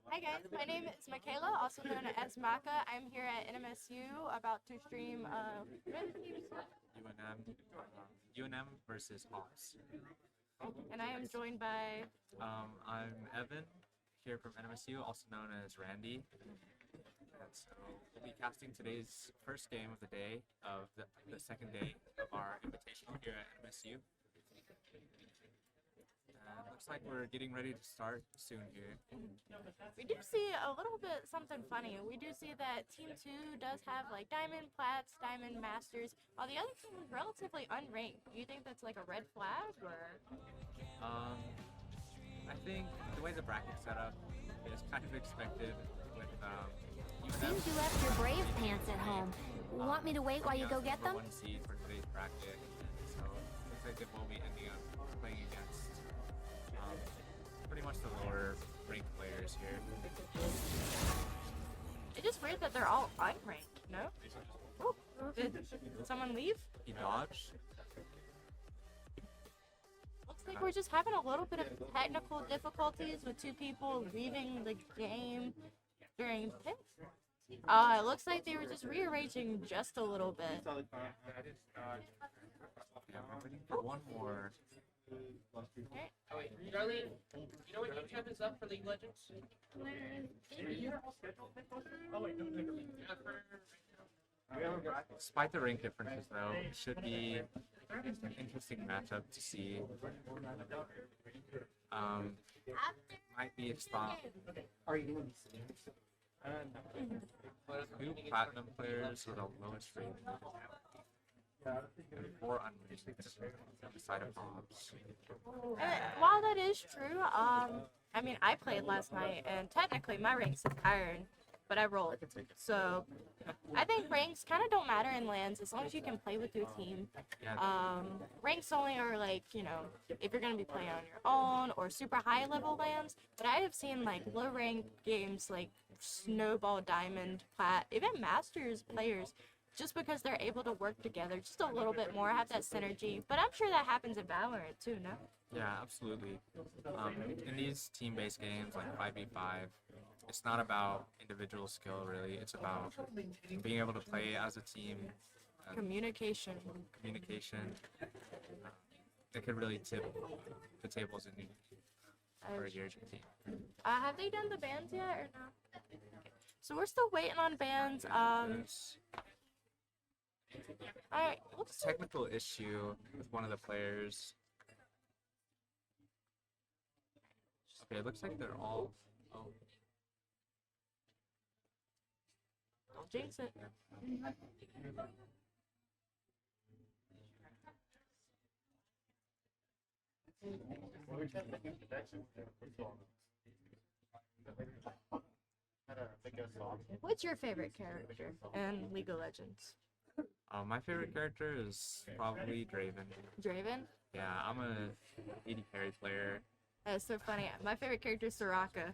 Hi guys, my name is Michaela, also known as Maka. I'm here at NMSU about to stream UNM versus Ops. and I am joined by I'm Evan, here from NMSU, also known as Randy. And so we'll be casting today's first game of the day, of the second day of our Invitational here at NMSU. And looks like we're getting ready to start soon here. we do see a little bit something funny. We do see that Team 2 does have like Diamond Plats, Diamond Masters, while the other team is relatively unranked. Do you think that's like a red flag or? I think the way the bracket's set up is kind of expected with Seems you left your Brave pants at home. Want me to wait while you go get them? One seed for today's bracket, so it looks like they will be ending up playing against pretty much the lower ranked players here. It's just weird that they're all unranked, no? Oh, did someone leave? He dodged. Looks like we're just having a little bit of technical difficulties with two people leaving the game during pit. It looks like they were just rearranging just a little bit. Yeah, we're waiting for one more. Oh wait, Charlie, you know when UTEP is up for League of Legends? Despite the rank differences, though, it should be an interesting matchup to see. Might be a spot. Two platinum players with the lowest rating. And 4 unrated on the side of Hobbs. While that is true, I mean, I played last night, and technically my rank's iron, but I rolled. So I think ranks kind of don't matter in LANs as long as you can play with your team. Ranks only are like, you know, if you're going to be playing on your own or super high level LANs. But I have seen like low rank games like Snowball, Diamond, Plat, even Masters players, just because they're able to work together just a little bit more, have that synergy. But I'm sure that happens in Valorant too, no? Yeah, absolutely. In these team-based games like 5v5, it's not about individual skill really. It's about being able to play as a team. Communication. It could really tip the tables in for your team. Have they done the bans yet or no? So we're still waiting on bans. Alright, what's Technical issue with one of the players. Okay, it looks like they're all. Oh, Don't jinx it. What's your favorite character in League of Legends? my favorite character is probably Draven. Draven? Yeah, I'm a AD carry player. That's so funny. My favorite character is Soraka.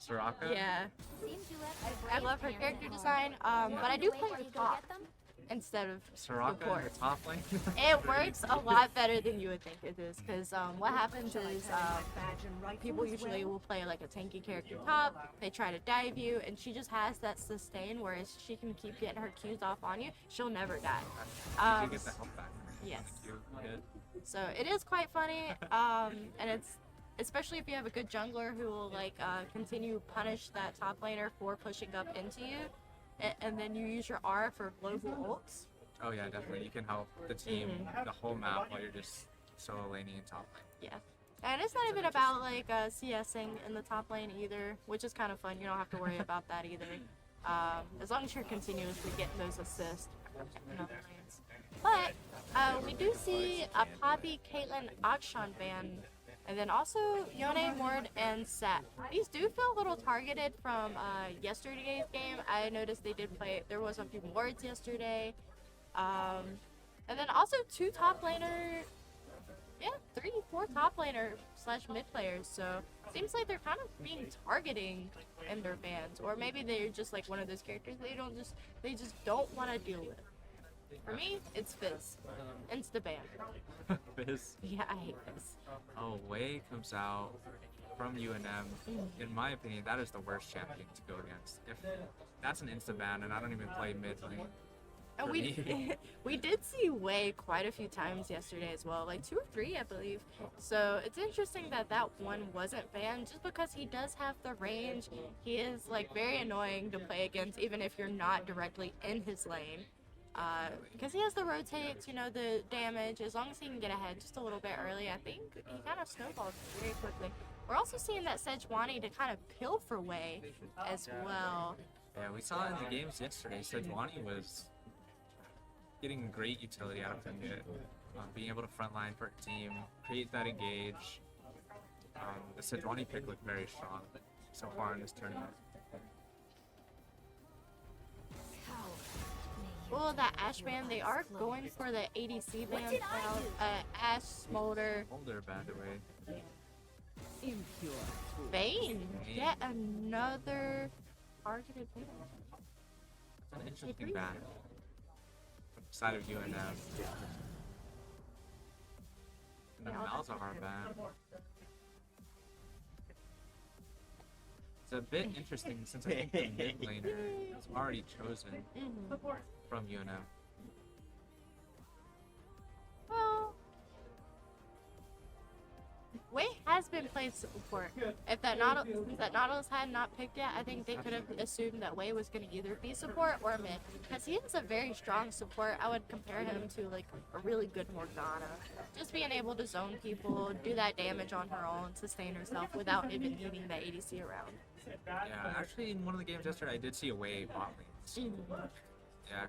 Soraka? Yeah. Seems you left your I brave love her pants character at home. design, but I do Wait play till her you go top get them? instead of Soraka in support. the top lane? It works a lot better than you would think it is, because what happens is people usually will play like a tanky character top, they try to dive you, and she just has that sustain, whereas she can keep getting her Qs off on you, she'll never die. You get the health back. Yes. Good. So it is quite funny, and it's especially if you have a good jungler who will like continue punish that top laner for pushing up into you, and then you use your R for global ults. Oh yeah, definitely. You can help the team the whole map while you're just solo laning in top lane. Yeah. And it's not even about like CSing in the top lane either, which is kind of fun. You don't have to worry about that either. As long as you're continuously getting those assists in other lanes. But we do see a Poppy, Caitlyn, Akshan ban, and then also Yone, Mord, and Sat. These do feel a little targeted from yesterday's game. I noticed they did play, there was a few wards yesterday. And then also 2 top laner, 3, 4 top laner / mid players. So seems like they're kind of being targeting in their bans, or maybe they're just like one of those characters they just don't want to deal with. For me, it's Fizz. Insta ban. Fizz. Yeah, I hate Fizz. Oh, Wei comes out from UNM. In my opinion, that is the worst champion to go against. If that's an insta ban, and I don't even play mid lane. And we did see Wei quite a few times yesterday as well, like 2 or 3, I believe. So it's interesting that that one wasn't banned, just because he does have the range. He is like very annoying to play against, even if you're not directly in his lane. Because he has the rotates, you know, the damage. As long as he can get ahead just a little bit early, I think he kind of snowballs very quickly. We're also seeing that Sejuani to kind of pilfer Wei as well. Yeah, we saw in the games yesterday, Sejuani was getting great utility out of Phuket. Being able to frontline for a team, create that engage. The Sejuani pick looked very strong so far in this tournament. Well, that Ash ban, they are going for the ADC ban now. Ash, Smolder, Older, by the way. Vayne. Yet another targeted ban. It's an interesting ban. From the side of UNM. And then Malzahar ban. It's a bit interesting since I think the mid laner is already chosen from UNM. Well, Wei has been played support. If that Nautilus had not picked yet, I think they could have assumed that Wei was going to either be support or mid. Because he is a very strong support. I would compare him to like a really good Morgana. Just being able to zone people, do that damage on her own, sustain herself without even needing the ADC around. Yeah, actually in one of the games yesterday I did see a Wei bot lane. Yeah,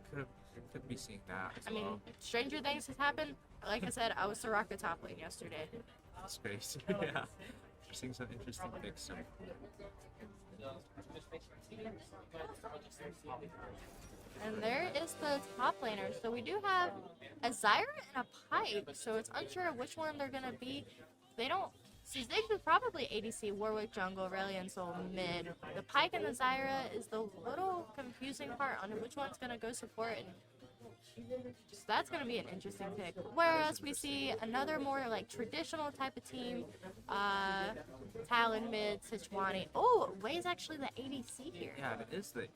could be seeing that as I mean, well. stranger things has happened. Like I said, I was Soraka top lane yesterday. That's crazy. Yeah. We're seeing some interesting picks. So. And there is the top laner. So we do have a Zyra and a Pike. So it's unsure which one they're gonna be. They don't. So Ziggs is probably ADC, Warwick jungle, Aurelion Soul mid. The Pike and the Zyra is the little confusing part on which one's gonna go support, and so that's gonna be an interesting pick. Whereas we see another more like traditional type of team, Talon mid, Sejuani. Oh, Wei's actually the ADC here. Yeah, it is the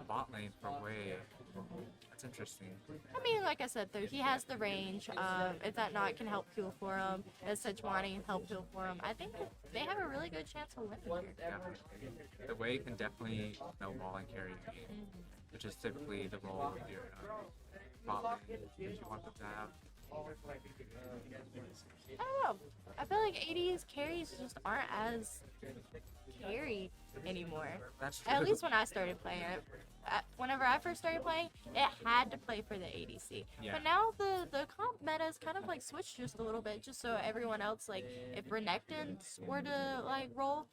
bot lane for Wei. That's interesting. I mean, like I said, though, he has the range. If that Knot can help heal for him, as Sejuani help heal for him, I think they have a really good chance of winning here. Yeah. The Wei can definitely snowball and carry the game, which is typically the role of your bot lane that you want them to have. I don't know. I feel like 80s carries just aren't as carried anymore. That's true. At least when I started playing it. Whenever I first started playing, it had to play for the ADC. Yeah. But now the comp meta's kind of like switched just a little bit, just so everyone else, like, if Renekton were to like roll,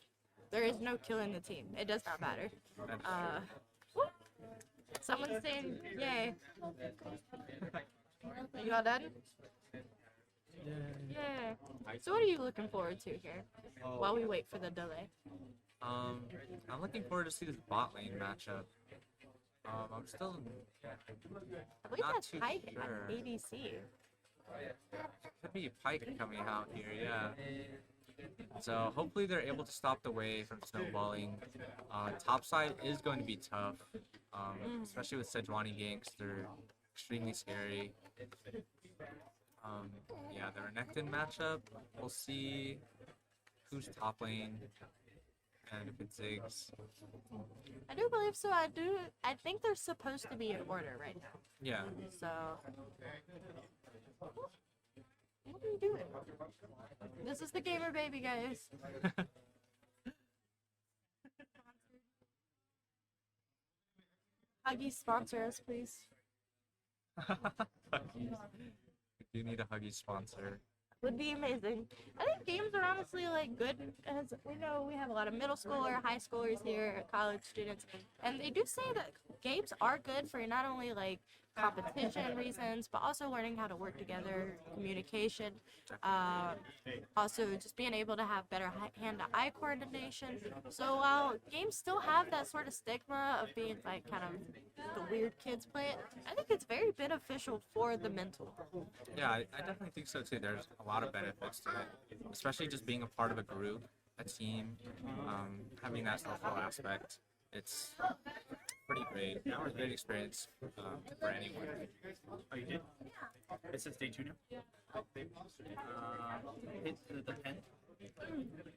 there is no killing the team. It does not matter. Whoop. Someone's saying yay. You all done? Yeah. So what are you looking forward to here while we wait for the delay? I'm looking forward to see this bot lane matchup. I'm still I believe not that's too Pike sure. at ADC. Could be Pike coming out here, yeah. So hopefully they're able to stop the Wei from snowballing. Top side is going to be tough, especially with Sejuani ganks. They're extremely scary. Yeah, the Renekton matchup, we'll see who's top lane and if it zigs. I do believe so. I think they're supposed to be in order right now. Yeah. So, what are you doing? This is the gamer baby, guys. Huggies sponsor us, please. We do need a Huggies sponsor. Would be amazing. I think games are honestly like good, as we know we have a lot of middle schooler, high schoolers here, college students, and they do say that games are good for not only like competition reasons, but also learning how to work together, communication, also just being able to have better hand-to-eye coordination. So while games still have that sort of stigma of being like kind of the weird kids play it, I think it's very beneficial for the mental. Yeah, I definitely think so too. There's a lot of benefits to it, especially just being a part of a group, a team, having that social aspect. It's pretty great. It's a great experience for anyone. Oh, you did? It says stay tuned now? Hit the pen.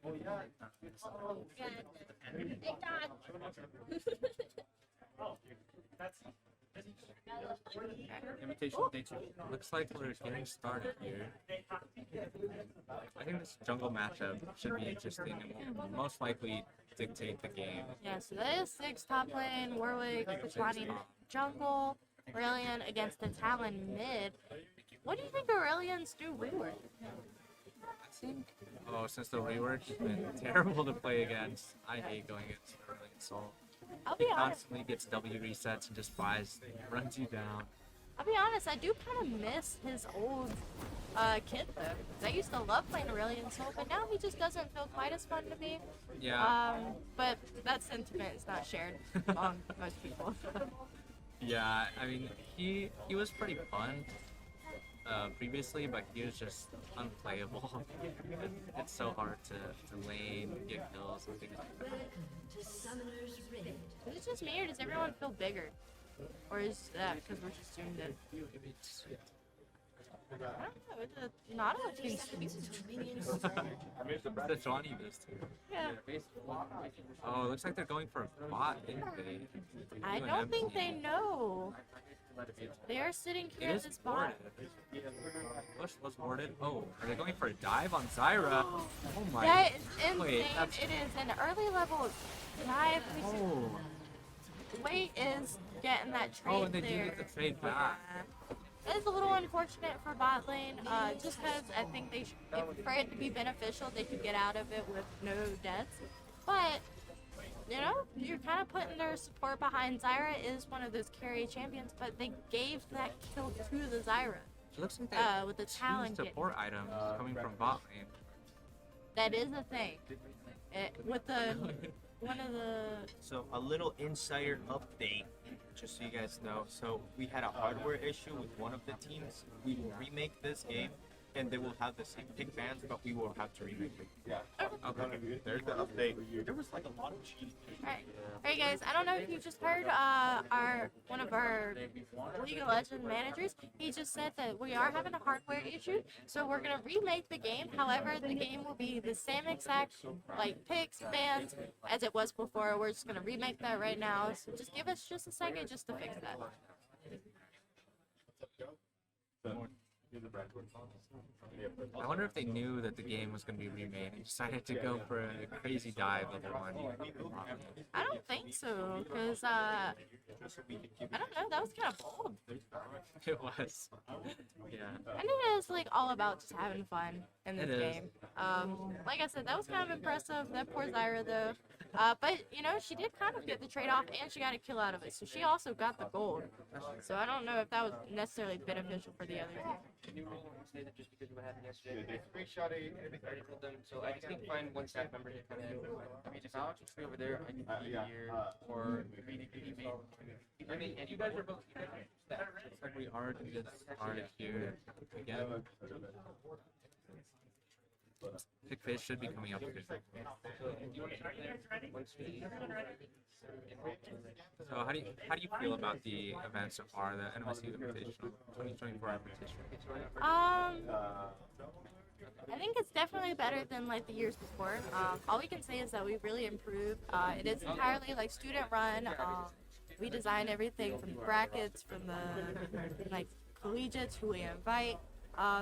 Oh, yeah. Invitational day 2. Looks like we're getting started here. I think this jungle matchup should be interesting and will most likely dictate the game. Yeah, so that is 6 top lane, Warwick, Sejuani jungle, Aurelion against the Talon mid. What do you think Aurelion's new rework? I think, since the rework has been terrible to play against, I hate going against Aurelion Soul. I'll He be honest. constantly gets W resets and just runs you down. I'll be honest, I do kind of miss his old kit though. 'Cause I used to love playing Aurelion Soul, but now he just doesn't feel quite as fun to me. Yeah. But that sentiment is not shared among most people. Yeah, I mean, he was pretty fun, previously, but he was just unplayable. It's so hard to lane, get kills, and things like that. Is it just me or does everyone feel bigger? Or is that because we're just doing the... I don't know, the Nautilus team's The Johnny this team. Yeah. Oh, it looks like they're going for a bot invade. I don't think they know. They are sitting It here at is this bot. warded. Bush was warded. Oh, are they going for a dive on Zyra? Oh my. That is insane. Wait, that's... It is an early level dive. Oh. Wait is getting that trade Oh, and they do there. get the trade back. Yeah. It is a little unfortunate for bot lane, just because I think they for it to be beneficial, they could get out of it with no deaths. But, you know, you're kind of putting their support behind. Zyra is one of those carry champions, but they gave that kill to the Zyra. It looks like they With the two talent support items coming from bot lane. That is a thing. With the one of the So a little insider update, just so you guys know. So we had a hardware issue with one of the teams. We will remake this game, and they will have the same pick bans, but we will have to remake it. Okay. There's the update. There was like a lot of cheating. Alright guys, I don't know if you just heard one of our League of Legends managers. He just said that we are having a hardware issue, so we're gonna remake the game. However, the game will be the same exact like picks, bans as it was before. We're just gonna remake that right now. So just give us just a second just to fix that. I wonder if they knew that the game was going to be remade and decided to go for a crazy dive level 1. I don't think so, because I don't know, that was kind of bold. It was. Yeah. I think it's like all about just having fun in this It is. game. Like I said, that was kind of impressive. That poor Zyra though. But you know, she did kind of get the trade off and she got a kill out of it. So she also got the gold. So I don't know if that was necessarily beneficial for the other team. You really want to say that just because of what happened yesterday? I already told them, so I just need to find one staff member to come in. I mean, if Alex is free over there, I need to be here, or maybe I mean, and you guys are both staff. Looks like we are going to get started here again. Pickfish should be coming up soon. So how do you feel about the event so far, the NM State Invitational 2024 Invitational? I think it's definitely better than like the years before. All we can say is that we really improved. It is entirely like student run. We design everything from the brackets, from the like collegiates who we invite.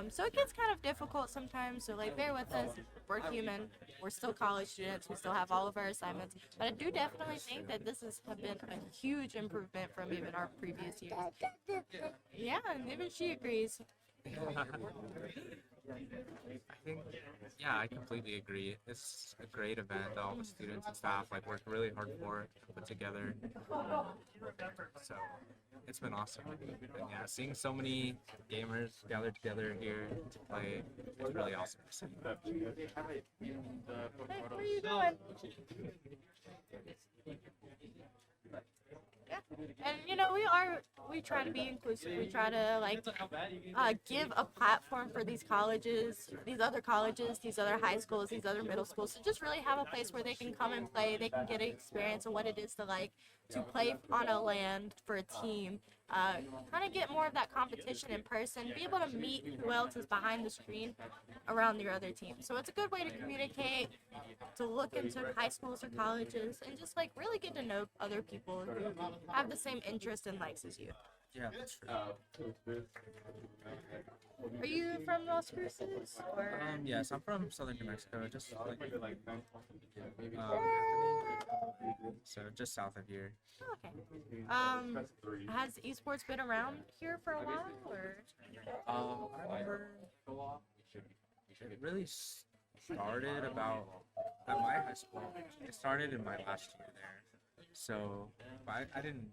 So it gets kind of difficult sometimes, so like bear with us. We're human. We're still college students. We still have all of our assignments. But I do definitely think that this has been a huge improvement from even our previous years. Yeah, and even she agrees. I think, yeah, I completely agree. It's a great event. All the students and staff like worked really hard for it to put together. So it's been awesome. And yeah, seeing so many gamers gathered together here to play, it's really awesome to see. Hey, what are you doing? Yeah. And you know, we try to be inclusive. We try to like give a platform for these colleges, these other high schools, these other middle schools, to just really have a place where they can come and play. They can get an experience of what it is to play on a land for a team. Kind of get more of that competition in person, be able to meet who else is behind the screen around your other team. So it's a good way to communicate, to look into high schools or colleges, and just like really get to know other people who have the same interests and likes as you. Yeah, that's true. Are you from Las Cruces? Or? Yes, I'm from southern New Mexico, just like so just south of here. Okay. Has esports been around here for a while, or? I remember it really started about at my high school. It started in my last year there, so I didn't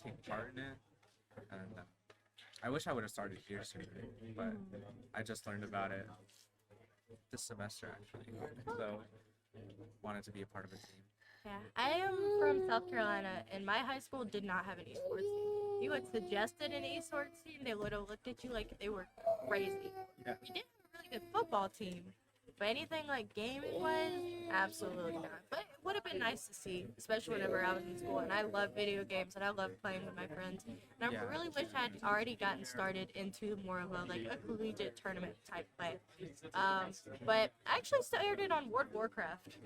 take part in it, and I wish I would have started here sooner, but I just learned about it this semester actually, so wanted to be a part of a team. Yeah, I am from South Carolina, and my high school did not have an esports team. You had suggested an esports team, they would have looked at you like they were crazy. Yeah. We did have a really good football team, but anything like gaming wise, absolutely not. But it would have been nice to see, especially whenever I was in school. And I love video games and I love playing with my friends. And I Yeah. really wish I'd already gotten started into more of a like a collegiate tournament type play. But I actually started on World of Warcraft.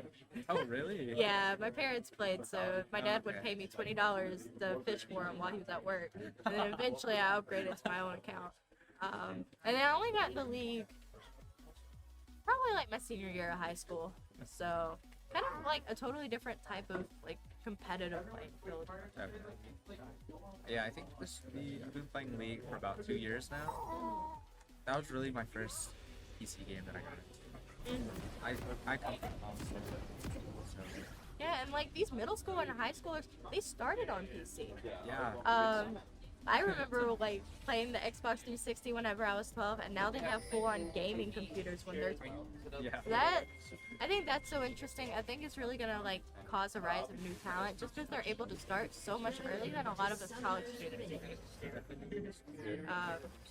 Oh, really? Yeah, my parents played, so my dad would pay me $20 to fish for him while he was at work. And then eventually I upgraded to my own account. And then I only got in the league probably like my senior year of high school. So kind of like a totally different type of like competitive playing field. Definitely. Yeah, I think I've been playing League for about 2 years now. That was really my first PC game that I got into. I come from console, so Yeah, and like these middle school and high schoolers, they started on PC. yeah. I remember like playing the Xbox 360 whenever I was 12, and now they have full-on gaming computers when they're 12. Yeah. I think that's so interesting. I think it's really gonna like cause a rise of new talent just because they're able to start so much earlier than a lot of us college students.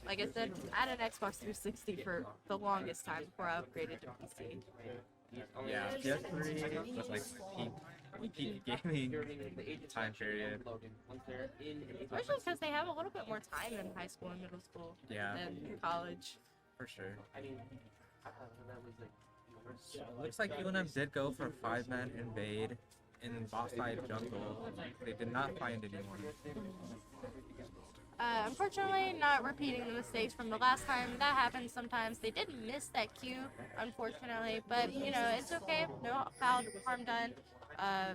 Like I said, I had an Xbox 360 for the longest time before I upgraded to PC. Yeah, PS3 was like my peak gaming time period. Especially because they have a little bit more time in high school and middle school Yeah, than college. for sure. So, looks like UNM did go for 5-man invade in boss fight jungle. They did not find anyone. Unfortunately, not repeating the mistakes from the last time. That happens sometimes. They did miss that Q, unfortunately, but you know, it's okay. No foul harm done. I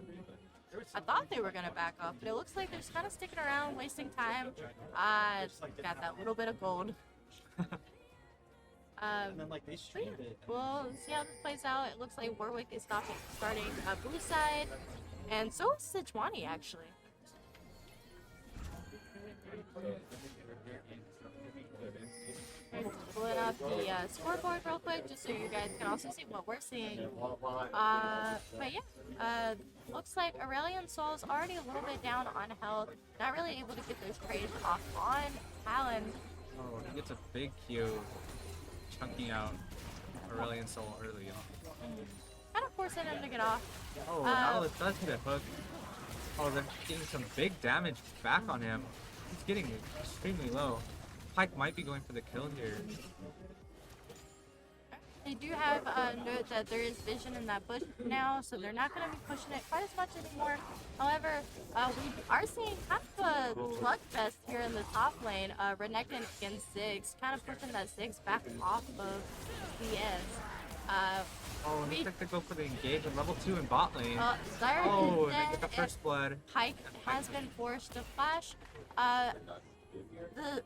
thought they were gonna back off, but it looks like they're just kind of sticking around, wasting time. Got that little bit of gold. And then like they streamed it. We'll see how this plays out. It looks like Warwick is starting blue side, and so is Sejuani actually. Pulling up the scoreboard real quick just so you guys can also see what we're seeing. But yeah, looks like Aurelion Soul's already a little bit down on health, not really able to get those trades off on Talon. Oh, he gets a big Q, chunking out Aurelion Soul early on. Kind of forcing him to get off. Oh, Nautilus does hit a hook. Oh, they're getting some big damage back on him. He's getting extremely low. Pike might be going for the kill here. They do have a note that there is vision in that bush now, so they're not going to be pushing it quite as much anymore. However, we are seeing kind of a slugfest here in the top lane. Renekton against Ziggs, kind of pushing that Ziggs back off of CS. Oh, and they took to go for the engage on level 2 in bot lane. Zyra Oh, is and they dead, get the first blood. Pike has been forced to flash.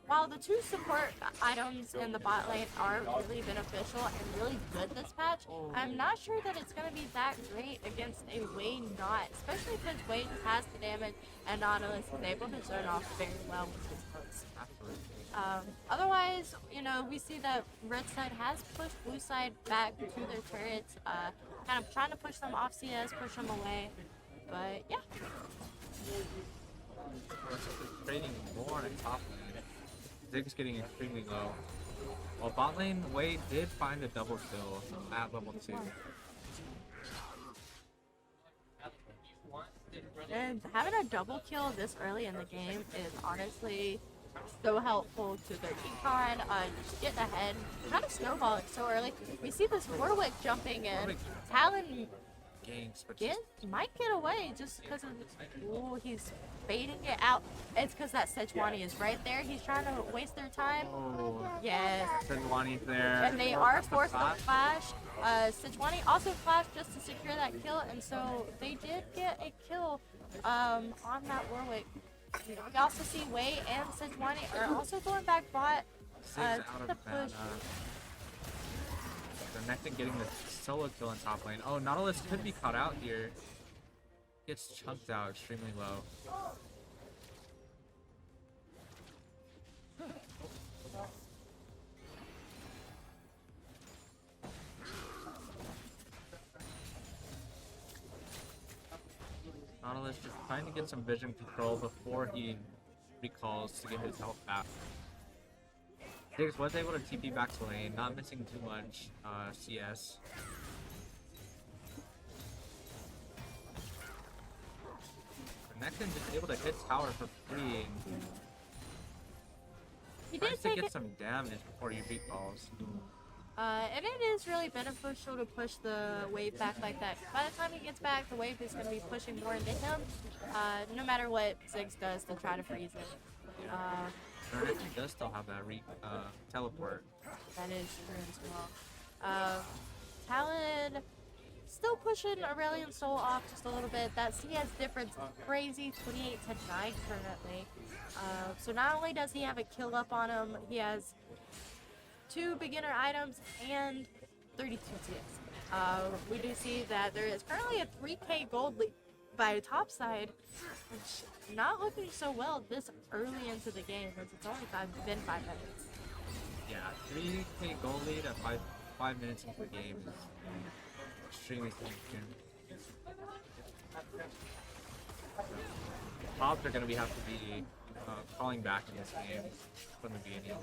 While the two support items in the bot lane are really beneficial and really good this patch, I'm not sure that it's going to be that great against a Wade not, especially because Wade has the damage and Nautilus is able to zone off very well with his hooks. Otherwise, you know, we see that red side has pushed blue side back to their turrets, kind of trying to push them off CS, push them away, but yeah. Trading more on top lane. Ziggs getting extremely low. While bot lane, Wade did find a double kill at level 2. And having a double kill this early in the game is honestly so helpful to their econ. Just getting ahead, kind of snowballing so early. We see this Warwick jumping in. Talon Ganks, but might get away just because of he's baiting it out. It's because that Sejuani is right there. He's trying to waste their time. oh, Yes. Sejuani's there. And they are forced to flash. Sejuani also flashed just to secure that kill, and so they did get a kill on that Warwick. We also see Wei and Sejuani are also going back bot. Ziggs out The of mana. push. Renekton getting the solo kill in top lane. Oh, Nautilus could be caught out here. Gets chunked out extremely low. Nautilus just trying to get some vision control before he recalls to get his health back. Diggs was able to TP back to lane, not missing too much CS. Necton just able to hit tower for free and He tries did to take get it. some damage before you beat balls. And it is really beneficial to push the wave back like that. By the time he gets back, the wave is going to be pushing more into him, no matter what Ziggs does to try to freeze it. Necton does still have that teleport. That is true as well. Talon still pushing Aurelion Soul off just a little bit. That CS difference is crazy, 28 to 9 currently. So not only does he have a kill up on him, he has 2 beginner items and 32 CS. We do see that there is currently a 3k gold lead by top-side, which not looking so well this early into the game, since it's only been 5 minutes. Yeah, 3k goal lead at 5 minutes into the game is extremely significant. Pops are going to have to be crawling back in this game from the beginning.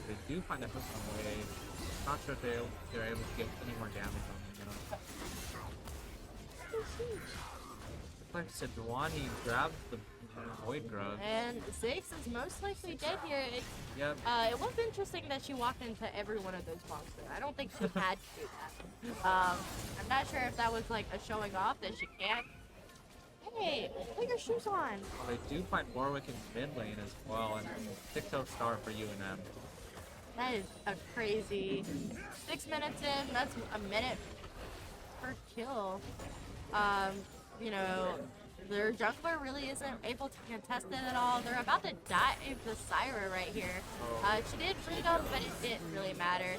They do find a hook on the way. Not sure if they're able to get any more damage on him. Looks like Sidwani grabbed the Void Grub. And Ziggs is most likely dead here. Yep. It was interesting that she walked into every one of those monsters. I don't think she had to do that. I'm not sure if that was like a showing off that she can't. Hey, put your shoes on. Well, they do find Warwick in mid lane as well, and 6-0 star for UNM. That is a crazy 6 minutes in. That's a minute per kill. You know, their jungler really isn't able to contest it at all. They're about to die the Syra right here. She did read him, but it didn't really matter.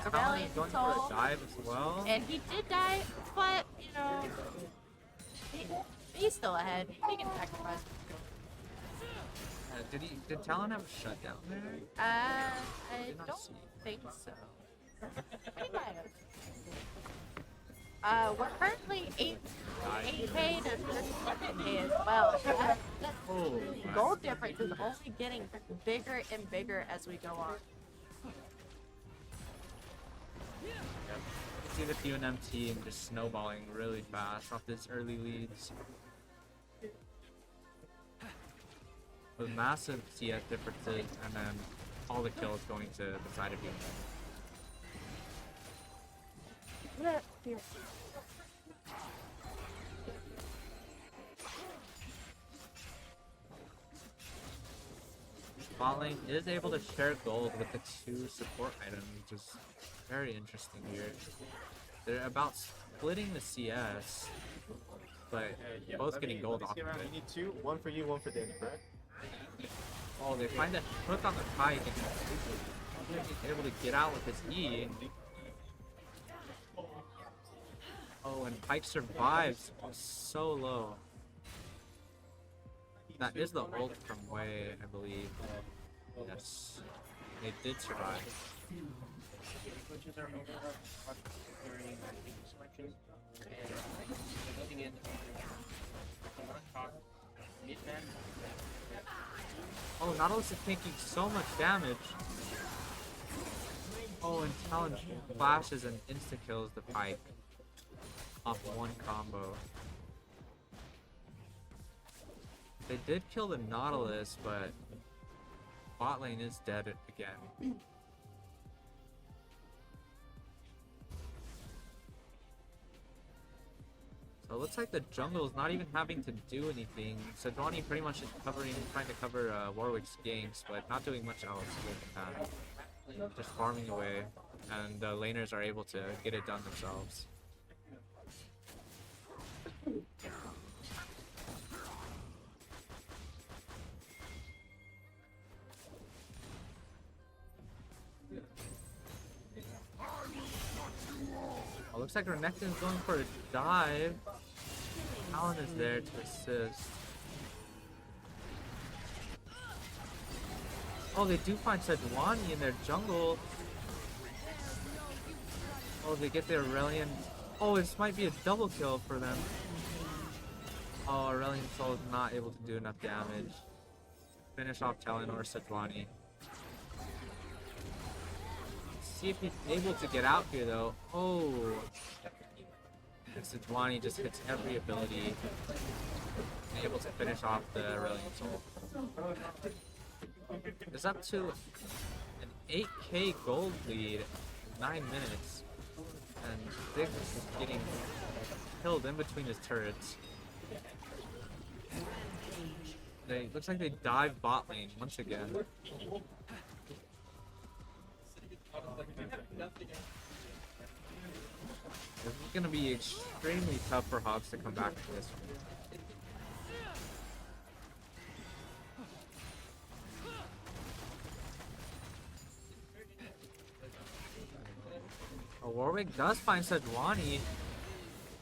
Talon Aurelion going Soul, for a dive as well. and he did die, but you know, he's still ahead. He can sacrifice. Did Talon have a shutdown there? I Did not don't see. think so. He might have. We're currently 8k to 37k as well. That Oh, gold difference is only getting bigger and bigger as we go on. You can see the UNM team just snowballing really fast off these early leads. With massive CS differences and then all the kills going to the side of UNM. Bot lane is able to share gold with the 2 support items, which is very interesting here. They're about splitting the CS, but both getting gold off of You it. need 2, 1 for you, 1 for Danny, correct? Oh, they find a hook on the Pike and he's able to get out with his E. Oh, and Pike survives so low. That is the ult from Wei, I believe. Yes. They did survive. Switches are over during selection, and they're looking in mid-man. Oh, Nautilus is taking so much damage. Oh, and Talon flashes and insta-kills the Pike off one combo. They did kill the Nautilus, but bot lane is dead again. So it looks like the jungle is not even having to do anything. Sedwani pretty much is trying to cover Warwick's ganks, but not doing much else with that. Just farming away, and the laners are able to get it done themselves. Oh, looks like Renekton is going for a dive. Talon is there to assist. Oh, they do find Sedwani in their jungle. Oh, they get their Aurelion. Oh, this might be a double kill for them. Oh, Aurelion Sol is not able to do enough damage. Finish off Talon or Sejuani. See if he's able to get out here though. Oh! And Sejuani just hits every ability. And able to finish off the Aurelion Sol. It's up to an 8k gold lead, 9 minutes. And Ziggs is getting killed in between his turrets. Looks like they dive bot lane once again. This is gonna be extremely tough for Hogs to come back from this one. Oh, Warwick does find Sejuani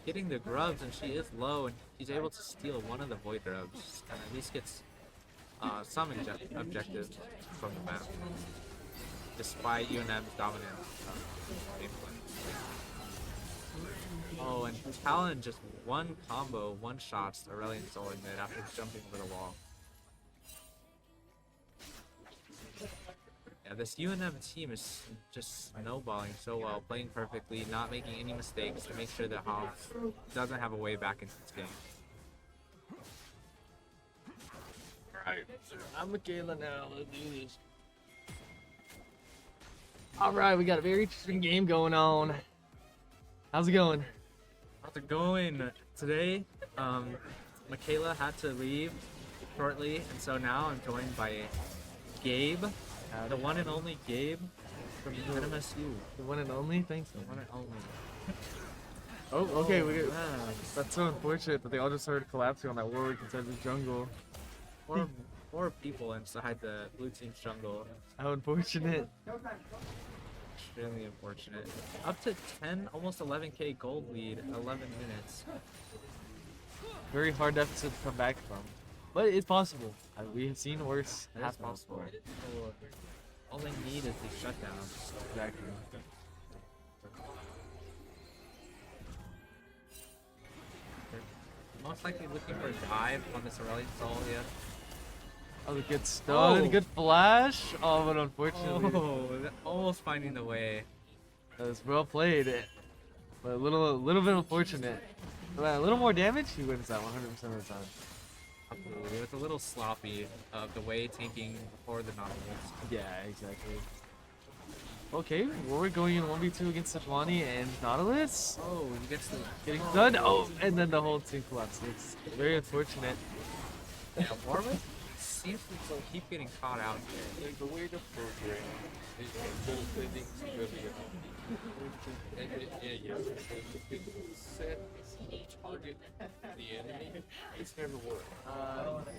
getting the grubs, and she is low, and he's able to steal one of the void grubs, and at least gets some objective from the map, despite UNM's dominant gameplay. Oh, and Talon just one combo, one shots Aurelion Sol in mid after jumping over the wall. Yeah, this UNM team is just snowballing so well, playing perfectly, not making any mistakes to make sure that Hobbs doesn't have a way back into this game. Alright, I'm Michaela now. Let's do this. Alright, we got a very interesting game going on. How's it going? How's it going? Today, Michaela had to leave shortly, and so now I'm joined by Gabe. The one and only Gabe from NMSU. The one and only? Thanks. The one and only. Oh, okay. Yeah. That's so unfortunate that they all just started collapsing on that Warwick inside the jungle. Four people inside the blue team's jungle. How unfortunate. Extremely unfortunate. Up to 10, almost 11k gold lead, 11 minutes. Very hard deficit to come back from. But it's possible. We have seen worse. It is possible. All they need is the shutdown. Exactly. They're most likely looking for a dive on this Aurelion Sol here. Oh, the good stun, Oh. good flash. Oh, but unfortunately, Oh, almost finding the way. that was well played. But a little bit unfortunate. But a little more damage, he wins that 100% of the time. Absolutely. It was a little sloppy of the way tanking before the Nautilus. Yeah, exactly. Okay, we're going in 1v2 against Sejuani and Nautilus. Oh, he gets the Getting done. Oh, and then the whole team collapsed. It's very unfortunate. Yeah, Warwick seems to keep getting caught out here. The way the program is building really set target the enemy. It's never worked.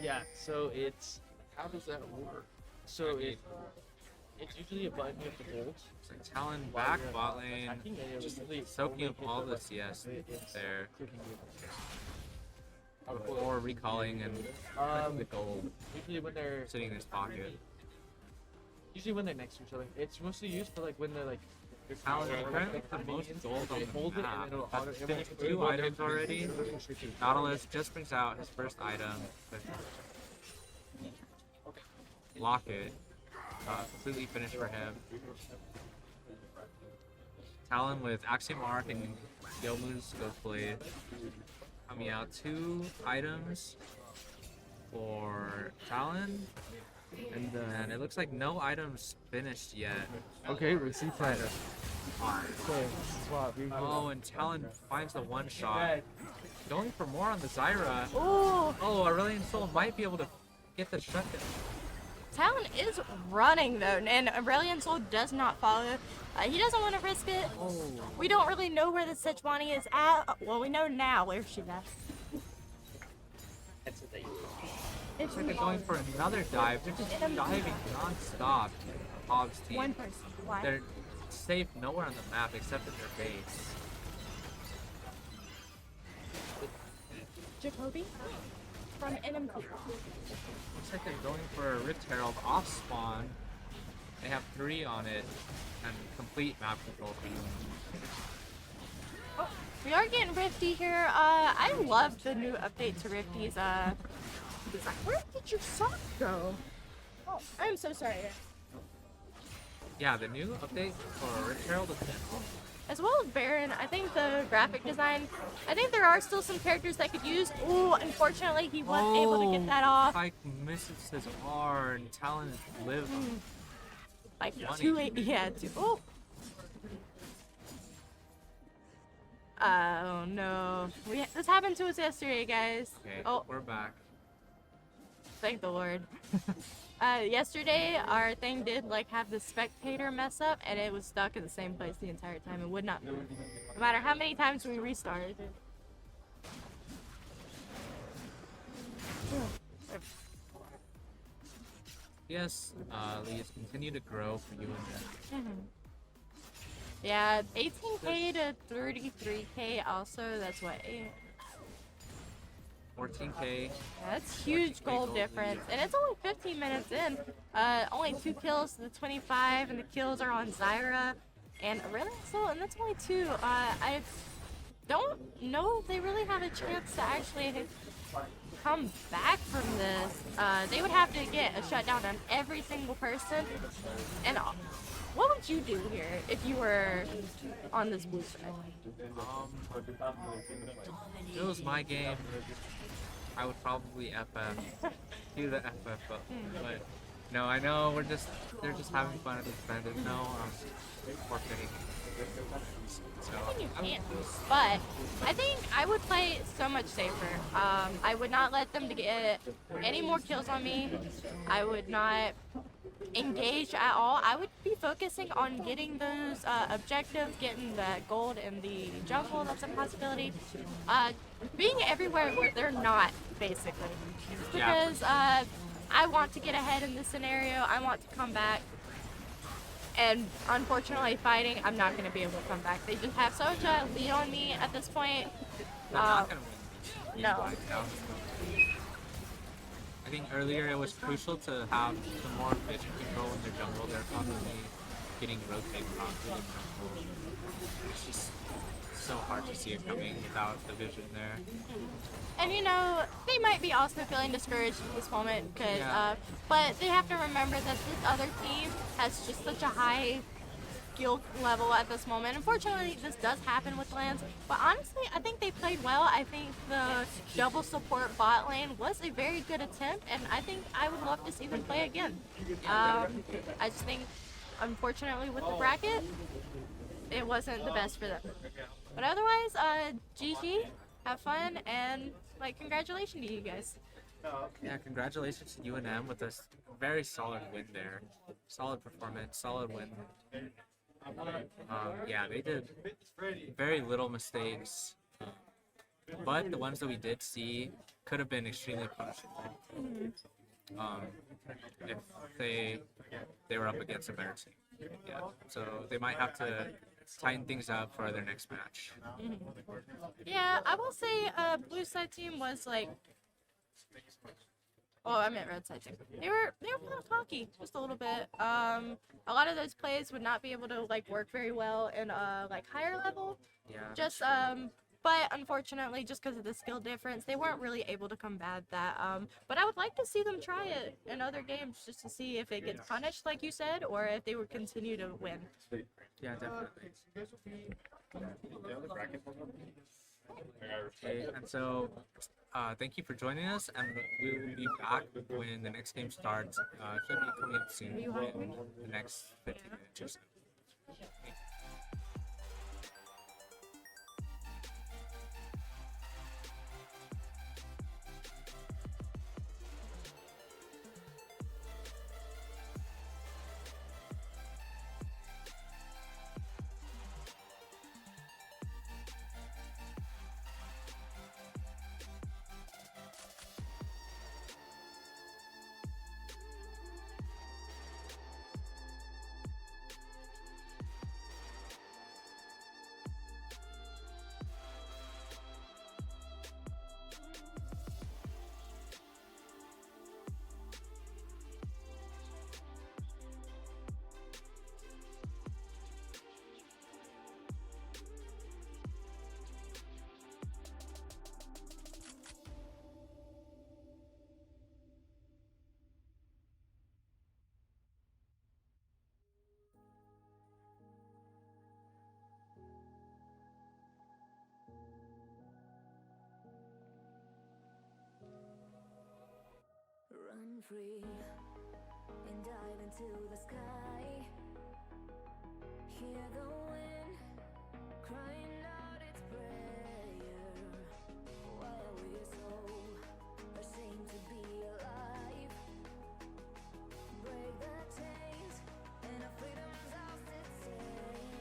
Yeah. So it's How does that work? it's usually a button you have to hold. It's like Talon back bot lane, Attacking, and it just really soaking up only all hits the the CS It's there, clicking or recalling and the gold usually when they're sitting in his pocket. next to each other. It's mostly used for like when they're like. Talon is currently the most gold on Hold the it map. and it'll Has finished 2 items already. Nautilus just brings out his first item. Locket. Completely finished for him. Talon with Axiom Arc and Yomu's Ghostblade. Coming out 2 items for Talon. And it looks like no items finished yet. Okay, receive that. Okay. Swap. Oh, and Talon finds the one shot. Going for more on the Zyra. Oh, Oh, Aurelion Sol might be able to get the shutdown. Talon is running though, and Aurelion Sol does not follow. He doesn't want to risk it. Oh, We don't really know where the Sejuani is at. Well, we know now where she's at. It's looks like they're going for another dive. They're just diving non-stop. Hobbs team. one person. Why? They're safe nowhere on the map except in their base. Jacoby from NM. Looks like they're going for a Rift Herald off spawn. They have 3 on it and complete map control for you. We are getting Rifty here. I love the new update to Rifty's design. Where did your sock go? Oh, I'm so sorry. Yeah, the new update for Rich Herald is As well as Baron, I think the graphic design, I think there are still some characters that could use. Ooh, unfortunately, he wasn't able to get that off. Pike misses his R and Talon lives. Like Money. 280, yeah, oh. Oh no. This happened to us yesterday, guys. Okay, Oh, we're back. thank the Lord. Yesterday, our thing did like have the spectator mess up, and it was stuck in the same place the entire time. It would not move, no matter how many times we restarted. Yes, leads continue to grow for you and them. Yeah, 18k to 33k. Also, that's what. 14k. Yeah, that's huge gold difference, and it's only 15 minutes in. Only 2 kills to the 25, and the kills are on Zyra and really and that's only 2. I don't know if they really have a chance to actually come back from this. They would have to get a shutdown on every single person. And what would you do here if you were on this blue side? If it was my game, I would probably FF. Do the FF, but no, I know they're just having fun at this event. There's no forfeiting. So You can't, but I think I would play so much safer. I would not let them to get any more kills on me. I would not engage at all. I would be focusing on getting those objectives, getting the gold in the jungle. That's a possibility. Being everywhere where they're not, basically, because I want to get ahead in this scenario. I want to come back. And unfortunately, fighting, I'm not going to be able to come back. They just have such a lead on me at this point. they're not gonna win. No. I think earlier it was crucial to have some more vision control in their jungle. They're constantly getting rotated onto the jungle. It's just so hard to see it coming without the vision there. And you know, they might be also feeling discouraged at this moment because, Yeah. but they have to remember that this other team has just such a high skill level at this moment. Unfortunately, this does happen with lands, but honestly, I think they played well. I think the double support bot lane was a very good attempt, and I think I would love to see them play again. I just think, unfortunately, with the bracket, it wasn't the best for them. But otherwise, GG, have fun, and like congratulations to you guys. Yeah, congratulations to UNM with a very solid win there. Solid performance, solid win. Yeah, they did very little mistakes, but the ones that we did see could have been extremely punishable. If they were up against a better team. Yeah, so they might have to tighten things up for their next match. Yeah, I will say blue side team was like, oh, I meant red side team. They were kind of cocky, just a little bit. A lot of those plays would not be able to like work very well in like higher level. Yeah. Just but unfortunately, just because of the skill difference, they weren't really able to combat that. But I would like to see them try it in other games just to see if it gets punished, like you said, or if they would continue to win. Yeah, definitely. Okay, and so thank you for joining us, and we will be back when the next game starts. Should be coming up soon in the next 15 minutes or so. free and dive into the sky. Hear the wind crying out its prayer. Why are we so ashamed to be alive? Break the chains and our freedom's ours to take.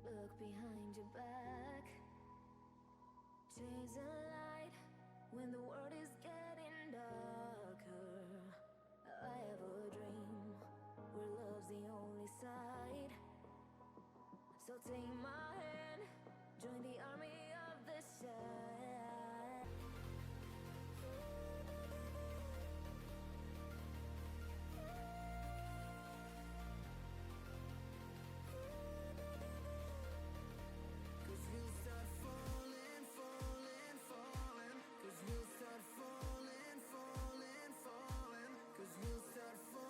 Look behind your back. Chase a light when the world is getting darker. I have a dream where love's the only side. So take my hand, join the army of the side. Cause we'll start falling, falling, falling. Cause we'll start falling, falling, falling. Cause we'll start falling.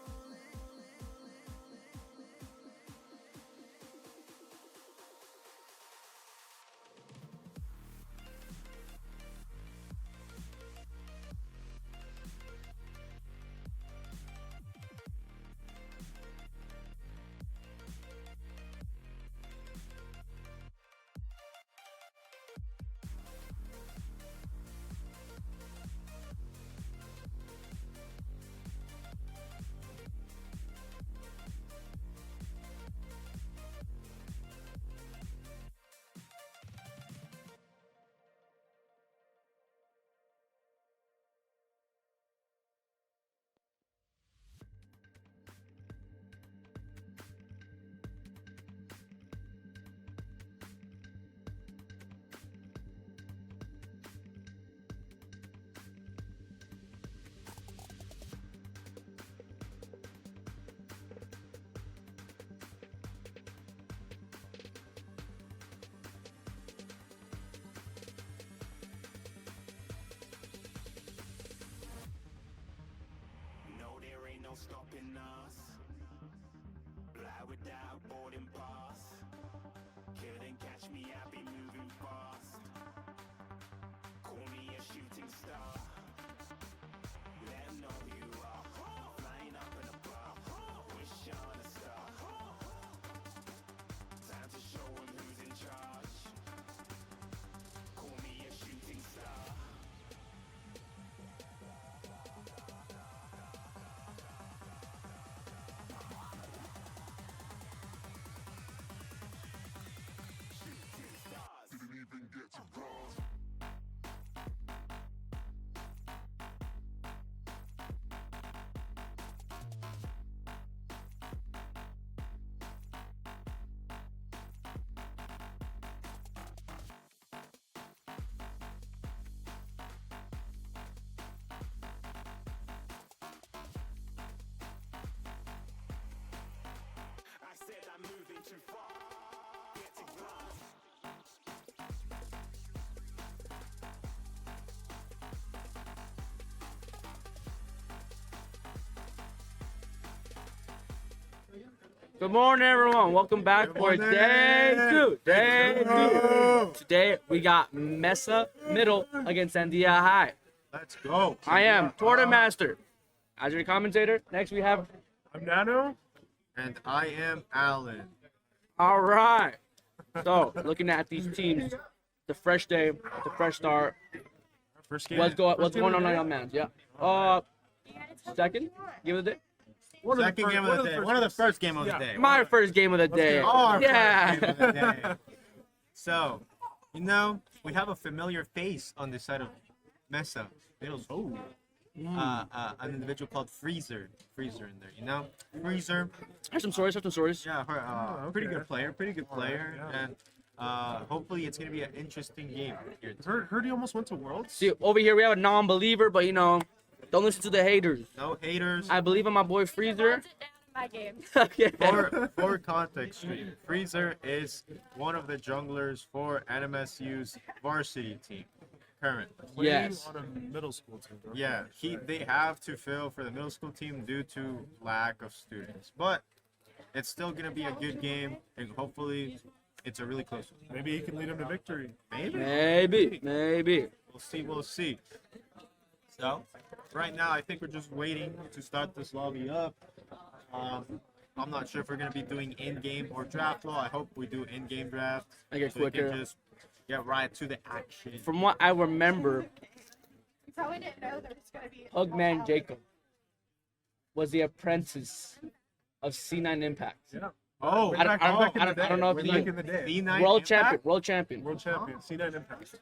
No stopping us. Fly without boarding pass. Couldn't catch me, I be moving fast. Call me a shooting star. Let 'em know who you are. Flying up in a bar. Wish on a star. Time to show 'em who's in charge. Call me a shooting star. I said I'm moving too far. Getting lost. Good morning, everyone. Welcome back for day two. Day two. Today we got Mesa Middle against Sandia High. Let's go. I am Tournament Master. As your commentator, next we have. I'm Nano. And I am Alan. All right. So looking at these teams, the fresh day, the fresh start. First game. What's going on, young man? Yeah. Second. Give it a day. Second game of the day. One of the first game of the day. My first game of the day. Our Yeah. first game of the day. So, you know, we have a familiar face on this side of Mesa. An individual called Freezer in there, you know? Freezer. Here's some stories. Yeah, pretty good player, and hopefully it's gonna be an interesting game here. Heard he almost went to Worlds. See, over here we have a non-believer, but you know, don't listen to the haters. No haters. I believe in my boy Freezer. My game. Okay. For context, stream, Freezer is one of the junglers for NMSU's varsity team currently. Yes. On a middle school team. Bro. Yeah, they have to fill for the middle school team due to lack of students, but it's still gonna be a good game, and hopefully, it's a really close one. Maybe he can lead him to victory. Maybe. We'll see. So, right now, I think we're just waiting to start this lobby up. I'm not sure if we're gonna be doing in-game or draft law. I hope we do in-game draft. I get so we quicker. can just get right to the action. From what I remember, So we didn't know there was gonna be. Pugman Jacob was the apprentice of C9 Impact. Yeah. Oh, I don't know if he back in the day. C9 world Impact? champion. World champion. C9 Impact.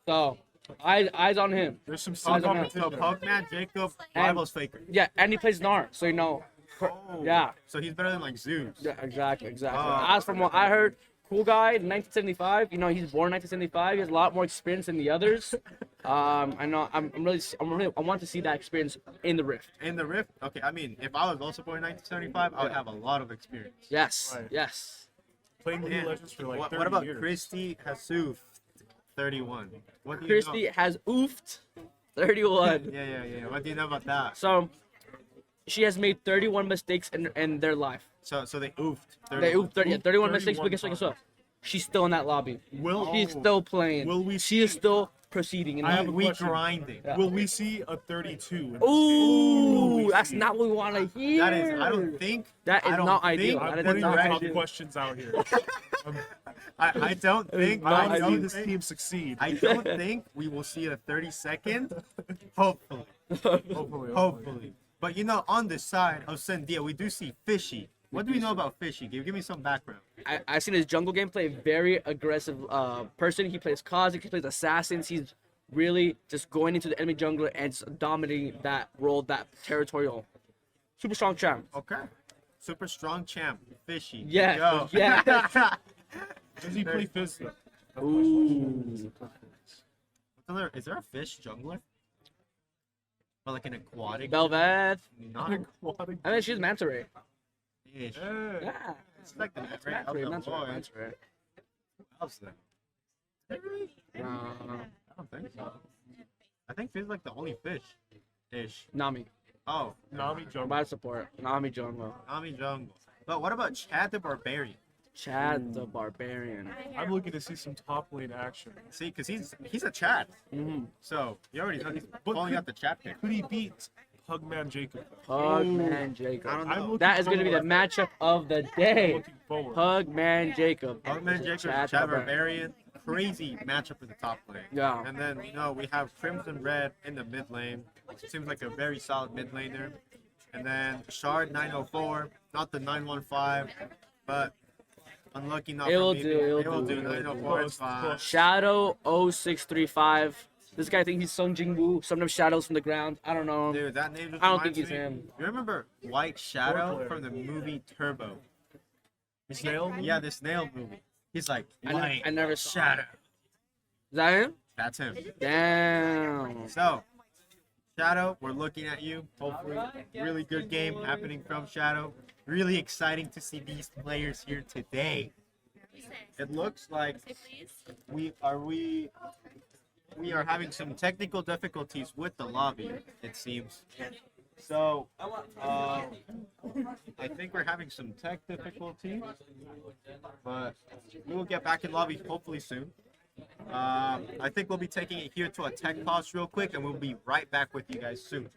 So eyes on him. There's some Eyes on him. So competition. Pugman Jacob And- rivals Faker. Yeah, and he plays Nar, so you know. Yeah. So he's better than like Zeus. Yeah, exactly. Oh. As from what I heard, cool guy, 1975. You know, he's born 1975. He has a lot more experience than the others. I know. I want to see that experience in the Rift. In the Rift, okay. I mean, if I was also born in 1975, I would have a lot of experience. Yes. Right. Yes. Playing League Man, of Legends for like 30 what about years. Christy Hasuf, 31? What do you Christy know? has oofed 31. Yeah. What do you know about that? So she has made 31 mistakes in their life. So they oofed. They oofed 31 31 mistakes, but guess what? She's still in that lobby. She's Oh. still playing. Will we She is still proceeding. I have a We question. grinding. Yeah. Will we see a 32 in this game? Ooh, Will we that's see not what we want to hear. That is, I don't think. That is I don't not think- ideal. I'm That is putting not the top ideal. questions out here. I don't think. not I I want to see don't this think. team succeed. I don't think we will see a 30-second. Hopefully. Hopefully. But you know, on the side of Sandia, we do see Fishy. What do we know about Fishy? Give me some background. I've seen his jungle gameplay. Very aggressive person. He plays Kha'Zix. He plays assassins. He's really just going into the enemy jungler and just dominating that role, that territorial. Super strong champ. Okay. Super strong champ, Fishy. Yeah, Yo. yeah. Does he play Fizz though? Ooh. Is there a fish jungler? Or like an aquatic? Belveth. Not Aquatic. I mean, she's Manta Ray. fish. Yeah. Yeah. It's like the It's great Manta of Ray. the Manta Ray. boys. Manta Ray. Who else then? No. I don't think so. I think Fish is like the only fish. Nami. Oh, Nami jungle. Provide support. Nami jungle. Nami jungle. But what about Chad the Barbarian? Chad the Barbarian. I'm looking to see some top lane action. See, because he's a Chad. Mm-hmm. So you already know he's But calling out the Chad pick. Could he beat Pugman Jacob? Pugman Jacob. I don't I'm know. looking That is going to be the forward. matchup of the I'm day. looking forward. Pugman Jacob. Hogman versus Jacob, Chad Barbarian. Crazy matchup in the top lane. Yeah. And then, you know, we have Crimson Red in the mid lane. Seems like a very solid mid laner. And then Shard 904, not the 915, but unlucky not It for will me. do, It it'll will do, do. it'll 904 is do. fine. Shadow 0635. This guy thinks he's Sung Jingwoo. Sometimes shadows from the ground. I don't know. Dude, that name just I don't reminds think he's me- him. You remember White Shadow from the movie Turbo? Snail? Yeah, the snail movie. He's like, White I never saw Shadow. Is that him? That's him. Damn. So, Shadow, we're looking at you. Hopefully, really good game happening from Shadow. Really exciting to see these players here today. It looks like we are having some technical difficulties with the lobby, it seems. So, I think we're having some tech difficulties, but we will get back in lobby hopefully soon. I think we'll be taking it here to a tech pause real quick, and we'll be right back with you guys soon.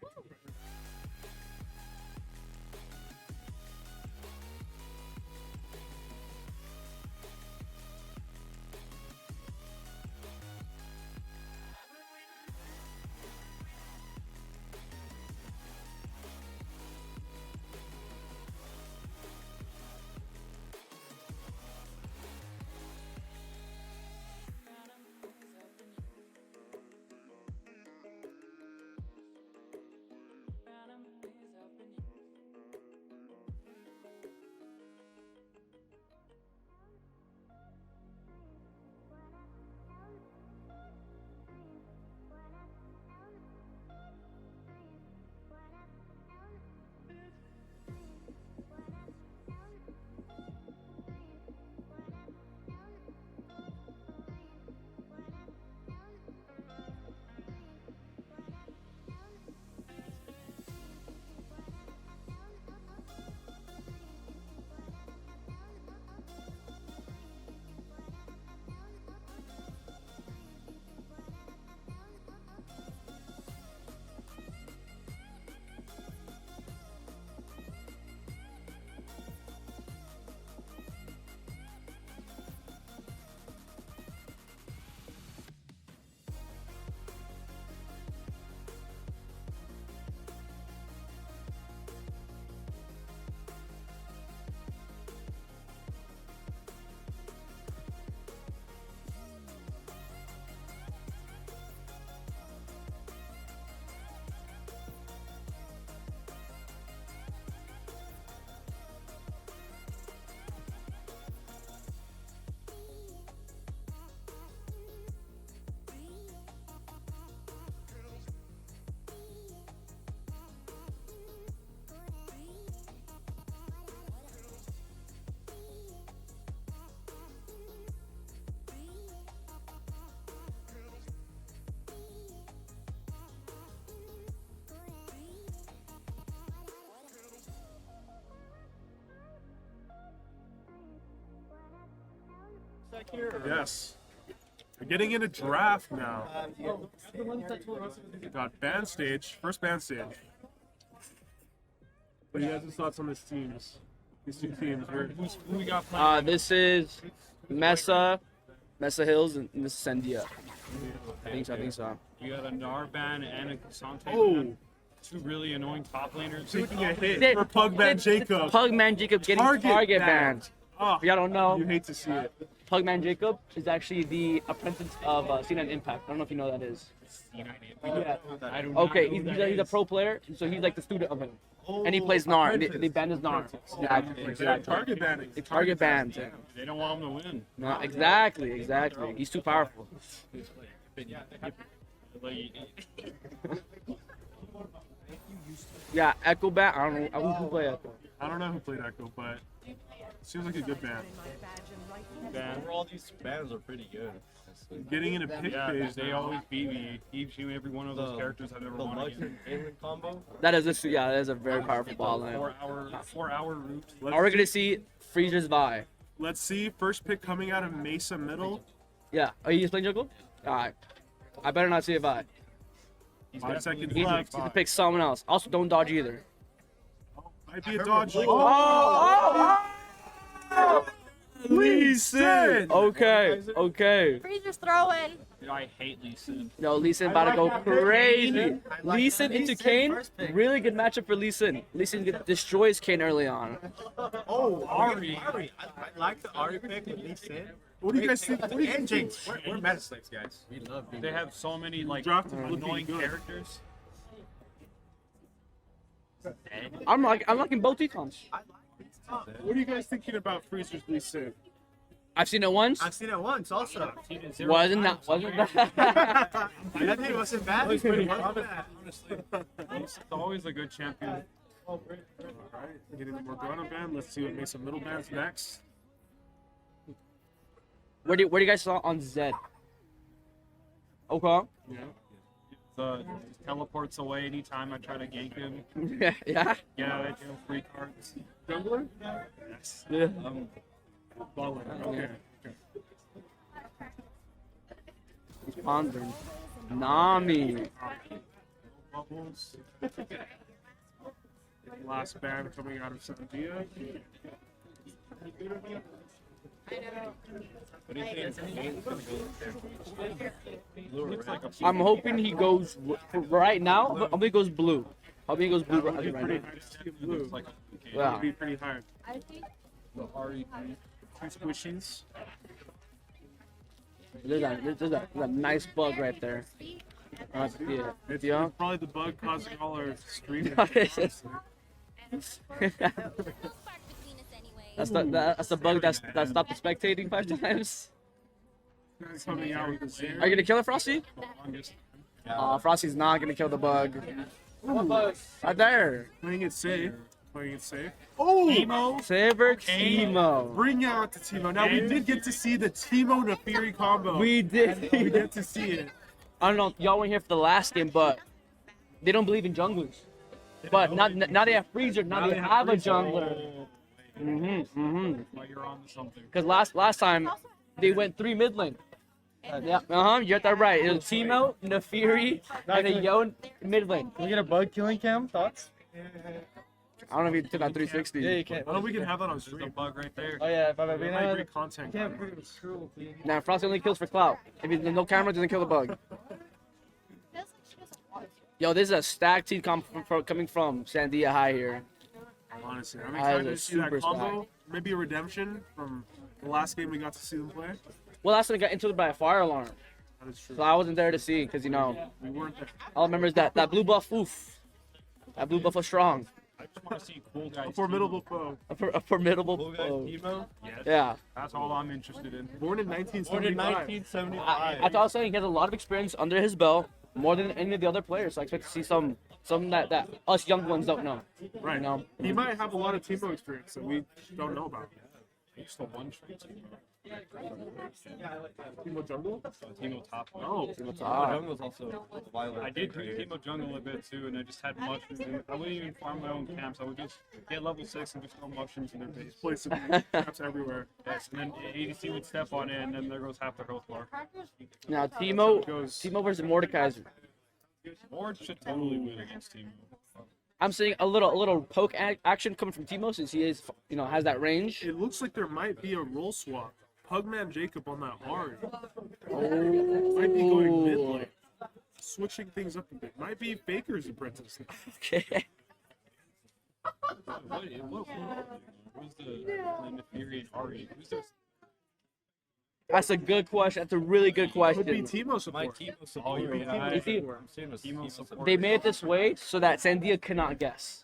Yes. We're getting into draft now. We got band stage, first band stage. What are you guys' thoughts on these teams? These two teams. Who we got playing? This is Mesa Hills, and this is Sandia. I think so. You got a Narban and a Sante. Oh, Two really annoying top laners. taking a hit for Pugman Jacob. Pugman Jacob getting target banned. Oh, If y'all don't know, you hate to see it. Pugman Jacob is actually the apprentice of C9 Impact. I don't know if you know who that is. Yeah. I do Okay, not know he's a pro player, so he's like the student of him. And he plays Nar. They banned his Nar. Exactly. Target banning. They target banned. They don't want him to win. No, exactly. He's too powerful. Yeah, Echo Bat. I don't know who play Echo. I don't know who played Echo, but it seems like a good band. Overall, these bands are pretty good. Getting into pick phase, They always beat me. Each and every one of those characters I've ever The won Lux against. and Alien combo. That is a very powerful ball line. 4-hour route. Are we gonna see Freezer's Vi? Let's see. First pick coming out of Mesa Middle. Yeah. Are you just playing jungle? Alright. I better not see a Vi. 5 seconds He's left. to pick someone else. Also, don't dodge either. Might be a dodge. Lee Sin! Okay. Freezer's throwing. I hate Lee Sin. Yo, Lee Sin about to go crazy. Lee Sin into Kane. Really good matchup for Lee Sin. Lee Sin destroys Kane early on. Oh, Ari. I like the Ari pick with Lee Sin. What do you guys think? And Jinx. We're meta slicks, guys. We love They have so many like Drafted looking annoying good. characters. I'm liking both econs. What are you guys thinking about Freezer's Lee Sin? I've seen it once. I've seen it once also. Wasn't that? I think it wasn't bad. It's pretty good. It's always a good champion. Alright, getting the Morgana band. Let's see what Mesa Middle band's next. Where do you guys saw on Zed? Okay. The teleports away anytime I try to gank him. Yeah. Yeah, I do free cards. Jungler? Yes. Yeah. Balling. Okay. He's pondering. Nami. Bubbles. Last band coming out of Sandia. What do you think? Kane's gonna go with there. I'm hoping he goes right now. But I'm hoping he goes blue. Hoping he goes blue That'd be right pretty now. high to see him blue. Yeah. That'd be pretty high. I think The Ari. Two squishies. There's a nice bug right there. Yeah. It's Yeah. probably the bug causing all our streaming. That's the bug that stopped the spectating 5 times. Coming out with the Zero. Are you gonna kill it, Frosty? Frosty's not gonna kill the bug. Right there. Playing it safe. Playing it safe. Emo. Saber Timo. Bring out the Timo. Now we did get to see the Timo Nefiri combo. We did. We get to see it. I don't know if y'all weren't here for the last game, but they don't believe in junglers. But now they have Freezer. Now they have a jungler. Well, you're on to something. Because last time they went 3 mid lane. Yeah, you got that right. It was Timo, Nefiri, and a Yon mid lane. Can we get a bug killing cam? Thoughts? I don't know if you took that 360. Yeah, you can't. I don't know if we can have that on There's a stream. bug right there. Oh yeah, if I'm It being might be content. can't prove it's true. Nah, Frosty only kills for clout. If there's no camera, doesn't kill the bug. Yo, this is a stacked team coming from Sandia High here. Honestly, I'm That excited is to see that super combo. Maybe a redemption from the last game we got to see them play. Well, last time I got into it by a fire alarm, That is true. so I wasn't there to see because we weren't there. all I remember is that blue buff. Oof, that blue buff was strong. I just want to see cool guys. A formidable foe. A formidable Cool guys, foe. Timo. Yes. Yeah, That's all I'm interested in. Born in Born in 1975. 1975. I thought I was saying he has a lot of experience under his belt, more than any of the other players. So I expect to see some that us young ones don't know. Right. You know? He might have a lot of Timo experience that we don't know about. Just the one trait. Teemo Jungle? Teemo Top. Oh, Teemo Top. Jungle's also wild. I did do Teemo Jungle a bit too, and I just had mushrooms. I wouldn't even farm my own camps. I would just get level 6 and just throw mushrooms in their base. place some traps everywhere. Yes, and then ADC would step on it, and then there goes half their health bar. Now Teemo Goes. Teemo versus Mordekaiser. Ward should totally win against Teemo. I'm seeing a little poke action coming from Teemo since he is has that range. It looks like there might be a role swap. Pugman Jacob on that Ari. Oh. Might be going mid lane. Switching things up a bit. Might be Baker's apprentice. Okay. Who's the Fury and Ari? Who's this? That's a good question. That's a really good question. Could be Teemo My support. Teemo support. You see, Teemo support. they made it this way so that Sandia cannot guess.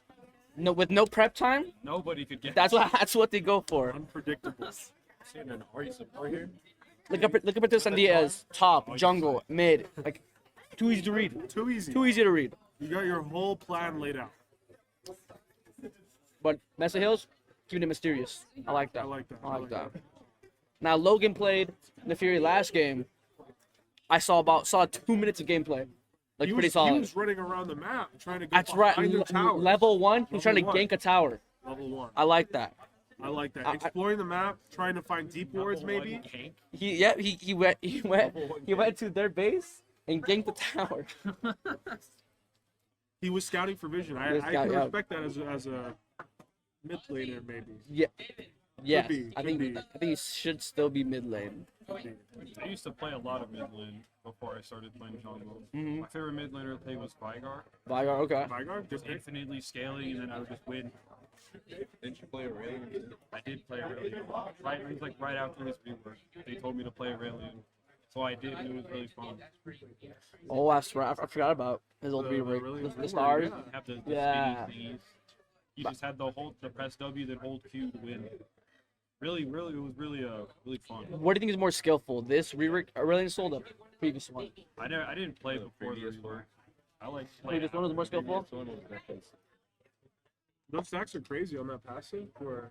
No, with no prep time. Nobody could get. That's what they go for. Unpredictable. Seeing an Ari support here. Look up at this Sandia as top, jungle, mid. Like too easy to read. Too easy. Too easy to read. You got your whole plan laid out. But Mesa Hills, keeping it mysterious. I like that. I like that. I like that. Now Logan played the Fury last game. I saw 2 minutes of gameplay. Like pretty solid. He was running around the map trying to go That's right. behind their towers. Level 1, he's trying to Level gank a tower. Level 1. I like that. I like that. Exploring the map, trying to find deep wards maybe. He went to their base and ganked the tower. He was scouting for vision. I can respect that as a mid laner maybe. Yeah. Could be, I think he should still be mid lane. I used to play a lot of mid lane before I started playing jungle. Mhm. My favorite mid laner to play was Vigar. Vigar, okay. Vigar, Just infinitely scaling, and then I would just win. Didn't you play Aurelion? I did play Aurelion. Right, it was like right after his rework. They told me to play Aurelion. So I did, and it was really fun. Oh, I forgot about his old rework. The stars. You have the Yeah. spinny thingies. You just had the press W, then hold Q to win. Really, it was really fun. What do you think is more skillful? This rework Aurelion sold the previous one. I didn't play before the rework. I like Previous one was more skillful? Those stacks are crazy on that passive where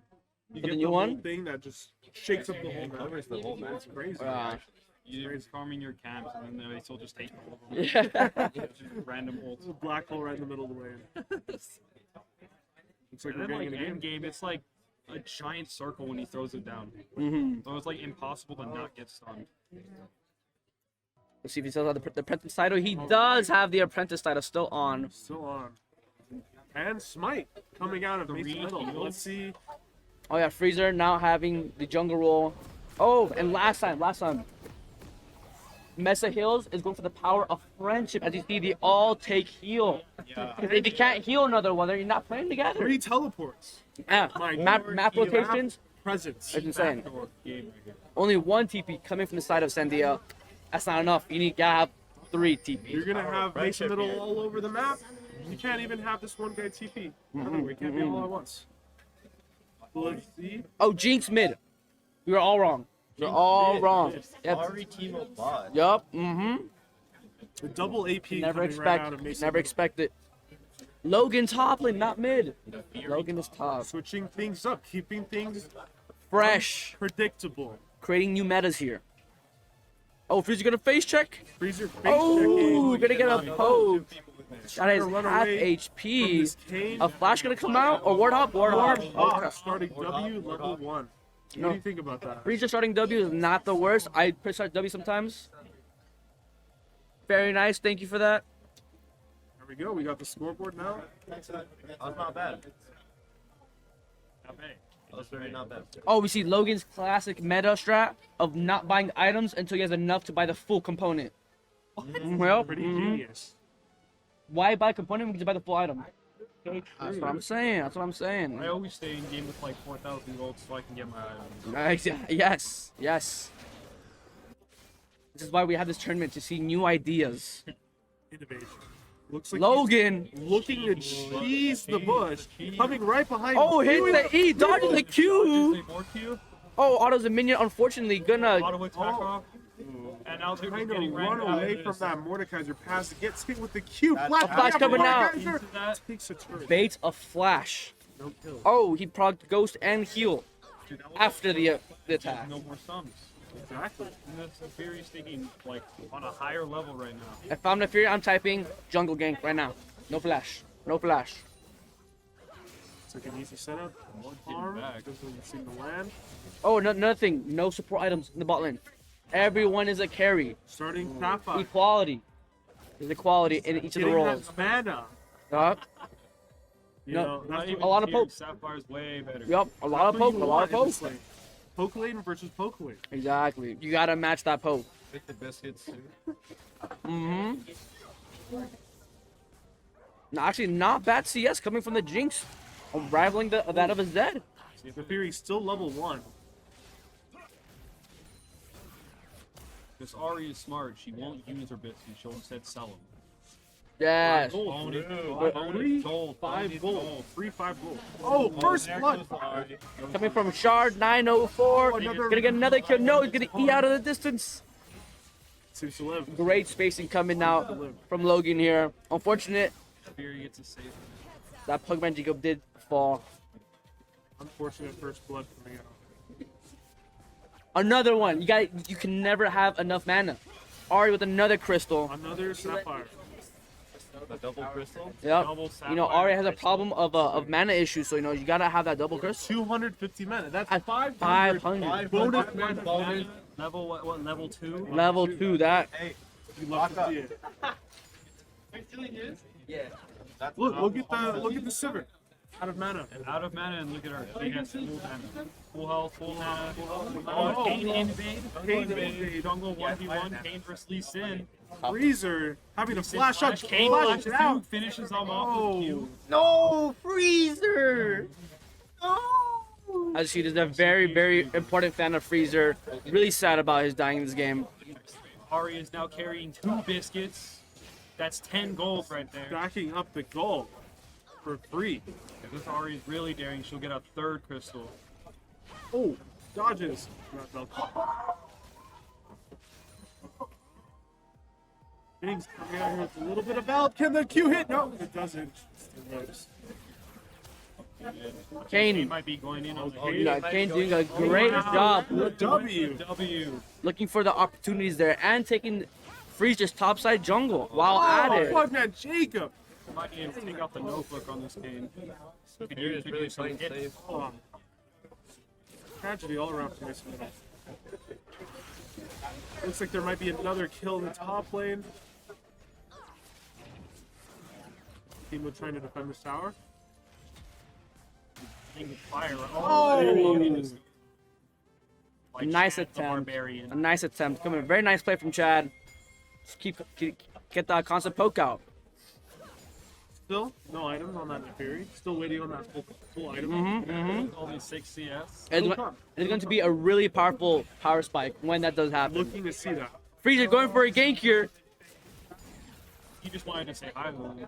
you But get the the new whole one? thing that just shakes up the whole map. Covers the whole map. It's crazy. You're farming your camps, and then they still just take all of them. Yeah. Just random ults. A black hole right in the middle of the lane. Looks like And we're then getting like in a end game, it's like a giant circle when he throws it down. Mm-hmm. So it's like impossible to not get stunned. Let's see if he still has the apprentice title. He does have the apprentice title still on. Still on. And Smite coming out of Mason Metal. Let's see. Oh yeah, Freezer now having the jungle role. Oh, and last time, Mesa Hills is going for the power of friendship. As you see, they all take heal. Yeah. Because if you can't heal another one, then you're not playing together. 3 teleports. Yeah, map rotations. Presence. It's insane. Backdoor game right here. Only 1 TP coming from the side of Sandia. That's not enough. You need to have 3 TP. You're going to have Mason Metal all over the map. You can't even have this one guy TP. We can't be all at once. Let's see. Oh, Jinx mid. We were all wrong. You're all wrong. Yep. Ari Teemo bot. Yup. Mm-hmm. The double AP Never coming right out of Mason never Metal. expect it. Logan top lane, not mid. Logan is top. Switching things up, keeping things Fresh. predictable. Creating new metas here. Oh, Freezer gonna face check. Freezer face Oh, checking. gonna get a poke. That is Run half away HP. this cage. A flash gonna come out or ward up? Ward up. Hawk starting W level 1. What No. do you think about that? Freezer starting W is not the worst. I start W sometimes. Very nice. Thank you for that. There we go. We got the scoreboard now. That's not bad. Not bad. That's very not bad. Oh, we see Logan's classic meta strat of not buying items until he has enough to buy the full component. Well, Pretty genius. why buy a component when you can buy the full item? That's what I'm saying. That's what I'm saying. I always stay in game with like 4,000 volts so I can get my items. Nice. Yes. Yes. This is why we have this tournament to see new ideas. Innovation. Looks like Logan. he's looking to cheese the bush. Coming right behind. Oh, hit Doing the E, dodging the Q. More Q. Oh, Otto's a minion. Unfortunately, gonna. Auto attack off. And now they're Trying getting to ran run out away of from this. that Mordekaiser pass. Gets hit with the Q. Flash coming out. Mordekaiser Into that. takes a turn. Bait a flash. No kill. Oh, he procced ghost and heal. Dude, that was after the attack. no more sums. Exactly. And that's the Fury's thinking like on a higher level right now. If I'm the Fury, I'm typing jungle gank right now. No flash. No flash. It's like an easy setup. One Getting farm. back. Doesn't seem to land. Oh, another thing. No support items in the bot lane. Everyone is a carry. Starting Kappa. Equality. There's equality in each of the Getting roles. that mana. You No, know, that's even a lot of here, poke. Sapphire's way better. Yup, a lot of That's what poke, you a lot of want in poke. this lane. Poke lane versus poke lane. Exactly. You gotta match that poke. Pick the biscuits too. Mm-hmm. No, actually, not bad CS coming from the Jinx. Rivaling that of his Zed. See, the Fury's still level 1. This Ari is smart. She won't use her biscuits. She'll instead sell them. Yes. Own it. Free Gold. 5 gold. Free 5 gold. Oh, first blood. Coming from Shard 904. Gonna get another kill. No, he's gonna eat out of the distance. Seems to live. Great spacing coming out from Logan here. Unfortunate Fury gets a save. that Pokemon Jacob did fall. Unfortunate first blood coming out. Another one. You can never have enough mana. Ari with another crystal. Another Sapphire. The double crystal. Yep. Double You know, Ari has a problem of mana issues, so you know you gotta have that double crystal. 250 mana. That's At 500. 500. Bonus Bonus. mana. Level what? Level 2. Level 2. That. Hey, You love to see it. Look at the Sivir. Out of mana. Out of mana, and look at her. She has full mana. Full health, full mana. Oh. Kane invade. Kane invade. Jungle 1v1. Kane versus Lee Sin. Freezer having to flash up. Kane Flash flashes it out. through, finishes them off with Q. No, Freezer. No. As she is a very, very important fan of Freezer. Really sad about his dying in this game. Ari is now carrying 2 biscuits. That's 10 gold right there. Stacking up the gold for free. If this Ari is really daring, she'll get a 3rd crystal. Oh, dodges. Not Velcro. Things coming out here with a little bit of help. Can the Q hit? No, it doesn't. Still moves. Kane. Might be going in on the Kane doing a great job. W. Looking for the opportunities there and taking Freezer's topside jungle while at it. Fuck that Jacob. Might be able to take out the notebook on this Kane. Fury is really playing safe. Oh. Tragedy all around for this minute. Looks like there might be another kill in the top lane. Team trying to defend this tower. Fire. Oh! Like Nice Chad the attempt. Barbarian. A nice attempt. Coming, very nice play from Chad. Just get that constant poke out. Still no items on that Fury. Still waiting on that full item. Only 6 CS. It's going to be a really powerful power spike when that does happen. Looking to see that. Freezer going for a gank here. He just wanted to say hi to him.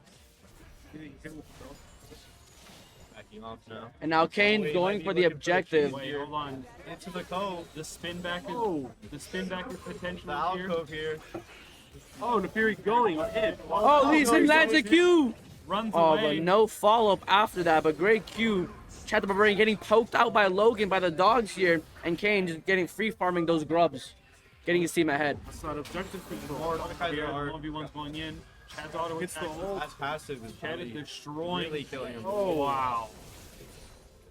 Backing off now. And now Kane going for the objective. Wait, hold on. Into the cove. The spin back is potentially The here. alcove here. Oh, Nefiri going in. Oh, Lee Sin lands a Q. Runs Oh, away. but no follow-up after that. But great Q. Chad the Barbarian getting poked out by Logan, by the dogs here. And Kane just getting free farming those grubs. Getting his team ahead. That's not objective control. Mordecai's Here, art. 1v1's going in. Chad's auto Hits the attack. ult. That's passive. Is Chad is really, destroying. really killing him. Oh, wow.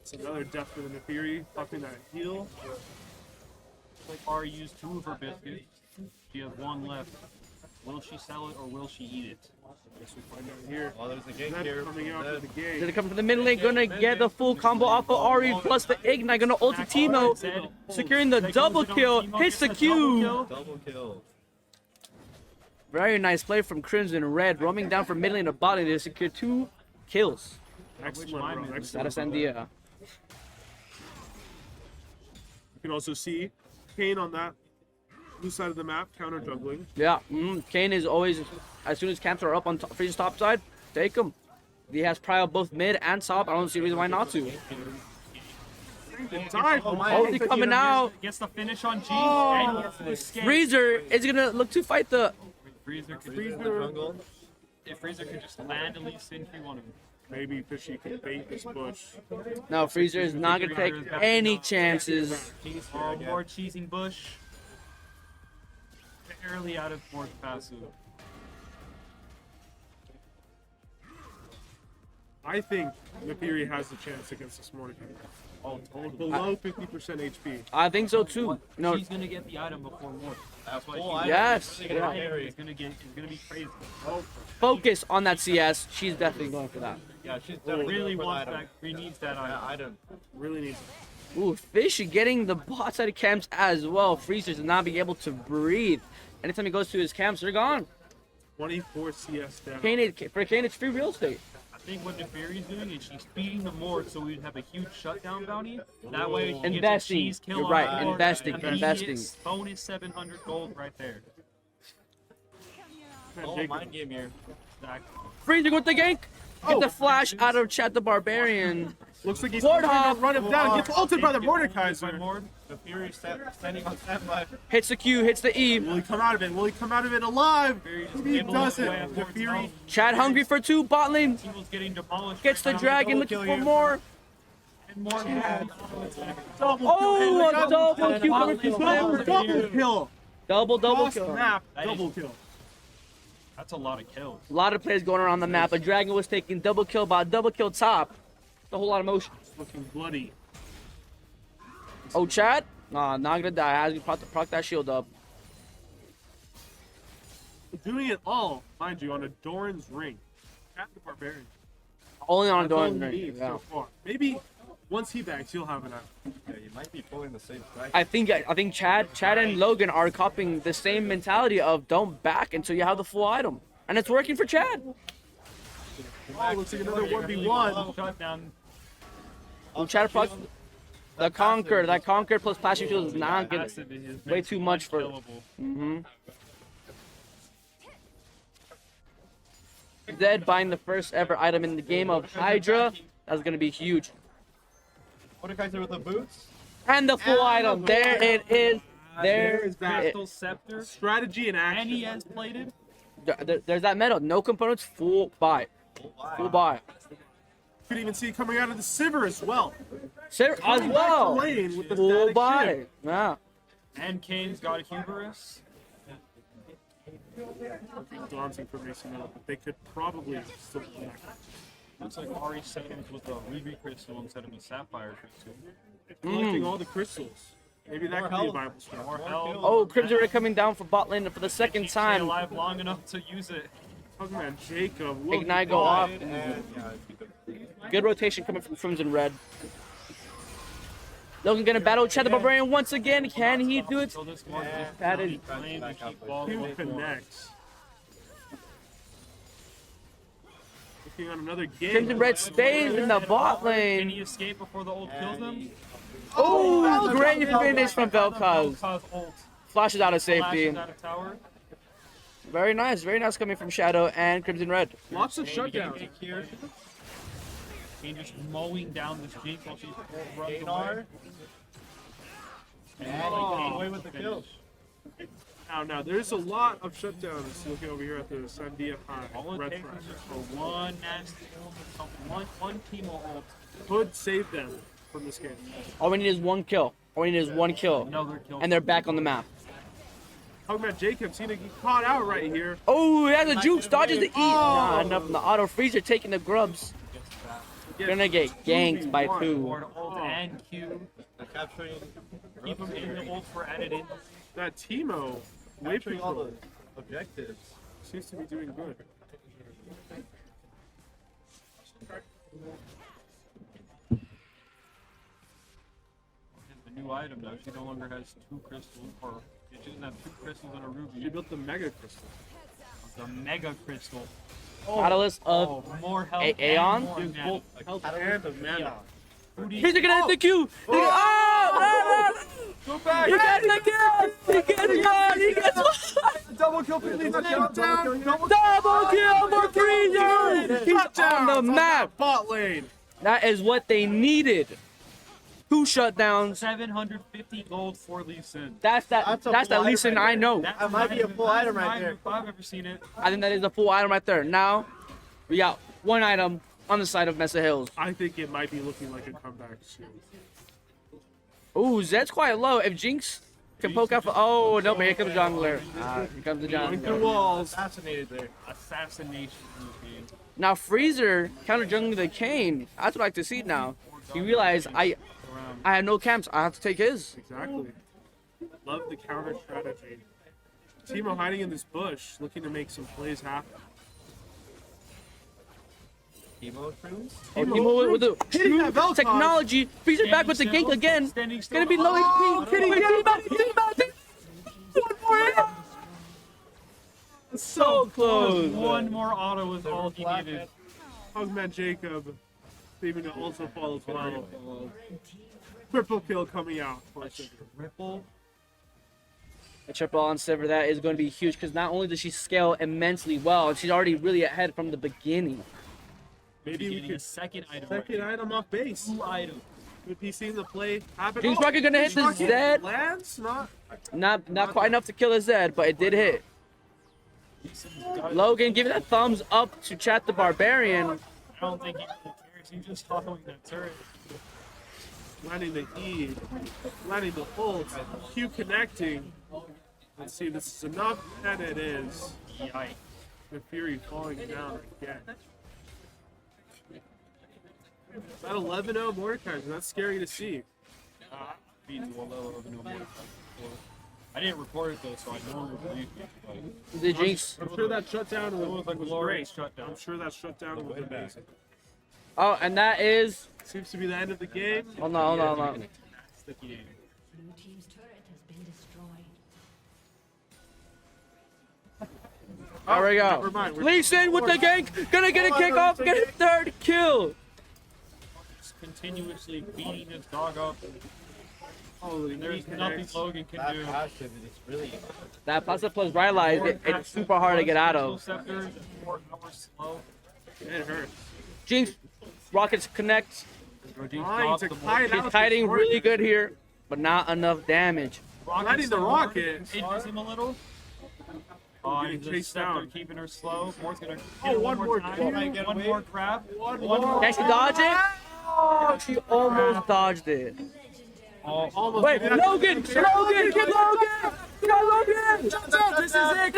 It's another death for the Nefiri. Popping that heal. Like Ari used 2 of her biscuits. She has 1 left. Will she sell it or will she eat it? Guess we find out here. Oh, there's a gank Zed here. coming out for the Gonna game. come from the mid lane, gonna get the full combo off of Ari plus the Ignite, gonna ult to Timo, securing the double kill, hits the Q. Double kill. Very nice play from Crimson Red, roaming down from mid lane to bot lane to secure 2 kills. Excellent run. Out of Excellent. Sandia. You can also see Kane on that blue side of the map, counter juggling. Yeah, Kane is always, as soon as camps are up on Freeze's top side, take him. He has prio both mid and top. I don't see a reason why not to. In time. Ulti coming out. Gets the finish on G and gets the escape. Freezer is gonna look to fight the. Freezer could Freezer in the jungle. If Freezer could just land at least in 3-1 him. Maybe Fishy can bait this bush. No, Freezer is not gonna take any chances. Oh, more cheesing Bush. Barely out of board passive. I think the Fury has a chance against this Mordecai. Oh, totally. Below 50% HP. I think so too. No, She's gonna get the item before more. That's why yes. It's gonna be crazy. Oh, Focus on that CS. She's definitely going for that. Yeah, she's Really wants that. He needs that item. really needs. Ooh, Fishy getting the bot side camps as well. Freezer does not be able to breathe. Anytime he goes to his camps, they're gone. 24 CS down. For Kane, it's free real estate. I think what Nefari's doing is she's feeding the Mord so we'd have a huge shutdown bounty. That way, he Investing. gets a cheese kill You're on right, the board, investing, and then he investing. gets bonus 700 gold right there. Oh, mind game here. Exactly. Freezer with the gank. Get the flash out of Chad the Barbarian. Looks like he's Warthog. trying to run him down. Gets ulted by the Mordekaiser. Mord. The Fury standing on standby. Hits the Q, hits the E. Will he come out of it? Will he come out of it alive? He able to doesn't. play at The Mord's Fury. health. Chad hungry for 2. Bot lane Team's getting demolished. gets the right now. dragon looking for more. And more. Oh, a double Q coming from Double Phil. kill. Double Cross kill. map. That is- Double kill. That's a lot of kills. A lot of plays going around the map. A dragon was taking double kill bot, double kill top. A whole lot of motion. Looking bloody. Oh, Chad? Nah, not gonna die. Has to proc that shield up. Doing it all, mind you, on a Doran's ring. At the Barbarian. Only on That's all Doran. he needs Yeah. so far. Maybe once he backs, he'll have enough. Yeah, you might be pulling the same strike. I think Chad and Logan are copying the same mentality of don't back until you have the full item, and it's working for Chad. Oh, looks like another 1v1. Shutdown. Well, Chad procs the Conquer. That Conquer plus Flash Shield is not gonna. Passive is way too much for- unkillable. Mm-hmm. Zed buying the first ever item in the game of Hydra. That's gonna be huge. Mordekaiser with the boots. And the full item. There it is. There's that Crystal Scepter. strategy in And action. he has plated. There's that metal. No components. Full buy. Full buy. You could even see it coming out of the Sivir as well. Sir, as Coming back to well. lane with the Full static buy. shift. Yeah. And Kane's got Hubris. Daunting for Mason Miller, but they could probably still connect. Looks like Ari settles with a ruby crystal instead of a sapphire crystal. Collecting all the crystals. Maybe that More could be a health. viable strategy. More health. Oh, Crimson Red coming down for bot lane for the second Stay time. alive long enough to use it. Pokemon Jacob. will Ignite be go off. gone. And yeah, Good rotation coming from Crimson Red. Logan gonna battle Chad the Barbarian once again. Can he do it? So this one is That is- claimed to keep ball Who going forward. connects? Looking on another game. Crimson Red stays in the bot Can lane. he escape before the ult kills him? Oh, great finish from Vel'Koz. Vel'Koz ult. Flashes out of safety. Flashes out of tower. Very nice coming from Shadow and Crimson Red. Lots of Kane getting shutdowns. big here. Kane just mowing down this Jinx while she runs away. Kanar. And he came away with the kill. Now, there's a lot of shutdowns looking over here at the Sandia High. All it Red takes Front. is just for one nasty ult, one team ult. Could save them from this game. All we need is one kill. All we need is one kill. Another kill. And they're back on the map. Talking about Jacob, seeing it get caught out right here. Oh, he has a juke, dodges the E. Nah, enough from the auto freezer taking the grubs. Gonna get ganked by 2. Ward ult and Q. They're capturing. Keep him in the ult for added in. That Teemo, wave Capturing all control, the objectives. seems to be doing good. The new item though, she no longer has 2 crystals, or she doesn't have 2 crystals and a She ruby. built the Mega Crystal. The mega crystal. Catalyst of More health. Aeon? And more Gives mana. both health and the mana. Who do you- Freezer gonna hit the Q. Oh, Go back! he gets the kill. He gets one. He gets one. Double kill for Lisa. Double kill for Freezer. He's on the map. Bot lane. That is what they needed. 2 shutdowns. 750 gold for Lee Sin. That's That's a the full Lee item Sin right I there. know. That might be a full item right there. If I've ever seen it. I think that is a full item right there. Now, we got one item on the side of Mesa Hills. I think it might be looking like a comeback soon. Ooh, Zed's quite low. If Jinx can poke out for... Oh, no, but here comes Jungler. Here comes the Going through Jungler. walls. Assassinated there. Assassination routine. Now, Freezer counter jungling the Kane. That's what I like to see now. He realized I have no camps. I have to take his. Exactly. Love the counter strategy. Teemo hiding in this bush, looking to make some plays happen. Teemo Cruise. Oh, Teemo with the Hitting that Vel'Koz. technology. Freezer back with the gank again. Standing Gonna be low HP. Kidding, Wait, get back, back. One more hit. So close. One more auto was all he needed. Hugman Jacob, leaving to also fall as well. Triple kill coming out. Ripple. A triple on Sivir, that is going to be huge because not only does she scale immensely well, she's already really ahead from the beginning. Maybe we Getting a could second item. second item off base. Two item. Good PC in the play. Happen. Jinx Rocket gonna hit the Rocket Zed. Lands? Not quite enough to kill a Zed, but it did hit. Logan giving a thumbs up to Chat the Barbarian. I don't think he really cares. He's just following that turret. Landing the E. Landing the ult. Q connecting. Let's see if this is enough. And it is. Yikes. The Fury falling down again. That 11-0 Mordekaiser. That's scary to see. Beats one level of no more. I didn't record it though, so I normally believe it. The Jinx. I'm sure that shutdown was like great. glorious shutdown. I'm sure that shutdown was amazing. Oh, and that is. Seems to be the end of the game. Hold on. Sticky name. Blue team's turret has been destroyed. There we Never go. mind. Lee Sin with the gank. Gonna get a kickoff. Get a third kill. Just continuously beating his dog up. Holy There's meat nothing connects. Logan can That do. passive is really. That Plaza Plus Rylai's, it's super hard to get out of. Scepter, 4 hours slow. It hurts. Jinx, Rockets connect. Trying to kite She's out kiting the really target. good here, but not enough damage. Lighting the rocket. Hits him a little. Getting He's chased Scepter down. keeping her slow. Moore's gonna Oh, hit one more time. kill. One more grab. One more. more. Can she dodge it? Oh, she almost dodged it. Almost. Wait, Logan! Get Logan! Get Logan! Get Logan! This is it.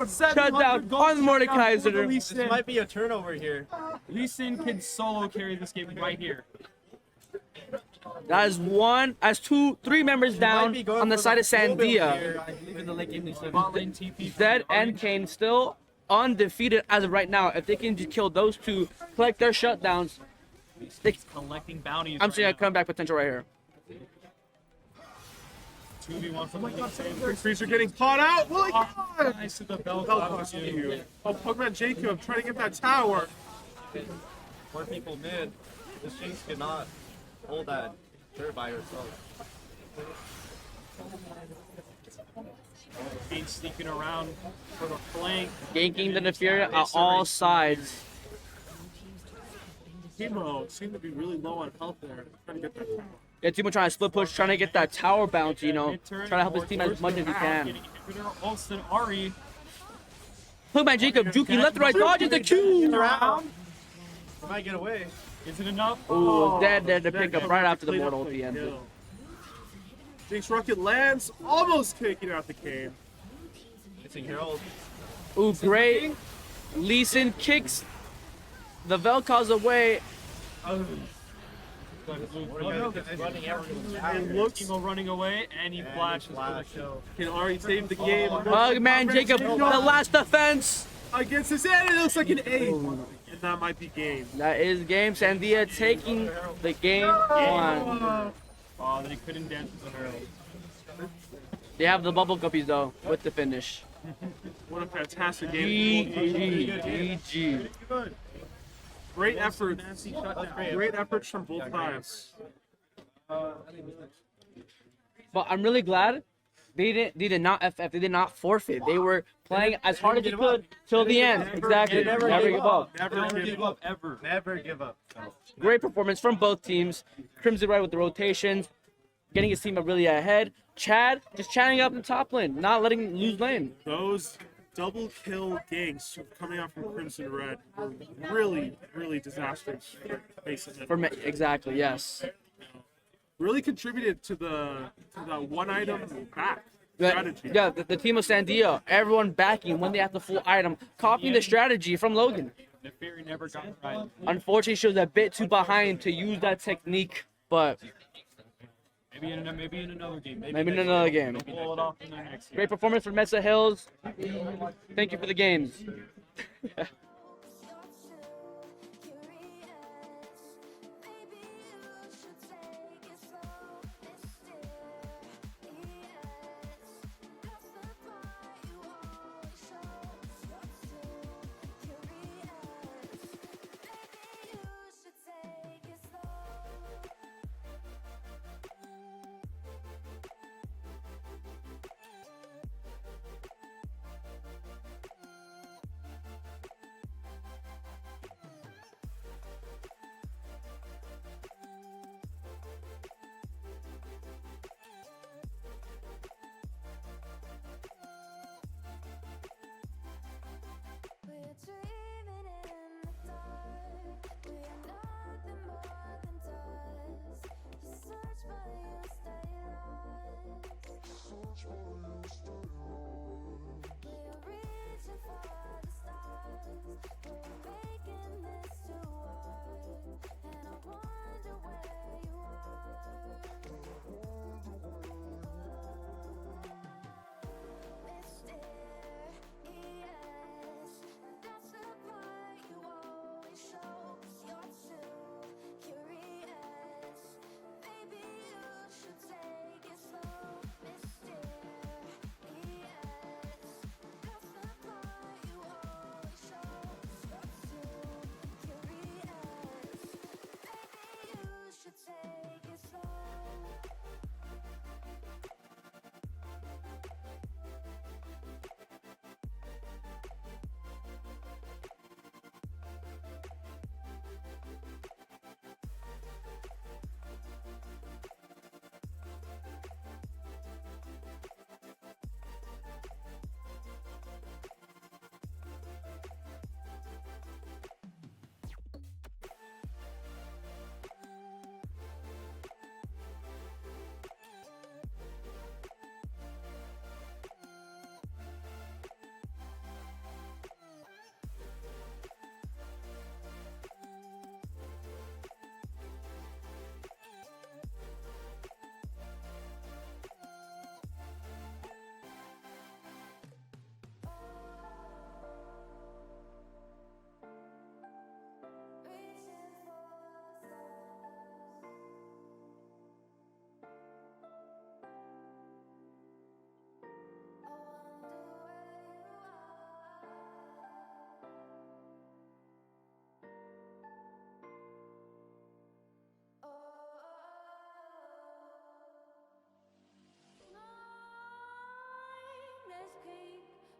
Shut down on Mordekaiser. This might be a turnover here. Lee Sin can solo carry this game right here. That is one, as three members down on the side of Sandia. Bot lane TP. Zed and Kane still undefeated as of right now. If they can just kill those two, collect their shutdowns, Collecting bounties. I'm seeing a comeback potential right here. 2v1 from the Freezer getting caught out. Will he? Nice to the bell. Oh, Pokemon Jacob trying to get that tower. More people mid. This Jinx cannot hold that turret by herself. Being sneaking around for the flank. Ganking the Neferia on all sides. Teemo seemed to be really low on health there. Trying to get that tower. Yeah, Timo trying to split push, trying to get that tower bounty, you know, trying to help his team as much as he can. Alston Ari. Look, man, Jacob juking left and right, dodging the Q. Around. Might get away. Is it enough? Ooh, dead there to Zed pick up got right after the played mortal up at the end. kill. Jinx Rocket lands, almost taking out the game. Missing Herald. Ooh, great. Lee Sin kicks the Vel'Koz away. It looks Timo running away, and he flashes for the kill. can Ari save the game. Man, Jacob, the last defense. Against his end, it looks like an 8. And that might be game. That is game. Sandia taking the game on. Oh, they couldn't dance with the Herald. They have the bubble guppies though with the finish. What a fantastic game. GG. Great effort. Great efforts from both sides. But I'm really glad they did not FF. They did not forfeit. They were playing as hard as they could till the end. Exactly. Never give up. Never give up. Ever. Never give up. Great performance from both teams. Crimson right with the rotations, getting his team up really ahead. Chad just chatting up in top lane, not letting him lose lane. Those double kill ganks coming out from Crimson Red were really, really disastrous for Mason. Exactly, yes. Really contributed to the one item back The- strategy. yeah, the team of Sandia, everyone backing when they have the full item, copying the strategy from Logan. The Fury never got it right. Unfortunately, she was a bit too behind to use that technique, but Maybe in another game. maybe in next another year. game. They'll pull it off in the next game. Great performance from Mesa Hills. Thank you for the games.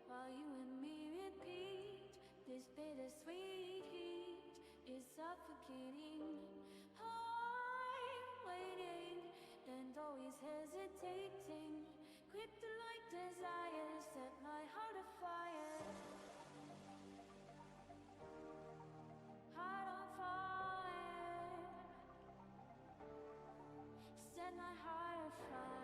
While you and me repeat, this bittersweet heat is suffocating. I'm waiting and always hesitating, quick to like desire, set my heart afire. Heart on fire, set my heart afire.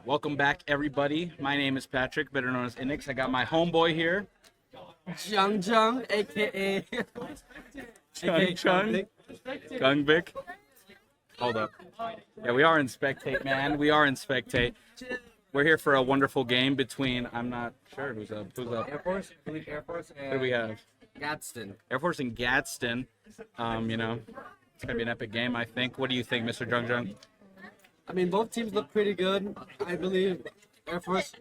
Welcome back, everybody. My name is Patrick, better known as Inix. I got my homeboy here. Jung, aka Chung. Gungbik. Hold up. Yeah, we are in Spectate, man. We are in Spectate. We're here for a wonderful game between, I'm not sure who's up. Who's up? Air Force, Air Force, and What do we have? Gadsden. Air Force and Gadsden. You know, it's going to be an epic game, I think. What do you think, Mr. Jung? I mean, both teams look pretty good. I believe Air Force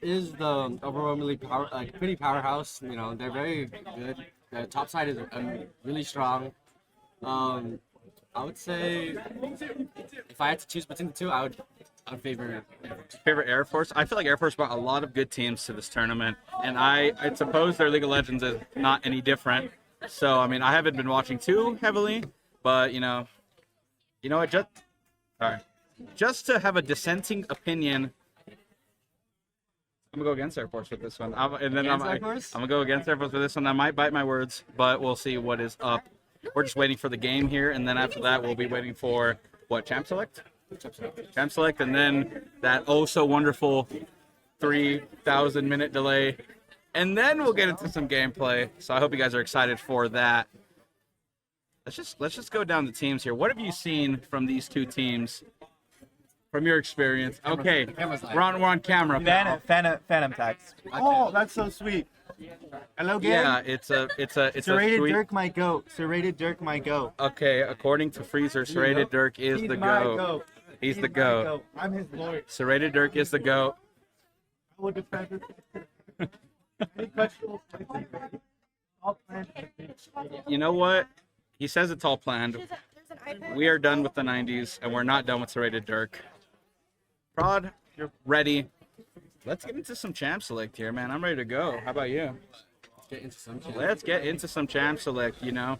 is the overwhelmingly pretty powerhouse. You know, they're very good. The top side is really strong. I would say if I had to choose between the two, I would favor Air Force. Favorite Air Force? I feel like Air Force brought a lot of good teams to this tournament, and I suppose their League of Legends is not any different. So, I mean, I haven't been watching too heavily, but, you know what, just to have a dissenting opinion, I'm going to go against Air Force with this one. I'm going to go against Air Force with this one. I might bite my words, but we'll see what is up. We're just waiting for the game here, and then after that, we'll be waiting for, what, Champ Select? Champ Select, and then that oh-so-wonderful 3,000-minute delay. And then we'll get into some gameplay. So I hope you guys are excited for that. Let's just go down the teams here. What have you seen from these two teams from your experience? Okay, we're on camera. Phantom tags. Oh, that's so sweet. Hello, game. Yeah, it's a Serrated sweet... Dirk my goat. Serrated Dirk my goat. Okay, according to Freezer, Serrated Dirk is the GOAT. He's the GOAT. I'm his lord. Serrated Dirk is the GOAT. I would defend it. Any questions? You know what? He says it's all planned. We are done with the 90s, and we're not done with Serrated Dirk. Prod, you're ready. Let's get into some Champ Select here, man. I'm ready to go. How about you? Let's get into some Champ Select, you know.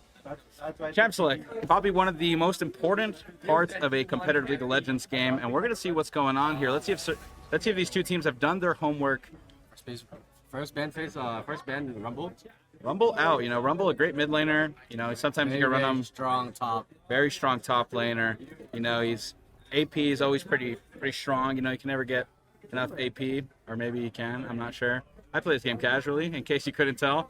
Champ Select, probably one of the most important parts of a competitive League of Legends game, and we're going to see what's going on here. Let's see if these two teams have done their homework. First band Rumble. Rumble out, you know, Rumble a great mid laner, you know, sometimes you can run him strong top. Very strong top laner. You know, he's AP is always pretty strong, you know, you can never get enough AP, or maybe you can, I'm not sure. I play this game casually, in case you couldn't tell.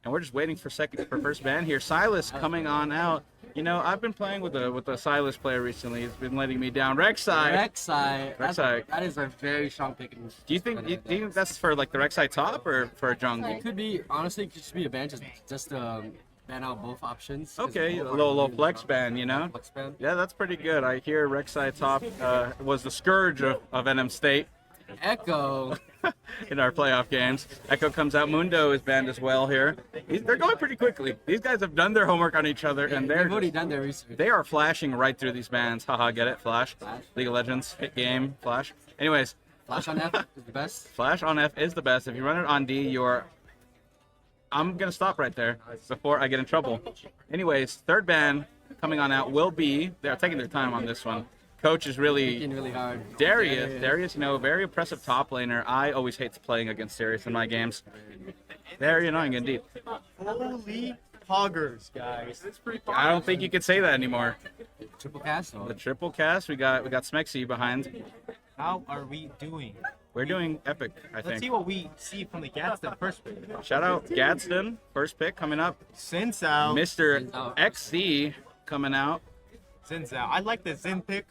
And we're just waiting for first ban here. Silas coming on out. You know, I've been playing with a Silas player recently. He's been letting me down. Rek'Sai. That is a very strong pick. Do you think that's for like the Rek'Sai top or for a jungle? It could be, honestly, it could just be a ban, just ban out both options. Okay, a little flex ban, you know? Flex ban. Yeah, that's pretty good. I hear Rek'Sai top was the scourge of NM State. Echo. In our playoff games. Echo comes out. Mundo is banned as well here. They're going pretty quickly. These guys have done their homework on each other, and they've already done their research. They are flashing right through these bans. Haha, get it? Flash. League of Legends, hit game, flash. Anyways. Flash on F is the best. Flash on F is the best. If you run it on D, I'm going to stop right there before I get in trouble. Anyways, third ban coming on out will be, they're taking their time on this one. Coach is really hard. Darius, you know, very impressive top laner. I always hate playing against Darius in my games. Very annoying indeed. Holy poggers, guys. I don't think you could say that anymore. Triple cast? The triple cast. We got Smexy behind. How are we doing? We're doing epic, I think. Let's see what we see from the Gadsden first pick. Shout out Gadsden, first pick coming up. Sinzao. Mr. XZ coming out. Sinzao. I like the Xin pick.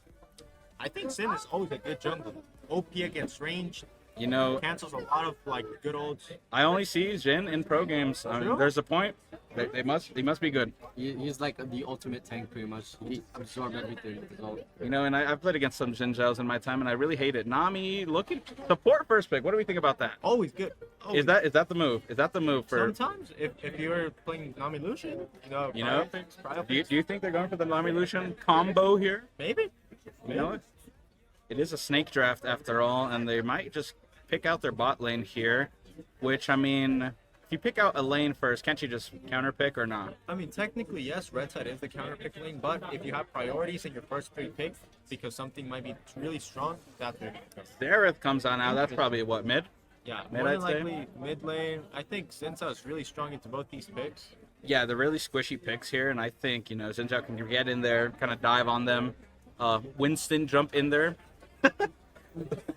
I think Sin is always a good jungler. OP against range. You know, cancels a lot of like good ults. I only see Jin in pro games. There's a point. They must be good. He's like the ultimate tank, pretty much. He absorbs everything with his ult. You know, and I've played against some Jin Zhaos in my time, and I really hate it. Nami, looking support first pick. What do we think about that? Always good. Always. Is that the move? Is that the move for? Sometimes, if you're playing Nami Lucian, you know, do you think they're going for the Nami Lucian combo here? Maybe. You know, it is a snake draft after all, and they might just pick out their bot lane here. Which, I mean, if you pick out a lane first, can't you just counter pick or not? I mean, technically, yes, red side is the counter pick lane, but if you have priorities in your first three picks, because something might be really strong, that's where you go. Dareth comes on now. That's probably what, mid? Yeah, mid, more I'd than likely mid lane. I think Sinzao is really strong into both these picks. Yeah, they're really squishy picks here, and I think, you know, Sinzao can get in there, kind of dive on them. Winston jump in there.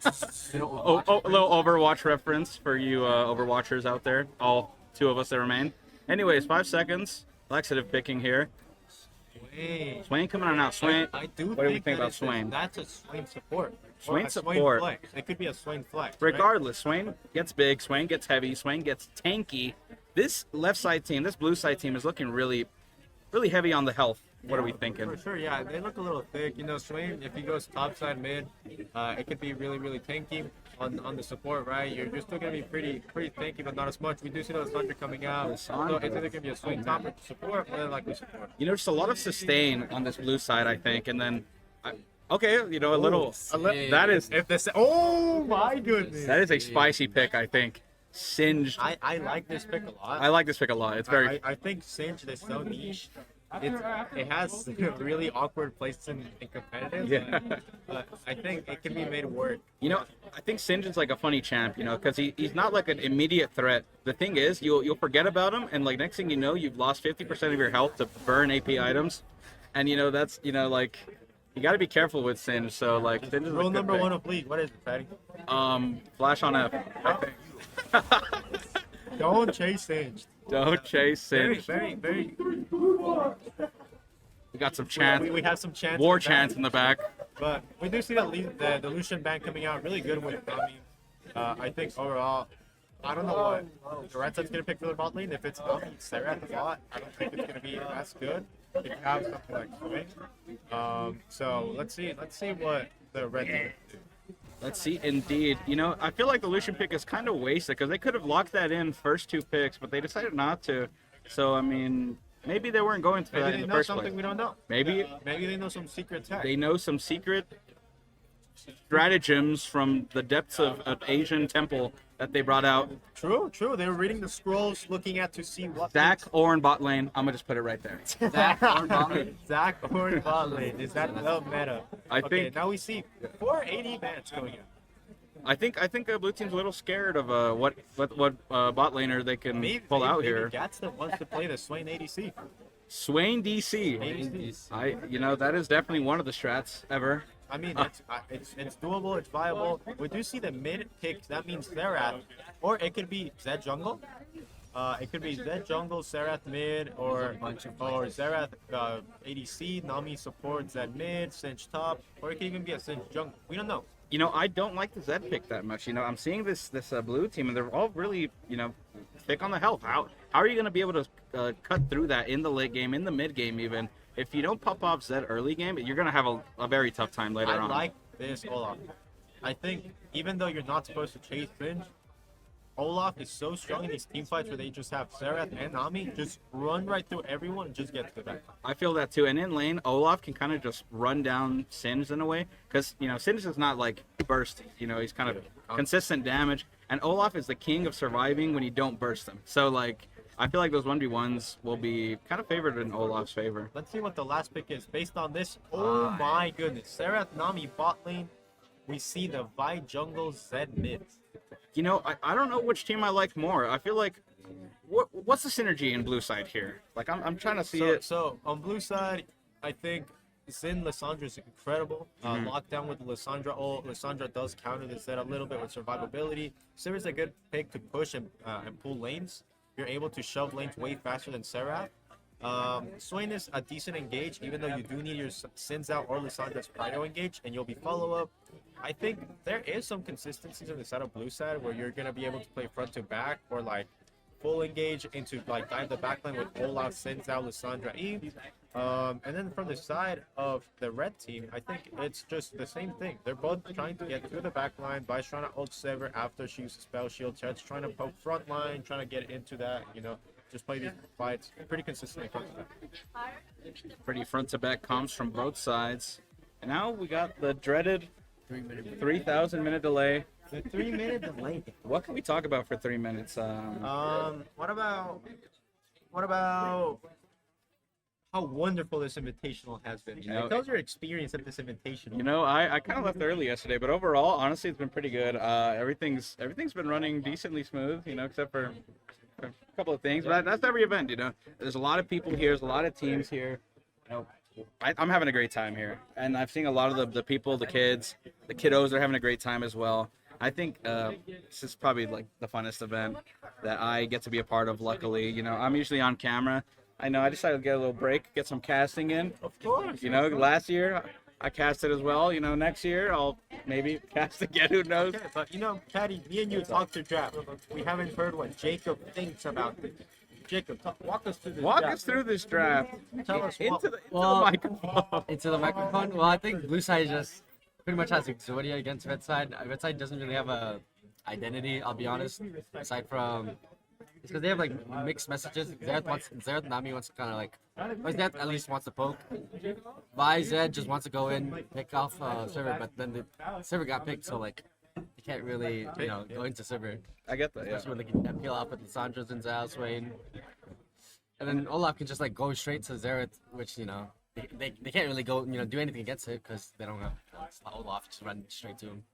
A little Overwatch reference for you Overwatchers out there, all 2 of us that remain. Anyways, 5 seconds. Laxative picking here. Swain coming on out. Swain. I do what do we think about Swain? That's a Swain support. Swain Or a support. Swain flex. It could be a Swain flex. Regardless, Swain gets big, Swain gets heavy, Swain gets tanky. This left side team, this blue side team is looking really, really heavy on the health. What are we thinking? For sure, yeah. They look a little thick. You know, Swain, if he goes top side mid, it could be really, really tanky on the support, right? You're still going to be pretty tanky, but not as much. We do see the Lissandra coming out. So it's either going to be a Swain top or support, more than likely support. You know, just a lot of sustain on this blue side, I think. And then, okay, you know, that is... If this, oh my goodness. That is a spicy pick, I think. Singed. I like this pick a lot. I like this pick a lot. It's very... I think Singed is so niche. It has really awkward places in competitive. Yeah. But I think it can be made work. You know, I think Sinjin's like a funny champ, you know, because he's not like an immediate threat. The thing is, you'll forget about him, and like next thing you know, you've lost 50% of your health to burn AP items, and you know that's like you got to be careful with Sinj. So like Sinj is Rule number 1 of League. What is it, Patty? Flash on F. I think. Don't chase Singed. Don't chase Sinj. Very. We got some chants. We have some chants. War chants in the back. But we do see the Lucian bank coming out really good with Nami. I think overall, I don't know what the red side's going to pick for the bot lane. If it's Nami, Serath a lot, I don't think it's going to be as good. If you have something like Swing. So let's see what the red team do. Let's see, indeed. You know, I feel like the Lucian pick is kind of wasted because they could have locked that in first 2 picks, but they decided not to. So, I mean, maybe they weren't going for that in the first place. Maybe they know something we don't know. Maybe they know some secret tech. They know some secret stratagems from the depths of an Asian temple that they brought out. True. They were reading the scrolls, looking at to see what. Zach Orn bot lane. I'm gonna just put it right there. Zach Orn bot lane. Zach Orn bot lane. Is that the meta? I okay, think. Now we see 4 AD bans going in. I think blue team's a little scared of what bot laner they can pull out here. Gatsden wants to play the Swain ADC. Swain DC. You know, that is definitely one of the strats ever. I mean, it's doable, it's viable. We do see the mid pick, that means Serath, or it could be Zed jungle. It could be Zed jungle, Serath mid, or Serath ADC, Nami support Zed mid, Singe top, or it could even be a Singe jungle. We don't know. You know, I don't like the Zed pick that much. You know, I'm seeing this blue team, and they're all really, you know, thick on the health. How are you going to be able to cut through that in the late game, in the mid game even? If you don't pop off Zed early game, you're going to have a very tough time later on. I like this Olaf. I think even though you're not supposed to chase Singe, Olaf is so strong in these team fights where they just have Serath and Nami just run right through everyone and just get to the back. I feel that too. And in lane, Olaf can kind of just run down Singe in a way. Because, you know, Singe is not like burst. You know, he's kind of consistent damage. And Olaf is the king of surviving when you don't burst him. So, like, I feel like those 1v1s will be kind of favored in Olaf's favor. Let's see what the last pick is. Based on this, oh my goodness. Serath, Nami, bot lane. We see the Vi jungle, Zed mid. You know, I don't know which team I like more. I feel like, what's the synergy in blue side here? Like, I'm trying to see it. So, on blue side, I think Xin Lissandra is incredible. Lockdown with the Lissandra ult. Lissandra does counter the Zed a little bit with survivability. Serath is a good pick to push and pull lanes. You're able to shove lanes way faster than Serath. Swain is a decent engage, even though you do need your Sins out or Lissandra's Prido engage, and you'll be follow-up. I think there is some consistencies on the side of blue side where you're going to be able to play front to back or like full engage into like dive the backline with Olaf, Sins out, Lissandra, Eve. And then from the side of the red team, I think it's just the same thing. They're both trying to get to the backline. Vi's trying to ult Sever after she uses spell shield. Chet's trying to poke front line, trying to get into that, you know. Just play these fights pretty consistently front to back. Pretty front to back comms from both sides. And now we got the dreaded 3,000 minute delay. The 3-minute delay. What can we talk about for 3 minutes? What about how wonderful this invitational has been? You know, tell us your experience at this invitational. You know, I kind of left early yesterday, but overall, honestly, it's been pretty good. Everything's been running decently smooth, you know, except for a couple of things. But that's every event, you know. There's a lot of people here. There's a lot of teams here. You know, I'm having a great time here, and I've seen a lot of the people, the kids. The kiddos are having a great time as well. I think this is probably like the funnest event that I get to be a part of. Luckily, you know, I'm usually on camera. I know I decided to get a little break, get some casting in. Of course. You know, last year I casted as well. You know, next year I'll maybe cast again. Who knows? Okay, but you know, Patty, me and you talked to draft. We haven't heard what Jacob thinks about this. Jacob, walk us through this Walk draft. us through this draft. Tell us into the Well, microphone. Into the microphone. Well, I think blue side just pretty much has Exodia against red side. Red side doesn't really have a identity. I'll be honest. Aside from, it's because they have like mixed messages. Zerath Nami wants to kind of like, or Zerath at least wants to poke. Vi Zed just wants to go in, pick off server, but then the server got picked, so like you can't really go into server. I get that. Yeah. Especially when they can peel off with Lissandras and Zao Swain. And then Olaf can just like go straight to Zerath, which they can't really go do anything against it because they don't have Olaf just run straight to him.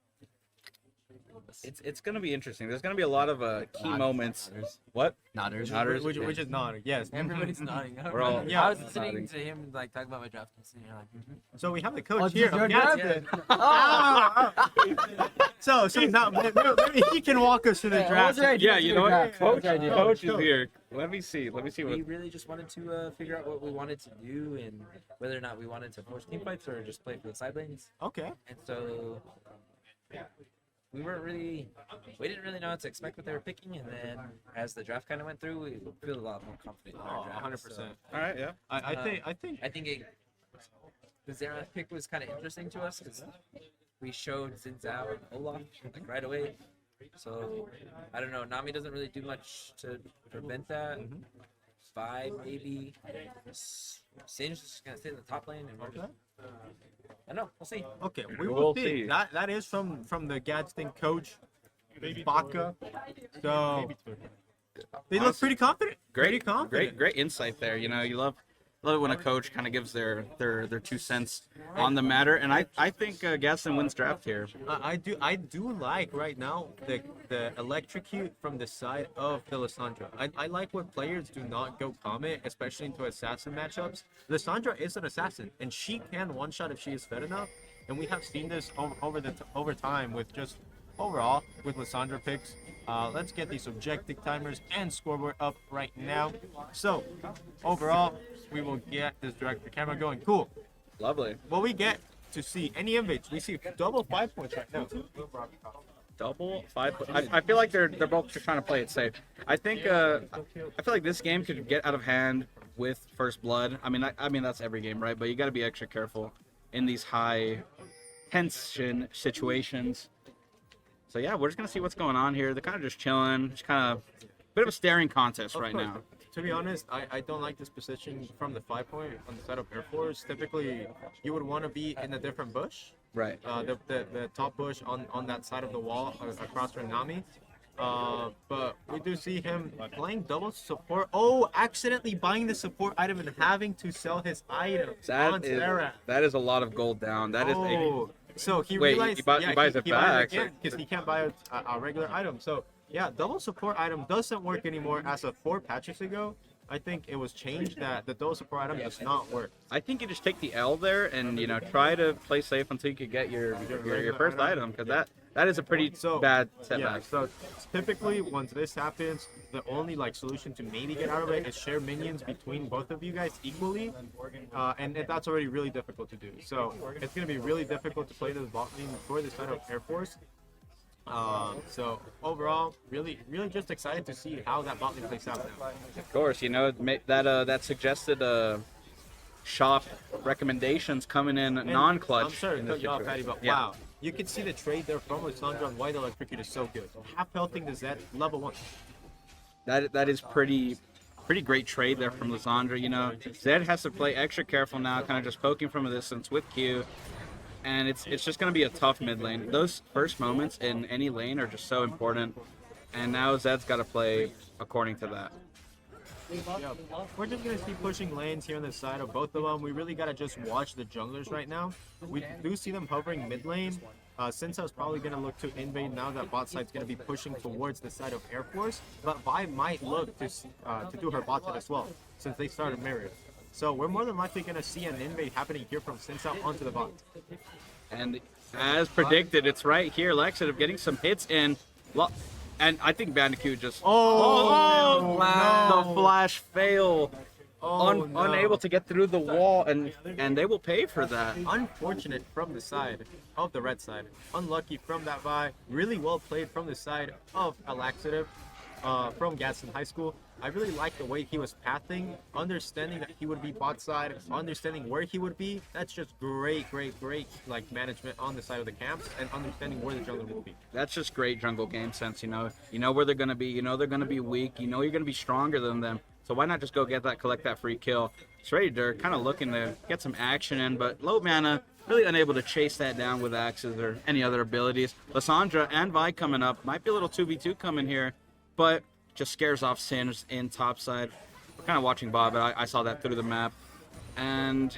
It's gonna be interesting. There's gonna be a lot of key moments. Nodders. What? Nodders. Nodders. We're just nodding. Yes. Everybody's nodding. We're all I was nodding. listening to him like talk about my draft and sitting here like. So we have the coach Oh, here. this is your Gaston. So now maybe he can walk us through the draft. Yeah, you know what? Coach is Coach. here. Let me see what. We really just wanted to figure out what we wanted to do and whether or not we wanted to force team fights or just play for the side lanes. Okay. And so we didn't really know what to expect what they were picking, and then as the draft kind of went through, we feel a lot more confident in our draft. 100%. So, All right, yeah. I think the Zerath pick was kind of interesting to us because we showed Xin Zhao and Olaf like right away. So I don't know. Nami doesn't really do much to prevent that. Vi maybe. Singe is just gonna stay in the top lane, and we're just. I don't know. We'll see. Okay, we will see. That is from the Gadsden coach, Baka. So they look pretty confident. Great insight there. You know, you love it when a coach kind of gives their 2 cents on the matter, and I think Gaston wins draft here. I do like right now the electrocute from the side of the Lissandra. I like when players do not go Comet, especially into assassin matchups. Lissandra is an assassin, and she can one shot if she is fed enough, and we have seen this over time with just overall with Lissandra picks. Let's get these objective timers and scoreboard up right now. So overall, we will get this director camera going. Cool. Lovely. Well, we get to see any invites. We see double 5 points right now. Double 5. I feel like they're both just trying to play it safe. I think I feel like this game could get out of hand with first blood. I mean that's every game, right? But you got to be extra careful in these high tension situations. So yeah, we're just gonna see what's going on here. They're kind of just chilling, just kind of bit of a staring contest right now. To be honest, I don't like this position from the 5 point on the side of Air Force. Typically, you would want to be in a different bush. Right. The top bush on that side of the wall across from Nami. But we do see him playing double support. Oh, accidentally buying the support item and having to sell his item on Sarah. That is a lot of gold down. That is a... So he Wait, realized he buys it back because he can't buy a regular item. So yeah, double support item doesn't work anymore. As of 4 patches ago, I think it was changed that the double support item does not work. I think you just take the L there and try to play safe until you could get your first item, because that is a pretty bad setback. Yeah, so typically once this happens, the only solution to maybe get out of it is share minions between both of you guys equally, and that's already really difficult to do. So it's going to be really difficult to play this bot lane for the side of Air Force. So overall, really just excited to see how that bot lane plays out now. Of course, that suggested shop recommendations coming in non-clutch. I'm sorry to cut you off, Patty, but wow. You can see the trade there from Lissandra on why the electrocute is so good. Half healthing the Zed, level 1. That is pretty great trade there from Lissandra. Zed has to play extra careful now, kind of just poking from a distance with Q. And it's just going to be a tough mid lane. Those first moments in any lane are just so important. And now Zed's got to play according to that. Yeah, we're just going to keep pushing lanes here on the side of both of them. We really got to just watch the junglers right now. We do see them hovering mid lane. Since I was probably going to look to invade now that bot side's going to be pushing towards the side of Air Force. But Vi might look to do her bot side as well, since they started mirror. So we're more than likely going to see an invade happening here from Sinsa onto the bot. And as predicted, it's right here. Laxative getting some hits in. And I think Bandicoot just... Oh, the flash fail. No. Unable to get through the wall, and they will pay for that. Unfortunate from the side of the red side. Unlucky from that buy. Really well played from the side of a Laxative from Gadsden High School. I really like the way he was pathing, understanding that he would be bot side, understanding where he would be. That's just great like management on the side of the camps and understanding where the jungler will be. That's just great jungle game sense, you know. You know where they're gonna be, you know they're gonna be weak, you know you're gonna be stronger than them. So why not just go collect that free kill? Straight Dirt kind of looking to get some action in, but low mana, really unable to chase that down with axes or any other abilities. Lysandra and Vi coming up, might be a little 2v2 coming here, but just scares off Singed in topside. We're kind of watching Bob, but I saw that through the map. And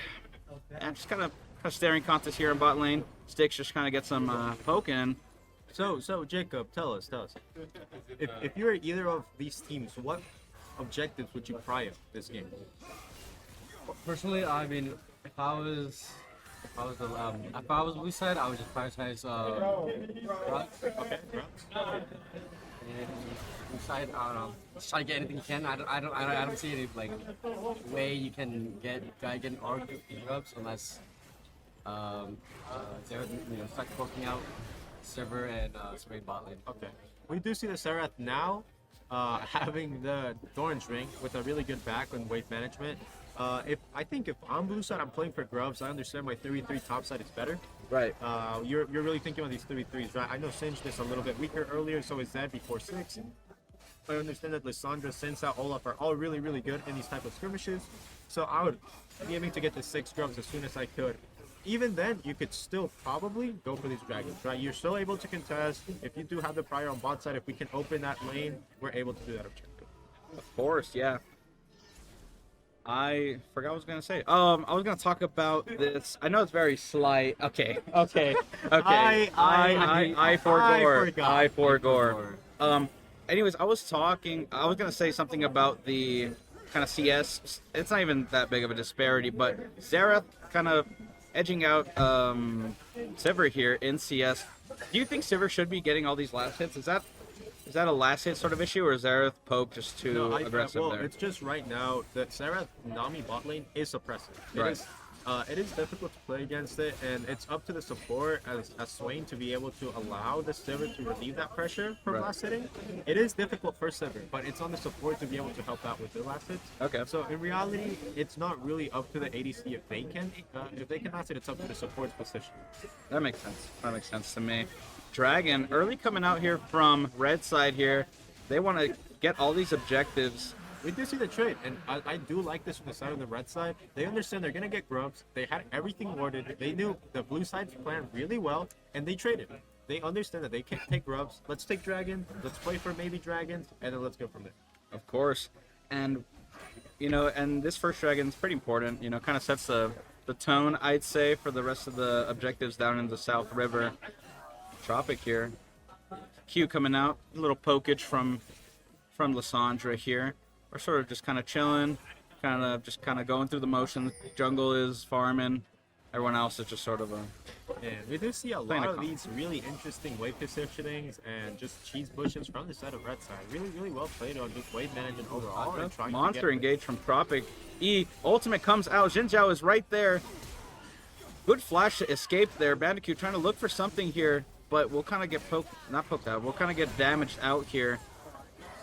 yeah, just kind of staring contest here in bot lane. Sticks just kind of get some poking. So Jacob, tell us. If you're either of these teams, what objectives would you pry this game? Personally, I mean, if I was blue side, I would just prioritize drugs. Okay, drugs. And blue side, I don't know, just try to get anything you can. I don't see any like way you can get or drugs unless they're start poking out server and spraying bot lane. Okay, we do see the Serath now having the Thorns ring with a really good back on wave management. If I'm blue side, I'm playing for grubs. I understand my 3-3 top side is better. Right. You're really thinking about these 3-3s, right? I know Singed is a little bit weaker earlier, so is Zed before 6. I understand that Lysandra, Sensao, Olaf are all really good in these type of skirmishes. So I would be aiming to get the 6 grubs as soon as I could. Even then, you could still probably go for these dragons, right? You're still able to contest. If you do have the prior on bot side, if we can open that lane, we're able to do that objective. Of course, yeah. I forgot what I was gonna say. I was gonna talk about this. I know it's very slight. Okay. I forgot. Anyways, I was gonna say something about the kind of CS. It's not even that big of a disparity, but Xerath kind of edging out Sivir here in CS. Do you think Sivir should be getting all these last hits? Is that a last hit sort of issue, or is Xerath poke just too aggressive there? It's just right now that Xerath Nami bot lane is suppressive. It is difficult to play against it, and it's up to the support as Swain to be able to allow the Sivir to relieve that pressure from last hitting. It is difficult for Sivir, but it's on the support to be able to help out with the last hits. Okay. So in reality, it's not really up to the ADC if they can last hit. It's up to the support's position. That makes sense. That makes sense to me. Dragon early coming out here from red side here. They want to get all these objectives. We do see the trade, and I do like this from the side of the red side. They understand they're going to get grubs. They had everything warded. They knew the blue side's plan really well, and they traded. They understand that they can't take grubs. Let's take dragon. Let's play for maybe dragons, and then let's go from there. Of course. And, and this first dragon is pretty important. Kind of sets the tone, I'd say, for the rest of the objectives down in the South River. Tropic here. Q coming out. A little pokage from Lysandra here. We're sort of just kind of chilling, kind of going through the motions. Jungle is farming. Everyone else is just sort of And we do see a lot of these really interesting wave positionings and just cheese bushes from the side of red side. Really well played on just wave management overall. And trying Monster engaged from Tropic. Ultimate comes out. Xin Zhao is right there. Good flash to escape there. Bandicoot trying to look for something here, but we'll kind of get not poked out. We'll kind of get damaged out here.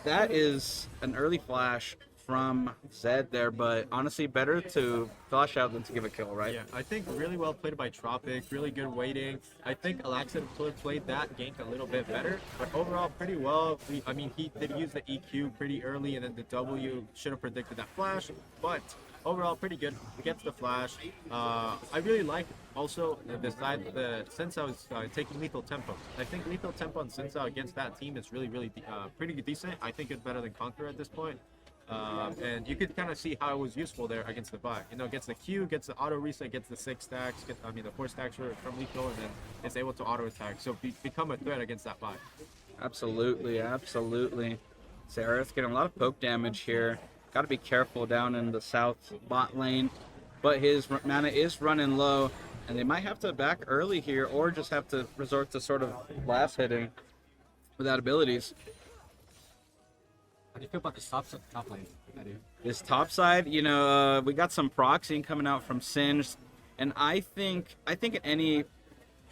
That is an early flash from Zed there, but honestly, better to flash out than to give a kill, right? Yeah, I think really well played by Tropic, really good waiting. I think Alexa could have played that gank a little bit better, but overall pretty well. He did use the EQ pretty early, and then the W should have predicted that flash, but overall pretty good. Gets the flash. I really like also the Sensao is taking lethal tempo. I think lethal tempo on Sensao against that team is really pretty decent. I think it's better than Conqueror at this point. And you could kind of see how it was useful there against the bot. Gets the Q, gets the auto reset, gets the 6 stacks, the 4 stacks from lethal, and then is able to auto attack. So become a threat against that bot. Absolutely. Xerath's getting a lot of poke damage here. Got to be careful down in the south bot lane, but his mana is running low. And they might have to back early here or just have to resort to sort of blast hitting without abilities. How do you feel about the top lane? This top side, you know, we got some proxying coming out from Singed, and I think in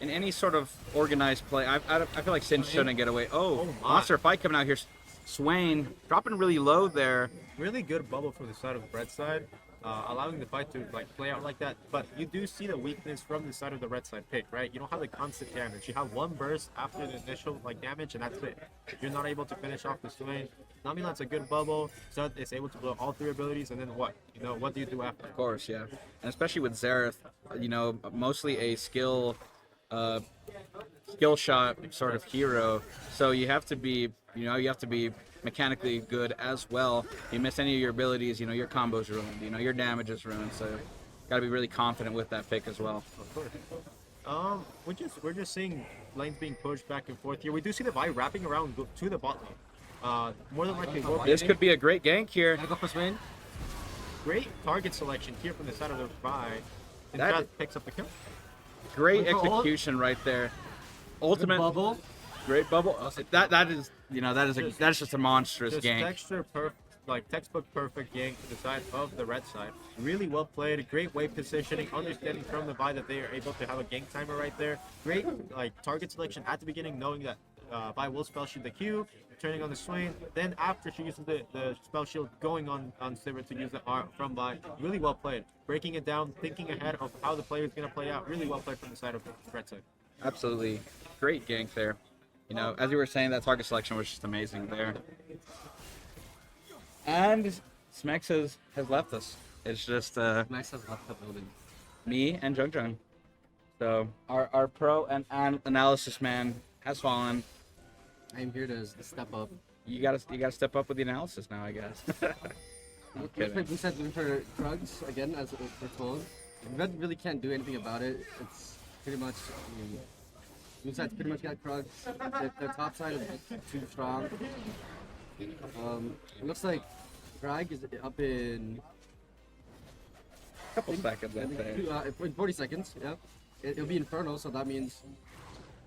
any sort of organized play, I feel like Singed shouldn't get away. Oh, monster fight coming out here. Swain dropping really low there. Really good bubble from the side of the red side, allowing the fight to like play out like that. But you do see the weakness from the side of the red side pick, right? You don't have the constant damage. You have one burst after the initial like damage, and that's it. You're not able to finish off the Swain. Nami lands a good bubble. Zed is able to blow all 3 abilities, and then what? You know, what do you do after? Of course, yeah, and especially with Xerath, you know, mostly a skill shot sort of hero. So you have to be, you know, mechanically good as well. You miss any of your abilities, you know, your combo's ruined, you know, your damage is ruined. So got to be really confident with that pick as well. Of course. We're just seeing lanes being pushed back and forth here. We do see the Vi wrapping around to the bot lane. More than likely, this could be a great gank here. Go for Swain. Great target selection here from the side of the Vi. And that picks up the kill. Great execution right there. Ultimate bubble. Great bubble. That is, you know, that is just a monstrous just gank. Textbook perfect gank to the side of the red side. Really well played. Great wave positioning. Understanding from the Vi that they are able to have a gank timer right there. Great like target selection at the beginning, knowing that Vi will spell shield the Q, turning on the Swain. Then after she uses the spell shield, going on Sivir to use the R from Vi. Really well played. Breaking it down, thinking ahead of how the play is going to play out. Really well played from the side of the red side. Absolutely. Great gank there. You know, as you were saying, that target selection was just amazing there. And Smex has left us. It's just Smex has left the building. Me and Jung Jung. So our pro and analysis man has fallen. I'm here to step up. You gotta step up with the analysis now, I guess. We said for drugs again, as we're told. Red really can't do anything about it. It's pretty much. Blue side's pretty much got Krugs. The top side is too strong. It looks like Drag is up in couple seconds, I think. In 40 seconds, yeah. It'll be Inferno, so that means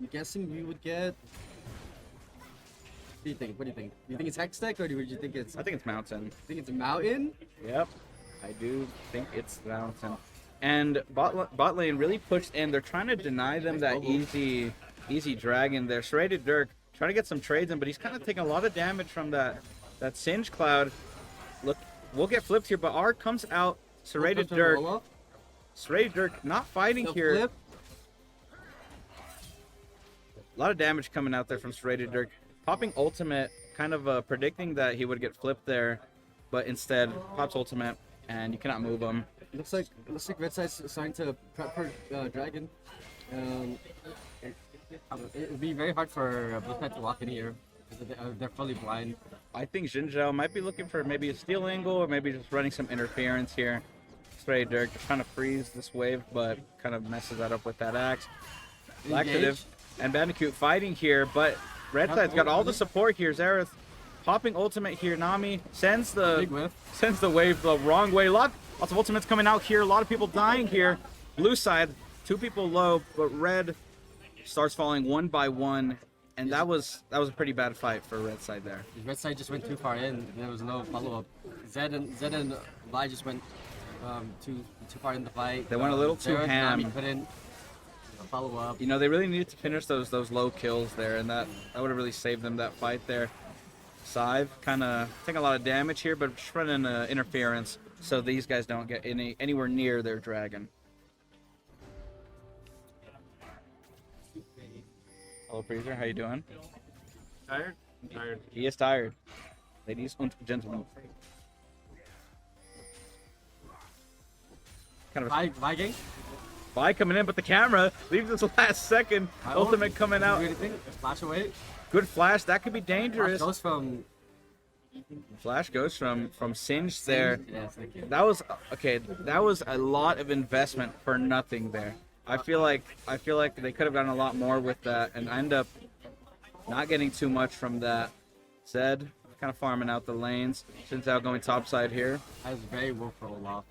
I'm guessing we would get. What do you think? Do you think it's Hextech or do you think it's? I think it's Mountain. You think it's a Mountain? Yep, I do think it's Mountain. And bot lane really pushed in. They're trying to deny them that easy dragon there. Serrated Dirk trying to get some trades in, but he's kind of taking a lot of damage from that Singe Cloud. Look, we'll get flipped here, but R comes out. Serrated Dirk not fighting here. Flip. A lot of damage coming out there from Serrated Dirk. Popping ultimate, kind of predicting that he would get flipped there, but instead pops ultimate, and you cannot move him. Looks like Red Side's assigned to prep for Dragon. It would be very hard for Blue Side to walk in here. They're fully blind. I think Jinzhou might be looking for maybe a steal angle or maybe just running some interference here. Serrated Dirk trying to freeze this wave, but kind of messes that up with that axe. Laxative and Bandicoot fighting here, but Red Side's got all the support here. Xerath popping ultimate here. Nami sends the wave the wrong way. Lots of ultimates coming out here. A lot of people dying here. Blue side, 2 people low, but red starts falling one by one, and that was a pretty bad fight for Red Side there. Red Side just went too far in. There was no follow up. Zed and Vi just went too far in the fight. They went a little too ham. Nami couldn't follow up. You know, they really needed to finish those low kills there, and that would have really saved them that fight there. Scythe kind of taking a lot of damage here, but just running interference so these guys don't get anywhere near their dragon. Hello, Freezer. How you doing? Tired? I'm tired. He is tired. Ladies and gentlemen. Kind of Vi gang? Vi coming in, but the camera leaves us last second. Ultimate coming out. Flash away. Good flash. That could be dangerous. Flash goes from Singe there. Yes, thank you. That was okay. That was a lot of investment for nothing there. I feel like they could have done a lot more with that, and end up not getting too much from that. Zed kind of farming out the lanes. Shinzao going topside here. That was very well for Olaf.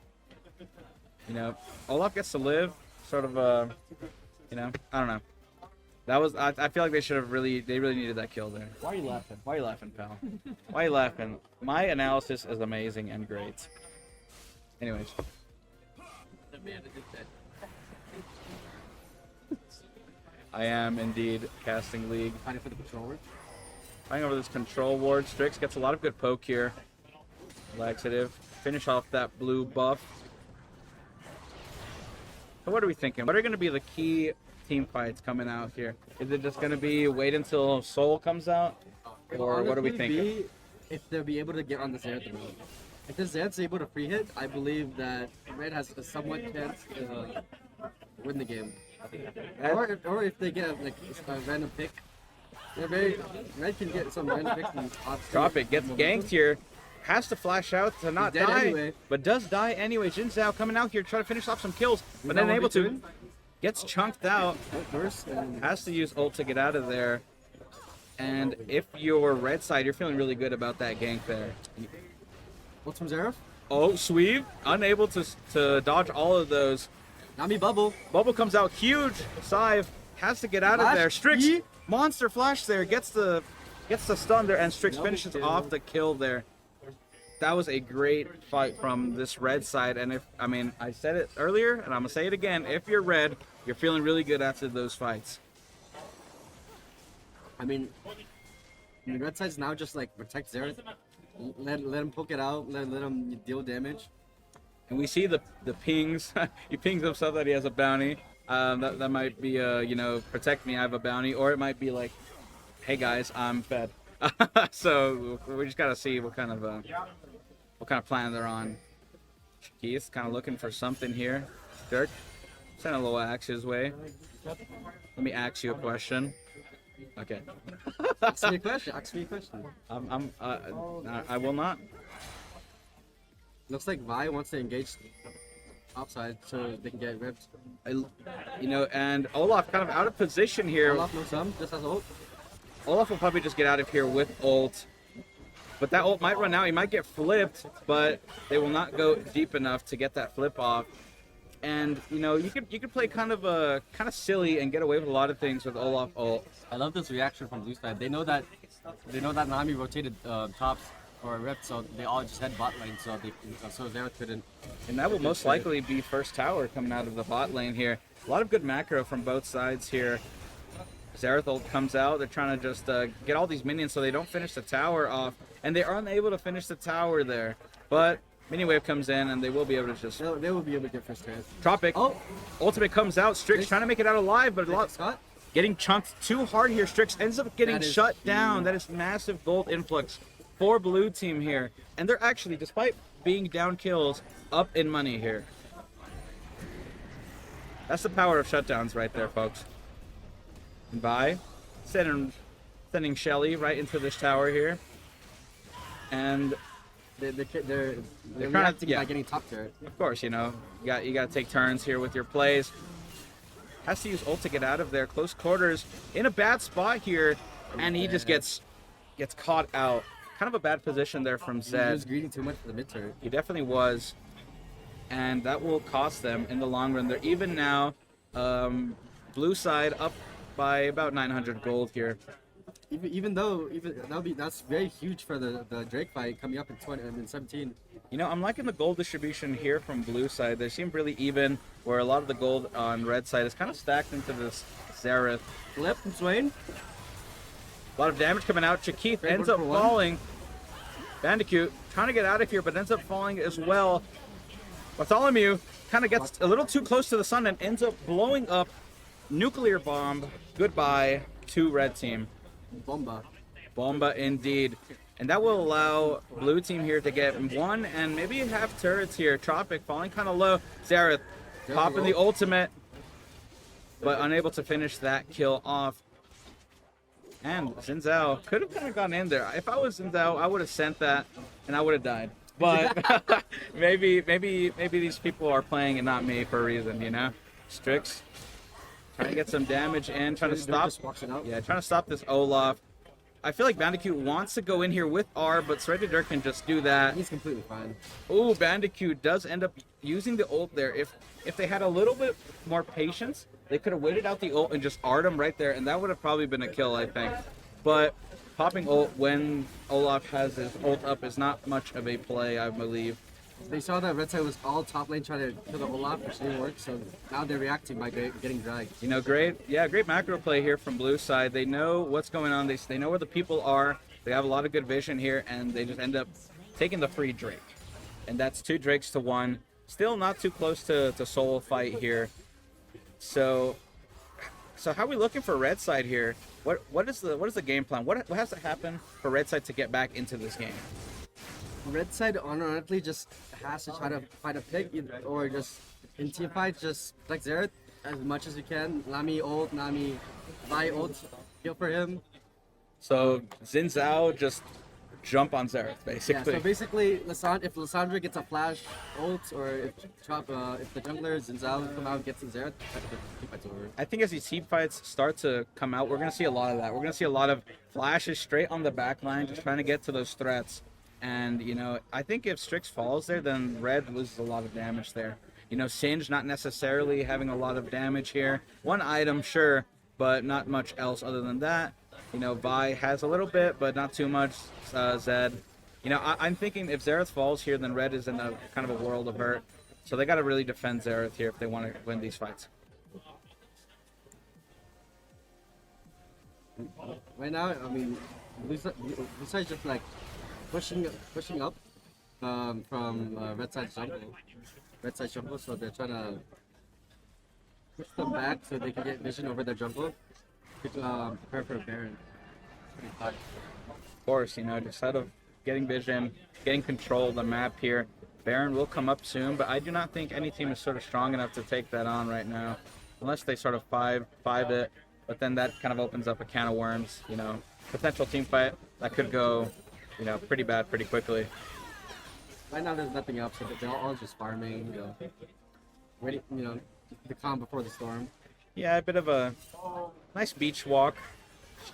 You know, Olaf gets to live. sort of you know, I don't know. That was I feel like they really needed that kill there. Why are you laughing? Why are you laughing, pal? Why are you laughing? My analysis is amazing and great. Anyways. I am indeed casting League. Fighting for the control ward. Fighting over this control ward. Strix gets a lot of good poke here. Laxative. Finish off that blue buff. So what are we thinking? What are going to be the key team fights coming out here? Is it just going to be wait until Soul comes out? Or what are we thinking? If they'll be able to get on the Xerath road. If the Xerath's able to free hit, I believe that Red has a somewhat chance to win the game. Or if they get like a random pick. Red can get some random picks and Drop it, gets ganked here. Has to flash out to not die, anyway. But does die anyway. Jin Zhao coming out here, trying to finish off some kills, but then able to. Gets chunked out. Has to use ult to get out of there. And if you're red side, you're feeling really good about that gank there. What's from Xerath? Oh, Sweeve, unable to dodge all of those. Nami Bubble. Bubble comes out huge. Scythe has to get out of there. Strix, monster flash there, gets the stun there, and Strix finishes off the kill there. That was a great fight from this red side, and I said it earlier, and I'm gonna say it again. If you're red, you're feeling really good after those fights. I mean, the red side's now just like protect Xerath, let him poke it out, let him deal damage. And we see the pings. He pings himself that he has a bounty. That might be you know, protect me, I have a bounty, or it might be like, hey guys, I'm fed. So we just gotta see what kind of plan they're on. Keith kind of looking for something here. Dirk, send a little axe his way. Let me ask you a question. Okay. Ask me a question. Ask me a question. I will not. Looks like Vi wants to engage outside so they can get ripped. You know, and Olaf kind of out of position here. Olaf knows some, just has ult. Olaf will probably just get out of here with ult. But that ult might run out. He might get flipped, but they will not go deep enough to get that flip off. And you know, you could play kind of silly and get away with a lot of things with Olaf ult. I love this reaction from blue side. They know that Nami rotated tops or ripped, so they all just had bot lane, so Xerath couldn't. And that will most likely be first tower coming out of the bot lane here. A lot of good macro from both sides here. Xerath ult comes out. They're trying to just get all these minions so they don't finish the tower off, and they are unable to finish the tower there. But Mini Wave comes in, and they will be able to just. They will be able to get first turn. Tropic. Oh, ultimate comes out. Strix trying to make it out alive, but a lot. Scott getting chunked too hard here. Strix ends up getting shut down. That is massive gold influx for blue team here, and they're actually, despite being down kills, up in money here. That's the power of shutdowns right there, folks. And Vi sending Shelly right into this tower here, and they're trying to by getting top turret. Of course, you know, you got to take turns here with your plays. Has to use ult to get out of there. Close quarters in a bad spot here, and he just gets caught out. Kind of a bad position there from Zed. He was greedy too much for the mid turret. He definitely was, and that will cost them in the long run. They're even now. Blue side up by about 900 gold here. That's very huge for the Drake fight coming up in 17. You know, I'm liking the gold distribution here from blue side. They seem really even, where a lot of the gold on red side is kind of stacked into this Xerath. Flip from Swain. A lot of damage coming out. Chakith ends up falling. Bandicoot trying to get out of here, but ends up falling as well. Bartholomew kind of gets a little too close to the sun and ends up blowing up. Nuclear bomb. Goodbye to red team. Bomba indeed. And that will allow blue team here to get one and maybe half turrets here. Tropic falling kind of low. Xerath popping the ultimate, but unable to finish that kill off. And Xin Zhao could have kind of gone in there. If I was Xin Zhao, I would have sent that and I would have died. But maybe these people are playing and not me for a reason, you know? Strix trying to get some damage in, trying to stop. Trying to stop this Olaf. I feel like Bandicoot wants to go in here with R, but Serrated Dirk can just do that. He's completely fine. Ooh, Bandicoot does end up using the ult there. If they had a little bit more patience, they could have waited out the ult and just R'd him right there, and that would have probably been a kill, I think. But popping ult when Olaf has his ult up is not much of a play, I believe. They saw that Red Side was all top lane trying to kill the Olaf, which didn't work, so now they're reacting by getting dragged. You know, great macro play here from blue side. They know what's going on. They know where the people are. They have a lot of good vision here, and they just end up taking the free Drake. And that's 2 Drakes to 1. Still not too close to solo fight here. So how are we looking for red side here? What is the game plan? What has to happen for red side to get back into this game? Red side honestly just has to try to find a pick or just in team fights just like Xerath as much as you can. Nami ult, Nami Vi ult, kill for him. So Xin Zhao just jump on Xerath basically. Yeah, so basically if Lissandra gets a flash ult or if the jungler Xin Zhao come out and gets in Xerath, team fight's over. I think as these team fights start to come out, we're gonna see a lot of that. We're gonna see a lot of flashes straight on the back line, just trying to get to those threats. And, you know, I think if Strix falls there, then Red loses a lot of damage there. You know, Singe not necessarily having a lot of damage here. 1 item, sure, but not much else other than that. You know, Vi has a little bit, but not too much. Zed. You know, I'm thinking if Xerath falls here, then Red is in a kind of a world of hurt. So they got to really defend Xerath here if they want to win these fights. Right now, I mean, besides just like pushing up from Red Side jungle, so they're trying to push them back so they can get vision over their jungle. Prepare for a Baron. Of course, you know, just out of getting vision, getting control of the map here. Baron will come up soon, but I do not think any team is sort of strong enough to take that on right now, unless they sort of 5 it. But then that kind of opens up a can of worms. You know, potential team fight that could go, you know, pretty bad pretty quickly. Right now there's nothing else, so they're all just farming, you know, ready, you know, the calm before the storm. Yeah, a bit of a nice beach walk,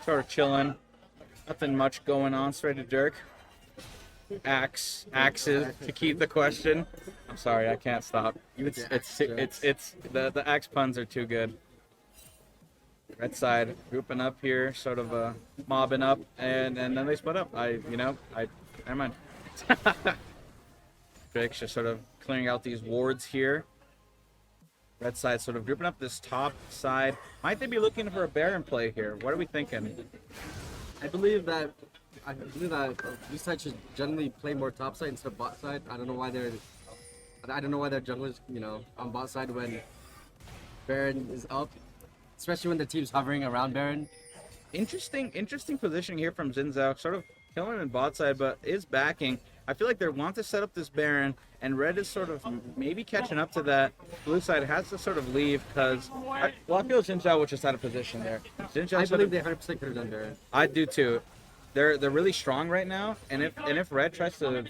sort of chilling. Nothing much going on. Straight to Dirk. Axes to keep the question. I'm sorry, I can't stop. It's the axe puns are too good. Red side grouping up here, sort of mobbing up, and then they split up. Never mind. Drake's just sort of clearing out these wards here. Red side sort of grouping up this top side. Might they be looking for a Baron play here? What are we thinking? I believe that blue side should generally play more top side instead of bot side. I don't know why their junglers, you know, on bot side when Baron is up. Especially when the team's hovering around Baron. Interesting positioning here from Xin Zhao. Sort of killing in bot side, but is backing. I feel like they want to set up this Baron, and Red is sort of maybe catching up to that. Blue side has to sort of leave because I feel Xin Zhao was just out of position there. I believe they 100% could have done Baron. I do too. They're really strong right now, and if Red tries to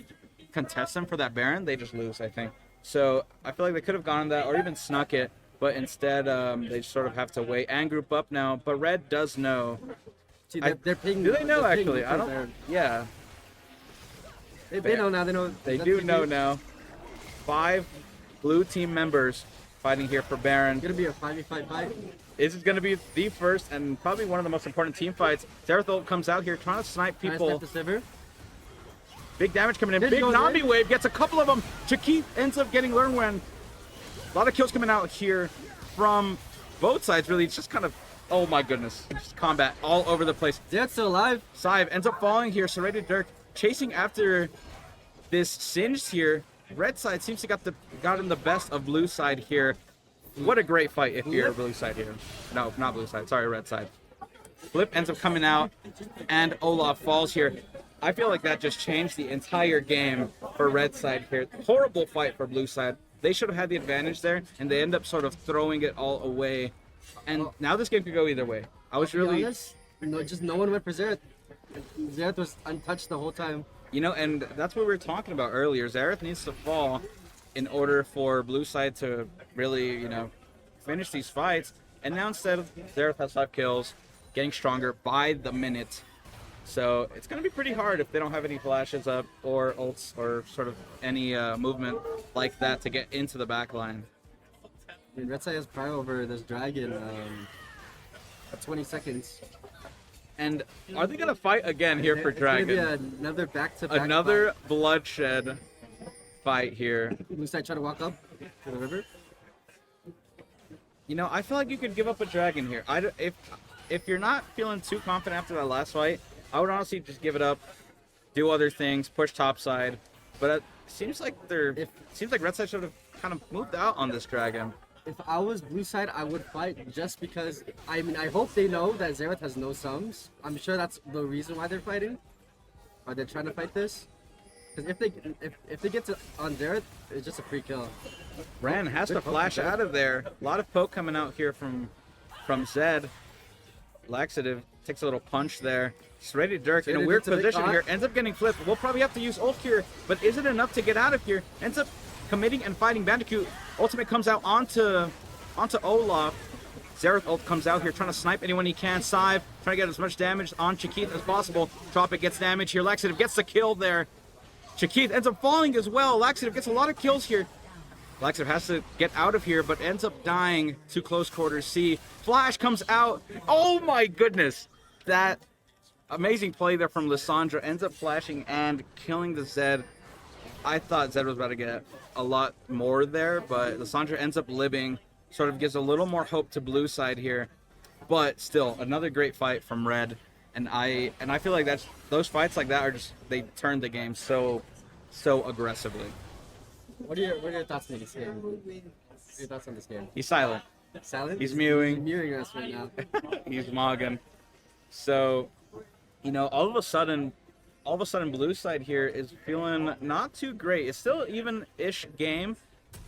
contest them for that Baron, they just lose, I think. So I feel like they could have gone on that or even snuck it. But instead, they sort of have to wait and group up now. But Red does know. See, they're pinging. Do they know actually? I don't. Baron. Yeah. They know now. They know. They do know now. 5 blue team members fighting here for Baron. It's gonna be a 5v5 fight. This is gonna be the first and probably one of the most important team fights. Xerath comes out here trying to snipe people. Big damage coming in. Big Nami wave gets a couple of them. Chakith ends up getting Lernwen. A lot of kills coming out here from both sides, really. It's just kind of, oh my goodness. Just combat all over the place. Zed's still alive. Sive ends up falling here. Serrated Dirk chasing after this Singed here. Red side seems to gotten the best of blue side here. What a great fight if you're blue side here. No, not blue side. Sorry, red side. Flip ends up coming out, and Olaf falls here. I feel like that just changed the entire game for red side here. Horrible fight for blue side. They should have had the advantage there, and they end up sort of throwing it all away. And now this game could go either way. I was really... honest, no one went for Xerath. Xerath was untouched the whole time. You know, and that's what we were talking about earlier. Xerath needs to fall in order for blue side to really, you know, finish these fights. And now instead of Xerath has 5 kills, getting stronger by the minute. So it's going to be pretty hard if they don't have any flashes up or ults or sort of any movement like that to get into the back line. I mean, Red Side has power over this dragon at 20 seconds. And are they going to fight again here for Dragon? It's going to be another back-to-back Another bloodshed fight here. Blue side try to walk up to the river. You know, I feel like you could give up a Dragon here. If you're not feeling too confident after that last fight, I would honestly just give it up, do other things, push topside. But it seems like Red Side should have kind of moved out on this Dragon. If I was blue side, I would fight just because, I mean, I hope they know that Xerath has no sums. I'm sure that's the reason why they're fighting. Or they're trying to fight this. Because if they get to on Xerath, it's just a free kill. Ran has to flash out of there. A lot of poke coming out here from Zed. Laxative takes a little punch there. Serrated Dirk in a weird position here. Ends up getting flipped. We'll probably have to use ult here, but is it enough to get out of here? Ends up committing and fighting Bandicoot. Ultimate comes out onto Olaf. Xerath ult comes out here trying to snipe anyone he can. Sive trying to get as much damage on Chikith as possible. Tropic gets damage here. Laxative gets the kill there. Chikith ends up falling as well. Laxative gets a lot of kills here. Laxative has to get out of here, but ends up dying to close quarters C. Flash comes out. Oh my goodness. That amazing play there from Lissandra ends up flashing and killing the Zed. I thought Zed was about to get a lot more there, but Lissandra ends up living. Sort of gives a little more hope to blue side here. But still, another great fight from Red. And I feel like those fights like that are just, they turn the game so aggressively. What are your thoughts on this game? What are your thoughts on this game? He's silent. Silent? He's mewing. He's mewing us right now. He's mogging. So, you know, all of a sudden blue side here is feeling not too great. It's still even-ish game,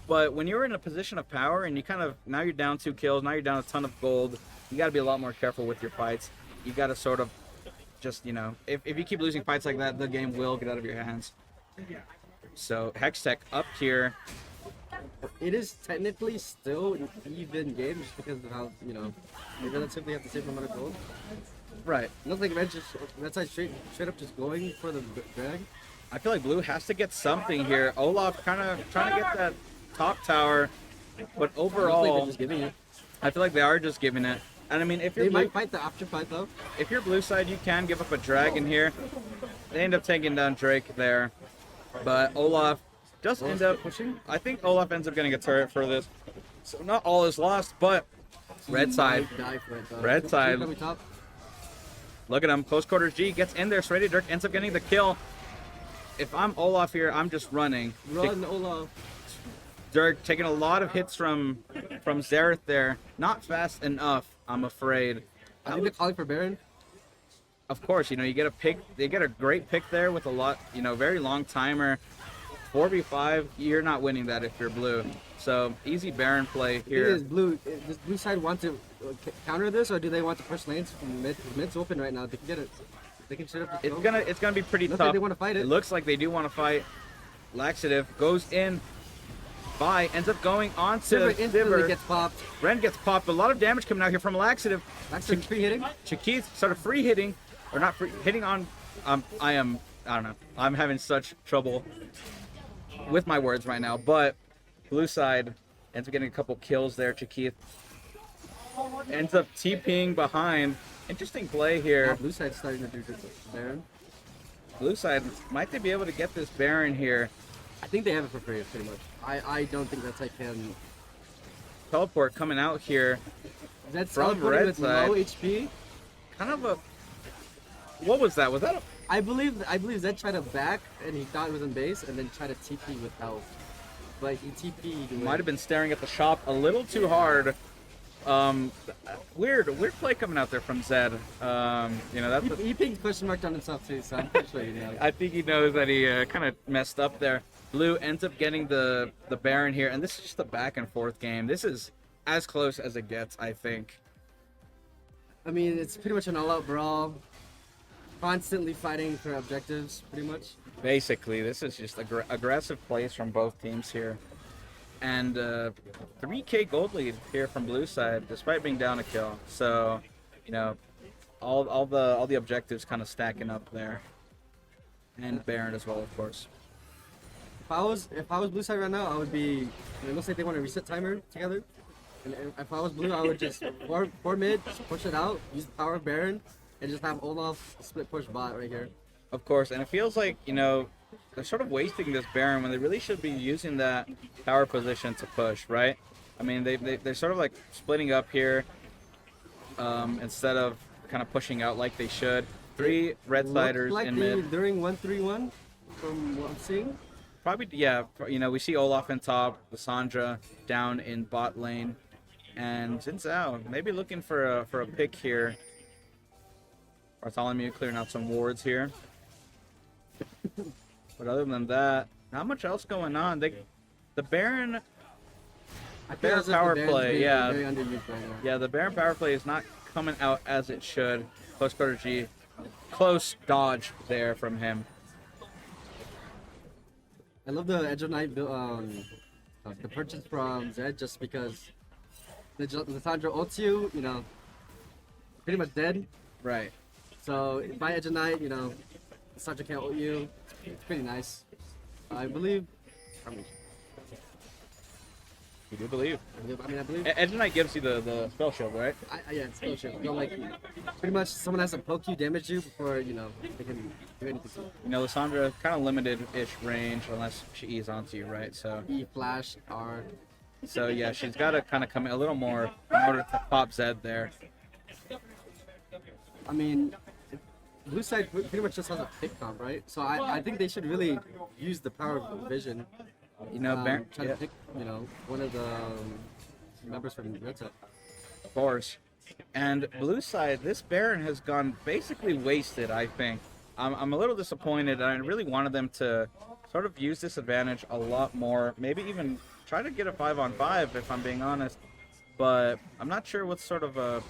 but when you're in a position of power and you kind of, now you're down 2 kills, now you're down a ton of gold, you got to be a lot more careful with your fights. You got to sort of just, you know, if you keep losing fights like that, the game will get out of your hands. So Hextech up here. It is technically still an even game just because of how, you know, they relatively have the same amount of gold. Right. Looks like Red Side straight up just going for the drag. I feel like blue has to get something here. Olaf kind of trying to get that top tower, but overall, just giving it. I feel like they are just giving it. And I mean, if you're they might fight the after fight though. If you're blue side, you can give up a dragon here. They end up taking down Drake there, but Olaf does end up pushing. I think Olaf ends up getting a turret for this, so not all is lost. But red side, red side. Look at him, close quarters G gets in there. Serrated Dirk ends up getting the kill. If I'm Olaf here, I'm just running. Run, Olaf. Dirk taking a lot of hits from Xerath there. Not fast enough, I'm afraid. I think they're calling for Baron. Of course, you know, you get a pick. They get a great pick there with a lot, you know, very long timer. 4v5, you're not winning that if you're blue. So easy Baron play here. Does blue side want to counter this, or do they want to push lanes from mid? Mid's open right now. They can get it. They can shut up. It's gonna be pretty tough. Like they want to fight it. It looks like they do want to fight. Laxative goes in. By ends up going on to Sivir. Gets popped. Ren gets popped. A lot of damage coming out here from Laxative. Laxative free hitting. Chikith sort of free hitting, or not free hitting on. I don't know. I'm having such trouble with my words right now. But blue side ends up getting a couple kills there. Chikith ends up TPing behind. Interesting play here. Yeah, blue side's starting to do good Baron. Blue side, might they be able to get this Baron here? I think they have it for free, pretty much. I don't think that side can. Teleport coming out here. That's from red with side. low HP. Kind of a. What was that? Was that a? I believe Zed tried to back and he thought it was in base and then tried to TP with health. But he TP'd. Might have been staring at the shop a little too hard. Weird play coming out there from Zed. You know, that's he pinged question mark on himself too, so I'm pretty sure you know. I think he knows that he kind of messed up there. Blue ends up getting the Baron here, and this is just a back and forth game. This is as close as it gets, I think. I mean, it's pretty much an all-out brawl. Constantly fighting for objectives, pretty much. Basically, this is just aggressive plays from both teams here. And 3K gold lead here from blue side, despite being down a kill. So, you know, all the objectives kind of stacking up there, and Baron as well, of course. If I was blue side right now, I would be. It looks like they want a reset timer together. And if I was blue, I would just four mid, just push it out, use the power of Baron, and just have Olaf split push bot right here. Of course, and it feels like, you know, they're sort of wasting this Baron when they really should be using that power position to push, right? I mean, they're sort of like splitting up here instead of kind of pushing out like they should. 3 red siders like in mid. During 1-3-1, from what I'm seeing. Probably, yeah. You know, we see Olaf in top, Lissandra down in bot lane, and Xin Zhao maybe looking for a pick here. Bartholomew clearing out some wards here. But other than that, not much else going on. The Baron power play, yeah. Yeah, the Baron power play is not coming out as it should. Close quarter G. Close dodge there from him. I love the Edge of Night the purchase from Zed just because the Lissandra ults you, you know, pretty much dead. Right. So by Edge of Night, you know, Lissandra can't ult you. It's pretty nice. I believe. You do believe. I mean, I believe. Edge of Night gives you the spell shield, right? Yeah, it's spell shield. You know, like, pretty much someone has to poke you, damage you before, you know, they can do anything. You know, Lissandra kind of limited-ish range unless she E's onto you, right? So E, flash, R. So yeah, she's got to kind of come in a little more in order to pop Zed there. I mean, blue side pretty much just has a pick comp, right? So I think they should really use the power of vision. You know, try to pick, you know, one of the members from red side. Of course. And blue side, this Baron has gone basically wasted, I think. I'm a little disappointed. I really wanted them to sort of use this advantage a lot more. Maybe even try to get a 5-on-5, if I'm being honest. But I'm not sure what's sort of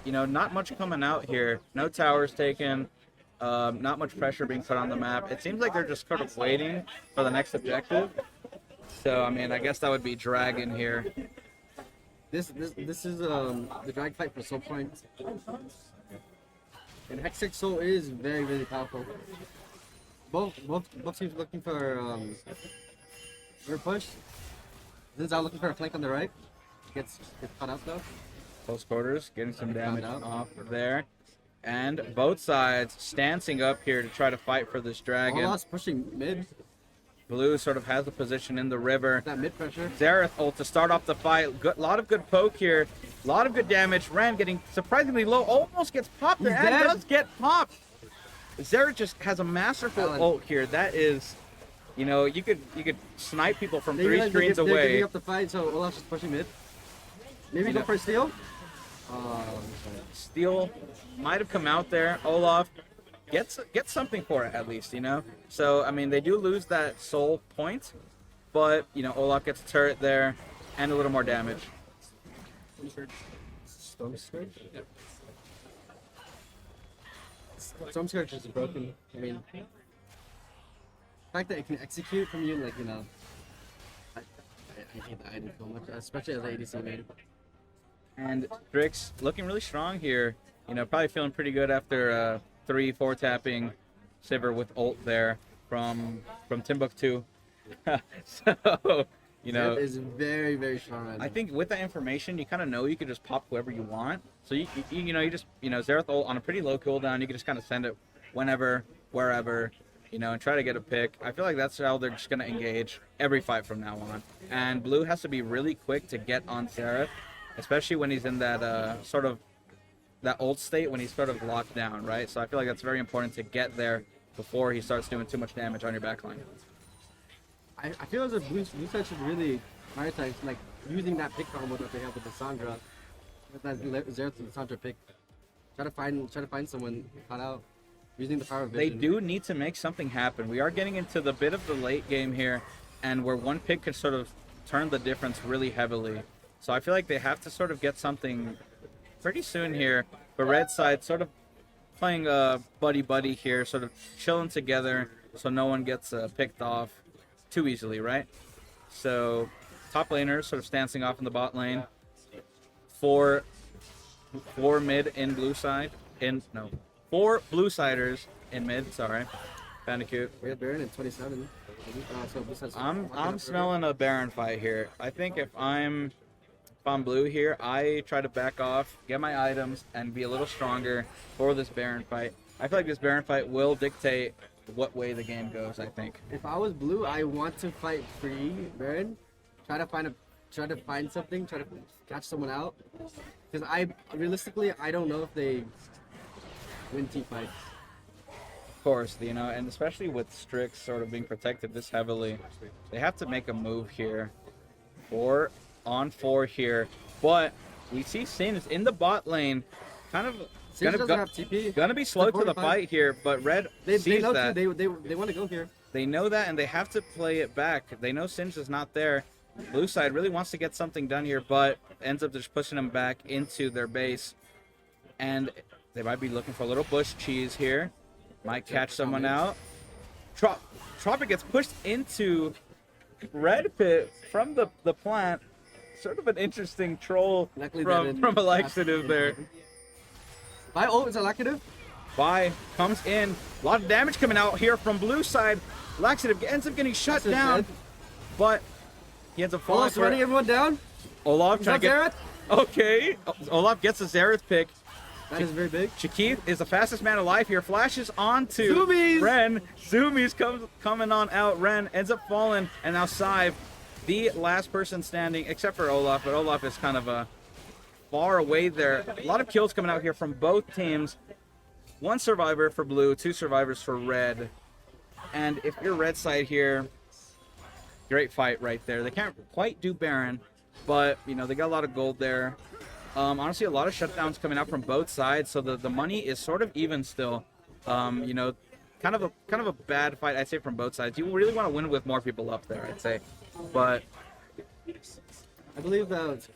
you know, not much coming out here. No towers taken. Not much pressure being put on the map. It seems like they're just sort of waiting for the next objective. So, I mean, I guess that would be Dragon here. This is the drag fight for soul points. And Hextech Soul is very, very powerful. Both teams looking for push. Zinzao looking for a flank on the right. Gets caught out though. Close quarters, getting some damage off there. And both sides stancing up here to try to fight for this dragon. Olaf's pushing mid. Blue sort of has a position in the river. That mid pressure. Xerath ult to start off the fight. Lot of good poke here. A lot of good damage. Ram getting surprisingly low. Almost gets popped there. And does get popped. Xerath just has a masterful ult here. That is, you know, you could snipe people from 3 screens away. They're giving up the fight, so Olaf's just pushing mid. Maybe go for a steal. Steal might have come out there. Olaf gets something for it at least, you know. So I mean, they do lose that soul point, but you know, Olaf gets a turret there and a little more damage. Storm Scourge? Yep. Storm Scourge is broken. I mean, the fact that it can execute from you, like, you know, I hate the item so much, especially as an ADC main. And Drix looking really strong here. You know, probably feeling pretty good after 3-4 tapping Sivir with ult there from Timbuktu. So, you know, Zed is very, very strong right now. I think with that information, you kind of know you can just pop whoever you want. So you just Xerath ult on a pretty low cooldown. You can just kind of send it whenever, wherever, you know, and try to get a pick. I feel like that's how they're just gonna engage every fight from now on. And Blue has to be really quick to get on Xerath, especially when he's in that sort of that ult state when he's sort of locked down, right? So I feel like that's very important to get there before he starts doing too much damage on your backline. I feel as if Blue side should really prioritize like using that pick combo that they have with Lissandra, with that Xerath and Lissandra pick. Try to find someone caught out using the power of vision. They do need to make something happen. We are getting into the bit of the late game here, and where one pick could sort of turn the difference really heavily. So I feel like they have to sort of get something pretty soon here. But red side sort of playing buddy here, sort of chilling together so no one gets picked off too easily, right? So top laners sort of stancing off in the bot lane. Four mid in blue side. in no 4 blue siders in mid. Sorry, Bandicoot. We have Baron in 27. So Blue Side's I'm locking up smelling a Baron fight here. I think if I'm blue here, I try to back off, get my items, and be a little stronger for this Baron fight. I feel like this Baron fight will dictate what way the game goes, I think. If I was blue, I want to fight free Baron. Try to find something, try to catch someone out. Because realistically, I don't know if they win team fights. Of course, you know, and especially with Strix sort of being protected this heavily, they have to make a move here. 4 on 4 here, but we see Sin in the bot lane, kind of gonna be slow to the fight here, but Red sees know that. they want to go here. They know that, and they have to play it back. They know Singe is not there. Blue side really wants to get something done here, but ends up just pushing them back into their base, and they might be looking for a little bush cheese here. Might catch someone out. Tropic gets pushed into Red Pit from the plant. Sort of an interesting troll from a laxative there. Vi ult is a laxative. Vi comes in. A lot of damage coming out here from blue side. Laxative ends up getting shut down, but he ends up falling. Olaf's running everyone down. Olaf trying to get. Xerath? Okay, Olaf gets a Xerath pick. That is very big. Shakith is the fastest man alive here. Flashes onto Zoomies! Ren. Zoomies coming on out. Ren ends up falling, and now Saive, the last person standing, except for Olaf, but Olaf is kind of far away there. A lot of kills coming out here from both teams. 1 survivor for blue, 2 survivors for red. And if you're red side here, great fight right there. They can't quite do Baron, but you know they got a lot of gold there. Honestly, a lot of shutdowns coming out from both sides, so the money is sort of even still. You know, kind of a bad fight, I'd say, from both sides. You really want to win with more people up there, I'd say. But I believe that.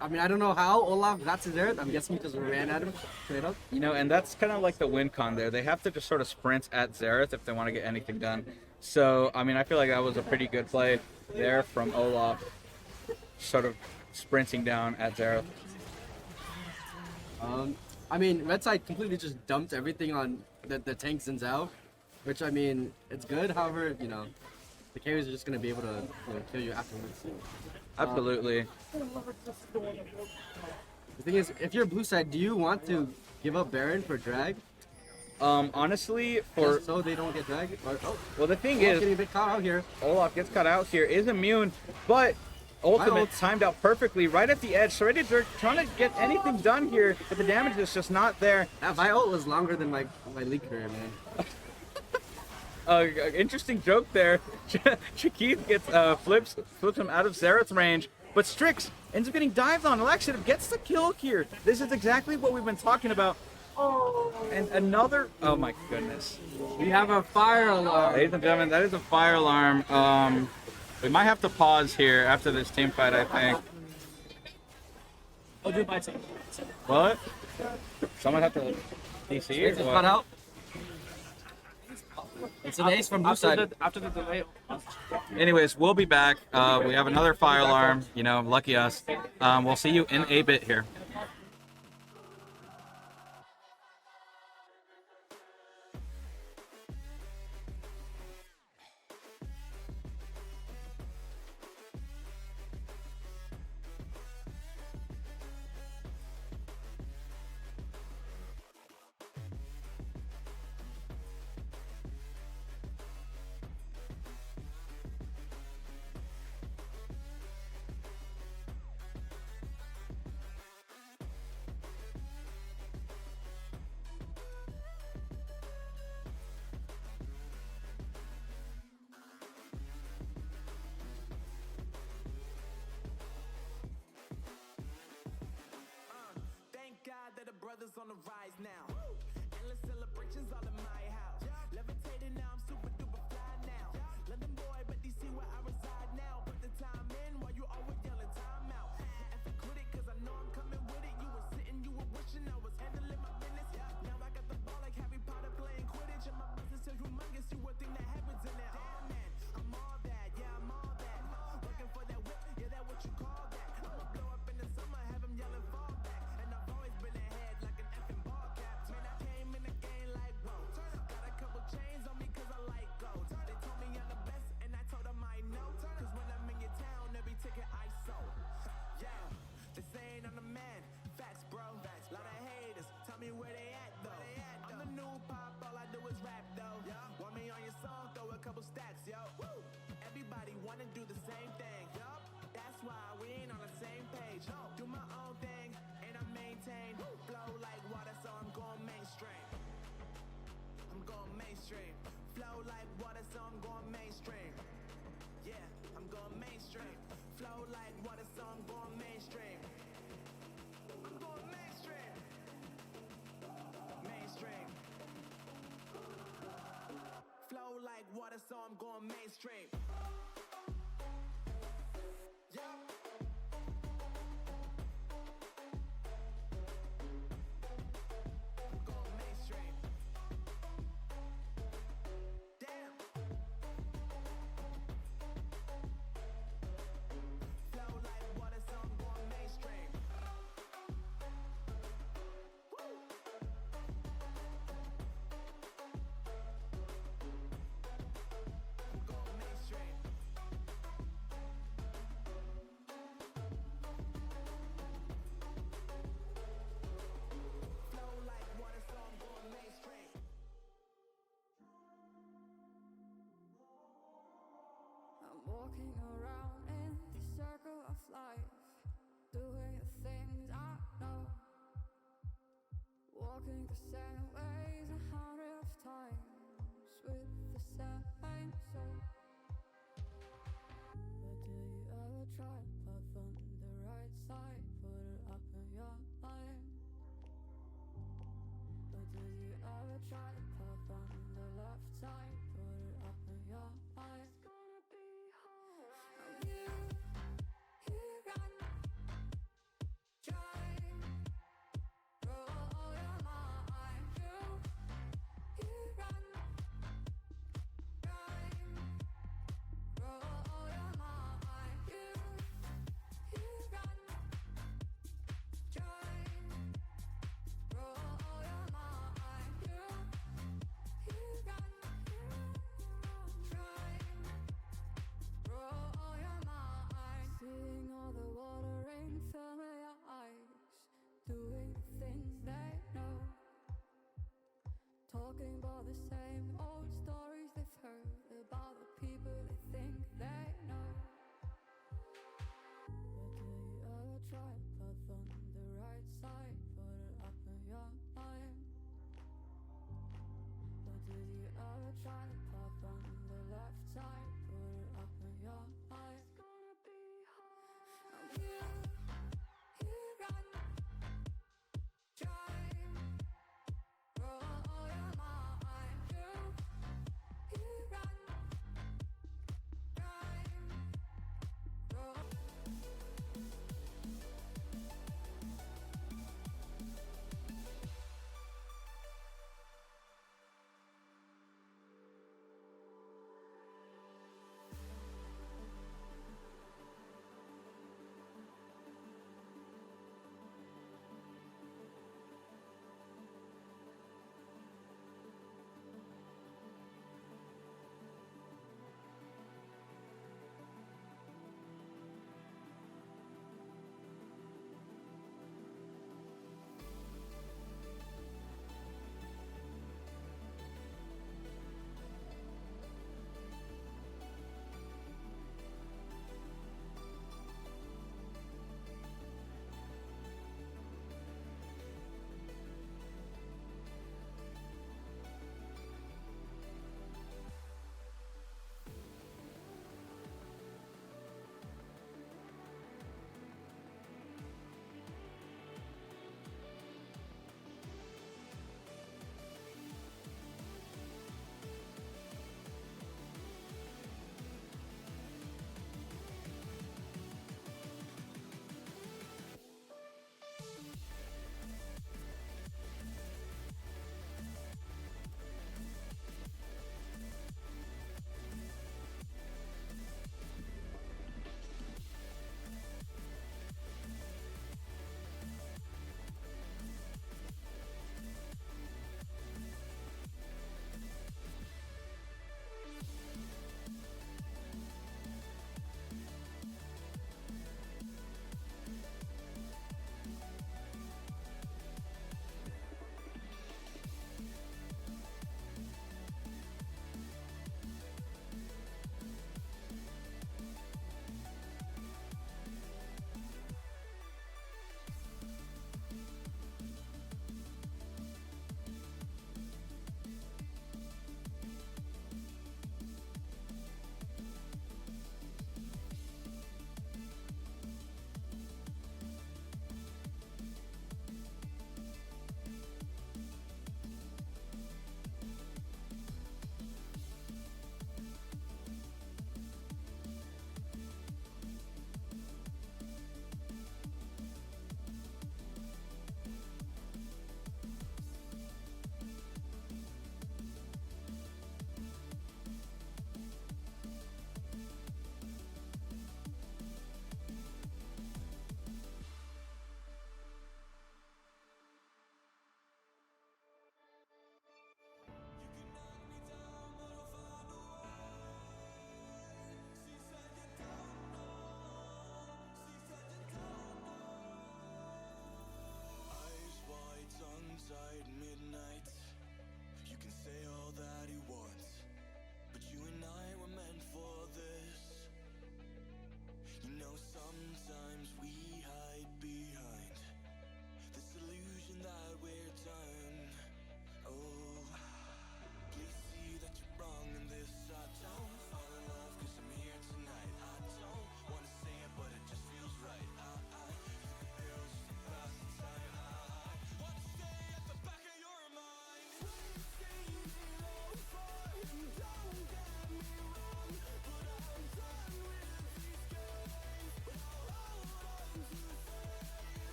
I mean, I don't know how Olaf got to there. I'm guessing because we ran at him straight up. You know, and that's kind of like the win con there. They have to just sort of sprint at Xerath if they want to get anything done. So, I mean, I feel like that was a pretty good play there from Olaf, sort of sprinting down at Xerath. I mean, red side completely just dumped everything on the tank Xin Zhao, which, I mean, it's good. However, you know, the carries are just going to be able to kill you afterwards. Absolutely. The thing is, if you're blue side, do you want to give up Baron for drag? Honestly, for so they don't get drag. Well, the thing Olaf is, getting a bit caught out here. Olaf gets caught out here, is immune, but ultimate timed out perfectly right at the edge. So ready to trying to get anything done here, but the damage is just not there. That Vi ult was longer than my league career, man. Interesting joke there. Shakith gets flips him out of Xerath's range, but Strix ends up getting dived on. Laxative gets the kill here. This is exactly what we've been talking about. Oh, and another. Oh my goodness. We have a fire alarm. Ladies and gentlemen, that is a fire alarm. We might have to pause here after this team fight, I think. I'll do my team. What? Someone have to DC or what? Cut out. It's an ace from blue side. After the delay. Anyways, we'll be back. We have another fire alarm. You know, lucky us. We'll see you in a bit here. brothers on the rise now. Endless celebrations all in my house. Levitating now, I'm super duper fly now. London boy, but DC where I reside now. Put the time in while you always yelling time out. And for quit it, cause I know I'm coming with it. You were sitting, you were wishing I was handling my business. Now I got the ball like Harry Potter playing Quidditch. And my business is humongous, you would think that happens in there. Damn man, I'm all that, yeah, I'm all that. Working for that whip, yeah, that what you call that. I'ma blow up in the summer, have him yelling fall back. And I've always been ahead like an Walking around in the circle of life, doing the things I know, walking the same ways 100 of times with the same soul. But do you ever try to path on the right side, put it up in your mind? Or did you ever try to path on the left side, put it up in your mind? It's gonna be hard. You run, try, roll your mind. You run, try, roll your mind. You run, try, roll your mind. You run, try, roll your mind. Seeing all the watering fill your eyes, doing the things they know, talking about the same old stories they've heard about the people they think they know. But do you ever try to path on the right side, put it up in your mind? Or did you ever try to path on the left side, put it up in your mind? It's gonna be hard. You run, try, roll your mind. You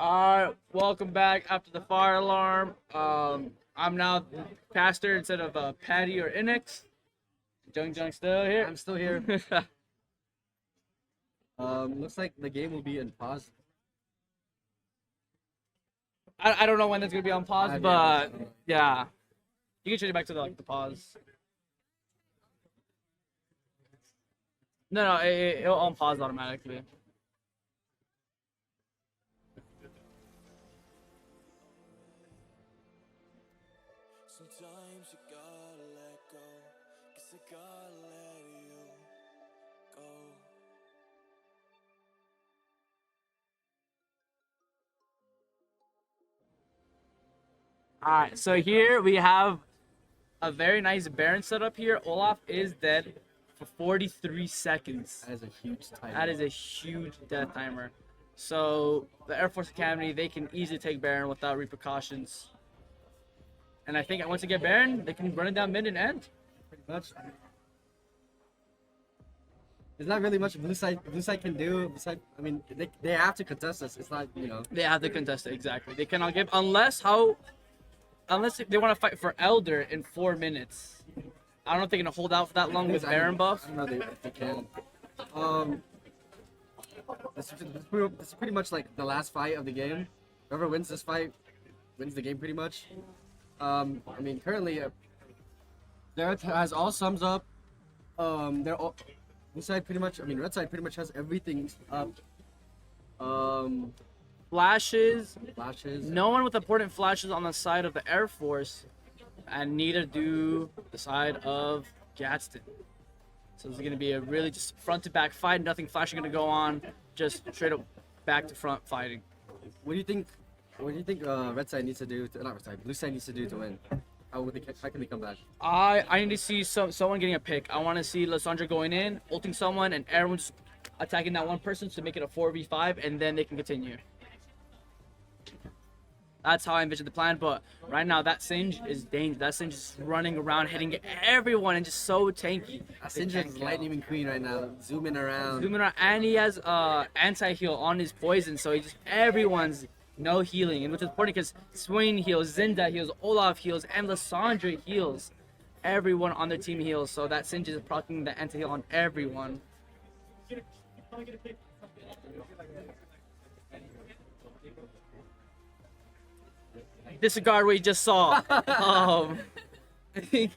Alright, welcome back after the fire alarm. I'm now Pastor instead of Patty or Inex. Jung still here? I'm still here. Looks like the game will be in pause. I don't know when it's gonna be on pause, but yeah. You can change it back to the pause. No, it'll on pause automatically. Sometimes you gotta let go, 'cause I gotta let you go. Alright, so here we have a very nice Baron setup here. Olaf is dead for 43 seconds. That is a huge timer. That is a huge death timer. So the Air Force Academy, they can easily take Baron without repercussions. And I think once they get Baron, they can run it down mid and end. Pretty much. There's not really much blue side can do. Blue side, I mean, they have to contest this. It's not, you know. They have to contest it, exactly. They cannot give, unless they want to fight for Elder in 4 minutes. I don't know if they're going to hold out for that long with Baron buff. I don't know if they can. This is pretty much like the last fight of the game. Whoever wins this fight wins the game pretty much. I mean, currently, Red has all sums up. They're all this side pretty much. I mean, Red side pretty much has everything up. Flashes. Flashes. No one with important flashes on the side of the Air Force, and neither do the side of Gadsden. So this is gonna be a really just front to back fight. Nothing flashing gonna go on. Just straight up back to front fighting. What do you think? What do you think Red side needs to do? Not Red side. Blue side needs to do to win. How can they come back? I need to see someone getting a pick. I want to see Lysandra going in, ulting someone, and everyone's attacking that one person to make it a 4v5, and then they can continue. That's how I envision the plan, but right now that Singe is dangerous. That Singe is running around, hitting everyone, and just so tanky. That Singe is Lightning McQueen right now, zooming around. And he has anti-heal on his poison, so he just everyone's no healing, and which is important because Swain heals, Zinda heals, Olaf heals, and Lysandra heals. Everyone on their team heals, so that Singe is proccing the anti-heal on everyone. Disregard what you just saw. I think.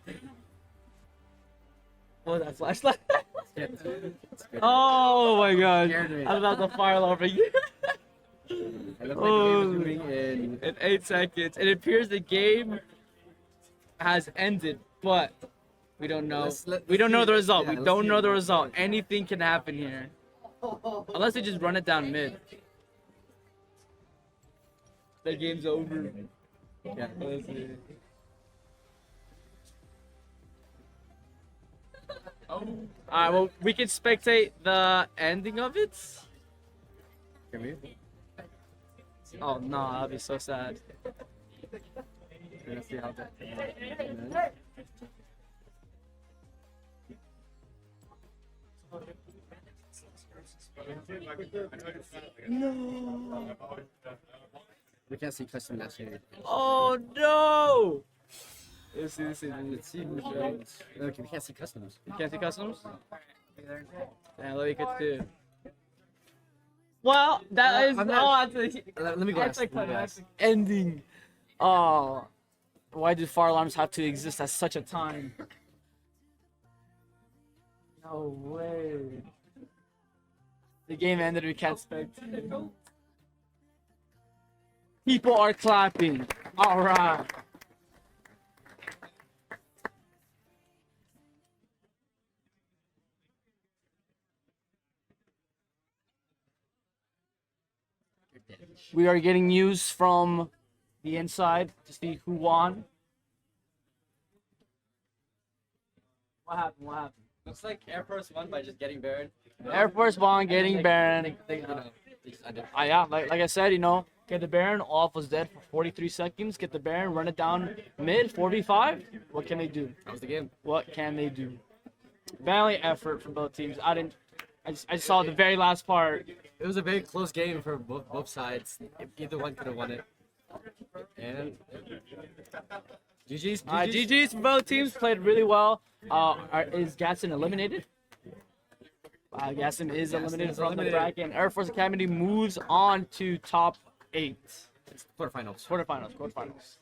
What was that flashlight? Oh my god! I thought the fire alarm again. In 8 seconds. It appears the game has ended, but we don't know. We don't know the result. We don't know the result. Anything can happen here. Unless they just run it down mid. The game's over. Yeah. Alright, well, we can spectate the ending of it. Can we? Oh no, that'd be so sad. Let's see how that. No. We can't see custom match here. Oh no! Let's see. Okay, we can't see customs. You can't see customs? Yeah, let me get to. Well, that is. Let me go. That's ending. Oh, why do fire alarms have to exist at such a time? No way. The game ended. We can't spectate. People are clapping. All right. We are getting news from the inside to see who won. What happened? Looks like Air Force won by just getting Baron. Air Force won getting Baron. Yeah, like I said, get the Baron. Olaf was dead for 43 seconds. Get the Baron, run it down mid, 4v5. What can they do? That was the game. What can they do? Valiant effort from both teams. I saw the very last part. it was a very close game for both sides. Either one could have won it. And GG's. GG's for both teams. Played really well. Is Gatson eliminated? Gatson is eliminated from the bracket. And Air Force Academy moves on to top 8. Quarterfinals. Quarterfinals.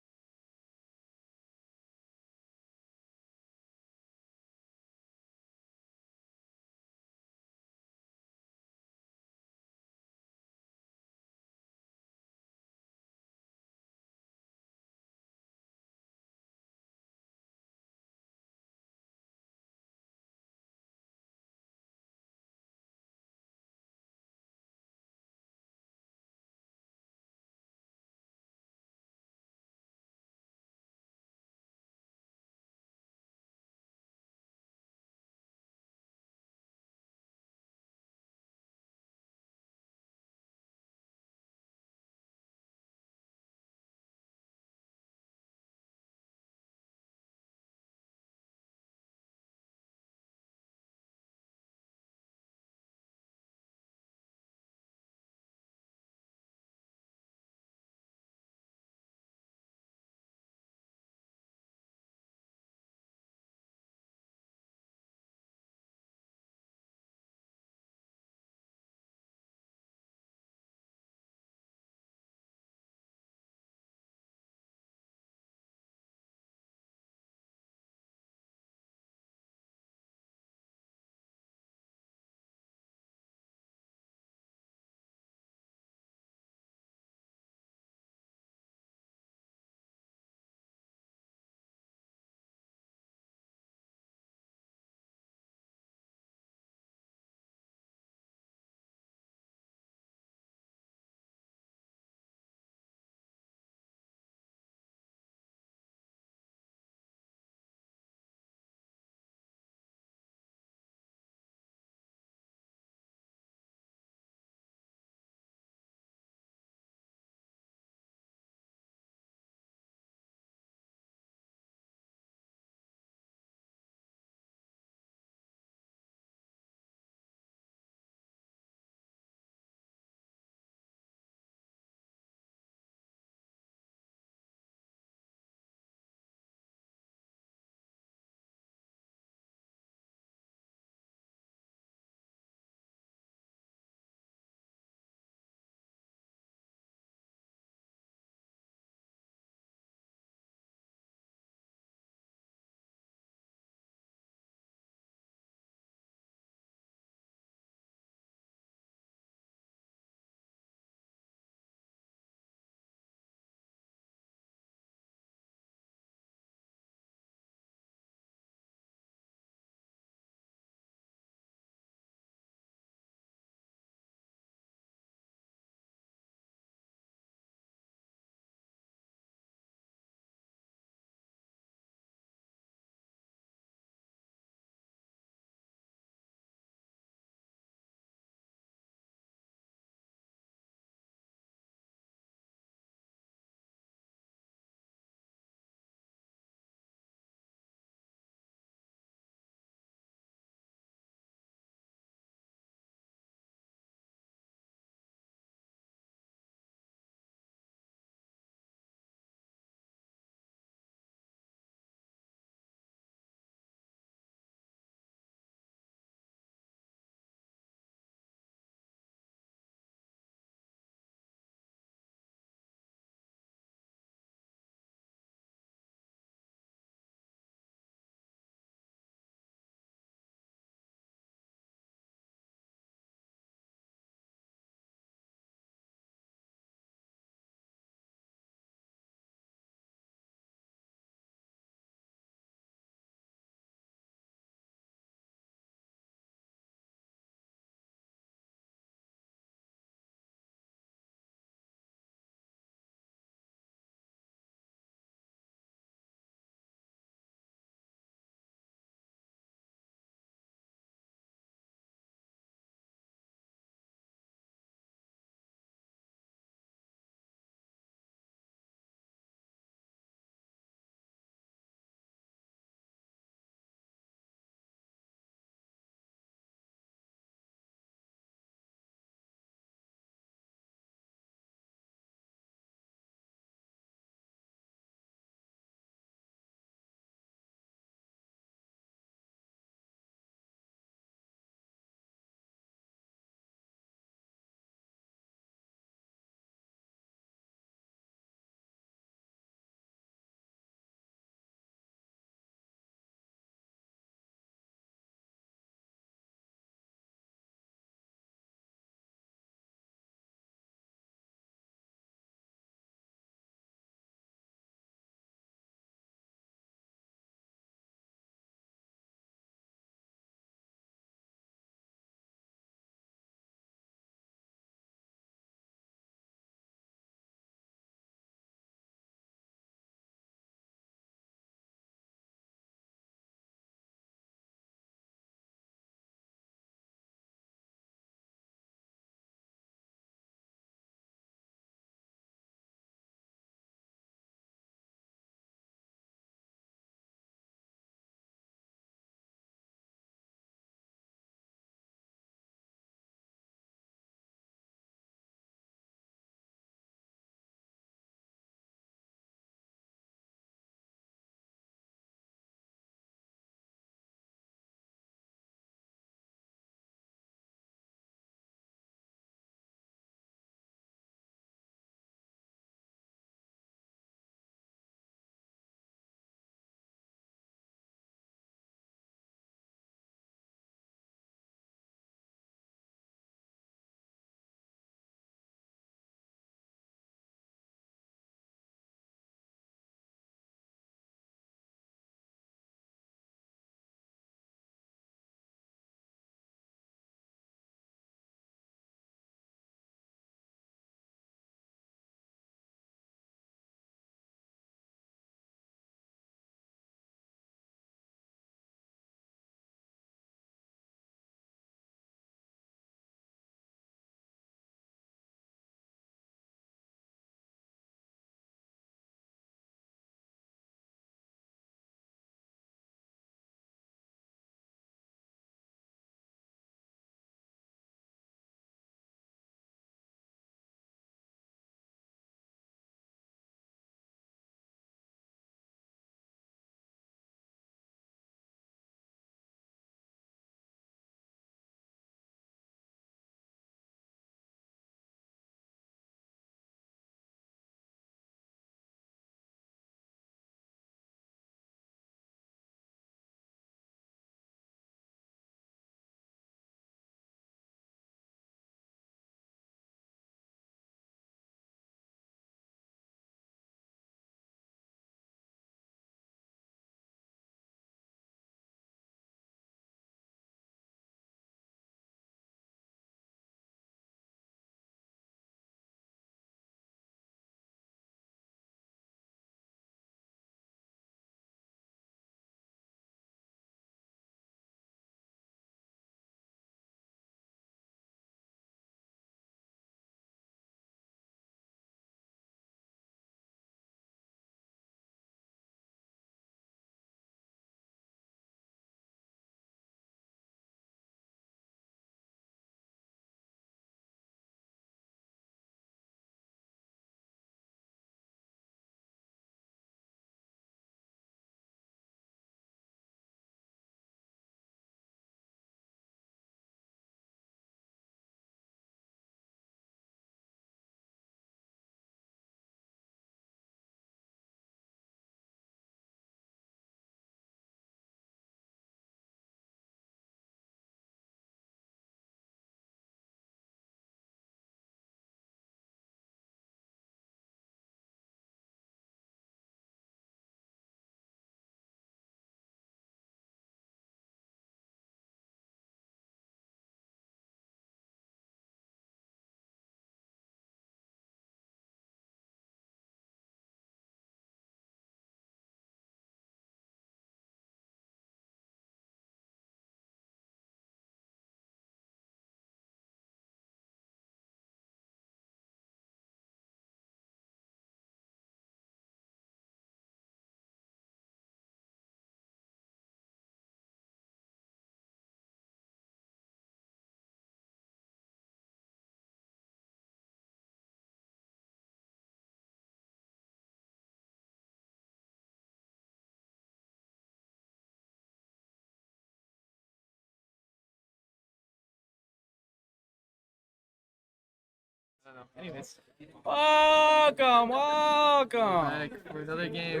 I don't know. Anyways. Welcome, welcome. Back for another game.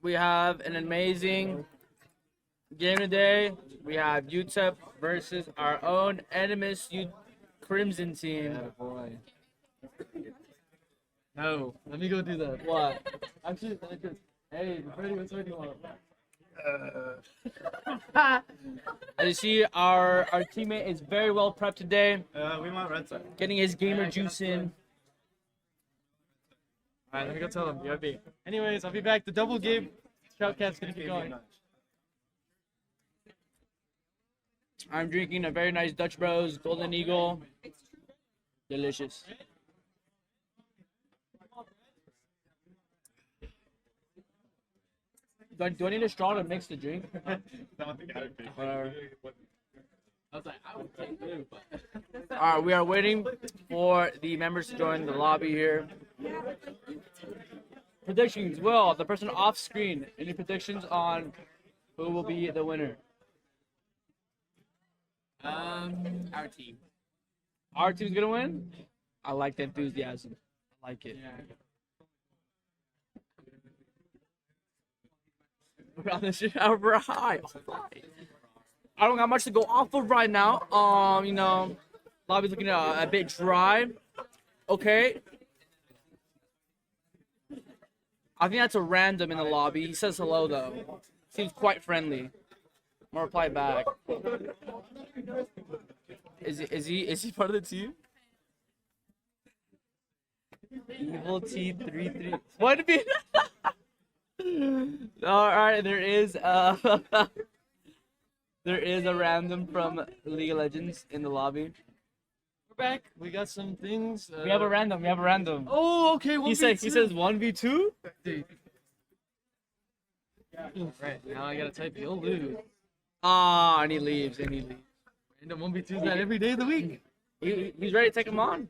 We have an amazing game today. We have UTEP versus our own NM Crimson team. Boy. No, let me go do that. What? Actually, hey, Freddie, what's what do you want? As you see, our teammate is very well prepped today. We want red side. Getting his gamer juice in. Alright, let me go tell him. BRB. Anyways, I'll be back. The double game shoutcast's gonna keep going. I'm drinking a very nice Dutch Bros Golden Eagle. Delicious. Do I need a straw to mix the drink? Whatever. I was like, I would take blue, but. Alright, we are waiting for the members to join the lobby here. Predictions. Will, the person off screen, any predictions on who will be the winner? Our team. Our team's gonna win? I like the enthusiasm. I like it. Around this shit, alright. I don't got much to go off of right now. You know, lobby's looking a bit dry. Okay. I think that's a random in the lobby. He says hello though. Seems quite friendly. I'm gonna reply back. Is he part of the team? Evil T33. What did be? Alright, there is a random from League of Legends in the lobby. We're back. We got some things. We have a random. Oh, okay. He says 1v2? Dude. Right, now I gotta type you'll lose. Ah, and he leaves. Random 1v2s that every day of the week. He's ready to take him on.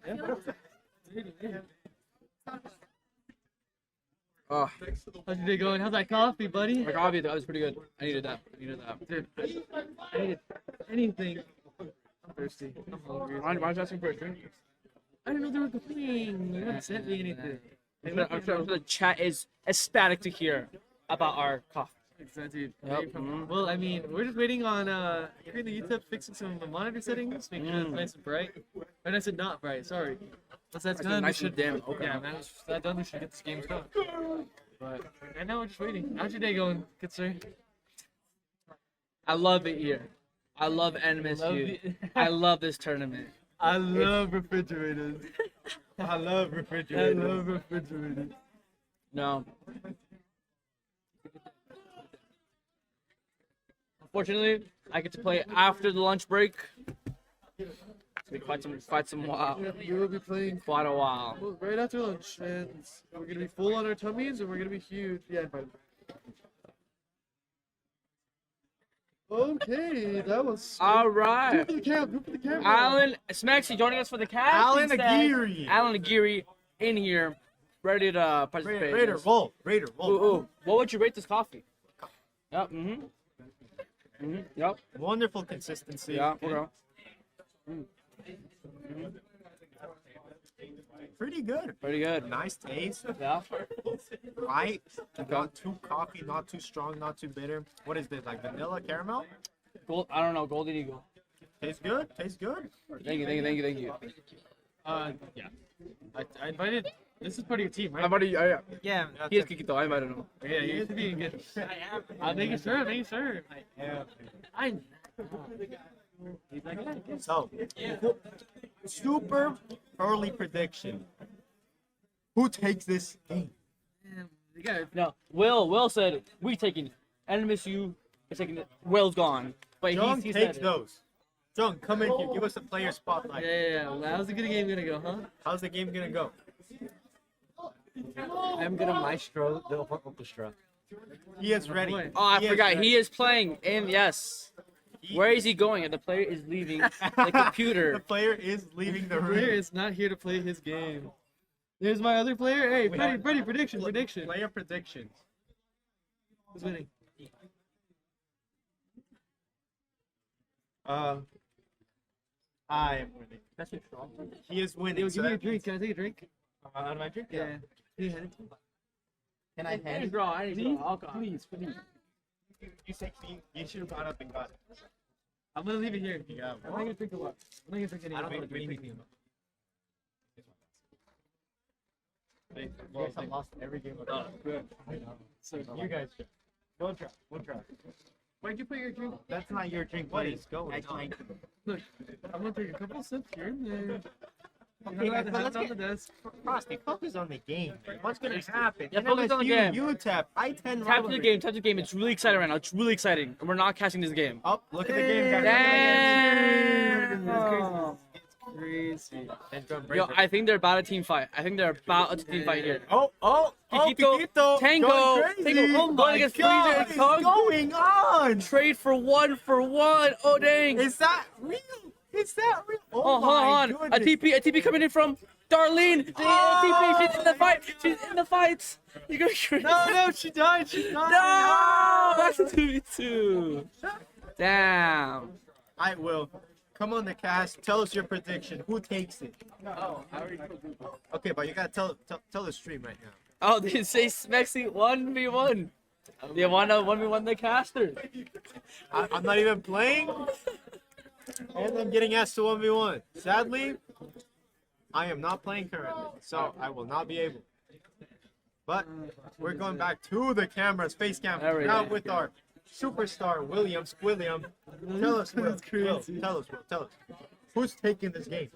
Oh. How's your day going? How's that coffee, buddy? My coffee, that was pretty good. I needed that. Dude, I needed anything. I'm thirsty. I'm hungry. Why don't you ask him for a drink? I didn't know they were complaining. They haven't sent me anything. I'm sure the chat is ecstatic to hear about our coffee. Exactly. Yep. Well, I mean, we're just waiting on hearing the YouTube fixing some of the monitor settings, make sure it's nice and bright. And I said not bright, sorry. Once that's done, nice and dim. Okay. Yeah, man, once that's done, we should get this game started. But right now we're just waiting. How's your day going, good sir? I love it here. I love NMSU. I love this tournament. I love refrigerators. I love refrigerators. No. Unfortunately, I get to play after the lunch break. It's been quite some while. We will be playing quite a while. Well, right after lunch, and we're gonna be full on our tummies, and we're gonna be huge. Yeah, fine. Okay, that was. All right. Group for the camera. Alan Smexy joining us for the cast. Alan Aguirre. Alan Aguirre in here, ready to participate. Raider, roll. Ooh. What would you rate this coffee? Yep. Yep. Wonderful consistency. Yeah. Okay. Pretty good. Nice taste. Yeah. Right. Not too coffee, not too strong, not too bitter. What is this, like vanilla caramel? I don't know. Golden Eagle. Tastes good. Thank you. Yeah. I invited. This is part of your team, right? Yeah. He is Kikito. I invited him. Yeah, you have to be good. I am. I'm making sure. Yeah. I. So, super early prediction. Who takes this game? No, Will said we taking it. NMSU is taking it. Will's gone, but John he takes said those. John, come in here. Give us a player spotlight. Yeah. Well, how's the game gonna go, huh? How's the game gonna go? I'm gonna maestro the orchestra. He is ready. Oh, I forgot. He is playing. And yes. Where is he going? The player is leaving the computer. The player is leaving the The room. player is not here to play his game. There's my other player. Hey, Freddie, prediction. Player predictions. Who's winning? I I am winning. He is winning. Yo, so give me a that drink. means- Can I take a drink? Out of my drink? Yeah. Can you hand it to me? Can I hand it? Draw. I need draw. Alcohol. Please. You said you should have brought up and got it. I'm gonna leave it here. Yeah. I'm not gonna drink a lot. I'm not gonna drink any. I don't think anything. You guys have lost every game of Oh, good. I know. So You guys should. One try. One try. Where'd you put your drink? That's not your drink, buddy. Go. Look, I'm gonna take a couple sips here and there. Okay, guys, but let's get Frosty, focus on the game. What's gonna happen? Yeah, focus on the game. UTEP, I-10 Tap to the rivalry. game. Tap to the game. It's really exciting right now. It's really exciting. And we're not catching this game. Oh, look at the game, guys. Damn. Crazy. Yo, I think they're about a team fight. I think they're about a team fight here. Kikito, Tango, going crazy. Tango, Oh going my against God, Freezer what and is Tug. going on? Trade for one. Oh dang. Is that real? Is that real? Oh, hold on. A TP coming in from Darlene. TP, she's in the fight. She's in the fight. You're going crazy. No, she died. She died. No, that's a 2v2. Damn. I will. Come on, the cast. Tell us your prediction. Who takes it? Oh, I already Okay, but you gotta tell the stream right now. Oh, they say Smexy 1v1. They want to 1v1 the caster. I'm not even playing. And I'm getting asked to 1v1. Sadly, I am not playing currently, so I will not be able. But we're going back to the cameras, face cam, now with our superstar William Squilliam. Tell us, Will. Tell us. Who's taking this game?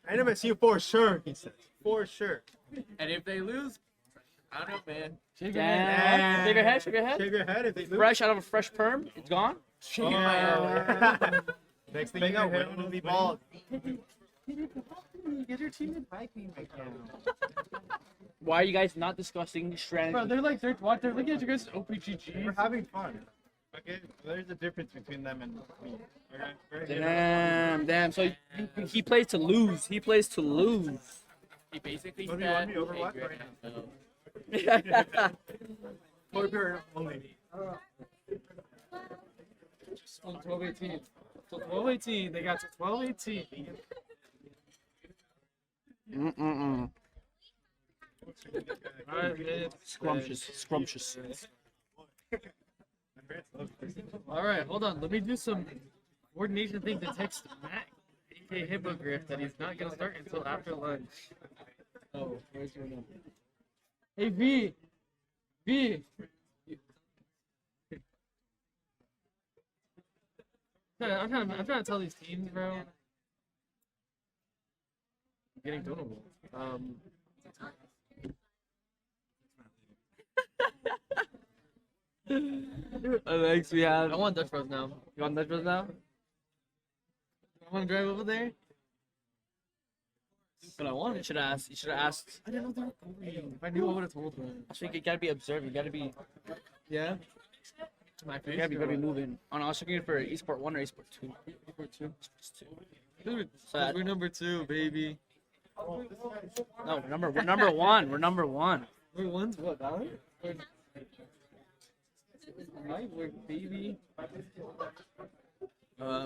NMSU for sure, he says. For sure. And if they lose, I don't know, man. Shake your head. Shake your head. Shake your head if they lose. Fresh out of a fresh perm. It's gone. Shaking my head. Next thing you know, Will will be bald. Get your team in Viking right now. Why are you guys not discussing strategy? Bro, they're like, they're looking at you guys OPGG. We're having fun. Okay, there's a difference between them and me. Damn. So he plays to lose. He plays to lose. He basically What do said, you want me over what? hey, Graham, Poker only. 12-18. So 12-18. They got to 12-18. Scrumptious. All right, hold on. Let me do some coordination thing to text Matt, aka Hippogriff, that he's not gonna start until after lunch. Oh, where's your number? Hey V. I'm trying to tell these teams, bro. I'm getting donable. Next we have. I want Dutch Bros now. You want Dutch Bros now? I want to drive over there. But I want You it. should have asked. You should have asked. I didn't know they were going. If I knew, I would have told them. I think you gotta be observant. You gotta be. Yeah. My face. You gotta be moving. Oh no, I was looking for Esport 1 or Esport 2. Esport 2. Esport 2. Dude, Sad. we're number 2, baby. No, we're number one. We're number one. We're one's what, Valley? We're baby.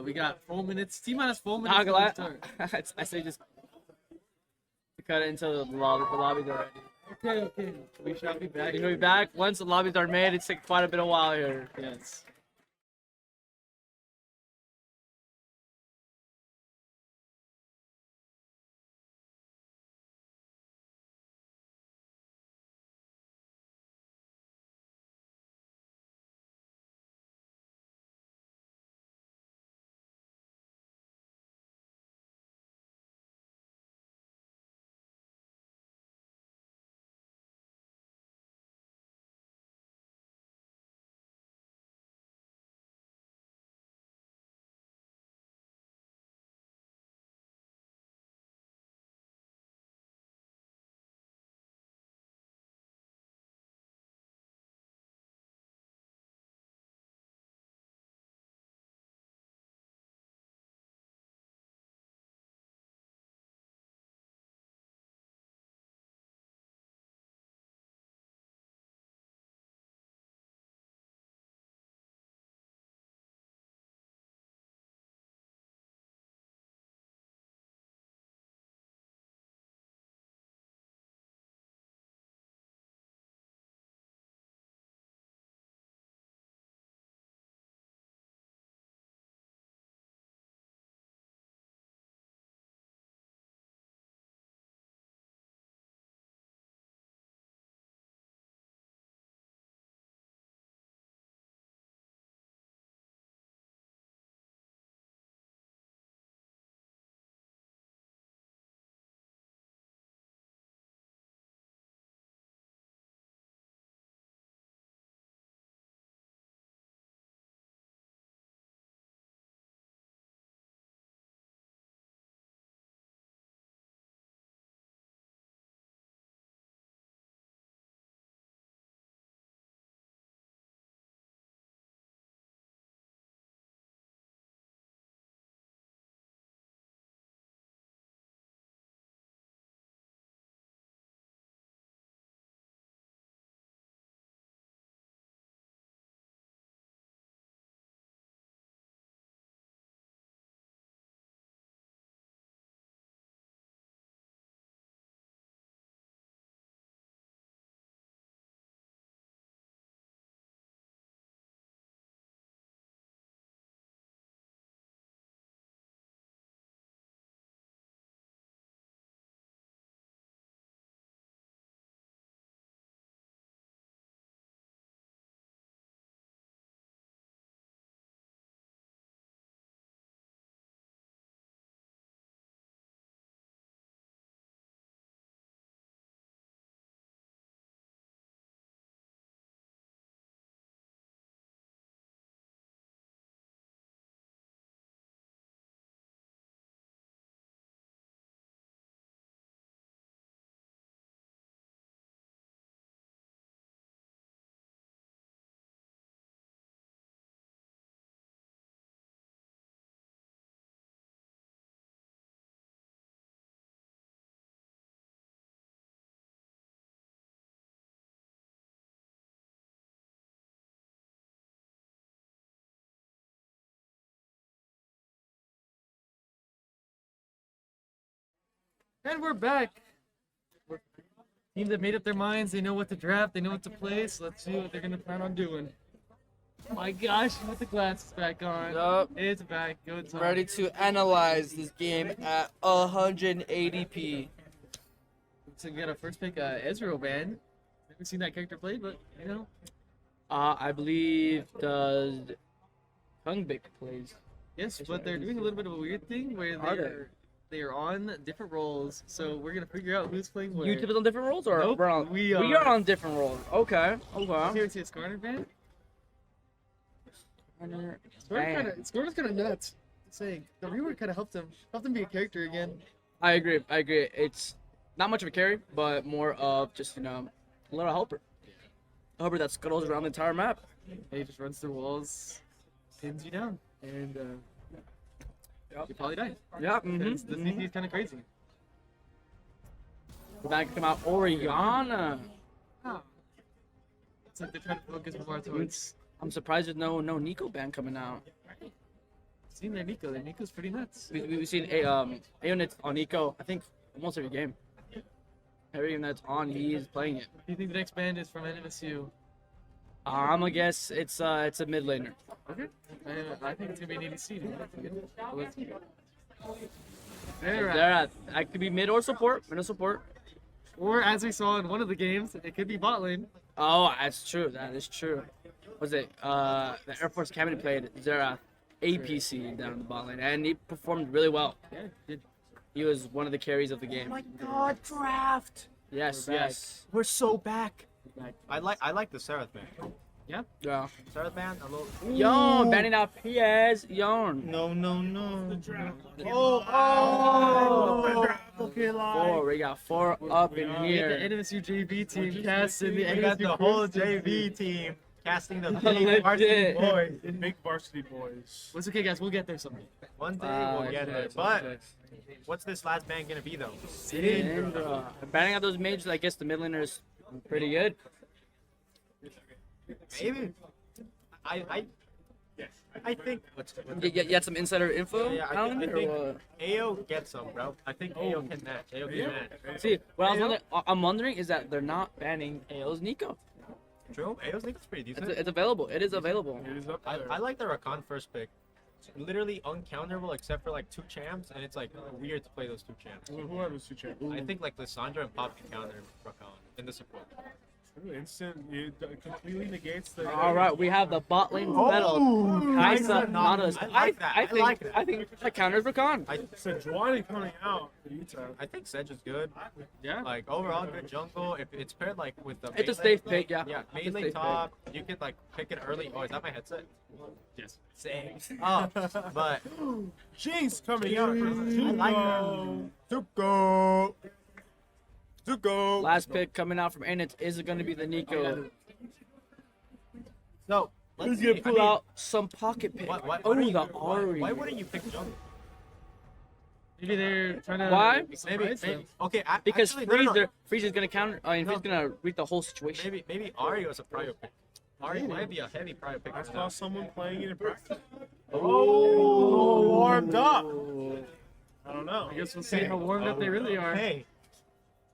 We got 4 minutes. T-minus 4 minutes. Not gonna until we lie. I say just cut it until the lobbies are ready. Okay. We shall be back. You know, be back once the lobbies are made. It's like quite a bit of while here. Yes. And we're back. Teams that made up their minds. They know what to draft. They know what to play. So let's see what they're gonna plan on doing. Oh my gosh, with the glasses back on. Yup. It's back. Good time. Ready to analyze this game at 180p. So we got our first pick, Ezreal ban. Never seen that character played, but you know. I believe the Hungbik plays. Yes, but they're doing a little bit of a weird thing where they're on different roles. So we're gonna figure out who's playing where. You two on different roles, or Nope, we're on? we We are. are on different roles. Okay. Okay. Here we see a Skarner ban. Skarner's kind of nuts. Just saying, the rework kind of helped him be a character again. I agree. It's not much of a carry, but more of just, a little helper. A helper that scuttles around the entire map. He just runs through walls, pins you down, and you probably die. Yeah. Because the CC is kind of crazy. Back come out Oriana. It's like they're trying to focus more towards. I'm surprised there's no Nico ban coming out. Seen their Nico. Their Nico's pretty nuts. We've seen Aeonit on Nico, I think, almost every game. Every game that's on, he is playing it. Do you think the next band is from NMSU? I'm gonna guess it's a mid laner. Okay. I think it's gonna be an ADC. There. I could be mid or support. Or as we saw in one of the games, it could be bot lane. Oh, that's true. That is true. Was it the Air Force Academy played Zera APC down in the bot lane, and he performed really well. Yeah, he did. He was one of the carries of the game. Oh my God, draft! Yes, We're back. yes. We're so back. I like the Serath ban. Yeah. Yeah. Serath ban a little. Yon banning out PS. Yon. No. Four. We got four up in We here. got the NMSU JV team casting the We got the NMSU whole first team. JV team casting the Legit. big varsity boys. Big varsity boys. It's okay, guys. We'll get there someday. One day we'll get there. But what's this last ban gonna be though? Syndra. Banning out those mages, I guess the mid laner is pretty good. Maybe. I think. You had some insider info Yeah, I on think, it, or what? AO gets some, bro. I think AO can match. AO can match. See, I'm wondering is that they're not banning AO's Nico. True. AO's Nick is pretty decent. It's available. It is available. I like the Rakan first pick. It's literally uncounterable except for like 2 champs, and it's like weird to play those 2 champs. Who are those 2 champs? I think like Lissandra and Pop can counter Rakan in the support. Instant, it completely negates the. All right, we have the bot lane battle. Kaisa, Nadas. I think that counters Rakan. Sejuani coming out. I think Sedge is good. Yeah. Like overall good jungle. If it's paired like with the. It's a melee, safe pick, yeah. Yeah, It's a melee safe top. You could like pick it early. Oh, is that my headset? Yes. Same. Oh, but Jinx coming out. Zuko. Last pick coming out from Anit is going to be the Nico. So Who's going to pull out some pocket pick? Oh, the Ari. Why wouldn't you pick jungle? Maybe they're trying to. Why? Maybe. Okay. Because actually, no. Freezer is going to counter. He's going to read the whole situation. Maybe Ari was a prior pick. Ari might be a heavy prior pick. I saw someone playing it in practice. Oh, warmed up. I don't know. I guess we'll see how warmed up they really are. Hey,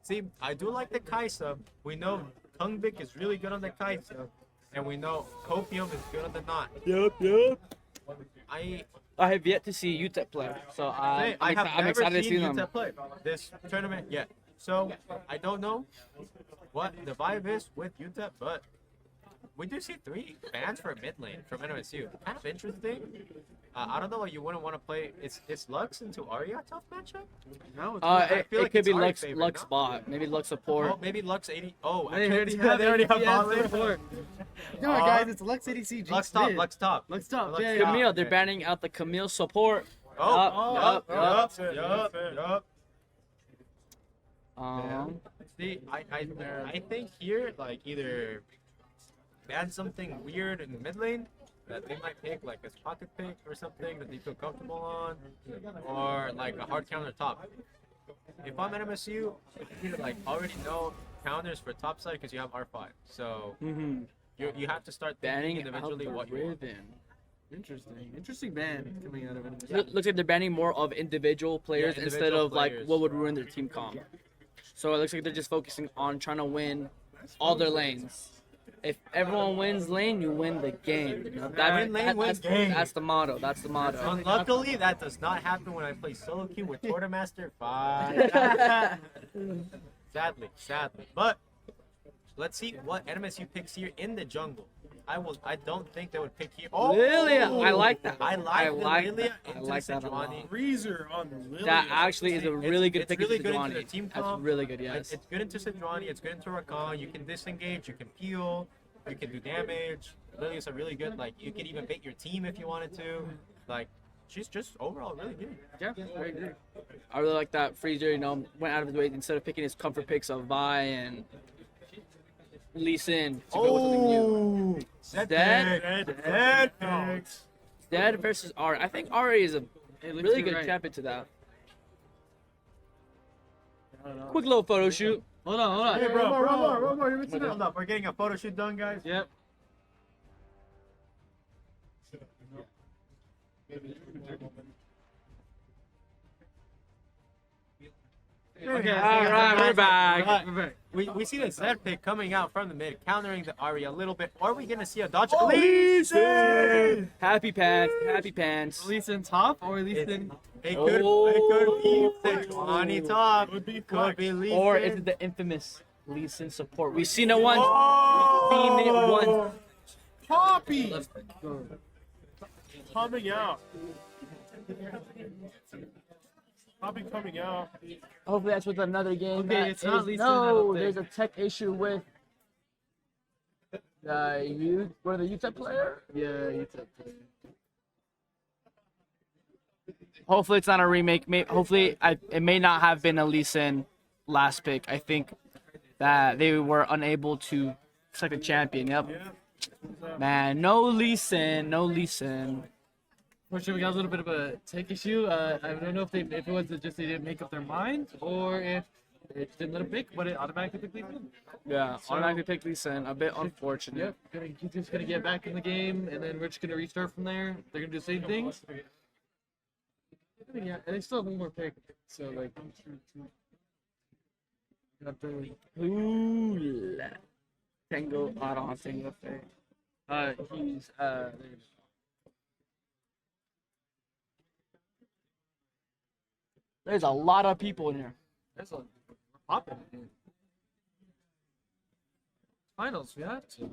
see, I do like the Kaisa. We know Hungbik is really good on the Kaisa, and we know Copium is good on the Knot. Yep. I have yet to see UTEP play, so have I'm never excited to see seen them. UTEP play this tournament yet. So I don't know what the vibe is with UTEP, but we do see 3 bans for mid lane from NMSU. Kind of interesting. I don't know what you wouldn't want to play. Is Lux into Arya tough matchup? No, it could be Lux bot, maybe Lux support. Oh, maybe Lux 80. Oh, They actually, already have bot lane. support. No, guys, it's Lux ADC. Jinx Lux top. mid. Lux top. Lux top. Lux Yeah, top. Camille, they're banning out the Camille support. Yup. See, I think here, like, either ban something weird in the mid lane that they might pick, like a pocket pick or something that they feel comfortable on, or like a hard counter top. If I'm NMSU, you like already know counters for top side because you have R5. So you have to start Banning thinking individually out the what you want. Riven. Interesting ban coming out of it. Looks like they're banning more of individual players Yeah, instead individual of like players. what would ruin their team comp. So it looks like they're just focusing on trying to win all their lanes. If everyone wins lane, you win the game. You know, Win lane, win game. That's the motto. That's the motto. Unluckily, that does not happen when I play solo queue with Tortomaster 5. sadly. But let's see what NMSU picks here in the jungle. I don't think they would pick here. Oh, Lilia, I like that. I like that. Lilia I into like the that a lot. Sejuani. Freezer on Lilia. That actually is a really good It's pick really into good into the Sejuani. team That's comp. really good, yes. It's good into Sejuani. It's good into Rakan. You can disengage. You can peel. You can do damage. Lilia's a really good. Like you can even bait your team if you wanted to. Like she's just overall really good. Yeah, I agree. I really like that Freezer, you know, went out of his way instead of picking his comfort picks of Vi and Lee Sin to go with something new. Dead versus Ari. I think Ari is a really good champion to that. Quick little photo shoot. Hold on. Hey, bro. One more. You're missing Hold up. We're getting a photo shoot done, guys. Yep. Okay, all right, we're back. We see the Zed pick coming out from the mid, countering the Ari a little bit. Are we gonna see a dodge? Happy pants. Lee Sin top or Lee Sin? It could be Sejuani top. Could be Lee Or Sin. is it the infamous Lee Sin support? We've seen it once. We've seen it once. Poppy coming out. Poppy coming out. Hopefully that's with another game. Okay, that it's not is- Lee Sin, I No, don't there's a think. tech issue with the youth. What are the youth tech player? Yeah, you took it. Hopefully it's not a remake. Hopefully it may not have been a Lee Sin last pick. I think that they were unable to select a champion. Yep. Man, no Lee Sin. Fortunately, we got a little bit of a tech issue. I don't know if it was just they didn't make up their mind or if they just didn't let them pick, but it automatically picked Lee Sin. Yeah, So- automatically pick Lee Sin. A bit unfortunate. Yep. He's just gonna get back in the game, and then we're just gonna restart from there. They're gonna do the same things. Yeah, and they still have one more pick, so like. Ooh, Tango. I don't have Tango pick. He's There's a lot of people in here. That's a popping. Finals, we have to.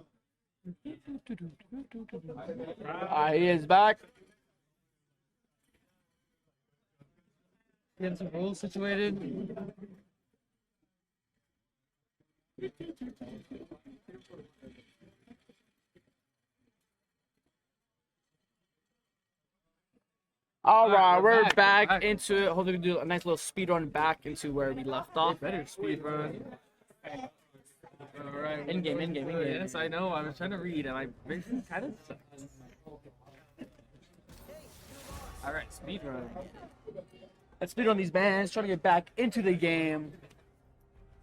He is back. Getting some roles situated. All right, we're we're back. back into it. Hopefully we can do a nice little speed run back into where we left off. Better speed run. All right. In game. Yes, I know. I was trying to read, and I kind of sucks. All right, speed run. Let's speed run these bands, trying to get back into the game.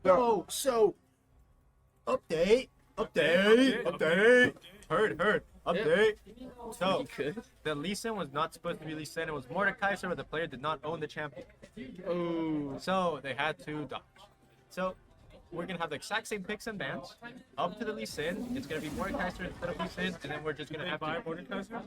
Oh, so update. Heard. Update. So the Lee Sin was not supposed to be Lee Sin. It was Mordekaiser, but the player did not own the champion. Oh. So they had to dodge. So we're gonna have the exact same picks and bans up to the Lee Sin. It's gonna be Mordekaiser instead of Lee Sin, and then we're just gonna have to. Mordekaiser?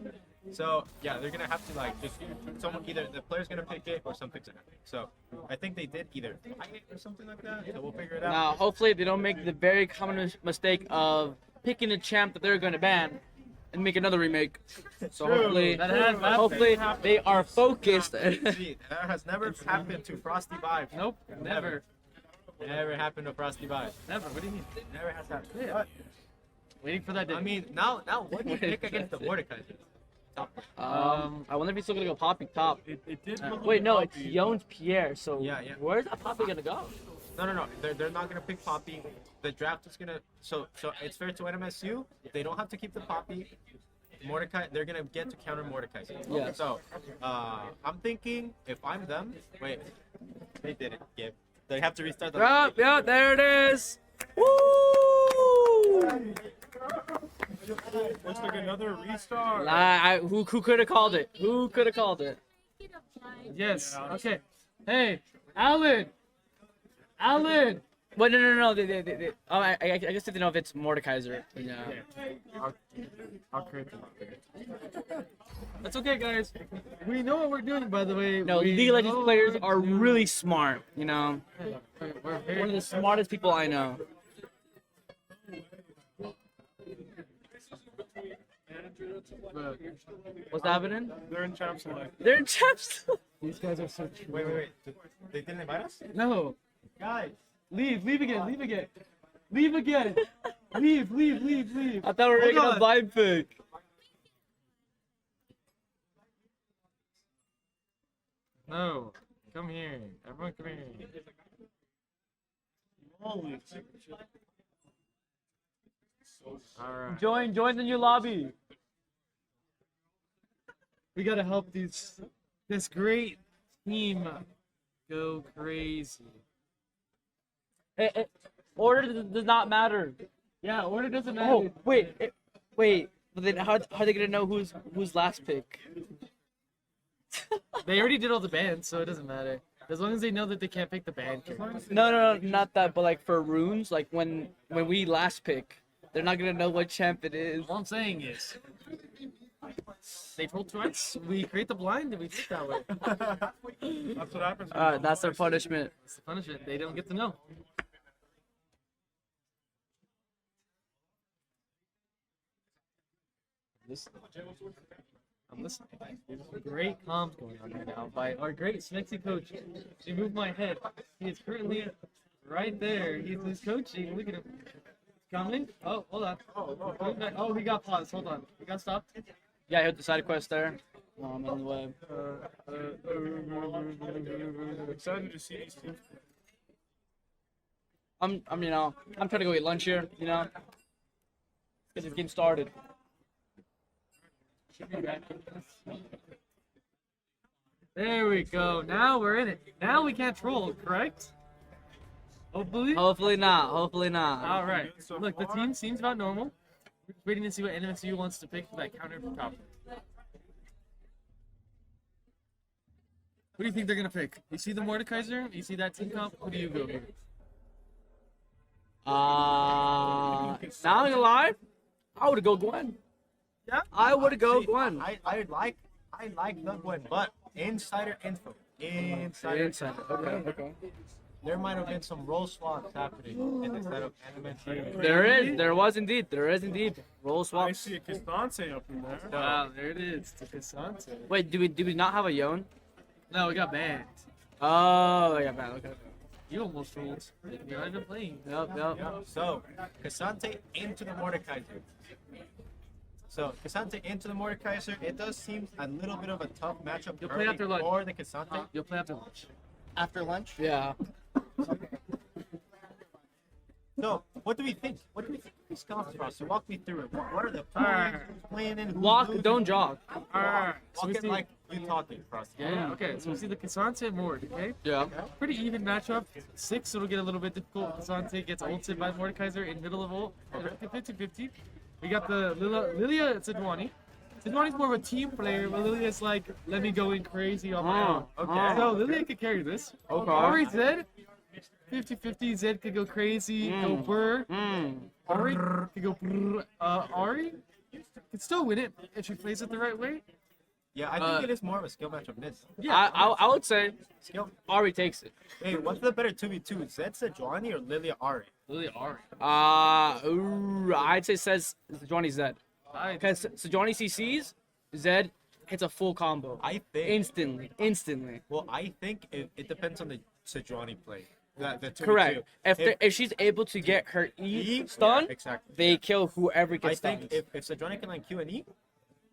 So yeah, they're gonna have to like just someone either the player's gonna pick it or some picks it. So I think they did either buy it or something like that. So we'll figure it out. Now, hopefully they don't make the very common mistake of picking a champ that they're going to ban and make another remake. So True. hopefully they are focused. See, that has never happened to Frosty Vibes. Nope, never. Never happened to Frosty Vibes. Never. What do you mean? Never has happened. Yeah. Waiting for that day. I mean, now what do you pick against the Mordekaiser? I wonder if he's still gonna go Poppy top. It did Wait, no, it's Yones Pierre. So Yeah. where's that Poppy gonna go? No. They're not gonna pick Poppy. The draft is gonna so it's fair to NMSU. They don't have to keep the Poppy. Mordecai, they're gonna get to counter Mordecai. Yeah. So I'm thinking if I'm them, wait, they did it. Yeah. They have to restart the. Yeah, there it is. Woo! Looks like another restart. Who could have called it? Who could have called it? Yes. Okay. Hey, Alan. Alan. Wait, no. Oh, I guess they know if it's Mordekaiser. Yeah. I'll create them. That's okay, guys. We know what we're doing, by the way. No, League of Legends players are really smart. You know, one of the smartest people I know. What's happening? They're in champ select. They're in champ select. These guys are so. Wait. They didn't invite us? No. Guys. Leave again. Leave again. Leave. I thought we were making a vibe pick. No. Come here. Everyone come here. Holy. Alright. Join the new lobby. We gotta help this great team go crazy. Order does not matter. Yeah, order doesn't matter. Oh, wait. But then how are they gonna know who's last pick? They already did all the bans, so it doesn't matter. As long as they know that they can't pick the ban. No, not that. But like for runes, like when we last pick, they're not gonna know what champ it is. All I'm saying is, they told us we create the blind and we do it that way. That's what happens. That's their punishment. It's the punishment. They don't get to know. I'm listening. There's some great comms going on right now by our great Snexy coach. She moved my head. He is currently right there. He's coaching. Look at him. Coming. Oh, hold on. Oh, he got paused. Hold on. He got stopped. Yeah, I hit the side quest there. I'm on the way. Excited to see these teams. I'm trying to go eat lunch here. You know, get this game started. There we go. Now we're in it. Now we can't troll, correct? Hopefully. Hopefully not. All right. Look, the team seems about normal. We're waiting to see what NMSU wants to pick for that counter from top. Who do you think they're gonna pick? You see the Mordekaiser? You see that team comp? Who do you go here? Not gonna lie, I would go Gwen. Yeah, I would go Gwen. I like the Gwen, but insider info. Insider. Okay. There might have been some role swaps happening in the setup NM. There is indeed roll I swaps. see a Kistance up in there. Wow, there it is. To Kistance. Wait, do we not have a Yon? No, we got banned. Oh, yeah, man. Okay. You almost trolled. You're not even playing. Nope. So, Kistance into the Mordekaiser. It does seem a little bit of a tough matchup You'll play after lunch. for the Kistance. You'll play after lunch. After lunch? Yeah. So, what do we think? What do we think of Kistance roster? Walk me through it. What are the playing in? Walk, don't jog. Walk it like you talking, Frosty. Yeah, okay. So we see the Kistance Mord, okay? Yeah. Pretty even matchup. 6, it'll get a little bit difficult. Kistance gets ulted by Mordekaiser in middle of ult. 50-50. We got the Lilia Sejuani. Sejuani's more of a team player, but Lilia's like, let me go in crazy on my own. Okay. So Lilia could carry this. Okay. Ari Zed, 50-50. Zed could go crazy, go burr. Ari could go brr. Ari could still win it if she plays it the right way. Yeah, I think it is more of a skill matchup. Yeah, I would say skill. Ari takes it. Hey, what's the better 2v2? Zed Sejuani or Lilia Ari? Lilia Ari. I'd say Sejuani Zed. Because Sejuani CCs, Zed hits a full combo. I think instantly. Well, I think it depends on the Sejuani play. The 2v2. Correct. If she's able to get her E stun, yeah, exactly. they kill whoever gets I stunned. think if Sejuani can like Q and E,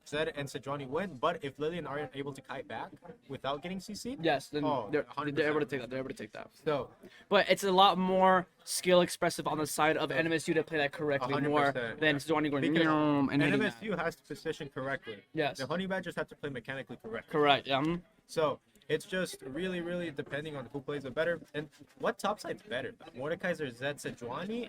Zed and Sejuani win. But if Lily and Ari are able to kite back without getting CC, yes, then they're 100%. able to take that. They're able to take that. So, but it's a lot more skill expressive on the side of NMSU to play that correctly 100%, more than Sejuani going because and hitting that. NMSU has to position correctly. Yes. The Honey Badgers have to play mechanically correctly. Correct. Yeah. So it's just really depending on who plays it better and what top side's better. Mordekaiser, Zed, Sejuani,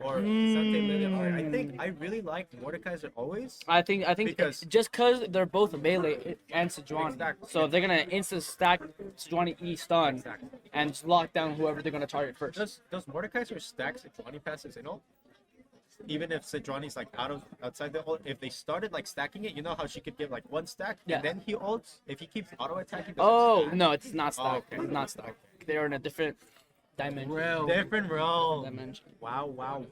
or Sante Lilia Ari. I really like Mordekaiser always. I think Because- just because they're both melee and Sejuani, Exactly. so they're gonna instant stack Sejuani E stun Exactly. and just lock down whoever they're gonna target first. Does Mordekaiser stack Sejuani passes in ult? Even if Sejuani's like outside the ult, if they started like stacking it, you know how she could give like one stack Yeah. and then he ults. If he keeps auto attacking. Oh no, it's not stacked. okay. It's not stacked. They're in a different dimension. Different realm. Dimension. Wow.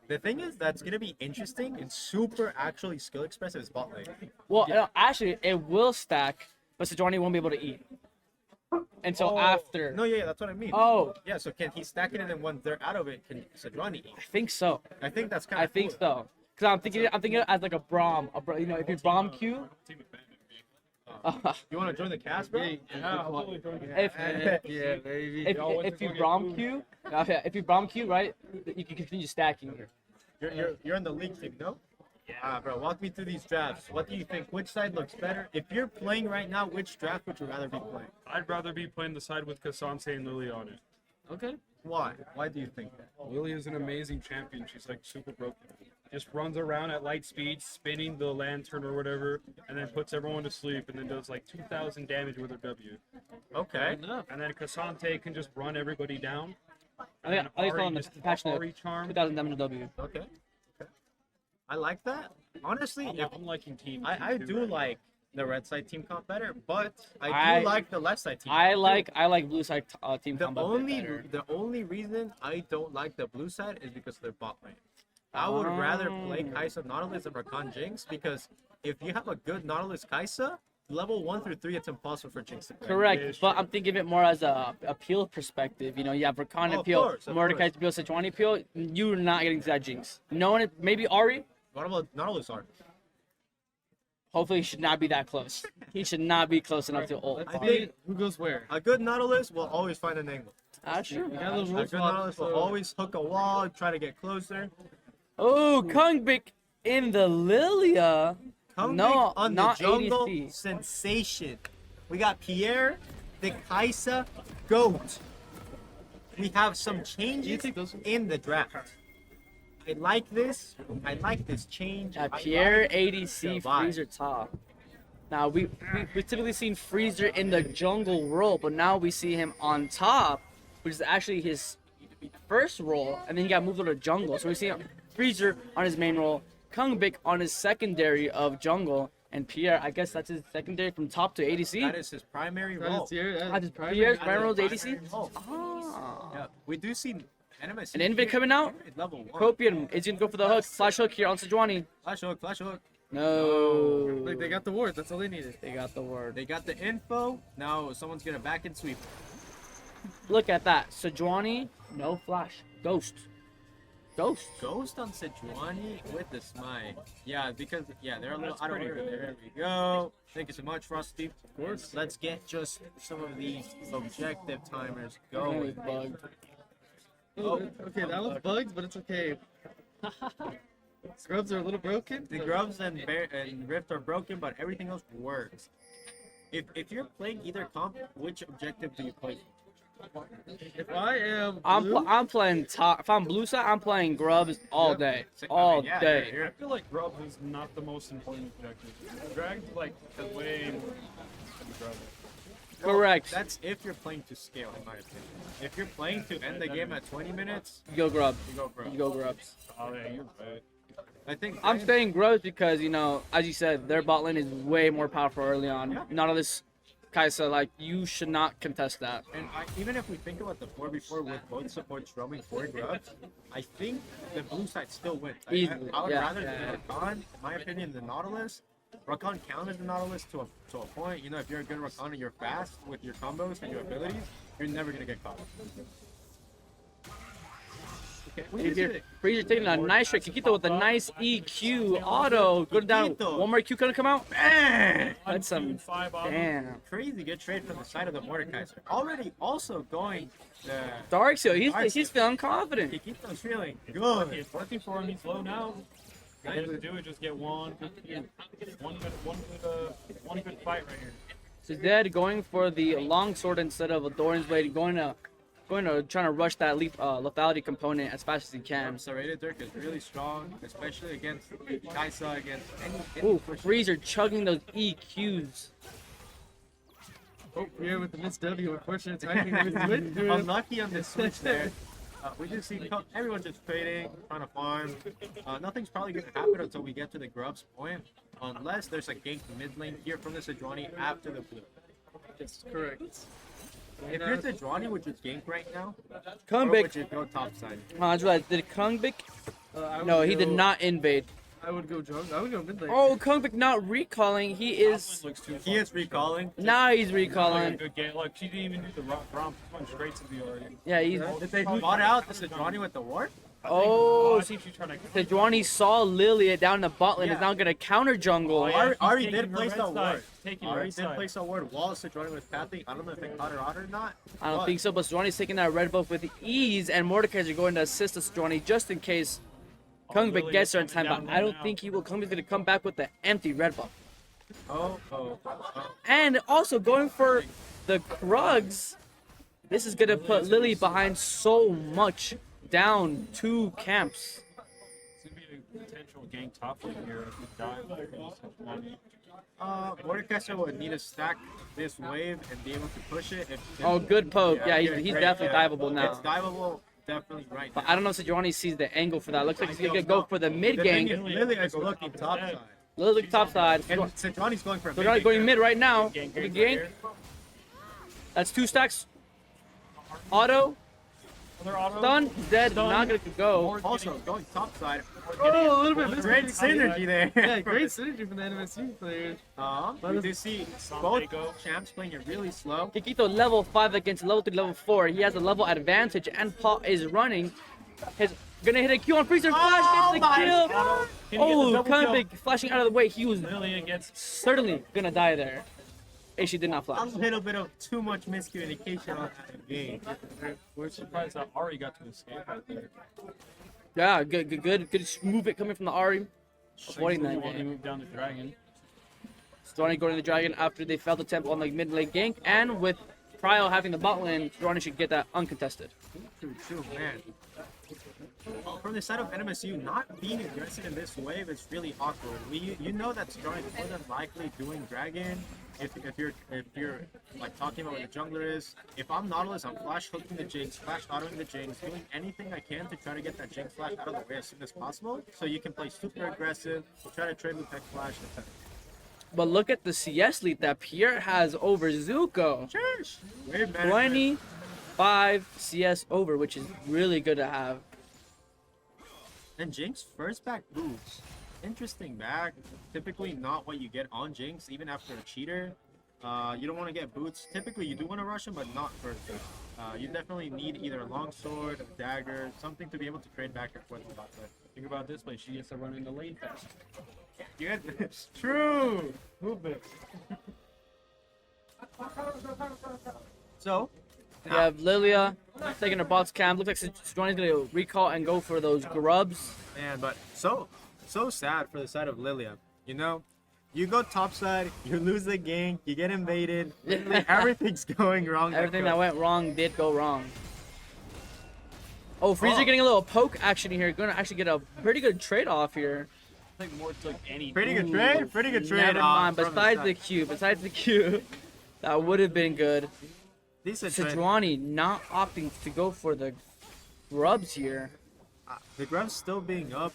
The thing is that's gonna be interesting and super actually skill expressive is bot lane. Well, actually, it will stack, but Sejuani won't be able to eat until after. No, yeah, that's what I mean. Oh. Yeah, so can he stack it and then when they're out of it, can Sejuani eat? I think so. I think that's kind I of think so. Cause I'm thinking as like a Braum, you know, if you Braum Q. You want to join the cast, bro? If you Braum Q, if you Braum Q, right, you can continue stacking here. You're in the league team, no? Yeah, bro. Walk me through these drafts. What do you think? Which side looks better? If you're playing right now, which draft would you rather be playing? I'd rather be playing the side with Cassante and Lily on it. Okay. Why? Why do you think that? Lily is an amazing champion. She's like super broken. Just runs around at light speed, spinning the lantern or whatever, and then puts everyone to sleep, and then does like 2,000 damage with her W. Okay. And then Cassante can just run everybody down. I think it's on the passionate Ari charm. 2,000 damage W. Okay. I like that. Honestly, I'm liking team. I too, do right? like the red side team comp better, but I do like the left side team. I comp too. like blue side team The combo better. only reason I don't like the blue side is because of their bot lane. I would rather play Kai'Sa Nautilus and Rakan Jinx because if you have a good Nautilus Kai'Sa, level 1 through 3 it's impossible for Jinx to play. Correct, but I'm thinking of it more as a appeal perspective. You know, you have Rakan of appeal, course. Mordekai's appeal, Sejuani appeal. You're not getting to that Jinx. No one, maybe Ari. What about Nautilus Ari? Hopefully, he should not be that close. He should not be close enough to ult. I think Who goes where? a good Nautilus will always find an angle. That's true. You got those A rules good Nautilus will always hook a wall, try to get closer. Oh, Kungbik in the Lilia. No, on not the jungle ADC. sensation. We got Pierre, the Kai'Sa GOAT. We have some changes in the draft. I like this. I like this change. I Pierre like ADC the vibe. Freezer top. Now we've typically seen Freezer in the jungle role, but now we see him on top, which is actually his first role, and then he got moved over to jungle. So we see Freezer on his main role, Kungbik on his secondary of jungle, and Pierre, I guess that's his secondary from top to ADC. That is his primary role. Pierre's primary role is ADC. Yeah, we do see NM An Invit coming out. Level 1. Copian is gonna go for the hook. Flash hook here on Sejuani. Flash hook, flash hook. No. Like, they got the ward. That's all they needed. They got the word. They got the info. Now someone's gonna back and sweep. Look at that. Sejuani, no flash. Ghost. Ghost. Ghost on Sejuani with the smite. Yeah, because they're a little out of order. There we go. Thank you so much, Frosty. Of course. Let's get just some of these objective timers going. Bugged. Oh, okay, that was bugged, but it's okay. Scrubs are a little broken. The grubs and Rift are broken, but everything else works. If you're playing either comp, which objective do you play? If I am I'm playing top. If I'm blue side, I'm playing grubs all day. All day. I feel like Grubs is not the most important objective. Drag's like way more than Grubs. Correct. That's if you're playing to scale, in my opinion. If you're playing to end the game at 20 minutes, You go grubs. you go grubs. You go grubs. Oh yeah, you're right. I think I'm saying grubs because, you know, as you said, their bot lane is way more powerful early on. None of this Kai'Sa, like, you should not contest that. And even if we think about the 4v4 with both supports roaming 4 grubs, I think the blue side still wins. Easily, I would yeah. rather Rakan, in my opinion, the Nautilus. Rakan counters the Nautilus to a point. You know, if you're a good Rakan and you're fast with your combos and your abilities, you're never going to get caught. Okay, Freezer taking a nice trick. Kikito with a nice EQ auto. Go down. One more Q gonna come out. That's some. Damn. Crazy good trade from the side of the Mordekaiser. Already also going the Darkseal, he's feeling confident. Kikito's feeling good. It's working for him. He's low now. All you have to do is just get one good fight right here. So Zed going for the long sword instead of a Doran's blade, going to trying to rush that lethality component as fast as he can. Serrated Dirk is really strong, especially against Kaisa, against any Ooh, Freezer chugging those EQs. Oh, here with the Miss W, unfortunate timing with the switch. Unlucky on this switch there. We just see everyone just fading, trying to farm. Nothing's probably going to happen until we get to the Grubs point, unless there's a gank mid lane here from the Sejuani after the blue. That's correct. If you're Sejuani, would you gank right now? Kung Or Bik. would you go top side? That's right. Did Kung Bik? No, he did not invade. I would go jungle. I would go mid lane. Oh, Kung Bik not recalling. He is recalling. Now he's recalling. Good game. Like she didn't even do the romp. She went straight to the already. Yeah, he's. Did they bought out the Sejuani with the ward? Oh, I think she's trying to. Sejuani saw Lilia down in the bot lane. Is now gonna counter jungle. Ari did place the ward. Taking Ari red did side. place a ward while Sejuani was pathing. I don't know if they caught her out or not. I don't think so, but Sejuani's taking that red buff with ease, and Mordekaiser are going to assist the Sejuani just in case Kung Bik gets there in time. But I don't think he will. Kung Bik's gonna come back with the empty red buff. Oh. And also going for the Krugs. This is gonna put Lily behind so much, down 2 camps. It's gonna be a potential gang top lane here if we die. Mordekaiser would need to stack this wave and be able to push it. Oh, good poke. Yeah, he's great, definitely diveable now. It's diveable, definitely right now. But I don't know if Sejuani sees the angle for that. Looks like he's gonna go for the mid gang. Lily is looking top side. Lily top side. And Sejuani's going for a Sejuani going mid right now. Gang, Good gang, gang. That's 2 stacks. Auto. Stun. Dead. Not gonna go. Also going top side. Oh, a little bit. Great synergy there. Yeah, great synergy from the NMSU players. We do see both champs playing it really slow. Kikito level 5 against level 3, level 4. He has a level advantage, and Paul is running. He's gonna hit a Q on Freezer. Flash gets the kill. Oh, Kung Bik flashing out of the way. He was certainly gonna die there. Hey, she did not flash. A little bit of too much miscommunication on that game. We're surprised that Ari got to escape right there. Yeah, good movement coming from the Ari. Avoiding that Sejuani game. moved down the dragon. Sejuani going to the dragon after they failed the temple on the mid lane gank, and with Pryo having the bot lane, Sejuani should get that uncontested. True, man. From the side of NMSU, not being aggressive in this wave is really awkward. You know that Sejuani is more than likely doing dragon. If you're like talking about what the jungler is, if I'm Nautilus, I'm flash hooking the Jinx, flash autoing the Jinx, doing anything I can to try to get that Jinx flash out of the way as soon as possible, so you can play super aggressive, try to trade with tech flash. But look at the CS lead that Pierre has over Zuko. Cheers! 25 CS over, which is really good to have. And Jinx first back boots. Interesting back. Typically not what you get on Jinx, even after a cheater. You don't want to get boots. Typically you do want to rush him, but not first. You definitely need either a long sword, a dagger, something to be able to trade back and forth with that. Think about this way, she gets to run in the lane fast. You get this. True! Movement. So, We have Lilia taking her box cam. Looks like Sejuani's gonna recall and go for those grubs. man, but so sad for the side of Lilia. You know, you go top side, you lose the game, you get invaded, literally everything's going wrong. Everything that went wrong did go wrong. Oh, Freezer getting a little poke action here. Gonna actually get a pretty good trade off here. I think more took any. Pretty good trade. Never mind. Besides the Q, that would have been good. Sejuani not opting to go for the grubs here. The grubs still being up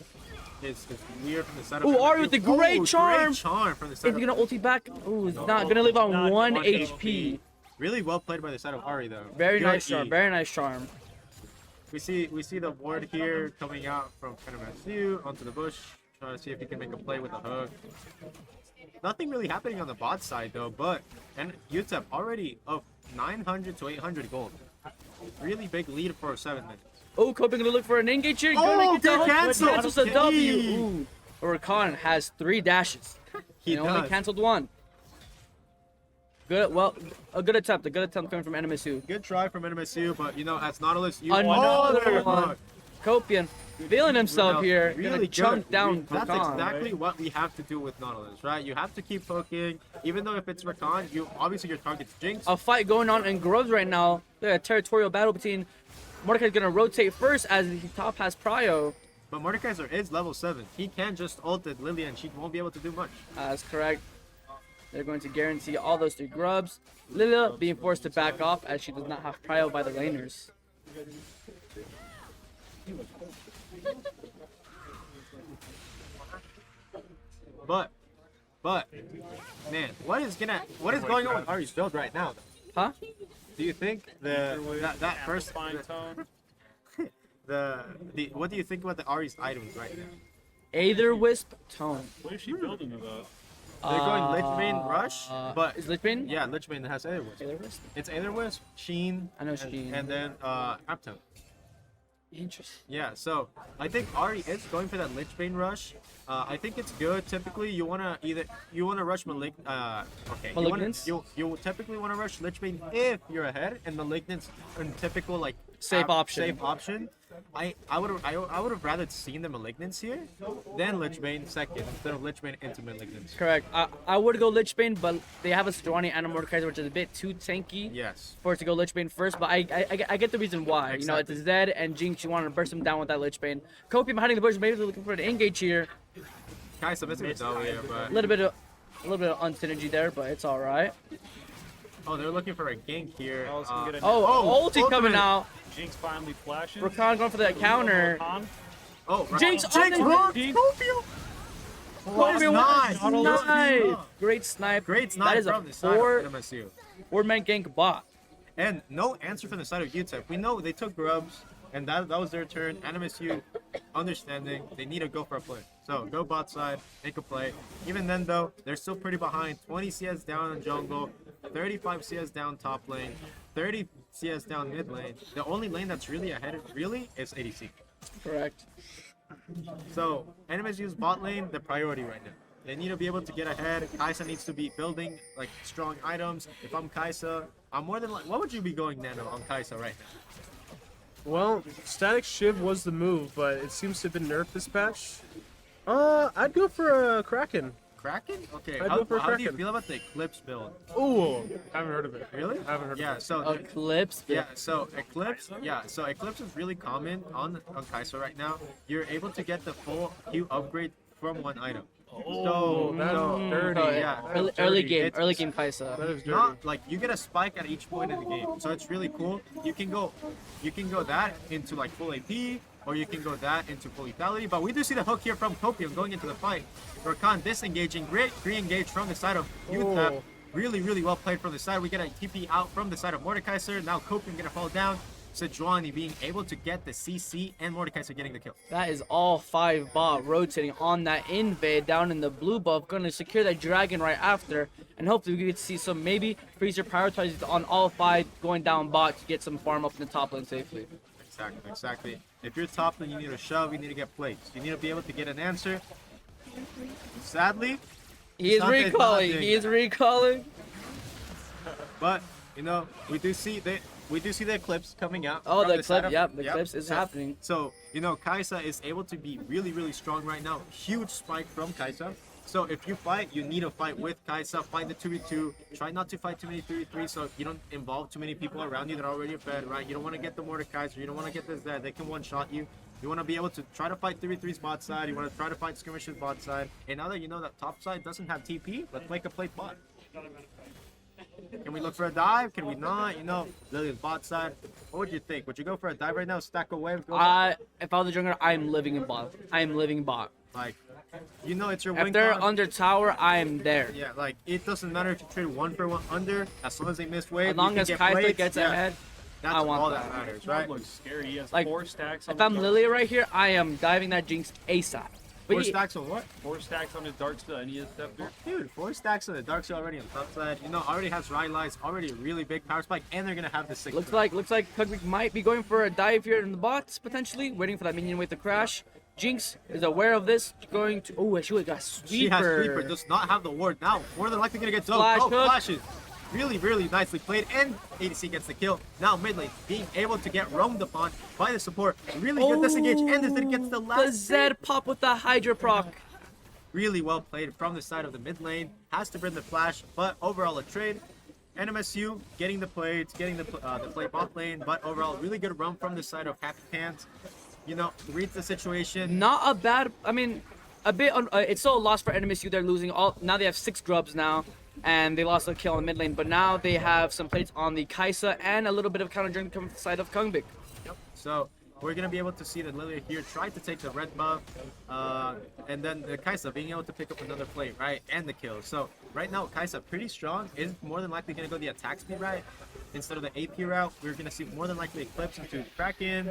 is weird from the side of. Oh, Ari with the great charm. Great charm from the side Is he gonna ulti back? Oh, he's not gonna live on 1 HP. Really well played by the side of Ari though. Very Good nice E. charm. Very nice charm. We see the ward here coming out from NMSU onto the bush, trying to see if he can make a play with the hook. Nothing really happening on the bot side though, but and UTEP already up 900 to 800 gold. Really big lead for 7 minutes. Oh, Kobe gonna look for an engage here. Oh, Gonna get the cancel. cancels a W. Ooh. Rakan has 3 dashes. He only does. canceled 1. Good. Well, a good attempt. A good attempt coming from NMSU. Good try from NMSU, but you know, as Nautilus, you Another want one. Copian feeling himself Now, here. Really Gonna good. jump down That's Rakan. exactly what we have to do with Nautilus, right? You have to keep poking, even though if it's Rakan, you obviously your target's Jinx. A fight going on in Groves right now. A territorial battle between Mordekai's gonna rotate first as he top has Prio. But Mordekaiser is level 7. He can just ult at Lily and she won't be able to do much. That's correct. They're going to guarantee all those 3 grubs. Lilia being forced to back off as she does not have Prio by the laners. But, man, what is going on with Ari's build right now? Huh? Do you think that first fine tone? what do you think about the Ari's items right now? Aether Wisp Tone. What is she building about? They're going Lich Bane Rush, but is Lich Bane? Yeah, Lich Bane has Aether Wisp. Aether Wisp? It's Aether Wisp, Sheen, I know Sheen. and then Aptone. Interesting. Yeah, so I think Ari is going for that Lich Bane rush. I think it's good. Typically, you wanna rush Malignance. You typically wanna rush Lich Bane if you're ahead, and Malignance a typical like Safe option. Safe option. I would have rather seen the Malignance here than Lich Bane second instead of Lich Bane into Malignance. Correct. I would go Lich Bane, but they have a Sejuani and a Mordekaiser, which is a bit too tanky. Yes. For it to go Lich Bane first, but I get the reason why. Exactly. You know, it's Zed and Jinx. You want to burst him down with that Lich Bane. Kopi behind the bush, maybe they're looking for an engage here. Kaisa missing the W, but A little bit of unsynergy there, but it's all right. oh, they're looking for a gank here. Ulti coming out. Jinx finally flashes. Rakan going for that counter. Oh, Jinx on Jinx, the run! Jinx. That's nice. Nice. Great snipe. Great That snipe is a from the side of MSU. 4-man gank bot. And no answer from the side of UTEP. We know they took grubs, and that was their turn. NMSU understanding they need to go for a play. So go bot side, make a play. Even then though, they're still pretty behind. 20 CS down in jungle, 35 CS down top lane, 30 CS down mid lane. The only lane that's really ahead is ADC. Correct. So NMSU's bot lane, the priority right now. They need to be able to get ahead. Kaisa needs to be building like strong items. If I'm Kaisa, I'm more than like, what would you be going Nano on Kaisa right now? Well, Static Shiv was the move, but it seems to have been nerfed this patch. I'd go for a Kraken. Kraken? Okay, I'd how go for do you Kraken. feel about the Eclipse build? Ooh, haven't heard of it. Really? Haven't heard Yeah, of it. so Eclipse. so Eclipse is really common on Kaisa right now. You're able to get the full Q upgrade from one item. Oh, that's dirty. Yeah, Early It's game Kaisa. That is dirty. not like you get a spike at each point in the game, so it's really cool. You can go that into like full AP, or you can go that into full lethality. But we do see the hook here from Copium going into the fight. Rakan disengaging, great re-engage from the side of UTEP. Oh. Really, really well played from the side. We get a TP out from the side of Mordekaiser. Now Copium gonna fall down. Sejuani being able to get the CC and Mordekaiser getting the kill. That is all 5 bot rotating on that invade down in the blue buff. Going to secure that dragon right after. And hopefully we get to see some maybe Freezer prioritizes on all 5 going down bot to get some farm up in the top lane safely. Exactly. If you're top lane, you need to shove, you need to get plates. You need to be able to get an answer. Sadly, He is recalling. He is recalling. But, you know, we do see the Eclipse coming out. Oh, from the side Eclipse, of- yep, the Eclipse is happening. So, you know, Kaisa is able to be really, really strong right now. Huge spike from Kaisa. So if you fight, you need to fight with Kaisa. Fight the 2v2. Try not to fight too many 3v3 so you don't involve too many people around you that are already fed, right? You don't want to get the Mordekaiser. You don't want to get this that. They can one-shot you. You want to be able to try to fight 3v3's bot side. You want to try to fight skirmishes bot side. And now that you know that top side doesn't have TP, let's make a plate bot. Can we look for a dive? Can we not? You know, Lilian's bot side. What would you think? Would you go for a dive right now? Stack away? If I was a jungler, I'm living in bot. I am living bot. Like, you know it's your If win they're con. under tower, I am there. Yeah, like, it doesn't matter if you trade 1 for 1 under. As long as they miss wave, As long as Kaisa gets ahead, that's I want all that. that matters, right? Looks scary. He has Like, 4 stacks on if the I'm dark- Lilia right here, I am diving that Jinx ASAP. But 4 he- stacks on what? 4 stacks on his dark still, and he is scepter. Dude, 4 stacks on the dark side already on top side. You know, already has Rylai's, already a really big power spike, and they're gonna have the 6. Looks like Kugvik might be going for a dive here in the bots, potentially, waiting for that minion wave to crash. Jinx is aware of this, going to... Oh, she got sweeper. She has sweeper, does not have the ward now. More than likely gonna get done. Flash Oh, hook. flashes. Really, really nicely played, and ADC gets the kill. Now mid lane being able to get roamed upon by the support. Really good disengage, and the Zed gets the last. The Zed pop with the Hydra proc. Really well played from the side of the mid lane. Has to bring the flash, but overall a trade. NMSU getting the play, getting the play bot lane, but overall really good run from the side of Happy Pants. You know, reads the situation. Not a bad. I mean, a bit. It's still a loss for NMSU. They're losing all. Now they have 6 grubs now, and they lost a kill on the mid lane. But now they have some plates on the Kaisa and a little bit of counter journey coming from the side of Kungbik. Yep. So we're gonna be able to see that Lilia here try to take the red buff, and then the Kaisa being able to pick up another plate, right, and the kill. So right now Kaisa pretty strong, is more than likely gonna go the attack speed right instead of the AP route. We're gonna see more than likely Eclipse into Kraken,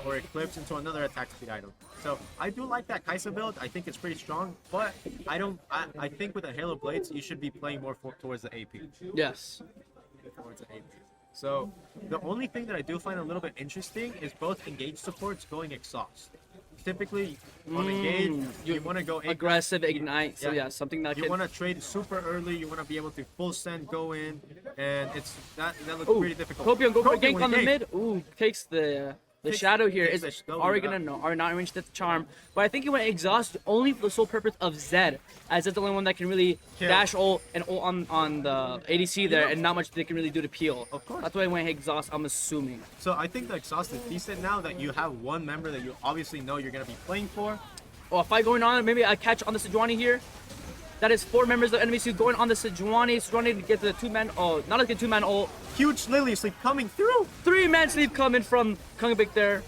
or Eclipse into another attack speed item. So I do like that Kaisa build. I think it's pretty strong, but I think with the Halo Blades you should be playing more towards the AP. Yes. Towards the AP. So the only thing that I do find a little bit interesting is both engage supports going exhaust. Typically on engage, you want to go aggressive ignite. So yeah, something that you want to trade super early. You want to be able to full send go in, and it's that looks pretty difficult. Copion go for a gank with on the gank. mid. Ooh, takes the shadow here. takes Is the are not range the charm? But I think he went exhaust only for the sole purpose of Zed, as it's the only one that can really dash ult and ult on the ADC there, and not much they can really do to peel. Of course. That's why I went exhaust. I'm assuming. So I think the exhaust is decent now that you have one member that you obviously know you're gonna be playing for. Oh, a fight going on. Maybe I catch on the Sejuani here. That is 4 members of NMSU going on the Sejuani. Sejuani to get the 2-man. Oh, not a good 2-man ult. Huge Lily sleep coming through. 3-man sleep coming from Kungbik there.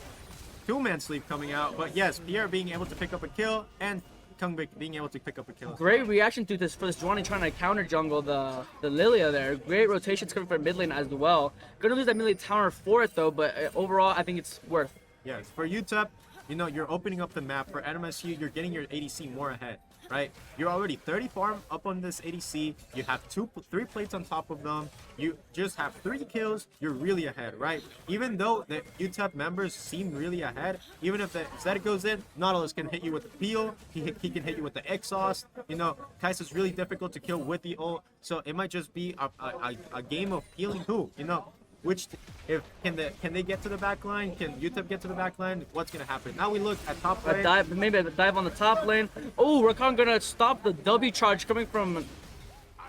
2-man sleep coming out, but yes, Pierre being able to pick up a kill and Kungbik being able to pick up a kill. Great reaction to this for this Sejuani trying to counter jungle the Lilia there. Great rotations coming from mid lane as well. Gonna lose that mid lane tower for it though, but overall I think it's worth. Yes, for UTEP, you know, you're opening up the map. For NMSU, you're getting your ADC more ahead, right? You're already 30 farm up on this ADC. You have 3 plates on top of them. You just have 3 kills. You're really ahead, right? Even though the UTEP members seem really ahead, even if the Zed goes in, Nautilus can hit you with the peel. He can hit you with the exhaust. You know, Kai'Sa's really difficult to kill with the ult. So it might just be a game of peeling who, you know. Can they get to the back line? Can UTEP get to the back line? What's gonna happen? Now we look at top lane. Maybe a dive on the top lane. Oh, Rakan gonna stop the W charge coming from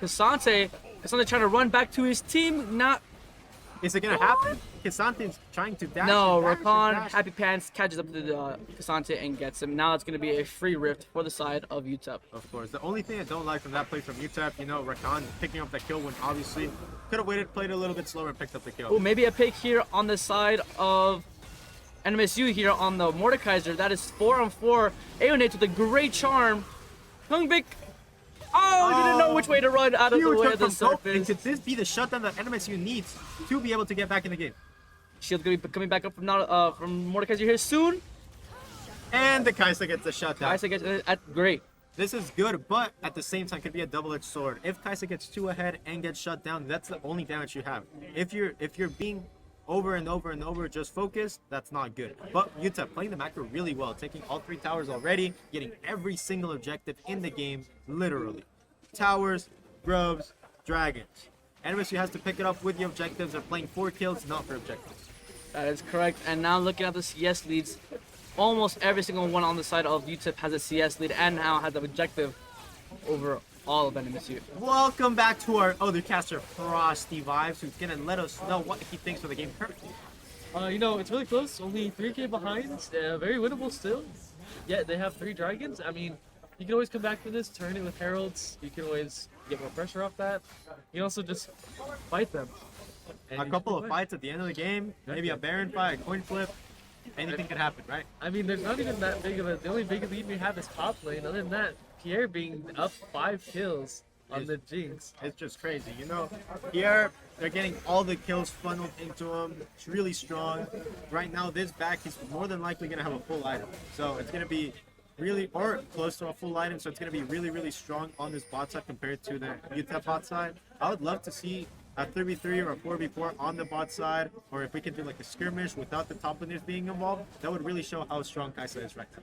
Cassante. Cassante trying to run back to his team. Not. Is it gonna happen? Cassante's trying to dash. No, and dash Rakan, and dash. Happy Pants catches up to Cassante and gets him. Now it's gonna be a free rift for the side of UTEP. Of course. The only thing I don't like from that play from UTEP, you know, Rakan picking up that kill when obviously could have waited, played a little bit slower, and picked up the kill. Oh, maybe a pick here on the side of NMSU here on the Mordekaiser. That is 4-on-4. Aeonate with a great charm. Kungbik. Oh, didn't know which way to run out of the way of the surface. And could this be the shutdown that NMSU needs to be able to get back in the game? Shield's gonna be coming back up from Mordekaiser here soon. And the Kaisa gets the shutdown. Kaisa gets great. This is good, but at the same time could be a double-edged sword. If Kaisa gets 2 ahead and gets shut down, that's the only damage you have. If you're being over and over and over just focused, that's not good. But UTEP playing the macro really well, taking all 3 towers already, getting every single objective in the game, literally. Towers, grubs, dragons. NMSU has to pick it up with the objectives. They're playing 4 kills, not for objectives. That is correct. And now looking at the CS leads, almost every single one on the side of UTEP has a CS lead and now has an objective over all of NMSU. Welcome back to our other caster, Frosty Vibes, who's gonna let us know what he thinks for the game currently. You know, it's really close. Only 3K behind. Very winnable still. Yeah, they have 3 dragons. I mean, you can always come back from this, turn it with heralds. You can always get more pressure off that. You can also just fight them. A couple of fights at the end of the game, maybe a Baron fight, a coin flip. Anything could happen, right? I mean, there's not even that big of a. The only big lead we have is top lane. Other than that, Pierre being up 5 kills on the Jinx. It's just crazy, you know. Pierre, they're getting all the kills funneled into him. It's really strong. Right now, this back, he's more than likely gonna have a full item. So it's gonna be really, or close to a full item. So it's gonna be really, really strong on this bot side compared to the UTEP bot side. I would love to see a 3v3 or a 4v4 on the bot side, or if we could do like a skirmish without the top laners being involved, that would really show how strong Kaisa is right now.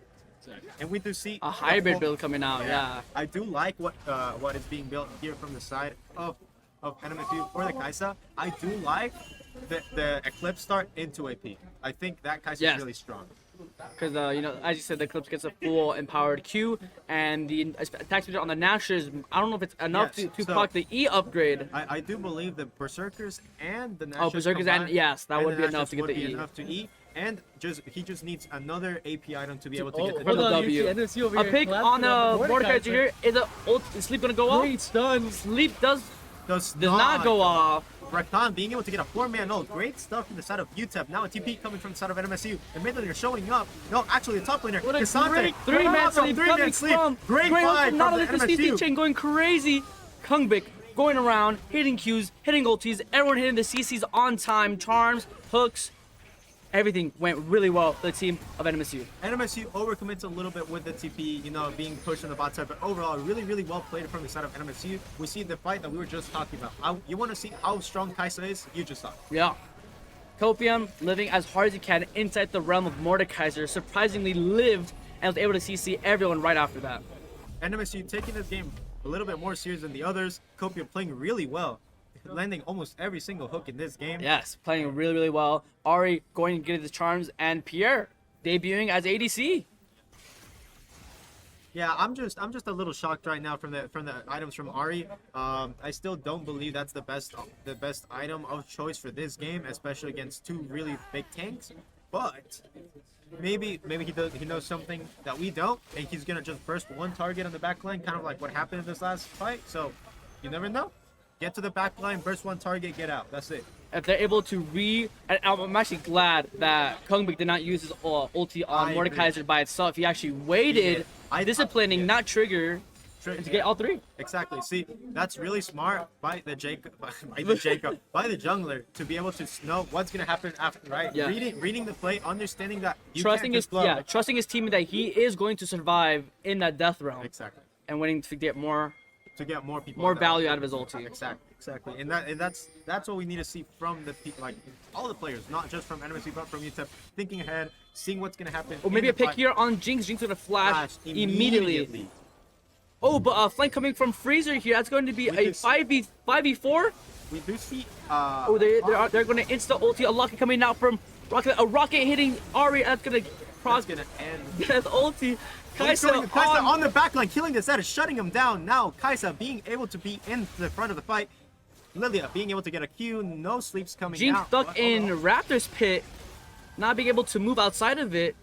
And we do see a hybrid build coming out. Yeah. I do like what is being built here from the side of of NMSU for the Kaisa, I do like the Eclipse start into AP. I think that Kaisa is really strong. Because, as you said, the Eclipse gets a full empowered Q, and the attack speed on the Nashers, I don't know if it's enough to proc the E upgrade. I do believe the Berserkers and the Nashers. Oh, Berserkers and, yes, that would be enough to get the E. Enough to E. And he just needs another AP item to be able to get the W. A pick on the Mordekaiser here. Is Sleep going to go off? Great stun. Sleep does not go off. Rakhan being able to get a 4-man ult. Great stuff from the side of UTEP. Now a TP coming from the side of NMSU. The mid laner showing up. No, actually the top laner. What a Cassante. great 3-man sleep coming from. Great fight not from only the the CC NMSU. chain going crazy. Kungbik going around, hitting Qs, hitting ultis. Everyone hitting the CCs on time. Charms, hooks. Everything went really well for the team of NMSU. NMSU overcommits a little bit with the TP, being pushed on the bot side, but overall, really, really well played from the side of NMSU. We see the fight that we were just talking about. You want to see how strong Kaisa is? You just saw. Yeah. Copium living as hard as he can inside the realm of Mordekaiser, surprisingly lived and was able to CC everyone right after that. NMSU taking this game a little bit more serious than the others. Copium playing really well, landing almost every single hook in this game. Yes, playing really, really well. Ari going to get his charms, and Pierre debuting as ADC. Yeah, I'm just a little shocked right now from the items from Ari. I still don't believe that's the best item of choice for this game, especially against two really big tanks. But maybe he knows something that we don't, and he's gonna just burst one target on the backline, kind of like what happened in this last fight. So you never know. Get to the back line, burst one target, get out. That's it. If they're able to and I'm actually glad that Kungbik did not use his ulti on Mordekaiser by itself. He actually waited, disciplining, not trigger, to get all three. Exactly. See, that's really smart by the jungler to be able to know what's gonna happen after, right? Yeah. Reading the play, understanding that you trusting can't just blow. trusting his team that he is going to survive in that death realm. Exactly. And waiting to get more people, more value out of his ulti. Exactly. And that's what we need to see from the people, like all the players, not just from NMSC but from UTEP, thinking ahead, seeing what's gonna happen. Or maybe a pick here on Jinx. Jinx with a flash immediately. Oh, but a flank coming from Freezer here. That's going to be a 5v4. We do see. They're going to insta ulti. A rocket coming out from Rocket. A rocket hitting Ari. That's going to cross. That's going to end. Death ulti. Kaisa on the backline, killing the set, shutting him down. Now Kaisa being able to be in the front of the fight. Lilia being able to get a Q. No sleeps coming Jinx out. stuck in Raptor's pit, not being able to move outside of it.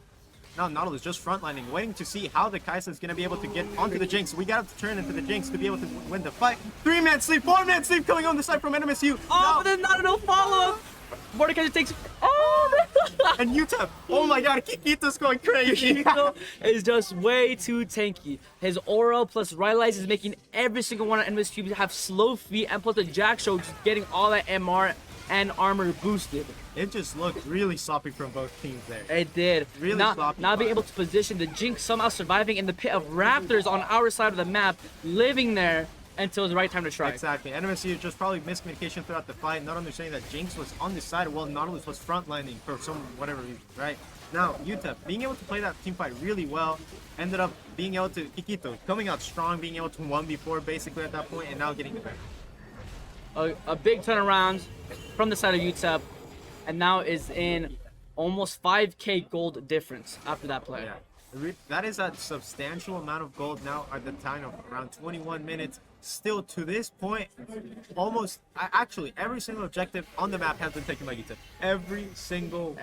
Now Nautilus just frontlining, waiting to see how the Kaisa is going to be able to get onto the Jinx. We got to turn into the Jinx to be able to win the fight. 3-man sleep, 4-man sleep coming on the side from NMSU. Oh, but then not enough follow-up. Mordekaiser takes. Oh! And UTEP. Oh my god, Kikito's going crazy. Kikito is just way too tanky. His aura plus Rylai's is making every single one of NMSU have slow feet, and plus the Jack Show just getting all that MR and armor boosted. It just looked really sloppy from both teams there. It did. Really sloppy. Not being able to position the Jinx, somehow surviving in the pit of Raptors on our side of the map, living there until the right time to strike. Exactly. NMSU just probably miscommunication throughout the fight, not understanding that Jinx was on the side while Nautilus was frontlining for some whatever reason, right? Now, UTEP being able to play that team fight really well, ended up being able to, Kikito coming out strong, being able to 1v4 basically at that point, and now getting a big turnaround from the side of UTEP, and now is in almost 5k gold difference after that play. Yeah. That is a substantial amount of gold now at the time of around 21 minutes. Still to this point, almost actually every single objective on the map has been taken by UTEP. Every single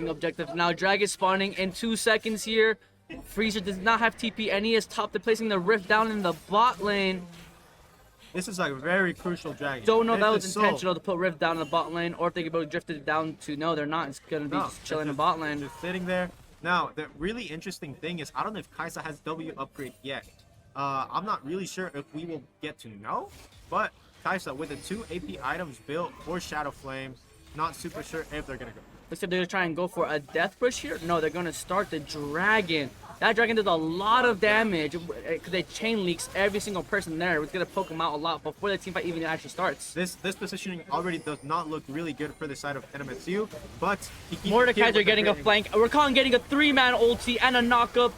objective. Now Dragon spawning in 2 seconds here. Freezer does not have TP and he is top to placing the rift down in the bot lane. This is a very crucial Dragon. Don't know if that was intentional to put rift down in the bot lane, or if they could have drifted it down to no, they're not. It's gonna be just chilling in the bot lane. Just sitting there. Now the really interesting thing is I don't know if Kaisa has W upgrade yet. I'm not really sure if we will get to know, but Kaisa with the 2 AP items built for Shadow Flame, not super sure if they're gonna go. Looks like they're gonna try and go for a death push here. No, they're gonna start the dragon. That dragon does a lot of damage because it chain leaks every single person there. It's gonna poke them out a lot before the team fight even actually starts. This positioning already does not look really good for the side of NMSU, but Mordekaiser getting a flank. Rakan getting a 3-man ulti and a knockup.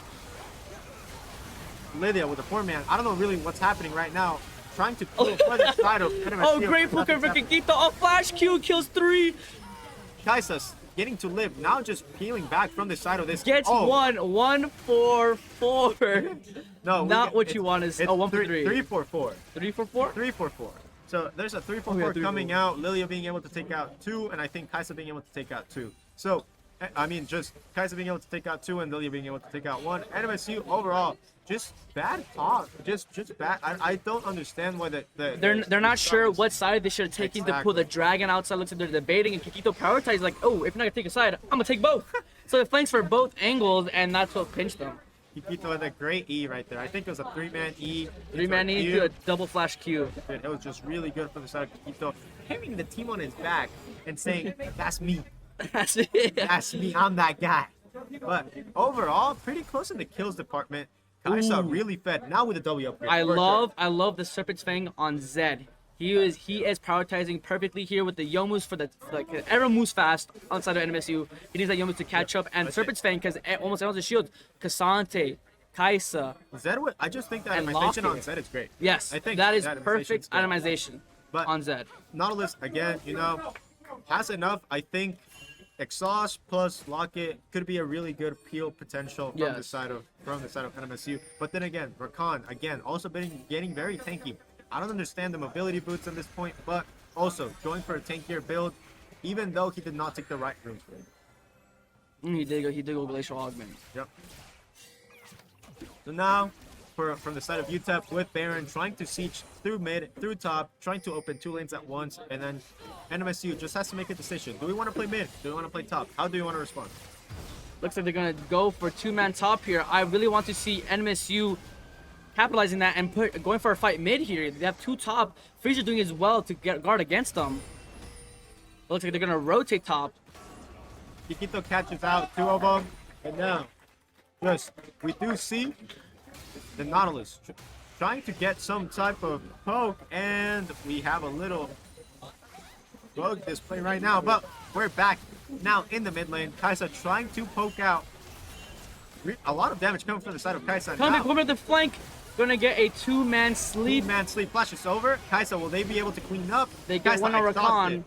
Lydia with a 4-man. I don't know really what's happening right now. trying to pull for the side of NM Oh, State. great poker for Kikito. A flash Q kills 3. Kaisa's getting to live, now just peeling back from the side of this. Gets oh. 1 4 4. No, not what you want is. Oh, 1 for 3. 3 4 4. 3 for 4? 3 4 4. So there's a 3 4 Oh, yeah, 4 3, coming 4. out. Lilia being able to take out 2, and I think Kaisa being able to take out 2. So, I mean, just Kaisa being able to take out 2 and Lilia being able to take out 1. NMSU overall, just bad talk. Just bad. I don't understand why They're not sure what side they should have taken to pull the dragon outside. Looks like they're debating, and Kikito prioritized like, oh, if you're not gonna take a side, I'm gonna take both. So it flanks for both angles, and that's what pinched them. Kikito had a great E right there. I think it was a 3-man E. 3-man E to a double flash Q. It was just really good from the side of Kikito. Carrying the team on his back and saying, that's me. That's it. That's me. I'm that guy. But overall, pretty close in the kills department. Kaisa really fed. Now with the W upgrade. I love the Serpent's Fang on Zed. He is prioritizing perfectly here with the Yomus for the everyone moves fast outside of NMSU. He needs that Yomus to catch up, and Serpent's Fang because almost everyone's a shield. Kasante, Kaisa. Zed, I just think that and itemization Locket. on Zed is great. Yes, I think that is that perfect itemization itemization on Zed. Nautilus again, has enough. I think Exhaust plus Locket could be a really good peel potential from the side of NMSU. But then again, Rakan again also getting very tanky. I don't understand the mobility boots at this point, but also going for a tankier build, even though he did not take the right route. He did go Glacial Augment. Yep. So now, from the side of UTEP with Baron trying to siege through mid, through top, trying to open 2 lanes at once, and then NMSU just has to make a decision. Do we want to play mid? Do we want to play top? How do you want to respond? Looks like they're gonna go for 2-man top here. I really want to see NMSU capitalizing that and going for a fight mid here. They have 2 top. Freezer doing as well to get guard against them. Looks like they're gonna rotate top. Kikito catches out 2 of them, and now we do see the Nautilus trying to get some type of poke, and we have a little bug display right now, but we're back now in the mid lane. Kaisa trying to poke out. A lot of damage coming from the side of Kaisa. Coming over the flank, gonna get a 2-man sleep. 2-man sleep flashes over. Kaisa, will they be able to clean up? They get Kaisa 1 on Rakan.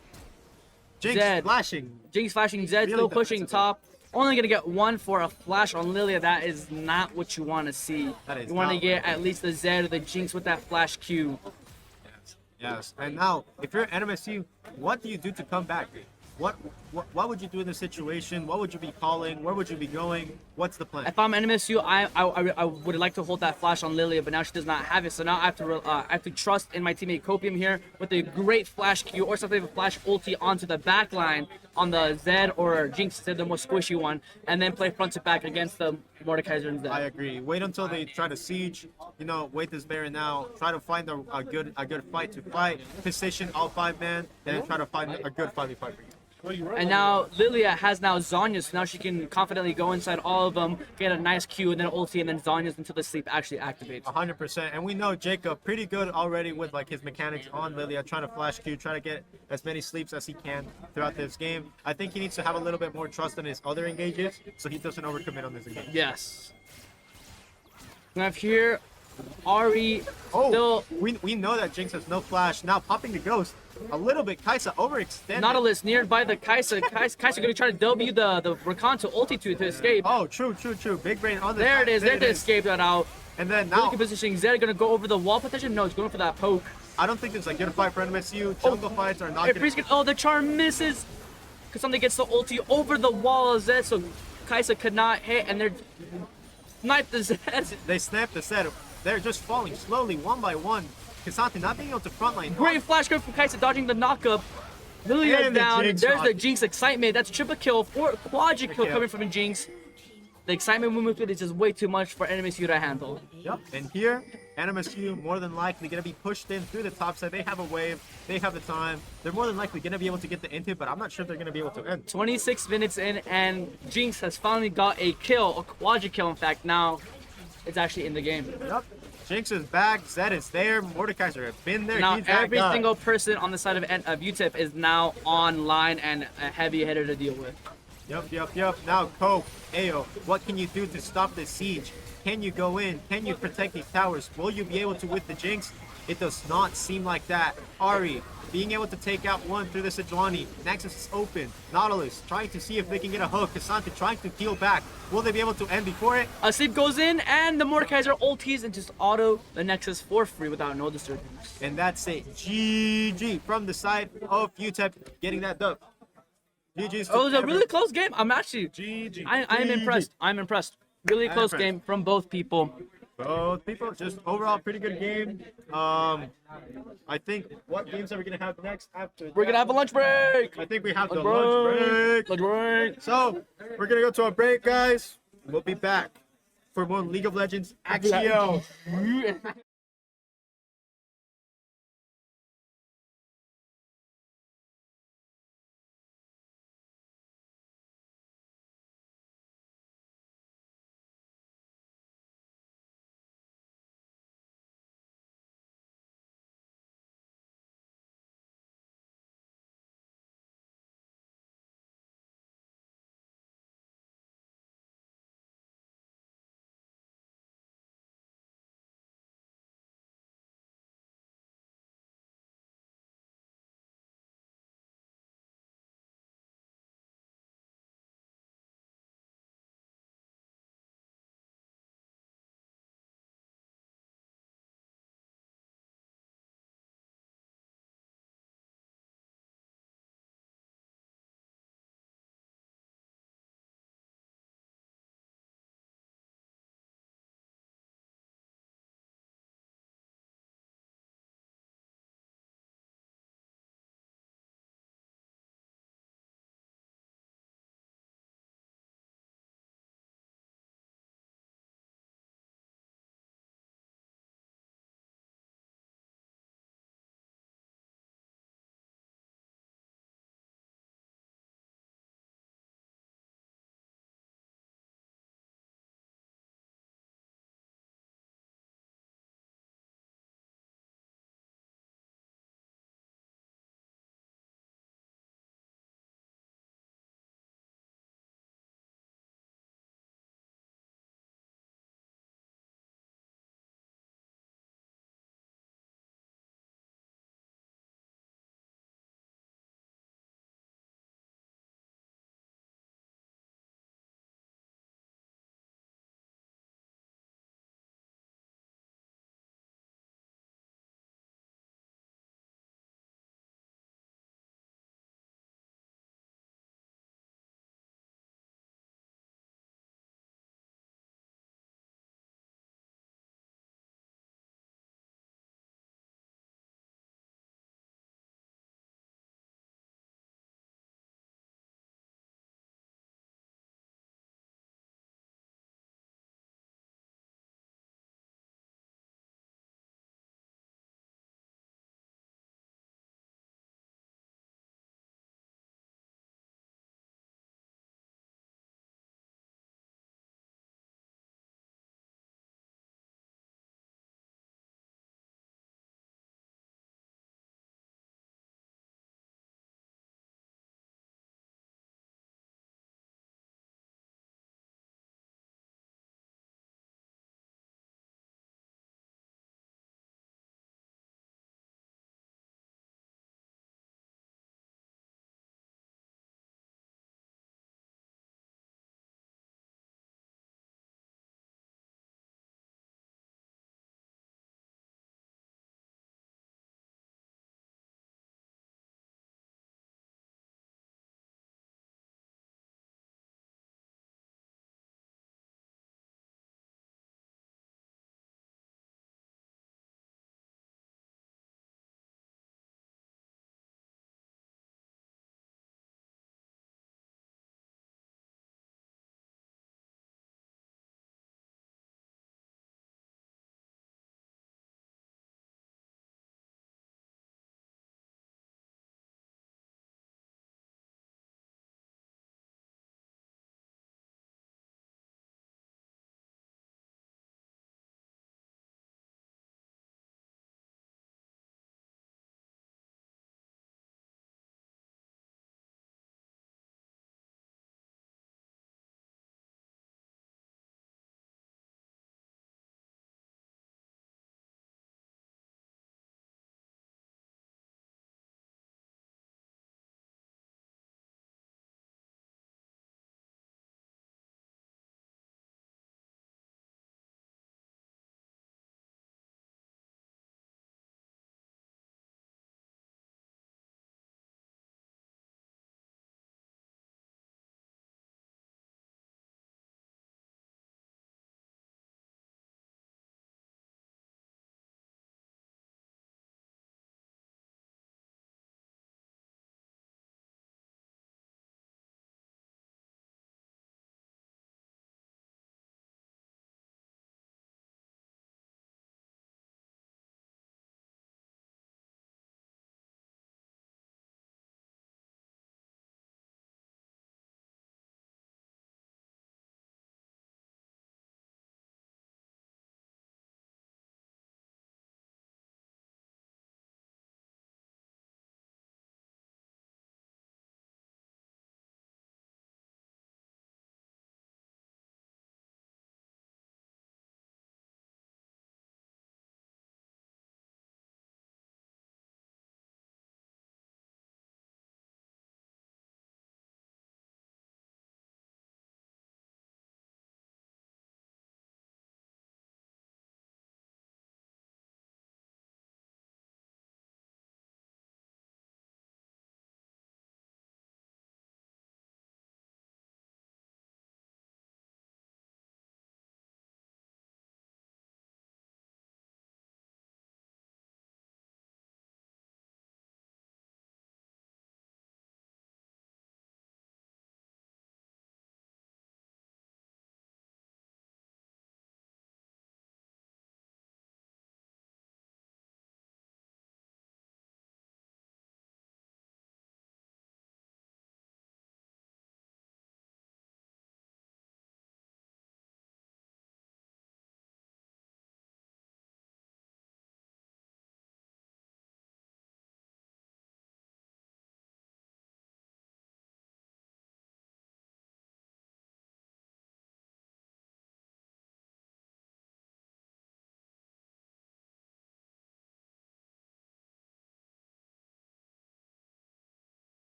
Jinx Zed. flashing. Jinx flashing. Zed still pushing top. Only gonna get 1 for a flash on Lilia. That is not what you want to see. That is you want to not get at least the Zed or the Jinx with that flash Q. Yes. And now, if you're NMSU, what do you do to come back? What would you do in this situation? What would you be calling? Where would you be going? What's the plan? If I'm NMSU, I would like to hold that flash on Lilia, but now she does not have it. So now I have to trust in my teammate Copium here with a great flash Q or something of a flash ulti onto the back line on the Zed or Jinx, the more squishy one, and then play front to back against the Mordekaiser and Zed. I agree. Wait until they try to siege. Wait this Baron now. Try to find a good fight to fight. Position all 5-man, then try to find a good 5v5 for you. And now Lilia has now Zanya, so now she can confidently go inside all of them, get a nice Q, and then ulti, and then Zanya's until the sleep actually activates. 100%. And we know Jacob pretty good already with his mechanics on Lilia, trying to flash Q, trying to get as many sleeps as he can throughout this game. I think he needs to have a little bit more trust in his other engages, so he doesn't overcommit on this engage. Yes. We have here Ari still. We know that Jinx has no flash. Now popping the ghost. A little bit. Kaisa overextended. Nautilus nearby the Kaisa. Kaisa gonna try to W the Rakan to ulti to escape. Oh, true. Big brain on the There it is. There to escape that out. And then now. Positioning. Zed gonna go over the wall potential. No, he's going for that poke. I don't think it's a good fight for NMSU. Jungle fights are not good. Oh, the charm misses. Because something gets the ulti over the wall of Zed, so Kaisa could not hit, and they're sniped the Zed. They snapped the Zed. They're just falling slowly, 1 by 1. Kasante not being able to frontline. Great flash grip from Kaisa, dodging the knockup. Lilia down. There's the Jinx excitement. That's triple kill, quadra kill coming from Jinx. The excitement movement is just way too much for NMSU to handle. Yep. And here, NMSU more than likely gonna be pushed in through the top side. They have a wave. They have the time. They're more than likely gonna be able to get the inhib, but I'm not sure if they're gonna be able to end. 26 minutes in, and Jinx has finally got a kill, a quadra kill. In fact, now it's actually in the game. Yep. Jinx is back, Zed is there, Mordekaiser has been there. Now He's every back up. single person on the side of UTEP is now online and a heavy hitter to deal with. Yep. Now Cope, Ayo, what can you do to stop this siege? Can you go in? Can you protect these towers? Will you be able to with the Jinx? It does not seem like that. Ari being able to take out one through the Sejuani. Nexus is open. Nautilus trying to see if they can get a hook. Cassandra trying to heal back. Will they be able to end before it? A sleep goes in, and the Mordekaiser ulties and just auto the Nexus for free without no disturbance. And that's it. GG from the side of UTEP getting that dub. GG's. It was a really close game. I'm actually, GG. I am impressed. I'm impressed. Really close game from both people. Both people, just overall pretty good game. I think, what games are we gonna have next after? We're gonna have a lunch break. I think we have the Lunch lunch break. So we're gonna go to a break, guys. We'll be back for more League of Legends Axio.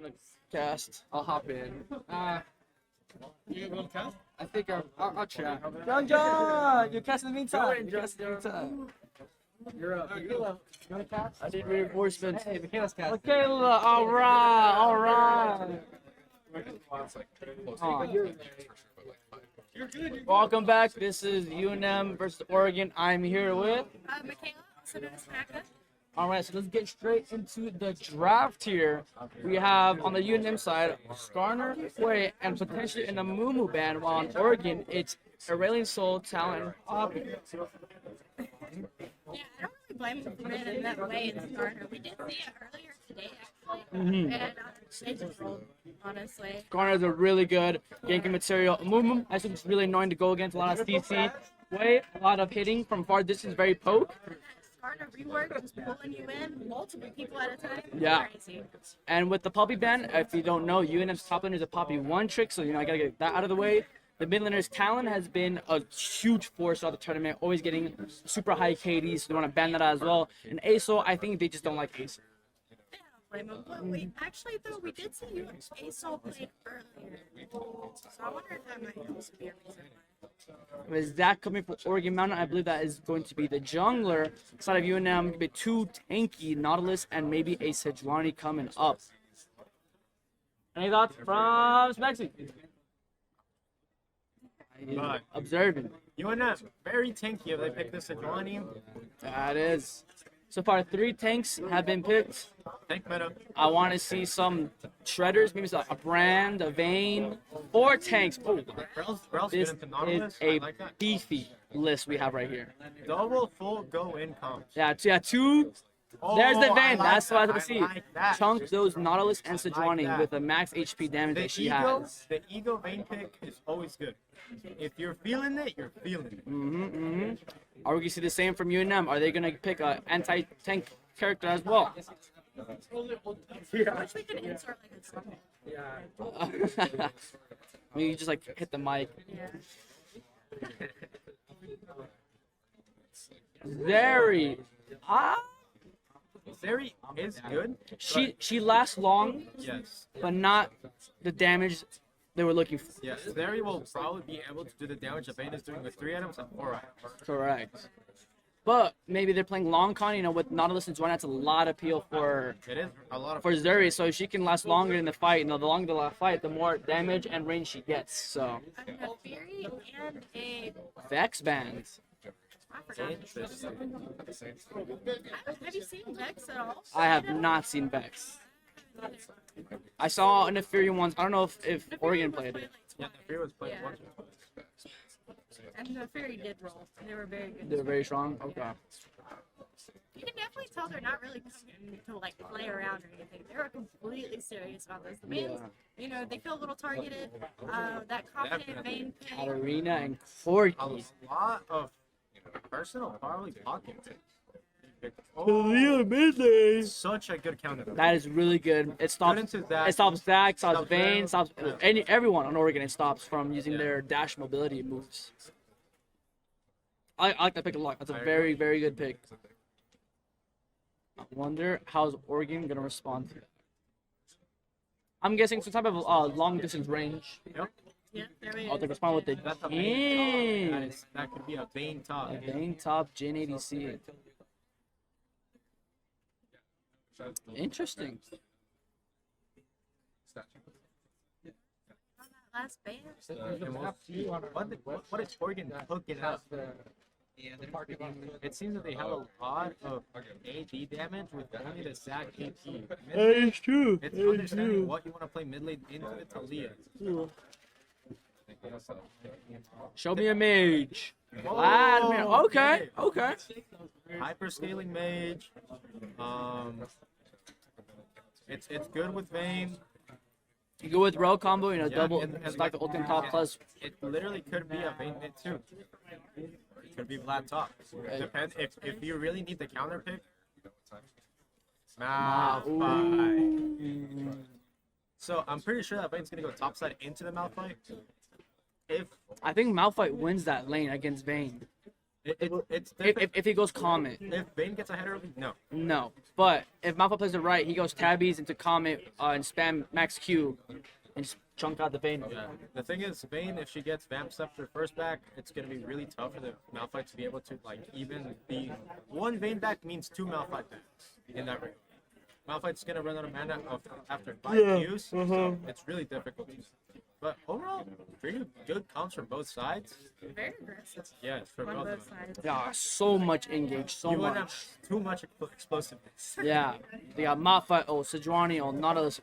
wanna cast? I'll hop in. You want to cast? I think I'll chat. John, you cast in the meantime. You cast in the meantime. You're up. Michaela, you want to cast? I need reinforcements. Hey, Michaela's cast. Michaela, all right. Welcome back. This is UNM versus Oregon. I'm here with Michaela, also known as Maka. All right, so let's get straight into the draft here. We have on the UNM side, Skarner, Quay, and potentially in the Mumu band, while on Oregon, it's Aurelian Soul, Talon, and Poppy. Yeah, I don't really blame him in that way in Skarner. We did see it earlier today, actually. And they just rolled, honestly. Skarner is a really good ganking material. Mumu, I think it's really annoying to go against a lot of CC. Quay, a lot of hitting from far distance, very poke. Skarner rework, just pulling you in, multiple people at a time. Yeah. Crazy. And with the Poppy ban, if you don't know, UNM's top laner is a Poppy 1 trick, so I gotta get that out of the way. The mid laner's Talon has been a huge force throughout the tournament, always getting super high KDs, so they want to ban that out as well. And ASO, I think they just don't like ASO. Blame him. But wait, actually, though, we did see you ASO play earlier. So I wonder if that might also be a reason why. With Zach coming from Oregon Mountain, I believe that is going to be the jungler. Side of UNM, going to be 2 tanky Nautilus and maybe a Sejuani coming up. Any thoughts from Smexy? But Observing. UNM, very tanky if they pick this Sejuani. That is. So far, 3 tanks have been picked. Tank meta. I want to see some shredders, maybe a Brand, a Vayne, 4 tanks. Oh, this is a beefy list we have right here. Double full go in comp. Yeah, 2. There's the Vayne. That's what I want to see. Like that. Chunk those Nautilus and Sejuani that. with the max HP damage that she has. The ego Vayne pick is always good. If you're feeling it, you're feeling it. Are we going to see the same from UNM? Are they going to pick an anti-tank character as well? I wish we could insert like a song. Yeah. You just like hit the mic. Yeah. Very. Zeri is good. She lasts long. Yes. But not the damage they were looking for. Yes, Zeri will probably be able to do the damage that Vayne is doing with 3 items and 4 items. Correct. But maybe they're playing long con, with Nautilus and Sejuani, that's a lot of appeal for Zeri. So she can last longer in the fight. The longer the fight, the more damage and range she gets. So. A Fury and a Vex bands. Interesting. Have you seen Vex at all? I have not seen Vex. I saw an Fury once. I don't know if Oregon played it. Yeah, the Fury was played once. And the Fury did roll. They were very good. They were very strong? Okay. You can definitely tell they're not really coming to like play around or anything. They were completely serious about this. The Vaynes, they feel a little targeted. That confident Vayne pick. Katarina and Corky. A lot of personal probably pocket. Such a good counter. That is really good. It stops Zach, stops Vayne, stops everyone on Oregon. It stops from using their dash mobility moves. I like that pick a lot. That's a very, very good pick. I wonder how's Oregon gonna respond to that. I'm guessing some type of long distance range. Yep. Yeah, there we They respond with the that could be a Vayne top. A Vayne top Jin ADC. Interesting. Last band. What is Oregon hooking up? It seems that they have a lot of AD damage with only the Zach AP. That is true. It's understanding what you want to play mid lane into the Talia. Show me a mage. Vladimir. Okay. Hyperscaling mage. It's good with Vayne. You go with row combo, double and stack the ultimate top plus. It literally could be a Vayne mid too. It could be Vlad top. Depends if you really need the counter pick. Malphite. So I'm pretty sure that Vayne's gonna go topside into the Malphite. I think Malphite wins that lane against Vayne. It's if he goes Comet. If Vayne gets ahead early, no. No. But if Malphite plays it right, he goes tabbies into Comet and spam max Q and just chunk out the Vayne. Yeah. The thing is, Vayne, if she gets Vamp Scepter first back, it's gonna be really tough for the Malphite to be able to like even be one Vayne back means 2 Malphite backs in that ring. Malphite's gonna run out of mana after 5 Qs, so it's really difficult. But overall, pretty good counts from both sides. Very aggressive. Yes, for both of them. Yeah, so much engage, so You wouldn't much. have too much explosiveness. Yeah, they got Malphite, Sejuani, Nautilus.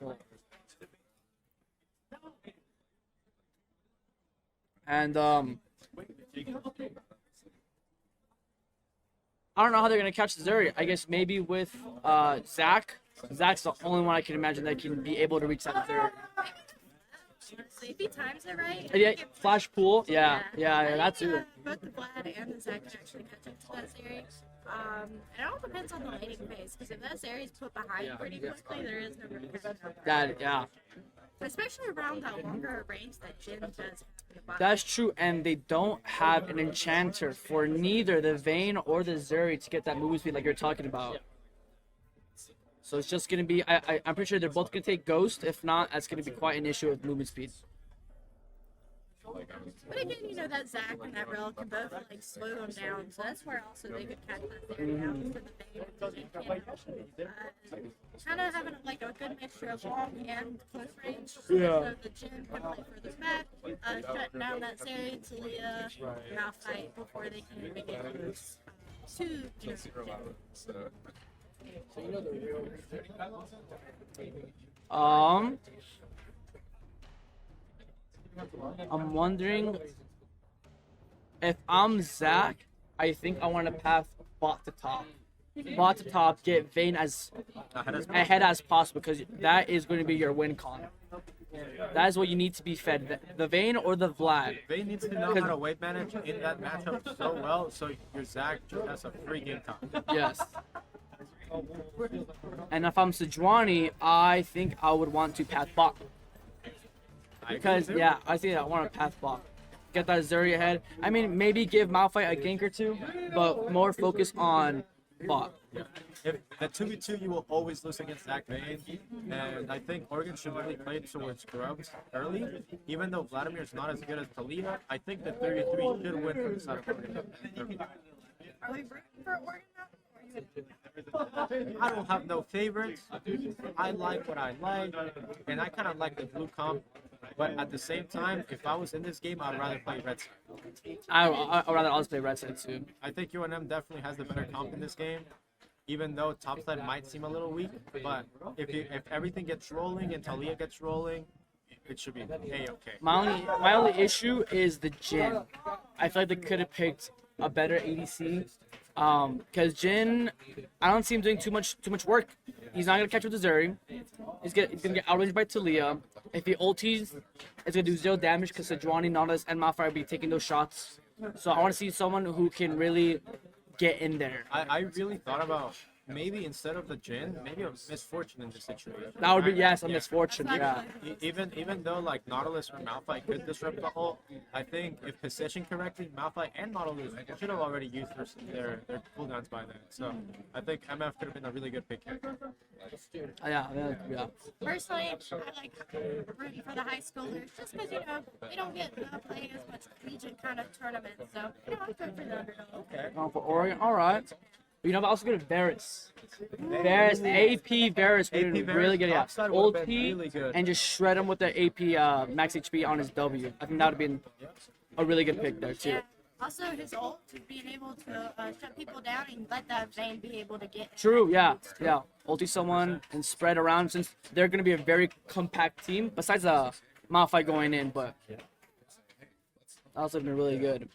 And I don't know how they're gonna catch Zeri. I guess maybe with Zach. Zach's the only one I can imagine that can be able to reach that Zeri. Honestly, if he times it right. Yeah, flash pool. Yeah, that's it. Both the Vlad and the Zach can actually catch up to that series. It all depends on the laning phase, because if that series put behind pretty quickly, there is no really catching up. That yeah. Especially around that longer range that Jin does. That's true, and they don't have an enchanter for neither the Vayne or the Zeri to get that movement speed like you're talking about. So it's just gonna be. I'm pretty sure they're both gonna take Ghost. If not, that's gonna be quite an issue with movement speed. But again, you know that Zach and that Rel can both like slow them down, so that's where also they could catch that there down for the Vayne and the Jin kind of having like a good mixture of long and close range. Yeah. So the Jin can play further back, shutting down that Zeri, Talia, Malphite before they can even get close to Jin. I'm wondering if I'm Zach, I think I want to path bot to top. Bot to top, get Vayne as ahead as possible, because that is going to be your win con. That is what you need to be fed. The Vayne or the Vlad. Vayne needs to know how to wave manage in that matchup so well, so your Zach just has a free game time. Yes. And if I'm Sejuani, I think I would want to path bot. Because, yeah, I think I want to path bot. Get that Zeri ahead. I mean, maybe give Malphite a gank or two, but more focus on bot. Yeah. If the 2v2, you will always lose against Zach Vayne, and I think Oregon should really play towards Grubs early. Even though Vladimir's not as good as Talia, I think the 3v3 should win for the side of Oregon. Are we rooting for Oregon now? I don't have no favorites. I like what I like, and I kind of like the blue comp. But at the same time, if I was in this game, I'd rather play red side. I'd rather also play red side too. I think UNM definitely has the better comp in this game, even though top side might seem a little weak. But if everything gets rolling and Talia gets rolling, it should be A-okay. My only issue is the Jin. I feel like they could have picked a better ADC. Because Jin, I don't see him doing too much work. He's not gonna catch with the Zeri. He's gonna get outraged by Talia. If he ulties, it's gonna do 0 damage because Sejuani, Nautilus, and Malphite will be taking those shots. So I want to see someone who can really get in there. I really thought about maybe instead of the Jin, maybe a Misfortune in this situation. That would be, yes, a Misfortune, yeah. Even though like Nautilus or Malphite could disrupt the ult, I think if positioned correctly, Malphite and Nautilus should have already used their cooldowns by then. So I think MF could have been a really good pick here. Yeah. Personally, I like rooting for the high schoolers just because, you know, they don't get playing as much collegiate kind of tournaments. So, you know, I'm good for the underdog. Okay. For Oregon, all right. You know, I'm also good at Varus. AP Varus would be really good. Yeah, ulti and just shred him with the AP max HP on his W. I think that would have been a really good pick there too. Yeah. Also, his ult, being able to shut people down and let that Vayne be able to get. True, yeah. Ulti someone and spread around, since they're going to be a very compact team, besides Malphite going in, but that also been really good.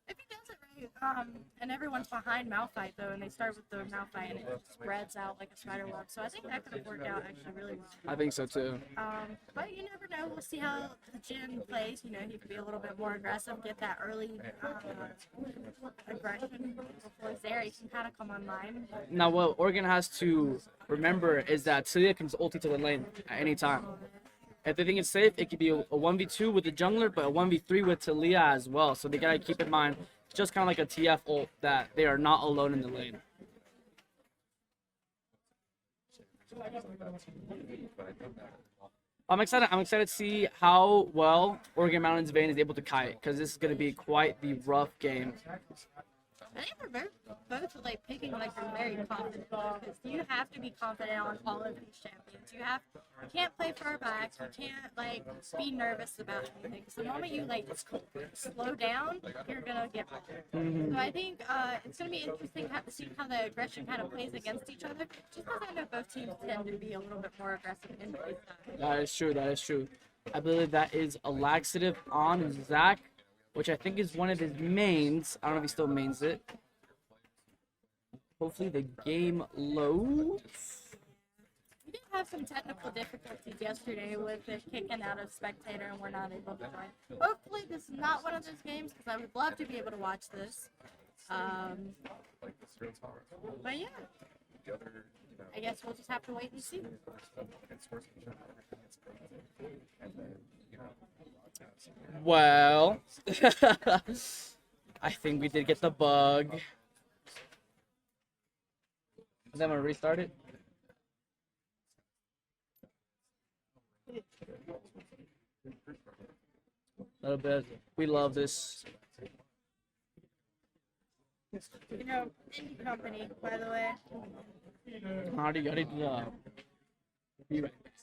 If he does it right, and everyone's behind Malphite though, and they start with the Malphite and it spreads out like a spider web, so I think that could have worked out actually really well. I think so too. But you never know. We'll see how the Jin plays. You know, he could be a little bit more aggressive, get that early aggression before Zeri can kind of come online. Now, what Oregon has to remember is that Talia can just ulti to the lane at any time. If they think it's safe, it could be a 1v2 with the jungler, but a 1v3 with Talia as well. So they gotta keep in mind just kind of like a TF ult that they are not alone in the lane. I'm excited. I'm excited to see how well Oregon Mountain's Vayne is able to kite, because this is going to be quite the rough game. I think we're both like picking like we're very confident because you have to be confident on all of these champions. You can't play far back. You can't like be nervous about anything. So the moment you like slow down, you're gonna get wrecked. So I think it's gonna be interesting to see how the aggression kind of plays against each other. Just because I know both teams tend to be a little bit more aggressive in play style. That is true. That is true. I believe that is a laxative on Zach, which I think is one of his mains. I don't know if he still mains it. Hopefully the game loads. We did have some technical difficulties yesterday with it kicking out of spectator and we're not able to join. Hopefully this is not one of those games because I would love to be able to watch this. But yeah, I guess we'll just have to wait and see. Well, I think we did get the bug. And then I'm gonna restart it. A little bit. We love this. You know, indie company, by the way. How do you get it? Be right back.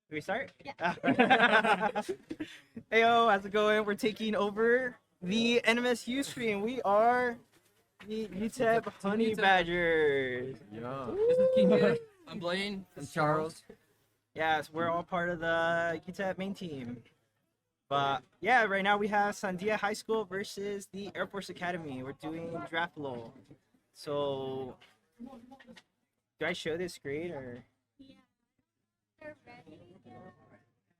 Do we start? Yeah. Heyo, how's it going? We're taking over the NMSU stream. We are the UTEP Honey Badgers. Yeah. This is Keegan. I'm Blaine. And Charles. Yes, we're all part of the UTEP main team. But yeah, right now we have Sandia High School versus the Air Force Academy. We're doing draft LOL. So, do I show this screen or?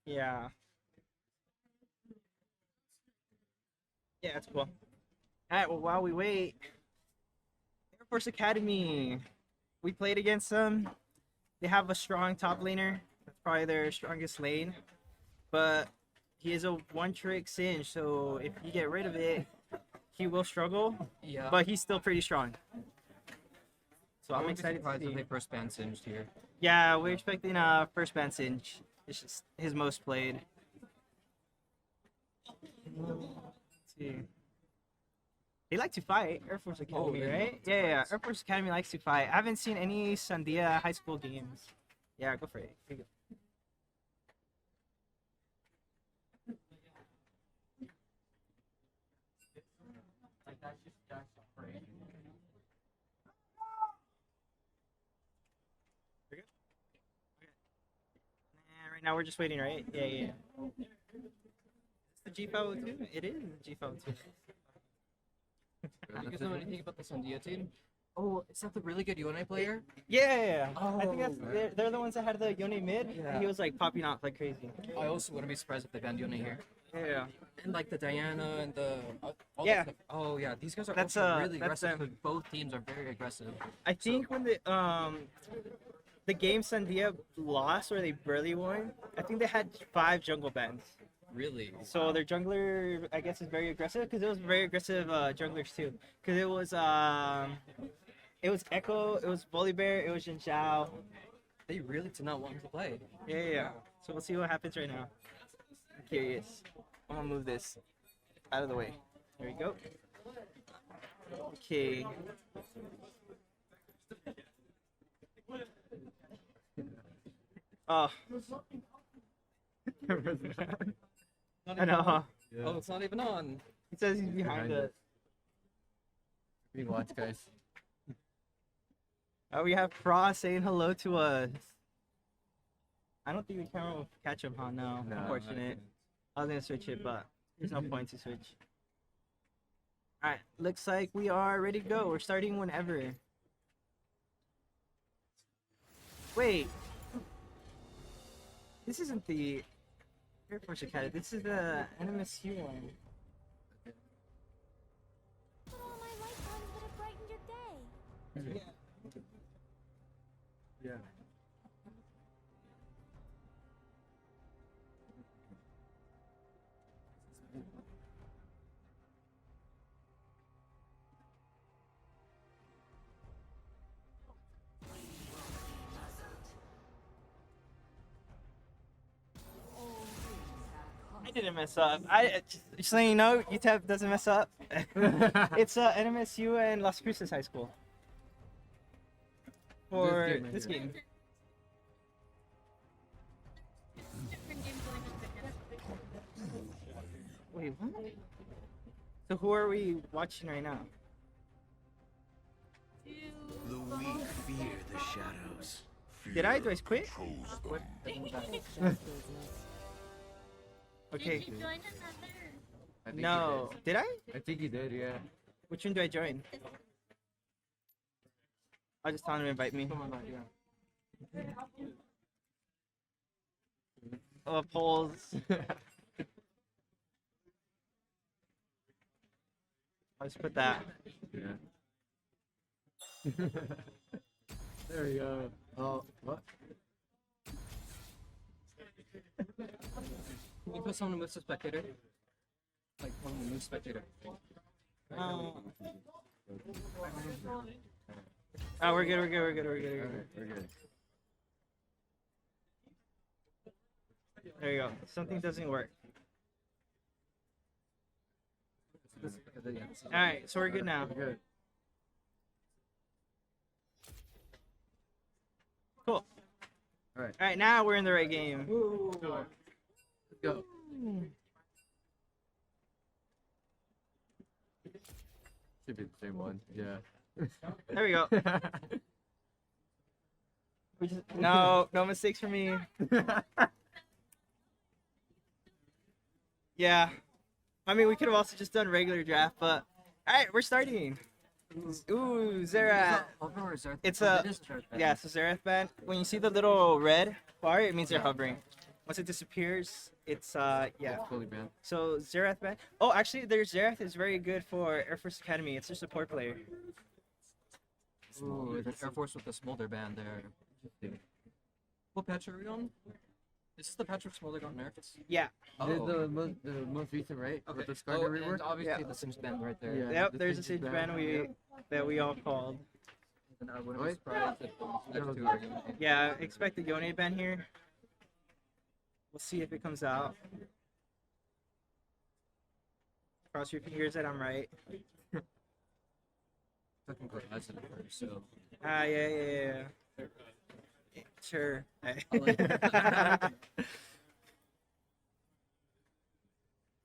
Yeah. Yeah, that's cool. Alright, well, while we wait, Air Force Academy. We played against them. They have a strong top laner. That's probably their strongest lane. But he is a one-trick Singe, so if you get rid of it, he will struggle. Yeah. But he's still pretty strong. So I'm excited to if see. they first ban Singed here. Yeah, we're expecting first ban Singe. It's just his most played. Let's see. They like to fight, Air Force Academy, right? Yeah, Air Force Academy likes to fight. I haven't seen any Sandia high school games. Yeah, go for it. Here you go. Right now we're just waiting, right? Yeah. Is this the G502? It is the G502. You guys know anything about the Sandia team? Oh, is that the really good UNA player? Yeah. Oh, I think they're the ones that had the Yone mid. Yeah. He was like popping off like crazy. I also wouldn't be surprised if they banned UNA here. Yeah. And like the Diana and the all Yeah. that stuff. Oh yeah, these guys are That's, also really that's aggressive. them. Both teams are very aggressive. I think when the game Sandia lost or they barely won, I think they had 5 jungle bans. Really? So their jungler, I guess, is very aggressive because it was very aggressive junglers too. Because it was Echo, it was Volibear, it was Jin Zhao. They really did not want him to play. Yeah. So we'll see what happens right now. I'm curious. I'm gonna move this out of the way. There we go. Okay. Oh. I know, huh? Yeah. Oh, it's not even on. He says he's behind us. We watch, guys. Oh, we have Frost saying hello to us. I don't think the camera will catch him, huh? No, unfortunate. I was gonna switch it, but there's no point to switch. Alright, looks like we are ready to go. We're starting whenever. Wait. This isn't the Air Force Academy. This is the NMSU one. Put all my light ones that have brightened your day. Yeah. I didn't mess up. Just so you know, UTEP doesn't mess up. It's NMSU and Las Cruces High School. For this game. Wait, what? So who are we watching right now? The weak fear the shadows. Did I? Do I quit? What? Okay. Did you join another? No. Did I? I think you did, yeah. Which one do I join? I'll just tell him to invite me. Oh, polls. I'll just put that. Yeah. There we go. Oh, what? Can you put someone who moves to spectator? Like one who moves spectator. Oh, we're good. We're good. There you go. Something doesn't work. Alright, so we're good now. Cool. Alright. All right, now we're in the right game. Let's go. Should be the same one. Yeah. There we go. No mistakes for me. Yeah. I mean, we could have also just done regular draft, but all right, we're starting. Ooh, Zerath. It's a yeah, so Zerath band. When you see the little red bar, it means they're hovering. Once it disappears, it's yeah. Fully banned. So Zerath band. Oh, actually, their Zerath is very good for Air Force Academy. It's their support player. Ooh, the Air Force with the smolder band there. What patch are we on? Is this the patch where smolder got nerfed? Yeah. Oh. The most recent, right? Okay. With the Scar rework? And obviously Yeah. the Sims band right there. Yeah. Yep, the there's a Siege Siege band that we all called. And I wouldn't be surprised if those two are gonna be. Yeah, expect the Yone band here. We'll see if it comes out. Cross your fingers that I'm right. Fucking good as it first, so. Yeah. Sure.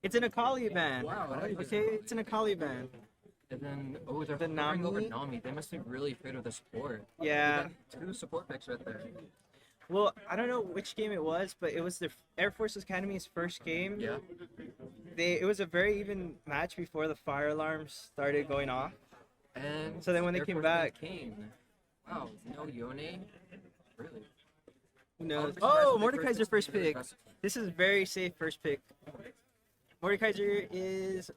It's an Akali band. Wow, Okay, it's an Akali band. And then, oh, they're The hovering over Nami? Nami. They must be really afraid of the support. Yeah. They got 2 support picks right there. Well, I don't know which game it was, but it was the Air Force Academy's first game. Yeah. It was a very even match before the fire alarms started going off. And So then when they Air came Force back, Kane. Wow, no Yone? Really? who knows? surprised Oh, if they Mordekaiser first first considered pick. aggressive. This is very safe first pick. Mordekaiser is.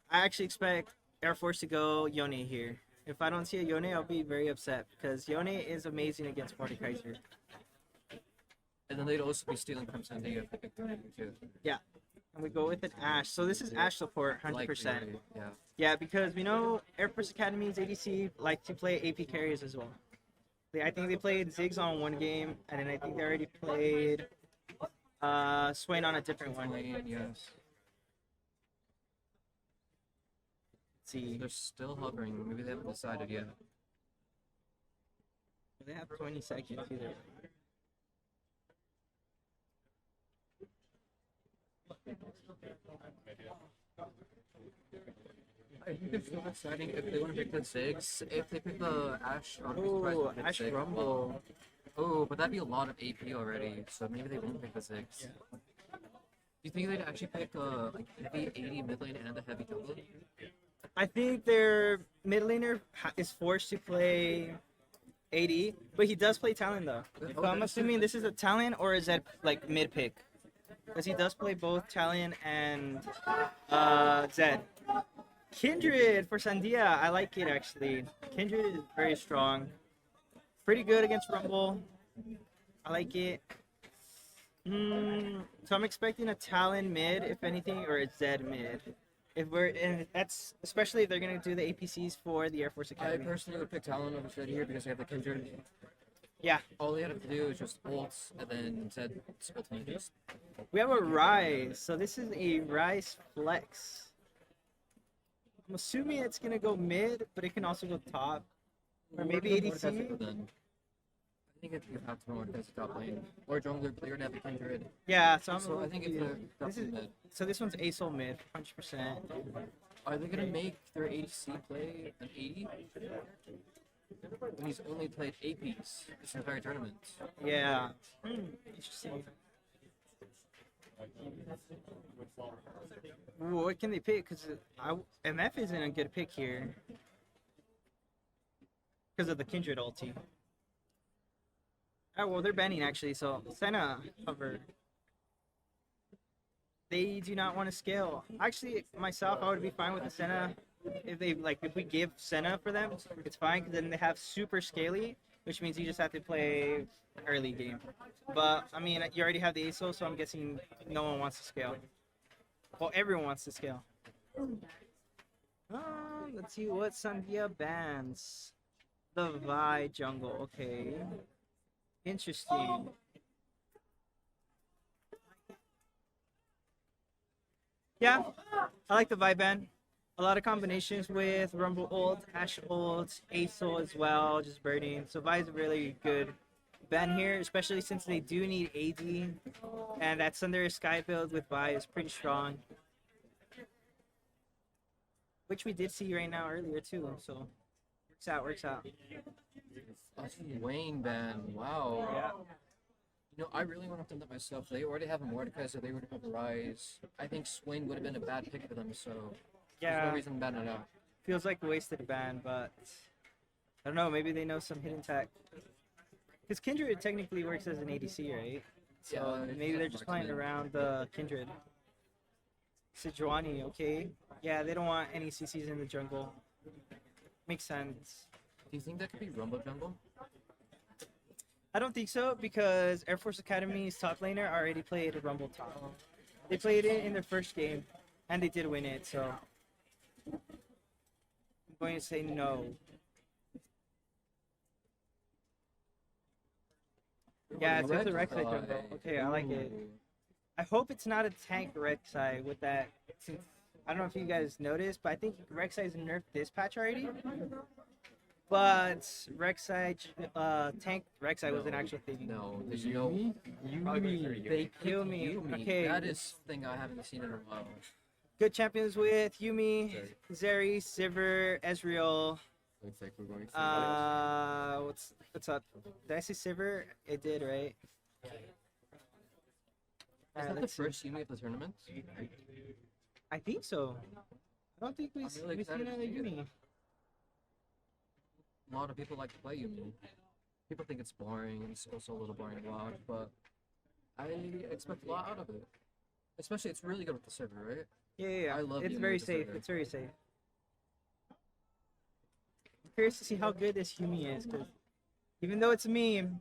I actually expect Air Force to go Yone here. If I don't see a Yone, I'll be very upset because Yone is amazing against Mordekaiser. And then they'd also be stealing from Sandy if they picked the name too. Yeah. And we go with an Ash. So this is Ash support, 100%. Likely, yeah. Yeah, because we know Air Force Academy's ADC like to play AP carries as well. I think they played Ziggs on one game, and then I think they already played Swain on a different one. Swain, yes. Let's see. They're still hovering. Maybe they haven't decided yet. They have 20 seconds either. I think they're still deciding if they want to pick the Ziggs. If they pick the Ash, I'll be Ooh, surprised if they pick Ash Ziggs. Rumble. Oh, but that'd be a lot of AP already, so maybe they won't pick the Ziggs. Do you think they'd actually pick like heavy 80 mid lane and the heavy jungle? I think their mid laner is forced to play AD, but he does play Talon though. So I'm assuming this is a Talon or is that like mid pick? Because he does play both Talon and Zed. Kindred for Sandia, I like it actually. Kindred is very strong. Pretty good against Rumble. I like it. So I'm expecting a Talon mid, if anything, or a Zed mid. And that's especially if they're gonna do the APCs for the Air Force I Academy. personally would pick Talon over Zed here because they have the Kindred. Yeah. All they have to do is just ults and then Zed simultaneous. We have a Rise, so this is a Rise flex. I'm assuming it's gonna go mid, but it can also go top, or maybe ADC. I think if you have to know what that's top lane or jungler, but you're gonna have the Kindred. Yeah, so I think it's this is mid. so this one's ASOL mid, 100%. Are they gonna make their ADC play an 80? When he's only played APs this entire tournament. Yeah. Interesting. Ooh, what can they pick? Because MF isn't a good pick here. Because of the Kindred ulti. Oh, well, they're banning actually, so Senna cover. They do not want to scale. Actually, myself, I would be fine with the Senna. If we give Senna for them, it's fine, because then they have super scaly, which means you just have to play early game. But, I mean, you already have the ASO, so I'm guessing no one wants to scale. Well, everyone wants to scale. Let's see what Sandia bans. The Vi jungle, okay. Interesting. Yeah, I like the Vi ban. A lot of combinations with Rumble ult, Ash ult, ASO as well, just burning. So Vi is a really good ban here, especially since they do need AD, and that Thunder Sky build with Vi is pretty strong, which we did see right now earlier too. So works out. Wayne ban. Wow. Yeah. You know, I really want to have done that myself. They already have a Mordekaiser, they already have a Rise. I think Swain would have been a bad pick for them, so there's Yeah. no reason to ban it out. Feels like a wasted ban, but I don't know. Maybe they know some hidden tech. Because Kindred technically works as an ADC, right? So Yeah, maybe they're just playing marksman. around the Kindred. Sejuani, okay. Yeah, they don't want any CCs in the jungle. Makes sense. Do you think that could be Rumble Jungle? I don't think so because Air Force Academy's top laner already played a Rumble top. They played it in their first game, and they did win it, so I'm going to say no. Yeah, it's a Rek'Sai jungle. Okay, I like it. I hope it's not a tank Rek'Sai with that. Since I don't know if you guys noticed, but I think Rek'Sai's nerfed this patch already. But Rek'Sai, tank Rek'Sai was an actual thing. No, there's no. They kill picked me. Yumi. Okay. That is something I haven't seen in a while. Good champions with Yumi, Zeri, Sivir, Ezreal. Looks like we're going to What's up? Did I say Sivir? It did, right? Is Alright, that the let's see. first Yumi of the tournament? I think so. I don't think I'm really we've seen excited to another see it. Yumi. A lot of people like to play Yumi. People think it's boring, and it's also a little boring to watch, but I expect a lot out of it. Especially, it's really good with the server, right? Yeah. I love It's Yumi very with the safe. server. It's very safe. I'm curious to see how good this Yumi is, because even though it's a meme, you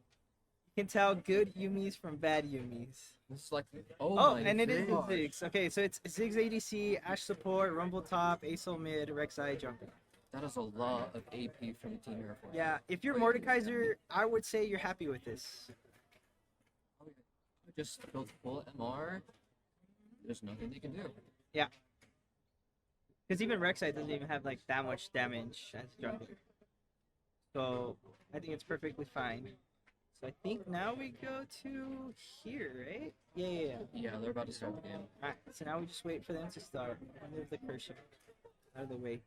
can tell good Yumis from bad Yumis. This is like, And it is the Ziggs. Okay, so it's Ziggs ADC, Ashe support, Rumble top, Acel mid, Rek'Sai jungle. That is a lot of AP from Team Air Force. Yeah, if you're Mordekaiser, I would say you're happy with this. Just build full MR. There's nothing they can do. Yeah. Because even Rek'Sai doesn't even have like that much damage as jungle. So I think it's perfectly fine. So I think now we go to here, right? Yeah. Yeah, they're about to start the game. Alright, so now we just wait for them to start. Move the cursor out of the way.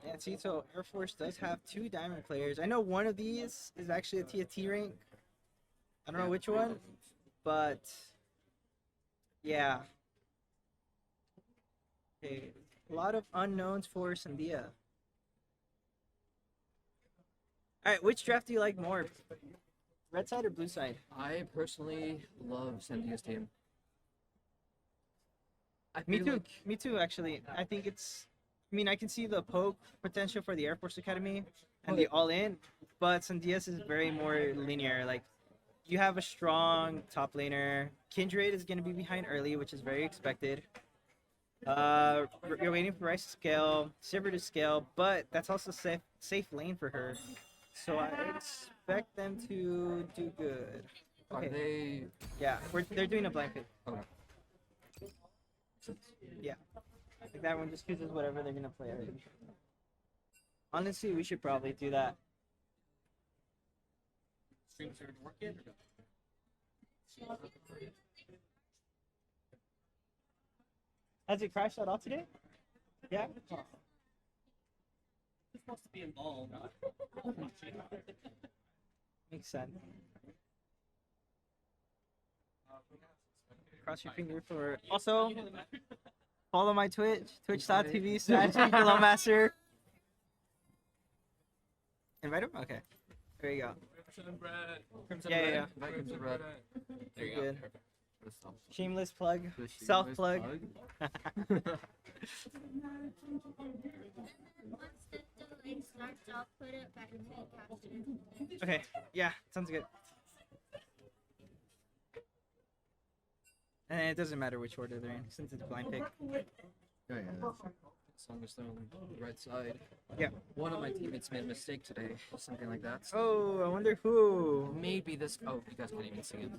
Yeah, see, so Air Force does have 2 diamond players. I know one of these is actually a TFT rank. I don't know which one, but yeah. Okay, a lot of unknowns for Sandia. Alright, which draft do you like more? Red side or blue side? I personally love Sandia's team. Me too. Me too, actually. I think it's. I mean, I can see the poke potential for the Air Force Academy and the all-in, but Sandias is very more linear. Like, you have a strong top laner. Kindred is going to be behind early, which is very expected. You're waiting for Rice to scale, Sivir to scale, but that's also safe lane for her. So I expect them to do good. Are they? Yeah, they're doing a blind pick. Okay. Yeah. Like that one just chooses whatever they're gonna play. Already. Honestly, we should probably do that. Stream started to work yet? Has it crashed at all today? Yeah. It's supposed to be involved. Makes sense. Cross your finger for. Also, follow my Twitch, twitch.tv/Master. Invite him? Okay. There you go. Yeah. There you Good. go. Shameless plug. Self plug. Okay. Yeah. Sounds good. And it doesn't matter which order they're in since it's a blind pick. As long as they're on the right side. Yeah. One of my teammates made a mistake today, or something like that. Oh, I wonder who. Maybe this. Oh, you guys can't even see it.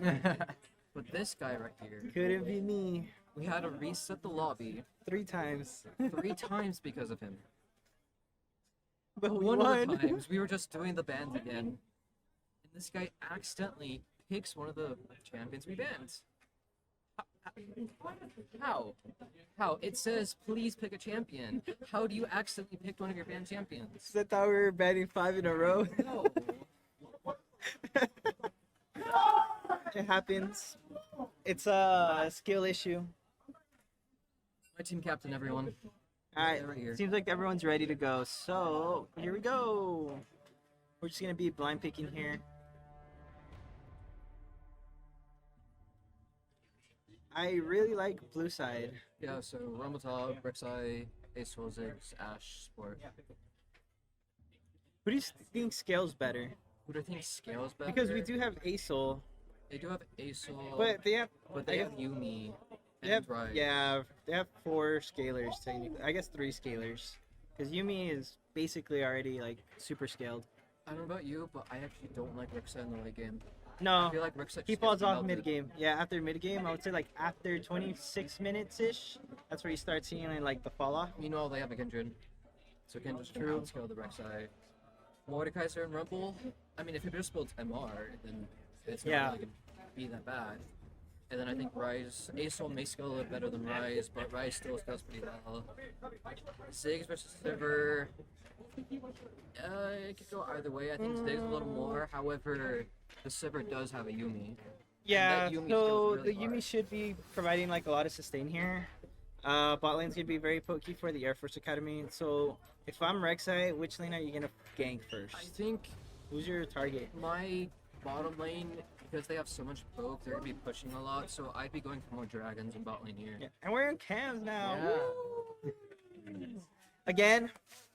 But this guy right here. Couldn't be me. We had to reset the lobby 3 times. 3 times because of him. But we one of won. the times we were just doing the bans again, and this guy accidentally picks one of the champions we banned. How? How? It says please pick a champion. How do you accidentally pick one of your banned champions? I thought we were banning 5 in a row. No. It happens. It's a skill issue. My team captain, everyone. Alright, Right here. seems like everyone's ready to go. So, here we go. We're just going to be blind picking here. I really like blue side. Yeah, so Rumble Riverside, Asus, Ash, Sport. Who do you think scales better? Who do I think scales better? Because we do have Asol. They do have Asus. But they have... But they have Yumi. They have, Rise. yeah, they have 4 scalers technically. I guess 3 scalers. Because Yumi is basically already like super scaled. I don't know about you, but I actually don't like Riverside in the late game. No, I feel like Riverside he just falls gets off melted. mid game. Yeah, after mid game, I would say like after 26 minutes ish. That's where you start seeing like the fall off. Meanwhile, they have a Kindred, so Kindred's can True. outscale the Rek'Sai. Mordekaiser and Rumble. I mean, if it just builds MR, then it's not Yeah. really gonna be that bad. And then I think Rise, Asol may scale a little better than Rise, but Rise still scales pretty well. Ziggs versus Sivir. It could go either way. I think Ziggs a little more. However, the Sivir does have a Yumi. Yeah, And that Yumi so scales really the hard. Yumi should be providing like a lot of sustain here. Bot lane's gonna be very pokey for the Air Force Academy. So if I'm Rek'Sai, which lane are you gonna gank first? I think Who's your target? my bottom lane, because they have so much poke, they're gonna be pushing a lot. So I'd be going for more dragons in bot lane here. Yeah. And we're in cams now. Yeah. Woo! Again,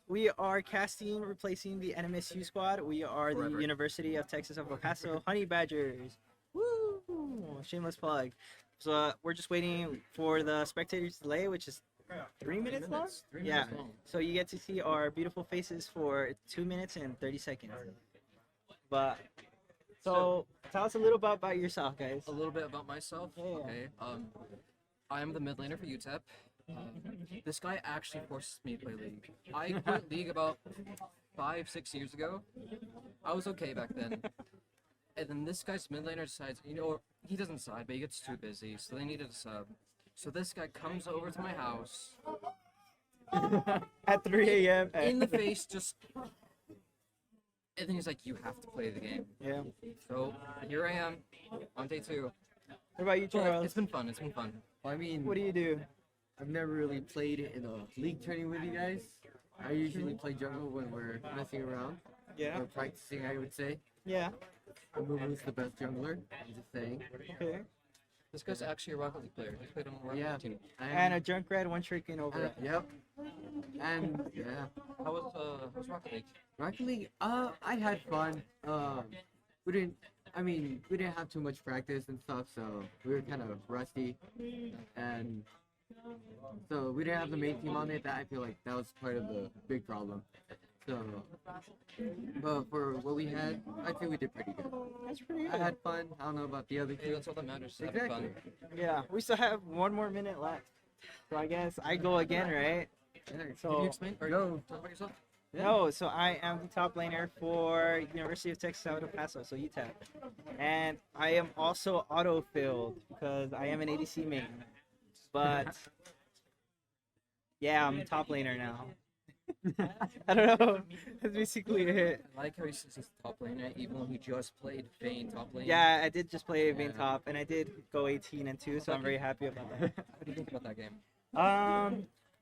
we are casting, replacing the NMSU squad. We are Forever. the University of Texas of El Paso Honey Badgers. Woo! Shameless plug. So we're just waiting for the spectators delay, which is 3 minutes long. 3 Yeah. minutes long. So you get to see our beautiful faces for 2 minutes and 30 seconds. But so tell us a little bit about yourself, guys. A little bit about myself. Yeah. Okay. I'm the mid laner for UTEP. This guy actually forces me to play League. I quit League about 5-6 years ago. I was okay back then. And then this guy's mid laner decides, you know, he doesn't side, but he gets too busy, so they needed a sub. So this guy comes over to my house At 3 a.m. in the face, just, and then he's like, "You have to play the game." Yeah. So here I am on day 2. What about you, But Charles? it's been fun. It's been fun. Well, I mean, What do you do? I've never really played in a league tourney with you guys. I usually play jungle when we're messing around. Yeah. Or practicing, I would say. Yeah. Amumu's the best jungler. I'm just saying. Okay. This guy's actually a Rocket League player. He's played on the Rocket Yeah. League team. And a Junkrat one tricking over. Yep. And yeah. How's Rocket League? Rocket League, I had fun. We didn't have too much practice and stuff, so we were kind of rusty, and so we didn't have the main team on it. That I feel like that was part of the big problem. So, but for what we had, I think we did pretty good. That's pretty good. I had fun. I don't know about the other Hey, team. that's all that matters. Having Exactly. fun. Yeah, we still have 1 more minute left. So I guess I go again, right? Can you So explain? Or talk about yourself? no, so I am the top laner for University of Texas out of Paso, so UTEP. And I am also auto-filled because I am an ADC main. But yeah, I'm a top laner now. I don't know. That's basically it. I like how he says he's top laner, even though he just played Vayne top lane. Yeah, I did just play Vayne Yeah. top, and I did go 18-2, so I'm very happy about that. What do you think about that game?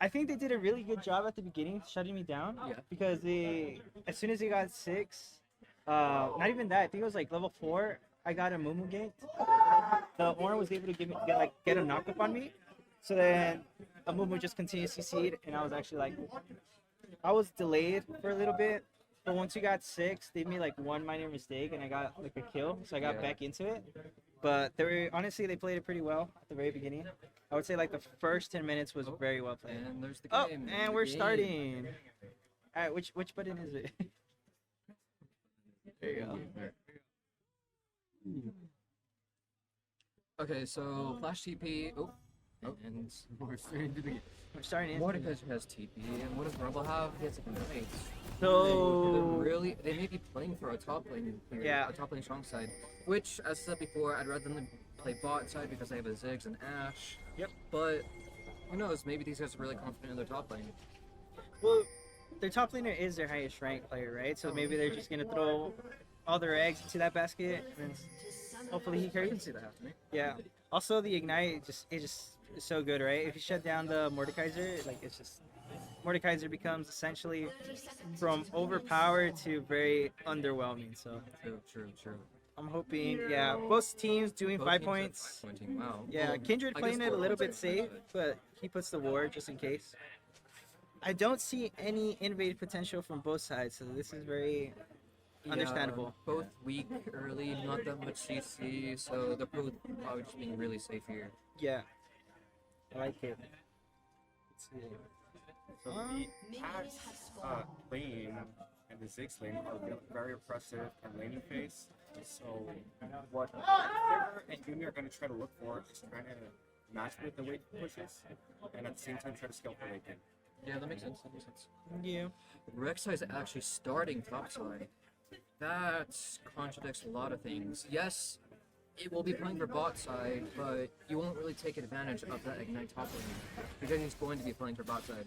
I think they did a really good job at the beginning, shutting me down. Yeah. Because as soon as they got 6, not even that. I think it was like level 4. I got a Mumu ganked. The Orin was able to get a knockup on me. So then a Mumu just continued to CC'd, and I was actually like, I was delayed for a little bit. But once you got 6, they made like one minor mistake, and I got like a kill. So I got Yeah. back into it. But honestly, they played it pretty well at the very beginning. I would say like the first 10 minutes was very well played. And there's the Oh, game. and the we're game. starting. All right, which button is it? There you go. Okay, so Flash TP. Oh. And We're starting to the We're starting. Mordekaiser has TP. And what does Rumble have? He has a Knight. So they may be playing for a top lane here, Yeah. a top lane strong side. Which, as said before, I'd rather them play bot side because they have a Ziggs and Ashe. Yep. But who knows? Maybe these guys are really confident in their top lane. well, their top laner is their highest ranked player, right? So maybe they're just gonna throw all their eggs into that basket, and hopefully he I carries. can see that happening. Yeah. Also, the ignite is so good, right? If you shut down the Mordekaiser, like it's just Mordekaiser becomes essentially from overpowered to very underwhelming. So True. I'm hoping, yeah, both teams doing Both 5 teams are points. 5-pointing, wow. Yeah, Well, Kindred I playing guess it a little both bit safe, but he puts the ward just in case. I don't see any innovative potential from both sides, so this is very understandable. Yeah, both weak early, not that much CC, so they're both probably just being really safe here. Yeah, I like it. Let's see. So the Axe lane and the Ziggs lane are very impressive and laning phase. So what River and Yumi are going to try to look for is trying to match with the weight pushes and at the same time try to scale the late game. Yeah, that makes sense. Yeah. Rek'Sai is actually starting topside. That contradicts a lot of things. Yes, it will be playing for bot side, but you won't really take advantage of that Ignite top lane because he's going to be playing for bot side.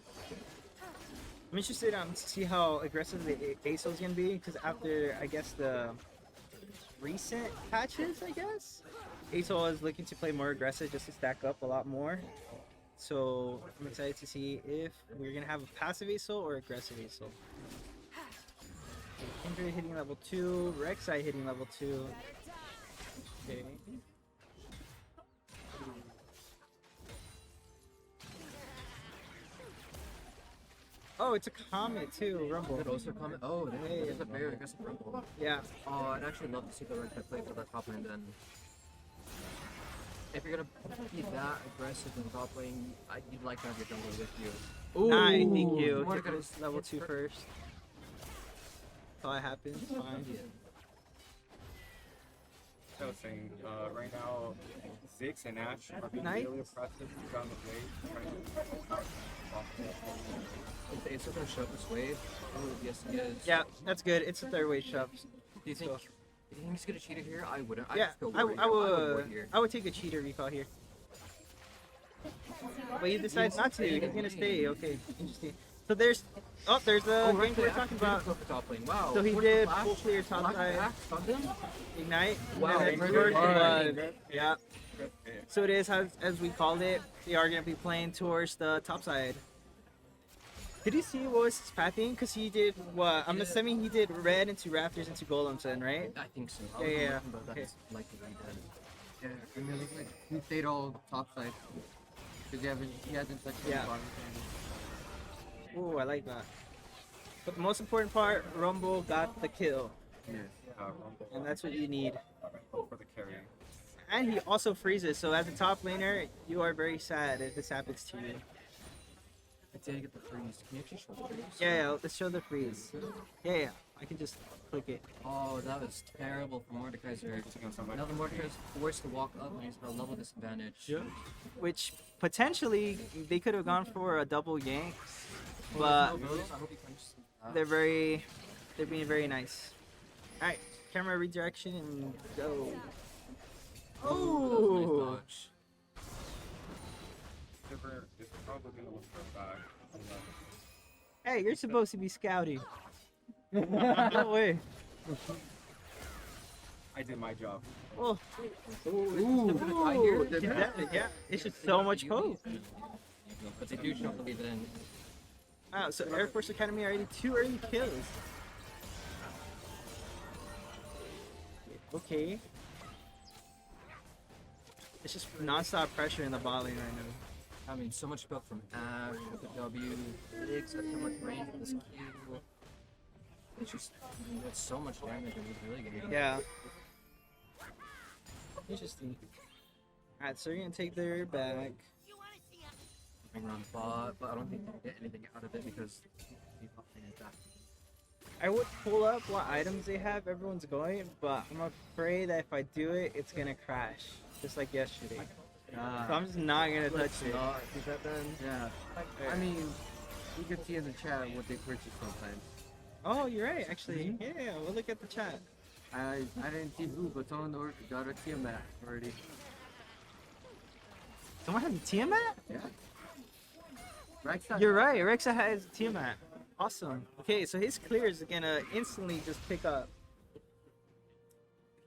I'm interested to see how aggressive the Asus is going to be, because after, I guess, the recent patches, I guess, Asus is looking to play more aggressive just to stack up a lot more. So I'm excited to see if we're going to have a passive Asus or aggressive Asus. Kindred hitting level 2, Rek'Sai hitting level 2. Okay. Oh, it's a comet too, Rumble. It also comment. Oh, there's a very aggressive Rumble. Yeah. Oh, I'd actually love to see the Rek'Sai play for that top lane then. If you're gonna be that aggressive in top lane, you'd like to have your jungler with you. Ooh, nice, thank you. More Hit gonna this level 2 first. Thought it happened. Fine. So I was saying, right now, Ziggs and Ashe are being Nice. really impressive down the way. If the Ace are gonna shove this wave, oh yes he is. Yeah, that's good. It's a third wave shove. Do you think he's gonna cheat it here? I wouldn't. Yeah, just feel I worried. would wait here. would take a cheater recall here. But he decides not to. He's gonna stay. Okay, interesting. So there's the Rek'Sai thing we're talking about. go for top lane. Wow. So he What did flash? full clear top Flash side, axe on him? ignite, Wow, and then very Scourge good. Blood. Yeah. So it is as we called it. They are gonna be playing towards the top side. Did you see what was his pathing? Because he did what? I'm assuming he did red into Raptors into Golems then, right? I think so. Yeah. But Okay. that's likely what he did. Yeah, I mean, like, he stayed all top side. Because he hasn't touched Yeah. the bottom side. Ooh, I like that. But the most important part, Rumble got the kill. And that's what you need. For the carry. And he also freezes, so as a top laner, you are very sad if this happens to you. I did get the freeze. Can you actually show the freeze? Yeah, let's show the freeze. Yeah, I can just click it. Oh, that was terrible for Mordekaiser. Now the Mordekaiser's forced to walk up and he's got a level disadvantage. Yeah. Which potentially they could have gone for a double yank, Well, but there's no bonus. I hope he punches that. they're being very nice. All right, camera redirection and go. Oh. River is probably going to look for a bag. Hey, you're supposed to be scouting. No way. I did my job. Oh. Ooh. Yeah, it's just so much hope. But they do shuffle it in. Wow, so Air Force Academy already 2 early kills. Okay. It's just non-stop pressure in the bot lane right now. I mean, so much built from Ashe with the W. It's got so much range with this Q. It's just, it's so much damage in this really good game. Yeah. Interesting. Alright, so you're gonna take their back. Bring around bot, but I don't think they'll get anything out of it because the bot lane is that. I would pull up what items they have, everyone's going, but I'm afraid that if I do it, it's gonna crash. Just like yesterday. So I'm just not gonna touch it. Is that then? Yeah. I mean, you can see in the chat what they purchase sometimes. Oh, you're right, actually. Yeah, we'll look at the chat. I didn't see who, but someone got a Tiamat already. Someone has a Tiamat? Yeah. Rexa. You're right, Rexa has Tiamat. Awesome. Okay, so his clear is gonna instantly just pick up.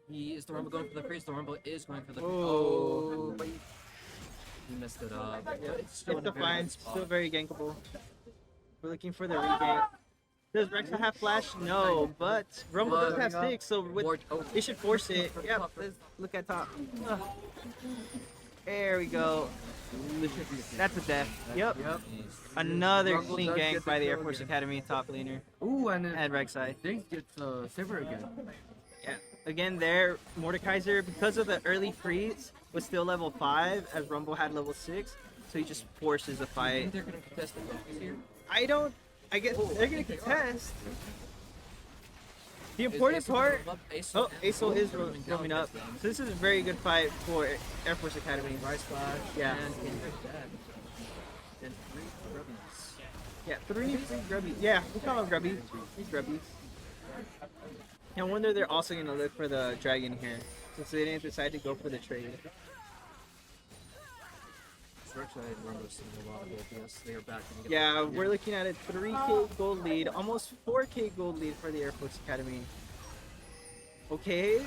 He is the Rumble going for the freeze. The Rumble is going for the Oh. Oh, but he messed it up. Yeah, it's still It's in a very fine, good spot. still very gankable. We're looking for the regank. Does Rexa have flash? No, but Rumble does have sticks, so they should force it. Yep, let's look at top. Ugh. There we go. That's a death. Yep. Another Rumble clean does gank get the by the kill Air Force again. Academy top laner. Ooh, and Rek'Sai. Dings gets Silver again. Yeah. Again, there, Mordekaiser, because of the early freeze, was still level 5, as Rumble had level 6, so he just forces the Do you fight. think they're gonna contest the focus here? I guess they're gonna contest. The important Ace gonna part. roam up? Ace Oh, and Aso is roaming down roaming up. against them. So this is a very good fight for Air Force Academy. Rise Flash Yeah. and Kindred dead. And 3 Grubbies. Yeah, three grubbies. Yeah, we call them grubbies. 3 grubbies. I wonder they're also gonna look for the dragon here, since they didn't decide to go for the trade. Riverside Rumble seeing a lot of OPS. They are back in the Yeah, we're looking at a 3K gold lead, almost 4K gold lead for the Air Force Academy. Okay.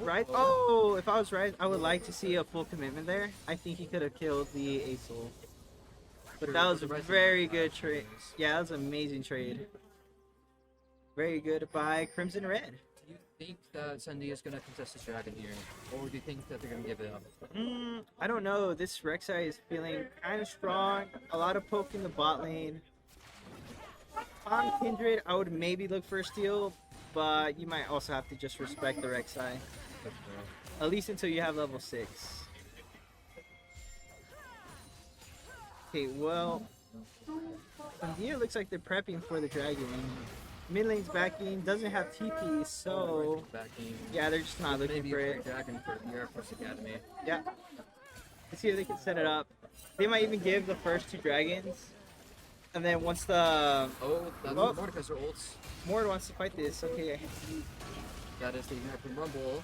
Right? Oh, if I was right, I would like to see a full commitment there. I think he could have killed the Aesol. But that was a very good trade. Yeah, that was an amazing trade. Very good by Crimson Red. Do you think that Sandy is gonna contest this dragon here, or do you think that they're gonna give it up? I don't know. This Rek'Sai is feeling kind of strong. A lot of poke in the bot lane. On Kindred, I would maybe look for a steal, but you might also have to just respect the Rek'Sai. At least until you have level 6. Okay, well, Sandia looks like they're prepping for the dragon. Mid lane's backing, doesn't have TP, so yeah, they're just not looking Maybe for a it. dragon for the Air Force Academy. Yeah. Let's see if they can set it up. They might even give the first 2 dragons. And then once the... Oh, that's Oh. Mordekaiser ults. Mord wants to fight this. Okay. That is the Ignite from Rumble.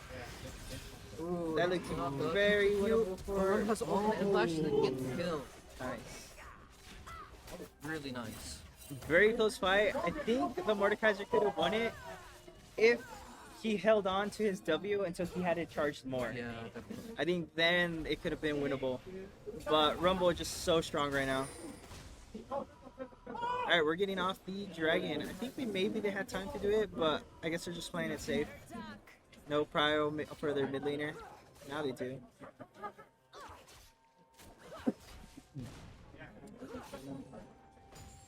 Ooh, That looks not good. very Heal. winnable for... Rumble has ultimate and flash and gets the kill. Nice. Really nice. Very close fight. I think the Mordekaiser could have won it if he held on to his W until he had it charged more. Yeah, definitely. I think then it could have been winnable. But Rumble is just so strong right now. Alright, we're getting off the dragon. I think maybe they had time to do it, but I guess they're just playing it safe. No prio for their mid laner. Now they do.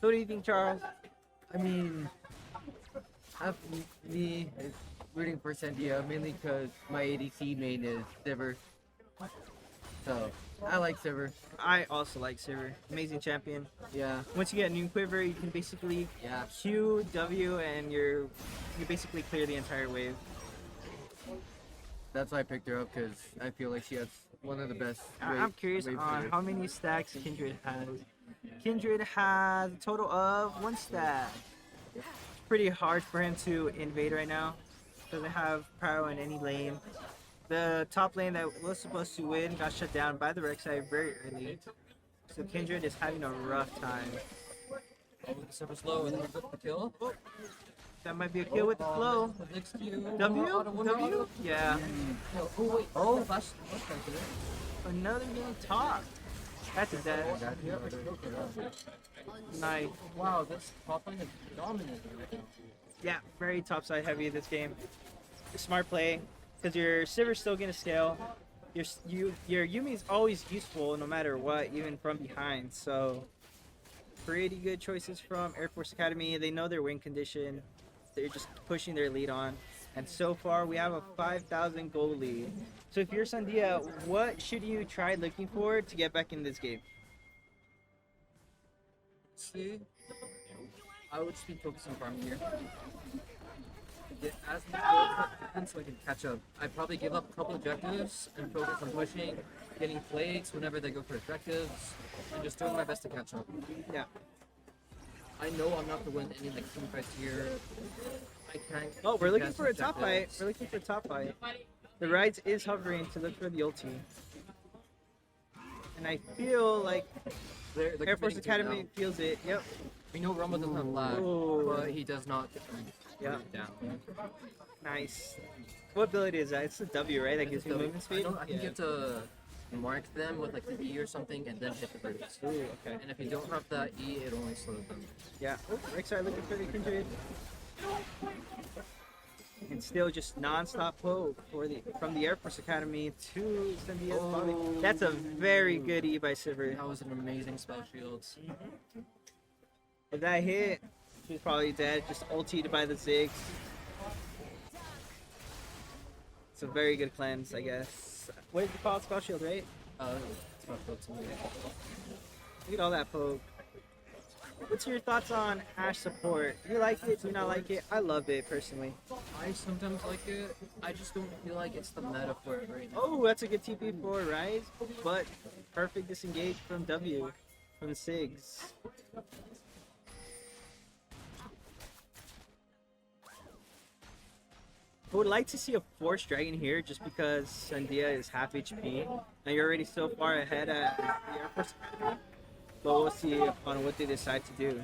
What do you think, Charles? I mean, me is rooting for Sandia mainly because my ADC main is Sivir. So, I like Sivir. I also like Sivir. Amazing champion. Yeah. Once you get a new quiver, you can basically Q, W, and you basically clear the entire wave. That's why I picked her up because I feel like she has one of the best. I'm curious on how many stacks Kindred has. Kindred has a total of 1 stack. It's pretty hard for him to invade right now. Doesn't have power in any lane. The top lane that was supposed to win got shut down by the Rek'Sai very early. So Kindred is having a rough time. Oh, the Silver's low and then the kill. That might be a kill with the flow. Next Q. W? W? Yeah. Oh, wait. Oh, flash. Another game top. That's a death. Nice. Wow, this top lane is dominant right now. Yeah, very topside heavy this game. Smart play, because your Sivir's still gonna scale. Your Yumi's always useful no matter what, even from behind. So pretty good choices from Air Force Academy. They know their win condition. They're just pushing their lead on. And so far we have a 5,000 goal lead. So if you're Sandia, what should you try looking for to get back in this game? See, I would just be focused on farming here. Get as much gold as I can so I can catch up. I'd probably give up a couple objectives and focus on pushing, getting plates whenever they go for objectives, and just doing my best to catch up. Yeah. I know I'm not gonna win any like team fights here. I can't. Oh, we're keep looking past for a top fight. objectives. We're looking for a top fight. The Rides is hovering to look for the ulti. And I feel like They're Air Force committing to it Academy now. feels it. Yep. We know Rumble doesn't have lag, Ooh. but he does not. Yeah. Down. Nice. What ability is that? It's a W, right? That gives you movement speed? I think you have to mark them with like the E or something and then hit the boost. Ooh, okay. And if you don't have that E, it only slows them. Yeah. Oh, Riverside looking for the Kindred. And still just non-stop poke from the Air Force Academy to Sandia's body. That's a very good E by Sivert. That was an amazing spell shields. If that hit, she was probably dead. Just ultied by the Ziggs. It's a very good cleanse, I guess. What is it called? Spell shield, right? It's not built to me. Look at all that poke. What's your thoughts on Ashe support? Do you like it? Do you not like it? I love it personally. I sometimes like it. I just don't feel like it's the meta for it right now. Oh, that's a good TP for Rise, but perfect disengage from W, from Sigs. I would like to see a Force Dragon here just because Sandia is half HP. Now you're already so far ahead at the Air Force Academy. But we'll see on what they decide to do.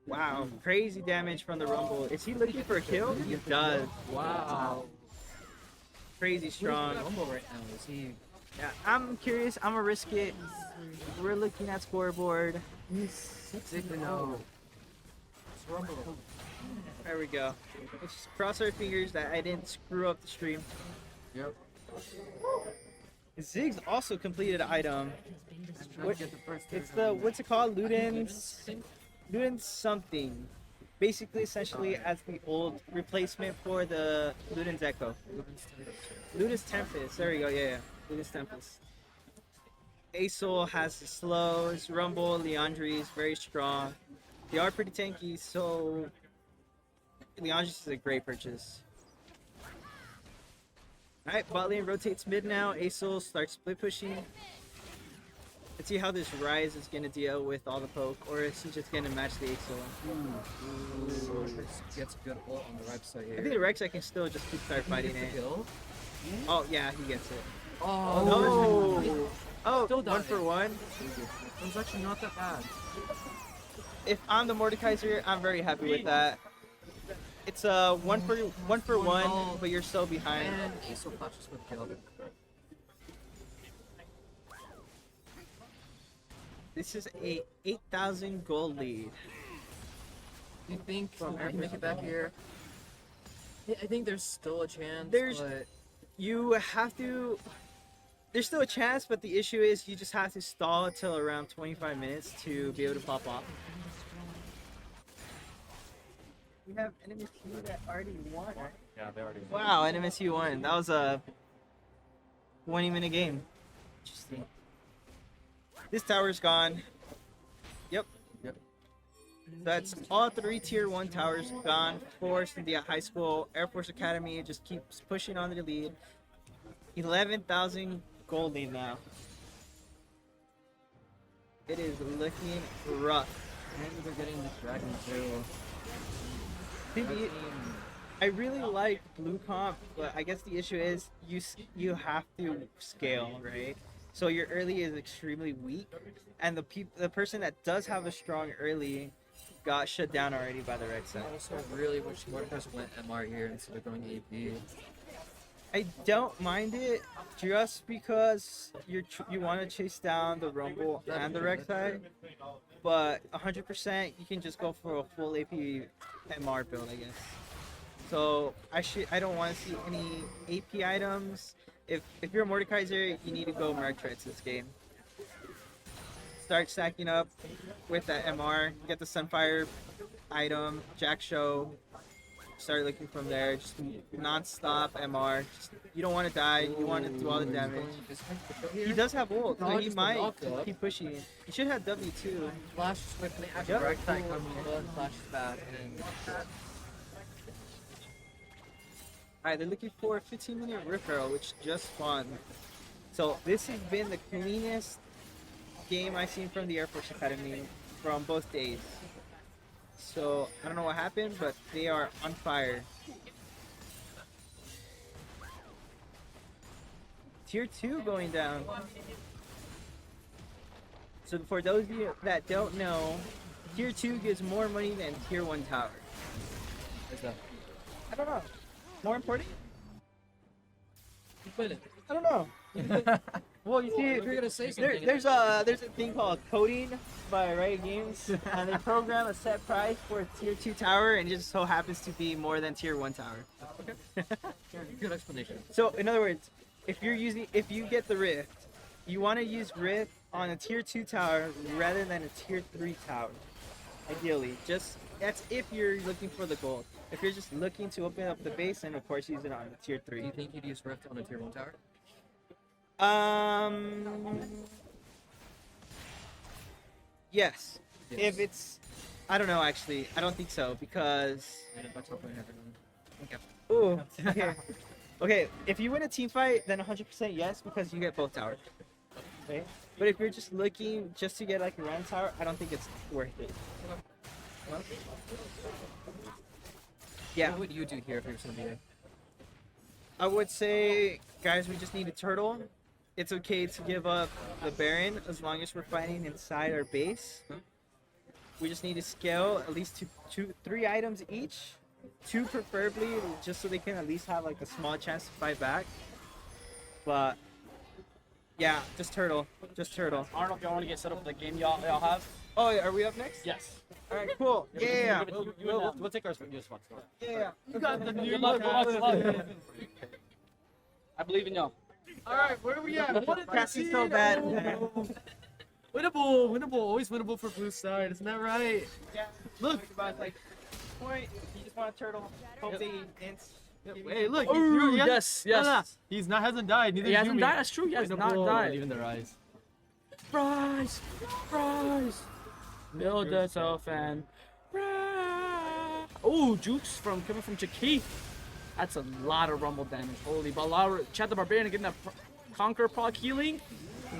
Wow, crazy damage from the Rumble. Is he looking for a kill? He does. Wow. Crazy strong. Rumble right now? Is he? Yeah, I'm curious. I'm gonna risk it. We're looking at scoreboard. He's 6-0. There we go. Let's just cross our fingers that I didn't screw up the stream. Yep. Ziggs also completed an item. It's the, what's it called? Luden's something. Basically, essentially, as the old replacement for the Luden's Echo. Luden's Tempest. There we go. Yeah. Luden's Tempest. Asul has the slows. Rumble, Leandri is very strong. They are pretty tanky, so Leandri is a great purchase. Alright, bot lane rotates mid now. Asul starts split pushing. Let's see how this Rise is going to deal with all the poke, or is he just going to match the Asul? Gets a good ult on the right side here. I think the Rex I can still just keep start fighting it. Oh, yeah, he gets it. Oh, no! Oh, Still 1 for 1. It was actually not that bad. If I'm the Mordekaiser, I'm very happy with that. It's a one for one, but you're so behind. And Asul flashes with kill. This is a 8,000 gold lead. Do you think we can make it back here? I think there's still a chance. But You have to. There's still a chance, but the issue is you just have to stall until around 25 minutes to be able to pop off. We have NMSU that already won. Yeah, they already won. Wow, NMSU won. That was a 20-minute game. Interesting. This tower's gone. Yep. That's all 3 tier 1 towers gone for Sandia High School. Air Force Academy just keeps pushing on the lead. 11,000 gold lead now. It is looking rough. Maybe they're getting this dragon too. I really like blue comp, but I guess the issue is you have to scale, right? So your early is extremely weak, and the person that does have a strong early got shut down already by the right side. I also really wish Mordekaiser went MR here instead of going AP. I don't mind it just because you want to chase down the Rumble and the Rek'Sai, but 100% you can just go for a full AP MR build, I guess. So I don't want to see any AP items. If you're a Mordekaiser, you need to go Merc Treads this game. Start stacking up with that MR, get the Sunfire item, Jack Show. Start looking from there, just non-stop MR. You don't want to die, you want to do all the damage. He does have ult, so he might keep pushing. He should have W too. Flash quickly after Rek'Sai comes in, flashes back, and Alright, they're looking for a 15-minute Rift Arrow, which just spawned. So this has been the cleanest game I've seen from the Air Force Academy from both days. So I don't know what happened, but they are on fire. Tier 2 going down. So for those of you that don't know, Tier 2 gives more money than Tier 1 tower. What's that? I don't know. More important? You put it. I don't know. Well, you see, If you're gonna say something, there's a thing called coding by Riot Games, and they program a set price for Tier 2 tower, and it just so happens to be more than Tier 1 tower. Okay. Good explanation. So, in other words, if you get the Rift, you want to use Rift on a Tier 2 tower rather than a Tier 3 tower. Ideally, that's if you're looking for the gold. If you're just looking to open up the base, then of course use it on the Tier 3. Do you think you'd use Rift on a Tier 1 tower? Yes. If it's, I don't know actually. I don't think so because. Ooh. Okay. Okay. If you win a team fight, then 100% yes because you get both towers. Okay. But if you're just looking just to get like a random tower, I don't think it's worth it. Yeah. What would you do here if you were going to be there? I would say, guys, we just need a turtle. It's okay to give up the Baron as long as we're fighting inside our base. We just need to scale at least three items each. 2 preferably, just so they can at least have like a small chance to fight back. But yeah, just turtle. Just turtle. I don't know if y'all want to get set up for the game y'all have. Oh, are we up next? Yes. All right, cool. Yeah. We'll take our spots. Yeah. You got the new Good luck, good luck. I believe in y'all. All right, where are we at? What did Cassie's so bad. Winnable, always winnable for Blue Side, isn't that right? Yeah. Look, about like point. You just want a turtle. Hope they ints. Hey, look. Ooh, he yes, yes. No, he's not hasn't died. Neither He is hasn't Yumi. died. That's true. He has not died. Even their eyes. Surprise! Surprise! Build yourself and. Oh, Jukes coming from Chakith. That's a lot of rumble damage. Holy Balara. Chad the Barbarian getting that Conquer proc healing.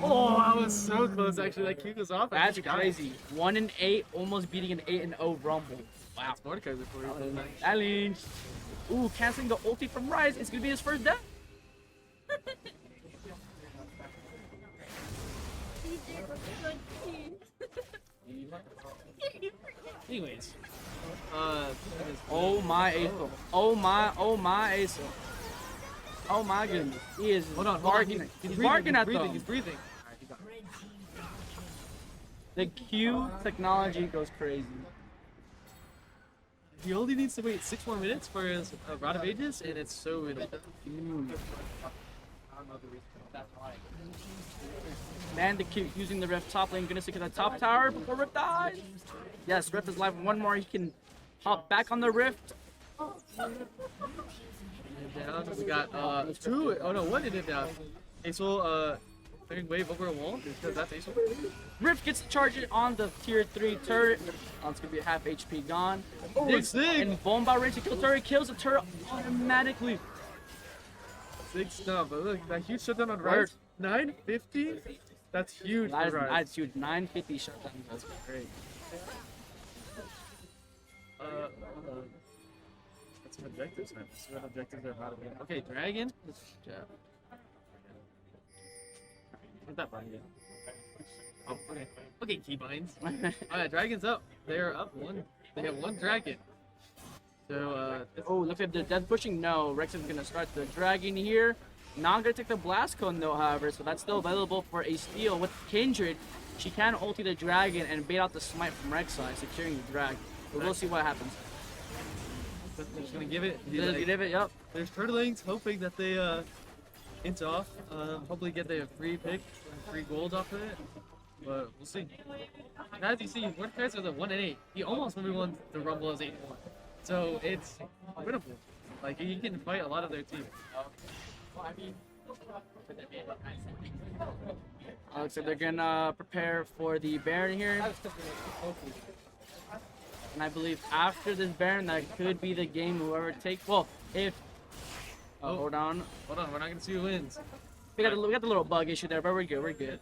Oh, I was so close actually. That Q was off. That's crazy. 1-8, almost beating an 8-0 rumble. Wow. That's Mordekaiser for you. Challenge. Ooh, canceling the ulti from Rise. It's gonna be his first death. Anyways. Oh my Aso. Oh my Aso. Oh my goodness. He is barking. He's barking at them. He's breathing. The Q technology goes crazy. He only needs to wait 6 more minutes for his Rod of Ages, and it's so winnable. Man, the Q using the Rift top lane, gonna secure that top tower before Rift dies. Yes, Rift is live. One more, he can hop back on the Rift. Down. We got 2. Oh no, 1 in it down. Ace clearing wave over a wall. That's Ace. Rift gets the charge on the tier 3 turret. Oh, it's gonna be a half HP gone. Oh, it's sick! And Bomba range to kill turret kills the turret automatically. Sick stuff. But look, that huge shutdown on Rise. 950? That's huge. That's huge. 950 shutdown. That's great. That's some objectives, man. Let's see what objectives are about again. Okay, Dragon. Yeah. Where's that button again? Oh, okay. Okay, keybinds. Alright, Dragon's up. They are up 1. They have 1 dragon. So, oh, looks like they're death pushing. No, Rex is gonna start the dragon here. Not gonna take the blast cone though, however, so that's still available for a steal with Kindred. She can ulti the dragon and bait out the smite from Rek'Sai, securing the drag. But we'll see what happens. they're just gonna give it. Yep. There's turtlings hoping that they int off. Hopefully get the free pick, free gold off of it. But we'll see. As you see, Mordekaiser was at 1-8. He almost won the Rumble as 8-1. So it's winnable. Like he can fight a lot of their team. Looks like they're gonna prepare for the Baron here. And I believe after this Baron, that could be the game whoever takes. Well, if. Hold on. Hold on, we're not gonna see who wins. We got the little bug issue there, but we're good. We're good.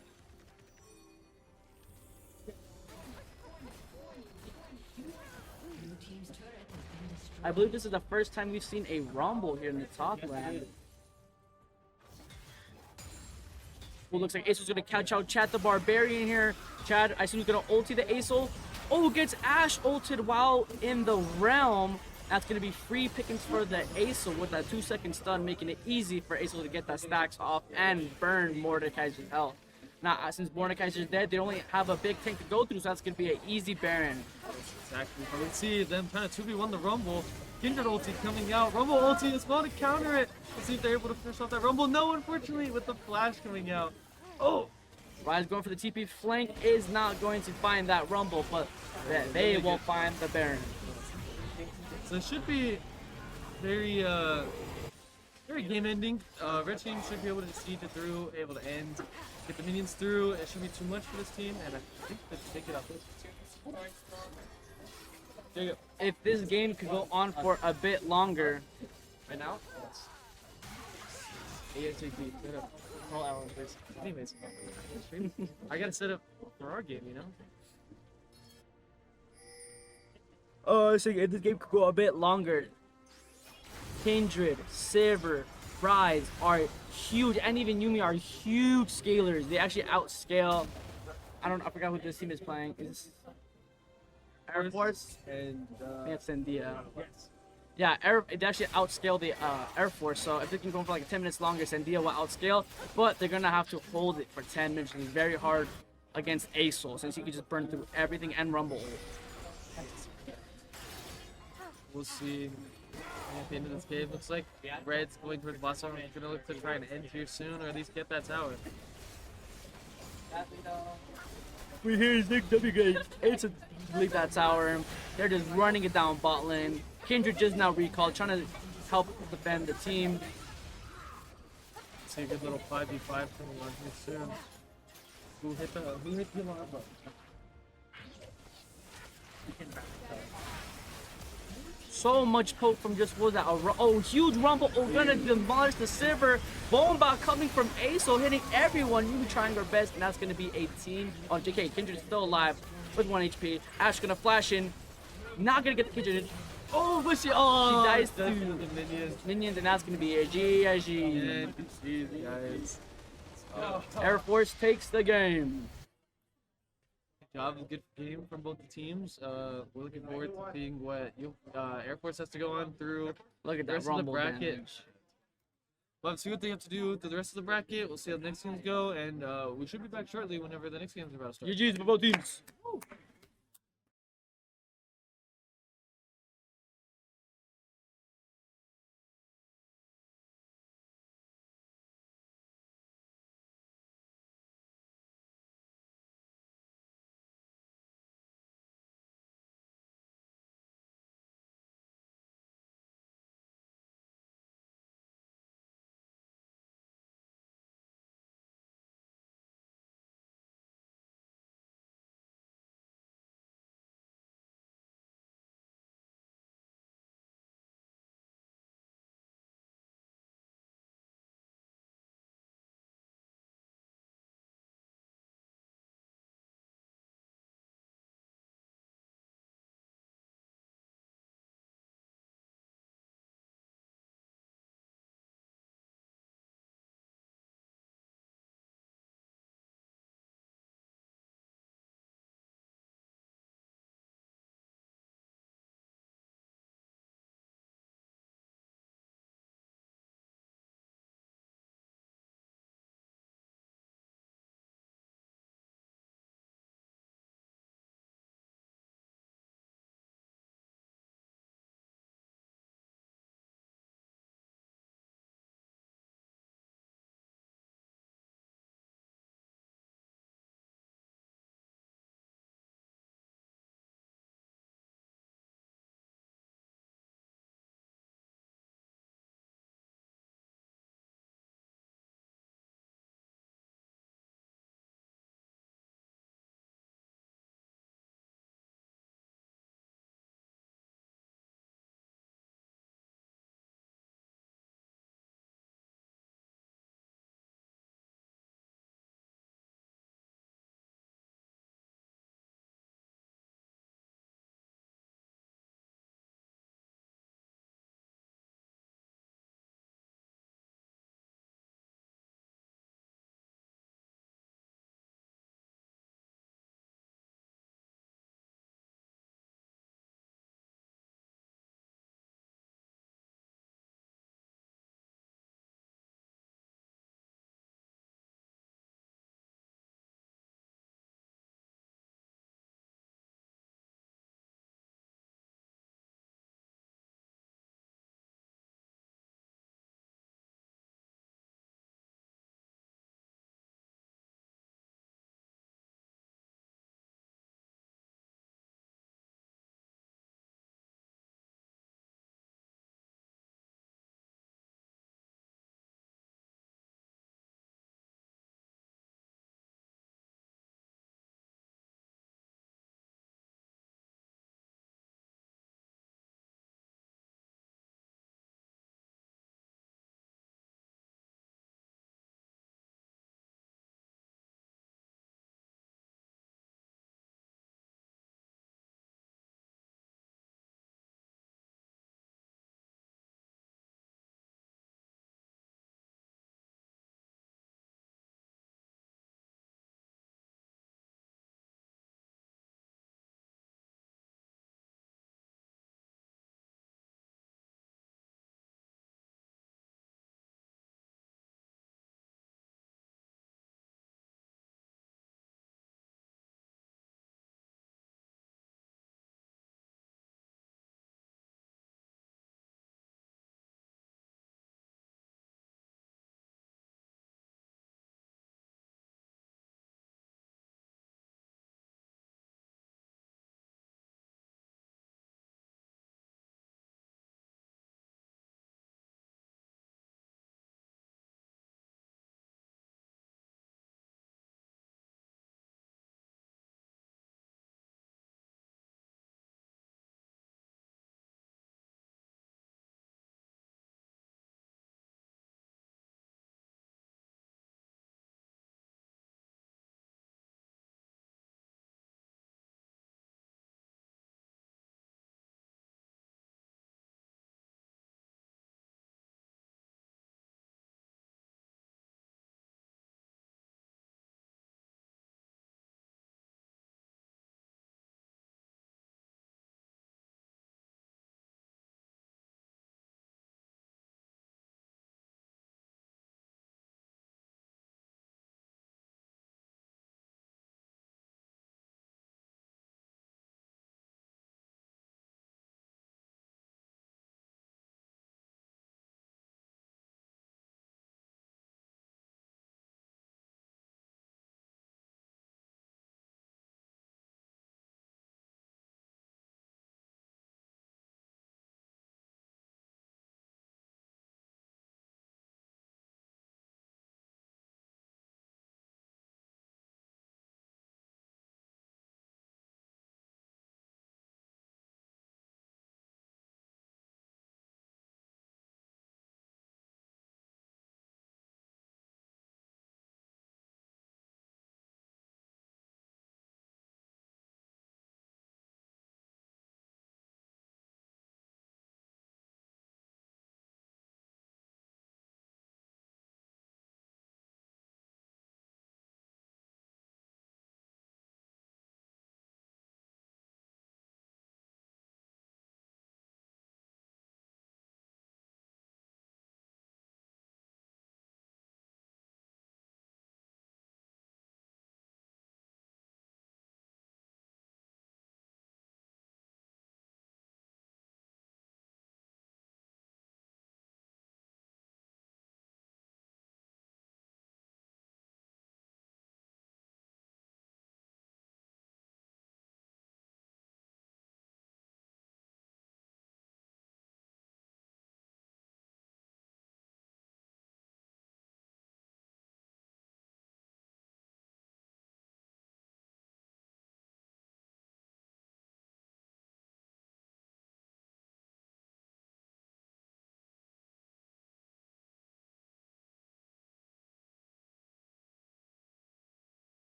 I believe this is the first time we've seen a rumble here in the top lane. Well, looks like Asus gonna catch out Chad the Barbarian here. Chad, I assume he's gonna ulti the Asul. Oh, gets Ash ulted while in the realm. That's gonna be free pickings for the Asul with that 2-second stun, making it easy for Asul to get that stacks off and burn Mordekaiser's health. Now, since Mordekaiser's dead, they only have a big tank to go through, so that's gonna be an easy Baron. Exactly. But let's see them kind of 2v1 the Rumble. Kindred ulti coming out. Rumble ulti is going to counter it. Let's see if they're able to finish off that Rumble. No, unfortunately, with the flash coming out. Oh! Rise going for the TP flank is not going to find that Rumble, but they will find the Baron. So it should be very game ending. Red team should be able to siege it through, able to end, get the minions through. It should be too much for this team, and I think they can take it off this. There you go. If this game could go on for a bit longer. Right now? Yes. ASAP. Call Alan, please. Anyways, I gotta set up for our game, you know? Oh, so if this game could go a bit longer. Kindred, Sivir, Rise are huge, and even Yumi are huge scalers. They actually outscale. I forgot who this team is playing. Is Air Force? And it's Sandia. Yes. Yeah, they actually outscale the Air Force, so if they can go for like 10 minutes longer, Sandia will outscale, but they're gonna have to hold it for 10 minutes, which is very hard against Asul, since he can just burn through everything and rumble. We'll see at the end of this game. Looks like Red's going towards boss armor. He's gonna look to try and end here soon, or at least get that tower. We hear his Nick W. It's a leave that tower. They're just running it down bot lane. Kindred just now recalled, trying to help defend the team. See a good little 5v5 coming on here soon. Who hit the lava? So much poke from just what was that? Huge rumble. Oh, gonna demolish the Sivir. Bomba coming from Aso, hitting everyone. You trying our best, and that's gonna be a team. Oh, JK Kindred is still alive with 1 HP. Ash gonna flash in. Not gonna get the Kindred in. Oh, but she dies to the minions, and that's gonna be a GG. Yeah, easy, guys. Air Force takes the game. Good job, a good game from both the teams. We're looking forward to seeing what Air Force has to go on through. Look at the that rest of the rumble bracket. damage. We'll see what they have to do through the rest of the bracket. We'll see how the next games go, and we should be back shortly whenever the next games are about to start. GG's for both teams.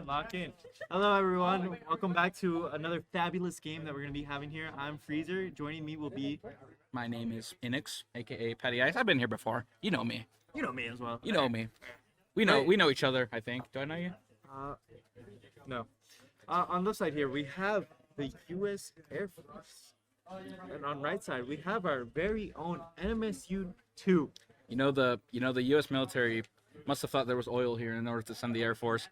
Lock in. Hello, everyone. Welcome back to another fabulous game that we're going to be having here. I'm Freezer. Joining me will be... My name is Inix, aka Patty Ice. I've been here before. You know me. You know me as well. You know me. We know each other, I think. Do I know you? No. On this side here, we have the U.S. Air Force. And on right side, we have our very own NMSU 2. You know the U.S. military must have thought there was oil here in order to send the Air Force.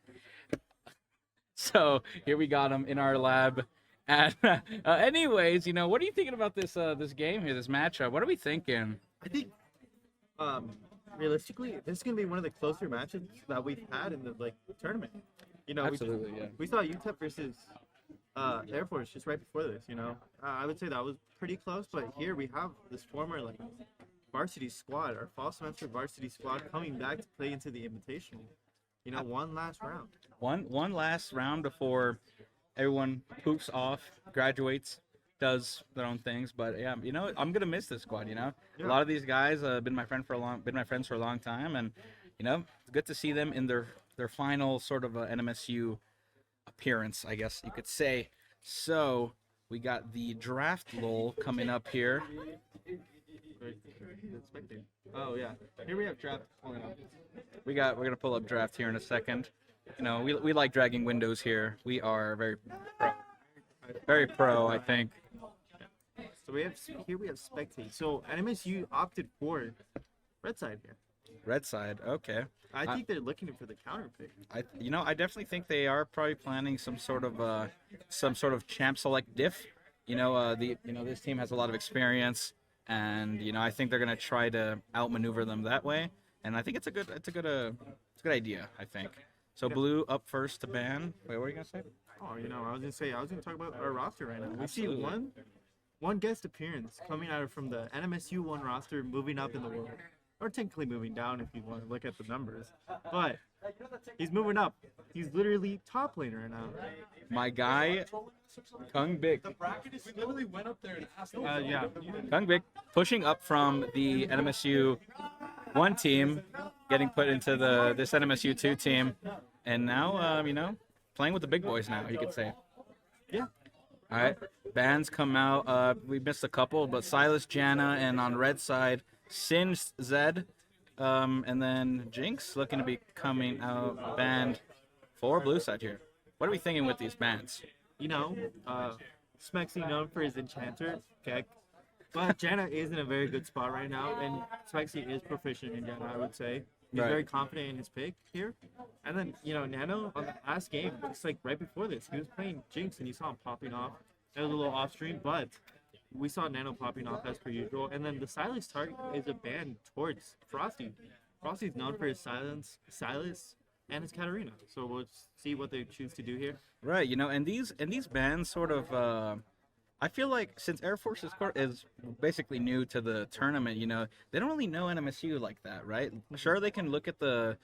So here we got them in our lab. And anyways, what are you thinking about this game here, this matchup? What are we thinking? I think, realistically, this is gonna be one of the closer matches that we've had in the tournament. Absolutely, yeah. We saw UTEP versus Air Force just right before this. I would say that was pretty close, but here we have this former varsity squad, our fall semester varsity squad, coming back to play into the Invitational. One last round. One last round before everyone poops off, graduates, does their own things. But yeah, I'm gonna miss this squad. A lot of these guys been my friends for a long time, and it's good to see them in their final sort of NMSU appearance, I guess you could say. So we got the draft lull coming up here. Oh yeah, here we have draft pulling up. We're gonna pull up draft here in a second. We like dragging windows here. We are very pro, I think. So we have spectate. So NMSU opted for red side here. Red side, okay. I think they're looking for the counter pick. I definitely think they are probably planning some sort of champ select diff. This team has a lot of experience, and I think they're gonna try to outmaneuver them that way. And I think it's a good idea. I think. So yeah. Blue up first to ban. Wait, what are you gonna say? Oh, I was gonna talk about our roster right now. We see one guest appearance coming out from the NMSU 1 roster, moving up in the world, or technically moving down if you want to look at the numbers. But he's moving up. He's literally top laner right now. My guy, Kung Big. We literally went up there and asked. Yeah. Kung Big pushing up from the NMSU 1 team, getting put into this NMSU 2 team, and now playing with the big boys now, you could say. Yeah. All right, bans come out. We missed a couple, but Silas, Jana, and on red side, Singe, Zed, and then Jinx looking to be coming out banned for blue side here. What are we thinking with these bans? Smexy known for his enchanter, Keck. But Jana is in a very good spot right now, and Smexy is proficient in Jana, I would say. He's very confident in his pick here. And then, Nano, on the last game, just right before this, he was playing Jinx, and you saw him popping off. That was a little off-stream, but we saw Nano popping off as per usual. And then the Silas target is a ban towards Frosty. Frosty's known for his Silas, and his Katarina. So we'll see what they choose to do here. Right, and these bans sort of... I feel like since Air Force is basically new to the tournament, they don't really know NMSU like that, right? Sure, they can look at the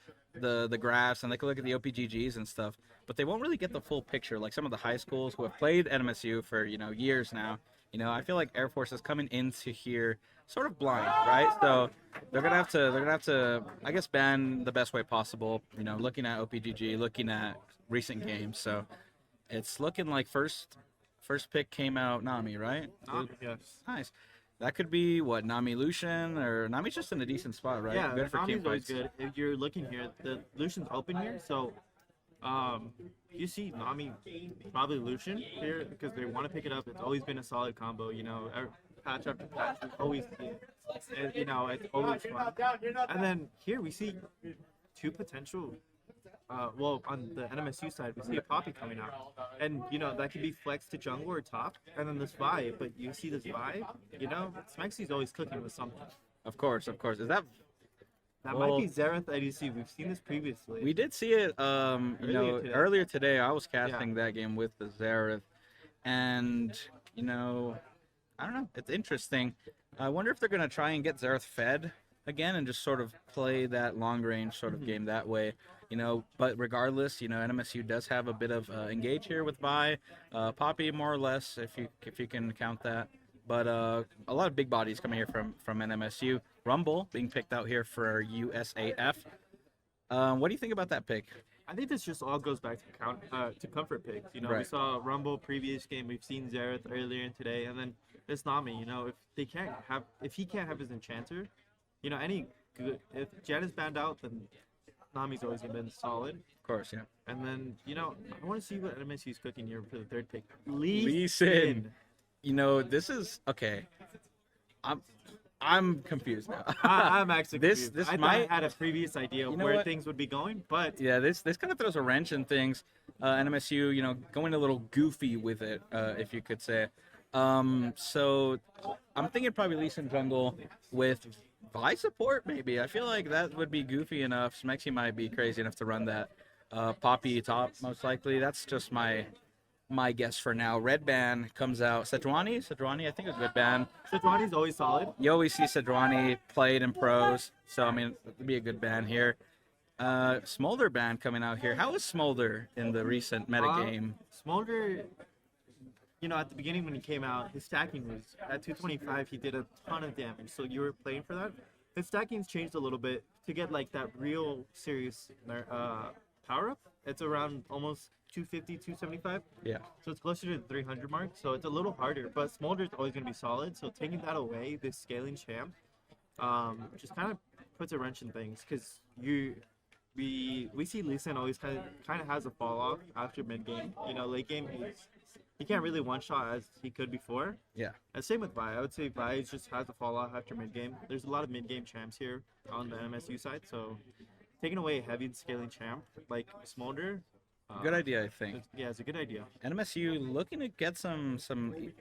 graphs and they can look at the OPGGs and stuff, but they won't really get the full picture like some of the high schools who have played NMSU for years now. I feel like Air Force is coming into here sort of blind, right? So they're gonna have to I guess ban the best way possible. Looking at OPGG, looking at recent games. So it's looking like first pick came out Nami, right? Nami, yes. Nice. That could be what, Nami Lucian, or Nami's just in a decent spot, right? Yeah, good for Nami's team always fights. good. If you're looking here, the Lucian's open here, so you see Nami probably Lucian here because they want to pick it up. It's always been a solid combo, patch after patch. We always see it. And, it's always fun. And then here we see two potential. On the NMSU side, we see a Poppy coming out. And, that could be flex to jungle or top. And then this Vi, but you see this Vi, Smexy's always cooking with something. Of course. Is that... That might be Xerath IDC. We've seen this previously. We did see it, earlier today. I was casting that game with the Xerath. And, I don't know. It's interesting. I wonder if they're going to try and get Xerath fed again and just sort of play that long-range sort of game that way. But regardless, NMSU does have a bit of engage here with Vi, Poppy more or less, if you can count that. But a lot of big bodies coming here from NMSU. Rumble being picked out here for USAF. What do you think about that pick? I think this just all goes back to comfort picks. You know, we Right. saw Rumble previous game. We've seen Xerath earlier in today, and then this Nami. You know, if he can't have his Enchanter, you know, if Jet is banned out, then Nami's always gonna be solid. Of course, yeah. And then, you know, I want to see what NMSU's cooking here for the third pick. Lee Sin. You know, this is okay. I'm confused now. I'm actually confused. This I might had a previous idea of You know where what? things would be going, but Yeah, this kind of throws a wrench in things. NMSU, you know, going a little goofy with it, if you could say. So I'm thinking probably Lee Sin jungle with Vi support, maybe. I feel like that would be goofy enough. Smexy might be crazy enough to run that. Poppy top, most likely. That's just my guess for now. Red ban comes out. Sejuani, I think a good ban. Sejuani's always solid. You always see Sejuani played in pros, so I mean, it would be a good ban here. Smolder ban coming out here. How was Smolder in the recent metagame? Smolder, you know, at the beginning when he came out, his stacking was at 225. He did a ton of damage, so you were playing for that. His stacking's changed a little bit to get like that real serious power up. It's around almost 250, 275. Yeah. So it's closer to the 300 mark. So it's a little harder, but Smolder's always going to be solid. So taking that away, this scaling champ, just kind of puts a wrench in things because we see Lee Sin always kind of has a fall off after mid game. You know, late game he can't really one shot as he could before. Yeah. And same with Vi. I would say Vi just has a fall off after mid game. There's a lot of mid game champs here on the MSU side, so taking away a heavy scaling champ like Smolder. Good idea, I think. Yeah, it's a good idea. NMSU looking to get some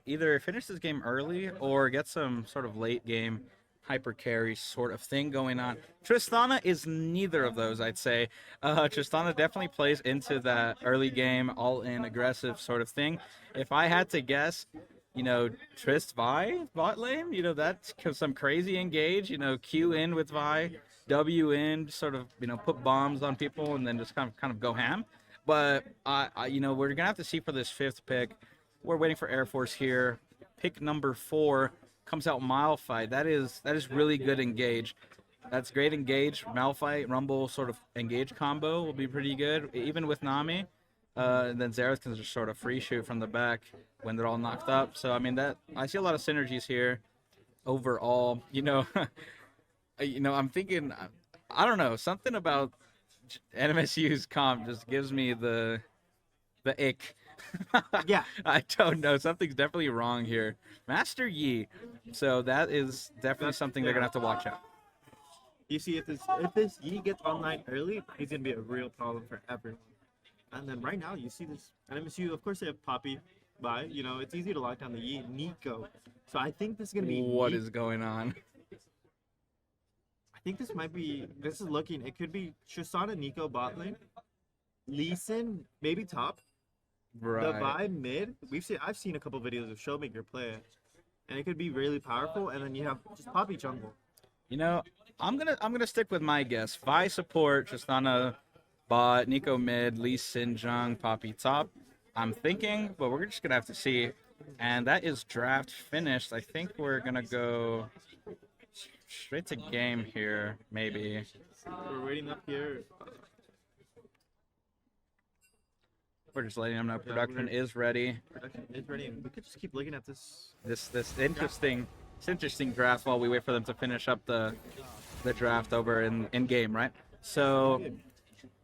either finish this game early or get some sort of late game hyper carry sort of thing going on. Tristana is neither of those, I'd say. Tristana definitely plays into that early game, all in aggressive sort of thing. If I had to guess, you know, Trist Vi bot lane, you know, that's some crazy engage, you know, Q in with Vi, W in, sort of, you know, put bombs on people and then just kind of go ham. But you know, we're gonna have to see for this fifth pick. We're waiting for Air Force here. Pick number 4 comes out Malphite. That is really good engage. That's great engage. Malphite Rumble sort of engage combo will be pretty good, even with Nami. And then Xerath can just sort of free shoot from the back when they're all knocked up. So I mean, that I see a lot of synergies here. Overall, you know, I'm thinking, I don't know, something about NMSU's comp just gives me the ick. Yeah. I don't know. Something's definitely wrong here. Master Yi. So that is definitely something they're gonna have to watch out. You see, if this Yi gets online early, he's gonna be a real problem for everyone. And then right now, you see this NMSU. Of course, they have Poppy. Vi. You know, it's easy to lock down the Yi. Nico. So I think this is gonna be. What is going on? I think this might be. This is looking. It could be Tristana, Nico bot lane, Lee Sin maybe top. Right. The Vi mid. I've seen a couple videos of Showmaker play it, and it could be really powerful. And then you have just Poppy jungle. You know, I'm gonna stick with my guess. Vi support, Tristana bot, Nico mid, Lee Sin Jung, Poppy top. I'm thinking, but we're just gonna have to see. And that is draft finished. I think we're gonna go straight to game here, maybe. We're waiting up here. We're just letting them know production is ready. Production is ready, and we could just keep looking at this. This interesting draft while we wait for them to finish up the draft over in game, right? So, you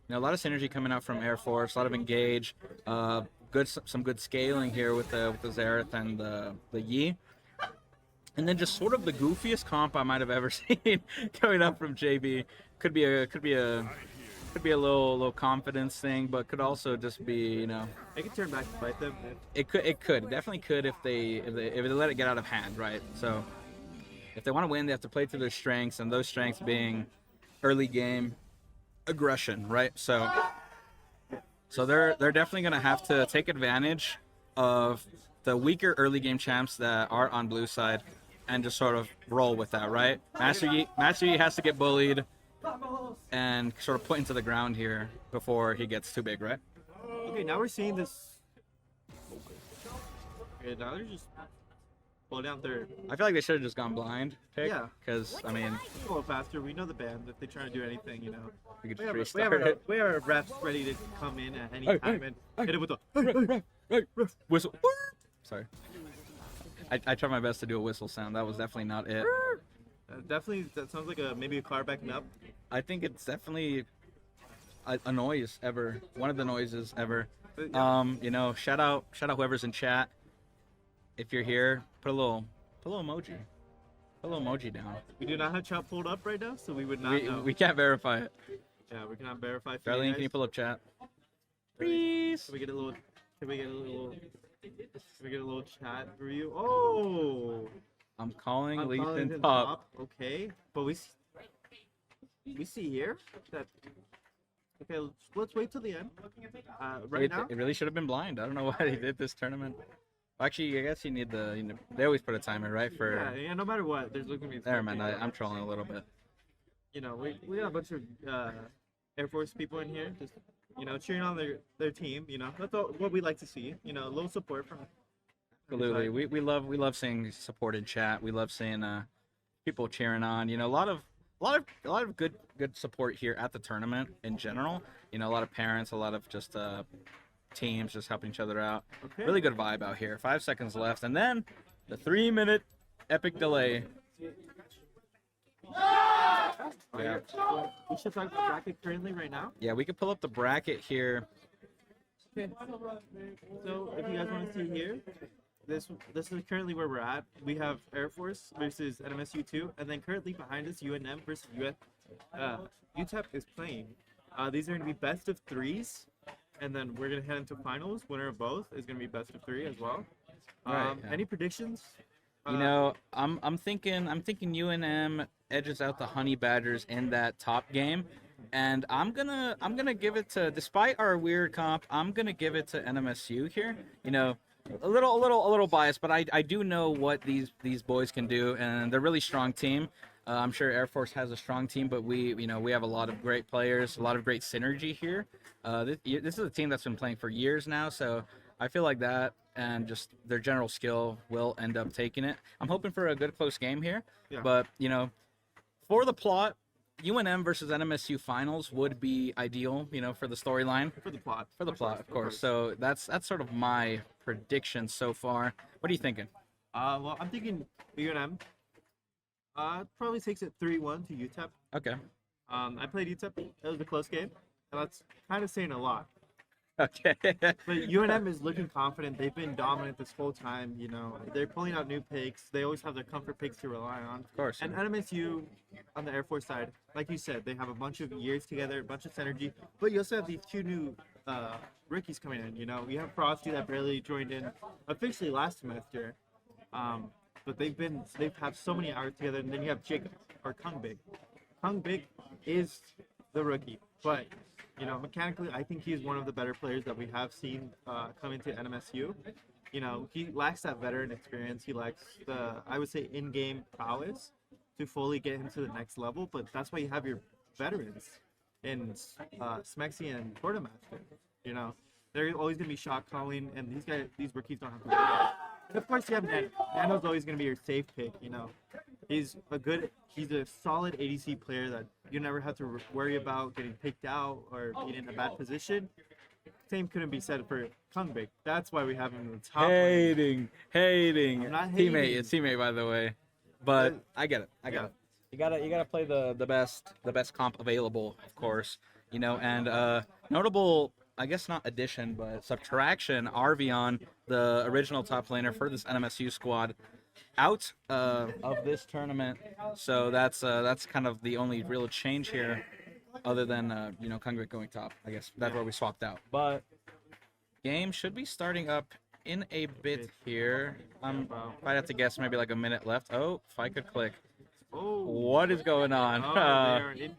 know, a lot of synergy coming out from Air Force, a lot of engage, some good scaling here with the Xerath and the Yi. And then just sort of the goofiest comp I might have ever seen coming up from JB. Could be a little confidence thing, but could also just be, you know. They could turn back and fight them. It definitely could if they let it get out of hand, right? So if they want to win, they have to play to their strengths, and those strengths being early game aggression, right? So they're definitely gonna have to take advantage of the weaker early game champs that are on blue side and just sort of roll with that, right? Master Yi has to get bullied and sort of put into the ground here before he gets too big, right? Okay, now we're seeing this. Okay, now they're just. Well, down third. I feel like they should have just gone blind pick. Yeah. Because, I mean, a little faster. We know the band. If they try to do anything, you know. we could We just have, restart we have, it. we have our refs ready to come in at any Hey, time hey, and hit it with the Whistle. Sorry. I tried my best to do a whistle sound. That was definitely not it. Definitely, that sounds like maybe a car backing up. I think it's definitely a noise ever. One of the noises ever. You know, shout out whoever's in chat. If you're here, put a little emoji. Put a little emoji down. We do not have chat pulled up right now, so we would not know. We can't verify it. Yeah, we cannot verify. Darlene, can you pull up chat? Please. Can we get a little? Can we get a little chat review? Oh. I'm calling I'm calling Leeson him top. Okay, but we see here that. Okay, let's wait till the end. Right now. It really should have been blind. I don't know why they did this tournament. Actually, I guess you need the. You know, they always put a timer, right? For Yeah, no matter what, there's looking to be. Never mind. I'm trolling a little bit. You know, we got a bunch of Air Force people in here, just cheering on their team. You know, that's all, what we like to see. You know, a little support from. Absolutely, we love seeing support in chat. We love seeing people cheering on. You know, a lot of good support here at the tournament in general. You know, a lot of parents, a lot of just teams just helping each other out. Okay. Really good vibe out here. 5 seconds left, and then the 3-minute epic delay. Yeah. We should talk about bracket currently right now. Yeah, we could pull up the bracket here. Okay. So if you guys want to see here, this is currently where we're at. We have Air Force versus NMSU 2, and then currently behind us UNM versus UTEP is playing. These are going to be best of threes, and then we're going to head into finals. Winner of both is going to be best of three as well. Right, yeah. Any predictions? You know, I'm thinking UNM edges out the Honey Badgers in that top game, and I'm gonna give it to, despite our weird comp, I'm gonna give it to NMSU here. You know, a little biased, but I do know what these boys can do, and they're a really strong team. I'm sure Air Force has a strong team, but we have a lot of great players, a lot of great synergy here. This is a team that's been playing for years now, so I feel like that and just their general skill will end up taking it. I'm hoping for a good close game here, Yeah. but you know, for the plot, UNM versus NMSU finals would be ideal, you know, for the storyline. For the plot. For the plot, of course. So that's sort of my prediction so far. What are you thinking? Well, I'm thinking UNM. Probably takes it 3-1 to UTEP. Okay. I played UTEP. It was a close game, and that's kind of saying a lot. Okay. But UNM is looking confident. They've been dominant this whole time. You know, they're pulling out new picks. They always have their comfort picks to rely on. Of course. And NMSU, on the Air Force side, like you said, they have a bunch of years together, a bunch of synergy. But you also have these two new rookies coming in. You know, we have Frosty that barely joined in officially last semester. But they've had so many hours together. And then you have Jacob or Kung Big. Kung Big is the rookie, but you know, mechanically, I think he's one of the better players that we have seen come into NMSU. You know, he lacks that veteran experience. He lacks the, I would say, in-game prowess to fully get him to the next level. But that's why you have your veterans in Smexy and Quartermaster. You know, they're always gonna be shot calling, and these rookies don't have to worry about it. And of course, you have Nano. Nano's always gonna be your safe pick. You know, he's a solid ADC player that you never have to worry about getting picked out or being in a bad position. Same couldn't be said for Kung Big. That's why we have him in the top. Hating. I'm not hating. It's teammate, by the way. But I get it. I get it. You gotta play the best comp available, of course. You know, and notable, I guess not addition, but subtraction. Arvion, the original top laner for this NMSU squad, out of this tournament. So that's kind of the only real change here, other than you know, Kungrik going top. I guess that's where we swapped out. But game should be starting up in a bit here. I'd have to guess maybe like a minute left. Oh, if I could click. Oh. What is going on? Oh, they are in.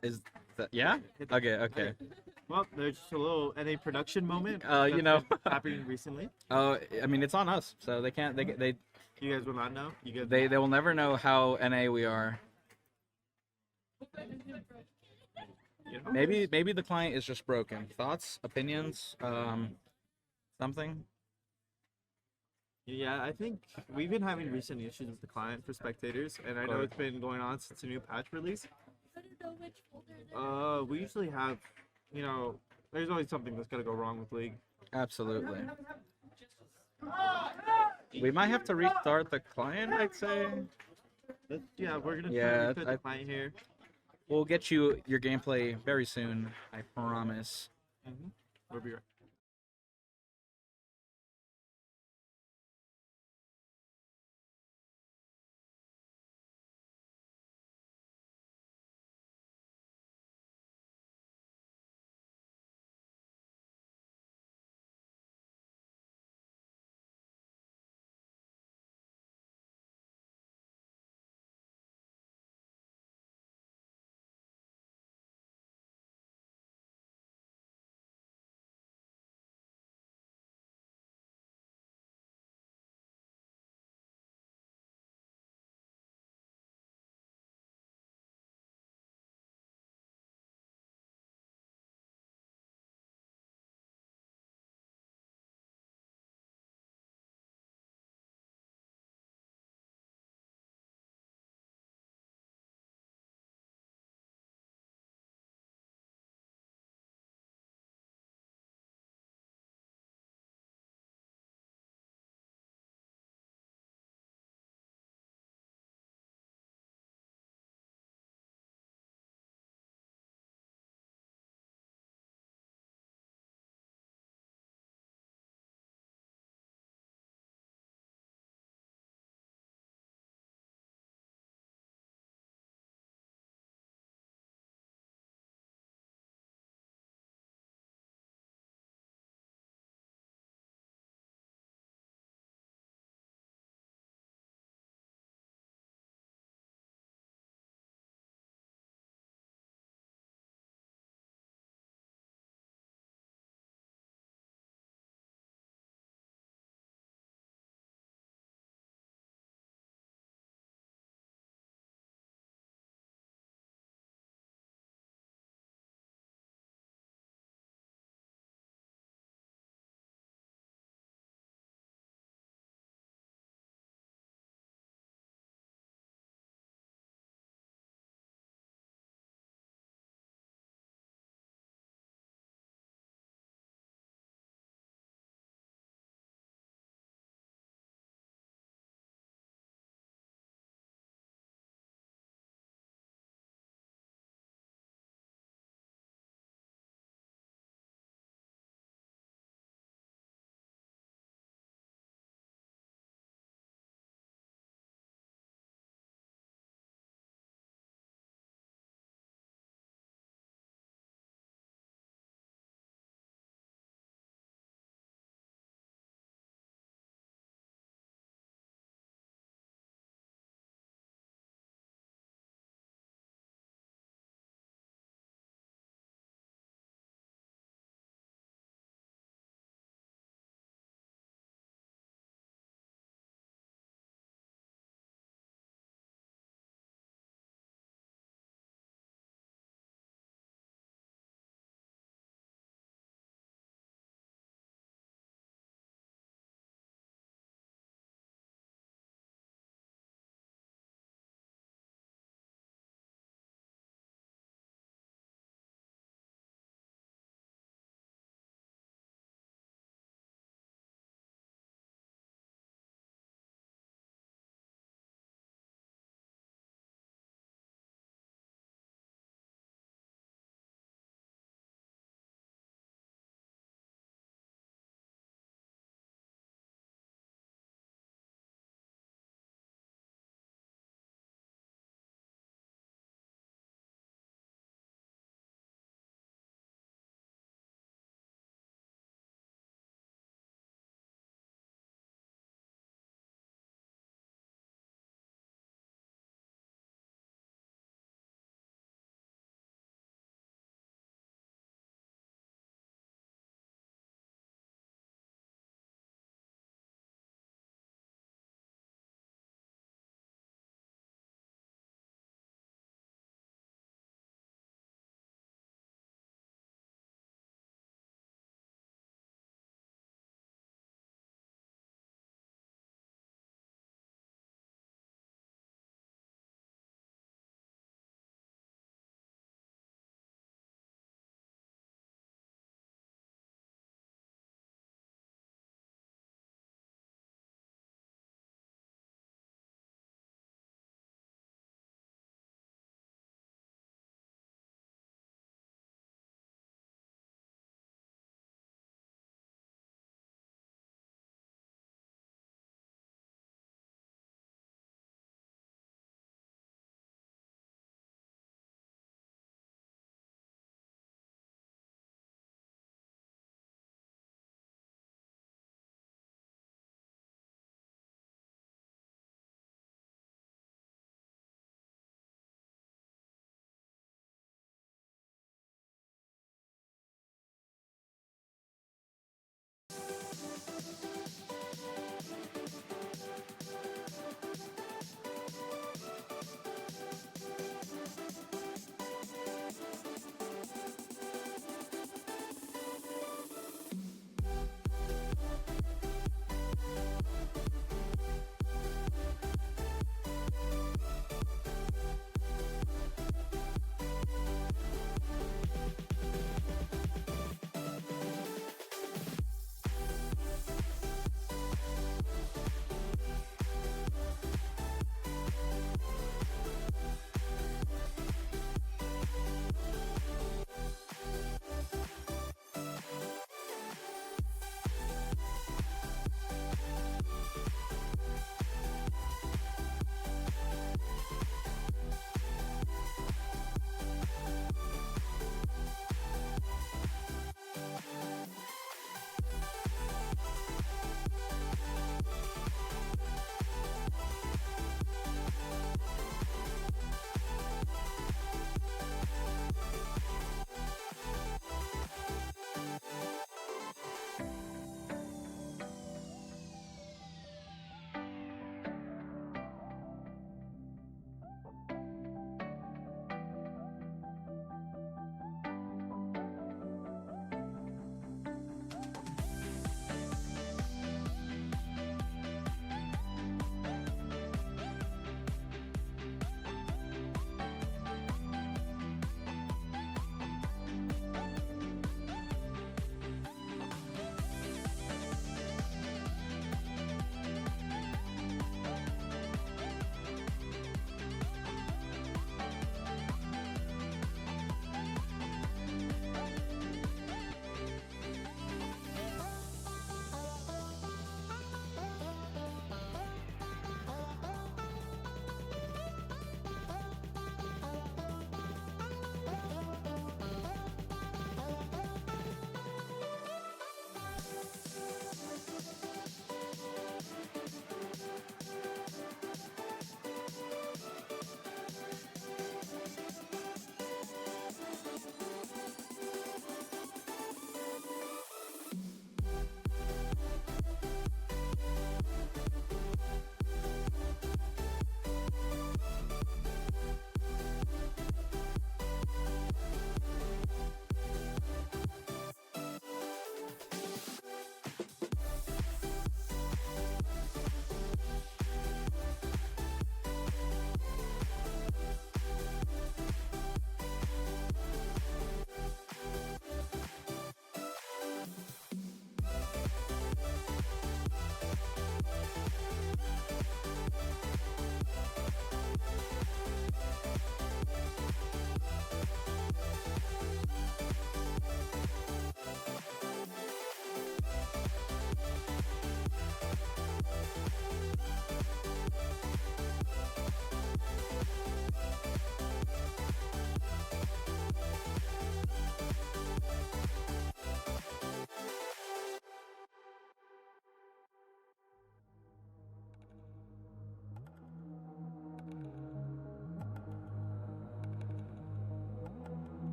Is that, yeah? Okay. Well, there's just a little NA production moment. You know, happening recently. Oh, I mean, it's on us, so they can't. They. You guys will not know. They will never know how NA we are. You know? Maybe the client is just broken. Thoughts, opinions, something. Yeah, I think we've been having recent issues with the client for spectators, and I know it's been going on since a new patch release. We usually have, you know, there's always something that's gonna go wrong with League. Absolutely. We might have to restart the client, I'd say. Yeah, we're gonna try to Yeah, restart the client here. we'll get you your gameplay very soon, I promise. We'll be right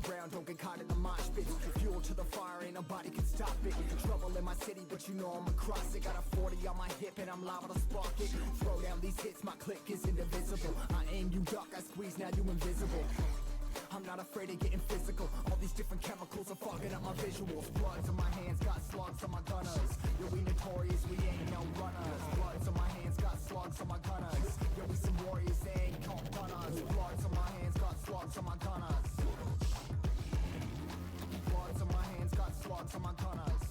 ground, don't get caught in the mosh pit. Fuel to the fire, ain't nobody can stop it. Trouble in my city, but you know I'm across it. Got a 40 on my hip and I'm liable to spark it. Throw down these hits, my click is indivisible. I aim, you duck, I squeeze, now you invisible. I'm not afraid of getting physical. All these different chemicals are fogging up my visuals. Bloods on my hands, got slugs on my gunners. Yo, we notorious, we ain't no runners. Bloods on my hands, got slugs on my gunners. Yo, we some warriors, they ain't no gunners. Bloods on my hands, got slugs on my gunners. Bloods on my hands, got slugs on my gunners.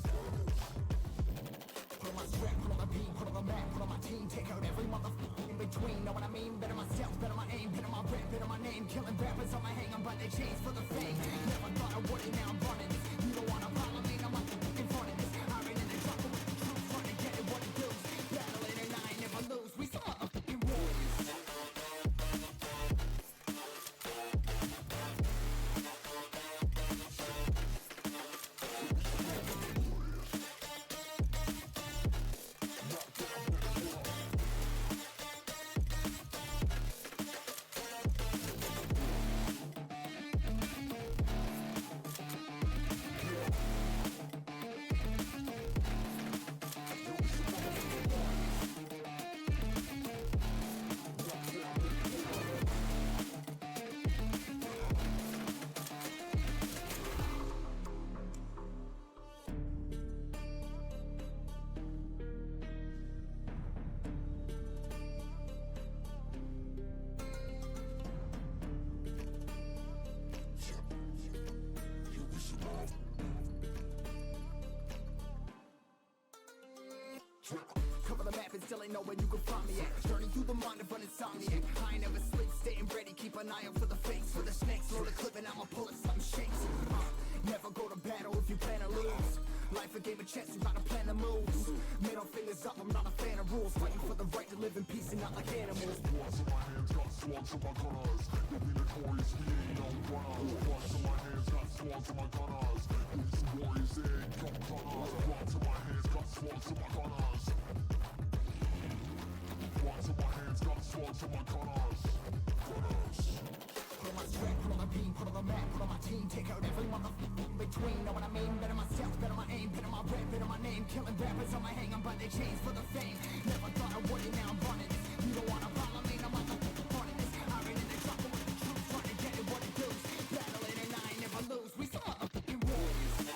Put on my strap, put on my beat, put on the map, put on my team. Take out every motherfucker in between. Know what I mean? Better myself, better my aim, better my rap, better my name. Killing rappers on my hang, I'm by their chains for the fame. Never thought I would it, now I'm running this. You don't wanna follow me, I'm in front of this. I ran in the jungle with the troops, trying to get it what it does. Battling and I ain't never lose. We some motherfucking warriors. Cover the map and still ain't know where you can find me at. Journey through the mind of an insomniac. I ain't never sleep, staying ready, keep an eye out for the fakes. For the snakes, load a clip and I'ma pull it, something shakes. Never go to battle if you plan to lose. Life a game of chess, you gotta plan the moves. Middle fingers up, I'm not a fan of rules. Fighting for the right to live in peace and not like animals. Bloods in my hands, got slugs on my gunners. You'll be notorious, we ain't no runners. Bloods in my hands, got slugs on my gunners. These warriors, they ain't no gunners. Bloods in my hands, got slugs on my gunners. Bloods in my hands, got slugs on my gunners. Put on my strap, put on my beam, put on the map, put on my team. Take out every motherfucker in between. Know what I mean? Better myself, better my aim, better my rap, better my name. Killing rappers on my hang, I'm by their chains for the fame. Never thought I would it, now I'm running this. You don't wanna follow me, no motherfucker running this. I ran in the jungle with the troops, trying to get it what it does. Battling and I ain't never lose. We some motherfucking warriors.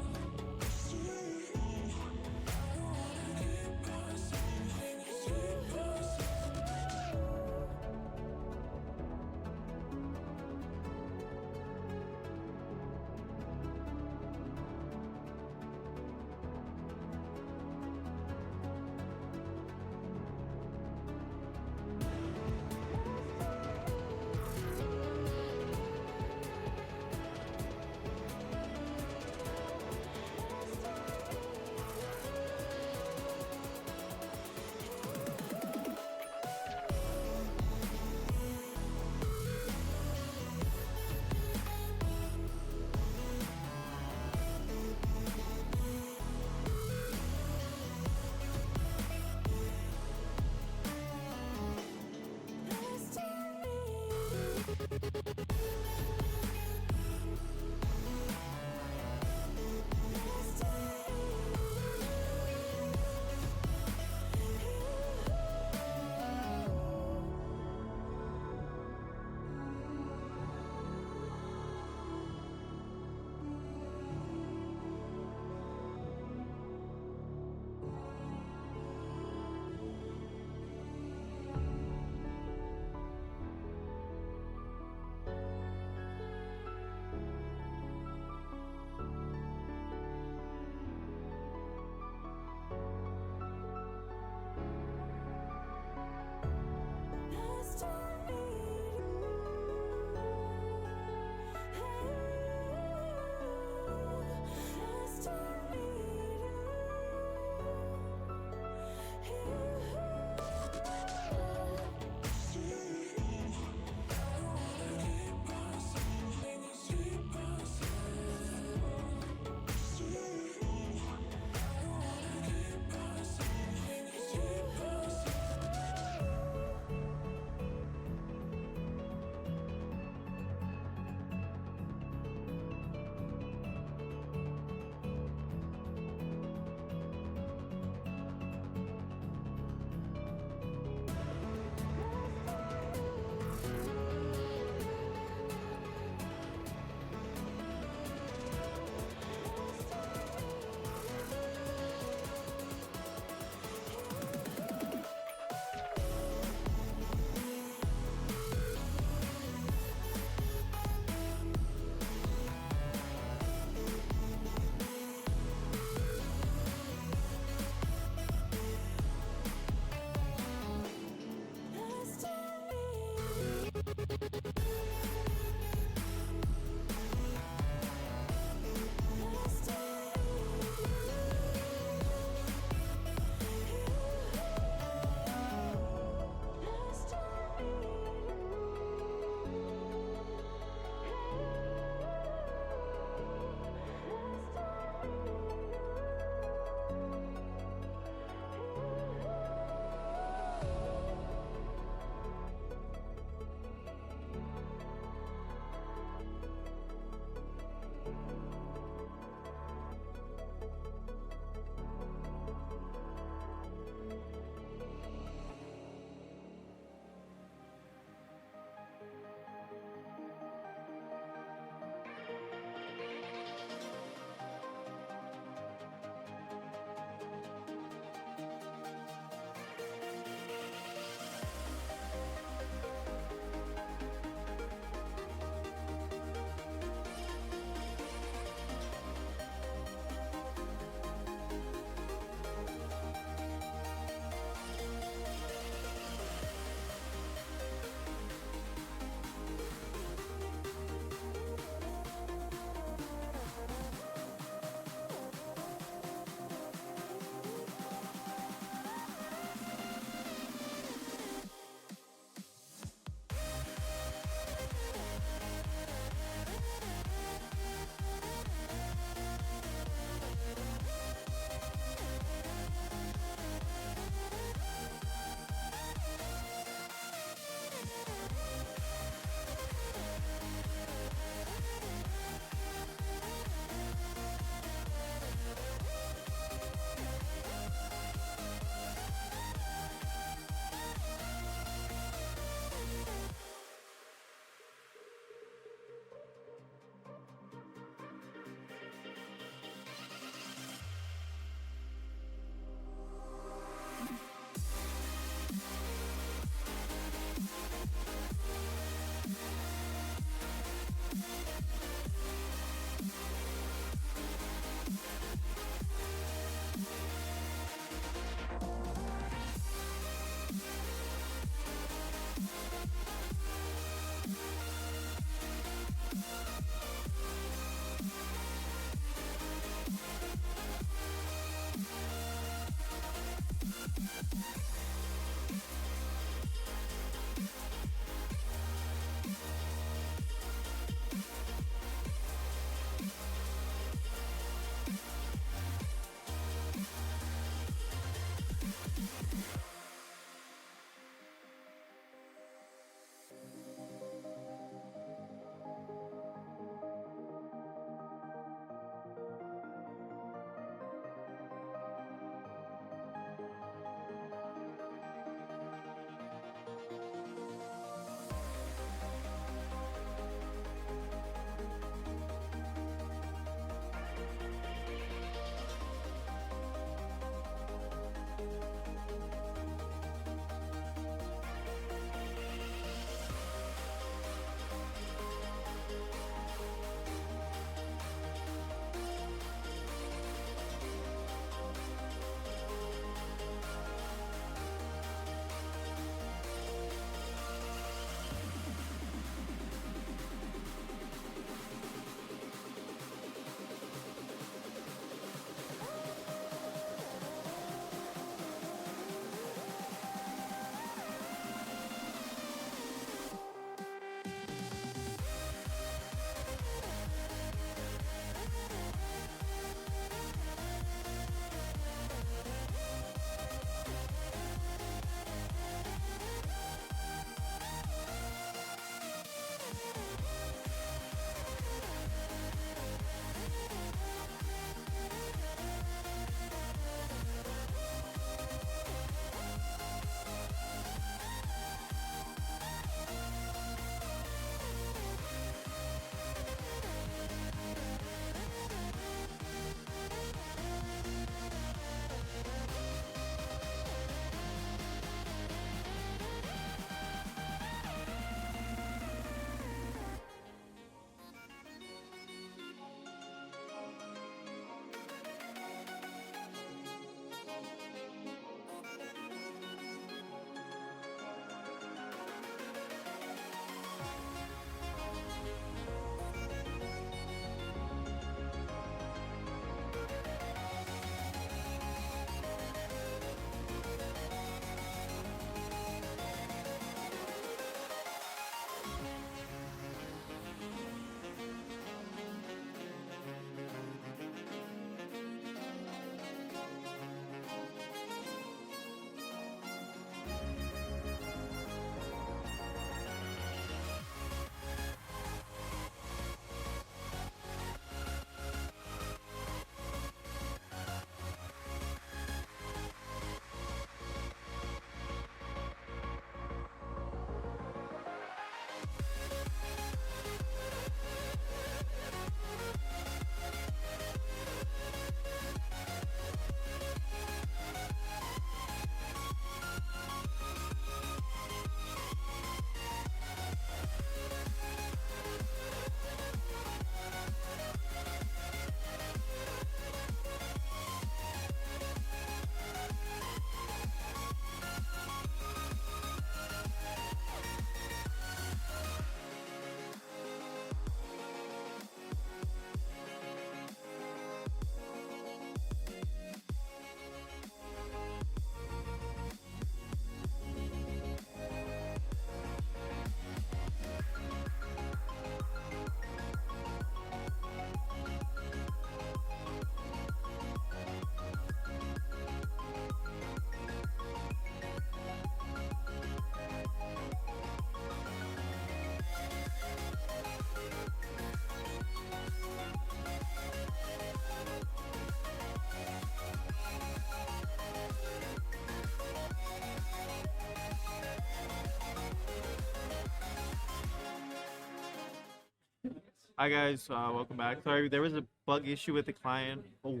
Hi guys, welcome back. Sorry, there was a bug issue with the client. Oh,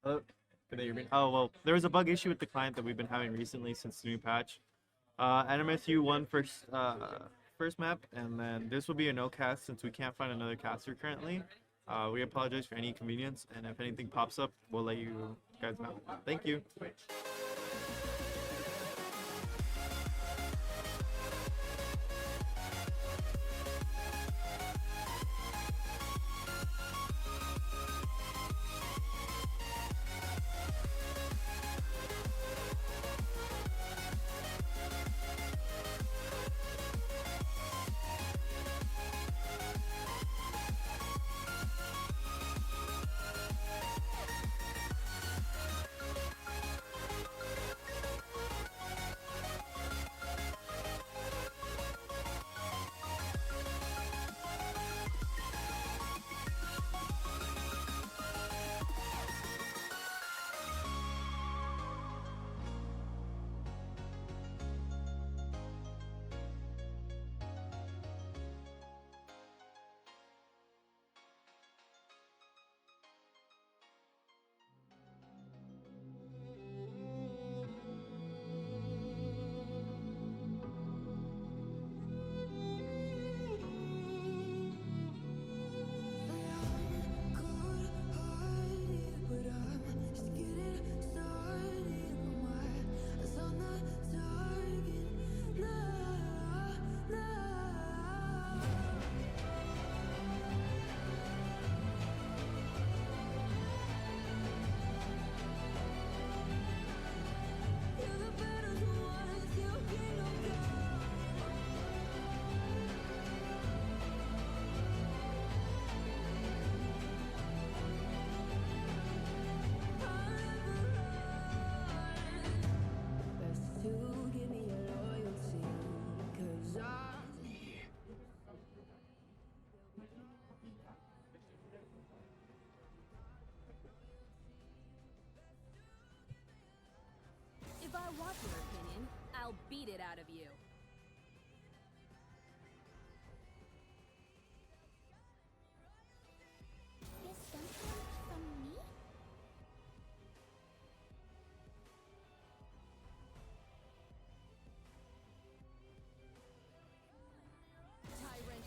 Can they hear me? oh well, there was a bug issue with the client that we've been having recently since the new patch. NMSU won first map, and then this will be a no cast since we can't find another caster currently. We apologize for any inconvenience, and if anything pops up, we'll let you guys know. Thank you. If I want your opinion, I'll beat it out of you. Is something from me? Tyrant.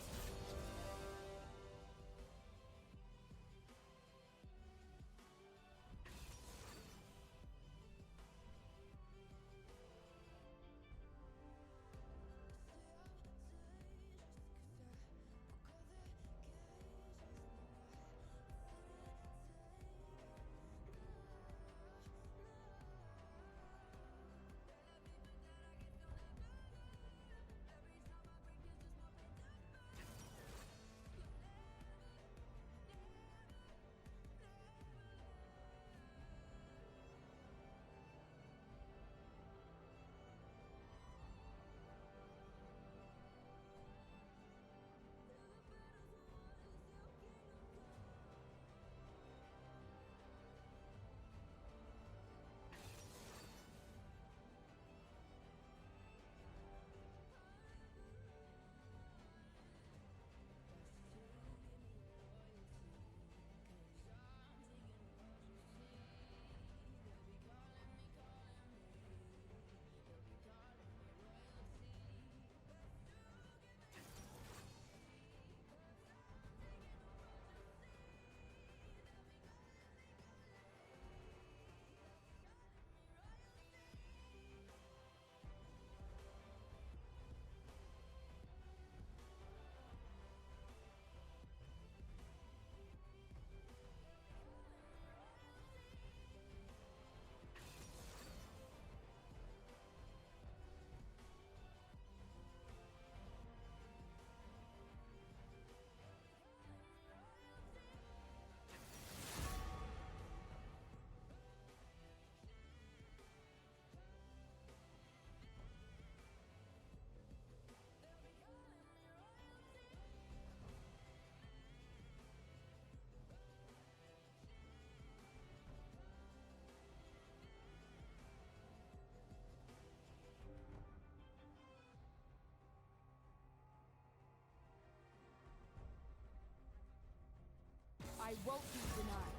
I won't be denied.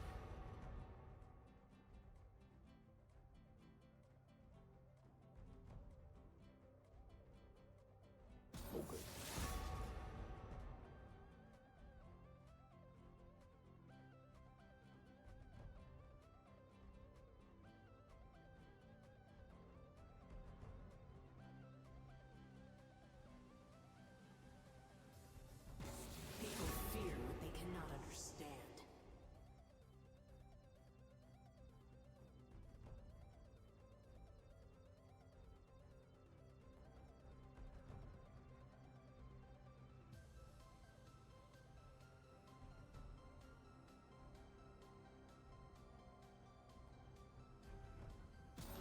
Okay. People fear what they cannot understand.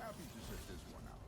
Happy to sit this one out.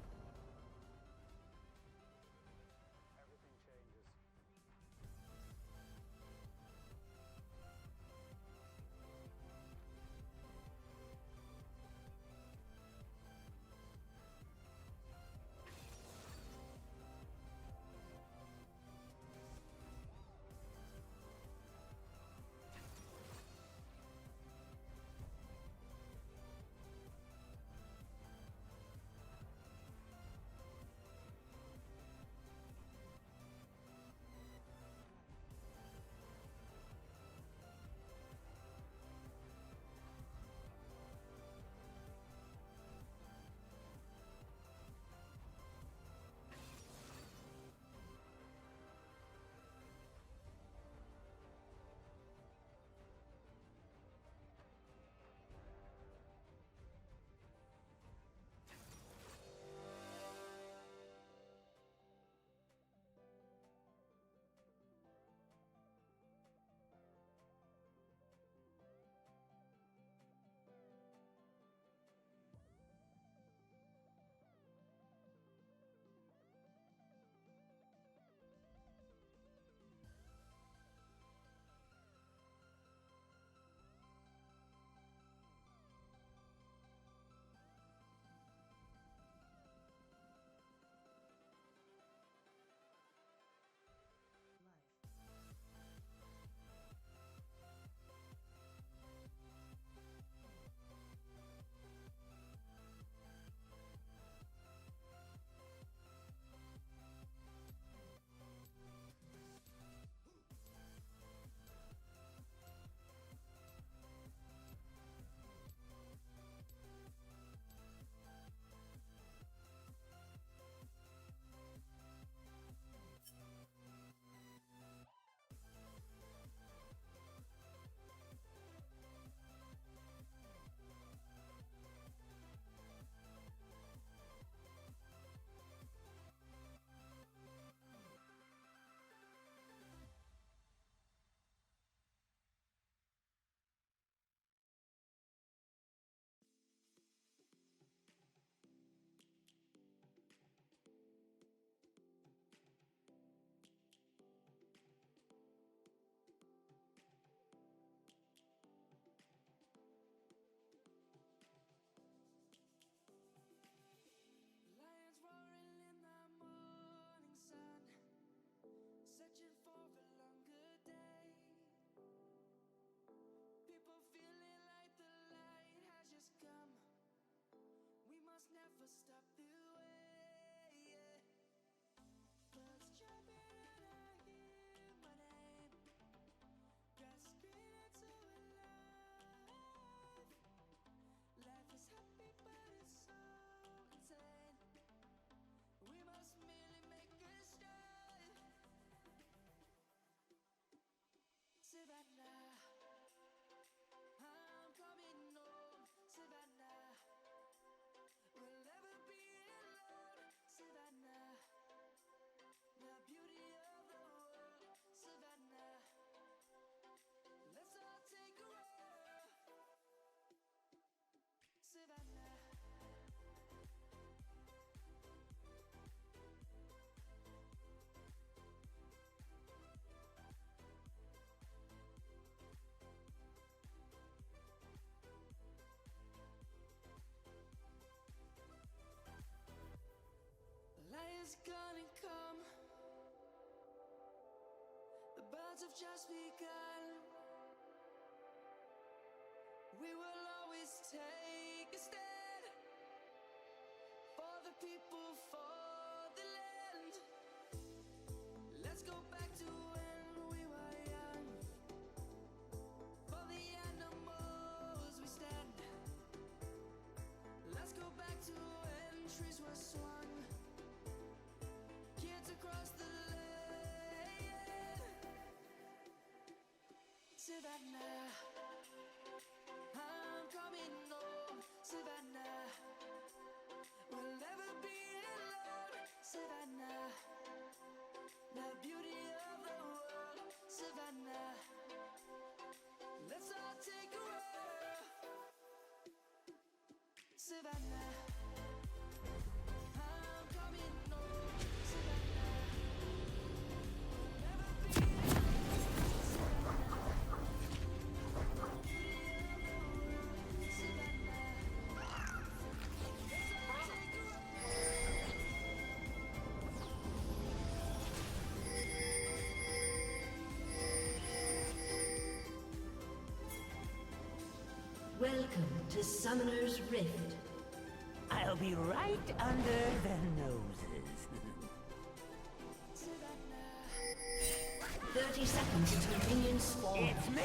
Lions roaring in the morning sun, searching for a longer day. People feeling like the light has just come. We must never stop the way. Yeah. Birds chirping and I hear my name. Grasping into life. Life is happy, but it's so insane. We must merely make a start. Savannah, I'm coming home. Savannah, we'll never be alone. Savannah, the beauty of the world. Savannah, let's all take a roll. Savannah. Lions gonna come. The birds have just begun. We will always take a stand for the people, for the land. Let's go back to when we were young. For the animals we stand. Let's go back to when trees were swung. Kids across the land. Savannah, I'm coming home. Savannah, we'll never be alone. Savannah, the beauty of the world. Savannah, let's all take a whirl. Savannah, I'm coming home. Savannah, we'll never be alone. Welcome to Summoner's Rift. I'll be right under their noses. 30 seconds until minions spawn. It's me!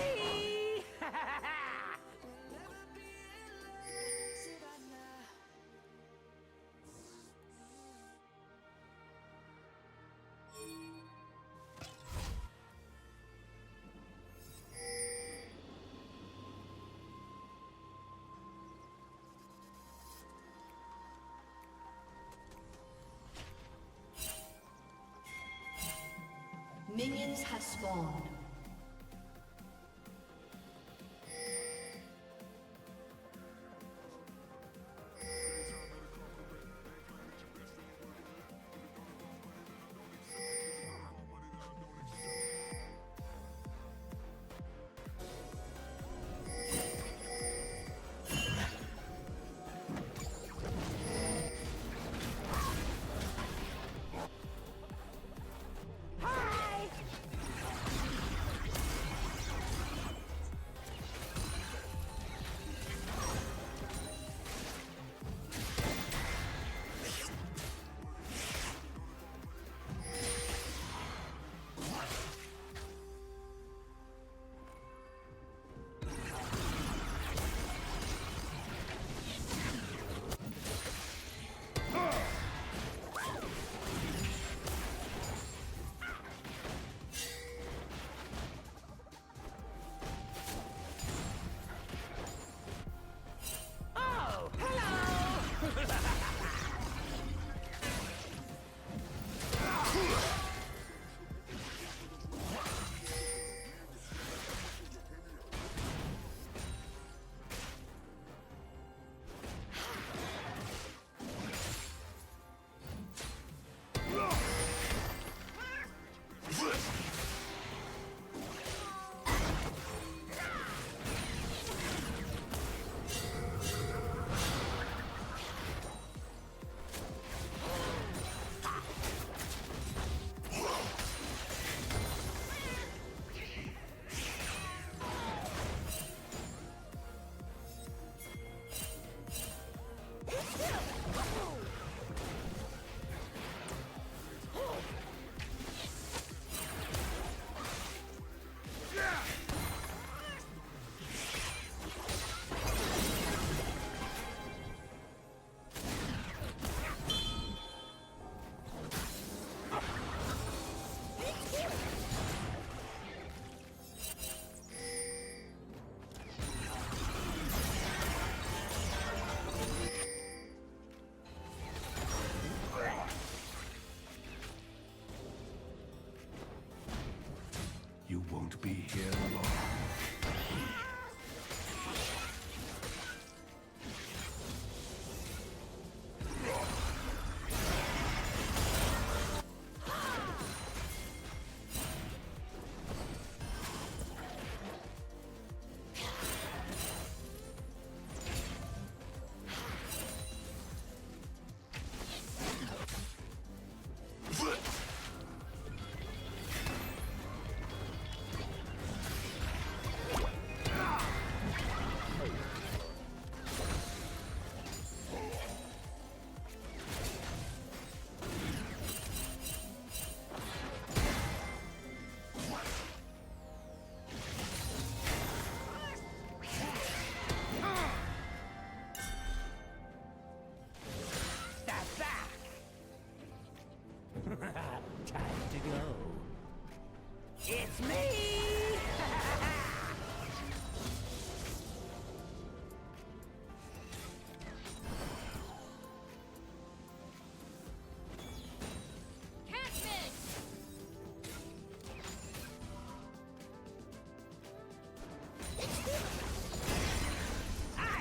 Minions have spawned.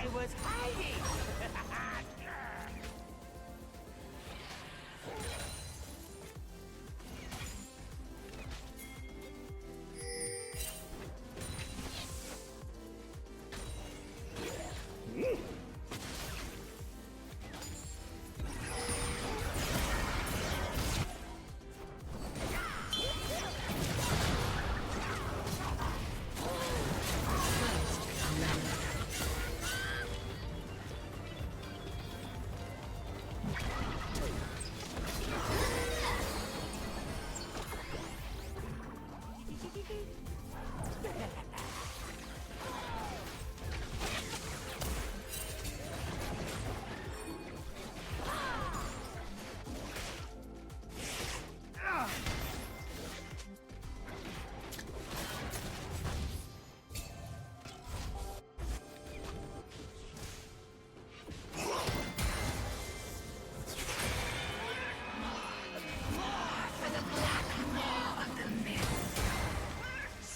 I was hiding!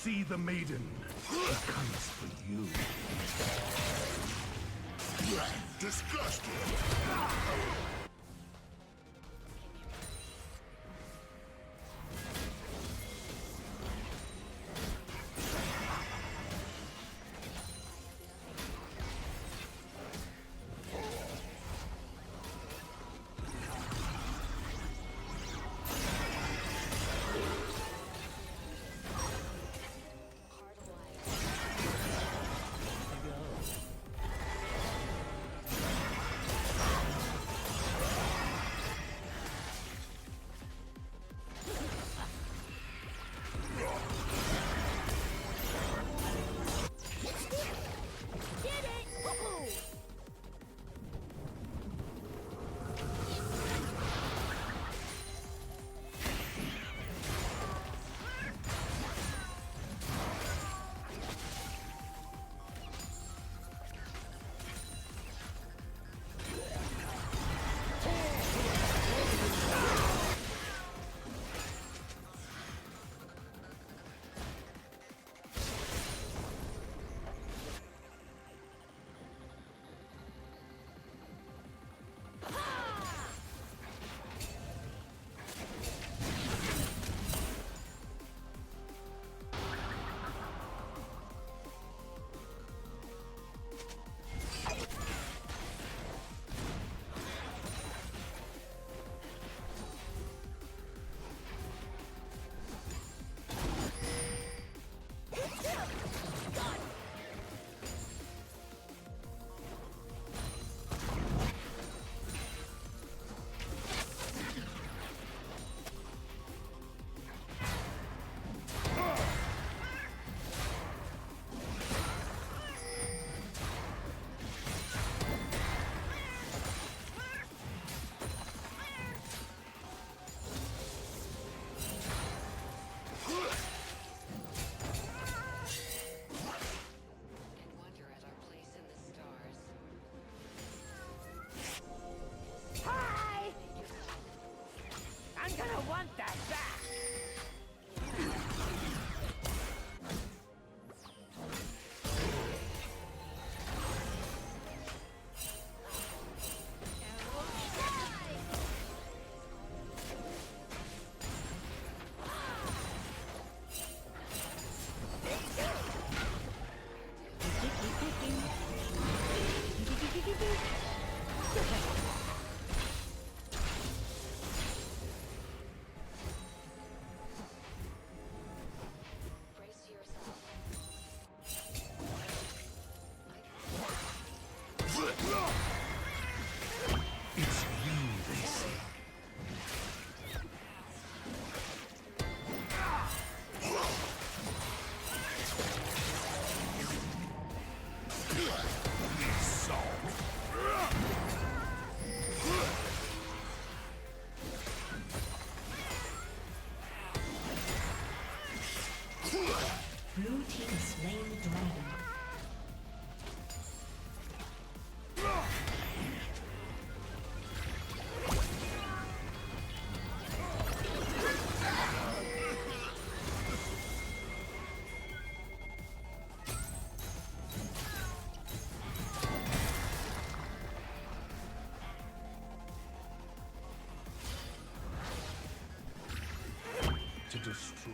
See the maiden. She comes for you. Disgusting. destroy.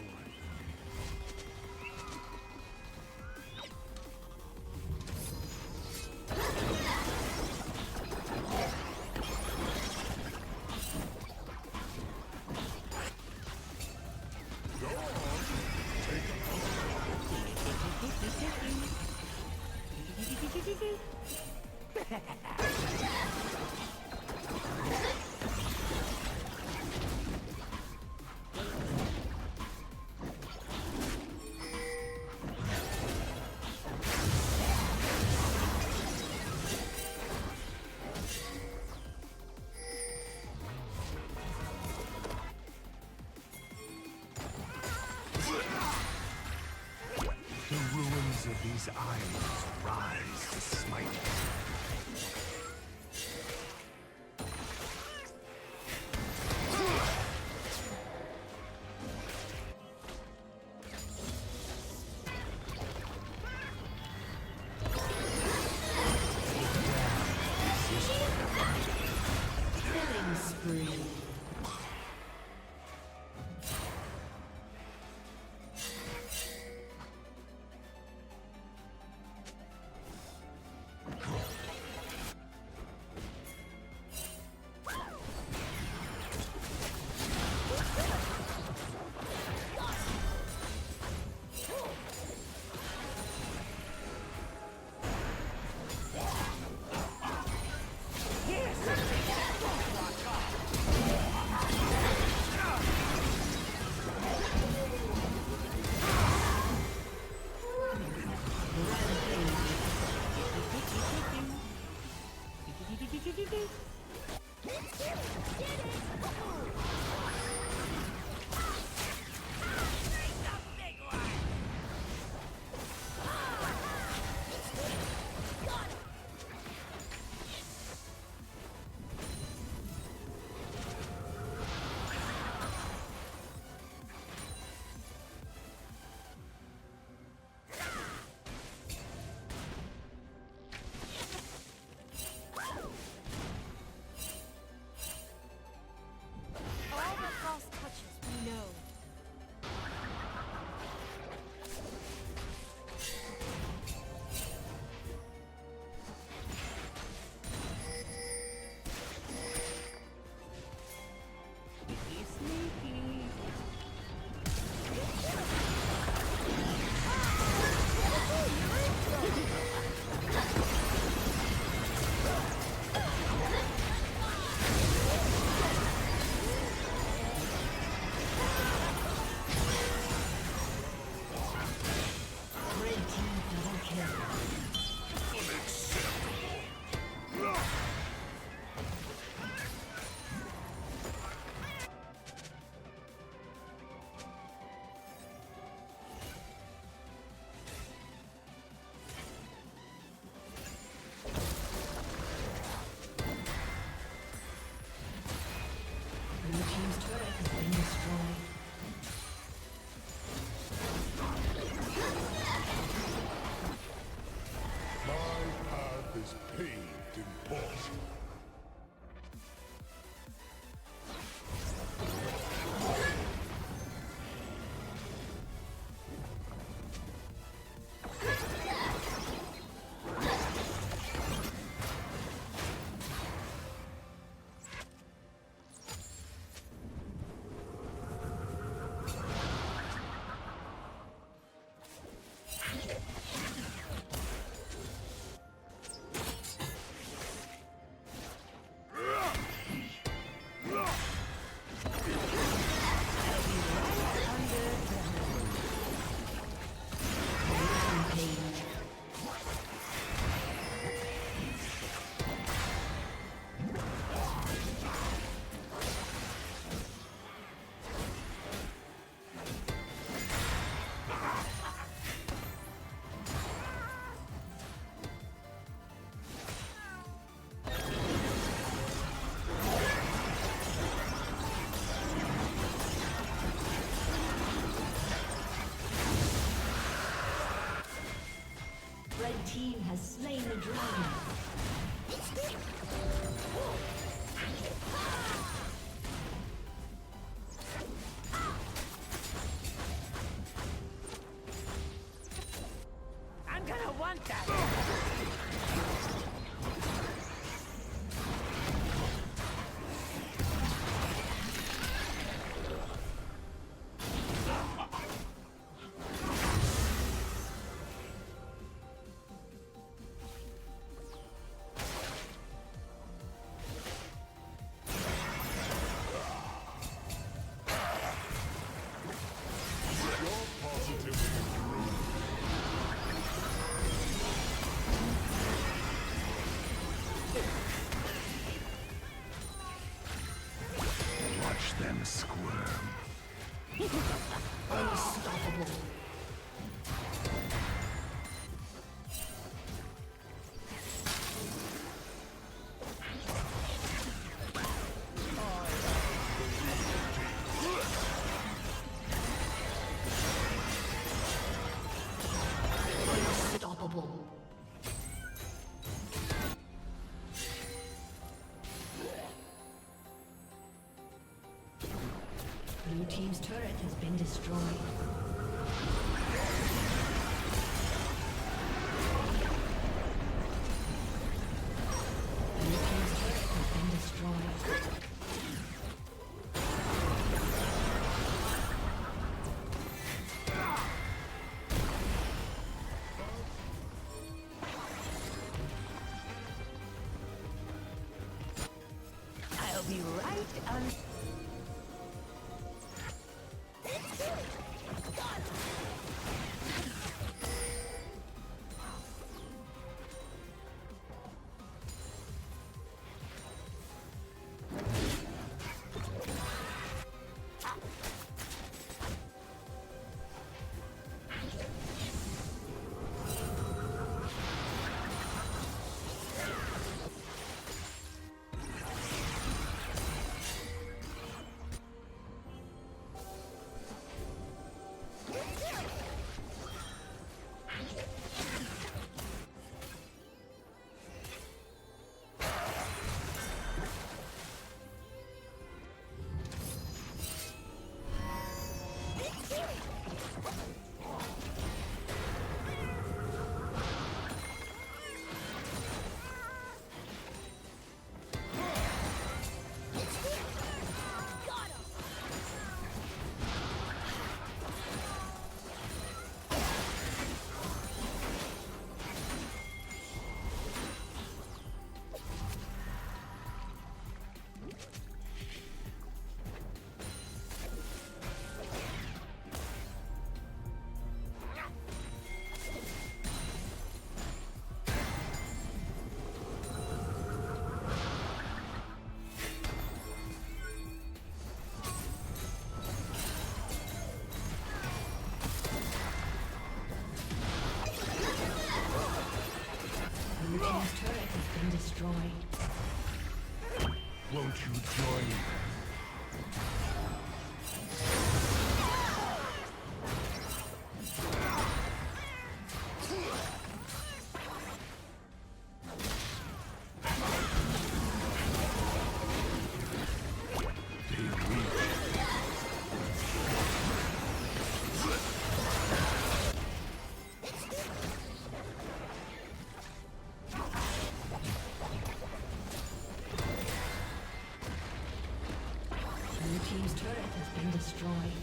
The ruins of these isles rise to smite. Killing spree. All that Frost touches, we know. Blue team's turret has been destroyed. My path is paved in blood. Unstoppable. Unstoppable. Blue team's turret has been destroyed. Blue team's turret has been destroyed. I'll be right on. Blue team's turret has been destroyed. Won't you join? Blue team's turret has been destroyed.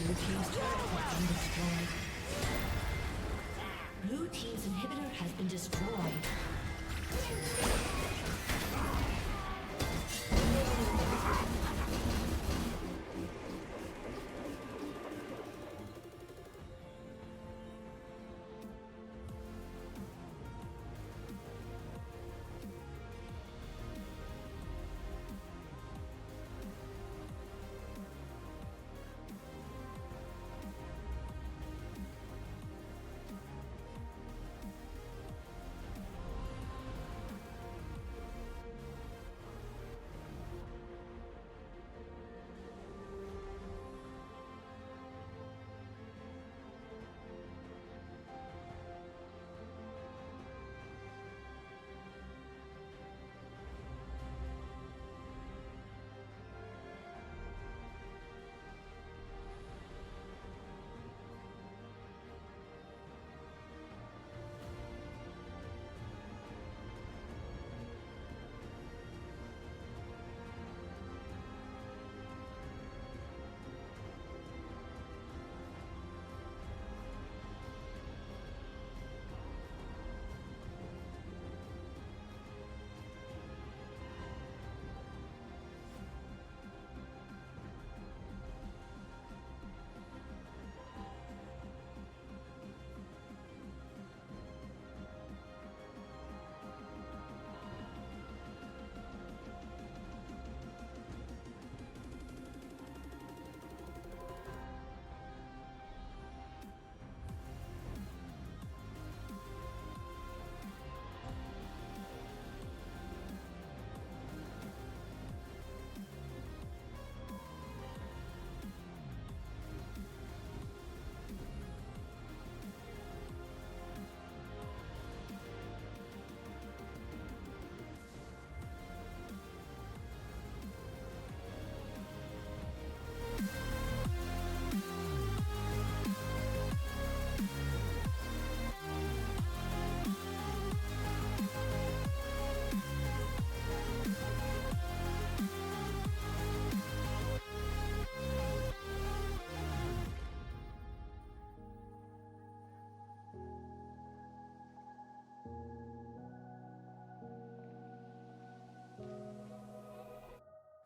Blue team's turret has been destroyed. Blue team's inhibitor has been destroyed.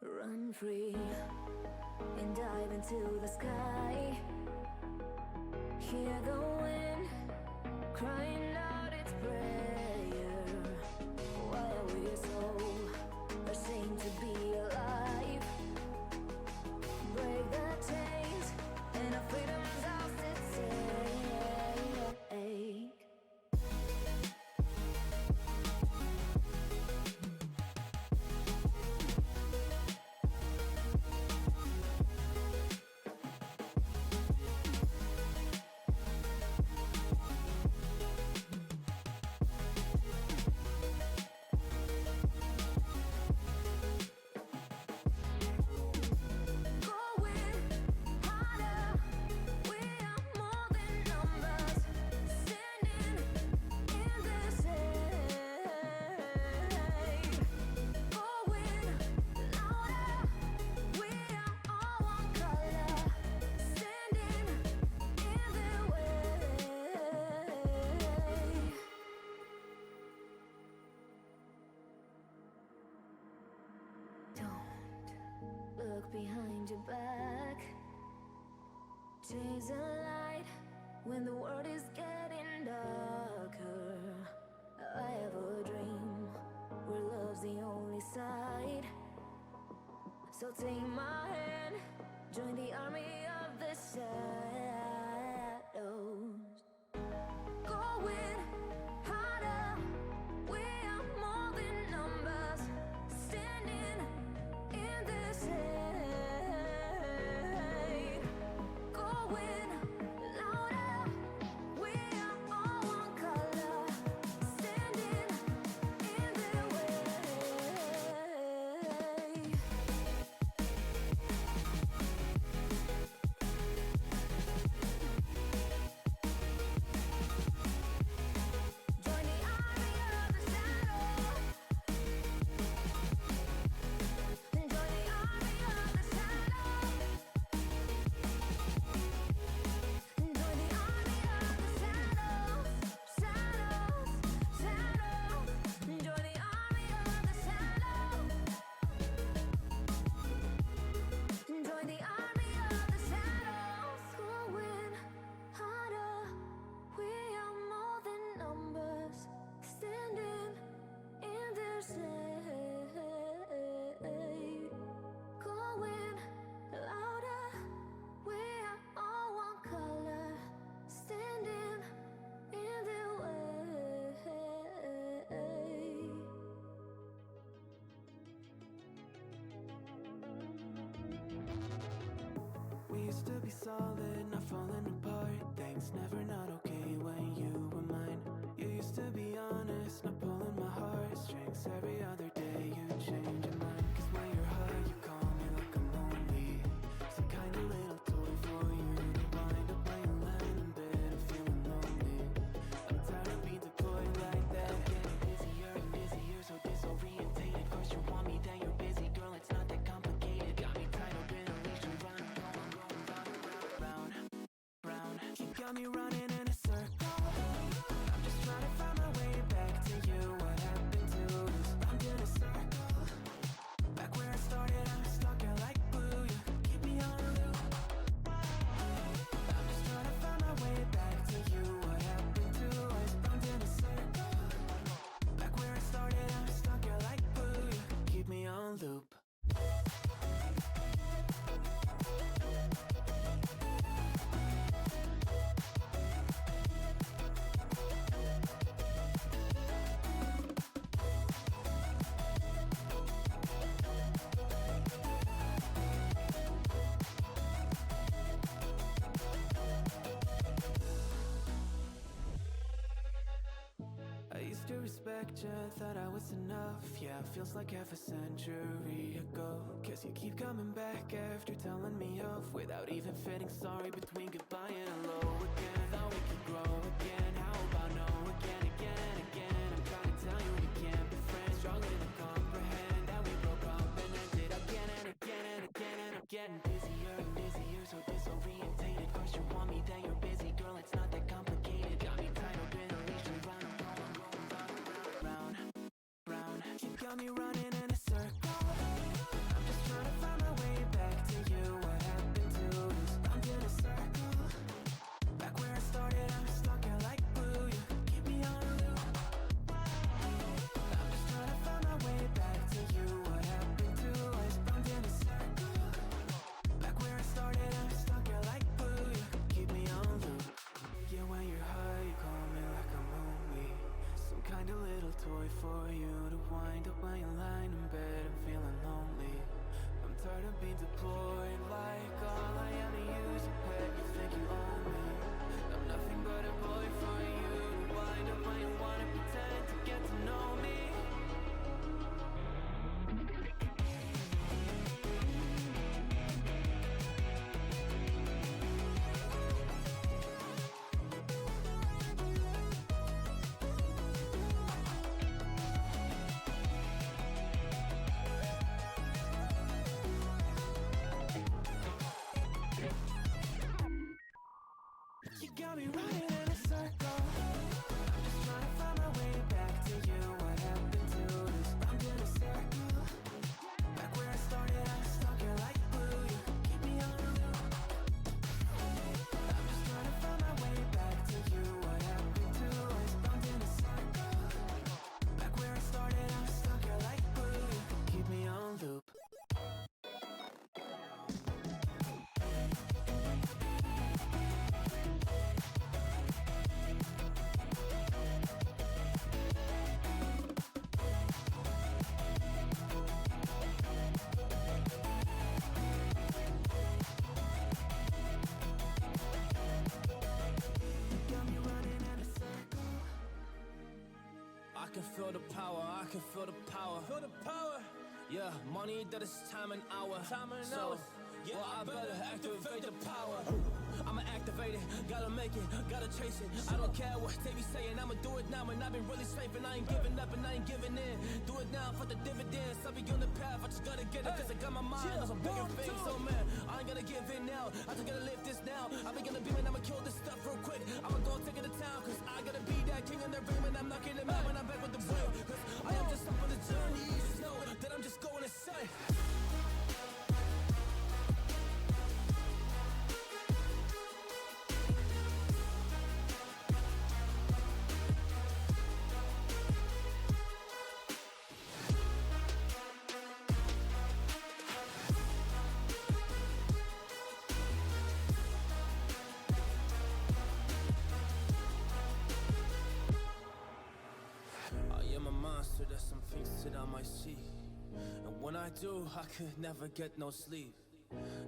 Run free and dive into the sky. Hear the wind crying out its prayer. Why are we so ashamed to be alive? Break the chains and our freedom's ours to take. Look behind your back. Chase a light when the world is getting darker. I have a dream where love's the only side. So take my hand, join the army of the shadows. Going harder, we are more than numbers. Standing in this hate. Going louder, we are all one color. Standing in their way. used to be solid, not falling apart. Things never not okay when you were mine. You used to be honest, not pulling my heartstrings. Every other day you change your mind. Cause when you're high, you call me like I'm lonely. Some kind of little toy for you to wind up when you land in bed and feeling lonely. I'm tired of being deployed like that. Getting busier and busier, so disorientated. First you want me, then you're busy. Girl, it's not that complicated. Got me tied up in a leash and running, round, round. You got me running in a circle. I'm just trying to find my way back to you. What happened to us? I'm in a circle. Back where I started, I'm stuck. I like blue. You keep me on a loop. I'm just trying to find my way back to you. What happened to us? I'm in a circle. Back where I started, I'm stuck. I like blue. You keep me on loop. I used to respect you, thought I was enough. Yeah, feels like half a century ago. Guess you keep coming back after telling me off, without even feeling sorry between goodbye and hello again. Thought we could grow again, how about no again, again and again. I'm trying to tell you we can't be friends, struggling to comprehend that we broke up and ended again and again and again. And I'm getting busier and busier, so disorientated. First you want me, then you're busy. Girl, it's not that complicated. Got me tied up in a leash and running round, round. You got me running in a circle. I'm just trying to find my way back to you. What happened to us? I'm in a circle. Back where I started, I'm stuck. I like blue. You keep me on a loop. I'm just trying to find my way back to you. What happened to us? I'm in a circle. Back where I started, I'm stuck. I like blue. You keep me on loop. Yeah, when you're high, you call me like I'm lonely. Some kind of little toy for you to wind up when you're lying in bed and feeling lonely. I'm tired of being deployed like all I am to you is a pet. You think you own me? I'm nothing but a boy for you to wind up when you wanna pretend to get to know me. You got me running in a circle. I'm just trying to find my way back to you. What happened to us? I'm in a circle. Back where I started, I'm stuck. I like blue. You keep me on a loop. I'm just trying to find my way back to you. What happened to us? I'm in a circle. Back where I started, I'm stuck. I like blue. You keep me on loop. I can feel the power, I can feel the power. Feel the power. Yeah, money that is time and hour. Time and hour. Yeah, well, I better activate the power. I'ma activate it, gotta make it, gotta chase it. I don't care what they be saying, I'ma do it now. And I've been really saving, I ain't giving up and I ain't giving in. Do it now for the dividends. I'll be on the path, I just gotta get it, cause I got my mind on some bigger things. So man, I ain't gonna give in now, I just gotta live this now. I be gonna be when I'ma kill this stuff real quick. I'ma go take it to town, cause I gotta be that king in the ring. And I'm knocking them out when I'm back with the brain. Cause I am just up on the journey, you just know that I'm just going insane. There's some things that I might see, and when I do, I could never get no sleep.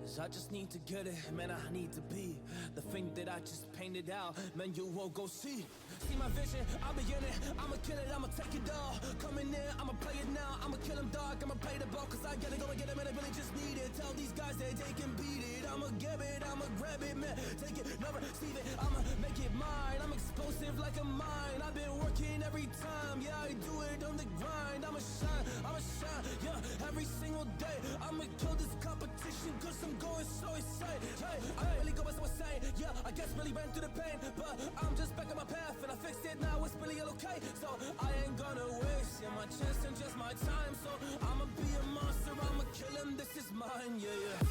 'Cause I just need to get it, man, I need to be the thing that I just painted out, man, you won't go see. See my vision, I'll be in it, I'ma kill it, I'ma take it all. Coming in, I'ma play it now, I'ma kill him dog, I'ma play the ball, 'cause I gotta go and get him, and I really just need it. Tell these guys that they can beat it, I'ma get it, I'ma grab it, man, take it, never receive it, I'ma make it mine. I'm explosive like a mine, I've been working every time, yeah, I do it on the grind. I'ma shine, yeah, every single day. I'ma kill this competition, 'cause I'm going so insane. Hey, I really go by so insane, yeah, I guess really ran through the pain, but I'm just back on my path, and I fixed it, now it's really all okay. So I ain't gonna waste, yeah, my chance and just my time. So I'ma be a monster, I'ma kill him, this is mine, yeah, yeah.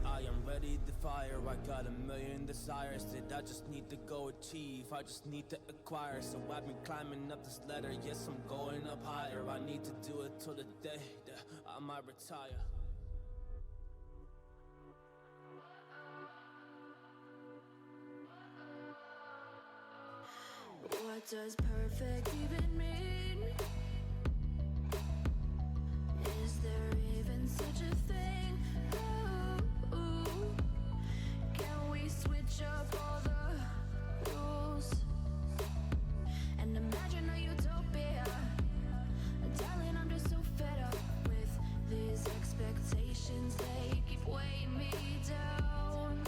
I am ready to fire, I got a million desires that I just need to go achieve, I just need to acquire. So I've been climbing up this ladder, yes, I'm going up higher. I need to do it till the day that I might retire. What does perfect even mean? Is there even such a thing? Ooh, can we switch up all the rules and imagine a utopia? Darling, I'm just so fed up with these expectations. They keep weighing me down.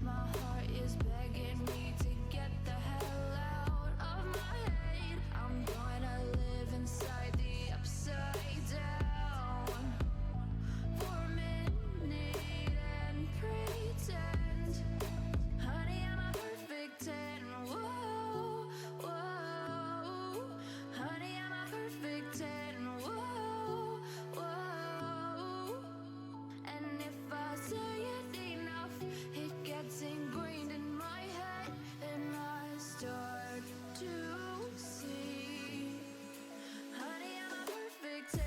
My heart is begging me to get the hell out of my head. I'm gonna live inside the upside down for a minute and pretend, honey, I'm a perfect 10. Whoa, whoa, honey, I'm a perfect 10. Whoa, whoa, and if I say it enough, it gets ingrained in my head, and I start to see, honey, I'm a perfect 10.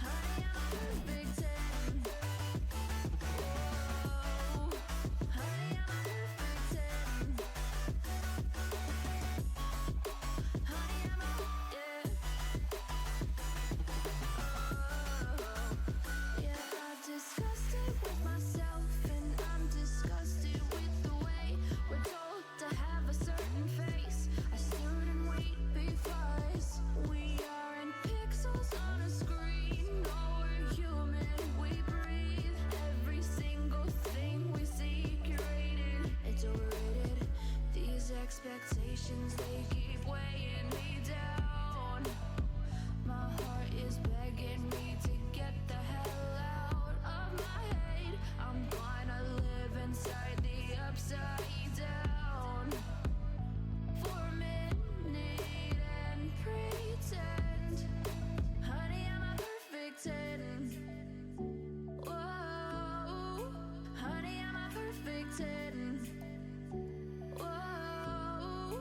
Honey, I'm a perfect 10. Whoa, honey, I'm a perfect 10. Honey, I'm a, yeah. Yeah, I'm disgusted with myself, and I'm disgusted with the way we're told to have a certain face, a certain weight, because we aren't pixels on a screen. No, we're human, we breathe. Every single thing we see curated, it's overrated. These expectations, they keep weighing me down. My heart is begging me to get the hell out of my head. I'm gonna live inside the upside down for a minute and pretend, honey, I'm a perfect 10. Whoa, honey, I'm a perfect 10. Whoa,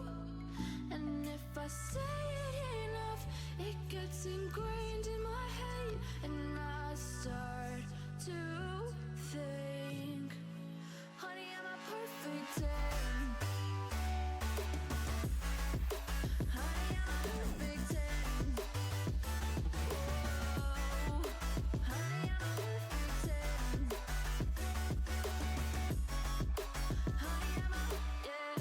and if I say it enough, it gets ingrained in my head, and I start to think, honey, I'm a perfect 10. Honey, I'm a perfect 10. Whoa, honey, I'm a perfect 10. Honey, I'm a, yeah.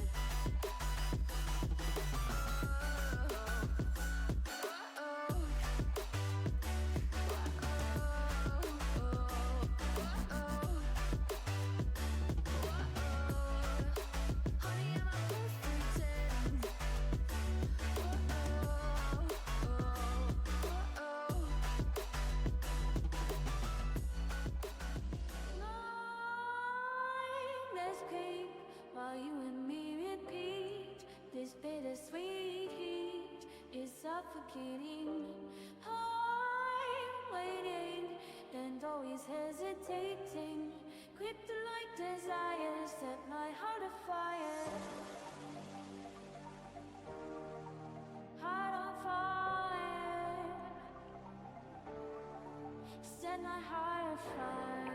Let's keep while you and me repeat. This bittersweet heat is suffocating. I'm waiting and always hesitating, Quick to light desires, set my heart afire. Heart on fire. Set my heart afire.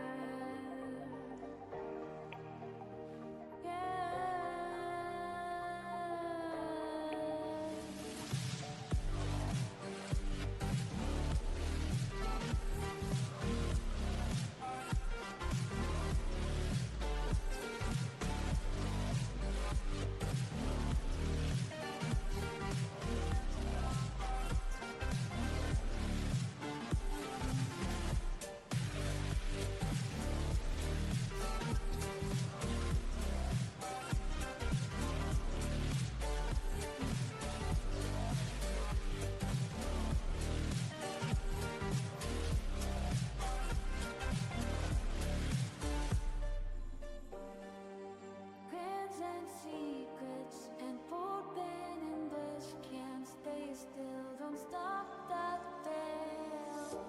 Plans and secrets and forbidden bliss can't stay still. Don't stop that thrill.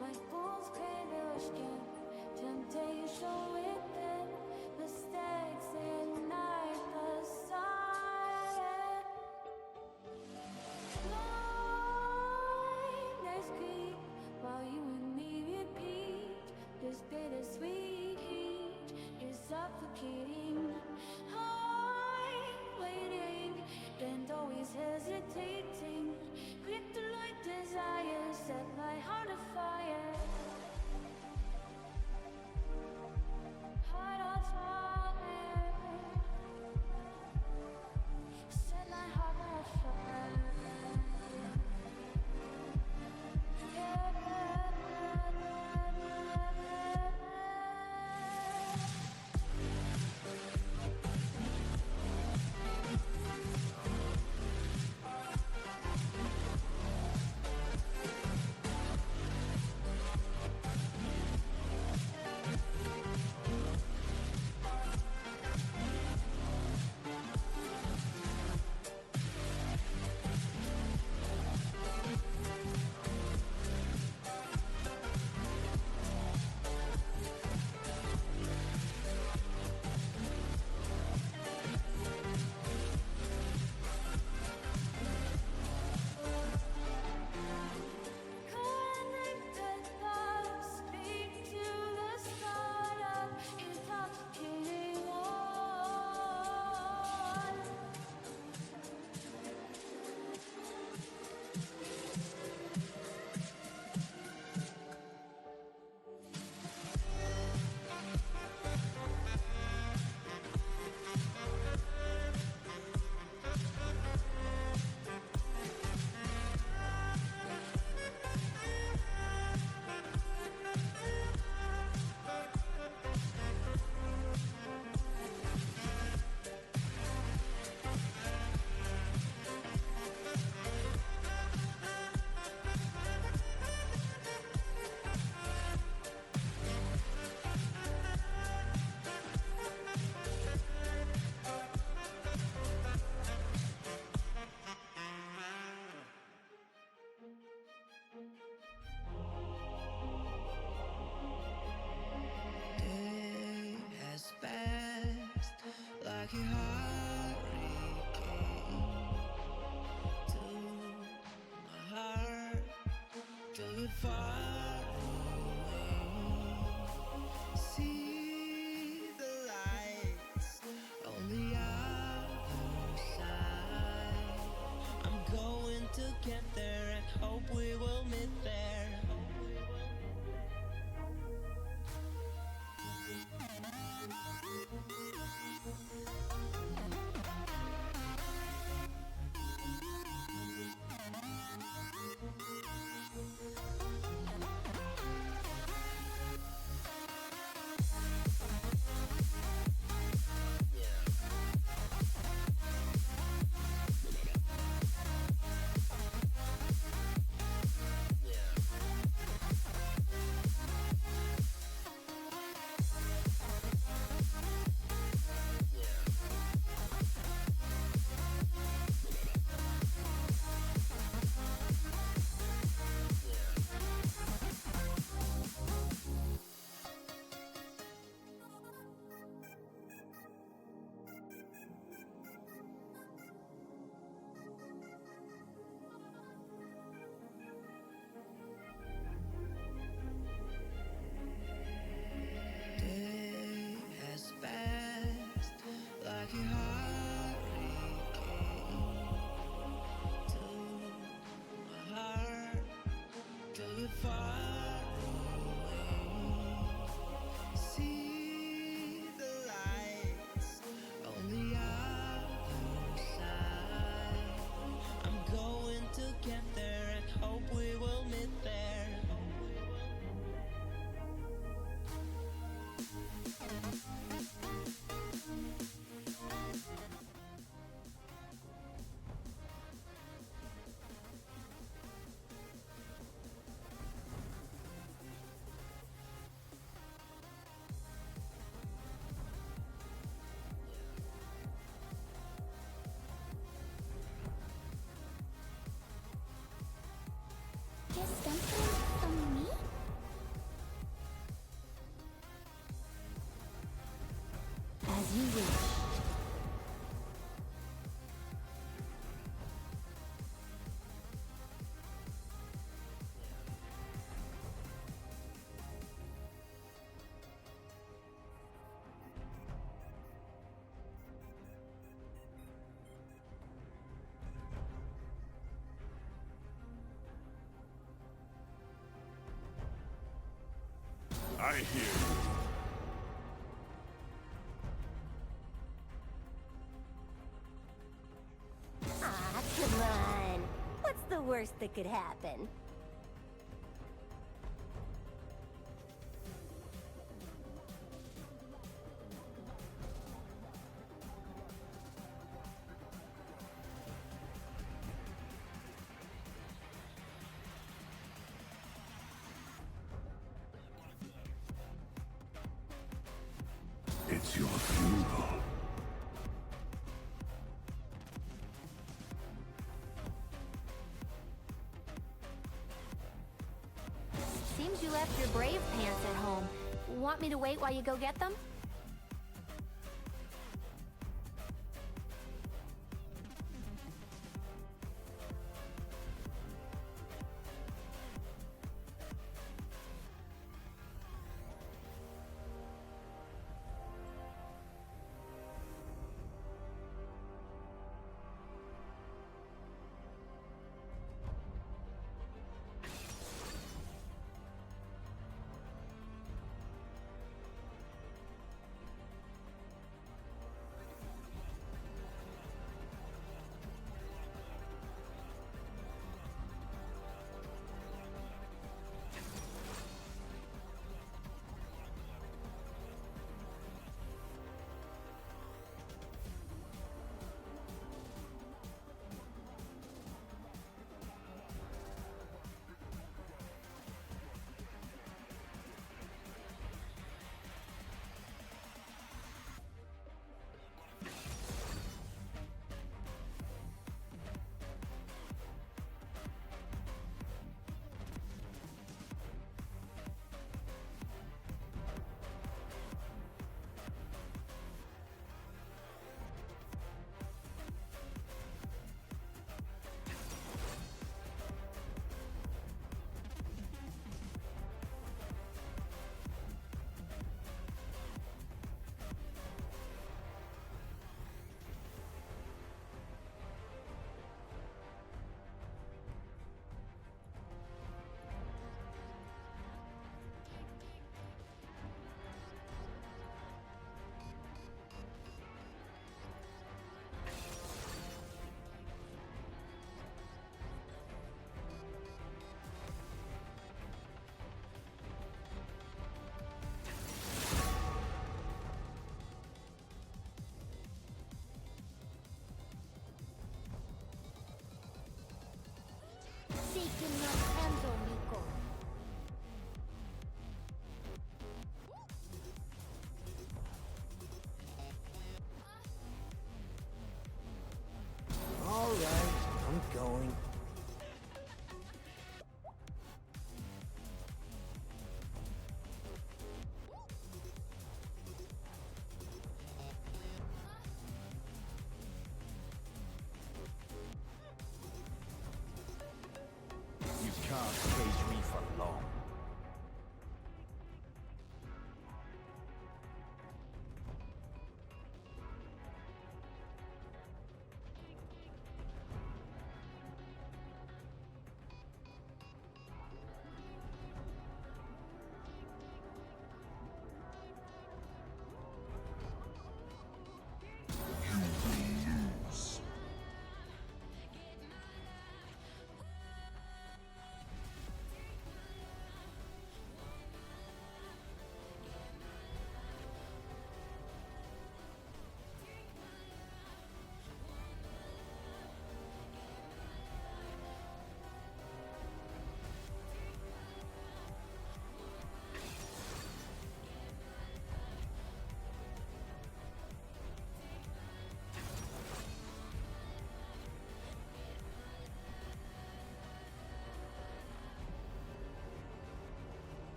Like fools crave your skin, temptation within, mistakes ignite the siren. Blindness creep while you and me repeat. This bittersweet heat is suffocating. I'm waiting and always hesitating. Quick to light desires, set my heart afire. Heart on fire. Set my heart afire. Connected thoughts speak to the start of intoxicating war. Day has passed like a hurricane to my heart, till it far away. See the lights on the other side. I'm going to get there and hope we will meet there. Just something from me? As you wish. I hear you. Ah, come on. What's the worst that could happen? It's your funeral. Seems you left your brave pants at home. Want me to wait while you go get them?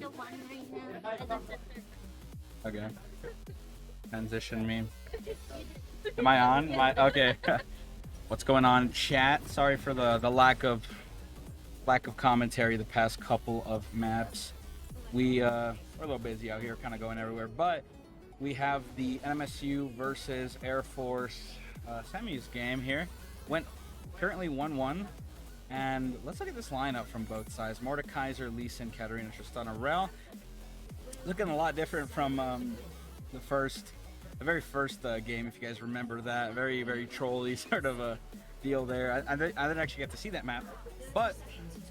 the one right now. Okay. Transition me. Am I on? Okay. What's going on, chat? Sorry for the lack of commentary the past couple of maps. We're a little busy out here, kind of going everywhere, but we have the NMSU versus Air Force semis game here. Went currently 1-1, and let's look at this lineup from both sides. Mordekaiser, Lee Sin, Katarina, Tristana, Rel. Looking a lot different from the very first game, if you guys remember that. Very, very trolly sort of a deal there. I didn't actually get to see that map, but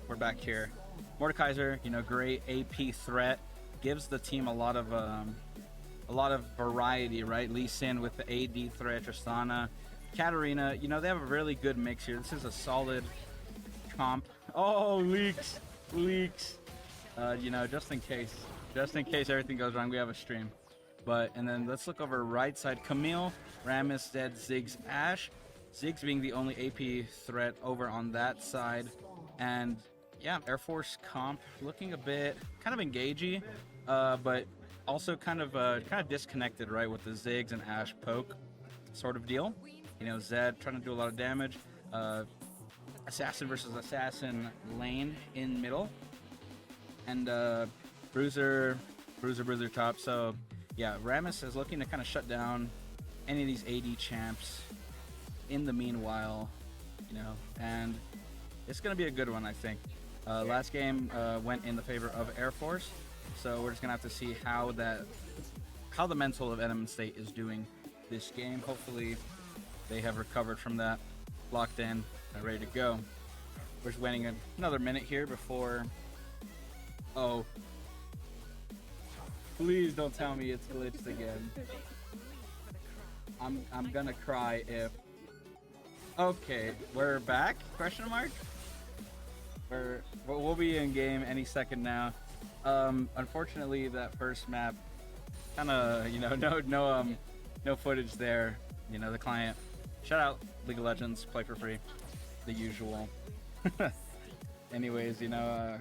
we're back here. Mordekaiser, you know, great AP threat, gives the team a lot of variety, right? Lee Sin with the AD threat, Tristana, Katarina, you know, they have a really good mix here. This is a solid comp. Oh, leaks. You know, just in case everything goes wrong, we have a stream. And then let's look over right side. Camille, Ramus, Zed, Ziggs, Ash. Ziggs being the only AP threat over on that side. And yeah, Air Force comp looking a bit kind of engagey, but also kind of disconnected, right, with the Ziggs and Ash poke sort of deal. You know, Zed trying to do a lot of damage. Assassin versus Assassin lane in middle. And Bruiser top. So yeah, Ramus is looking to kind of shut down any of these AD champs in the meanwhile, you know, and it's going to be a good one, I think. Last game went in the favor of Air Force, so we're just going to have to see how the mental of NM State is doing this game. Hopefully they have recovered from that, locked in, and ready to go. We're just waiting another minute here before... Oh. Please don't tell me it's glitched again. I'm gonna cry if... Okay, we're back? Question mark? We'll be in game any second now. Unfortunately, that first map, kind of, you know, no footage there. You know, the client. Shout out League of Legends, play for free, the usual. Anyways, you know,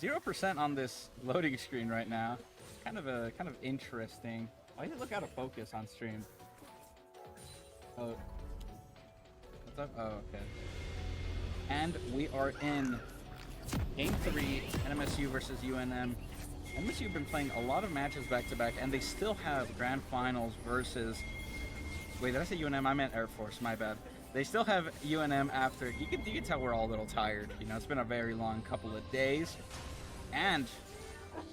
0% on this loading screen right now. Kind of interesting. Why did it look out of focus on stream? Oh, what's up? Oh, okay. And we are in Game 3, NMSU versus UNM. NMSU have been playing a lot of matches back-to-back, and they still have Grand Finals versus... Wait, did I say UNM? I meant Air Force, my bad. They still have UNM after... You can tell we're all a little tired. You know, it's been a very long couple of days. And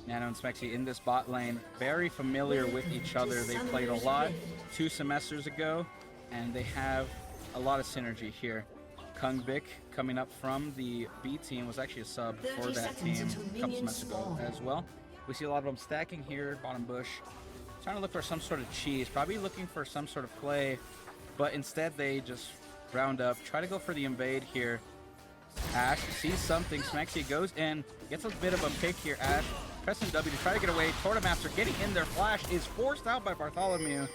Nano and Smexy in this bot lane, very familiar with each other. They played a lot 2 semesters ago, and they have a lot of synergy here. Kung Vic, coming up from the B team, was actually a sub for that team a couple semesters ago as well. We see a lot of them stacking here, bottom bush, trying to look for some sort of cheese, probably looking for some sort of play, but instead they just round up, try to go for the invade here. Ash sees something, Smexy goes in, gets a bit of a pick here. Ash pressing W to try to get away. Tortomaster getting in there, flash is forced out by Bartholomew,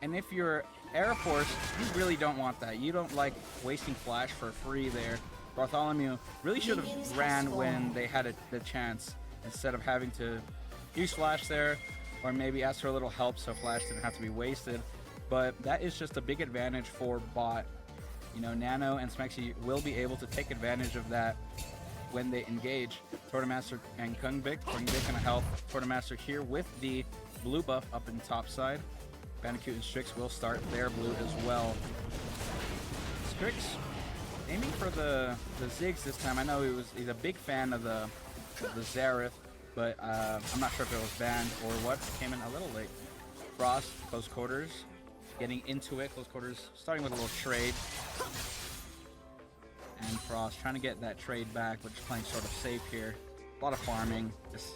and if you're Air Force, you really don't want that. You don't like wasting flash for free there. Bartholomew really should have ran when they had the chance instead of having to use flash there, or maybe ask for a little help so flash didn't have to be wasted. But that is just a big advantage for bot. You know, Nano and Smexy will be able to take advantage of that when they engage. Tortomaster and Kung Vic. Kung Vic gonna help Tortomaster here with the blue buff up in top side. Bandicoot and Strix will start their blue as well. Strix aiming for the Ziggs this time. I know he's a big fan of the Zareth, but I'm not sure if it was banned or what. Came in a little late. Frost, close quarters, getting into it. Close quarters, starting with a little trade. And Frost trying to get that trade back, but just playing sort of safe here. A lot of farming. This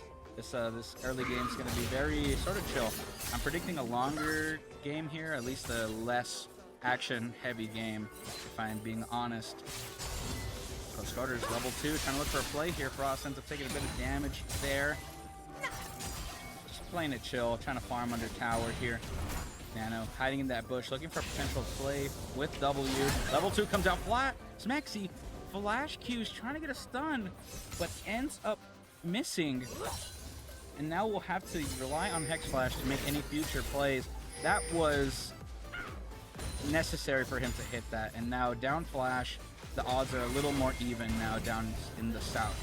early game is going to be very sort of chill. I'm predicting a longer game here, at least a less action-heavy game, if I'm being honest. So Scotters level 2, trying to look for a play here. Frost ends up taking a bit of damage there. Just playing it chill, trying to farm under tower here. Nano hiding in that bush, looking for a potential play with W. Level 2 comes out flat. Smexy, flash Q's trying to get a stun, but ends up missing. and now we'll have to rely on Hex Flash to make any future plays. That was necessary for him to hit that, and now down flash, the odds are a little more even now down in the south.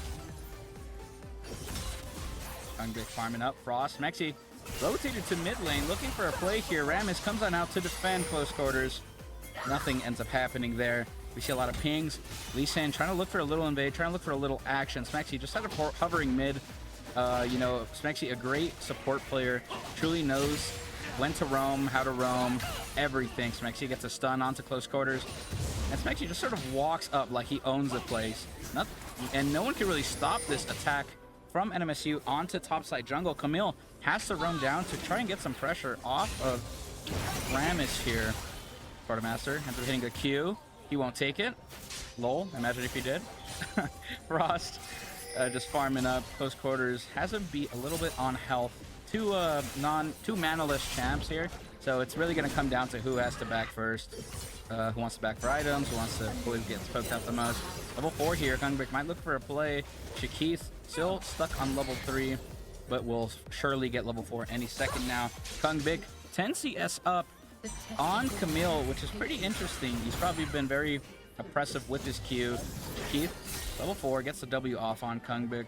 Hungry farming up. Frost. Mexi rotated to mid lane, looking for a play here. Rammus comes on out to defend close quarters. Nothing ends up happening there. We see a lot of pings. Lee Sin trying to look for a little invade, trying to look for a little action. Smexy just had a hovering mid. You know, Smexy, a great support player, truly knows when to roam, how to roam, everything. Smexy gets a stun onto close quarters, and Smexy just sort of walks up like he owns the place. And no one can really stop this attack from NMSU onto topside jungle. Camille has to roam down to try and get some pressure off of Rammus here. Quartermaster ends up hitting a Q. He won't take it. Lol, imagine if he did. Frost just farming up close quarters. Has him beat a little bit on health. Two mana-less champs here. So it's really going to come down to who has to back first. Who wants to back for items, who gets poked out the most. Level 4 here, Kungbic might look for a play. Shakith still stuck on level 3, but will surely get level 4 any second now. Kungbic 10 CS up on Camille, which is pretty interesting. He's probably been very oppressive with his Q. Shakith, level 4, gets the W off on Kungbic.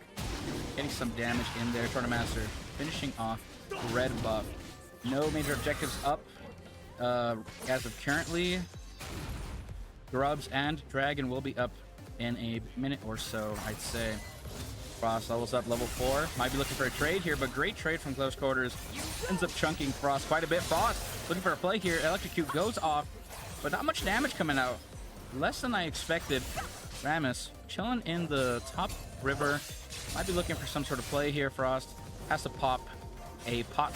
Getting some damage in there. Tornamaster finishing off red buff. No major objectives up as of currently. Grubs and Dragon will be up in a minute or so, I'd say. Frost levels up level 4. Might be looking for a trade here, but great trade from close quarters. Ends up chunking Frost quite a bit. Frost looking for a play here. Electrocute goes off, but not much damage coming out. Less than I expected. Rammus chilling in the top river. Might be looking for some sort of play here. Frost has to pop a pot.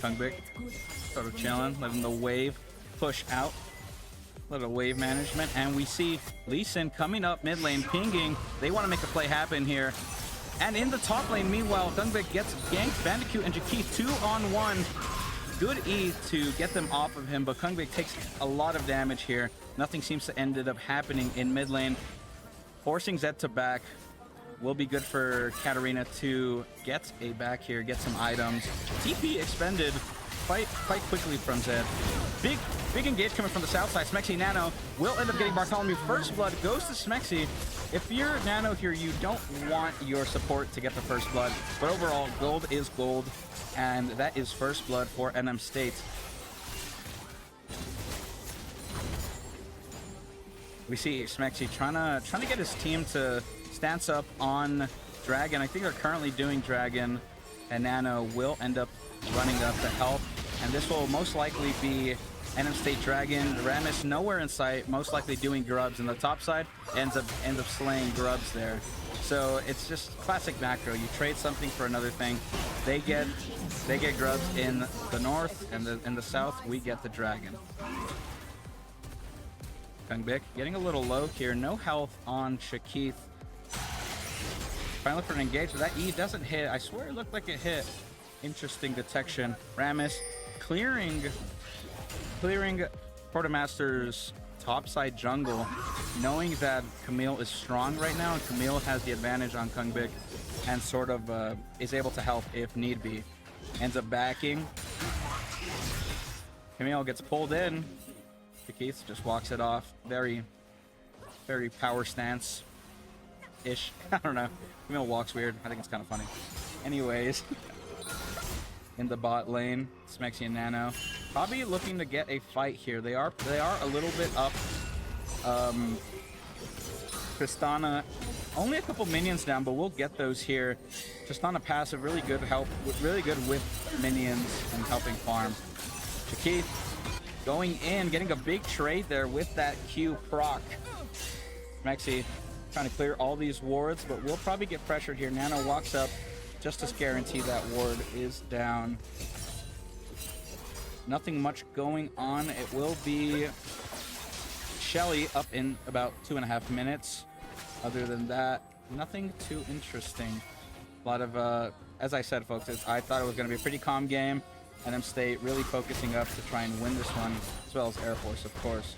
Kungbic sort of chilling, letting the wave push out. Little wave management, and we see Lee Sin coming up mid lane, pinging. They want to make a play happen here. And in the top lane, meanwhile, Kungbic gets ganked. Bandicoot and Jakith 2-on-1. Good E to get them off of him, but Kungbic takes a lot of damage here. Nothing seems to end up happening in mid lane. Forcing Zed to back will be good for Katarina to get a back here, get some items. TP expended quite quickly from Zed. Big engage coming from the south side. Smexy Nano will end up getting Bartholomew. First blood goes to Smexy. If you're Nano here, you don't want your support to get the first blood, but overall, gold is gold, and that is first blood for NM State. We see Smexy trying to get his team to stance up on Dragon. I think they're currently doing Dragon, and Nano will end up running up to help, and this will most likely be NM State Dragon. Rammus nowhere in sight, most likely doing grubs in the top side, ends up slaying grubs there. So it's just classic macro. You trade something for another thing. They get grubs in the north, and in the south we get the dragon. Kungbic getting a little low here. No health on Shakith. Trying to look for an engage, but that E doesn't hit. I swear it looked like it hit. Interesting detection. Rammus clearing Quartermaster's topside jungle, knowing that Camille is strong right now, and Camille has the advantage on Kungbic and sort of is able to help if need be. Ends up backing. Camille gets pulled in. Keith just walks it off. Very power stance-ish. I don't know. Camille walks weird. I think it's kind of funny. Anyways, in the bot lane, Smexy and Nano probably looking to get a fight here. They are a little bit up. Tristana only a couple minions down, but we'll get those here. Tristana passive, really good help, really good with minions and helping farm. Shakith going in, getting a big trade there with that Q proc. Smexy trying to clear all these wards, but we'll probably get pressured here. Nano walks up just to guarantee that ward is down. Nothing much going on. It will be Shelly up in about 2.5 minutes. Other than that, nothing too interesting. A lot of, as I said, folks, I thought it was going to be a pretty calm game. NM State really focusing up to try and win this one, as well as Air Force, of course.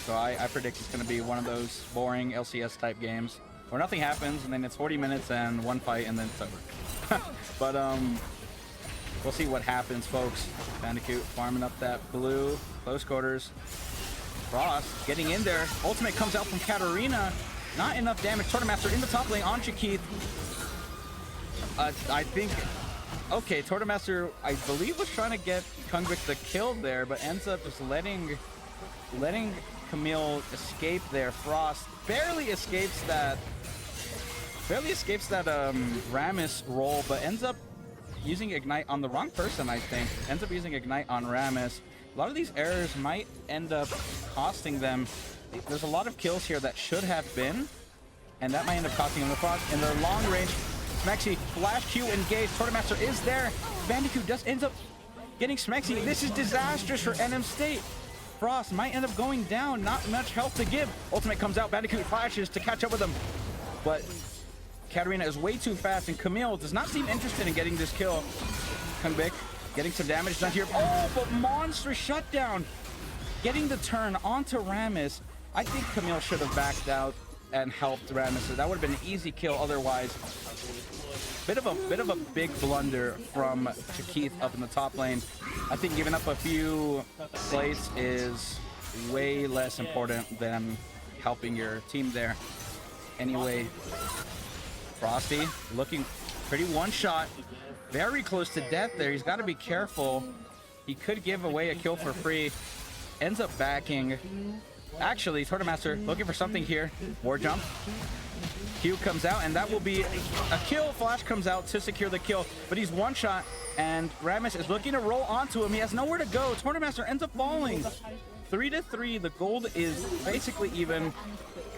So I predict it's going to be one of those boring LCS type games where nothing happens and then it's 40 minutes and one fight and then it's over. But we'll see what happens, folks. Bandicoot farming up that blue, close quarters. Frost getting in there. Ultimate comes out from Katarina. Not enough damage. Tortomaster in the top lane on Chakith. I think, okay, Tortomaster, I believe, was trying to get Kungvik the kill there, but ends up just letting Camille escape there. Frost barely escapes that Rammus roll, but ends up using Ignite on the wrong person, I think. Ends up using Ignite on Rammus. A lot of these errors might end up costing them. There's a lot of kills here that should have been, and that might end up costing them the Frost. In their long range, Smexy, flash Q engaged. Tortomaster is there. Bandicoot just ends up getting Smexy. This is disastrous for NM State. Frost might end up going down. Not much health to give. Ultimate comes out. Bandicoot flashes to catch up with him. But Katarina is way too fast, and Camille does not seem interested in getting this kill. Kungvik getting some damage done here. Oh, but monster shutdown. Getting the turn onto Rammus. I think Camille should have backed out and helped Rammus. That would have been an easy kill otherwise. Bit of a big blunder from Chakith up in the top lane. I think giving up a few plates is way less important than helping your team there. Anyway, Frosty looking pretty one-shot. Very close to death there. He's got to be careful. He could give away a kill for free. Ends up backing. Actually, Tortomaster looking for something here. War jump. Q comes out, and that will be a kill. Flash comes out to secure the kill, but he's one shot, and Rammus is looking to roll onto him. He has nowhere to go. Tortomaster ends up falling. 3-3. The gold is basically even.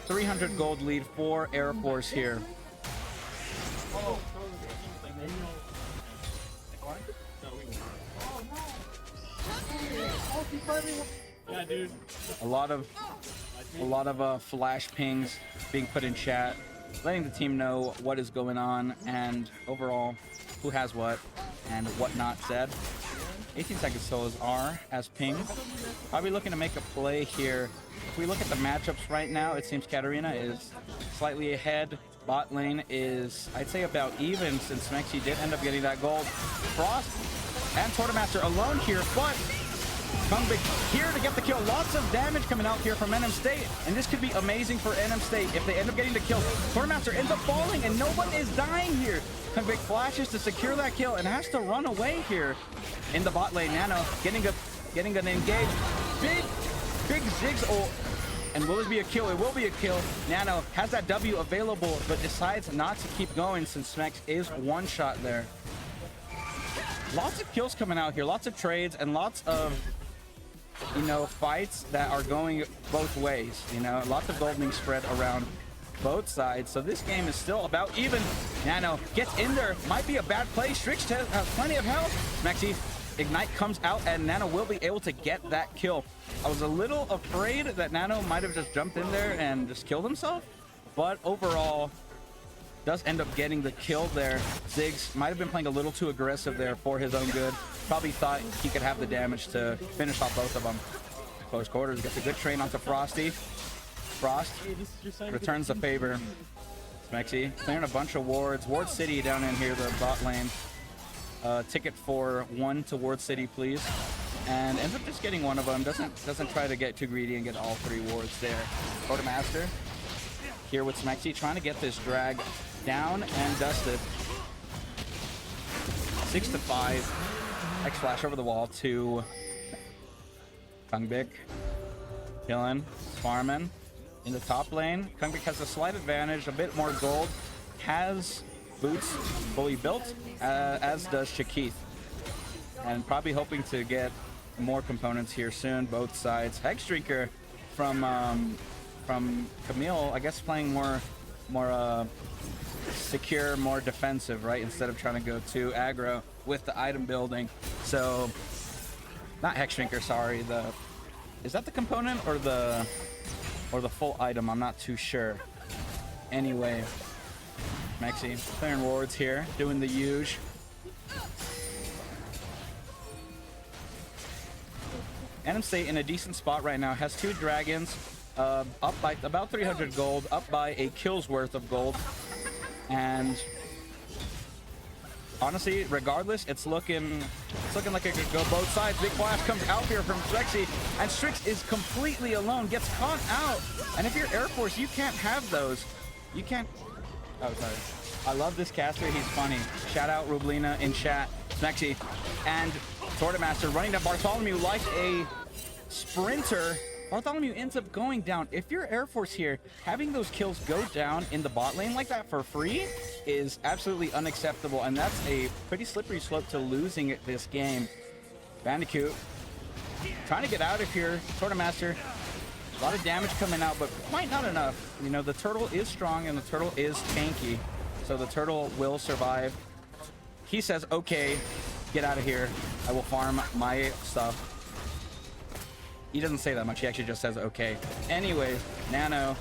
300 gold lead for Air Force here. Yeah, dude. A lot of flash pings being put in chat, letting the team know what is going on and overall who has what and what not said. 18 seconds solos are as pinged. Probably looking to make a play here. If we look at the matchups right now, it seems Katarina is slightly ahead. Bot lane is, I'd say, about even since Smexy did end up getting that gold. Frost and Tortomaster alone here, but Kungvik here to get the kill. Lots of damage coming out here from NM State, and this could be amazing for NM State if they end up getting the kill. Tortomaster ends up falling, and no one is dying here. Kungvik flashes to secure that kill and has to run away here in the bot lane. Nano getting an engage. Big Ziggs ult. And will it be a kill? It will be a kill. Nano has that W available, but decides not to keep going since Smex is one shot there. Lots of kills coming out here, lots of trades, and lots of, fights that are going both ways. Lots of gold being spread around both sides. So this game is still about even. Nano gets in there. Might be a bad play. Strix has plenty of health. Smexy Ignite comes out, and Nano will be able to get that kill. I was a little afraid that Nano might have just jumped in there and just killed himself, but overall does end up getting the kill there. Ziggs might have been playing a little too aggressive there for his own good. Probably thought he could have the damage to finish off both of them. Close quarters, gets a good train onto Frosty. Frost returns the favor. Smexy clearing a bunch of wards. Ward City down in here, the bot lane. Ticket for one to Ward City, please. And ends up just getting one of them. Doesn't try to get too greedy and get all three wards there. Quartermaster here with Smexy trying to get this drag down and dusted. 6-5. X flash over the wall to Kungvik. Killing, farming in the top lane. Kungvik has a slight advantage, a bit more gold. Has boots fully built, as does Chakith. And probably hoping to get more components here soon, both sides. Hexdrinker from Camille, I guess playing more secure, more defensive, right? Instead of trying to go too aggro with the item building. So, not Hexdrinker, sorry. Is that the component or the full item? I'm not too sure. Anyway, Mexi clearing wards here, doing the huge. NM State in a decent spot right now. Has 2 dragons, up by about 300 gold, up by a kill's worth of gold. And honestly, regardless, it's looking like it could go both sides. Big flash comes out here from Strixie, and Strix is completely alone, gets caught out. And if you're Air Force, you can't have those. You can't. Oh, sorry. I love this caster. He's funny. Shout out Rublina in chat. Smexy and Tortamaster running down Bartholomew like a sprinter. Bartholomew ends up going down. If you're Air Force here, having those kills go down in the bot lane like that for free is absolutely unacceptable, and that's a pretty slippery slope to losing it this game. Bandicoot trying to get out of here. Tortamaster, a lot of damage coming out, but quite not enough. You know, the turtle is strong and the turtle is tanky, so the turtle will survive. He says, okay, get out of here. I will farm my stuff. He doesn't say that much. He actually just says, okay. Anyways, Nano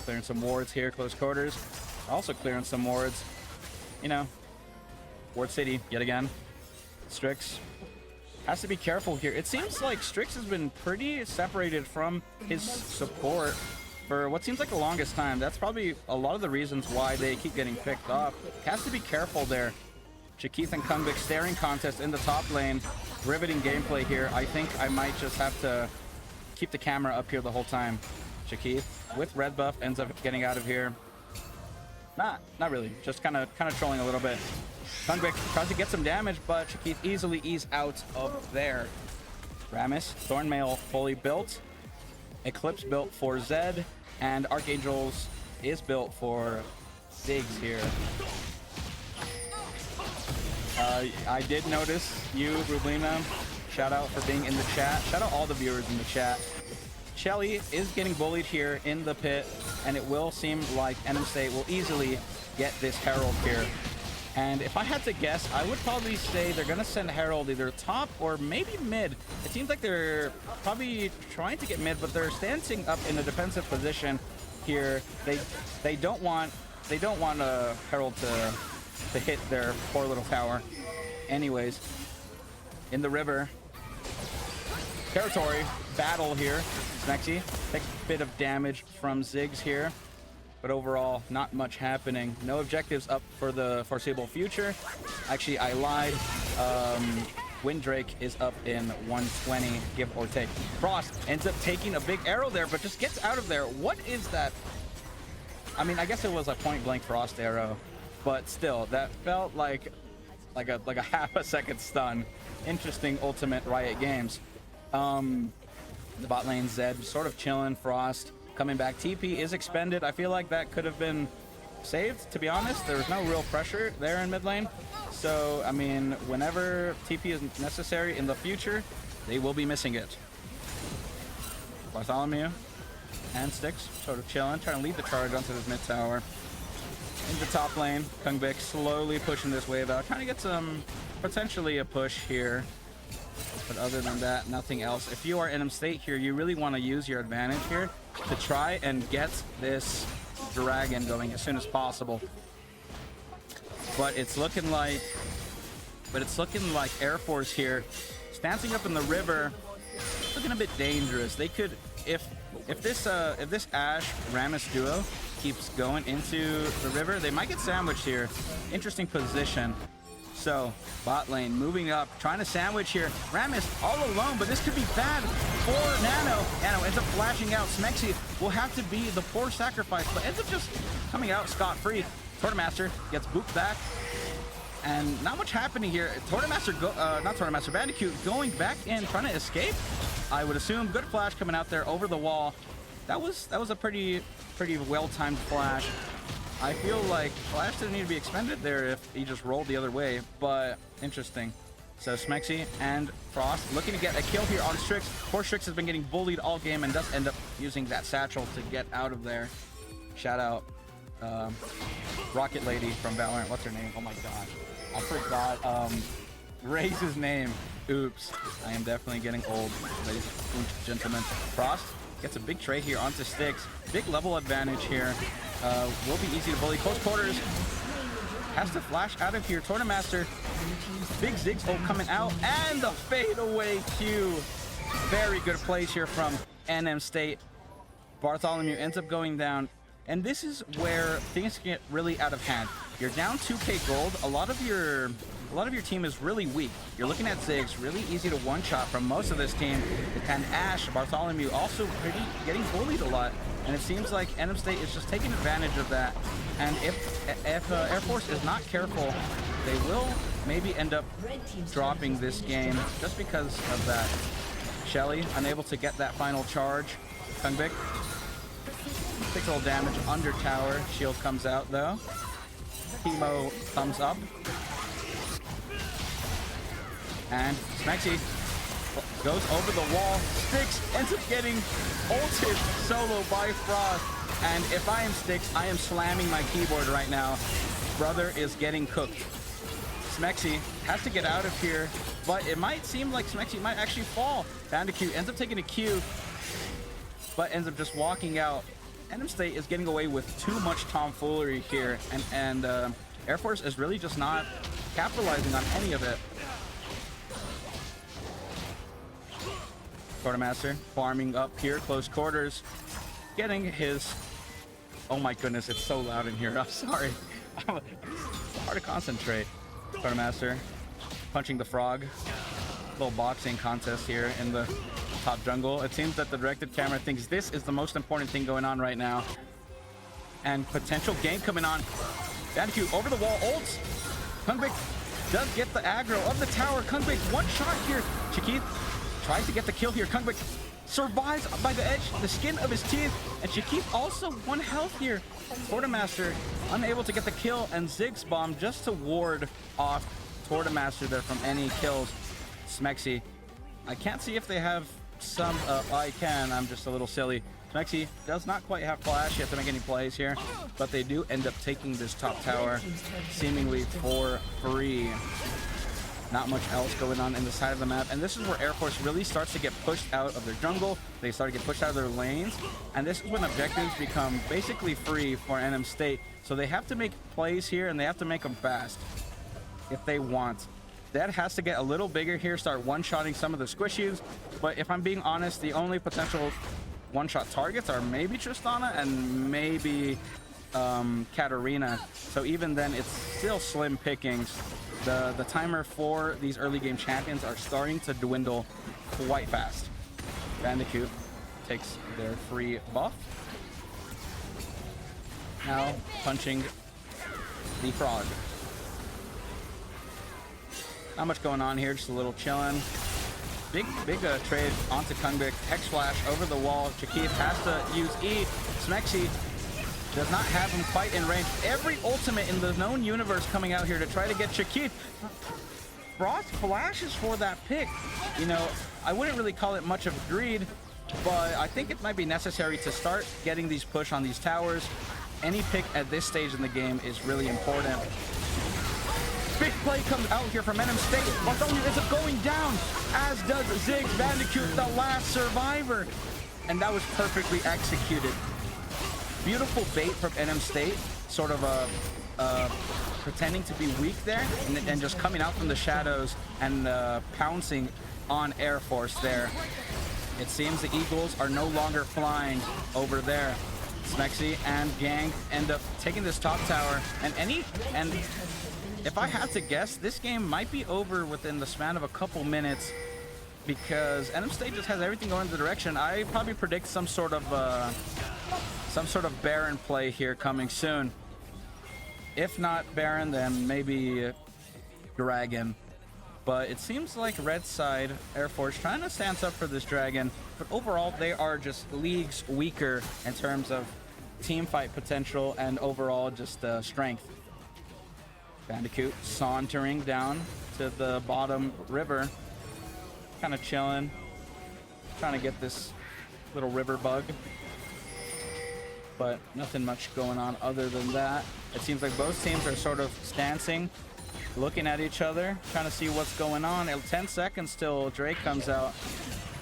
clearing some wards here, close quarters. Also clearing some wards. You know, Ward City yet again. Strix has to be careful here. It seems like Strix has been pretty separated from his support for what seems like the longest time. That's probably a lot of the reasons why they keep getting picked off. Has to be careful there. Shakith and Kungvik staring contest in the top lane. Riveting gameplay here. I think I might just have to keep the camera up here the whole time. Shakith with red buff ends up getting out of here. Not really. Just kind of trolling a little bit. Kungvik tries to get some damage, but Shakith easily ease out of there. Rammus, Thornmail fully built. Eclipse built for Zed, and Archangels is built for Ziggs here. I did notice you, Rublina. Shout out for being in the chat. Shout out all the viewers in the chat. Shelly is getting bullied here in the pit, and it will seem like NM State will easily get this Herald here. And if I had to guess, I would probably say they're going to send Herald either top or maybe mid. It seems like they're probably trying to get mid, but they're standing up in a defensive position here. They don't want a Herald to hit their poor little tower. Anyways, in the river, territory battle here. Smexy takes a bit of damage from Ziggs here, but overall not much happening. No objectives up for the foreseeable future. Actually, I lied. Windrake is up in 120, give or take. Frost ends up taking a big arrow there, but just gets out of there. What is that? I mean, I guess it was a point blank Frost arrow, but still, that felt like a half a second stun. Interesting ultimate Riot Games. The bot lane Zed sort of chilling. Frost coming back. TP is expended. I feel like that could have been saved, to be honest. There was no real pressure there in mid lane. So, I mean, whenever TP is necessary in the future, they will be missing it. Bartholomew and Styx sort of chilling, trying to lead the charge onto this mid tower. In the top lane, Kungvik slowly pushing this wave out, trying to get some, potentially a push here. But other than that, nothing else. If you are NM State here, you really want to use your advantage here to try and get this dragon going as soon as possible. But it's looking like Air Force here, standing up in the river, looking a bit dangerous. They could, if this Ashe Rammus duo keeps going into the river, they might get sandwiched here. Interesting position. So, bot lane moving up, trying to sandwich here. Rammus all alone, but this could be bad for Nano. Nano ends up flashing out. Smexy will have to be the poor sacrifice, but ends up just coming out scot-free. Tortamaster gets booped back, and not much happening here. Bandicoot going back in, trying to escape. I would assume good flash coming out there over the wall. That was a pretty well-timed flash. I feel like flash didn't need to be expended there if he just rolled the other way, but interesting. So Smexy and Frost looking to get a kill here on Strix. Poor Strix has been getting bullied all game and does end up using that satchel to get out of there. Shout out Rocket Lady from Valorant. What's her name? Oh my gosh, I forgot Raze's name. Oops, I am definitely getting old, ladies and gentlemen. Frost gets a big trade here onto Styx. Big level advantage here. Will be easy to bully. Close quarters. Has to flash out of here. Tortamaster. Big Ziggs ult coming out. And the fadeaway Q. Very good plays here from NM State. Bartholomew ends up going down, and this is where things get really out of hand. You're down 2k gold. A lot of your team is really weak. You're looking at Ziggs, really easy to one-shot from most of this team. And Ash, Bartholomew also getting bullied a lot. And it seems like NM State is just taking advantage of that. And if Air Force is not careful, they will maybe end up dropping this game just because of that. Shelly unable to get that final charge. Kungbik takes a little damage under tower. Shield comes out though. Chemo thumbs up. And Smexy goes over the wall. Styx ends up getting ulted solo by Frost. And if I am Styx, I am slamming my keyboard right now. Brother is getting cooked. Smexy has to get out of here, but it might seem like Smexy might actually fall. Bandicoot ends up taking a Q, but ends up just walking out. NM State is getting away with too much tomfoolery here, and Air Force is really just not capitalizing on any of it. Quartermaster farming up here, close quarters, getting his... Oh my goodness, it's so loud in here. I'm sorry. It's hard to concentrate. Quartermaster punching the frog. Little boxing contest here in the top jungle. It seems that the directed camera thinks this is the most important thing going on right now. And potential game coming on. Bandicoot over the wall ults. Kungbik does get the aggro of the tower. Kungbik one shot here. Shakith tries to get the kill here. Kungbik survives by the edge, the skin of his teeth. And Shakith also 1 health here. Quartermaster unable to get the kill, and Ziggs bomb just to ward off Quartermaster there from any kills. Smexy, I can't see if they have some, I can, I'm just a little silly. Smexy does not quite have flash yet to make any plays here, but they do end up taking this top tower seemingly for free. Not much else going on in the side of the map, and this is where Air Force really starts to get pushed out of their jungle. They start to get pushed out of their lanes, and this is when objectives become basically free for NM State. So they have to make plays here, and they have to make them fast if they want. That has to get a little bigger here, start one-shotting some of the squishies, but if I'm being honest, the only potential one-shot targets are maybe Tristana and maybe Katarina. So even then, it's still slim pickings. The timer for these early game champions are starting to dwindle quite fast. Bandicoot takes their free buff. Now punching the frog. Not much going on here, just a little chilling. Big trade onto Kungbik. Hex Flash over the wall. Shakith has to use E. Smexy does not have him quite in range. Every ultimate in the known universe coming out here to try to get Shakith. Frost flashes for that pick. You know, I wouldn't really call it much of greed, but I think it might be necessary to start getting these push on these towers. Any pick at this stage in the game is really important. Big play comes out here from NM State. Bartholomew ends up going down, as does Ziggs. Bandicoot, the last survivor. And that was perfectly executed. Beautiful bait from NM State, sort of pretending to be weak there, and just coming out from the shadows and pouncing on Air Force there. It seems the Eagles are no longer flying over there. Smexy and gang end up taking this top tower, and if I had to guess, this game might be over within the span of a couple minutes, because NM State just has everything going in the direction. I probably predict some sort of Baron play here coming soon. If not Baron, then maybe Dragon. But it seems like Red Side Air Force trying to stand up for this Dragon, but overall they are just leagues weaker in terms of team fight potential and overall just strength. Bandicoot sauntering down to the bottom river, kind of chilling, trying to get this little river bug, but nothing much going on other than that. It seems like both teams are sort of stancing, looking at each other, trying to see what's going on. 10 seconds till Drake comes out,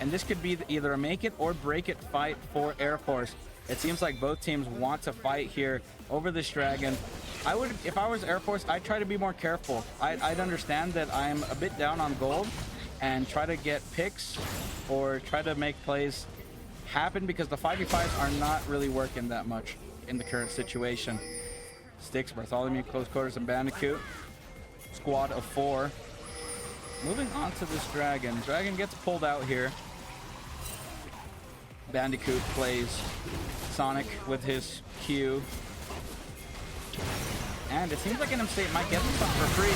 and this could be either a make it or break it fight for Air Force. It seems like both teams want to fight here over this Dragon. If I was Air Force, I'd try to be more careful. I'd understand that I'm a bit down on gold, and try to get picks or try to make plays happen, because the 5v5s are not really working that much in the current situation. Sticks, Bartholomew, close quarters, and Bandicoot. Squad of 4. Moving on to this Dragon. Dragon gets pulled out here. Bandicoot plays Sonic with his Q. And it seems like NM State might get this one for free.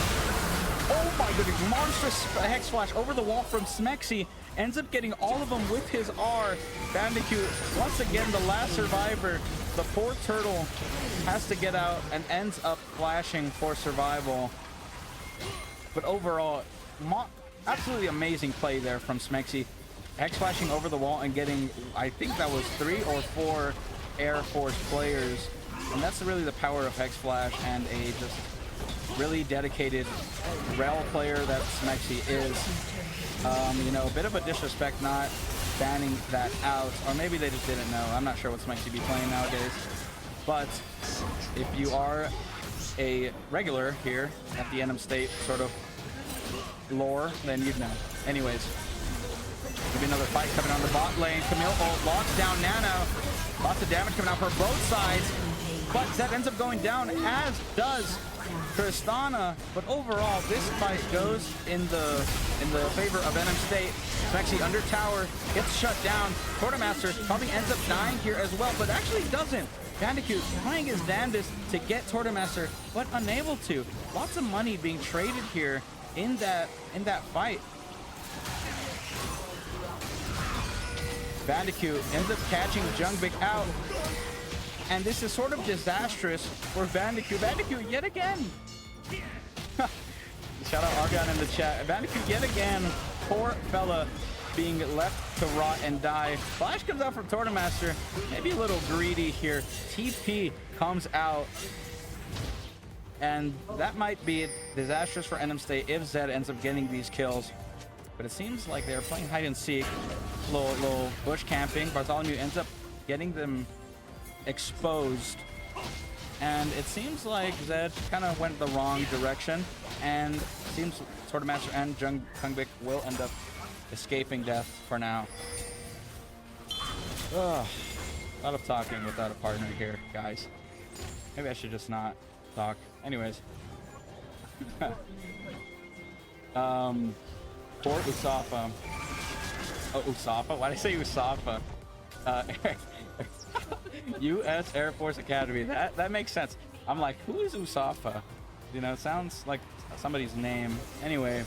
Oh my goodness, monstrous Hex Flash over the wall from Smexy. Ends up getting all of them with his R. Bandicoot, once again, the last survivor. The poor turtle has to get out and ends up flashing for survival. But overall, absolutely amazing play there from Smexy. Hex flashing over the wall and getting, I think that was 3 or 4 Air Force players. And that's really the power of Hex Flash and a just really dedicated Rel player that Smexy is. You know, a bit of a disrespect not banning that out, or maybe they just didn't know. I'm not sure what Smexy be playing nowadays. But if you are a regular here at the NM State sort of lore, then you'd know. Anyways, maybe another fight coming on the bot lane. Camille locks down Nano. Lots of damage coming out for both sides. But Zed ends up going down, as does Tristana. But overall, this fight goes in the favor of NM State. Smexy under tower, gets shut down. Quartermaster probably ends up dying here as well, but actually doesn't. Bandicoot trying his damnedest to get Tortomaster, but unable to. Lots of money being traded here in that fight. Bandicoot ends up catching Jungbik out. And this is sort of disastrous for Bandicoot. Bandicoot yet again. Shout out Argon in the chat. Bandicoot yet again. Poor fella being left to rot and die. Flash comes out from Tortomaster. Maybe a little greedy here. TP comes out. And that might be disastrous for NM State if Zed ends up getting these kills. But it seems like they're playing hide and seek. Little bush camping. Bartholomew ends up getting them exposed, and it seems like Zed kind of went the wrong direction, and it seems Swordmaster and Jungbik will end up escaping death for now. Ugh. A lot of talking without a partner here, guys. Maybe I should just not talk. Anyways. Poor Usafa. Oh, Usafa? Why did I say Usafa? U.S. Air Force Academy. That makes sense. I'm like, who is Usafa? You know, it sounds like somebody's name. Anyway,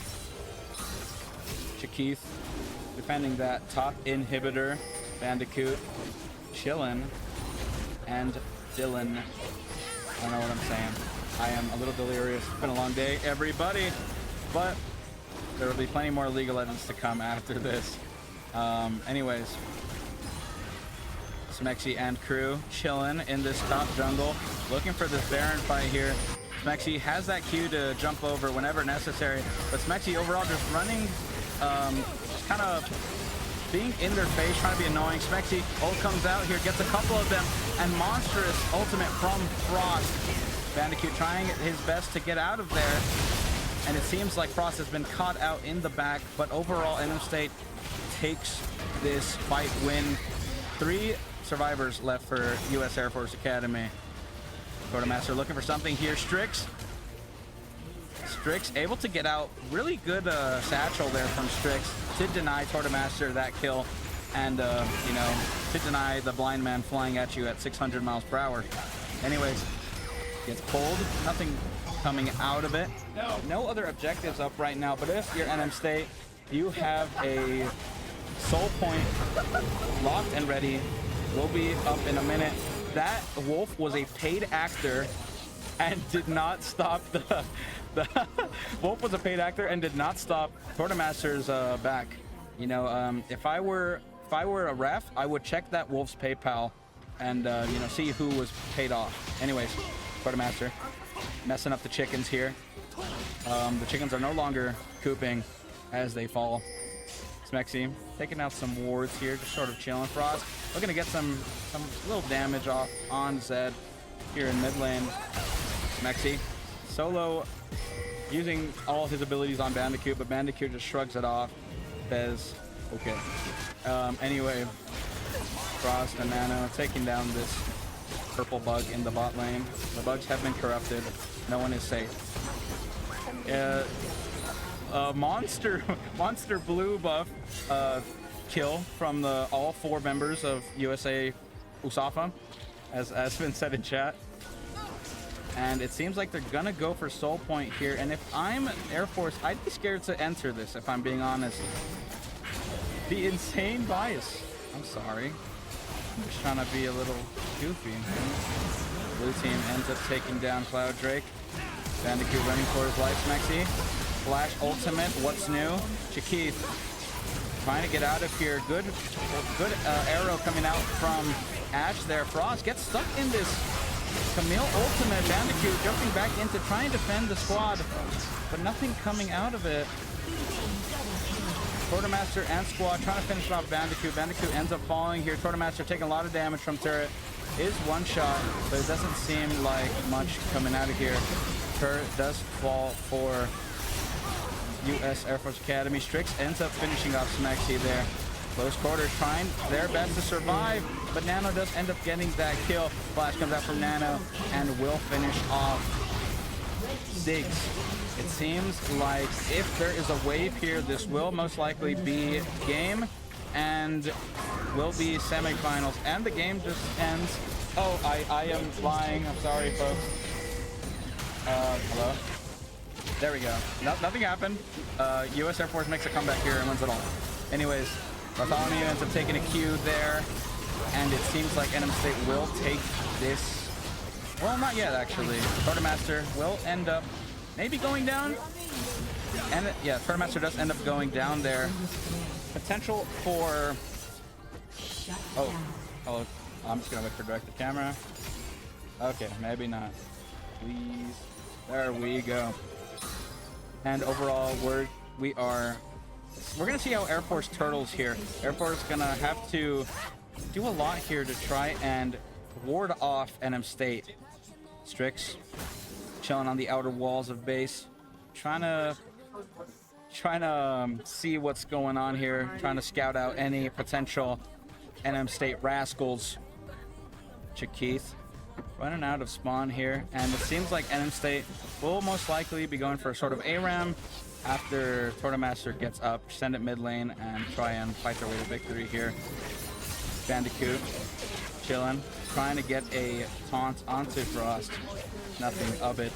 Shakith defending that top inhibitor. Bandicoot chillin', and Dylan. I don't know what I'm saying. I am a little delirious. It's been a long day, everybody. But there will be plenty more League of Legends to come after this. Anyways. Smexy and crew chilling in this top jungle, looking for this Baron fight here. Smexy has that Q to jump over whenever necessary, but Smexy overall just running, just kind of being in their face, trying to be annoying. Smexy ult comes out here, gets a couple of them, and monstrous ultimate from Frost. Bandicoot trying his best to get out of there, and it seems like Frost has been caught out in the back, but overall NM State takes this fight win. 3 survivors left for U.S. Air Force Academy. Quartermaster looking for something here. Strix able to get out. Really good satchel there from Strix to deny Quartermaster that kill, and you know, to deny the blind man flying at you at 600 miles per hour. Anyways, gets pulled. Nothing coming out of it. No other objectives up right now, but if you're NM State, you have a soul point locked and ready. We'll be up in a minute. That Wolf was a paid actor and did not stop the Wolf was a paid actor and did not stop Quartermaster's back. You know, if I were a ref, I would check that Wolf's PayPal and you know, see who was paid off. Anyways, Quartermaster messing up the chickens here. The chickens are no longer cooping as they fall. Smexy taking out some wards here, just sort of chilling. Frost looking to get some little damage off on Zed here in mid lane. Smexy solo using all his abilities on Bandicoot, but Bandicoot just shrugs it off. Bez. Okay. Anyway, Frost and Nano taking down this purple bug in the bot lane. The bugs have been corrupted. No one is safe. Monster blue buff kill from all 4 members of USA Usafa, as been said in chat. And it seems like they're gonna go for Soul Point here. And if I'm Air Force, I'd be scared to enter this, if I'm being honest. The insane bias. I'm sorry. I'm just trying to be a little goofy. Blue team ends up taking down Cloud Drake. Bandicoot running for his life, Mexi. Flash ultimate, what's new? Chakith trying to get out of here. Good arrow coming out from Ash there. Frost gets stuck in this Camille ultimate. Bandicoot jumping back in to try and defend the squad, but nothing coming out of it. Quartermaster and squad trying to finish off Bandicoot. Bandicoot ends up falling here. Quartermaster taking a lot of damage from turret. Is one shot, but it doesn't seem like much coming out of here. Turret does fall for U.S. Air Force Academy. Strix ends up finishing off Smexy there. Close quarters trying their best to survive, but Nano does end up getting that kill. Flash comes out from Nano and will finish off Ziggs. It seems like if there is a wave here, this will most likely be game and will be semifinals, and the game just ends. Oh, I am flying. I'm sorry, folks. Hello? There we go. Nothing happened. U.S. Air Force makes a comeback here and wins it all. Anyways, Bartholomew ends up taking a Q there, and it seems like NM State will take this. Well, not yet, actually. Quartermaster will end up maybe going down. And yeah, Quartermaster does end up going down there. Potential for... Oh, I'm just gonna wait for directed camera. Okay, maybe not. Please. There we go. And overall, we're gonna see how Air Force turtles here. Air Force gonna have to do a lot here to try and ward off NM State. Strix chilling on the outer walls of base, trying to see what's going on here, trying to scout out any potential NM State rascals. Chakith running out of spawn here, and it seems like NM State will most likely be going for a sort of ARAM after Tortomaster gets up, send it mid lane, and try and fight their way to victory here. Bandicoot chilling, trying to get a taunt onto Frost. Nothing of it.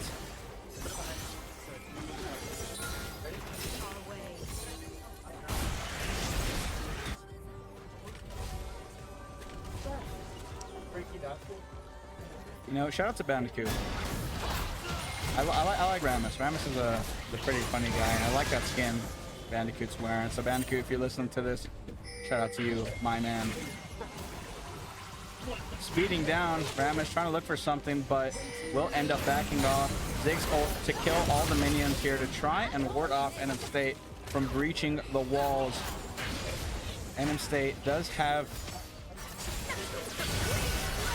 You know, shout out to Bandicoot. I like Ramus. Ramus is a pretty funny guy. I like that skin Bandicoot's wearing. So Bandicoot, if you're listening to this, shout out to you, my man. Speeding down, Ramus trying to look for something, but will end up backing off. Ziggs ult to kill all the minions here to try and ward off NM State from breaching the walls. NM State does have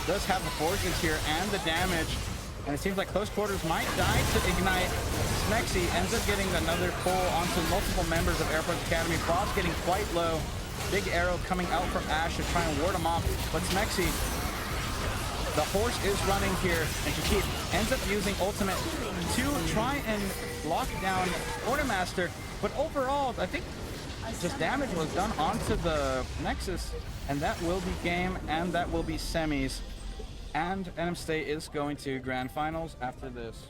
the forces here and the damage, and it seems like close quarters might die to ignite. Smexy ends up getting another pull onto multiple members of Air Force Academy. Frost getting quite low. Big arrow coming out from Ash to try and ward him off, but Smexy, the horse is running here, and Shakith ends up using ultimate to try and lock down Quartermaster, but overall, I think just damage was done onto the Nexus, and that will be game, and that will be semis. And NM State is going to grand finals after this.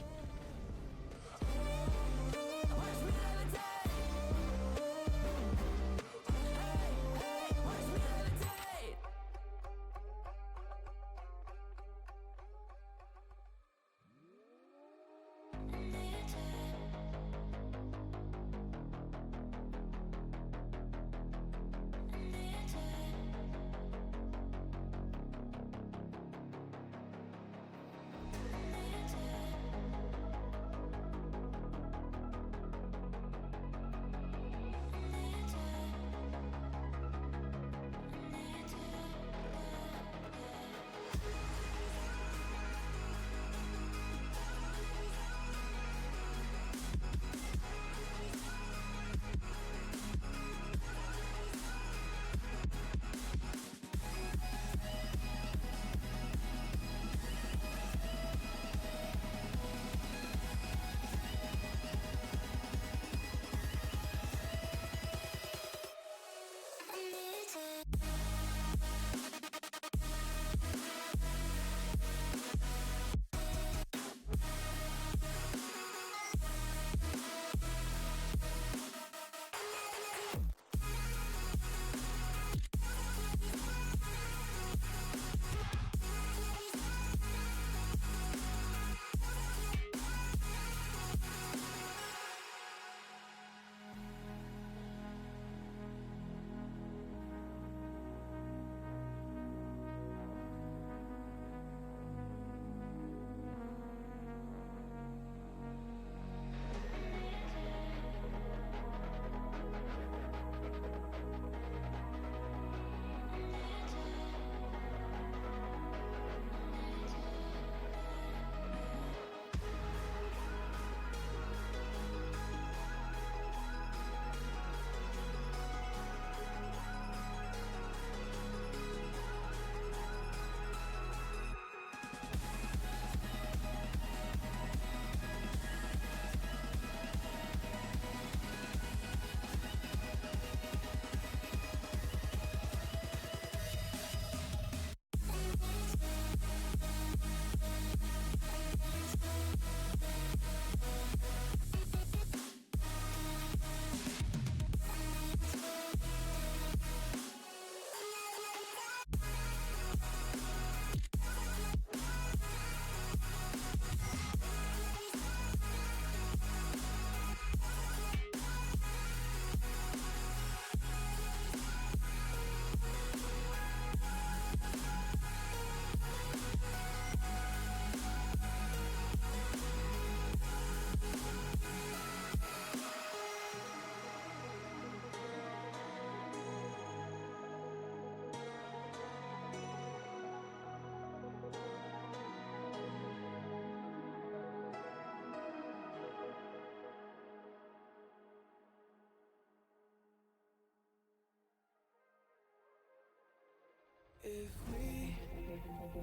If we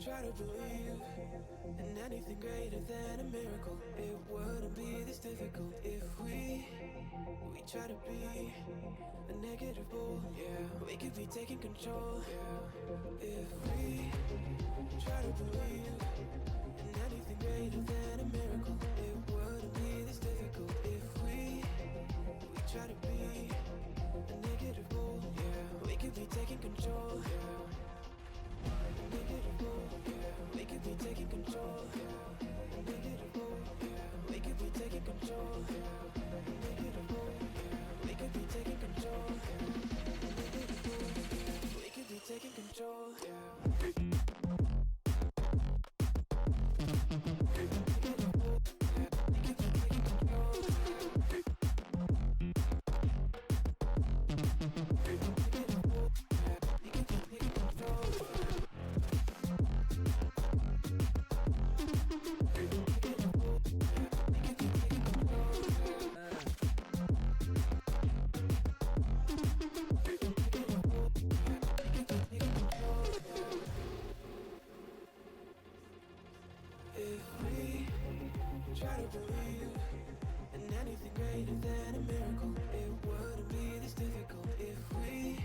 try to believe in anything greater than a miracle, it wouldn't be this difficult. If we try to be a negative bull, yeah, we could be taking control. Yeah. If we try to believe in anything greater than a miracle, it wouldn't be this difficult. If we try to be a negative bull, yeah, we could be taking control. Yeah. Negative bull, yeah, we could be taking control. Yeah. Negative bull, yeah, we could be taking control. Yeah. Negative bull, yeah, we could be taking control. Yeah. Negative bull, yeah, we could be taking control. Yeah. If we try to believe in anything greater than a miracle, it wouldn't be this difficult. If we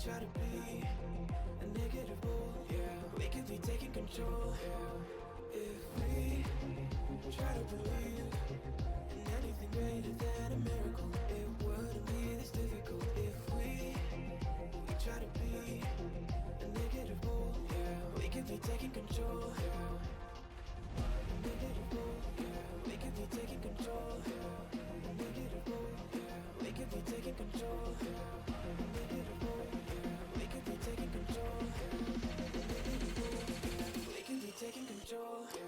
try to be a negative bull, yeah, we could be taking control. Yeah. If we try to believe in anything greater than a miracle, it wouldn't be this difficult. If we try to be a negative bull, yeah, we could be taking control. Yeah. Negative bull, yeah, we could be taking control. Yeah. Negative bull, yeah, we could be taking control. Yeah. Negative bull, yeah, we could be taking control. Yeah. Negative bull, yeah, we could be taking control. Yeah.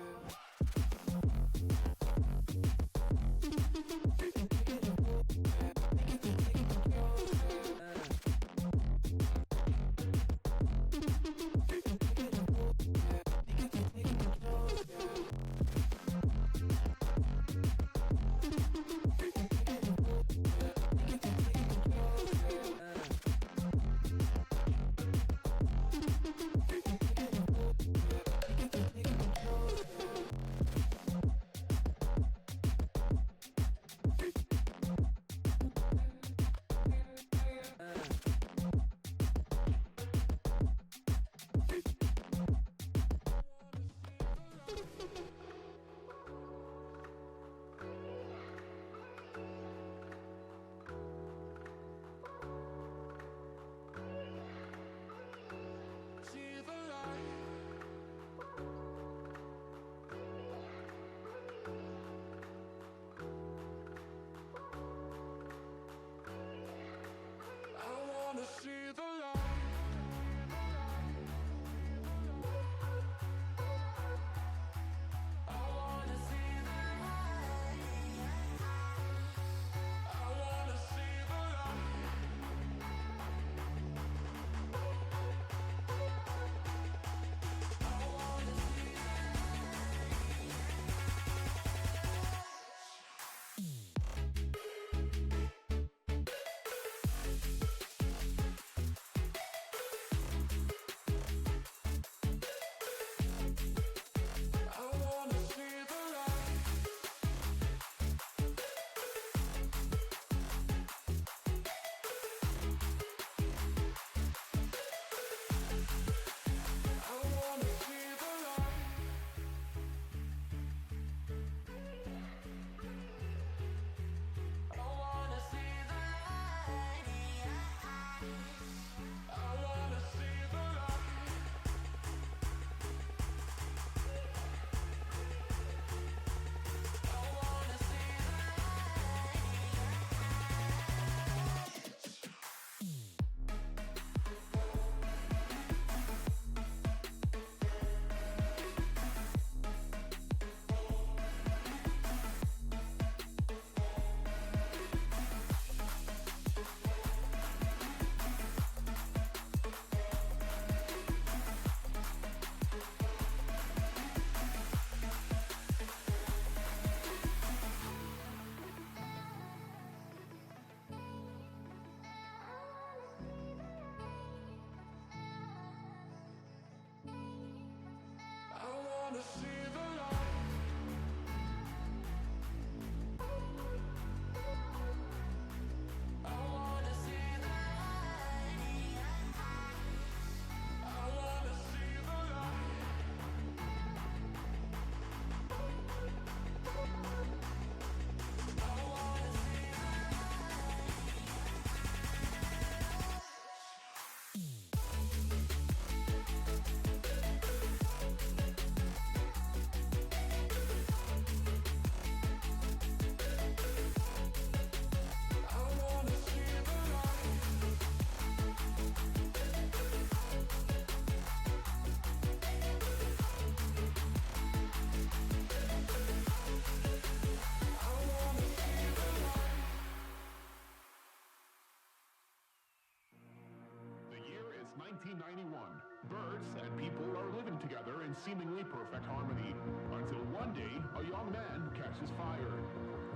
The year is 1991. Birds and people are living together in seemingly perfect harmony. Until one day, a young man catches fire.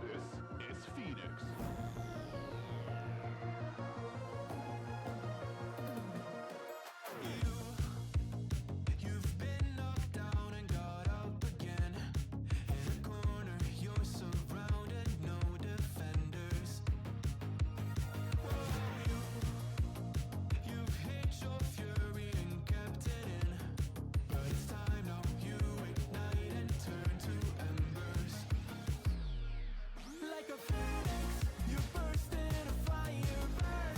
This is Phoenix. You've been knocked down and got up again. In a corner, you're surrounded, no defenders. You've hid your fury and kept it in. But it's time now, you ignite and turn to embers. Like a phoenix, you burst in a fire burn.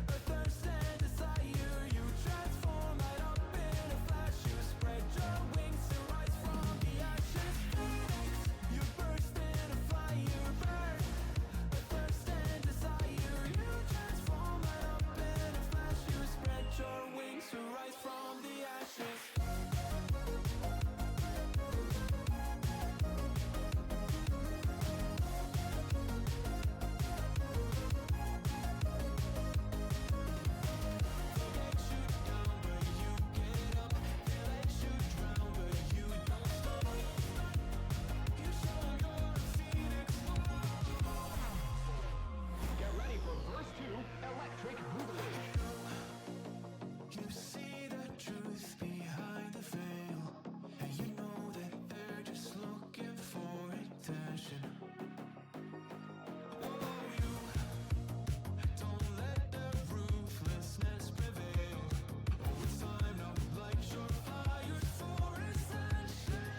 A thirst and desire, you transform right up in a flash. You spread your wings to rise from the ashes. Phoenix, you burst in a fire burn. A thirst and desire, you transform right up in a flash. You spread your wings to rise from the ashes. Get ready for verse 2, Electric Boogaloo. You see the truth behind the veil, and you know that they're just looking for attention. Oh, you don't let the ruthlessness prevail. Oh, it's time now, light your fires for ascension.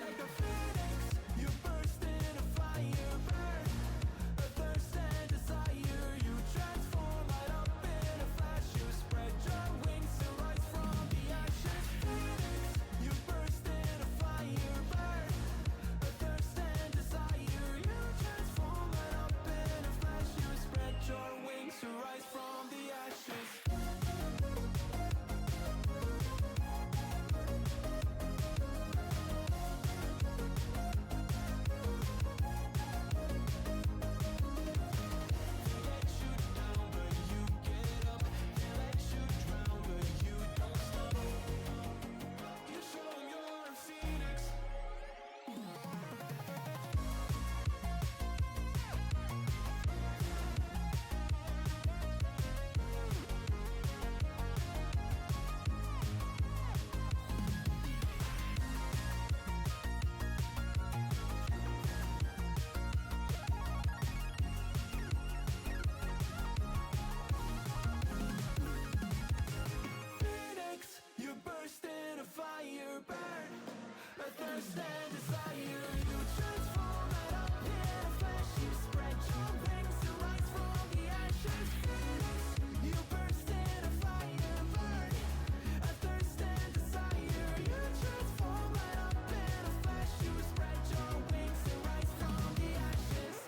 Like a phoenix, you burst in a fire burn. A thirst and desire, you transform right up in a flash. You spread your wings to rise from the ashes. Phoenix, you burst in a fire burn. A thirst and desire, you transform right up in a flash. You spread your wings to rise from the ashes. You show 'em you're a phoenix. Phoenix, you burst in a fire burn. A thirst and desire, you transform right up in a flash. You spread your wings to rise from the ashes. Phoenix, you burst in a fire burn. A thirst and desire, you transform right up in a flash. You spread your wings to rise from the ashes.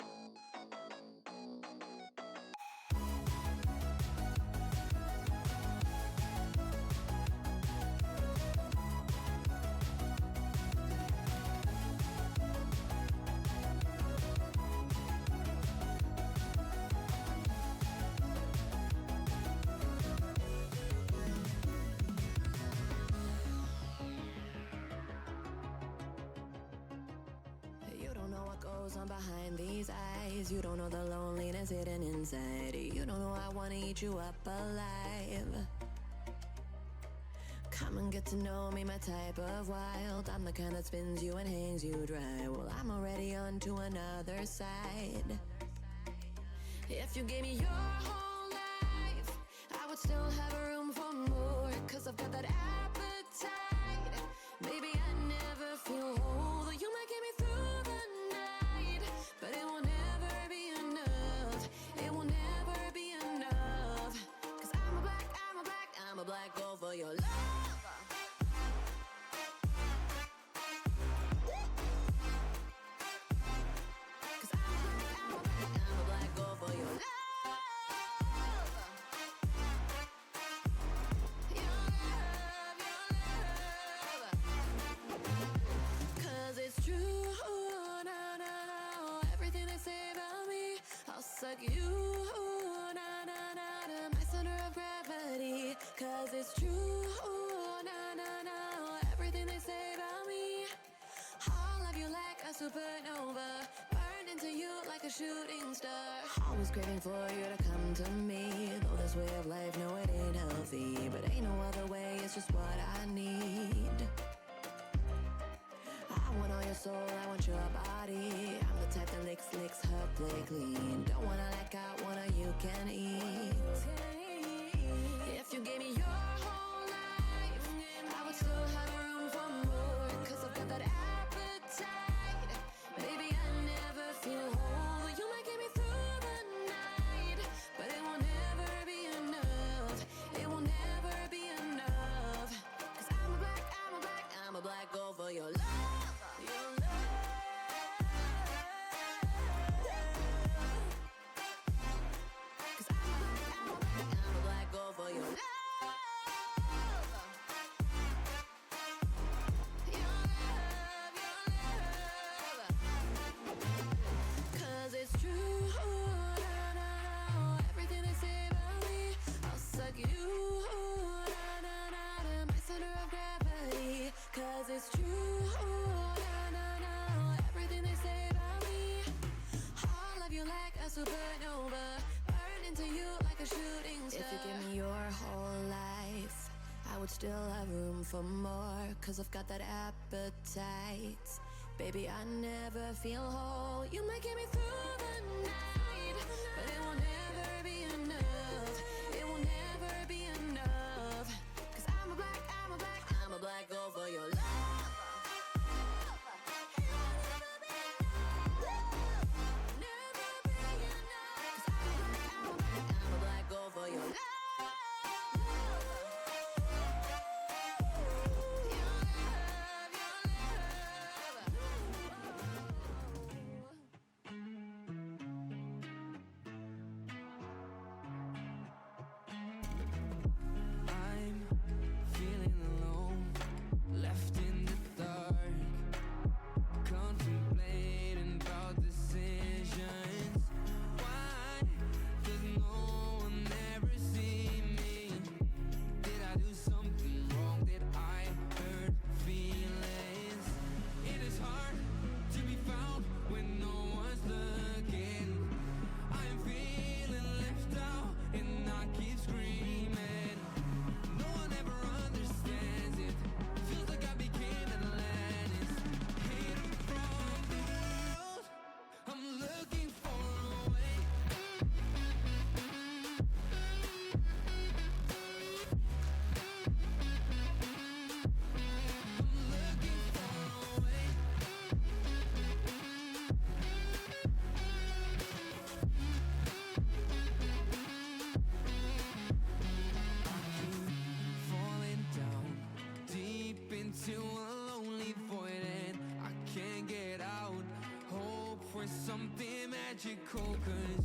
You don't know what goes on behind these eyes. You don't know the loneliness hidden inside. You don't know I wanna eat you up alive. Come and get to know me, my type of wild. I'm the kind that spins you and hangs you dry. Well, I'm already on to another side. If you gave me your whole life, I would still have room for more. Cause I've got that appetite. Baby, I never feel whole. Though you might get me through the night, but it will never be enough. It will never be enough. Cause I'm a black girl for your love. Suck you, na na na, to my center of gravity. Cause it's true, na na na, everything they say about me. I'll love you like a supernova, burned into you like a shooting star. Always craving for you to come to me. Though this way of life, no, it ain't healthy. But ain't no other way, it's just what I need. I want all your soul, I want your body. I'm the type that licks her play clean. Don't wanna lack out, wanna you can eat. If you gave me your whole life, I would still have room for more. Cause I've got that appetite. Baby, I never feel whole. You might get me through the night, but it will never be enough. It will never be enough. Cause I'm a black girl for your love. It's true, na na na, everything they say about me. I'll love you like a supernova, burn into you like a shooting star. If you give me your whole life, I would still have room for more. Cause I've got that appetite. Baby, I never feel whole. You might get me through the night, but it will never be enough. It will never be enough. Cause I'm a black girl for your love. Something magical, cause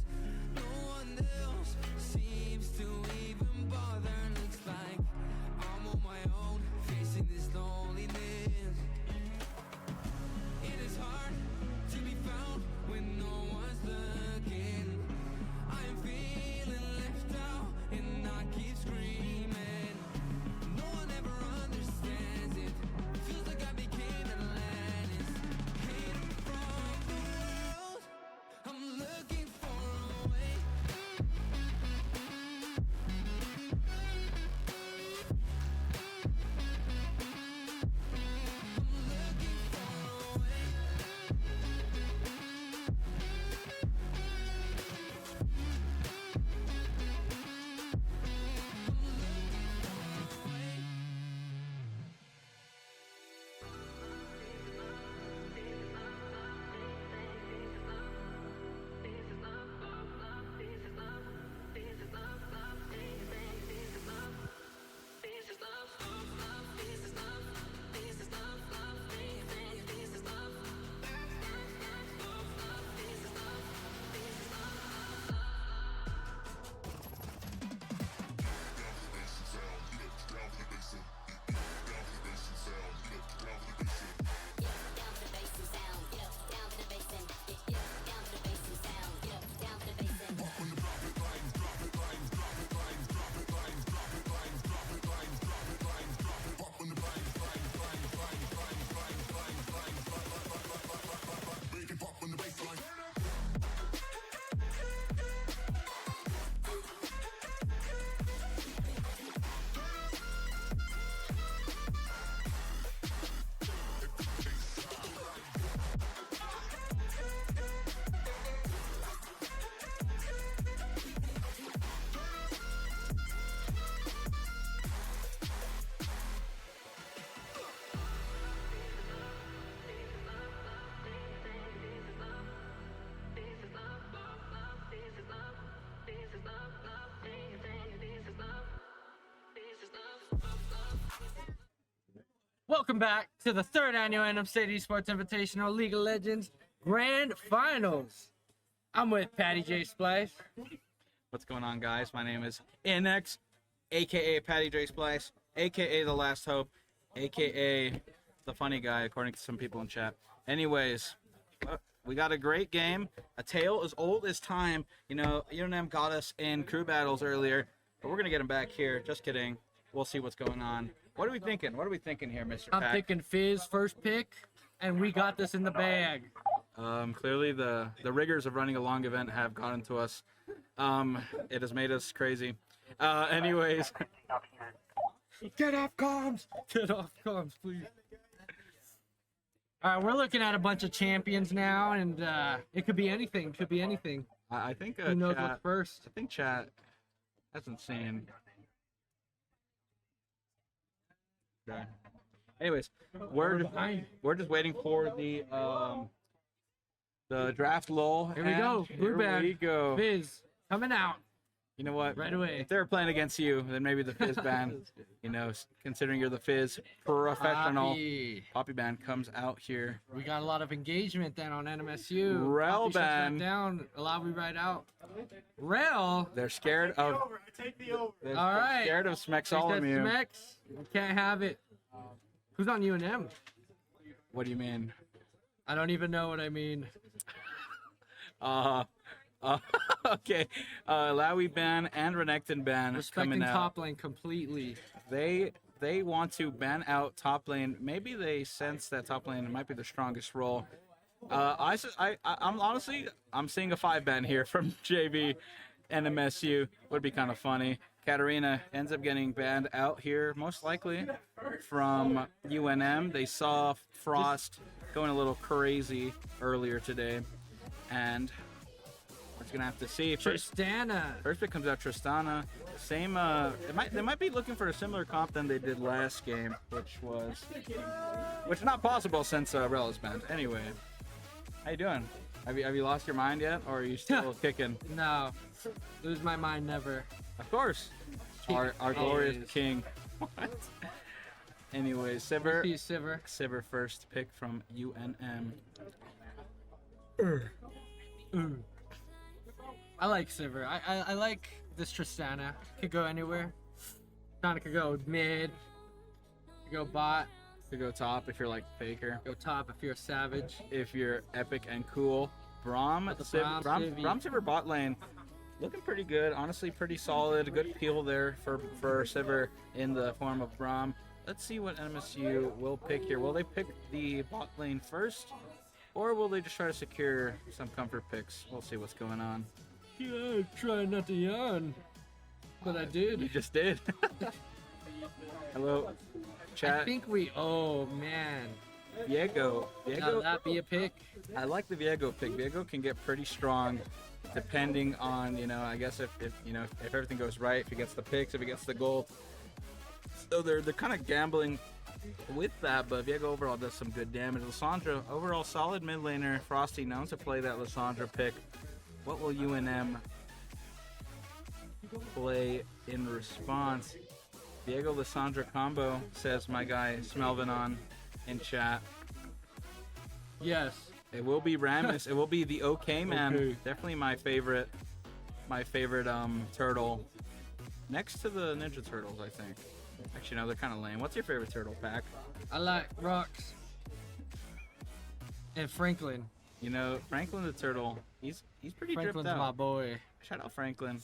no one else seems to even bother. Looks like I'm on my own, facing this loneliness. It is hard to be found when no one's looking. I'm feeling left out and I keep screaming. No one ever understands it. Feels like I became Atlantis. Hidden from the world, I'm looking for a Welcome back to the third annual NM State Esports Invitational League of Legends Grand Finals. I'm with Patty J. Splice. What's going on, guys? My name is NX, aka Patty J. Splice, aka The Last Hope, aka the funny guy, according to some people in chat. Anyways, we got a great game. A tale as old as time. You know, UNM got us in crew battles earlier, but we're gonna get them back here. Just kidding. We'll see what's going on. What are we thinking? What are we thinking here, Mr. I'm Pack? picking Fizz first pick, and we got this in the bag. Clearly the rigors of running a long event have gotten to us. It has made us crazy. Anyways. Get off comms! Get off comms, please. All right, we're looking at a bunch of champions now, and it could be anything. Could be anything. I think Who knows chat, what's first? I think chat hasn't seen. Okay. Anyways, we're just waiting for the draft lull. Here we go. Blue Here band. we go. Fizz coming out. You know what? Right away. If they're playing against you, then maybe the Fizz band, you know, considering you're the Fizz professional, Poppy band comes out here. We got a lot of engagement then on NMSU. Rel Poppy shuts that band. down. Allow me right out. Rel. They're scared of. They're All right. scared of Smexolomu. Smex. We can't have it. Who's on UNM? What do you mean? I don't even know what I mean. Okay. Lowy ban and Renekton ban Respecting coming out. top lane completely. They want to ban out top lane. Maybe they sense that top lane might be the strongest role. I'm honestly seeing a 5 ban here from JV and MSU. Would be kind of funny. Katarina ends up getting banned out here, most likely from UNM. They saw Frost going a little crazy earlier today, and we're just gonna have to see. Tristana. First pick comes out Tristana. Same. They might be looking for a similar comp than they did last game, which is not possible since Rel is banned. Anyway, how you doing? Have you lost your mind yet, or are you still kicking? No, lose my mind never. Of course, our glorious king. What? Anyways, Sivir. Sivir first pick from UNM. I like Sivir. I like this Tristana. Could go anywhere. Tristana could go mid. Could go bot. Could go top if you're like Faker. Go top if you're a savage. If you're epic and cool. Braum Sivir bot lane. Looking pretty good. Honestly, pretty solid. Good peel there for Sivir in the form of Braum. Let's see what MSU will pick here. Will they pick the bot lane first? Or will they just try to secure some comfort picks? We'll see what's going on. Yeah, try not to yawn. But I did. You just did. Hello, chat. I think oh man. Viego. Now that be a pick? I like the Viego pick. Viego can get pretty strong depending on, I guess if everything goes right, if he gets the picks, if he gets the gold. So they're kind of gambling with that, but Viego overall does some good damage. Lissandra, overall solid mid laner. Frosty known to play that Lissandra pick. What will UNM play in response? Viego Lissandra combo, says my guy Smelvin on in chat. Yes. It will be Rammus. It will be the OK man. Okay. Definitely my favorite turtle. Next to the Ninja Turtles, I think. Actually, no, they're kind of lame. What's your favorite turtle, Pack? I like Rocks. And Franklin. Franklin the turtle. He's pretty Franklin's dripped out. my boy. Shout out Franklin.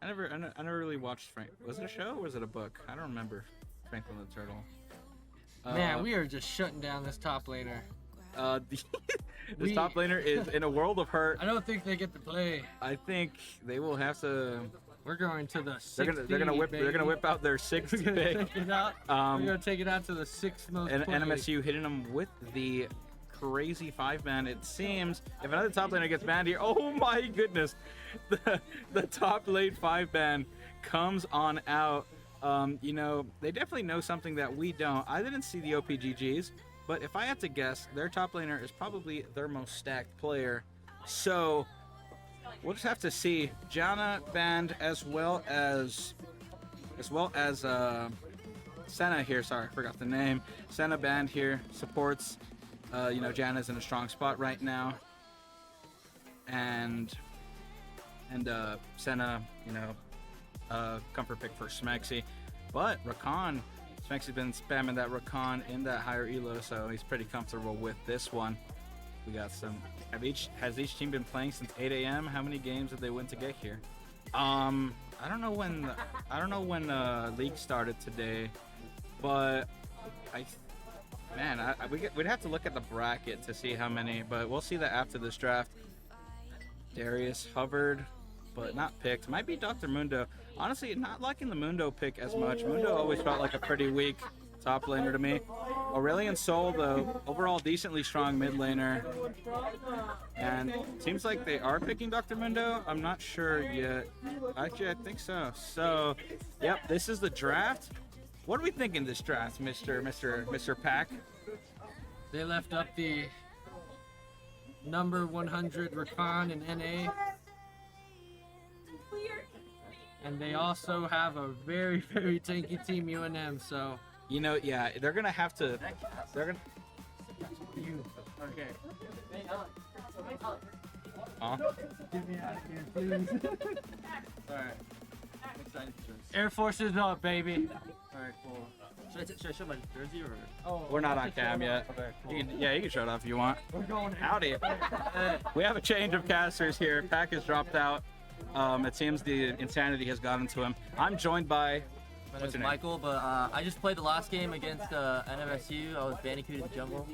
I never really watched Frank. Was it a show or was it a book? I don't remember. Franklin the turtle. Man, we are just shutting down this top laner. This top laner is in a world of hurt. I don't think they get to play. I think they will have to. We're going to the 6th. They're gonna whip out their 6th pick. We're gonna take it out to the 6th most. And played. NMSU hitting them with the crazy 5-ban. It seems if another top laner gets banned here, oh my goodness, the top lane 5-ban comes on out. They definitely know something that we don't. I didn't see the OPGGs, but if I had to guess, their top laner is probably their most stacked player. So we'll just have to see. Janna banned as well as Senna here. Sorry, I forgot the name. Senna band here supports. You know, Janna's in a strong spot right now, and Senna, you know, comfort pick for Smexy, but Rakan, Smexy's been spamming that Rakan in that higher elo, so he's pretty comfortable with this one. We got some. Has each team been playing since 8 a.m.? How many games did they win to get here? I don't know when league started today, but we'd have to look at the bracket to see how many, but we'll see that after this draft. Darius hovered, but not picked. Might be Dr. Mundo. Honestly, not liking the Mundo pick as much. Mundo always felt like a pretty weak top laner to me. Aurelion Sol, though, overall decently strong mid laner. And seems like they are picking Dr. Mundo. I'm not sure yet. Actually, I think so. So, yep, this is the draft. What are we thinking this draft, Mr. Pack? They left up the number 100 Rakan in NA. And they also have a very, very tanky team UNM, so. You know, yeah, they're gonna have to. They're gonna. Okay. Huh? Get me out of here, please. Alright. Air Force is up, baby. Alright, cool. Should I show my jersey or? Oh, We're not on cam yet. Okay, cool. You can show it off if you want. We're going. Howdy. We have a change of casters here. Pack has dropped out. It seems the insanity has gotten to him. I'm joined by. My name is Michael, but I just played the last game against NMSU. I was bandicooted in the jungle.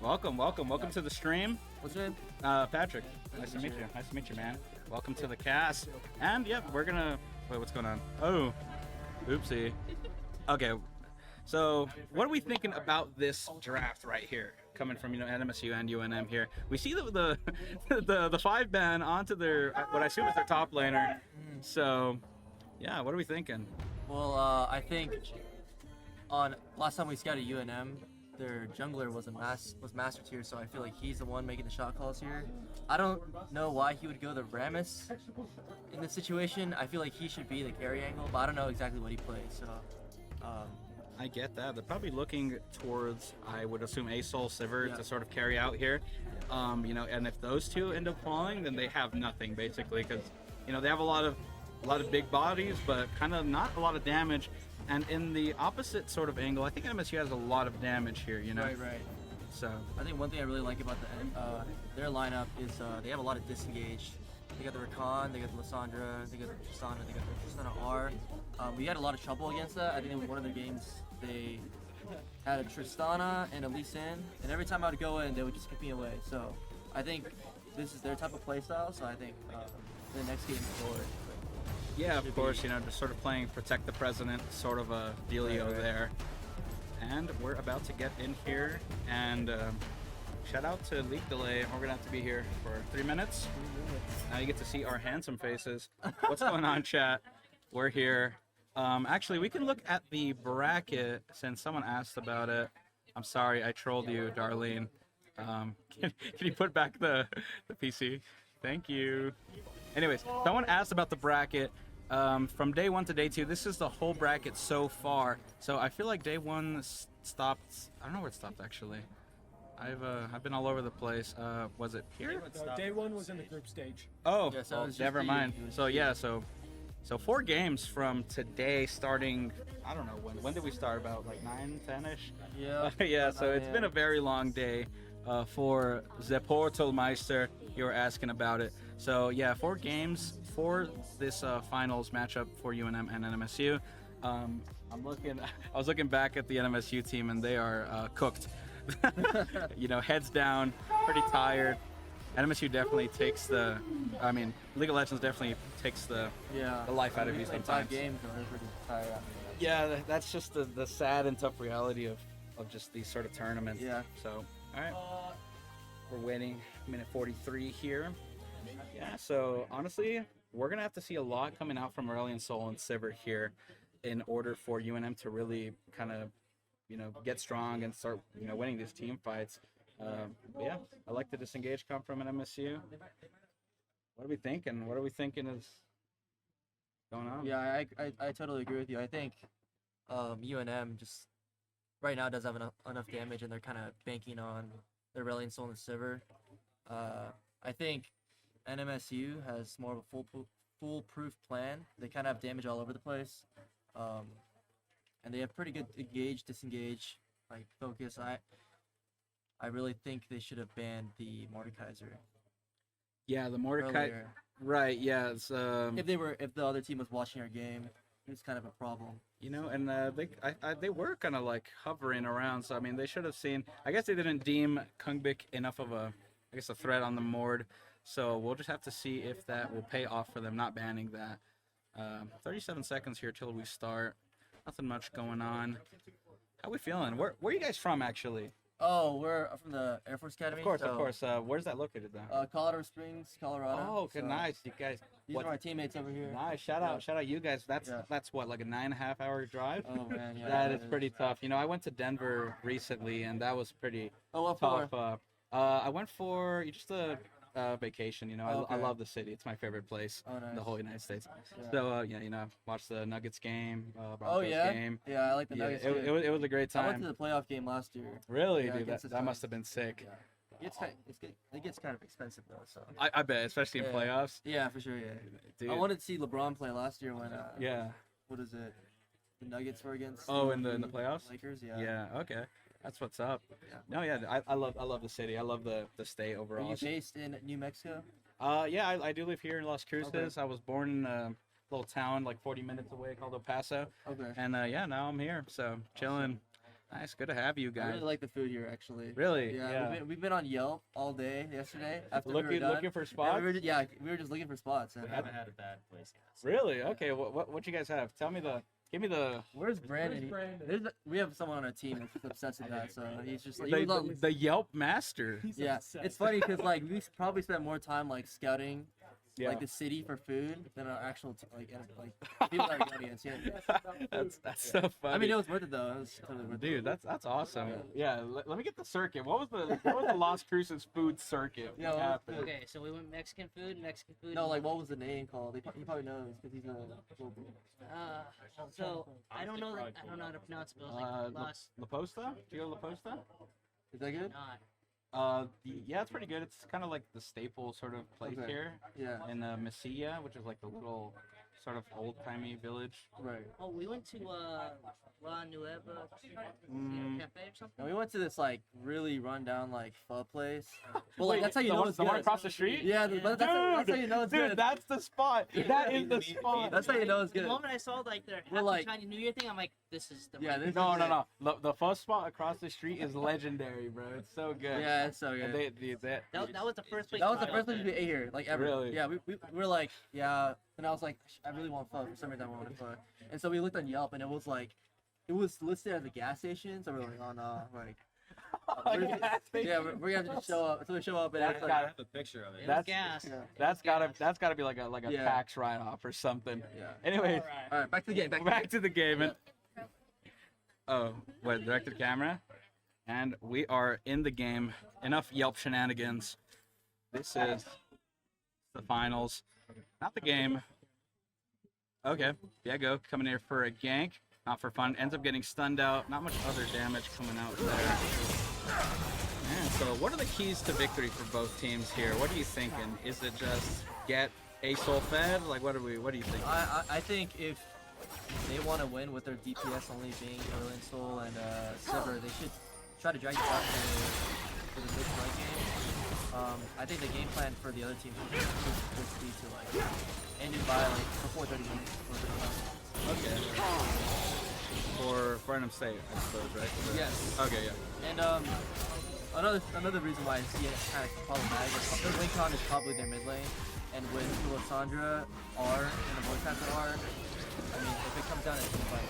Welcome to the stream. What's your name? Patrick. Nice to meet you. Nice to meet you, man. Welcome to the cast. And yep, we're gonna. Wait, what's going on? Oh, oopsie. Okay, so what are we thinking about this draft right here? Coming from NMSU and UNM here, we see the 5-ban onto their what I assume is their top laner. So, yeah, what are we thinking? Well, I think on last time we scouted UNM, their jungler was master tier, so I feel like he's the one making the shot calls here. I don't know why he would go the Rammus in this situation. I feel like he should be the carry angle, but I don't know exactly what he plays. So, I get that. They're probably looking towards, I would assume, Asol Sivir to sort of carry out here. And if those two end up falling, then they have nothing basically, because they have a lot of big bodies, but kind of not a lot of damage. And in the opposite sort of angle, I think MSU has a lot of damage here. Right. So I think one thing I really like about their lineup is they have a lot of disengage. They got the Rakan, they got the Lissandra, they got the Tristana, they got the Tristana R. We had a lot of trouble against that. I think in one of their games they had a Tristana and a Lee Sin, and every time I would go in, they would just kick me away. So I think this is their type of playstyle. So I think the next game forward. Yeah, of course, just sort of playing protect the president, sort of a dealio there. And we're about to get in here, and shout out to Leak Delay. We're gonna have to be here for 3 minutes. Now you get to see our handsome faces. What's going on, chat? We're here. Actually, we can look at the bracket since someone asked about it. I'm sorry, I trolled you, Darlene. Can you put back the PC? Thank you. Anyways, someone asked about the bracket. From day 1 to day 2, this is the whole bracket so far. So I feel like day 1 stopped. I don't know where it stopped actually. I've been all over the place. Was it here? Day 1 was in the group stage. Oh, Yeah, so well, it was never just mind. you. So yeah, so 4 games from today, starting. I don't know when did we start? About like 9, 10ish. Yeah. Yeah. So it's been a very long day for the Portalmeister. You were asking about it. So yeah, 4 games for this finals matchup for UNM and NMSU. I was looking back at the NMSU team, and they are cooked. Heads down, pretty tired. NMSU definitely takes League of Legends definitely takes the life out of you sometimes. 5 games, they're pretty tired after that. Yeah, that's just the sad and tough reality of just these sort of tournaments. Yeah. So, all right. We're waiting minute 43 here. Yeah, so honestly, we're going to have to see a lot coming out from Aurelion Sol and Sivir here in order for UNM to really kind of, get strong and start, winning these team fights. Yeah, I like the disengage come from an MSU. What are we thinking? What are we thinking is going on? Yeah, I totally agree with you. I think UNM just right now does have enough damage, and they're kind of banking on their Reliant Soul and the Sivir. I think NMSU has more of a foolproof plan. They kind of have damage all over the place, and they have pretty good engage, disengage, like focus. I really think they should have banned the Mordekaiser. Yeah, the Mordecai. Earlier. Right. Yeah. It's, If the other team was watching our game, it's kind of a problem. You know, and they were kind of like hovering around. So I mean, they should have seen. I guess they didn't deem Kungbik enough of a threat on the Mord. So we'll just have to see if that will pay off for them not banning that. 37 seconds here till we start. Nothing much going on. How we feeling? Where are you guys from actually? Oh, we're from the Air Force Academy. Of course. Where's that located then? Colorado Springs, Colorado. Oh, okay, nice. You guys. These are my teammates over here. Nice. Shout out you guys. That's what, like a 9.5 hour drive? Oh man, yeah. That is pretty tough. You know, I went to Denver recently, and that was pretty what tough. for? I went for just a vacation. You know, Okay. I love the city. It's my favorite place in the whole United States. Yeah. So yeah, you know, watched the Nuggets game, Broncos game. Yeah, I like the Nuggets. It was a great time. I went to the playoff game last year. Really, Yeah, dude? against That must have been sick. Yeah. It gets kind of expensive though. So. I bet, especially in playoffs. Yeah, for sure. Yeah. Dude. I wanted to see LeBron play last year when. Yeah. What is it? The Nuggets were against. Oh, in the playoffs. Lakers. Yeah. Yeah. Okay. That's what's up. Yeah. No, yeah, I love the city. I love the state Are overall. you based in New Mexico? Yeah, I do live here in Las Cruces. Okay. I was born in a little town like 40 minutes away called El Paso. Okay. And yeah, now I'm here. So chilling. Nice, good to have you I guys. really like the food here, actually. Really? Yeah. Yeah. We've been on Yelp all day yesterday. After Looking- we were done. looking for And spots? we were just looking for spots. And I haven't had a bad place yet. Really? Okay. What you guys have? Give me the. Where's Brandon? We have someone on our team that's obsessed with that, so he's just like The Yelp master. Yeah, it's funny because like we probably spent more time like scouting, like the city for food than our actual people that are in the audience. Yeah. That's so funny. I mean, it was worth it though. It was totally worth it. Dude, that's awesome. Yeah, let me get the circuit. What was the Las Cruces food circuit? Yeah, What happened? Okay, so we went Mexican food. No, like what was the name called? He probably knows because he's a global. So I don't know how to pronounce it. But it was like La Posta? Do you go to La Posta? Is that good? Not. Yeah, it's pretty good. It's kind of like the staple sort of place Okay. here. Yeah. In Mesilla, which is like the little sort of old-timey village. Right. Oh, we went to La Nueva Mm. Cafe or something. And we went to this like really rundown like pho place. Well, like Wait, that's how you the know one- it's the good. one across the street? Yeah, but that's how you know it's Dude, good. that's the spot. That is the spot. That's how you know it's The good. moment I saw like their Well, Happy like- Chinese New Year thing, I'm like, this is the Yeah, right this No, is no, no. The pho spot across the street is legendary, bro. It's so good. Yeah, it's so good. And That was the first place. That was we the went first place we ate here, like ever. Really? Yeah, we were like, yeah. And I was like, I really want pho. For some reason, I wanted pho. And so we looked on Yelp, and it was like, it was listed as a gas station. So we're like, oh no, like. We're gonna have to show up. So we show up, and it's like, a picture of it. That's gotta be like a Yeah. tax write-off or something. Yeah. Anyway, all right, back to the game. Back to the game. And, oh, what? Directed camera, and we are in the game. Enough Yelp shenanigans. This is the finals, not the game. Okay, Diego coming here for a gank, not for fun. Ends up getting stunned out. Not much other damage coming out there. Man, so what are the keys to victory for both teams here? What are you thinking? Is it just get a soul fed? Like, what do you think? I think if they want to win with their DPS only being Berlin Soul and Silver, they should try to drag it out for the mid-point game. I think the game plan for the other team should be to like end it by like before 30 minutes. Okay. For NM State, I suppose, right? Yes. Okay, yeah. And another reason why I see it kind of problematic is their Wincon is probably their mid lane, and with Lysandra R and the voice actor R, I mean, if it comes down to team fight,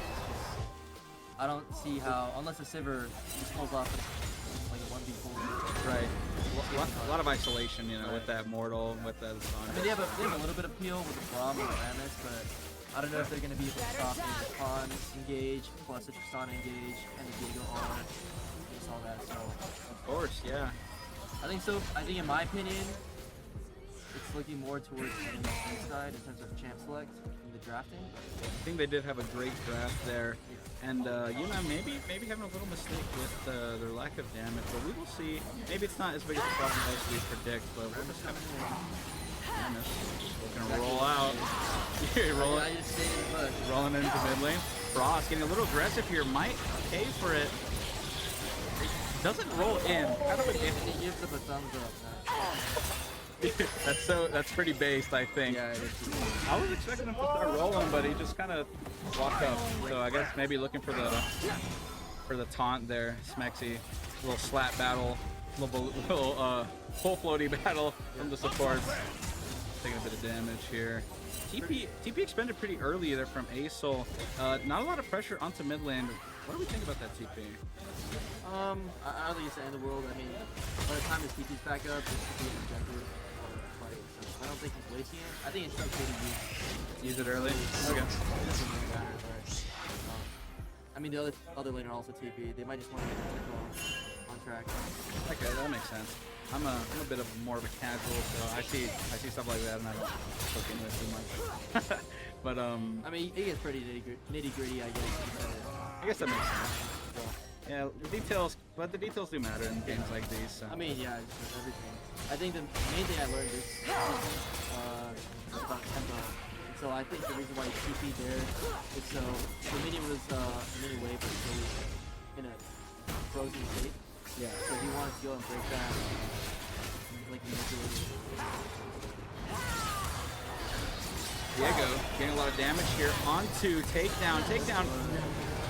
I don't see how, unless the Sivir just pulls off like a 1v4. Right. A lot of isolation, you know, with that Mortal, with that Lysandra. I mean, they have a little bit of appeal with the Braum and the Rammus, but I don't know if they're going to be able to stop the Khan engage, plus the Tristana engage, and the Diego on, just all that, so. Of course, yeah. I think so. I think in my opinion, it's it's looking more towards the side in terms of champ select and the drafting. I think they did have a great draft there. And, you know, maybe having a little mistake with their lack of damage, but we will see. Maybe it's not as big of a problem as we predict, but we'll just have to we're gonna roll out. Rolling into mid lane. Frost getting a little aggressive here, might pay for it. Doesn't roll in. Kind of a gift. He gives him a thumbs up. That's pretty based, I think. Yeah, it is. I was expecting him to start rolling, but he just kind of walked up. So I guess maybe looking for the taunt there. Smexy, little slap battle, little full floaty battle from the supports. Taking a bit of damage here. TP expended pretty early there from Asul. Not a lot of pressure onto mid lane. What do we think about that TP? I don't think it's the end of the world. I mean, by the time his TP's back up, this should be an objective fight. So I don't think he's wasting it. I think it's okay to use it early. Okay. It doesn't really matter, but, I mean, the other laner also TP. They might just want to get on track. Okay, that makes sense. I'm a bit of more of a casual, so I see stuff like that, and I don't look into it too much. But I mean, it gets pretty nitty gritty, I guess. I guess that makes sense. So, yeah, the details do matter in games like these. So. I mean, yeah, just everything. I think the main thing I learned is about tempo. And so I think the reason why he TP'd there is so the minion was mini wave was so in a frozen state. Yeah. So he wanted to go and break that, like manipulated. Diego getting a lot of damage here onto takedown. Takedown.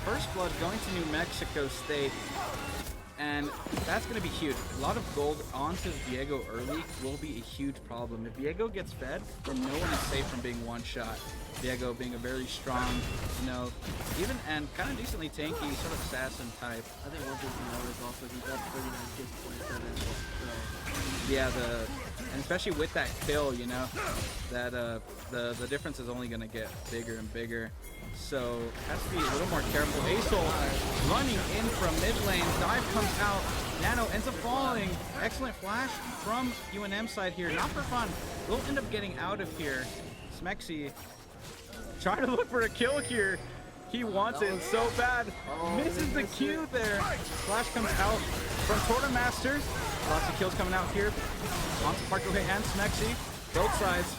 First blood going to New Mexico State. And that's going to be huge. A lot of gold onto Diego early will be a huge problem. If Diego gets fed, then no one is safe from being one-shot. Diego being a very strong, you know, even and kind of decently tanky sort of assassin type. I think one thing to note is also he's up 39 kills, 27. So. Yeah, and especially with that kill, you know, that the difference is only going to get bigger and bigger. So has to be a little more careful. Asul running in from mid lane. Dive comes out. Nano ends up falling. Excellent flash from UNM side here. Not for fun. Will end up getting out of here. Smexy trying to look for a kill here. He wants it so bad. Misses the Q there. Flash comes out from Tortomaster. Lots of kills coming out here. Onto Parko Hit and Smexy. Both sides.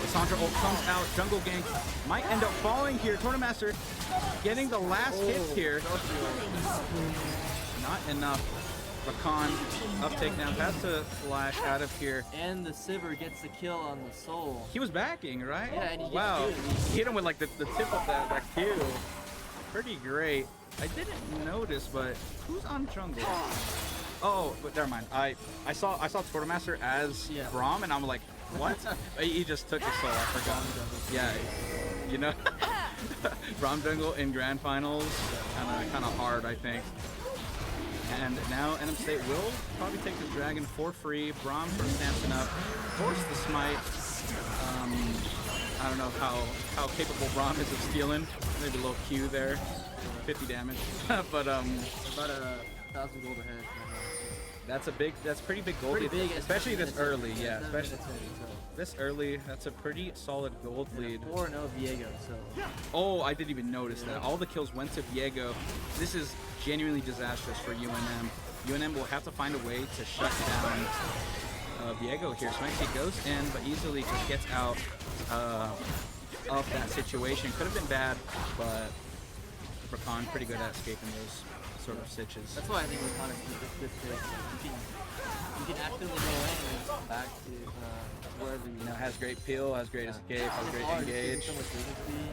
Cassandra ult comes out. Jungle gank might end up falling here. Tortomaster getting the last hit here. Not enough. Rakan up takedown. Pass to Flash out of here. And the Sivir gets the kill on the Soul. He was backing, right? Yeah, and he wow. He hit him with like the tip of that Q. Pretty great. I didn't notice, but who's on jungle? Oh, but never mind. I saw Tortomaster as Braum, and I'm like, what? He just took his soul. I forgot. Yeah, you know, Braum jungle in grand finals, kind of hard, I think. And now NM State will probably take the dragon for free. Braum for Samson up, force the smite. I don't know how capable Braum is of stealing. Maybe a little Q there, 50 damage. But about 1,000 gold ahead. That's pretty big gold lead, big, especially this early. Yeah, especially this early. That's a pretty solid gold lead. 4-0 Viego. So. Oh, I didn't even notice that. All the kills went to Viego. This is genuinely disastrous for UNM. UNM will have to find a way to shut down Viego here. Smexy goes in, but easily just gets out of that situation. Could have been bad, but Rakan pretty good at escaping those sort of stitches. That's why I think Rakan is this big. You can actively go in and come back to wherever you know. Has great peel, has great escape, has great engage.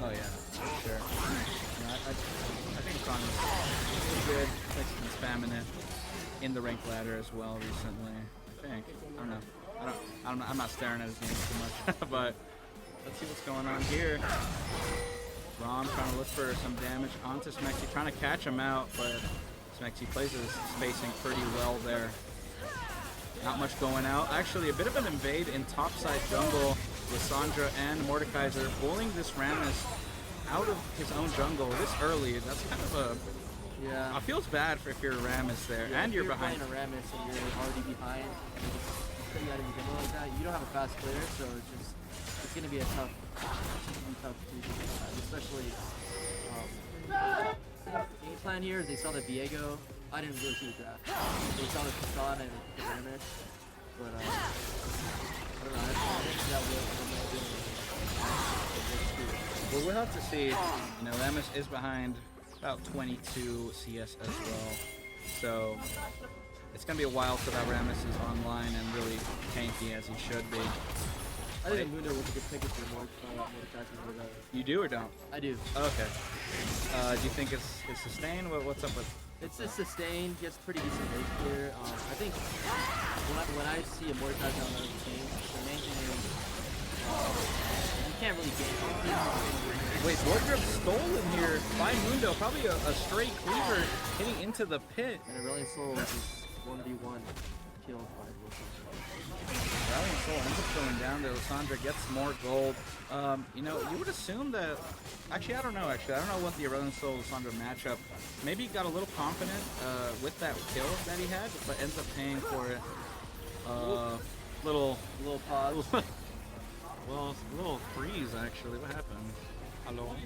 Oh yeah, for sure. I think Rakan is good. Like he's spamming it in the ranked ladder as well recently. I think. I don't know. I'm not staring at his game too much, but let's see what's going on here. Rom trying to look for some damage onto Smexy, trying to catch him out, but Smexy plays his spacing pretty well there. Not much going out. Actually, a bit of an invade in topside jungle with Sandra and Mordekaiser pulling this Rammus out of his own jungle this early. That's kind of a... Yeah. It feels bad if you're a Rammus there, and you're behind. If you're playing a Rammus and you're already behind, set you out of the demo like that, you don't have a fast player, so it's gonna be a tough to especially game plan here. They saw the Viego. I didn't really see the draft. They saw the Kassan and the Ramis, but I don't know. I think that Well, we'll have to see. You know, Ramis is behind about 22 CS as well, so it's gonna be a while till that Ramis is online and really tanky as he should be. I think Mundo was a good pick if you're more You do or don't? I do. Okay. Do you think it's sustained? What's up with? It's a sustained, gets pretty decent rate here. I think when I see a Mordekaiser on the other team, the main thing is you can't really gain. Wait, Wardrip stolen here by Mundo. Probably a straight cleaver hitting into the pit. And Aurelion Soul is 1v1 killed by Aurelion Soul ends up going down there. Lissandra gets more gold. You know, you would assume that. Actually, I don't know. I don't know what the Aurelion Soul Lissandra matchup. Maybe he got a little confident with that kill that he had, but ends up paying for it. Little pause. Well, a little freeze actually. What happened? Hello.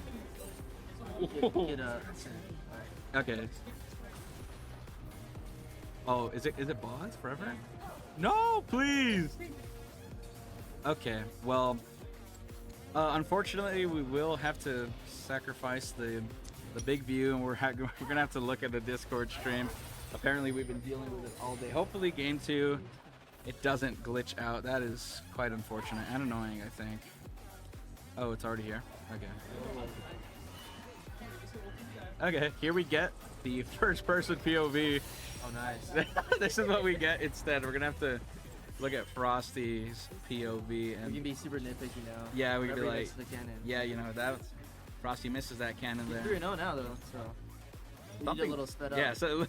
Okay. Oh, is it boss forever? No, please. Okay. Well, unfortunately, we will have to sacrifice the big view, and we're gonna have to look at the Discord stream. Apparently, we've been dealing with it all day. Hopefully, game 2. It doesn't glitch out. That is quite unfortunate and annoying, I think. Oh, it's already here. Okay. Okay, here we get the first-person POV. Oh, nice. This is what we get instead. We're gonna have to look at Frosty's POV, and we can be super nitpicky now. Yeah, we can be like, the cannon. yeah, you know that Frosty misses that cannon there. 3-0 now though, so we need a little sped up. Yeah, so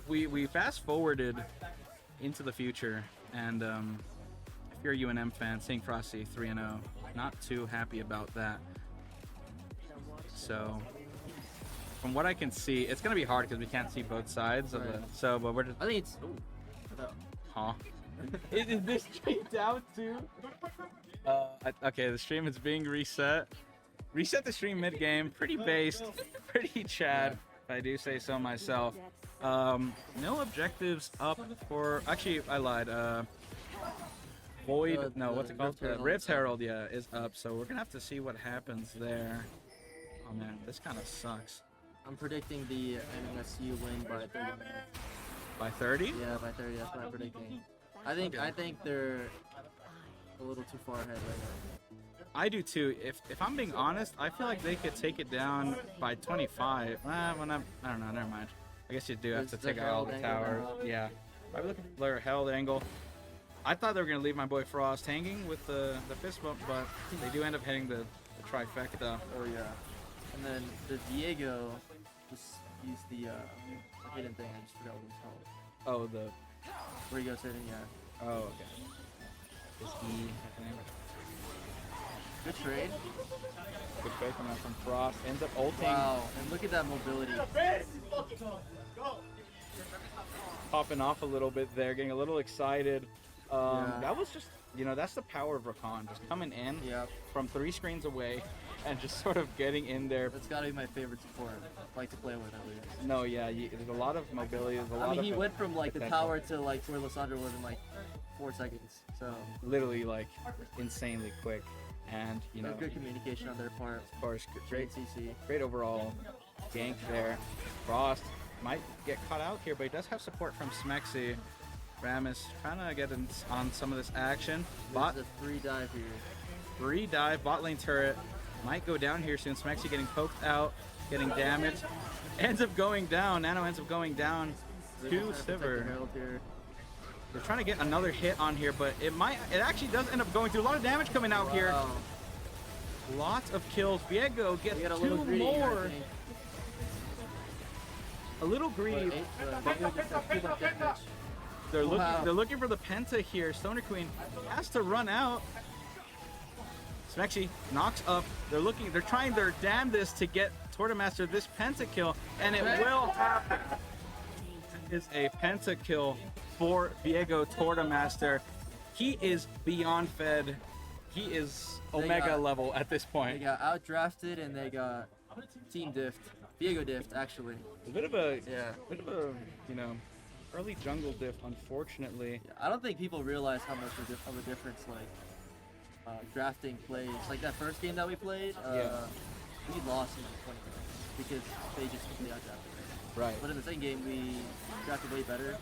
we fast forwarded into the future, and if you're a UNM fan, seeing Frosty 3-0, not too happy about that. So from what I can see, it's gonna be hard because we can't see both sides of it. So, but we're just. I think it's. Huh? Is this stream down too? Okay, the stream is being reset. Reset the stream mid game. Pretty based, pretty Chad, if I do say so myself. No objectives up for. Actually, I lied. Void. No, what's it called? Rift's Herald. Yeah, is up. So we're gonna have to see what happens there. Oh man, this kind of sucks. I'm predicting the NMSU win by 30 minutes. By 30? Yeah, by 30. That's what I'm predicting. I think they're a little too far ahead right now. I do too. If I'm being honest, I feel like they could take it down by 25. I don't know. Never mind. I guess you do have to take out all the towers. Yeah. I was looking for their Herald angle. I thought they were gonna leave my boy Frost hanging with the fist bump, but they do end up hitting the trifecta. Oh yeah. And then the Viego just used the hidden thing. I just forgot what it's called. Oh, the where you go sitting, yeah. Oh, okay. Is E, I think. Good trade. Good trade coming out from Frost. Ends up ulting. Wow, and look at that mobility. Popping off a little bit there, getting a little excited. That was just, you know, that's the power of Rakan. Just coming in from 3 screens away and just sort of getting in there. That's got to be my favorite support. I like to play with at least. No, yeah, there's a lot of mobility. There's a lot he went from like the tower to like where Lissandra was in like 4 seconds. So literally like insanely quick, and you know, good communication on their part. Of course, great CC, great overall gank there. Frost might get caught out here, but he does have support from Smexy. Ramis trying to get on some of this action. There's a free dive here. Free dive, bot lane turret. Might go down here soon. Smexy getting poked out, getting damaged. Ends up going down. Nano ends up going down to Sivir. They're trying to get another hit on here, but it actually does end up going through. A lot of damage coming out here. Lots of kills. Viego gets 2 more. A little greedy. They're looking for the Penta here. Stoner Queen has to run out. Smexy knocks up. They're trying their damnedest to get Tortamaster this pentakill, and it will happen. It is a pentakill for Viego Tortamaster. he is beyond fed. He is Omega level at this point. They got outdrafted and they got team diffed. Viego diffed, actually. A bit of a you know, early jungle diff, unfortunately. Yeah, I don't think people realize how much of a difference drafting plays. Like that first game that we played, we lost in like 20 minutes because they just completely outdrafted. Right. But in the second game, we drafted way better.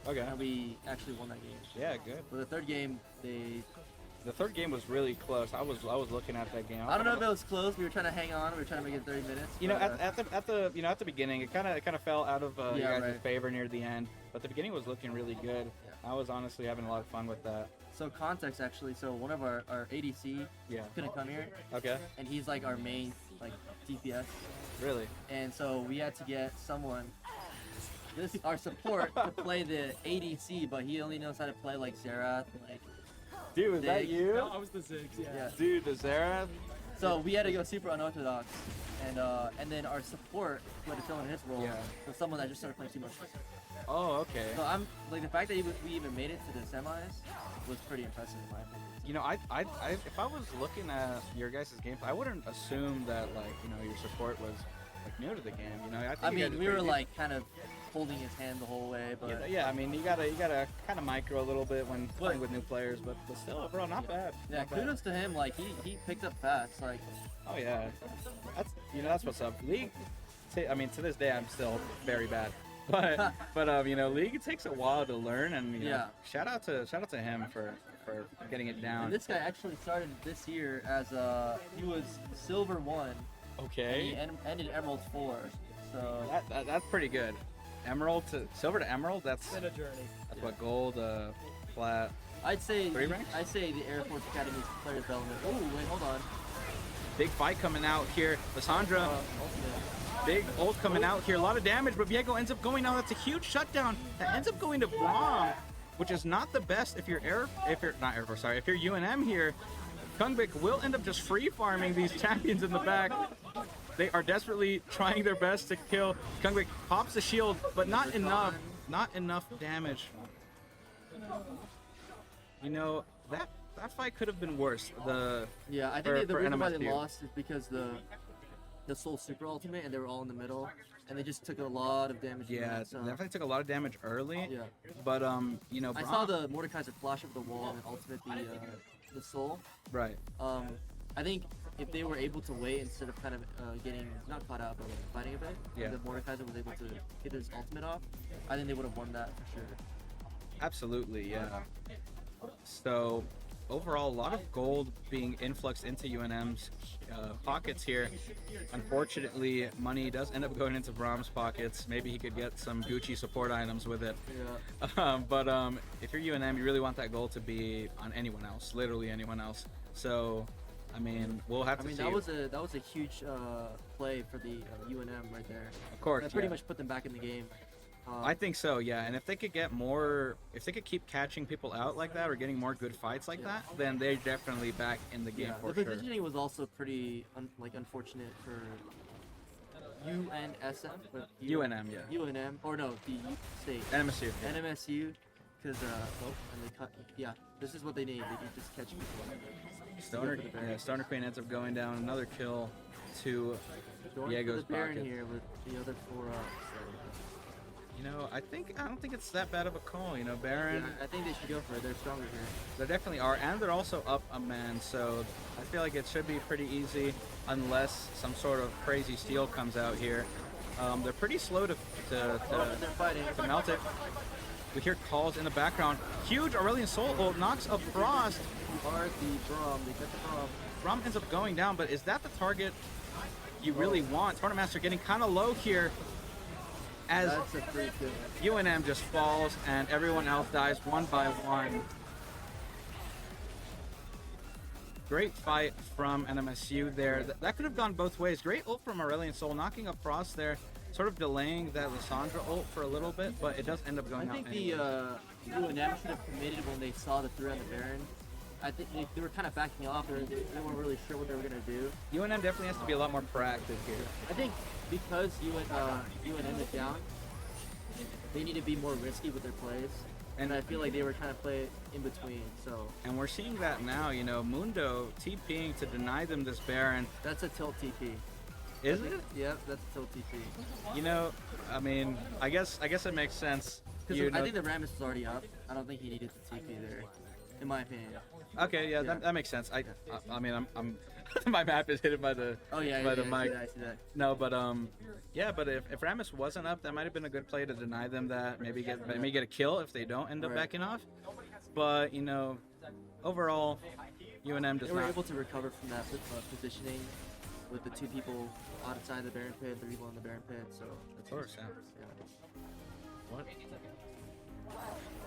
Okay. And we actually won that game. Yeah, good. But the third game, the third game was really close. I was looking at that game. I don't know if it was close. We were trying to hang on. We were trying to make it 30 minutes. You know, at the beginning, it kind of fell out of you guys' favor near the end. But the beginning was looking really good. Yeah. I was honestly having a lot of fun with that. So context actually. So one of our ADC couldn't come here. Okay. And he's like our main DPS. Really? And so we had to get someone. Our support to play the ADC, but he only knows how to play like Xerath, like. Dude, was that you? No, I was the Ziggs, yeah. Dude, the Xerath? So we had to go super unorthodox, and then our support who had to fill in his role was someone that just started playing too much. Oh, okay. So I'm like the fact that we even made it to the semis was pretty impressive in my opinion. You know, I if I was looking at your guys' gameplay, I wouldn't assume that your support was like new to the game. You know, I mean we were like kind of holding his hand the whole way, but yeah, I mean you gotta kind of micro a little bit when playing with new players, but still overall not bad. Yeah, not kudos bad. to him. Like he picked up fast. Like, oh yeah, that's what's up. League, I mean to this day I'm still very bad, but League, it takes a while to learn, and shout out to him for getting it down. And this guy actually started this year as he was Silver 1. Okay. And he ended Emerald 4. So that's pretty good. Emerald to silver to emerald. That's been a journey. That's what gold, plat. I'd say 3 ranks? I'd say the Air Force Academy's player development. Oh wait, hold on. Big fight coming out here. Lissandra. Big ult coming out here. A lot of damage, but Viego ends up going out. That's a huge shutdown. That ends up going to Braum, which is not the best if you're not Air Force, sorry. If you're UNM here, Kungbik will end up just free farming these champions in the back. They are desperately trying their best to kill. Kungbik pops the shield, but not enough. Not enough damage. You know, that fight could have been worse. I think the reason why they lost is because the Soul Super Ultimate and they were all in the middle, and they just took a lot of damage. Yeah, definitely took a lot of damage early. Yeah. But I saw the Mordekaiser flash up the wall and ultimate the Soul. Right. I think if they were able to wait instead of kind of getting not caught out but like fighting a bit, the Mordekaiser was able to get his ultimate off, I think they would have won that for sure. Absolutely, yeah. So overall, a lot of gold being influxed into UNM's pockets here. Unfortunately, money does end up going into Braum's pockets. Maybe he could get some Gucci support items with it. Yeah. But if you're UNM, you really want that gold to be on anyone else, literally anyone else. So, I mean, we'll have to see. That was a huge play for the UNM right there. Of course, that pretty much put them back in the game. I think so, yeah. And if they could get more, if they could keep catching people out like that or getting more good fights like that, then they're definitely back in the game for the sure. positioning was also pretty unfortunate for UNSM. UNM, yeah. UNM, or no, the state. NMSU. Yeah. NMSU, because this is what they need. They can just catch people. Stoner Queen ends up going down. Another kill to Diego's Baron pocket. here with the other 4 ups. You know, I don't think it's that bad of a call. You know, Baron. Yeah, I think they should go for it. They're stronger here. They definitely are, and they're also up a man, so I feel like it should be pretty easy, unless some sort of crazy steal comes out here. They're pretty slow to melt it. We hear calls in the background. Huge Aurelian Soul ult knocks a Frost. They get the Braum. Braum ends up going down, but is that the target you really want? Tornamaster getting kind of low here. As that's a free kill. UNM just falls and everyone else dies one by one. Great fight from NMSU there. That could have gone both ways. Great ult from Aurelian Soul, knocking up Frost there, sort of delaying that Lissandra ult for a little bit, but it does end up going out. I think the UNM should have committed when they saw the 3 on the Baron. I think they were kind of backing off. They weren't really sure what they were going to do. UNM definitely has to be a lot more proactive here. I think because UNM is down, they need to be more risky with their plays. And I feel like they were trying to play in between, so. And we're seeing that now, you know, Mundo TPing to deny them this Baron. That's a tilt TP. Is it? Yep, that's a tilt TP. You know, I mean, I guess it makes sense. Because I think the Rammus was already up. I don't think he needed the TP there, in my opinion. Okay, yeah. That makes sense. I mean, I'm my map is hidden by the the mic. I see that. No, but yeah, but if Rammus wasn't up, that might have been a good play to deny them that. Maybe get a kill if they don't end up backing off. But you know, overall, UNM does they were not. able to recover from that positioning with the 2 people outside the Baron pit, 3 people in the Baron pit. So of course, yeah. What?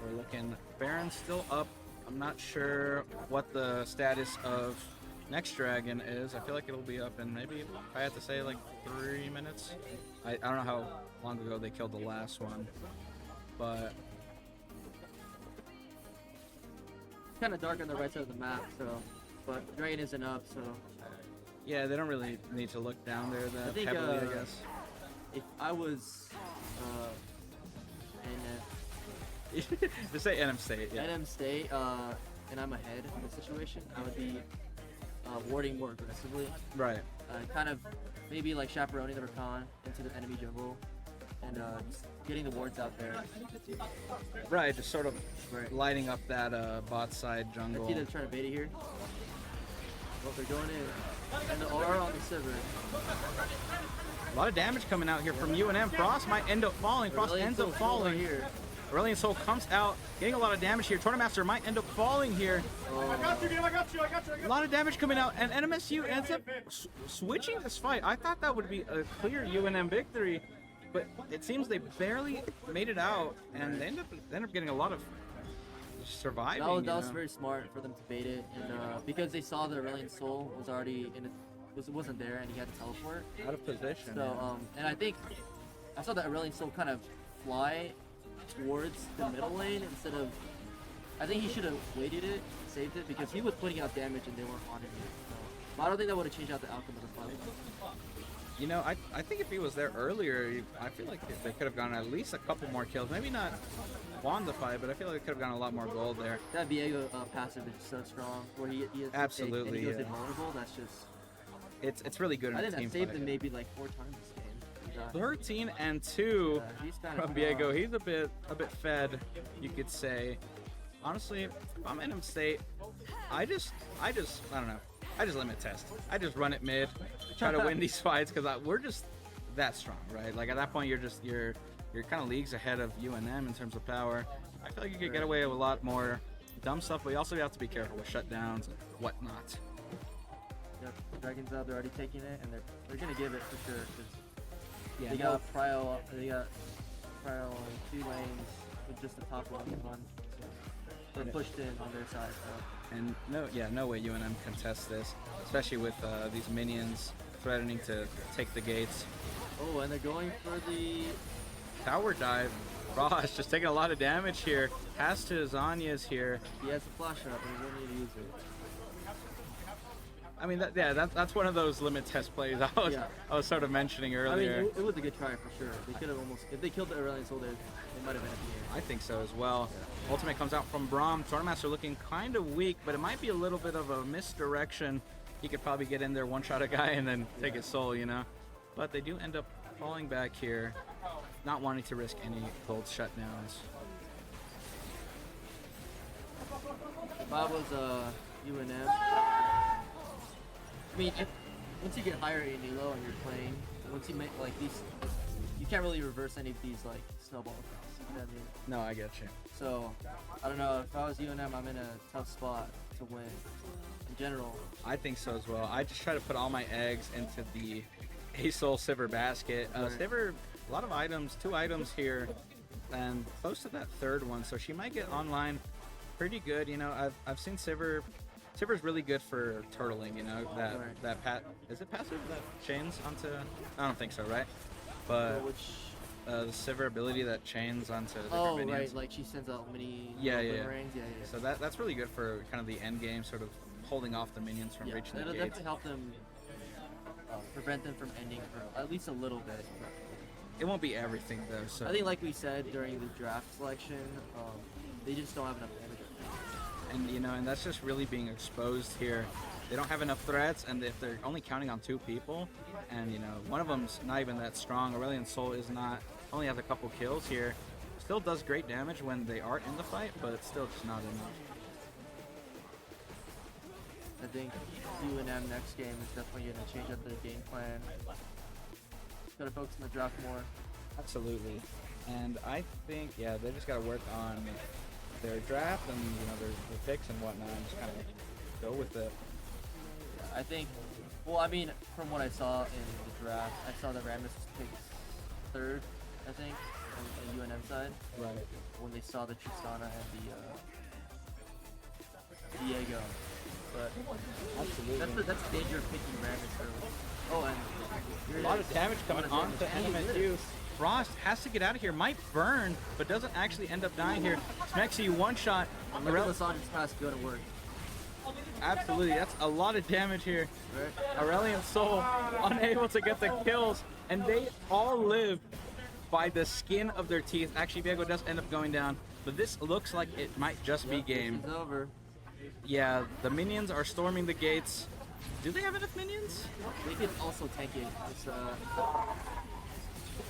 We're looking. Baron's still up. I'm not sure what the status of Next Dragon is. I feel like it'll be up in maybe, if I had to say, like 3 minutes. I don't know how long ago they killed the last one, but it's kind of dark on the right side of the map. So, but Dragon isn't up. So yeah, they don't really need to look down there that I think, heavily, I guess. If I was just say NM State. Yeah. NM State, and I'm ahead in the situation, I would be warding more aggressively. Right. Kind of maybe like chaperoning the Rakan into the enemy jungle and just getting the wards out there. Right, just sort of lighting up that bot side jungle. I see them trying to bait it here. Well, they're going in. And the aura on the Sivir. A lot of damage coming out here from UNM. Frost might end up falling. Frost ends up falling here. Aurelion Soul comes out, getting a lot of damage here. Tournamaster might end up falling here. I got you, dude. I got you. A lot of damage coming out, and NMSU ends up switching this fight. I thought that would be a clear UNM victory, but it seems they barely made it out, and they end up getting a lot of surviving. That was very smart for them to bait it, and because they saw that Aurelion Soul was already in wasn't there, and he had to teleport out of position. So and I think I saw that Aurelion Soul kind of fly towards the middle lane instead of. I think he should have waited it, saved it, because he was putting out damage and they weren't on him yet. So, but I don't think that would have changed out the outcome of the fight. You know, I think if he was there earlier, I feel like they could have gotten at least a couple more kills. Maybe not won the fight, but I feel like they could have gotten a lot more gold there. That Viego passive is so strong, where he is absolutely and he goes invulnerable. That's just. It's really good. I in think team I saved fight. him maybe like 4 times this game. 13-2 from Viego. He's a bit fed, you could say. Honestly, if I'm NM State, I just I don't know. I just limit test. I just run it mid, try to win these fights because we're just that strong, right? Like at that point, you're kind of leagues ahead of UNM in terms of power. I feel like you could get away with a lot more dumb stuff, but you also have to be careful with shutdowns and whatnot. Yep, Dragon's out. They're already taking it, and they're gonna give it for sure. Yeah, they got Prio on 2 lanes with just the top one. They're pushed in on their side. So. And no way UNM contests this, especially with these minions threatening to take the gates. Oh, and they're going for the tower dive. Ross just taking a lot of damage here. Has to Zanya's here. He has a flash up, and he doesn't need to use it. I mean, that's one of those limit test plays I was sort of mentioning earlier. I mean, it was a good try for sure. They could have if they killed the Aurelion Soul, they might have been at the game. I think so as well. Yeah. Ultimate comes out from Braum. Tournamaster looking kind of weak, but it might be a little bit of a misdirection. He could probably get in there, one-shot a guy, and then take his soul, you know? But they do end up falling back here, not wanting to risk any gold shutdowns. If I was UNM, I mean, once you get higher in Elo and you're playing, once you make like these, you can't really reverse any of these like snowball effects. You know what I mean? No, I get you. So, I don't know. If I was UNM, I'm in a tough spot to win. In general. I think so as well. I just try to put all my eggs into the Asol Sivir basket. Sivir, a lot of items, 2 items here, and close to that 3rd one. So she might get online pretty good. You know, I've seen Sivir. Sivir's really good for turtling, you know, is it passive that chains onto, I don't think so, right? But the Sivir ability that chains onto different minions. Right, like she sends out mini rings. Yeah. So that's really good for kind of the end game, sort of holding off the minions from reaching the gates. Definitely help them prevent them from ending for at least a little bit. it won't be everything though. So I think, like we said during the draft selection, they just don't have enough damage. And you know, and that's just really being exposed here. They don't have enough threats, and if they're only counting on 2 people, and you know, one of them's not even that strong. Aurelion Sol is not, only has a couple kills here. Still does great damage when they are in the fight, but it's still just not enough. I think UNM next game is definitely going to change up their game plan. Got to focus on the draft more. Absolutely. And I think, yeah, they just got to work on their draft and, you know, their picks and whatnot, and just kind of go with it. I think, well, I mean, from what I saw in the draft, I saw that Rammus picked 3rd, I think, on the UNM side. Right. When they saw the Tristana and the Diego. But absolutely, that's the danger of picking Rammus early. Oh, and a lot of damage coming on to NM. Frost has to get out of here. Might burn, but doesn't actually end up dying here. Smexy one shot. Lasandra's pass go to work. Absolutely, that's a lot of damage here. Right. Aurelion Sol unable to get the kills, and they all live by the skin of their teeth. Actually, Diego does end up going down, but this looks like it might just be game. It's over. Yeah, the minions are storming the gates. Do they have enough minions? They can also tank it. It's,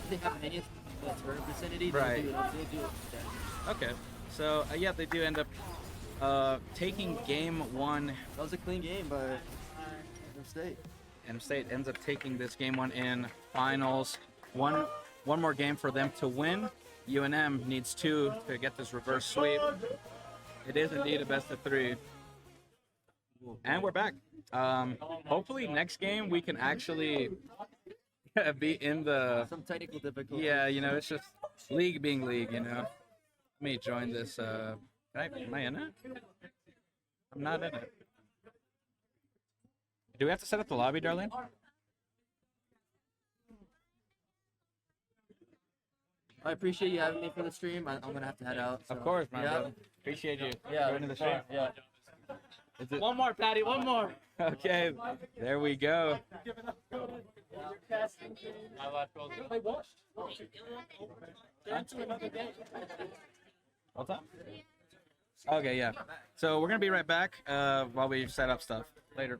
they have minions in the turret vicinity. Right. They do it. Okay, so yeah, they do end up taking game 1. That was a clean game by NM State. NM State ends up taking this game 1 in finals. One more game for them to win. UNM needs 2 to get this reverse sweep. It is indeed a best of 3. And we're back. Hopefully next game we can actually be in the... Some technical difficulties. Yeah, you know, it's just league being league, you know. Let me join this. Am I in it? I'm not in it. Do we have to set up the lobby, Darlene? I appreciate you having me for the stream. I'm gonna have to head out. So. Of course, man. Yeah. Appreciate you Yeah. joining the stream. Yeah. Is it... One more, Patty. One more. Okay, there we go. What's up? Okay, yeah. So we're gonna be right back while we set up stuff. Later.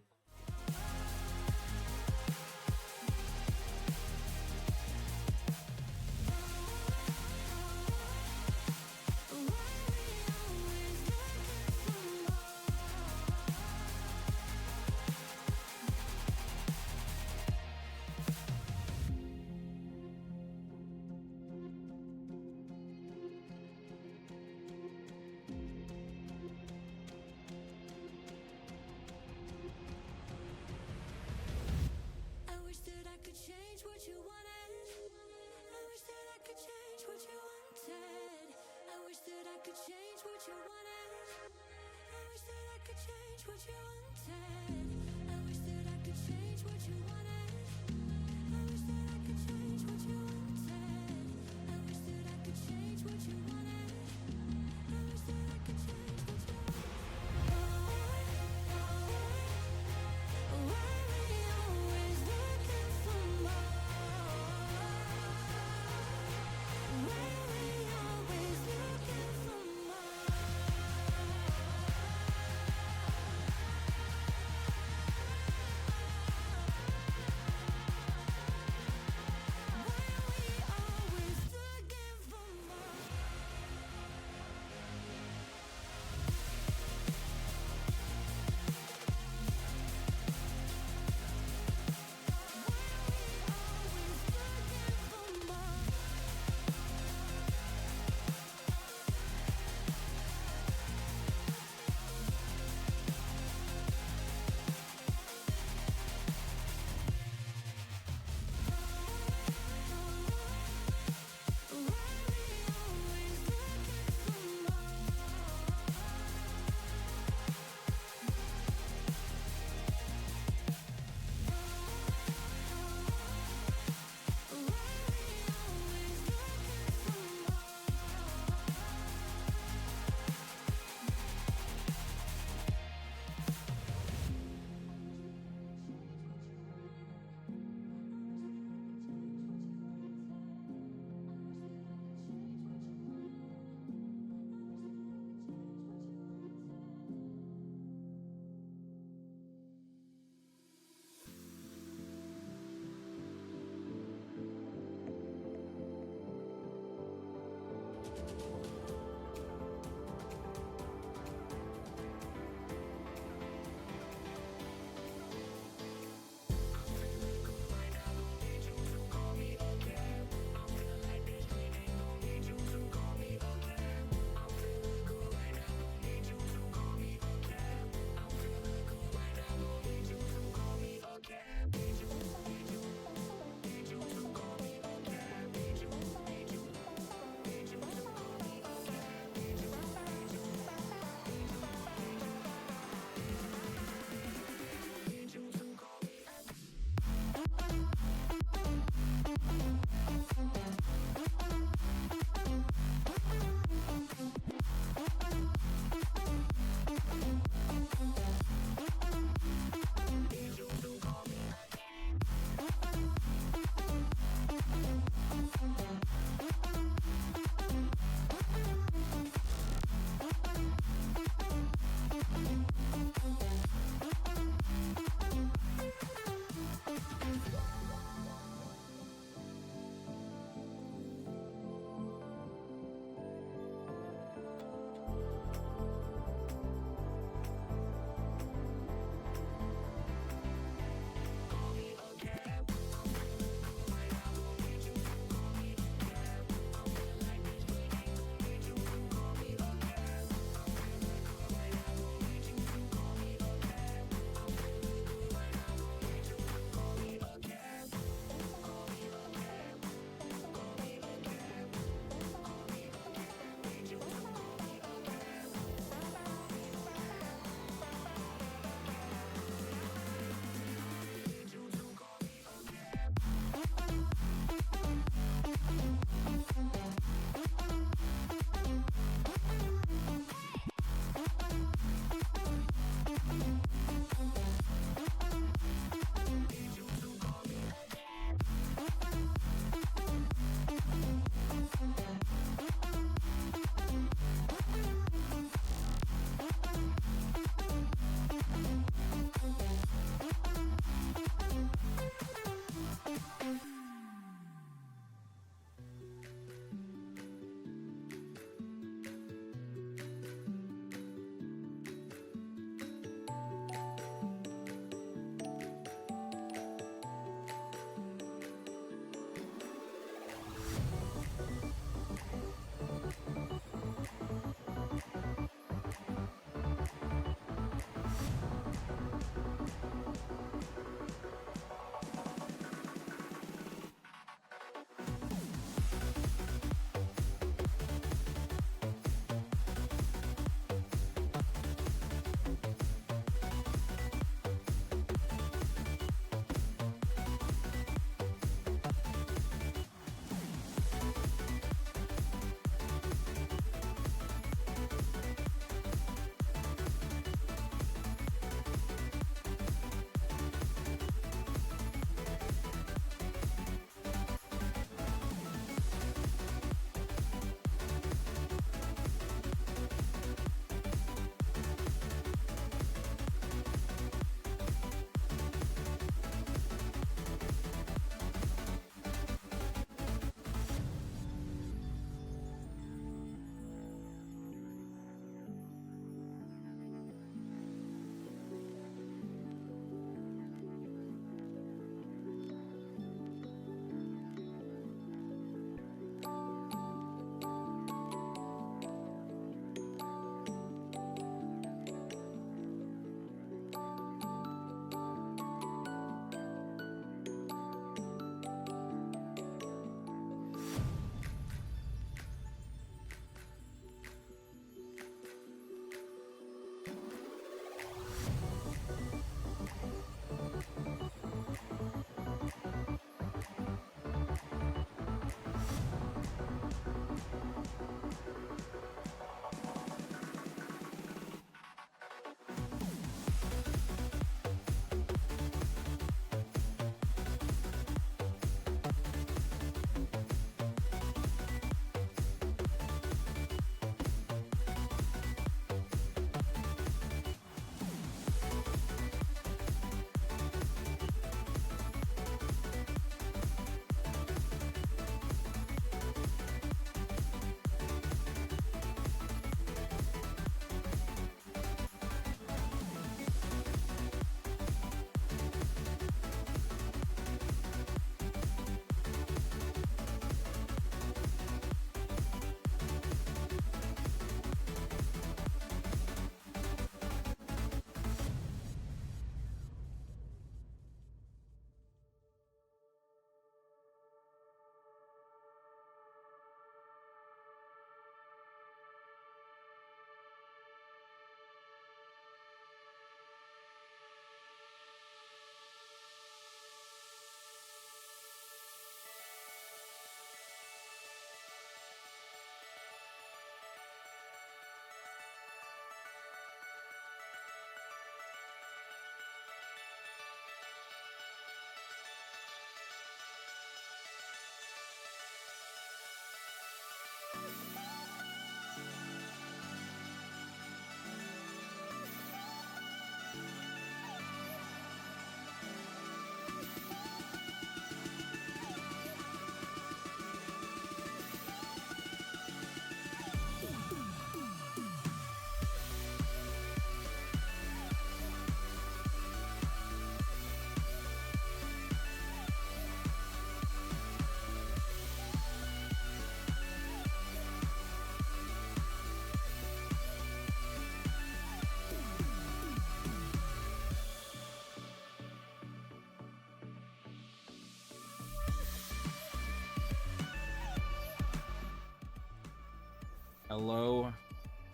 Hello,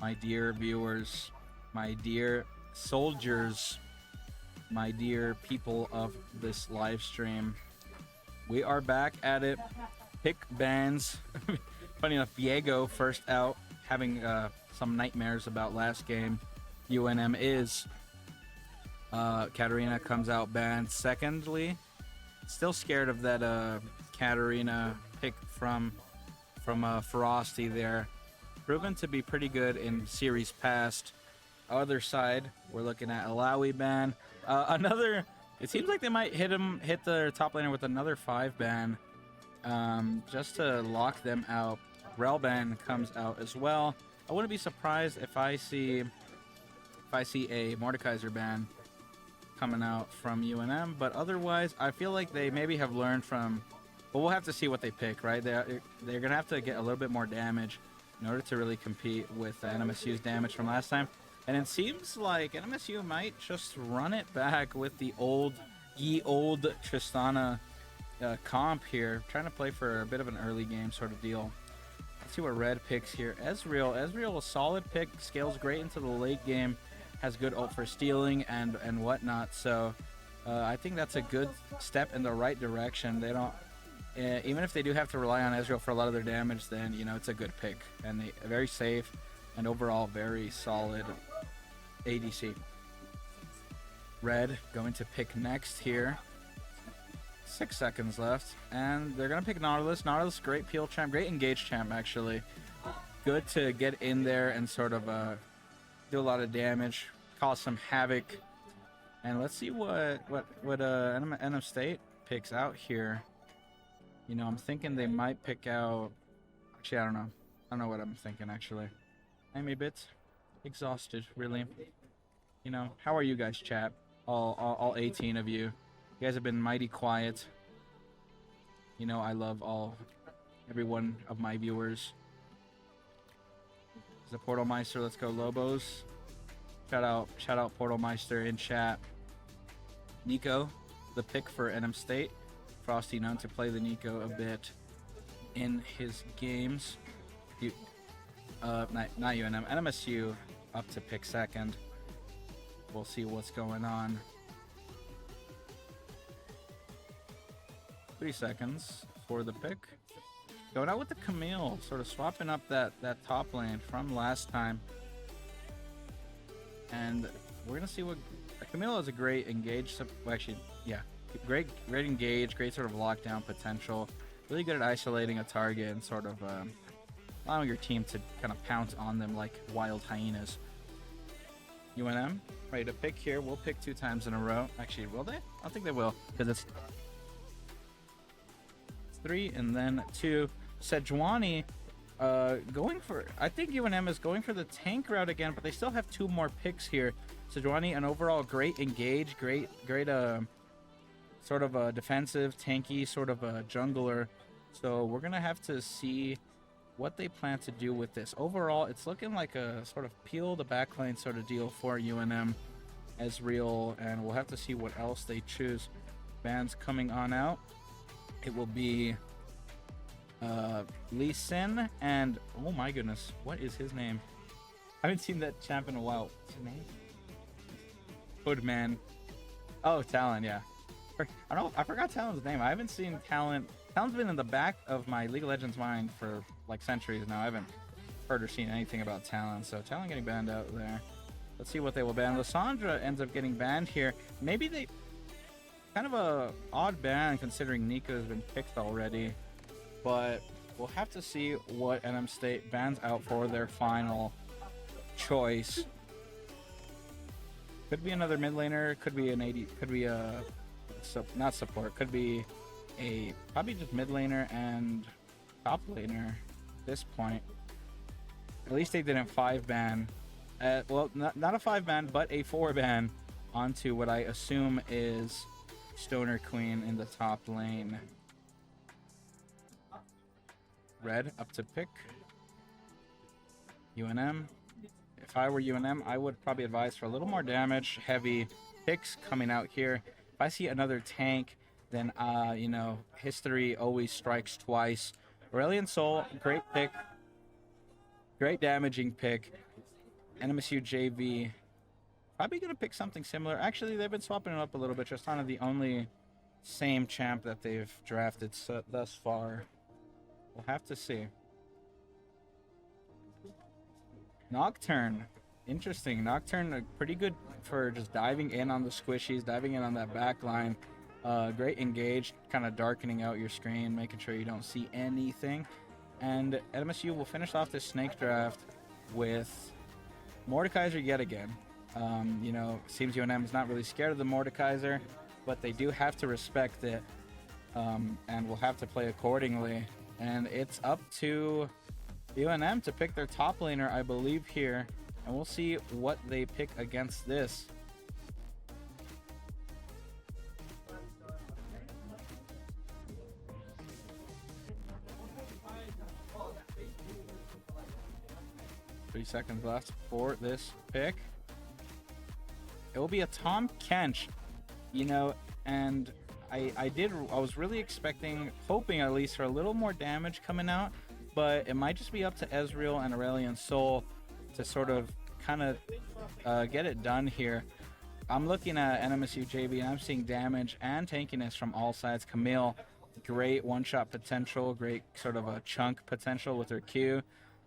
my dear viewers, my dear soldiers, my dear people of this live stream. We are back at it. Pick bans. Funny enough, Diego first out, having some nightmares about last game. UNM is. Katarina comes out banned. Secondly, still scared of that Katarina pick from Frosty there. Proven to be pretty good in series past. Other side, we're looking at Alawi ban. Another. It seems like they might hit their top laner with another 5 ban, just to lock them out. Rel ban comes out as well. I wouldn't be surprised if I see a Mordekaiser ban coming out from UNM, but otherwise, I feel like they maybe have learned from. But we'll have to see what they pick, right? They're gonna have to get a little bit more damage in order to really compete with NMSU's damage from last time. And it seems like NMSU might just run it back with the old Tristana comp here, trying to play for a bit of an early game sort of deal. Let's see what Red picks here. Ezreal, a solid pick, scales great into the late game, has good ult for stealing and whatnot. So I think that's a good step in the right direction. They don't, even if they do have to rely on Ezreal for a lot of their damage, then it's a good pick and very safe and overall very solid ADC. Red going to pick next here. 6 seconds left, and they're gonna pick Nautilus. Nautilus, great peel champ, great engage champ actually. Good to get in there and sort of do a lot of damage, cause some havoc. And let's see what NM State picks out here. I'm thinking they might pick out. Actually, I don't know. I don't know what I'm thinking actually. I'm a bit exhausted, really. How are you guys, chat? All 18 of you. You guys have been mighty quiet. I love every one of my viewers. The Portal Meister, let's go Lobos. Shout out Portal Meister in chat. Nico, the pick for NM State. Frosty known to play the Nico a bit in his games. Not UNM, NMSU up to pick second. We'll see what's going on. 3 seconds for the pick. Going out with the Camille, sort of swapping up that top lane from last time. And we're gonna see what Camille is a great engage. Actually, yeah, great engage, great sort of lockdown potential. Really good at isolating a target and sort of allowing your team to kind of pounce on them like wild hyenas. UNM ready to pick here. We'll pick 2 times in a row. Actually, will they? I don't think they will, because it's 3 and then 2. Sejuani going for. I think UNM is going for the tank route again, but they still have 2 more picks here. Sejuani, an overall great engage, great sort of a defensive, tanky sort of a jungler. So we're gonna have to see what they plan to do with this. Overall, it's looking like a sort of peel the backline sort of deal for UNM Ezreal, and we'll have to see what else they choose. Bans coming on out. It will be Lee Sin and oh my goodness, what is his name? I haven't seen that champ in a while. What's his name? Hoodman. Oh, Talon, yeah. I forgot Talon's name. I haven't seen Talon. Talon's been in the back of my League of Legends mind for like centuries now. I haven't heard or seen anything about Talon, so Talon getting banned out there. Let's see what they will ban. Lysandra ends up getting banned here. Maybe they kind of a odd ban considering Nico has been picked already, but we'll have to see what NM State bans out for their final choice. Could be another mid laner, could be an AD, could be a not support, could be a probably just mid laner and top laner at this point. At least they didn't 5 ban. Well, not a 5 ban, but a 4 ban onto what I assume is Stoner Queen in the top lane. Red up to pick. UNM. If I were UNM, I would probably advise for a little more damage. Heavy picks coming out here. If I see another tank, then, history always strikes twice. Aurelion Sol, great pick. Great damaging pick. NMSU JV. Probably going to pick something similar. Actually, they've been swapping it up a little bit. Tristana, the only same champ that they've drafted thus far. We'll have to see. Nocturne. Interesting. Nocturne, pretty good for just diving in on the squishies, diving in on that back line. Great engage, kind of darkening out your screen, making sure you don't see anything. And MSU will finish off this snake draft with Mordekaiser yet again. You know, seems UNM is not really scared of the Mordekaiser, but they do have to respect it, and will have to play accordingly. And it's up to UNM to pick their top laner, I believe, here. And we'll see what they pick against this. Three seconds left for this pick. It will be a Tom Kench, you know, and I was really hoping at least for a little more damage coming out, but it might just be up to Ezreal and Aurelion Sol to sort of kind of get it done here. I'm looking at NMSU JV and I'm seeing damage and tankiness from all sides. Camille, great one-shot potential, great sort of a chunk potential with her Q.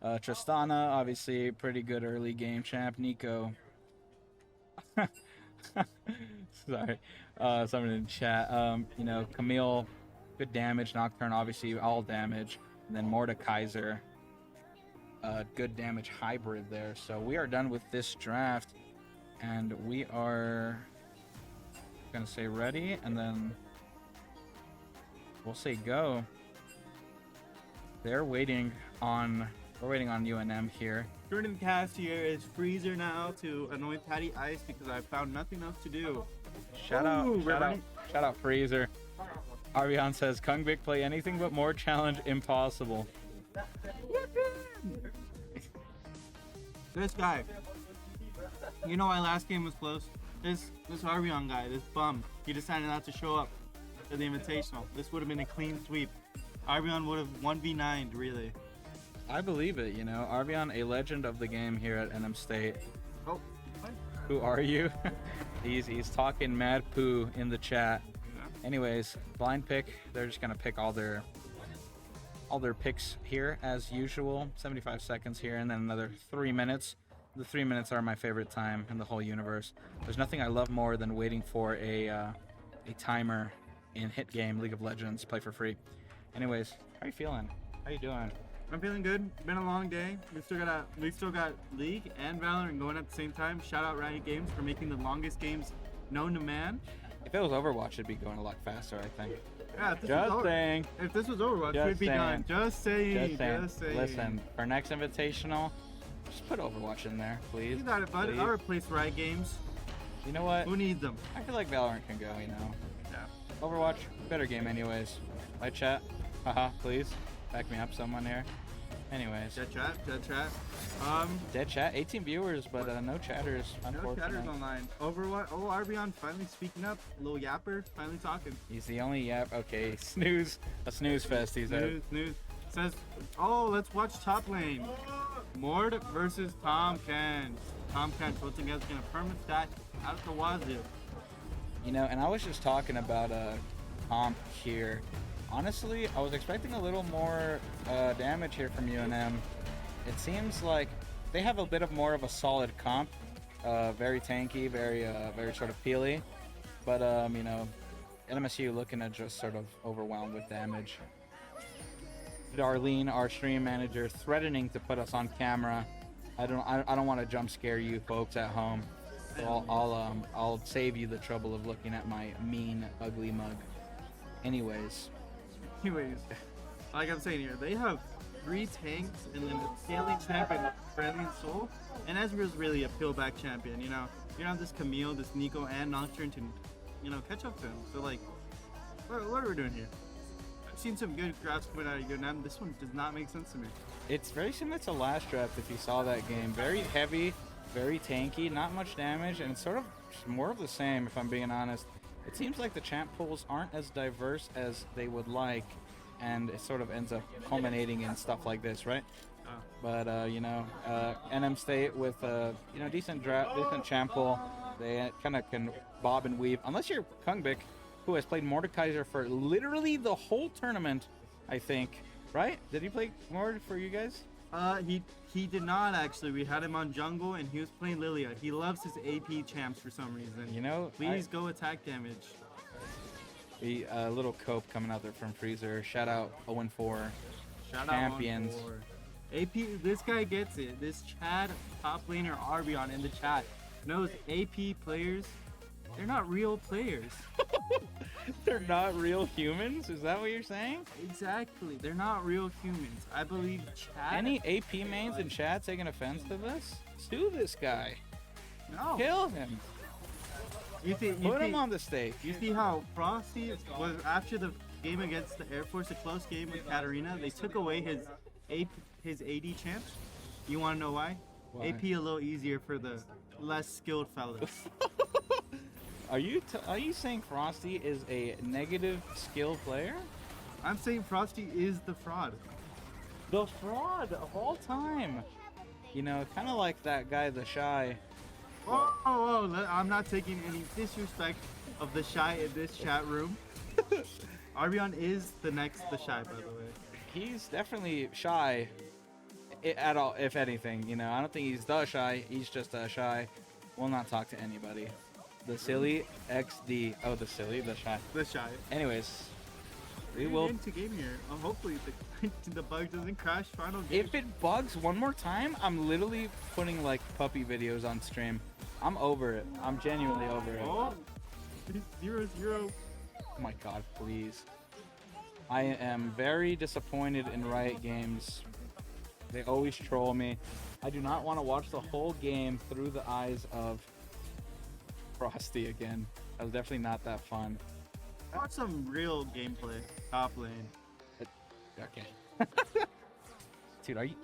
Tristana, obviously pretty good early game champ. Nico. Sorry. Someone in chat. You know, Camille, good damage. Nocturne, obviously all damage. And then Mordekaiser, good damage hybrid there. So we are done with this draft. And we are going to say ready. And then we'll say go. We're waiting on UNM here. Jordan cast here is Freezer now to annoy Patty Ice because I found nothing else to do. Shout out Freezer. Arvion says Kung Vic play anything but more challenge impossible. This guy. You know why last game was close? This Arvion guy, this bum, he decided not to show up for the Invitational. This would have been a clean sweep. Arvion would have 1v9'd really. I believe it, you know. Arvion, a legend of the game here at NM State. Oh, what? Who are you? he's talking mad poo in the chat. Yeah. Anyways, blind pick. They're just gonna pick all their picks here as usual. 75 seconds here, and then another 3 minutes. The 3 minutes are my favorite time in the whole universe. There's nothing I love more than waiting for a timer in hit game League of Legends, play for free. Anyways, how are you feeling? How you doing? I'm feeling good. Been a long day. We still got League and Valorant going at the same time. Shout out Riot Games for making the longest games known to man. If it was Overwatch, it'd be going a lot faster, I think. Yeah, if this was Overwatch, we'd be done. Just saying. Listen, for next Invitational, just put Overwatch in there, please. You got it, bud. I'll replace Riot Games. You know what? Who needs them? I feel like Valorant can go, you know. Yeah. Overwatch, better game anyways. Light chat. Haha, please. Back me up, someone here. Anyways. Dead chat. Dead chat. 18 viewers, but no chatters. No chatters online. Overwatch. Oh, Arbion finally speaking up. Little yapper finally talking. He's the only yap. Okay, snooze. A snooze fest. He's snooze. Says, oh, let's watch top lane. Mord versus Tom Kench. Tom Kench, both together gonna permanent stat out the wazoo. You know, and I was just talking about comp here. Honestly, I was expecting a little more damage here from UNM. It seems like they have a bit more of a solid comp. Very tanky, very sort of peely. But, you know, NMSU looking to just sort of overwhelmed with damage. Darlene, our stream manager, threatening to put us on camera. I don't want to jump scare you folks at home. So I'll save you the trouble of looking at my mean, ugly mug. Anyways, like I'm saying here, they have 3 tanks and then the scaling champion, Aurelion Sol, and Ezreal's really a pillback champion. You know, you have this Camille, this Nico, and Nocturne to, you know, catch up to him. So like, what are we doing here? I've seen some good drafts coming out of UNM. This one does not make sense to me. It's very similar to last draft if you saw that game. Very heavy, very tanky, not much damage, and it's sort of more of the same if I'm being honest. It seems like the champ pools aren't as diverse as they would like, and it sort of ends up culminating in stuff like this, right? But you know, NM State with you know, decent draft, decent champ pool. They kind of can bob and weave, unless you're Kungbik, who has played Mordekaiser for literally the whole tournament, I think. Right? Did he play Mord for you guys? He did not actually. We had him on jungle and he was playing Lilia. He loves his AP champs for some reason. You know, please go attack damage. The little cope coming out there from Freezer. Shout out 0-4. Shout champions. out 0-4. AP, this guy gets it. This Chad top laner Arbion in the chat knows AP players. They're not real players. They're not real humans? Is that what you're saying? Exactly. They're not real humans. I believe Chad. Any AP mains in chat taking offense to this? Sue this guy. No. Kill him. Put him on the stake. You see how Frosty was after the game against the Air Force, a close game with Katarina. They took away his AD champ. You want to know why? AP a little easier for the less skilled fellas. Are you saying Frosty is a negative skill player? I'm saying Frosty is the fraud. The fraud of all time. You know, kind of like that guy, the Shy. Oh, I'm not taking any disrespect of the Shy in this chat room. Arbion is the next the Shy, by the way. He's definitely Shy at all, if anything. You know, I don't think he's the Shy. He's just a Shy. Will not talk to anybody. The silly XD. Oh, the silly, the Shy. The Shy. Anyways, we We're will. into game here. Hopefully the bug doesn't crash final game. If it bugs one more time, I'm literally putting like puppy videos on stream. I'm over it. I'm genuinely over it. Oh, 0-0. Oh my god, please. I am very disappointed in Riot Games. They always troll me. I do not want to watch the whole game through the eyes of Frosty again. That was definitely not that fun. Watch some real gameplay. Top lane. Okay. Dude, are you...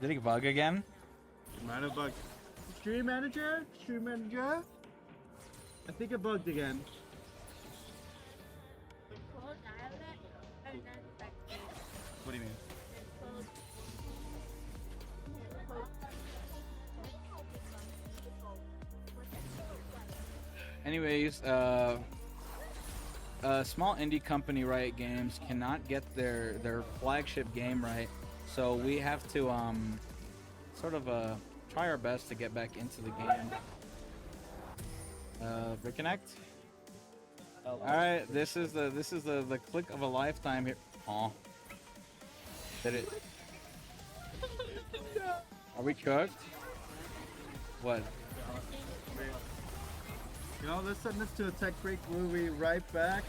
Did it bug again? Might have bugged. Stream manager? Stream manager? I think it bugged again. What do you mean? Anyways, a small indie company, Riot Games, cannot get their flagship game right, so we have to sort of try our best to get back into the game. Reconnect. All right, this is the click of a lifetime here. Aw. Did it? Are we cooked? What? You know, let's send this to a tech break. We'll be right back.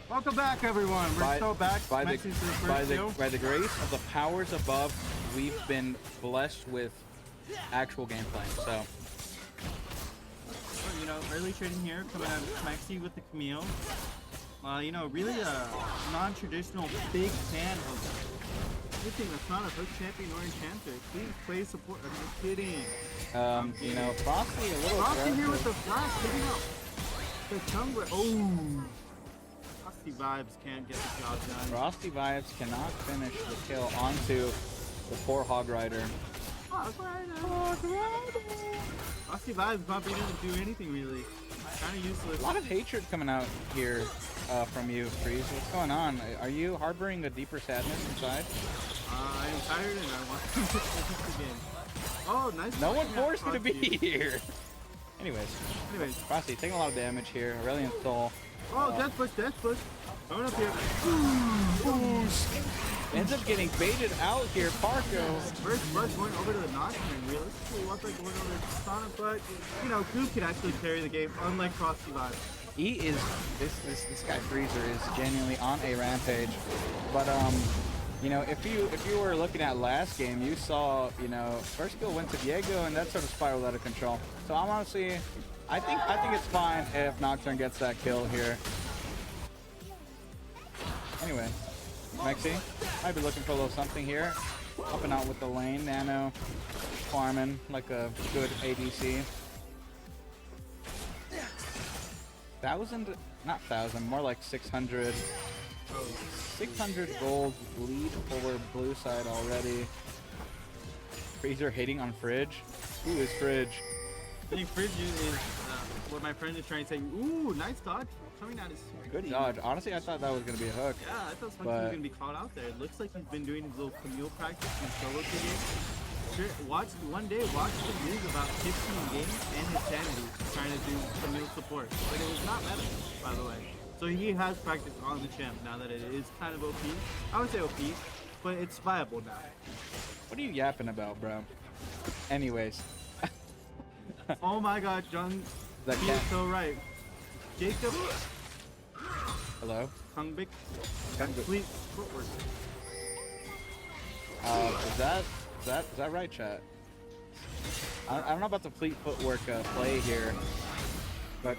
Welcome back, everyone. We're still back. By the grace of the powers above, we've been blessed with actual gameplay. So, you know, early trading here coming out of Smexy with the Camille. You know, really a non-traditional big fan of anything that's not a hook champion or enchanter. Please play support. I'm kidding. You know, Frosty a little Frosty aggressive. here with the flash, hitting out the tongue. Oh. Frosty Vibes can't get the job done. Frosty Vibes cannot finish the kill onto the poor Hog Rider. Frosty Vibes not being able to do anything really. Kind of useless. A lot of hatred coming out here from you, Freeze. What's going on? Are you harboring a deeper sadness inside? I'm tired and I want to finish the game. Oh, nice. No one forced you to be here. Anyways, Frosty taking a lot of damage here. Aurelian Soul. Oh, death push. Coming up here. Boost. Ends up getting baited out here. Parko. First blood going over to the Notch, and realistically, what's like going over to Sana, but you know, Coop can actually carry the game, unlike Frosty Vibe. He is this guy Freezer is genuinely on a rampage. But you know, if you were looking at last game, you saw, you know, first kill went to Diego, and that sort of spiraled out of control. So I'm honestly, I think it's fine if Nocturne gets that kill here. Anyway, Mexi might be looking for a little something here. Helping out with the lane. Nano farming like a good ADC. 1,000, more like 600. 600 gold lead for blue side already. Freezer hitting on Fridge. Who is Fridge? I think Fridge is what my friend is trying to say. Ooh, nice dodge. Coming out is good dodge. Honestly, I thought that was going to be a hook. Yeah, I thought Smoky was going to be called out there. It looks like he's been doing his little Camille practice in solo game. Sure, watch the news about 15 games and his sanity trying to do Camille support. But it was not meta, by the way. So he has practice on the champ now that it is kind of OP. I would say OP, but it's viable now. What are you yapping about, bro? Anyways. Oh my god, Jung. He's so right. Jacob. Hello? Kungbik. Complete footwork. Is that right, chat? I don't know about the fleet footwork play here, but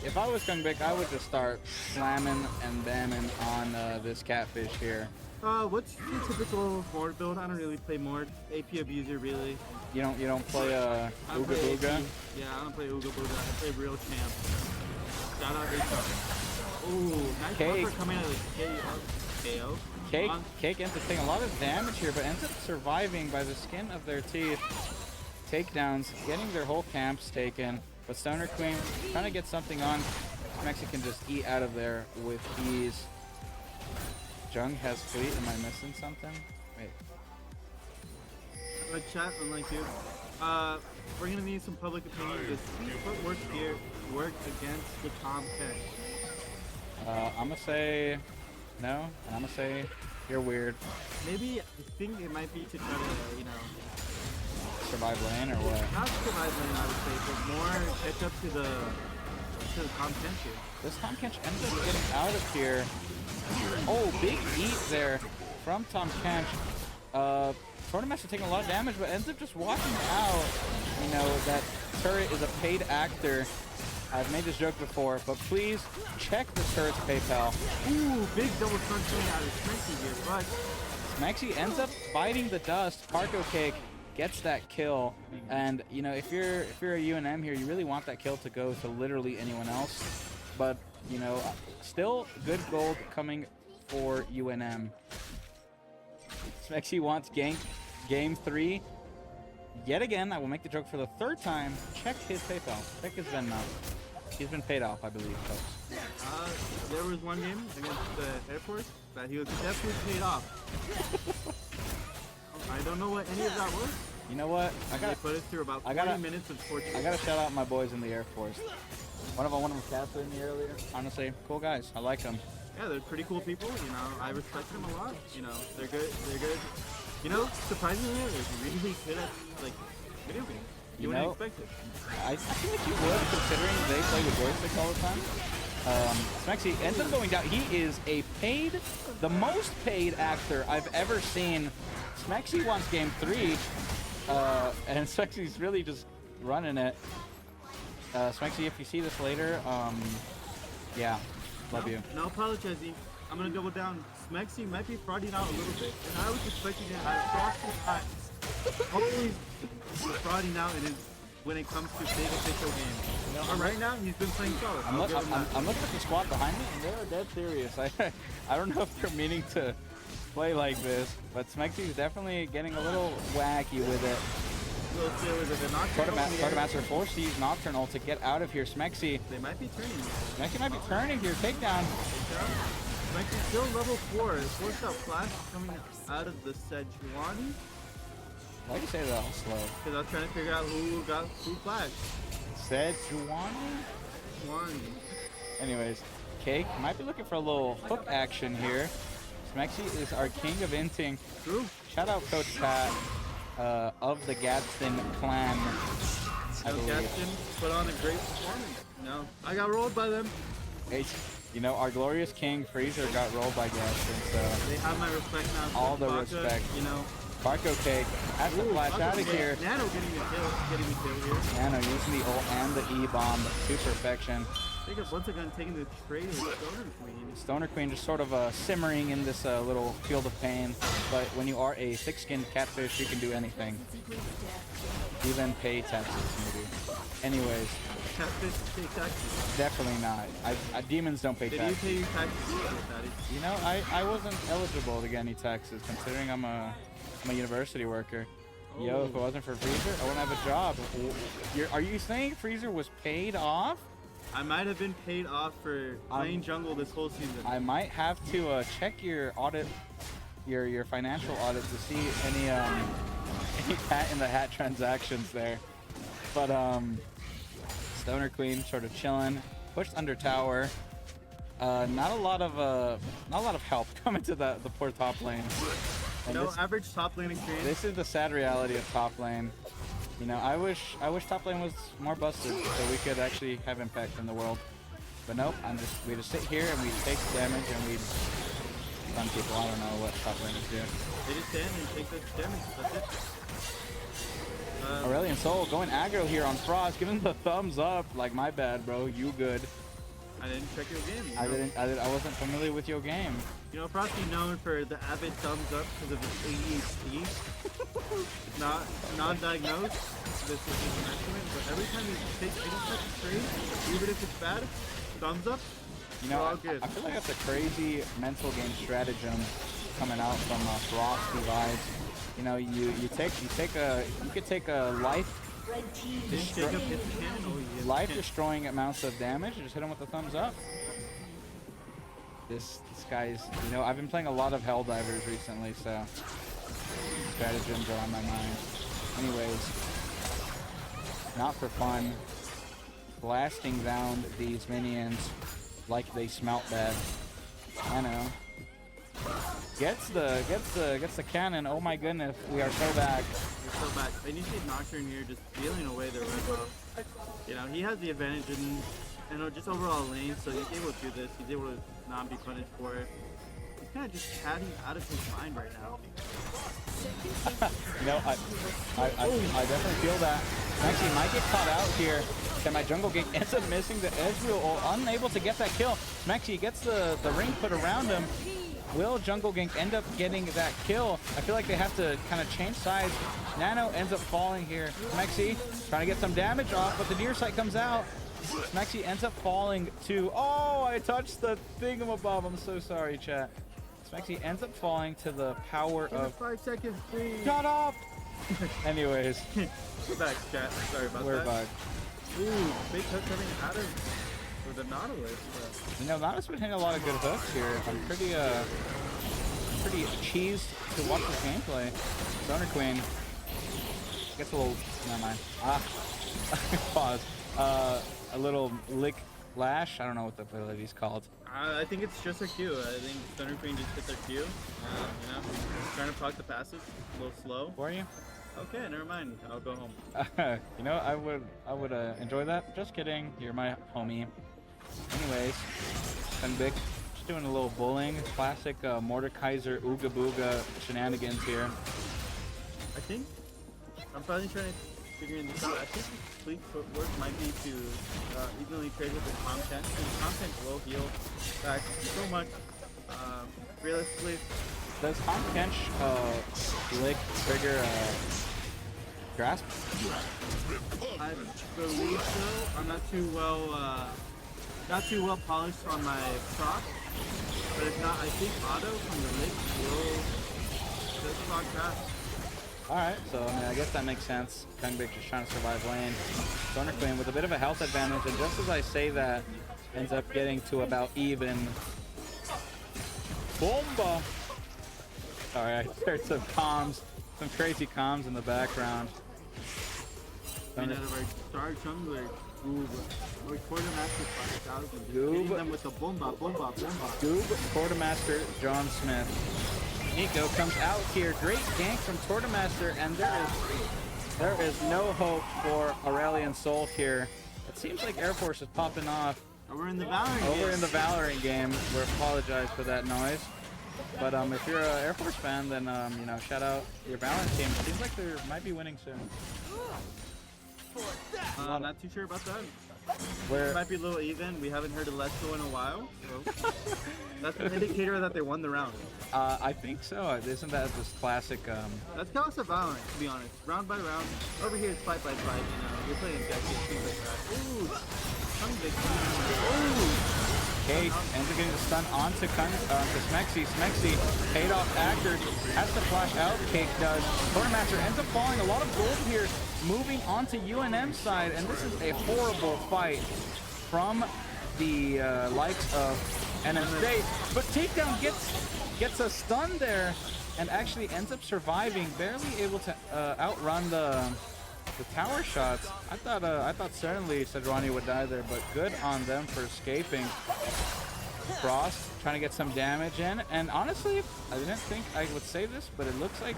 if I was Kungbik, I would just start slamming and bamming on this catfish here. What's your typical Mord build? I don't really play Mord. AP abuser, really. You don't play Ooga Booga? Yeah, I don't play Ooga Booga. I play real champ. Shout out Asus. Ooh, nice bumper coming out of the KO. Cake ends up taking a lot of damage here, but ends up surviving by the skin of their teeth. Takedowns, getting their whole camps taken. But Stoner Queen trying to get something on. Mexican just eat out of there with ease. Jung has fleet. Am I missing something? Wait. Chat, unlike you. We're gonna need some public opinion. Does fleet footwork here work against the Tom Cash? I'm gonna say no, and I'm gonna say you're weird. Maybe I think it might be to try to, you know, survive lane or what? Not survive lane, I would say, but more catch up to the Tom Kench here. This Tom Kench ends up getting out of here. Oh, big eat there from Tom Kench. Tournamaster taking a lot of damage, but ends up just walking out. You know, that Turret is a paid actor. I've made this joke before, but please check the Turret's PayPal. Ooh, big double crunch coming out of Smexy here, but Smexy ends up biting the dust. Parko Cake gets that kill, and you know, if you're a UNM here, you really want that kill to go to literally anyone else. But you know, still good gold coming for UNM. Smexy wants game 3. Yet again, I will make the joke for the 3rd time. Check his PayPal. Check his Venmo. He's been paid off, I believe, folks. There was one game against the Air Force that he was definitely paid off. I don't know what any of that was. You know what? They put us through about 40 minutes of torture. I gotta shout out my boys in the Air Force. One of them captured me earlier. Honestly, cool guys. I like them. Yeah, they're pretty cool people. You know, I respect them a lot. You know, they're good. You know, surprisingly, they're really good at like video games. You wouldn't expect it. I think you would, considering they play with joysticks all the time. Smexy ends up going down. He is the most paid actor I've ever seen. Smexy wants game 3, and Smexy's really just running it. Smexy, if you see this later, yeah, love you. No apologizing. I'm gonna double down. Smexy might be frauding out a little bit, and I was expecting it across the times. Always frauding out when it comes to big official games. But right now, he's been playing solid. I'm looking at the squad behind me, and they're dead serious. I don't know if they're meaning to play like this, but Smexy's definitely getting a little wacky with it. Quartermaster forced to use Nocturnal to get out of here. Smexy. They might be turning. Smexy might be turning here. Takedown. Smexy still level 4. Forced out flash coming out of the Sejuani. Why do you say that all slow? Because I was trying to figure out who got who flash. Sejuani? One. Anyways, Cake might be looking for a little hook action here. Smexy is our king of inting. True. Shout out Coach Pat of the Gadsden clan, I believe. Gadsden put on a great performance. No, I got rolled by them. Hey, you know, our glorious king Freezer got rolled by Gadsden, so They have my respect now. all the Vodka, respect. You know. Barco Cake has to flash out of here. Nano getting the kill here. Nano using the ult and the E-bomb to perfection. I think once again taking the trade with Stoner Queen. Stoner Queen just sort of simmering in this little field of pain. But when you are a thick-skinned catfish, you can do anything. Even pay taxes, maybe. Anyways. Catfish pay taxes? Definitely not. Demons don't pay taxes. Did you pay your taxes? You know, I wasn't eligible to get any taxes, considering I'm a university worker. Yo, if it wasn't for Freezer, I wouldn't have a job. Are you saying Freezer was paid off? I might have been paid off for playing jungle this whole season. I might have to check your audit, your financial audit to see any cat in the hat transactions there. But Stoner Queen sort of chilling, pushed under tower. Not a lot of help coming to the poor top lane. And no average top lane experience. This is the sad reality of top lane. You know, I wish top lane was more busted so we could actually have impact in the world. But nope, we just sit here and we take damage and we stun people. I don't know what top laners do. They just stand and take the damage. That's it. Aurelion Soul going aggro here on Frost, giving the thumbs up. Like, my bad, bro. You good. I didn't check your game. I wasn't familiar with your game. You know, Frosty known for the avid thumbs up because of his ADHD. Not non-diagnosed. This is an estimate, but every time he takes any type of trade, even if it's bad, thumbs up. You know, I feel like that's a crazy mental game stratagem coming out from Frosty vibes. You know, you could take a life destroying amounts of damage and just hit him with a thumbs up. This guy's, you know, I've been playing a lot of Helldivers recently, so stratagems are on my mind. Anyways, not for fun. Blasting down these minions like they smelt bad. I know. Gets the cannon. Oh my goodness, we are so back. We're so back. And you see Nocturne here just dealing away the red buff. You know, he has the advantage in, you know, just overall lane, so he's able to do this. He's able to not be punished for it. He's kind of just chatting out of his mind right now. You know, I definitely feel that. Actually, might get caught out here. And my jungle gank ends up missing the Ezreal, or unable to get that kill. Smexy gets the ring put around him. Will jungle gank end up getting that kill? I feel like they have to kind of change sides. Nano ends up falling here. Smexy trying to get some damage off, but the near sight comes out. Smexy ends up falling to, oh, I touched the thingamabob. I'm so sorry, chat. Smexy ends up falling to the power of 5 seconds, please. Shut up! Anyways. We're back, chat. Sorry about that. We're back. Ooh, big hook coming out of for the Nautilus. You know, Nautilus been hitting a lot of good hooks here. I'm pretty cheesed to watch this gameplay. Stoner Queen gets a little, never mind. Pause. A little lick lash. I don't know what the ability's called. I think it's just a Q. I think Stoner Queen just hit their Q. You know, trying to proc the passive, a little slow. For you? Okay, never mind. I'll go home. You know, I would enjoy that. Just kidding. You're my homie. Anyways, Big just doing a little bullying. Classic Mordekaiser Ooga Booga shenanigans here. I think I'm probably trying to figure this out. I think Fleet footwork might be to evenly trade with the content. And content will heal back so much. Realistically, does Content lick trigger grasp? I believe so. I'm not too well polished on my proc, but if not, I think auto from the lick will just proc grasp. Alright, so I mean, I guess that makes sense. Big just trying to survive lane. Stoner Queen with a bit of a health advantage, and just as I say that, ends up getting to about even. Bomba! Sorry, I heard some comms, some crazy comms in the background. Out of our star jungler, Goob. Or Quartermaster 5000. Goob. Hitting them with the bomba, bomba, bomba. Goob, Quartermaster, John Smith. Nico comes out here. Great gank from Quartermaster, and there is no hope for Aurelian Soul here. It seems like Air Force is popping off. We're in the Valorant game. Over in the Valorant game. We apologize for that noise. But if you're an Air Force fan, then you know, shout out your Valorant team. Seems like they might be winning soon. Not too sure about that. Where it might be a little even. We haven't heard a Let's Go in a while. So that's an indicator that they won the round. I think so. Isn't that this classic? That's classic Valorant, to be honest. Round by round. Over here, it's fight by fight. You know, you're playing objectives, things like that. Ooh, tongue big. Ooh. Cage ends up getting the stun onto Smexy. Smexy, paid off actor, has to flash out. Cake does. Quartermaster ends up falling. A lot of gold here, moving onto UNM side, and this is a horrible fight from the likes of NM State. But Takedown gets a stun there, and actually ends up surviving, barely able to outrun the tower shots. I thought certainly Sedrani would die there, but good on them for escaping. Frost trying to get some damage in, and honestly, I didn't think I would say this, but it looks like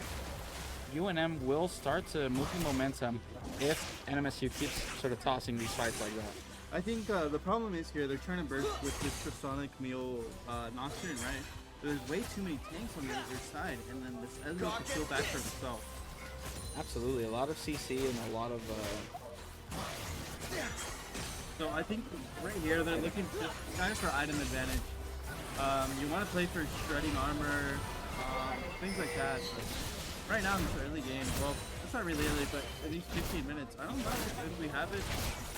UNM will start to move the momentum if NMSU keeps sort of tossing these fights like that. I think the problem is here, they're trying to burst with this Tristana Camille Nocturne, right? There's way too many tanks on the other side, and then this Ezreal can feel back for himself. Absolutely, a lot of CC and a lot of. So I think right here they're looking just kind of for item advantage. You want to play for shredding armor, things like that. But right now in this early game, well, it's not really early, but at least 15 minutes. I don't know if we have it.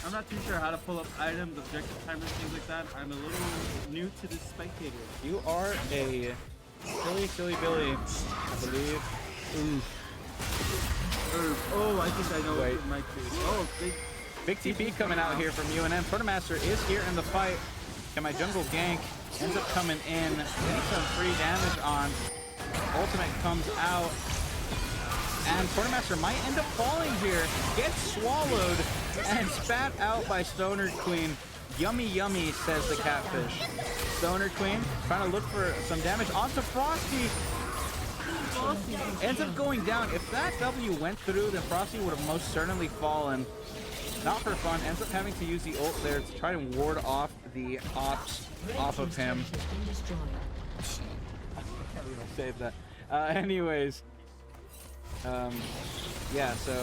I'm not too sure how to pull up items, objective timers, things like that. I'm a little new to this spectator. You are a silly Billy, I believe. Ooh. Oh, I think I know what it might be. Oh, big TP coming out here from UNM. Quartermaster is here in the fight. Can my jungle gank ends up coming in, getting some free damage on. Ultimate comes out, and Quartermaster might end up falling here. Gets swallowed and spat out by Stoner Queen. Yummy, yummy, says the catfish. Stoner Queen trying to look for some damage onto Frosty. Ends up going down. If that W went through, then Frosty would have most certainly fallen. Not for fun. Ends up having to use the ult there to try to ward off the ops off of him. Save that. Anyways. Yeah, so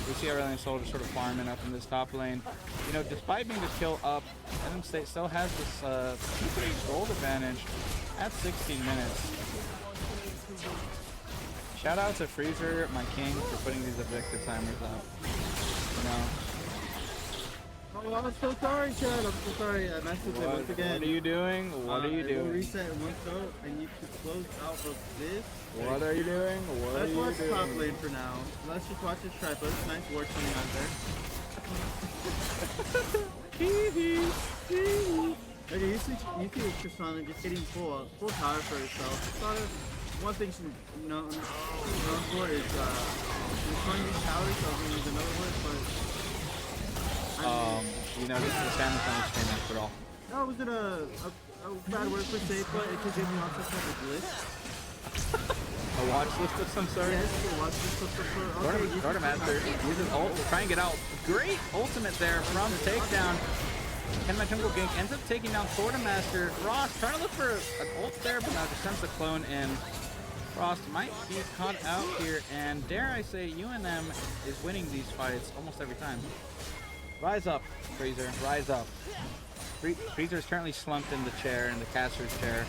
we see Aurelian Soul just sort of farming up in this top lane. You know, despite being the kill up, NM State still has this pretty gold advantage at 16 minutes. Shout out to Freezer, my king, for putting these objective timers up. You know. Oh, I'm so sorry, Chad. I'm so sorry. I messed with it once again. What are you doing? What are you doing? Reset in one shot. I need to close out of this. What are you doing? What are you doing? Let's watch top lane for now. Let's just watch this tripod. Nice work coming out there. Okay, you see Tristana just hitting full power for herself. Tristana, one thing she's known for is destroying these towers. So there's another word, but you know, this is a Salmon Thunder stream after all. that wasn't a bad word for safe, but it could give me also some of a glitch. A watch list of some sort? Yes, a watch list of some sort. Quartermaster uses ult to try and get out. Great ultimate there from the takedown. And my jungle gank ends up taking down Quartermaster. Frost trying to look for an ult there, but now just sends the clone in. Frost might be caught out here, and dare I say, UNM is winning these fights almost every time. Rise up, Freezer, rise up. Freezer is currently slumped in the chair, in the caster's chair.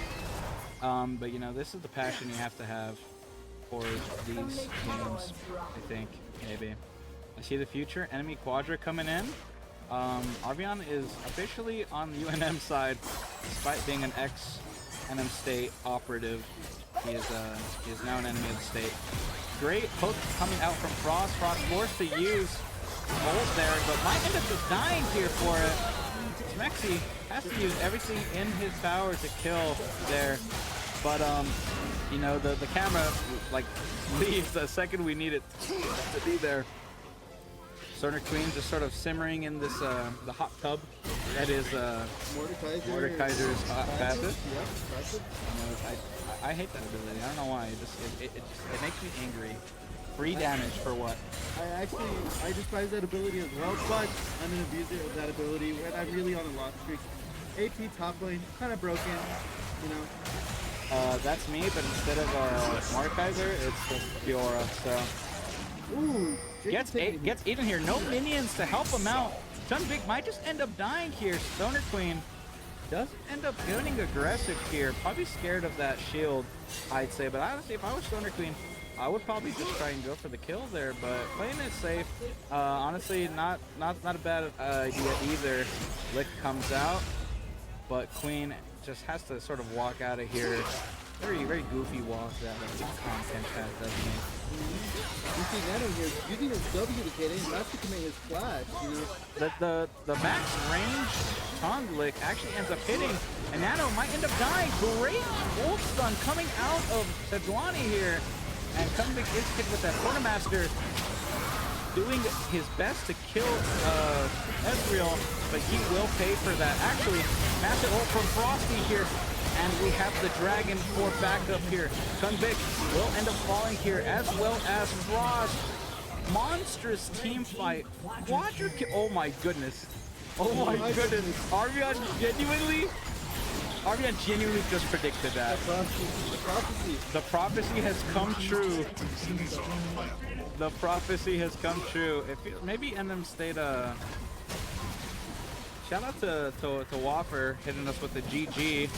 But you know, this is the passion you have to have for these games, I think, maybe. I see the future, enemy Quadra coming in. Arvion is officially on the UNM side, despite being an ex-NM State operative. He is now an enemy of the state. Great hook coming out from Frost. Frost forced to use ult there, but might end up just dying here for it. Smexy has to use everything in his power to kill there, but you know, the camera like leaves the second we need it to be there. Stoner Queen just sort of simmering in this the hot tub that is Mordekaiser's passive. Yep, passive. I hate that ability. I don't know why. It makes me angry. Free damage for what? I despise that ability as well, but I'm an abuser of that ability when I'm really on a loss streak. AP top lane, kind of broken, you know. That's me, but instead of Mordekaiser, it's just Fiora. So. Ooh, gets eaten here. No minions to help him out. Chunbik might just end up dying here. Stoner Queen does end up getting aggressive here. Probably scared of that shield, I'd say. But honestly, if I was Stoner Queen, I would probably just try and go for the kill there. But playing it safe, honestly, not a bad idea either. Lick comes out, but Queen just has to sort of walk out of here. Very goofy walk that content has, doesn't he? You see Nano here using his W to get in, not to commit his flash, you know. The max range tongue lick actually ends up hitting, and Nano might end up dying. Great ult stun coming out of Sejuani here, and Chunbik is hit with that Quartermaster, doing his best to kill Ezreal, but he will pay for that. Actually, massive ult from Frosty here. And we have the dragon for backup here. Chunbik will end up falling here, as well as Frost. Monstrous team fight. Quadra kill. Oh my goodness. Oh my goodness. Arvion genuinely just predicted that. The prophecy has come true. The prophecy has come true. Maybe NM State. Shout out to Whopper hitting us with the GG.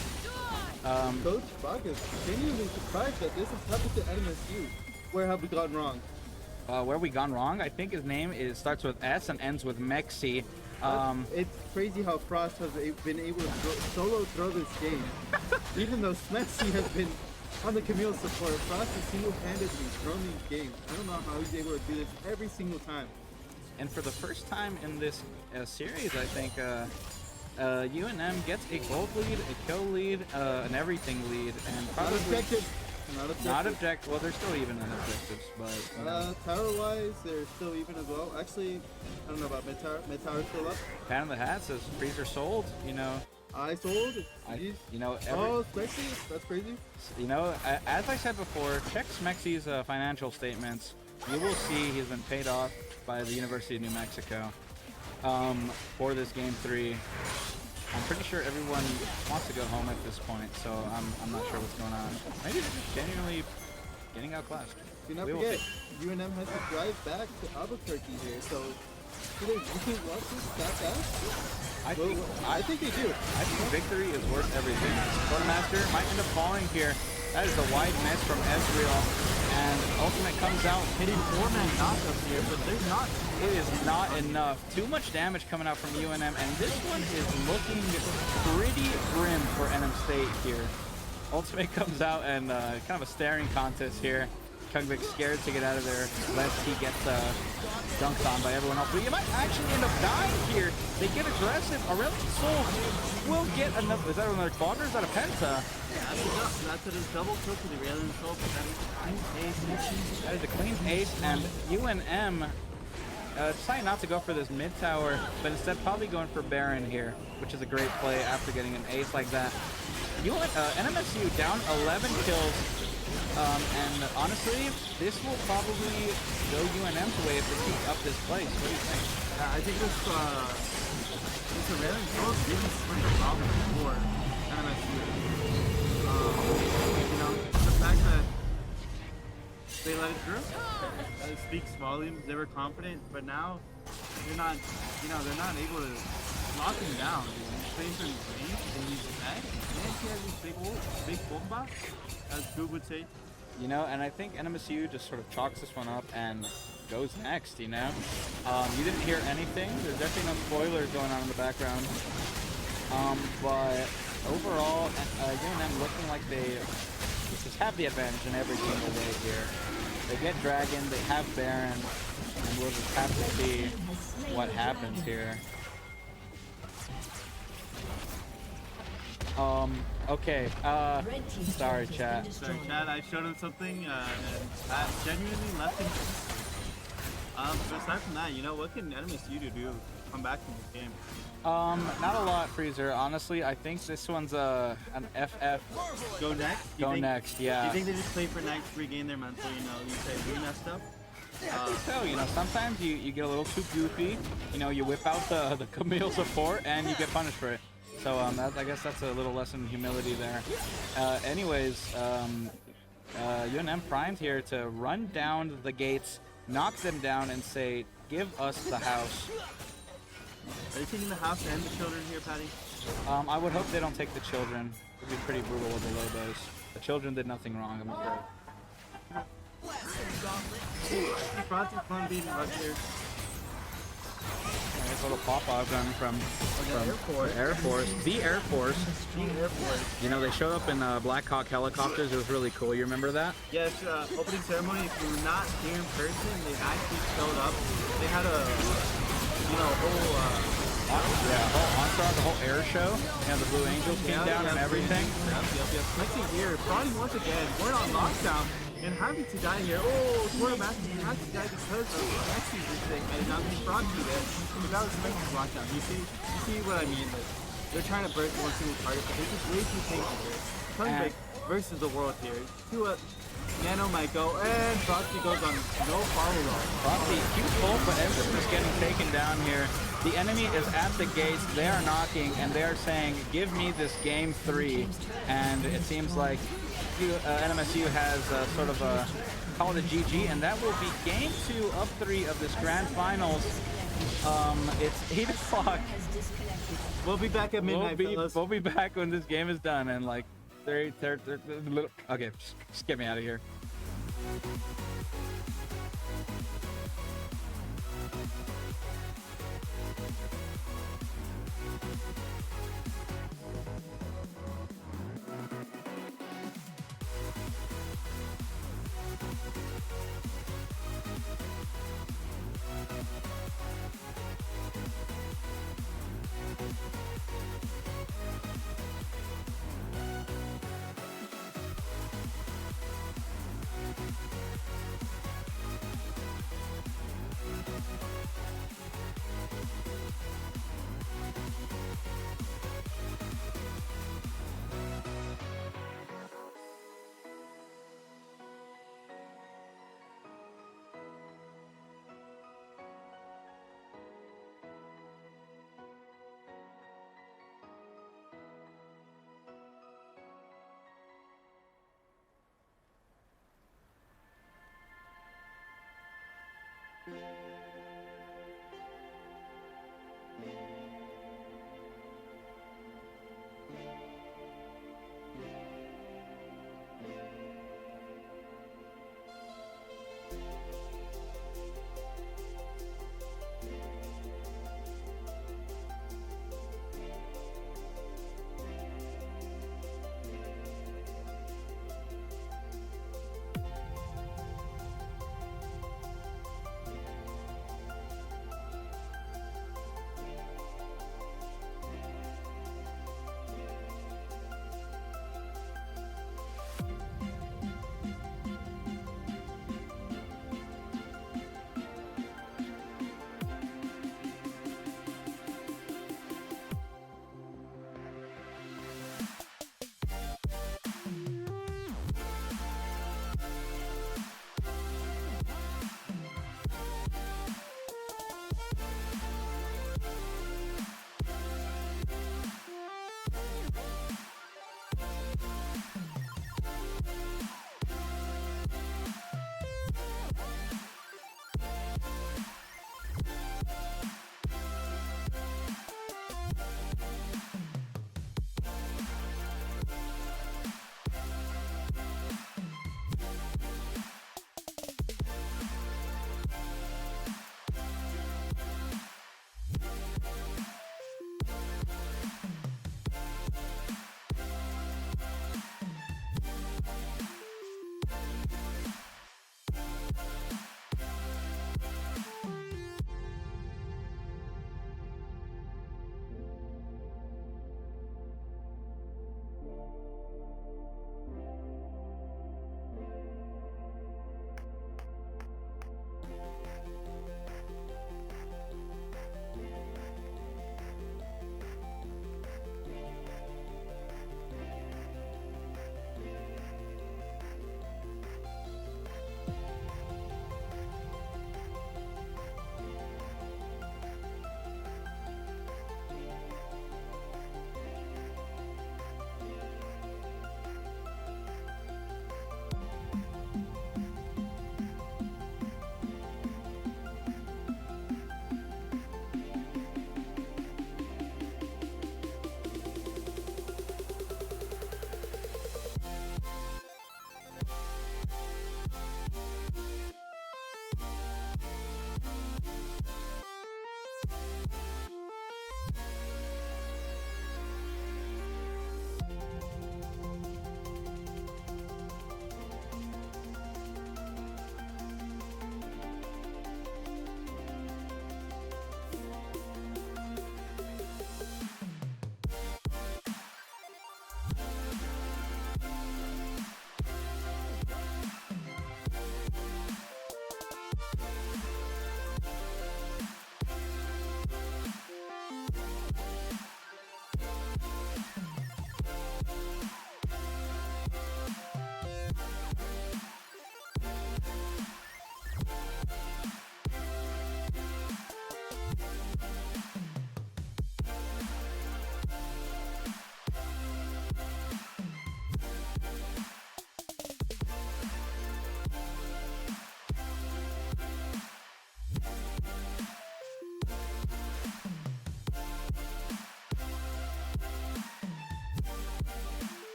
Coach Bach is genuinely surprised that this has happened to NMSU. Where have we gone wrong? Where we gone wrong? I think his name starts with S and ends with Mexi. It's crazy how Frost has been able to solo throw this game. Even though Smexy has been on the Camille support, Frost has single-handedly thrown these games. I don't know how he's able to do this every single time. And for the first time in this series, I think UNM gets a gold lead, a kill lead, an everything lead, and probably not objective. Well, they're still even in objectives, but tower-wise, they're still even as well. Actually, I don't know about mid tower. Mid tower's still up. Pan in the hat says Freezer sold. You know. I sold. You know. Smexy, that's crazy. You know, as I said before, check Smexy's financial statements. You will see he's been paid off by the University of New Mexico for this game 3. I'm pretty sure everyone wants to go home at this point, so I'm not sure what's going on. Maybe they're just genuinely getting outclassed. Do not forget, UNM has to drive back to Albuquerque here, so do they really want this that fast? I think they do. I think victory is worth everything. Quartermaster might end up falling here. That is a wide miss from Ezreal, and Ultimate comes out hitting 4-man knockups here, but it is not enough. Too much damage coming out from UNM, and this one is looking pretty grim for NM State here. Ultimate comes out and kind of a staring contest here. Chunbik scared to get out of there, lest he gets dunked on by everyone else. But you might actually end up dying here. They get aggressive. Aurelion Sol will get another. Is that another quadra? Is that a penta? That's a double kill for the Aurelion Sol, but that is a clean ace, and UNM decided not to go for this mid tower, but instead probably going for Baron here, which is a great play after getting an ace like that. NMSU down 11 kills. And honestly, this will probably go UNM's way if they keep up this place. What do you think? I think this Aurelion Sol didn't spring a problem for NMSU. You know, the fact that they let it through, it speaks volumes. They were confident, but now they're not. You know, they're not able to lock him down. Space in range, they use attack. And he has these big bomba, as Goob would say. You know, and I think NMSU just sort of chalks this one up and goes next, you know? You didn't hear anything. There's definitely no spoilers going on in the background. But overall, UNM looking like they just have the advantage in every single way here. They get Dragon, they have Baron, and we'll just have to see what happens here. Okay, sorry chat. Sorry chat, I showed him something and that genuinely left him. But aside from that, you know, what can NMSU do to come back from this game? Not a lot, Freezer. Honestly, I think this one's an FF. Go next? Go next, yeah. Do you think they just play for next, regain their mental, you know, you say we messed up? I think so. You know, sometimes you get a little too goofy. You know, you whip out the Camille support and you get punished for it. So I guess that's a little lesson in humility there. Anyways, UNM primed here to run down the gates, knock them down, and say, "Give us the house." Are they taking the house and the children here, Patty? I would hope they don't take the children. It would be pretty brutal with the Lobos. The children did nothing wrong, I'm afraid. Frosty Fun beating us here. Nice little pop-off gun from Air Force. The Air Force. You know, they showed up in Black Hawk helicopters. It was really cool. You remember that? Yes, opening ceremony. If you were not here in person, they actually showed up. They had a, you know, whole whole entourage, the whole air show. Yeah, the Blue Angels came down and everything. Yep. Next thing here, Frosty once again, we're on lockdown. And having to die here, quarterback had to die because of the next season thing. I did not mean Frosty there, but that was the next lockdown. You see what I mean? Like, they're trying to break one single target, but they're just way too patient here. Sunbreak versus the world here. Nano might go, and Frosty goes on no follow-up. Frosty, huge pull, but Empress is getting taken down here. The enemy is at the gates, they are knocking, and they are saying, "Give me this game 3." And it seems like NMSU has sort of called a GG, and that will be game 2 of 3 of this grand finals. It's 8 o'clock. We'll be back at midnight, fellas. We'll be back when this game is done, and like, they're okay, just get me out of here.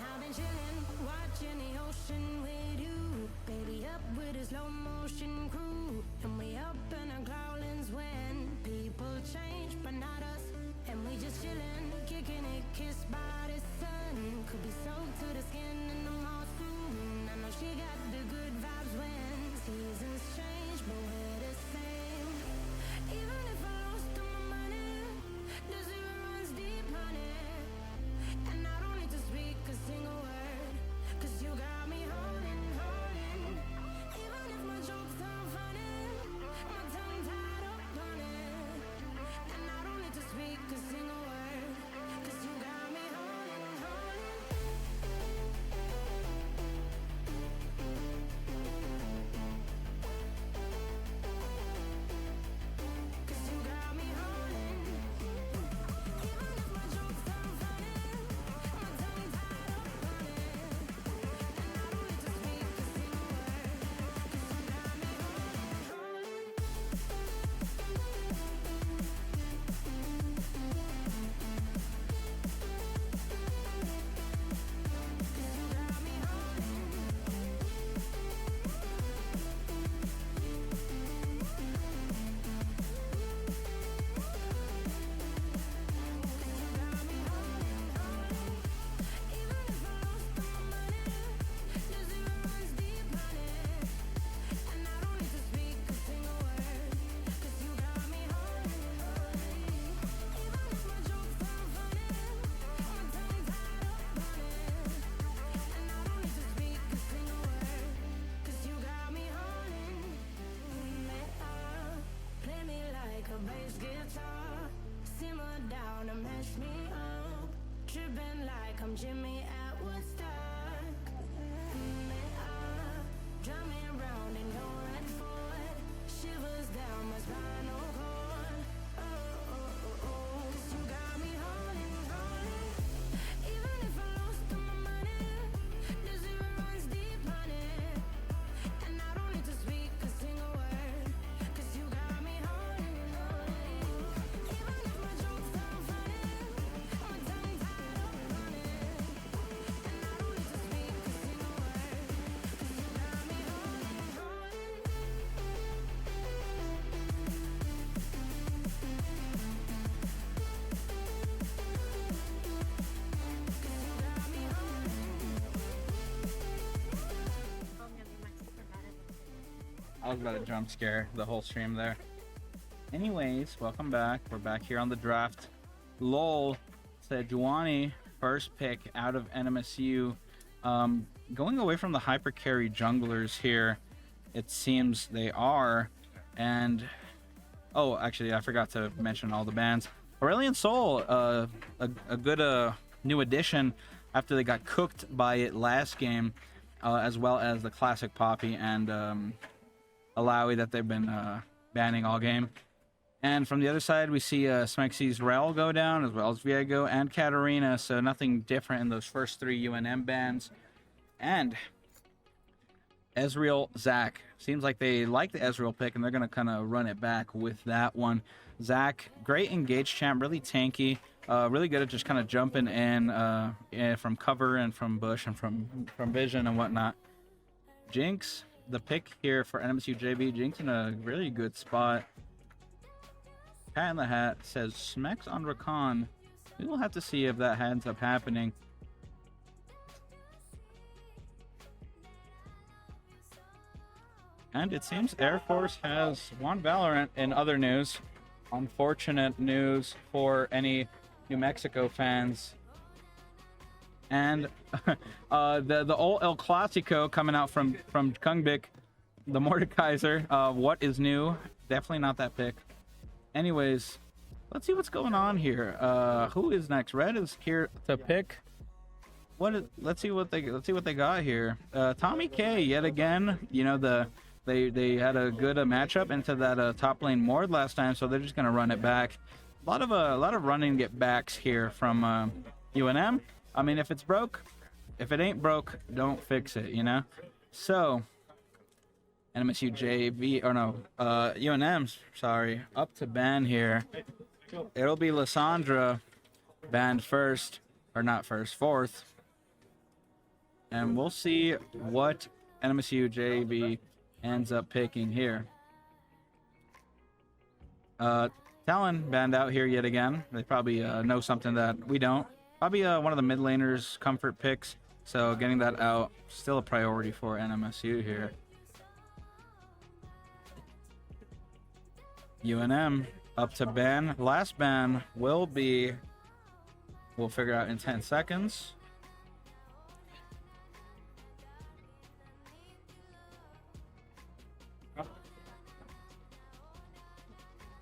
I've been chilling, watching the ocean with you. Baby up with a slow motion crew. And we up in our growlings when people change, but not us. And we just chilling, kicking it, kissed by the sun. Could be soaked to the skin in the mall soon. I know she got the good vibes when seasons change, but we're the same. Even if I lost all my money, the zero runs deep, honey. And I don't need to speak a single word, 'cause you got me holding, holding. Even if my jokes sound funny, my tongue tied up on it. And I don't need to speak a single word, 'cause you got me holding, holding. Bass guitar, simmer down and mash me up, tripping like I'm Jimmy at Woodstock. Drum me round in your red Ford, shivers down my spinal cord. Oh, oh, oh, oh, 'cause you got me holding, holding. Even if I lost all my money, the zero runs deep, honey. And I don't need to speak a single word, 'cause you got me holding, holding. Even if my jokes sound funny, my tongue tied up on it. And I don't need to speak a single word, 'cause you got me holding, holding. I was about to jump scare the whole stream there. Anyways, welcome back. We're back here on the draft. LOL said Juwani, first pick out of NMSU. Going away from the hyper carry junglers here, it seems they are. And oh, actually, I forgot to mention all the bans. Aurelion Sol, a good new addition after they got cooked by it last game, as well as the classic Poppy and Alawi that they've been banning all game. And from the other side, we see Smexy's Rel go down, as well as Viego and Katarina, so nothing different in those first three UNM bans. And Ezreal, Zac. Seems like they like the Ezreal pick, and they're going to kind of run it back with that one. Zac, great engage champ, really tanky, really good at just kind of jumping in from cover and from bush and from vision and whatnot. Jinx, the pick here for NMSU JV. Jinx in a really good spot. Pat in the Hat says Smex on Rakan. We will have to see if that ends up happening. And it seems Air Force has won Valorant in other news. Unfortunate news for any New Mexico fans. And the old El Clasico coming out from Kungbik, the Mordekaiser. What is new? Definitely not that pick. Anyways, let's see what's going on here. Who is next? Red is here to pick. Let's see what they got here. Tommy K yet again. You know they had a good matchup into that top lane Mord last time, so they're just gonna run it back. A lot of running get backs here from UNM. I mean, if it's broke, if it ain't broke, don't fix it. You know. So NMSU JV or no UNM's sorry up to ban here. It'll be Lissandra banned first, or not first, fourth. and we'll see what NMSU JV ends up picking here. Talon banned out here yet again. They probably know something that we don't. Probably one of the mid laners' comfort picks. So getting that out, still a priority for NMSU here. UNM up to ban. Last ban will be, we'll figure out in 10 seconds.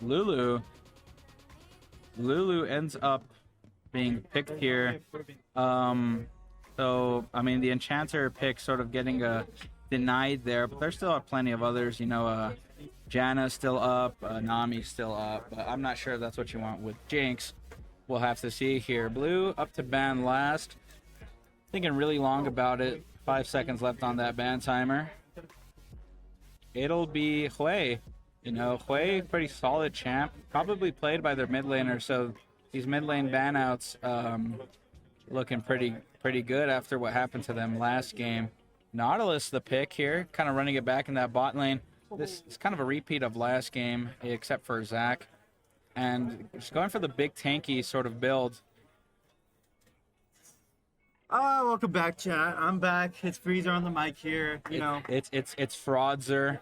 Lulu ends up being picked here. So, I mean, the Enchanter pick sort of getting denied there, but there still are plenty of others. You know, Janna's still up, Nami's still up, but I'm not sure if that's what you want with Jinx. We'll have to see here. Blue up to ban last. Thinking really long about it. 5 seconds left on that ban timer. It'll be Hui. You know, Hui, pretty solid champ. Probably played by their mid laner, so these mid lane banouts looking pretty good after what happened to them last game. Nautilus the pick here, kind of running it back in that bot lane. This is kind of a repeat of last game, except for Zach. And just going for the big tanky sort of build. Welcome back, chat. I'm back. It's Freezer on the mic here. You know, it's Fraudzer.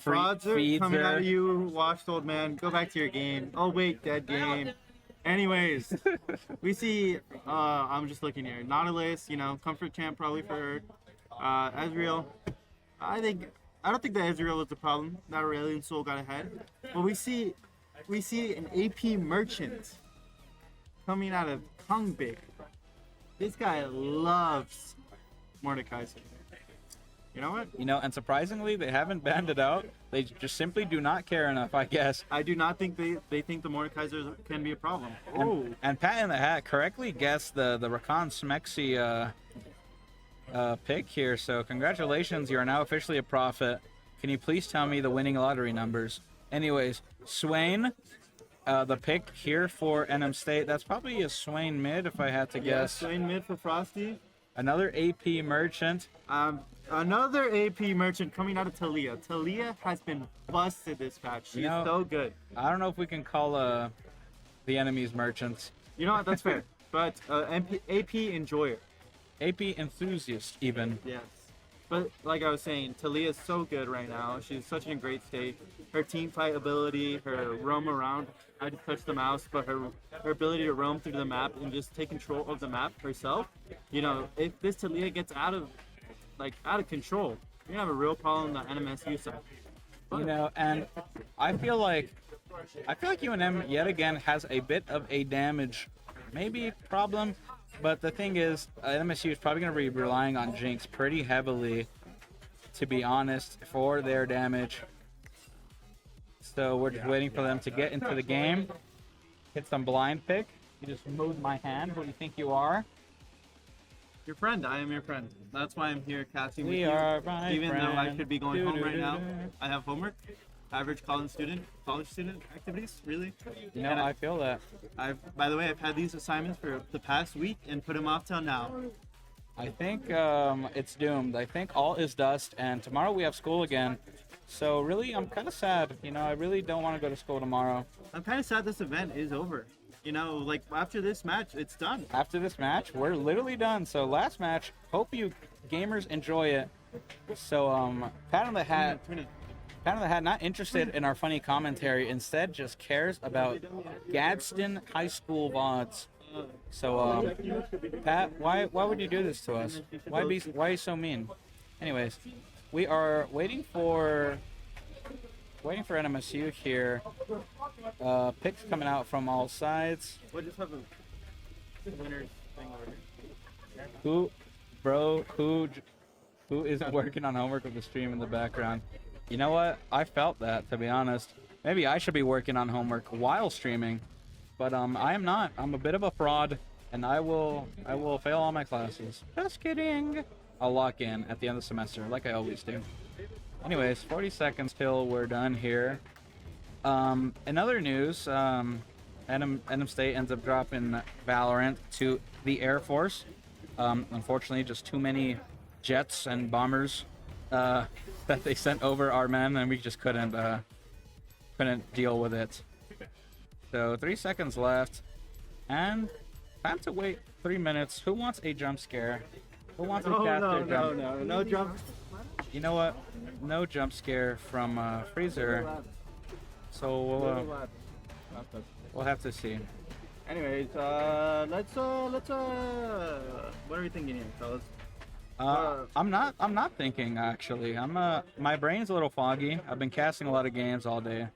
Fraudzer coming out of you, washed old man. Go back to your game. Oh wait, dead game. Anyways, we see. I'm just looking here. Nautilus, you know, comfort champ probably for Ezreal. I don't think that Ezreal was the problem. Not Aurelion Soul got ahead, but we see an AP merchant coming out of Kongbik. This guy loves Mordekaiser. You know what? You know, and surprisingly, they haven't banned it out. They just simply do not care enough, I guess. I do not think they think the Mordekaiser can be a problem. And Pat in the Hat correctly guessed the Rakan Smexy pick here. So congratulations, you are now officially a prophet. Can you please tell me the winning lottery numbers? Anyways, Swain, the pick here for NM State. That's probably a Swain mid if I had to guess. Yeah, Swain mid for Frosty. Another AP merchant. Another AP merchant coming out of Talia. Talia has been busted this patch. She's so good. I don't know if we can call the enemies merchants. You know what? That's fair. But AP enjoyer. AP enthusiast, even. Yes. But like I was saying, Talia is so good right now. She's such in a great state. Her team fight ability, her roam around. I just touched the mouse, but her ability to roam through the map and just take control of the map herself. You know, if this Talia gets out of control, you're gonna have a real problem on the NMSU side. You know, and I feel like UNM yet again has a bit of a damage, maybe problem. But the thing is, NMSU is probably going to be relying on Jinx pretty heavily, to be honest, for their damage. So we're just waiting for them to get into the game. Hit some blind pick. You just moved my hand. Who do you think you are? Your friend. I am your friend. That's why I'm here casting with We you. are my Even friend. though I could be going home right now. I have homework. Average college student activities, really. You know, I feel that. By the way, I've had these assignments for the past week and put them off till now. I think it's doomed. I think all is dust, and tomorrow we have school again. So really, I'm kind of sad. You know, I really don't want to go to school tomorrow. I'm kind of sad this event is over. You know, like after this match, it's done. After this match, we're literally done. So last match, hope you gamers enjoy it. So Pat on the Hat. Pat on the Hat not interested in our funny commentary, instead just cares about Gadsden High School VODs. So Pat, why would you do this to us? Why are you so mean? Anyways, we are waiting for NMSU here. Picks coming out from all sides. We'll just have a winner's thing over here. Who isn't working on homework with the stream in the background? You know what? I felt that, to be honest. Maybe I should be working on homework while streaming, but I am not. I'm a bit of a fraud, and I will fail all my classes. Just kidding. I'll lock in at the end of the semester, like I always do. Anyways, 40 seconds till we're done here. In other news, NM State ends up dropping Valorant to the Air Force. Unfortunately, just too many jets and bombers that they sent over our men, and we just couldn't deal with it. So 3 seconds left, and time to wait 3 minutes. Who wants a jump scare? Who wants a caster jump? No jump. You know what? No jump scare from Freezer. So we'll have to see. Anyways, let's what are we thinking here, fellas? I'm not thinking actually. My brain's a little foggy. I've been casting a lot of games all day.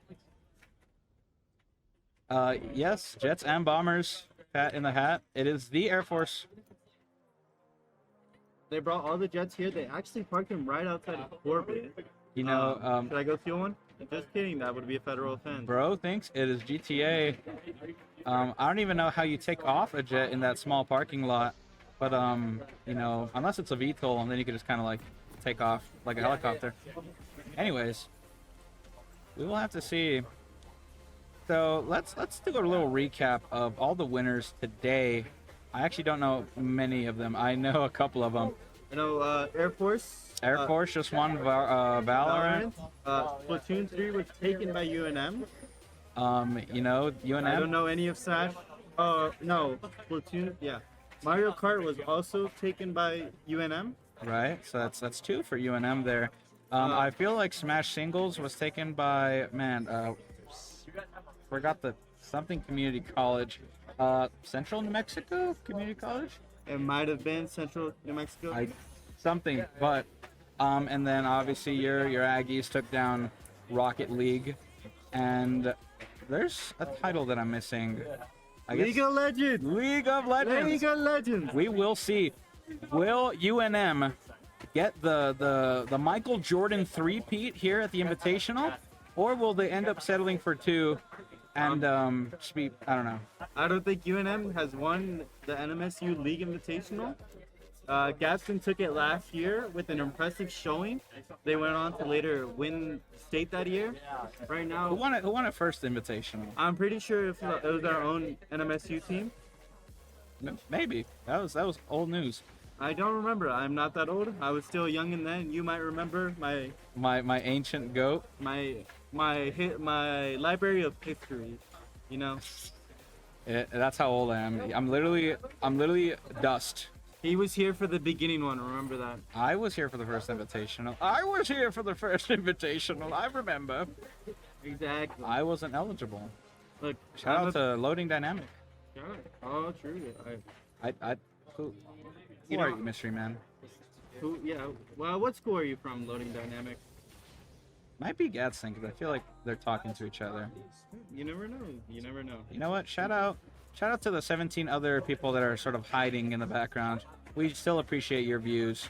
Yes, jets and bombers. Pat in the hat. It is the Air Force. They brought all the jets here. They actually parked them right outside of orbit. You know, should I go steal one? Just kidding. That would be a federal offense. Bro thinks it is GTA. I don't even know how you take off a jet in that small parking lot. But you know, unless it's a VTOL, and then you can just kind of like take off like a helicopter. Anyways, we will have to see. So let's do a little recap of all the winners today. I actually don't know many of them. I know a couple of them. You know, Air Force. Air Force just won Valorant. Platoon 3 was taken by UNM. You know, UNM. I don't know any of Sash. No, Platoon. Yeah, Mario Kart was also taken by UNM. Right. So that's 2 for UNM there. I feel like Smash Singles was taken by forgot the something community college. Central New Mexico Community College. It might have been Central New Mexico. Something, but and then obviously your Aggies took down Rocket League, and there's a title that I'm missing. League of Legends. League of Legends. League of Legends. We will see. Will UNM get the Michael Jordan three-peat here at the Invitational, or will they end up settling for 2? And I don't know. I don't think UNM has won the NMSU League Invitational. Gaston took it last year with an impressive showing. They went on to later win state that year. Right now, who won it first Invitational? I'm pretty sure it was our own NMSU team. Maybe that was old news. I don't remember. I'm not that old. I was still young and then. You might remember my ancient goat. My library of history, you know. That's how old I am. I'm literally dust. He was here for the beginning one. Remember that? I was here for the first Invitational. I remember. Exactly. I wasn't eligible. Look, shout out to Loading Dynamic. Yeah. Oh, true. Who are you, mystery man? Who? Yeah. Well, what school are you from, Loading Dynamic? Might be Gadsden, because I feel like they're talking to each other. You never know. You never know. You know what? Shout out to the 17 other people that are sort of hiding in the background. We still appreciate your views.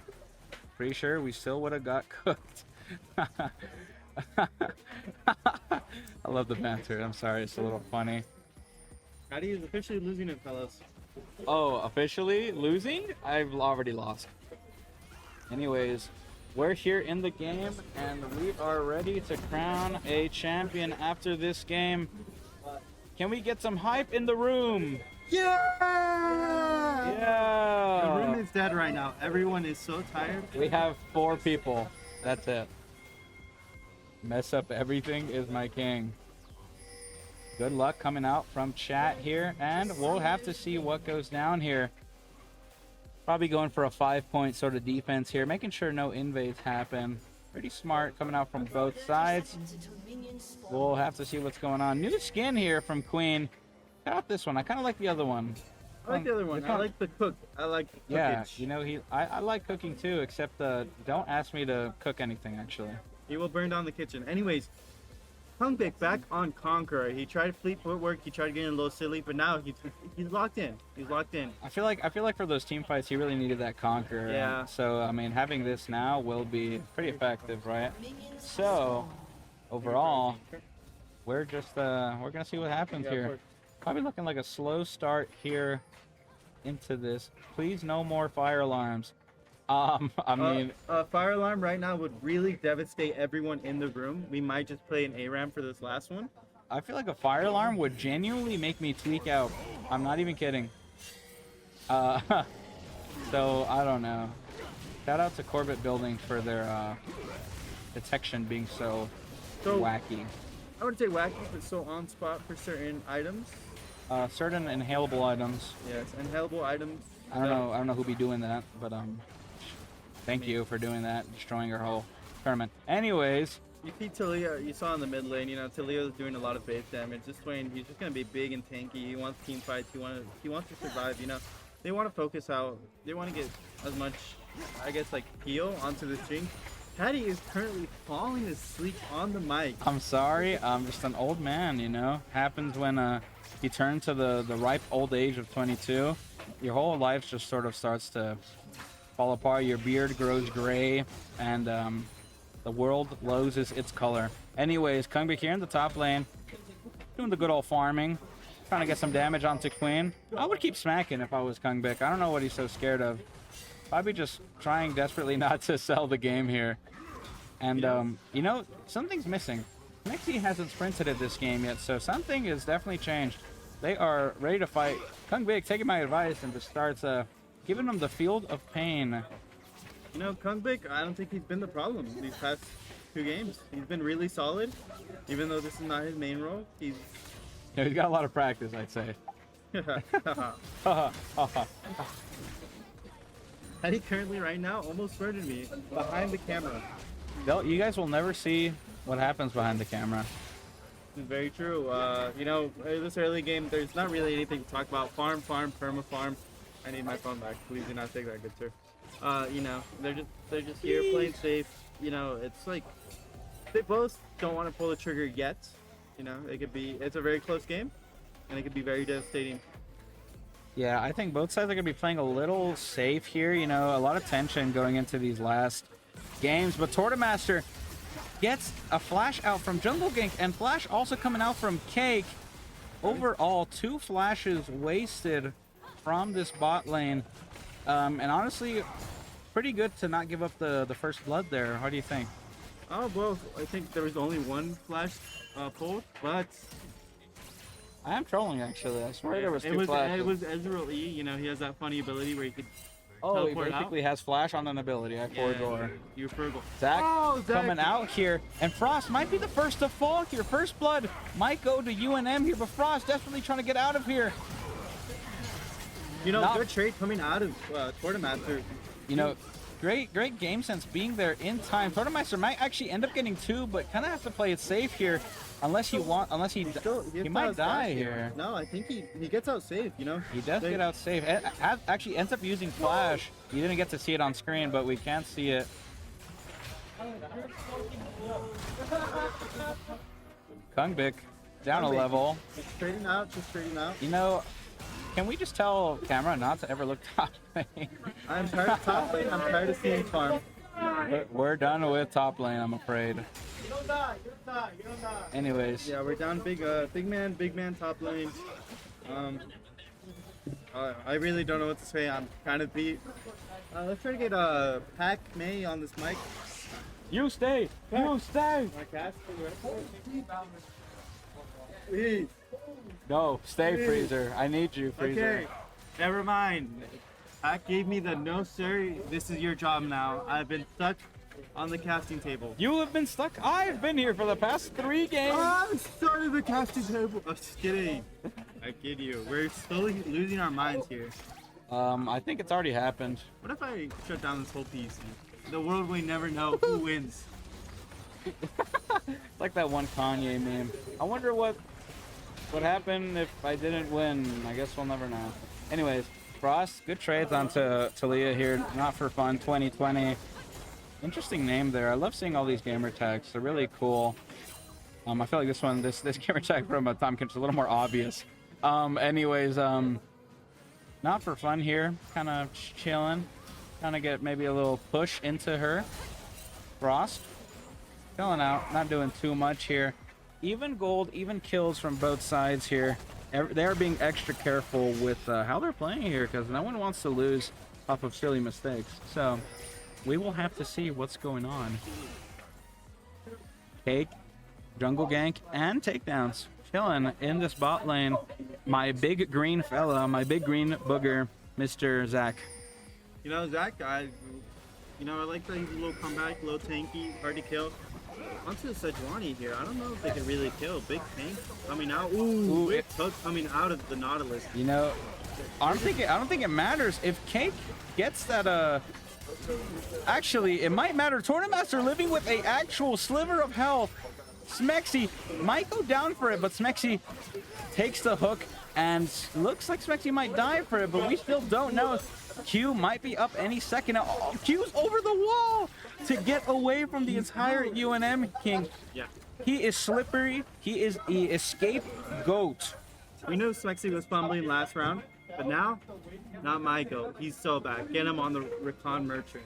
Pretty sure we still would have got cooked. I love the banter. I'm sorry, it's a little funny. Patty is officially losing it, fellas. Oh, officially losing? I've already lost. Anyways, we're here in the game, and we are ready to crown a champion after this game. Can we get some hype in the room? Yeah! Yeah! The room is dead right now. Everyone is so tired. We have 4 people. That's it. Mess up everything is my king. Good luck coming out from chat here, and we'll have to see what goes down here. Probably going for a 5-point sort of defense here, making sure no invades happen. Pretty smart coming out from both sides. We'll have to see what's going on. New skin here from Queen. Check out this one. I kind of like the other one. I like the other one. I like the cook. I like the cookage. Yeah, you know, I like cooking too, except don't ask me to cook anything, actually. He will burn down the kitchen. Anyways, Hungbick back on Conqueror. He tried fleet footwork. He tried getting a little silly, but now he's locked in. He's locked in. I feel like for those team fights, he really needed that Conqueror. Yeah. So I mean, having this now will be pretty effective, right? So overall, we're gonna see what happens here. Probably looking like a slow start here into this. Please, no more fire alarms. I mean, a fire alarm right now would really devastate everyone in the room. We might just play an ARAM for this last one. I feel like a fire alarm would genuinely make me tweak out. I'm not even kidding. So I don't know. Shout out to Corbett Building for their detection being so wacky. I would say wacky, but so on spot for certain items. Certain inhalable items. Yes, inhalable items. I don't know who be doing that, but thank you for doing that, destroying our whole tournament. Anyways, you see Talia, you saw in the mid lane, you know, Talia is doing a lot of base damage. This lane, he's just gonna be big and tanky. He wants team fights. He wants to survive. You know, they want to focus out. They want to get as much, I guess, like heal onto this Jinx. Patty is currently falling asleep on the mic. I'm sorry, I'm just an old man, you know. Happens when you turn to the ripe old age of 22. Your whole life just sort of starts to fall apart. Your beard grows gray, and the world loses its color. Anyways, Kungbik here in the top lane, doing the good old farming, trying to get some damage onto Queen. I would keep smacking if I was Kungbik. I don't know what he's so scared of. Probably just trying desperately not to sell the game here. And, you know, something's missing. Nexi hasn't sprinted at this game yet, so something has definitely changed. They are ready to fight. Kungbik taking my advice and just starts giving them the field of pain. You know, Kungbik, I don't think he's been the problem these past 2 games. He's been really solid, even though this is not his main role. He's got a lot of practice, I'd say. He currently right now almost murdered me behind the camera. You guys will never see what happens behind the camera. This is very true. You know, this early game, there's not really anything to talk about. Farm, perma farm. I need my phone back. Please do not take that, good sir. You know, they're just here playing safe. You know, it's like they both don't want to pull the trigger yet. You know, it's a very close game, and it could be very devastating. Yeah, I think both sides are going to be playing a little safe here. You know, a lot of tension going into these last games. But Tortomaster gets a flash out from Jungle Gank, and flash also coming out from Cake. Overall, 2 flashes wasted from this bot lane. And honestly, pretty good to not give up the first blood there. How do you think? Oh, well, I think there was only 1 flash pulled, but... I am trolling, actually. I swear there was 2 flashes. It was Ezreal E. You know, he has that funny ability where he could he basically has flash on an ability. I forgot. You forgot. Zach coming out here, and Frost might be the first to fall here. First blood might go to UNM here, but Frost desperately trying to get out of here. You know, good trade coming out of Tortomaster. You know, great game sense being there in time. Tortomaster might actually end up getting 2, but kind of has to play it safe here. Unless he might die here. No, I think he gets out safe, you know? He does get out safe. Actually ends up using flash. You didn't get to see it on screen, but we can see it. Kungbik down a level. Just trading out. You know, can we just tell camera not to ever look top lane? I'm tired of top lane. I'm tired of seeing farm. We're done with top lane, I'm afraid. You don't die. Anyways. Yeah, we're down big man top lane. I really don't know what to say. I'm kind of beat. Let's try to get Pac May on this mic. You stay. You stay. Please. No, stay, Please. Freezer. I need you, Freezer. Okay, never mind. Pac gave me the no, sir. This is your job now. I've been stuck on the casting table. You have been stuck? I've been here for the past 3 games. I started the casting table. I'm just kidding. I kid you. We're slowly losing our minds here. I think it's already happened. What if I shut down this whole PC? The world will never know who wins. Like that one Kanye meme. I wonder what happened if I didn't win. I guess we'll never know. Anyways, Frost, good trades onto Talia here. Not for fun 2020. Interesting name there. I love seeing all these gamer tags. They're really cool. I feel like this gamer tag from Tom Kinch is a little more obvious. Anyways, not for fun here. Kind of chilling. Trying to get maybe a little push into her. Frost, chilling out. Not doing too much here. Even gold, even kills from both sides here. They're being extra careful with how they're playing here because no one wants to lose off of silly mistakes. So we will have to see what's going on. Cake, jungle gank, and takedowns. Chilling in this bot lane. My big green fella, my big green booger, Mr. Zach. You know, Zach, You know, I like that he's a little comeback, a little tanky, hard to kill. Onto the Sejuani here. I don't know if they can really kill. Big tank coming out. Ooh, it took coming out of the Nautilus. You know, I don't think it matters if Cake gets that. Actually, it might matter. Tournamaster living with a actual sliver of health. Smexy might go down for it, but Smexy takes the hook and looks like Smexy might die for it, but we still don't know. Q might be up any second now. Oh, Q's over the wall to get away from the entire UNM King. Yeah. He is slippery. He is the escape goat. We knew Smexy was fumbling last round, but now, not my goat. He's so bad. Get him on the Recon Merchant.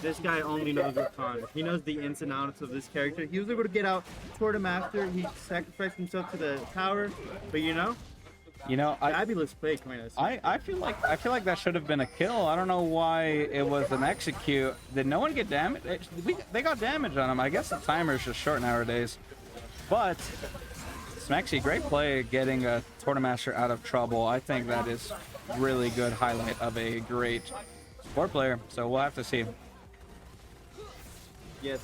This guy only knows Recon. He knows the ins and outs of this character. He was able to get out toward him after. He sacrificed himself to the tower, but you know, fabulous play, Quintus. I feel like that should have been a kill. I don't know why it was an execute. Did no one get damage? They got damage on him. I guess the timer is just short nowadays. But Smexy, great play getting a Tournamaster out of trouble. I think that is really good highlight of a great sport player. So we'll have to see. Yes.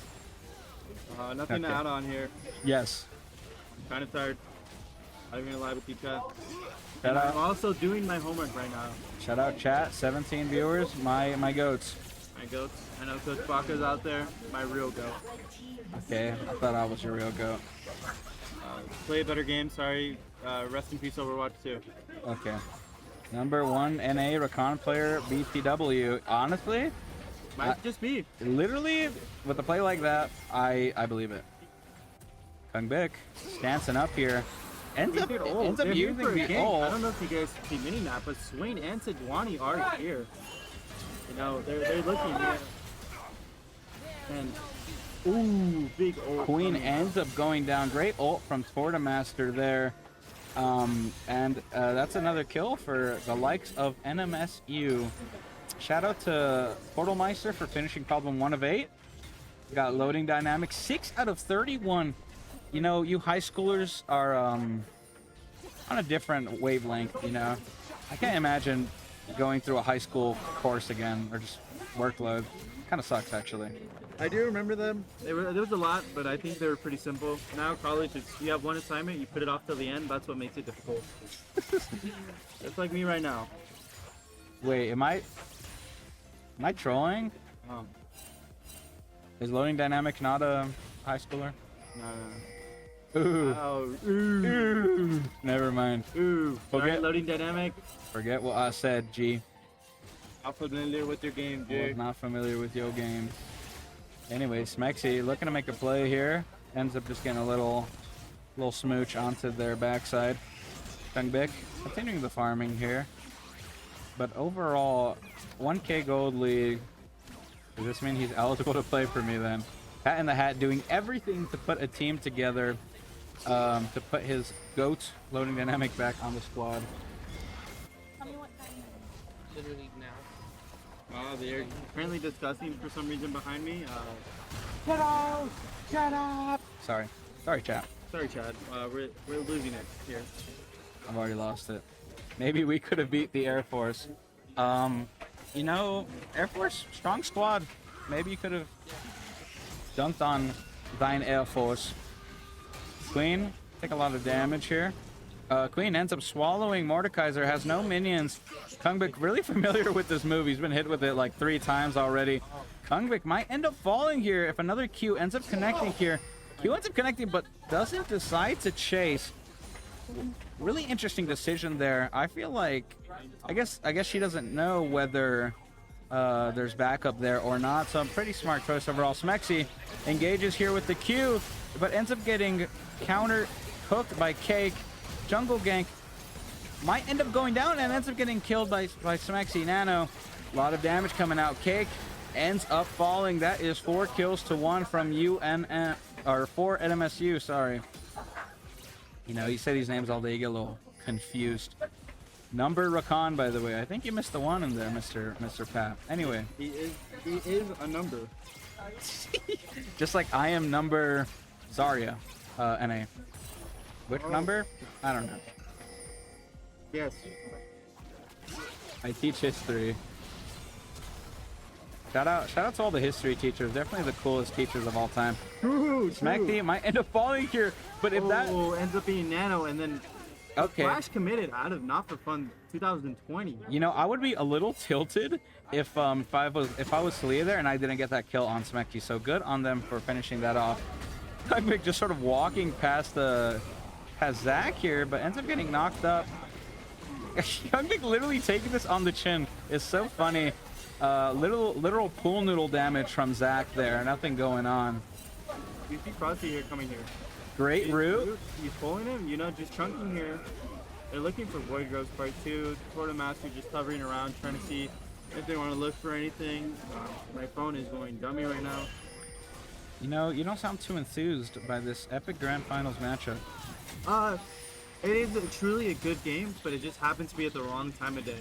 Nothing to add on here. Yes. I'm kind of tired. I'm gonna lie with you, chat. Shout out. I'm also doing my homework right now. Shout out chat, 17 viewers, my goats. My goats. I know Coach Baka's out there, my real goat. Okay, I thought I was your real goat. Play a better game, sorry. Rest in peace, Overwatch 2. Okay. Number 1 NA Recon player, BTW. Honestly, might just be. Literally, with a play like that, I believe it. Kung Bick, dancing up here. Ends up using the ult. I don't know if you guys see mini-map, but Swain and Sejuani are here. You know, they're looking here. And, ooh, big ult. Queen ends up going down. Great ult from Tournamaster there. And that's another kill for the likes of NMSU. Shout out to Portalmeister for finishing problem 1 of 8. We got loading dynamics 6 out of 31. You know, you high schoolers are on a different wavelength, you know. I can't imagine going through a high school course again, or just workload. Kind of sucks, actually. I do remember them. There was a lot, but I think they were pretty simple. Now college, you have one assignment, you put it off till the end. That's what makes it difficult. That's like me right now. Wait, am I trolling? Oh. Is loading dynamic not a high schooler? No. Ooh. Oh, ooh. Never mind. Ooh. Forget loading dynamic. Forget what I said, G. Not familiar with your game, G. I was not familiar with your game. Anyway, Smexy looking to make a play here. Ends up just getting a little smooch onto their backside. Kung Bick continuing the farming here. But overall, 1K gold league. Does this mean he's eligible to play for me then? Hat in the Hat doing everything to put a team together to put his GOAT loading dynamic back on the squad. Literally now. They're currently discussing for some reason behind me. Shut up! Shut up! Sorry, chat. Sorry, Chad. We're losing it here. I've already lost it. Maybe we could have beat the Air Force. You know, Air Force, strong squad. Maybe you could have dunked on thine Air Force. Queen, take a lot of damage here. Queen ends up swallowing Mordekaiser, has no minions. Kung-Bick really familiar with this move. He's been hit with it like 3 times already. Kung-Bick might end up falling here if another Q ends up connecting here. Q ends up connecting but doesn't decide to chase. Really interesting decision there. I feel like, I guess she doesn't know whether there's backup there or not, so a pretty smart choice overall. Smexy engages here with the Q, but ends up getting counter hooked by Cake. Jungle gank might end up going down and ends up getting killed by Smexy. Nano, a lot of damage coming out. Cake ends up falling. That is 4 kills to 1 from UNM, or 4 NMSU, sorry. You know, you say these names all day, you get a little confused. Number Rakan, by the way. I think you missed the 1 in there, Mr. Pat. Anyway. He is a number. Just like I am number Zarya, NA. Which number? I don't know. Yes. I teach history. Shout out to all the history teachers. Definitely the coolest teachers of all time. True. Smack might end up falling here, but if that ends up being Nano, and then okay, Flash committed out of Not For Fun 2020. You know, I would be a little tilted if I was Celia there and I didn't get that kill on Smecky. So good on them for finishing that off. Youngmik just sort of walking past Zach here, but ends up getting knocked up. Youngmik literally taking this on the chin is so funny. Literal pool noodle damage from Zach there. Nothing going on. You see Frosty here coming here. Great route. He's pulling him, you know, just chunking here. They're looking for Void Groves part 2. Florida Master just hovering around, trying to see if they want to look for anything. My phone is going dummy right now. You know, you don't sound too enthused by this epic Grand Finals matchup. It is truly a good game, but it just happens to be at the wrong time of day.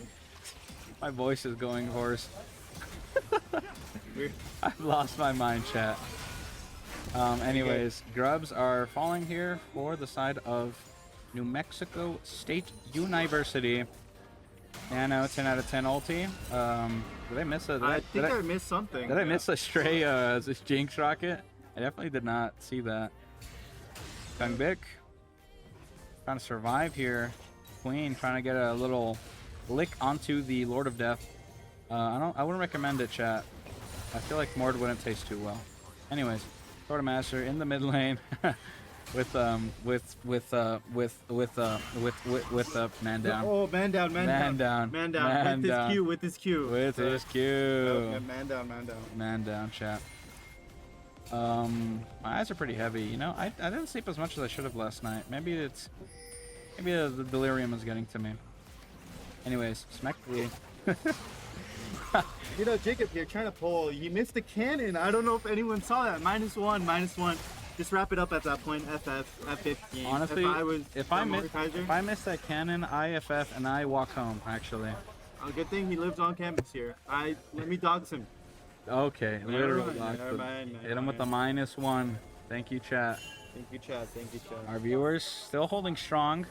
My voice is going hoarse. I've lost my mind, chat. Anyways, Grubs are falling here for the side of New Mexico State University. Nano 10 out of 10 ulti. Did I miss a? I think I missed something. Did I miss a stray this Jinx rocket? I definitely did not see that. Youngmik trying to survive here. Queen trying to get a little lick onto the Lord of Death. I wouldn't recommend it, chat. I feel like Mord wouldn't taste too well. Anyways, Florida Master in the mid lane with man down. Oh, man down. Man down. With his Q. Man down, chat. My eyes are pretty heavy. You know, I didn't sleep as much as I should have last night. Maybe the delirium is getting to me. Anyways, smack the. You know, Jacob here trying to pull. He missed the cannon. I don't know if anyone saw that. -1. Just wrap it up at that point. FF at 15. Honestly, if I miss that cannon, I FF and I walk home. Actually. A good thing he lives on campus here. Let me dox him. Okay, literally dox him. Hit him with the -1. Thank you, chat. Thank you, chat. Our viewers still holding strong.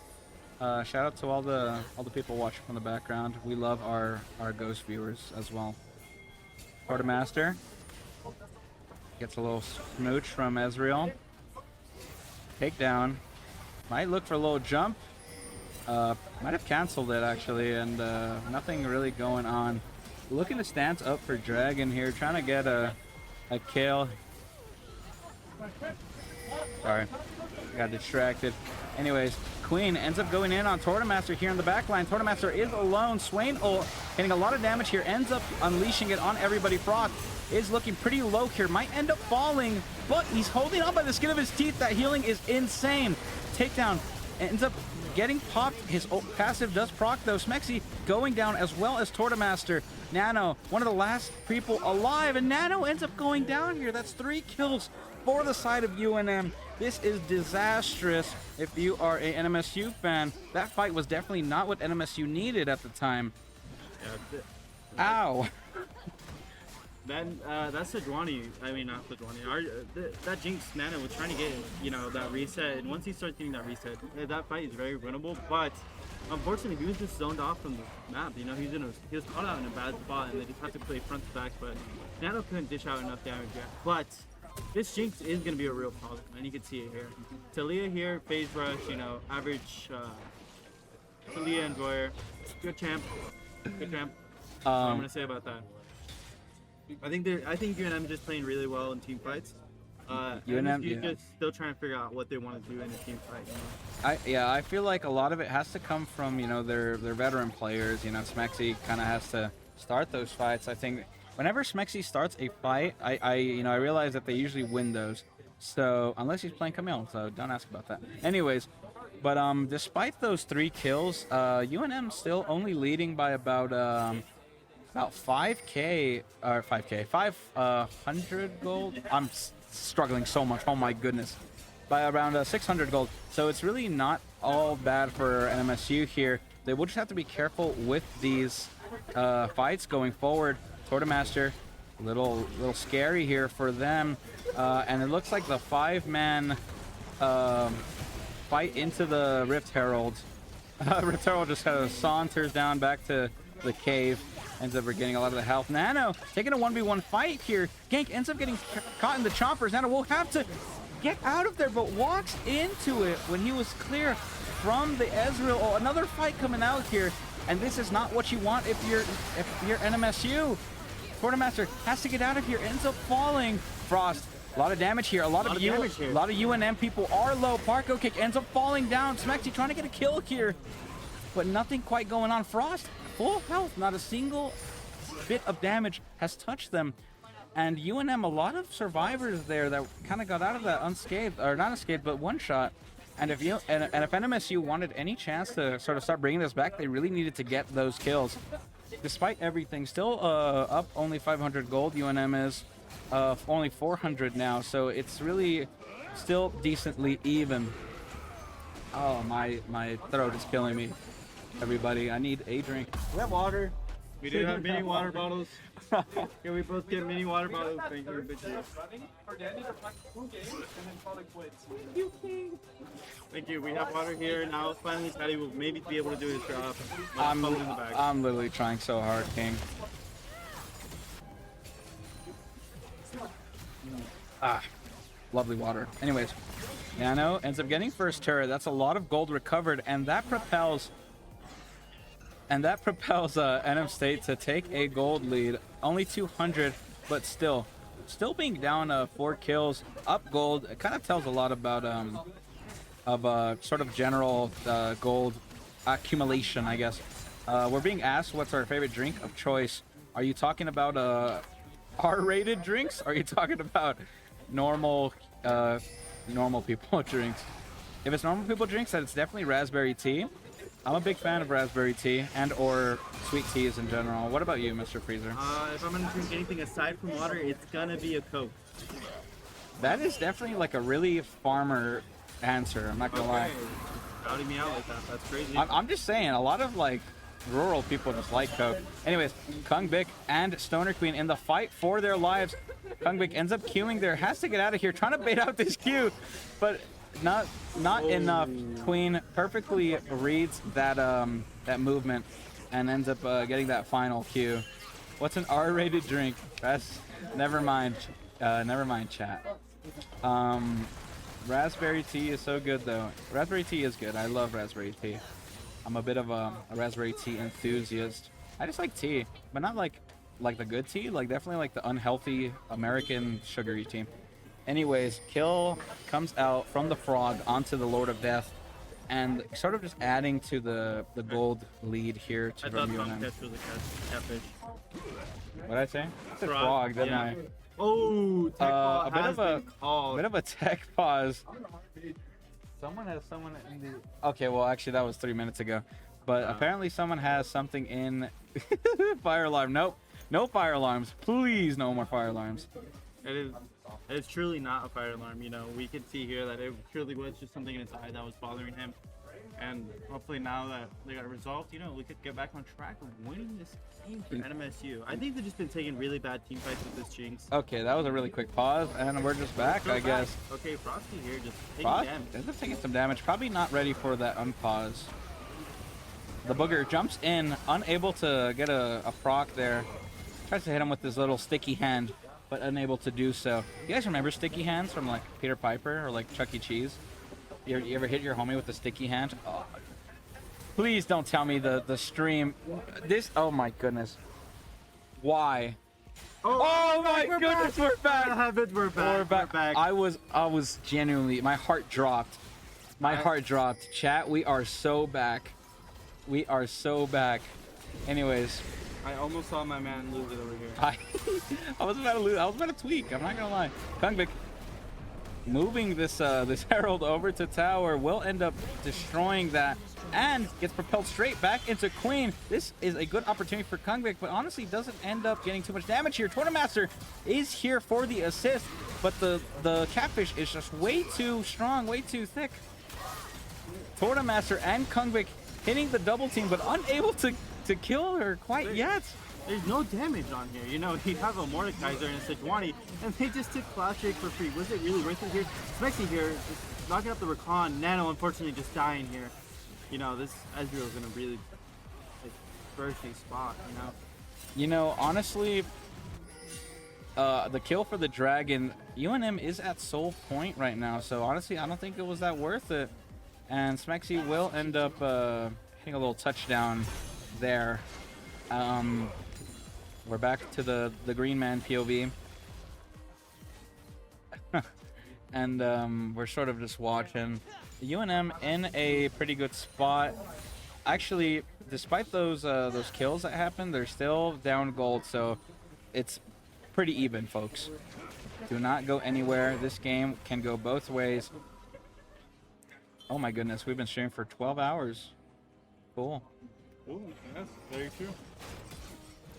Shout out to all the people watching from the background. We love our ghost viewers as well. Quartermaster gets a little smooch from Ezreal. Takedown. Might look for a little jump. Might have canceled it actually, and nothing really going on. Looking to stance up for Dragon here, trying to get a kill. Sorry, got distracted. Anyways, Queen ends up going in on Tortomaster here in the backline. Tortomaster is alone. Swain getting a lot of damage here, ends up unleashing it on everybody. Froth is looking pretty low here, might end up falling, but he's holding on by the skin of his teeth. That healing is insane. Takedown ends up getting popped. His passive does proc though. Smexy going down as well as Tortomaster. Nano, one of the last people alive, and Nano ends up going down here. That's 3 kills for the side of UNM. This is disastrous if you are a NMSU fan. That fight was definitely not what NMSU needed at the time. Ow. That's Sejuani. I mean, not Sejuani. That Jinx Nano was trying to get, you know, that reset, and once he starts getting that reset, that fight is very winnable. But unfortunately, he was just zoned off from the map. You know, he was caught out in a bad spot, and they just had to play front to back. But Nano couldn't dish out enough damage yet. But this Jinx is going to be a real problem, and you can see it here. Talia here, phase rush, you know, average Talia enjoyer. Good champ. Good champ. That's what I'm going to say about that. I think UNM just playing really well in team fights. UNM just still trying to figure out what they want to do in a team fight. You know? I feel like a lot of it has to come from, you know, their veteran players. You know, Smexy kind of has to start those fights. I think whenever Smexy starts a fight, I realize that they usually win those. So unless he's playing Camille, so don't ask about that. Anyways, but despite those 3 kills, UNM still only leading by about 500 gold. I'm struggling so much. Oh my goodness, by around 600 gold. So it's really not all bad for NMSU here. They will just have to be careful with these fights going forward. Tortomaster, little scary here for them, and it looks like the 5-man fight into the Rift Herald. Rift Herald just kind of saunters down back to the cave. ends up regaining a lot of the health. Nano taking a 1v1 fight here. Gank ends up getting caught in the chompers. Nano will have to get out of there, but walks into it when he was clear from the Ezreal. Oh, another fight coming out here, and this is not what you want if you're NMSU. Quartermaster has to get out of here, ends up falling. Frost, a lot of damage here. A lot of UNM people are low. Parko kick ends up falling down. Smexy trying to get a kill here, but nothing quite going on. Frost, full health, not a single bit of damage has touched them. And UNM, a lot of survivors there that kind of got out of that unscathed, or not unscathed, but one shot. And if NMSU wanted any chance to sort of start bringing this back, they really needed to get those kills. Despite everything, still up only 500 gold. UNM is only 400 now, so it's really still decently even. Oh, my throat is killing me. Everybody, I need a drink. We have water. We do have mini water bottles. Can we both get mini water bottles? Thank you, bitches. Thank you. We have water here now. Finally, Patty will maybe be able to do his job. I'm literally trying so hard, King. Lovely water. Anyways, Nano ends up getting first turret. That's a lot of gold recovered, and that propels NM State to take a gold lead. Only 200, but still being down 4 kills, up gold. It kind of tells a lot about sort of general gold accumulation, I guess. We're being asked what's our favorite drink of choice. Are you talking about R-rated drinks? Are you talking about normal people drinks? If it's normal people drinks, then it's definitely raspberry tea. I'm a big fan of raspberry tea and or sweet teas in general. What about you, Mr. Freezer? If I'm gonna drink anything aside from water, it's gonna be a Coke. That is definitely like a really farmer answer. I'm not gonna lie. Outing me out like that. That's crazy. I'm just saying, a lot of like rural people just like Coke. Anyways, Kung Bik and Stoner Queen in the fight for their lives. Kung Bik ends up queuing there, has to get out of here, trying to bait out this queue, but not enough. Queen perfectly reads that that movement and ends up getting that final queue. What's an R-rated drink? That's never mind chat. Raspberry tea is so good though. Raspberry tea is good. I love raspberry tea. I'm a bit of a raspberry tea enthusiast. I just like tea, but not like the good tea, like definitely like the unhealthy American sugary tea. Anyways, kill comes out from the frog onto the Lord of Death, and sort of just adding to the gold lead here to UNM. Catch was a catfish. What did I say? I said frog, didn't I? Oh, tech pause a bit of a tech pause. Someone in the. Okay, well actually that was 3 minutes ago, but apparently someone has something in fire alarm. Nope, no fire alarms. Please, no more fire alarms. It's truly not a fire alarm. You know, we could see here that it truly was just something in his eye that was bothering him. And hopefully now that they got resolved, you know, we could get back on track of winning this game for NMSU. I think they've just been taking really bad team fights with this Jinx. Okay, that was a really quick pause, and we're just back, I guess. Okay, Frosty here just taking damage. Ends up taking some damage. Probably not ready for that unpause. The booger jumps in, unable to get a proc there. Tries to hit him with his little sticky hand, but unable to do so. You guys remember sticky hands from like Peter Piper or like Chuck E. Cheese? You ever hit your homie with a sticky hand? Oh, please don't tell me the stream. Oh my goodness. Why? Oh my goodness, we're back. We're back. I was genuinely, my heart dropped. My heart dropped. Chat, we are so back. We are so back. Anyways. I almost saw my man lose it over here. I was about to lose. I was about to tweak. I'm not gonna lie. Kung Bik moving this Herald over to tower will end up destroying that and gets propelled straight back into Queen. This is a good opportunity for Kung Bik, but honestly doesn't end up getting too much damage here. Tornamaster is here for the assist, but the catfish is just way too strong, way too thick. Tornamaster and Kung Bik hitting the double team, but unable to kill her quite yet. There's no damage on here. You know, you have a Mordekaiser and a Sejuani, and they just took Cloud Shake for free. Was it really worth it here? Smexy here, just knocking up the Rakan. Nano, unfortunately, just dying here. You know, this Ezreal is in a really like, bursting spot, you know. You know, honestly, the kill for the dragon, UNM is at soul point right now, so honestly, I don't think it was that worth it. And Smexy will end up hitting a little touchdown there. We're back to the green man POV. And we're sort of just watching. UNM in a pretty good spot. Actually, despite those kills that happened, they're still down gold, so it's pretty even, folks. Do not go anywhere. This game can go both ways. Oh my goodness, we've been streaming for 12 hours. Cool. Ooh, yes, very true.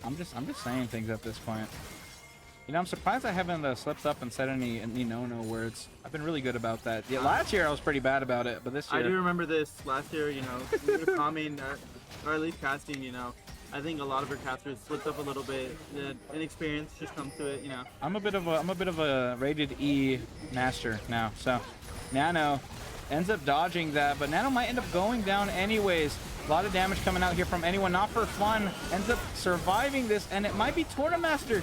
I'm just saying things at this point. You know, I'm surprised I haven't slipped up and said any no words. I've been really good about that. Yeah, last year I was pretty bad about it, but this year... I do remember this last year, you know, we were calming, or at least casting, you know. I think a lot of our casters slipped up a little bit. The inexperience just comes to it, you know. I'm a bit of a rated E master now. So Nano ends up dodging that, but Nano might end up going down anyways. A lot of damage coming out here from anyone, not for fun. Ends up surviving this, and it might be Tortamaster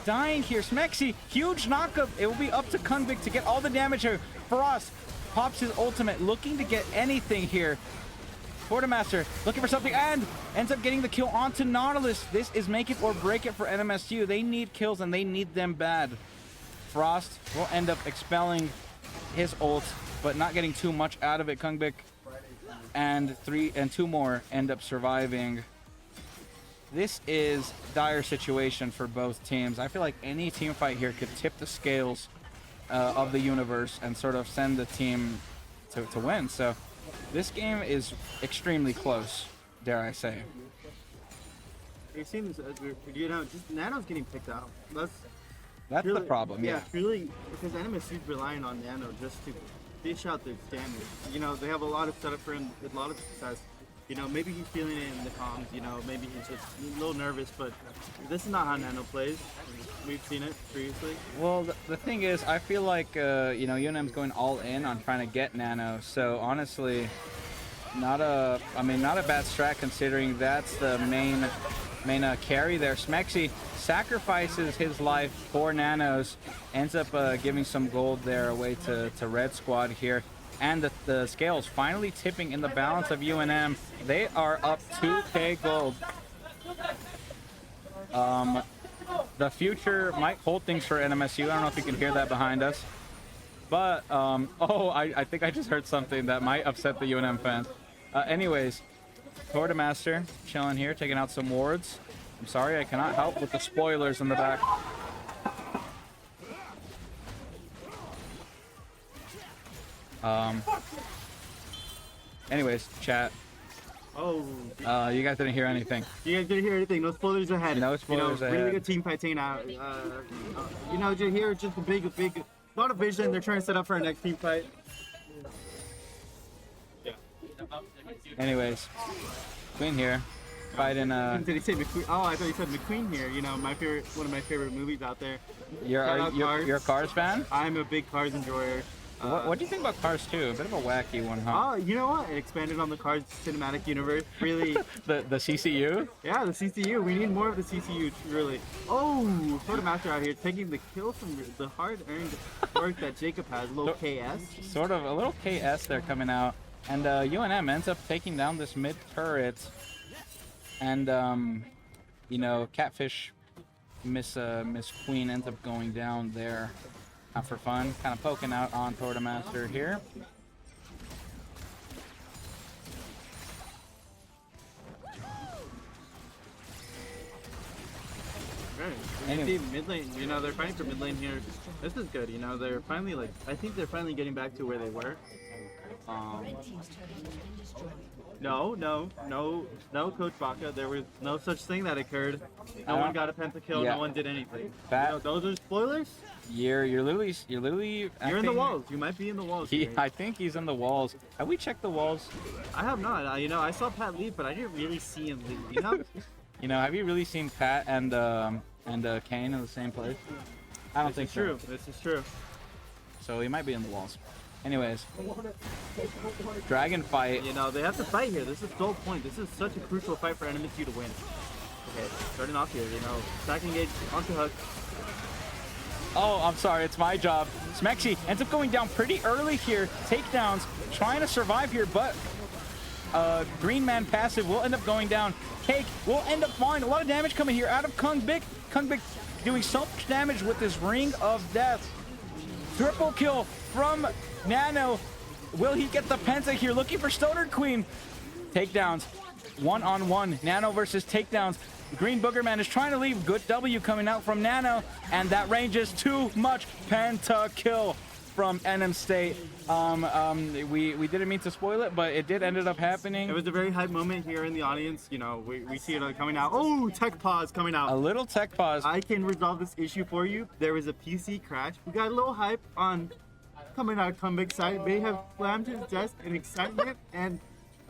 dying here. Smexy, huge knockup. It will be up to Kunvik to get all the damage here. Frost pops his ultimate, looking to get anything here. Tortamaster looking for something and ends up getting the kill onto Nautilus. This is make it or break it for NMSU. They need kills and they need them bad. Frost will end up expelling his ult, but not getting too much out of it. Kungbik and two more end up surviving. This is dire situation for both teams. I feel like any team fight here could tip the scales of the universe and sort of send the team to win. So this game is extremely close, dare I say. It seems, you know, just Nano's getting picked out. That's really the problem, yeah. Really, because NMSU's relying on Nano just to dish out their damage. You know, they have a lot of setup for him with a lot of success. You know, maybe he's feeling it in the comms, you know, maybe he's just a little nervous, but this is not how Nano plays. We've seen it previously. Well, the thing is, I feel like, you know, UNM's going all in on trying to get Nano, so honestly, not a bad strat considering that's the main carry there. Smexy sacrifices his life for Nanos, ends up giving some gold there away to Red Squad here. And the scales finally tipping in the balance of UNM. They are up 2k gold. The future might hold things for NMSU. I don't know if you can hear that behind us. But, I think I just heard something that might upset the UNM fans. Anyways, Tortamaster chilling here, taking out some wards. I'm sorry, I cannot help with the spoilers in the back. Anyways, chat. Oh. You guys didn't hear anything. You guys didn't hear anything. No spoilers ahead. No spoilers ahead. Really good team fight taking out. You know, here just a big lot of vision. They're trying to set up for our next team fight. Yeah. Anyways, Queen here, fighting. Did he say McQueen? Oh, I thought he said McQueen here. You know, one of my favorite movies out there. You're a Cars fan? I'm a big Cars enjoyer. What do you think about Cars 2? A bit of a wacky one, huh? Oh, you know what? It expanded on the Cars cinematic universe. Really. the CCU? Yeah, the CCU. We need more of the CCU, really. Oh, Tortamaster out here taking the kill from the hard-earned work that Jacob has. A little KS. Sort of. A little KS there coming out. And UNM ends up taking down this mid turret. And, you know, Catfish Miss Queen ends up going down there. Not for fun, kind of poking out on Tortamaster here. Anyway. Mid lane, you know, they're fighting for mid lane here. This is good, you know, they're finally I think they're finally getting back to where they were. No, Coach Baca. There was no such thing that occurred. No one got a pentakill. Yeah. No one did anything. You know, those are spoilers. You're literally. You're in the walls. You might be in the walls. I think he's in the walls. Have we checked the walls? I have not. You know, I saw Pat leave, but I didn't really see him leave. You know. You know, have you really seen Pat and Kane in the same place? I don't think so. This is true. So he might be in the walls. Anyways, dragon fight. You know, they have to fight here. This is the whole point. This is such a crucial fight for NMSU to win. Okay, starting off here, you know, back engage onto hook. Oh, I'm sorry, it's my job. Smexy ends up going down pretty early here. Takedowns, trying to survive here, but Green Man passive will end up going down. Cake will end up falling. A lot of damage coming here out of Kung Big. Kung Big doing so much damage with this Ring of Death. Triple kill from Nano. Will he get the Penta here? Looking for Stoner Queen. Takedowns, one-on-one. Nano versus takedowns. Green Booger Man is trying to leave. Good W coming out from Nano, and that range is too much. Penta kill from NM State. We didn't mean to spoil it, but it did ended up happening. It was a very hype moment here in the audience. You know, we see it coming out. Oh, tech pause coming out. A little tech pause. I can resolve this issue for you. There was a PC crash. We got a little hype on coming out of Comeback side. May have slammed his desk in excitement and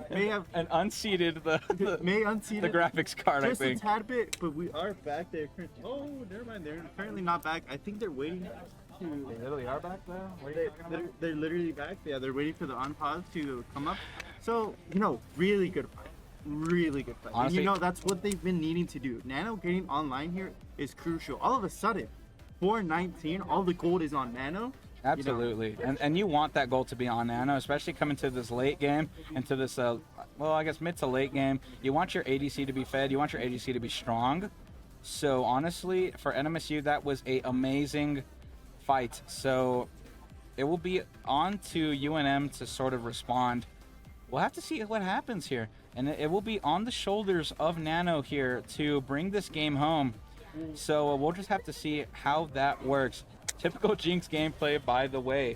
may have unseated the graphics card, just I think. a tad bit, but we are back there. Oh, never mind. They're currently not back. I think they're waiting. They literally are back though? They're literally back. Yeah, they're waiting for the unpause to come up. So, you know, really good fight. Really good fight. Honestly, and you know, that's what they've been needing to do. Nano getting online here is crucial. All of a sudden, 419, all the gold is on Nano. Absolutely. You know. And you want that goal to be on Nano, especially coming to this late game, into this, well, I guess mid to late game. You want your ADC to be fed. You want your ADC to be strong. So, honestly, for NMSU, that was a amazing fight. So it will be on to UNM to sort of respond. We'll have to see what happens here, and it will be on the shoulders of Nano here to bring this game home. So we'll just have to see how that works. Typical Jinx gameplay, by the way.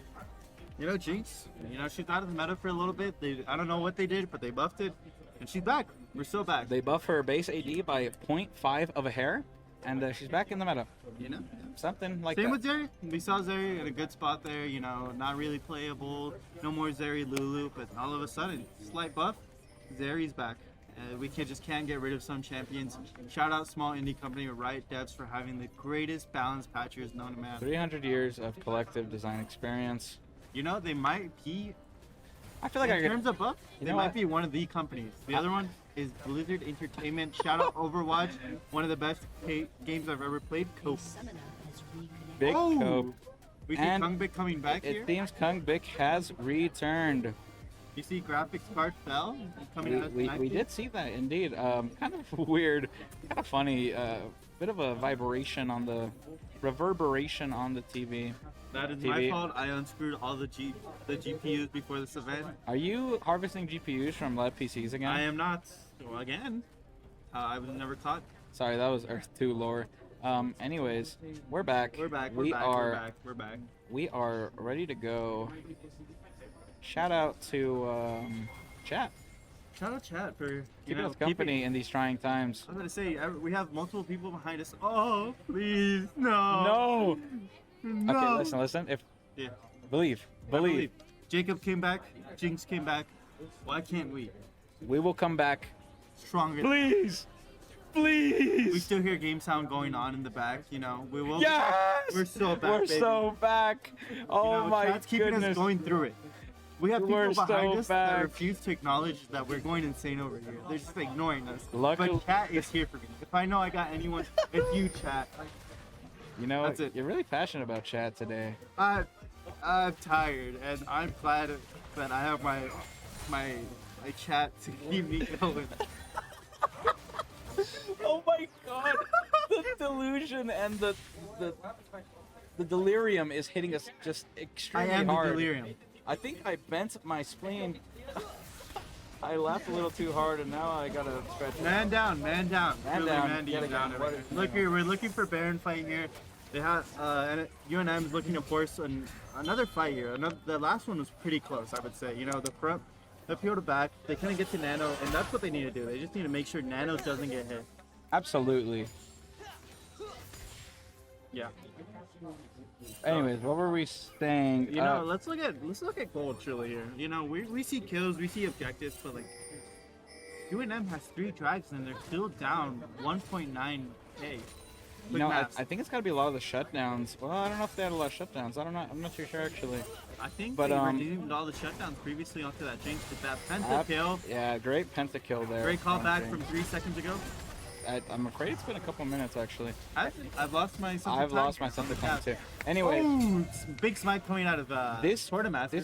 You know, Jinx, you know, she's out of the meta for a little bit. I don't know what they did, but they buffed it, and she's back. We're still back. They buff her base AD by 0.5 of a hair, and she's back in the meta. You know? Something like Same that. with Zeri. We saw Zeri in a good spot there, you know, not really playable. No more Zeri Lulu, but all of a sudden, slight buff, Zeri's back. We just can't get rid of some champions. Shout out small indie company Riot Devs for having the greatest balanced patchers known to man. 300 years of collective design experience. You know, they might be, I feel like in terms of buff, they might what? be one of the companies. The other one is Blizzard Entertainment. Shout out Overwatch, one of the best games I've ever played. Cope. Big Cope. We see And Kung Big coming back here. It seems Kung Big has returned. You see graphics card fell coming out. We did see that indeed. Kind of weird, kind of funny. Bit of a vibration on the reverberation on the TV. That is my fault. I unscrewed all the GPUs before this event. Are you harvesting GPUs from lead PCs again? I am not. Well, again, I was never caught. Sorry, that was Earth 2 lore. Anyways, we're back. We're back. We are back. We are ready to go. Shout out to chat. Shout out chat for keeping us company in these trying times. I was gonna say we have multiple people behind us. Oh, please, no. Okay, listen. Believe. Jacob came back. Jinx came back. Why can't we? We will come back stronger. Please. We still hear game sound going on in the back. You know, we will. Yes. We're so back. We're baby. so back. Oh, you know, my chat's keeping goodness. us going through it. We have people behind so us back. that refuse to acknowledge that we're going insane over here. They're just ignoring us. Luckily, but chat is here for me. If I know I got anyone, it's you, chat. You know, that's it. You're really passionate about chat today. I'm tired, and I'm glad that I have my chat to keep me going. Oh my god! The delusion and the delirium is hitting us just extremely hard. I am the delirium. I think I bent my spleen. I laughed a little too hard, and now I gotta stretch. Man down. Man Really down. down. Look here, we're looking for Baron fight here. They have UNM is looking to force another fight here. The last one was pretty close, I would say. You know, the front, the peel to back, they kind of get to Nano, and that's what they need to do. They just need to make sure Nano doesn't get hit. Absolutely. Yeah. Anyways, what were we saying? You know, let's look at gold truly here. You know, we see kills, we see objectives, but like UNM has 3 drags and they're still down 1.9k. You know, I think it's got to be a lot of the shutdowns. Well, I don't know if they had a lot of shutdowns. I'm not too sure actually. I think they redeemed all the shutdowns previously onto that Jinx with that penta kill. Yeah, great penta kill there. Great call back from 3 seconds ago. I'm afraid it's been a couple minutes actually. I've lost my. I've lost my sense of time too. Anyway, big smite coming out of this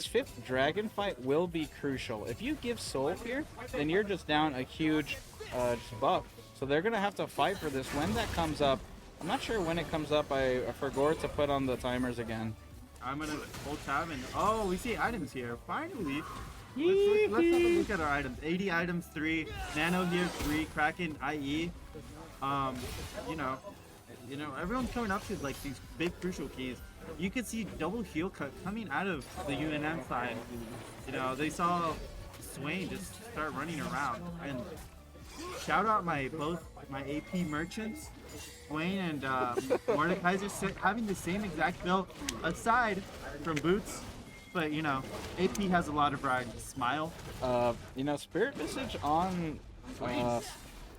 fifth dragon fight will be crucial. If you give soul here, then you're just down a huge just buff. So they're gonna have to fight for this. When that comes up, I'm not sure when it comes up. I forgot to put on the timers again. I'm gonna hold tab and oh, we see items here. Finally. Let's have a look at our items. 80 items, 3. Nano here, 3. Kraken, IE. You know, everyone's coming up to like these big crucial keys. You can see double heal cut coming out of the UNM side. You know, they saw Swain just start running around. And shout out both my AP merchants, Swain and Mordekaiser, having the same exact build aside from Boots. But you know, AP has a lot of pride. Smile. You know, Spirit Visage on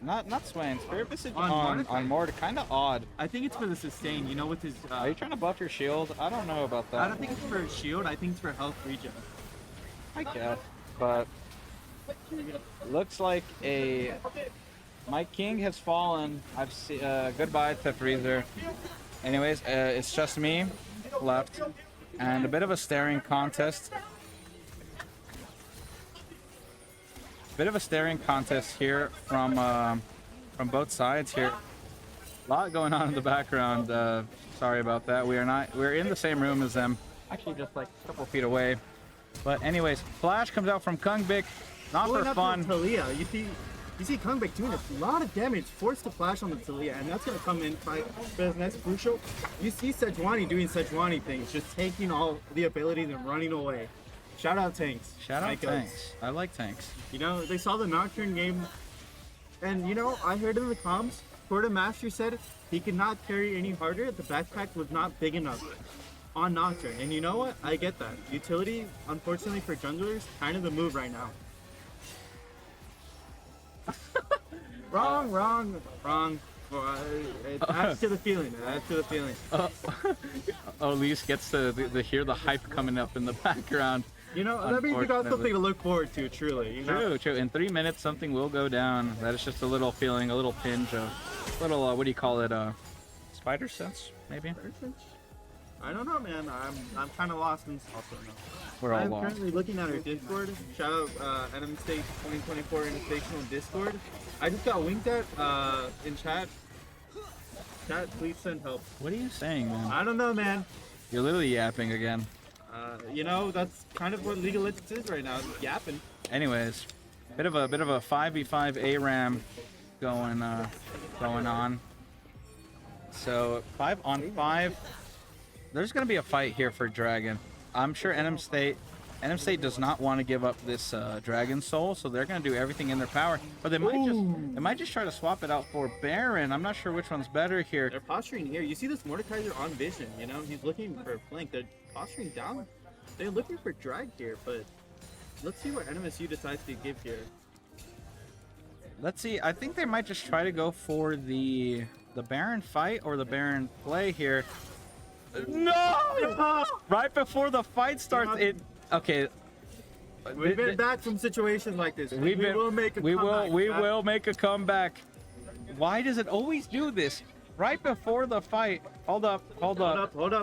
not Swain. Spirit Visage on Mord, kind of odd. I think it's for the sustain. You know, with his. Are you trying to buff your shield? I don't know about that. I don't think it's for shield. I think it's for health regen. I guess, but looks like my king has fallen. I've seen. Goodbye to Freezer. Anyways, it's just me left. And a bit of a staring contest. Bit of a staring contest here from both sides here. A lot going on in the background. Sorry about that. We're in the same room as them. Actually, just like a couple feet away. But anyways, Flash comes out from Kungbik. Not for fun. Talia. You see Kungbik doing a lot of damage, forced to flash on the Talia, and that's going to come in for the next crucial. You see Sejuani doing Sejuani things, just taking all the abilities and running away. Shout out Tanks. Shout out Tanks. I like Tanks. You know, they saw the Nocturne game, and you know, I heard in the comms, Porta Master said he could not carry any harder, the backpack was not big enough on Nocturne. And you know what? I get that. Utility, unfortunately for junglers, kind of the move right now. Wrong. It adds to the feeling. Elise gets to hear the hype coming up in the background. You know, that means you got something to look forward to, truly. You know? True. In 3 minutes, something will go down. That is just a little feeling, a little pinch of, little, what do you call it? Spider sense, maybe? I don't know, man. I'm kind of lost in also. We're all I'm lost. currently looking at our Discord. Shout out NM State 2024 Invitational Discord. I just got winked at in chat. Chat, please send help. What are you saying, man? I don't know, man. You're literally yapping again. You know, that's kind of what League of Legends is right now, yapping. Anyways, bit of a 5v5 ARAM going on. So 5-on-5. There's gonna be a fight here for Dragon. I'm sure NM State does not want to give up this Dragon Soul, so they're gonna do everything in their power. But they might just try to swap it out for Baron. I'm not sure which one's better here. They're posturing here. You see this Mordekaiser on vision. You know, he's looking for a flank. They're posturing down. They're looking for drag here, but let's see what NMSU decides to give here. Let's see. I think they might just try to go for the Baron fight or the Baron play here. No! Right before the fight starts, okay. We've been back from situations like this. We will make a comeback. We will make a comeback. Why does it always do this? Right before the fight. Hold up.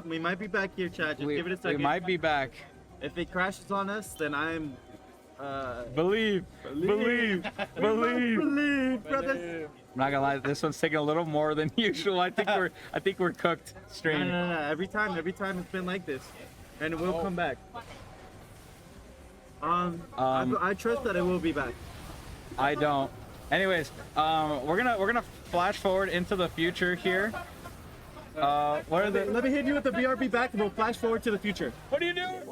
We might be back here, Chad. Just give it a second. We might be back. If it crashes on us, then I'm... Believe, brothers. I'm not gonna lie, this one's taking a little more than usual. I think we're cooked straight. No. Every time it's been like this, and it will come back. I trust that it will be back. I don't. Anyways, we're gonna flash forward into the future here. Let me hit you with the BRB back, and we'll flash forward to the future. What are you doing?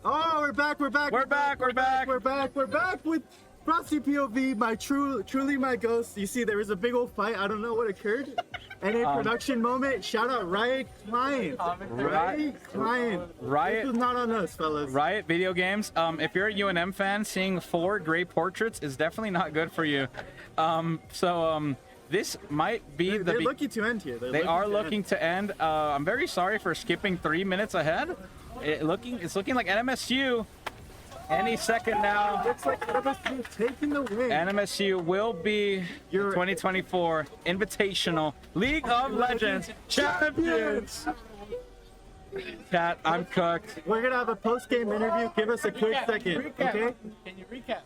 Oh, we're back with Frosty POV, truly my ghost. You see, there was a big old fight. I don't know what occurred. And in production moment, shout out Riot Client. Riot. This is not on us, fellas. Riot Video Games. If you're a UNM fan, seeing 4 great portraits is definitely not good for you. This might be They're looking to end here. They are looking to end. I'm very sorry for skipping 3 minutes ahead. It's looking like NMSU any second now. Looks like NMSU taking the win. NMSU will be the 2024 Invitational League of Legends champions. Cat, I'm cooked. We're gonna have a post-game interview. Give us a quick second, okay? Can you recap?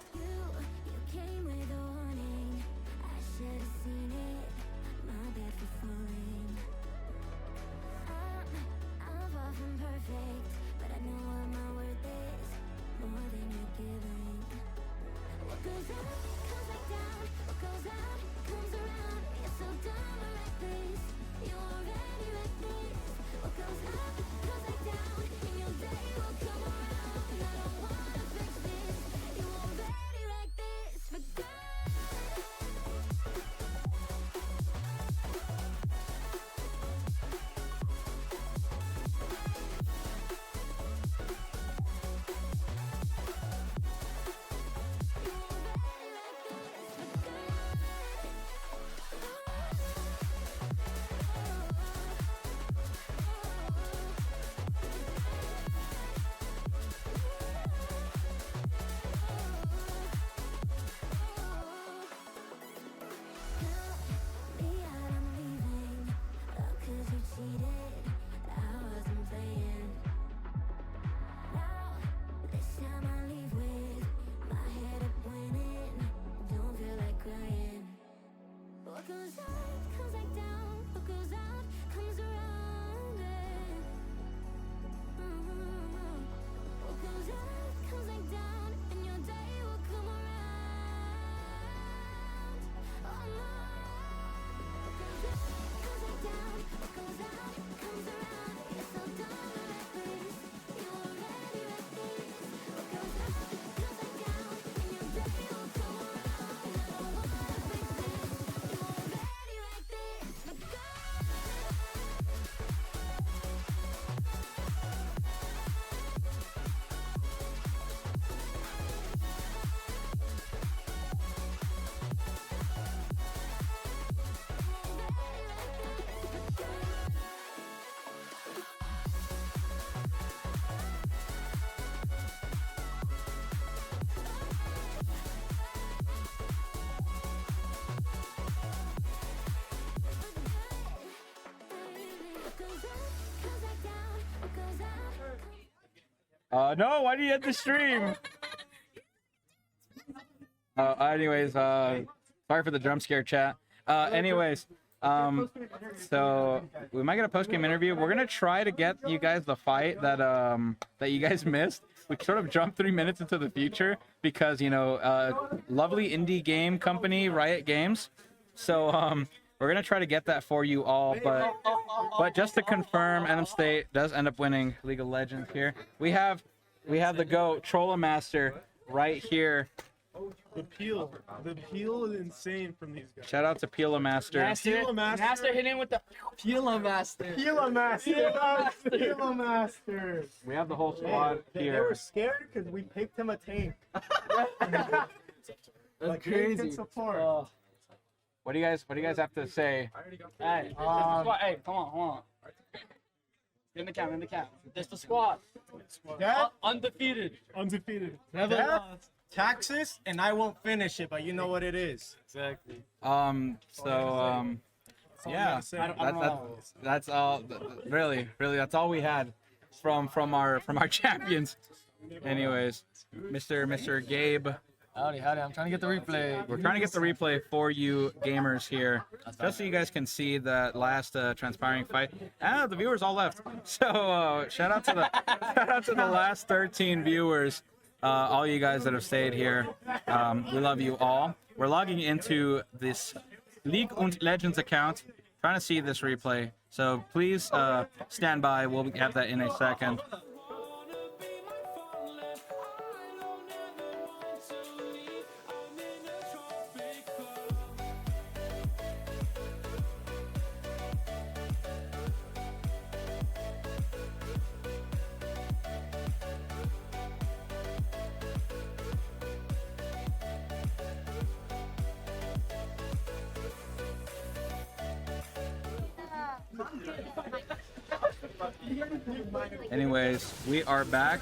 No, why do you end the stream? Anyways, sorry for the jump scare, chat. Anyways, so we might get a post-game interview. We're gonna try to get you guys the fight that that you guys missed. We sort of jumped 3 minutes into the future because, you know, lovely indie game company, Riot Games. So we're gonna try to get that for you all, but just to confirm, NM State does end up winning League of Legends here. We have the GOAT Trollamaster right here. The peel is insane from these guys. Shout out to Peelamaster. Master hitting with the Peelamaster. Peelamaster. We have the whole squad here. They were scared because we picked him a tank. That's crazy. Support. What do you guys have to say? Hey, hey, come on, hold on. In the count. This the squad. Undefeated. Never lost. Taxes, and I won't finish it, but you know what it is. Exactly. Yeah, that's all. Really, that's all we had from our champions. Anyways, Mr. Gabe. Howdy. I'm trying to get the replay. We're trying to get the replay for you gamers here, just so you guys can see that last transpiring fight. The viewers all left. So shout out to the last 13 viewers. All you guys that have stayed here, we love you all. We're logging into this League und Legends account, trying to see this replay. So please stand by. We'll have that in a second. Anyways, we are back,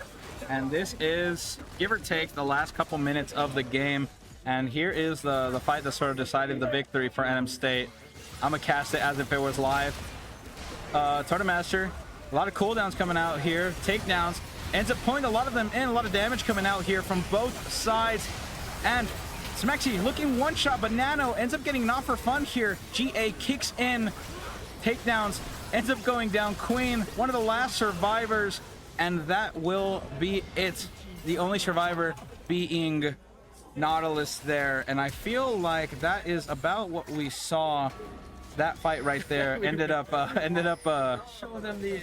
and this is, give or take, the last couple minutes of the game. And here is the fight that sort of decided the victory for NM State. I'm gonna cast it as if it was live. Master, a lot of cooldowns coming out here. Takedowns, ends up pulling a lot of them in. A lot of damage coming out here from both sides. And Smexy looking one shot, but Nano ends up getting not for fun here. GA kicks in. Takedowns, ends up going down. Queen, one of the last survivors, and that will be it. The only survivor being Nautilus there, and I feel like that is about what we saw. That fight right there ended up Show them the.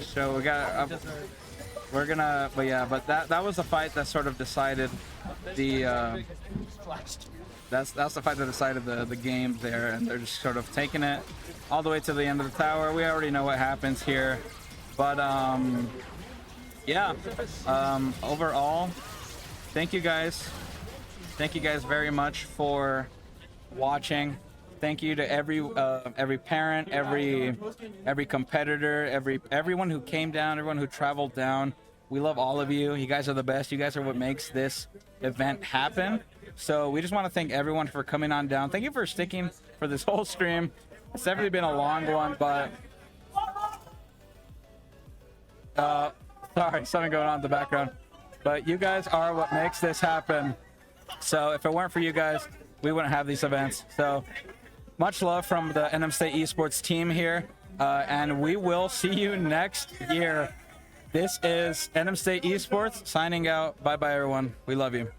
so we got we're gonna, but that was the fight that sort of decided the that's the fight that decided the game there, and they're just sort of taking it all the way to the end of the tower. We already know what happens here, but overall, thank you guys very much for watching. Thank you to every parent, every competitor, everyone who came down, everyone who traveled down. We love all of you. You guys are the best. You guys are what makes this event happen. So we just want to thank everyone for coming on down. Thank you for sticking for this whole stream. It's definitely been a long one, but sorry, something going on in the background. But you guys are what makes this happen. So if it weren't for you guys, we wouldn't have these events. So much love from the NM State Esports team here, and we will see you next year. This is NM State Esports signing out. Bye bye, everyone. We love you.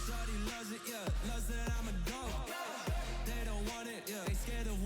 Shawty loves it, yeah, loves that I'm a dog. They don't want it, yeah, they scared of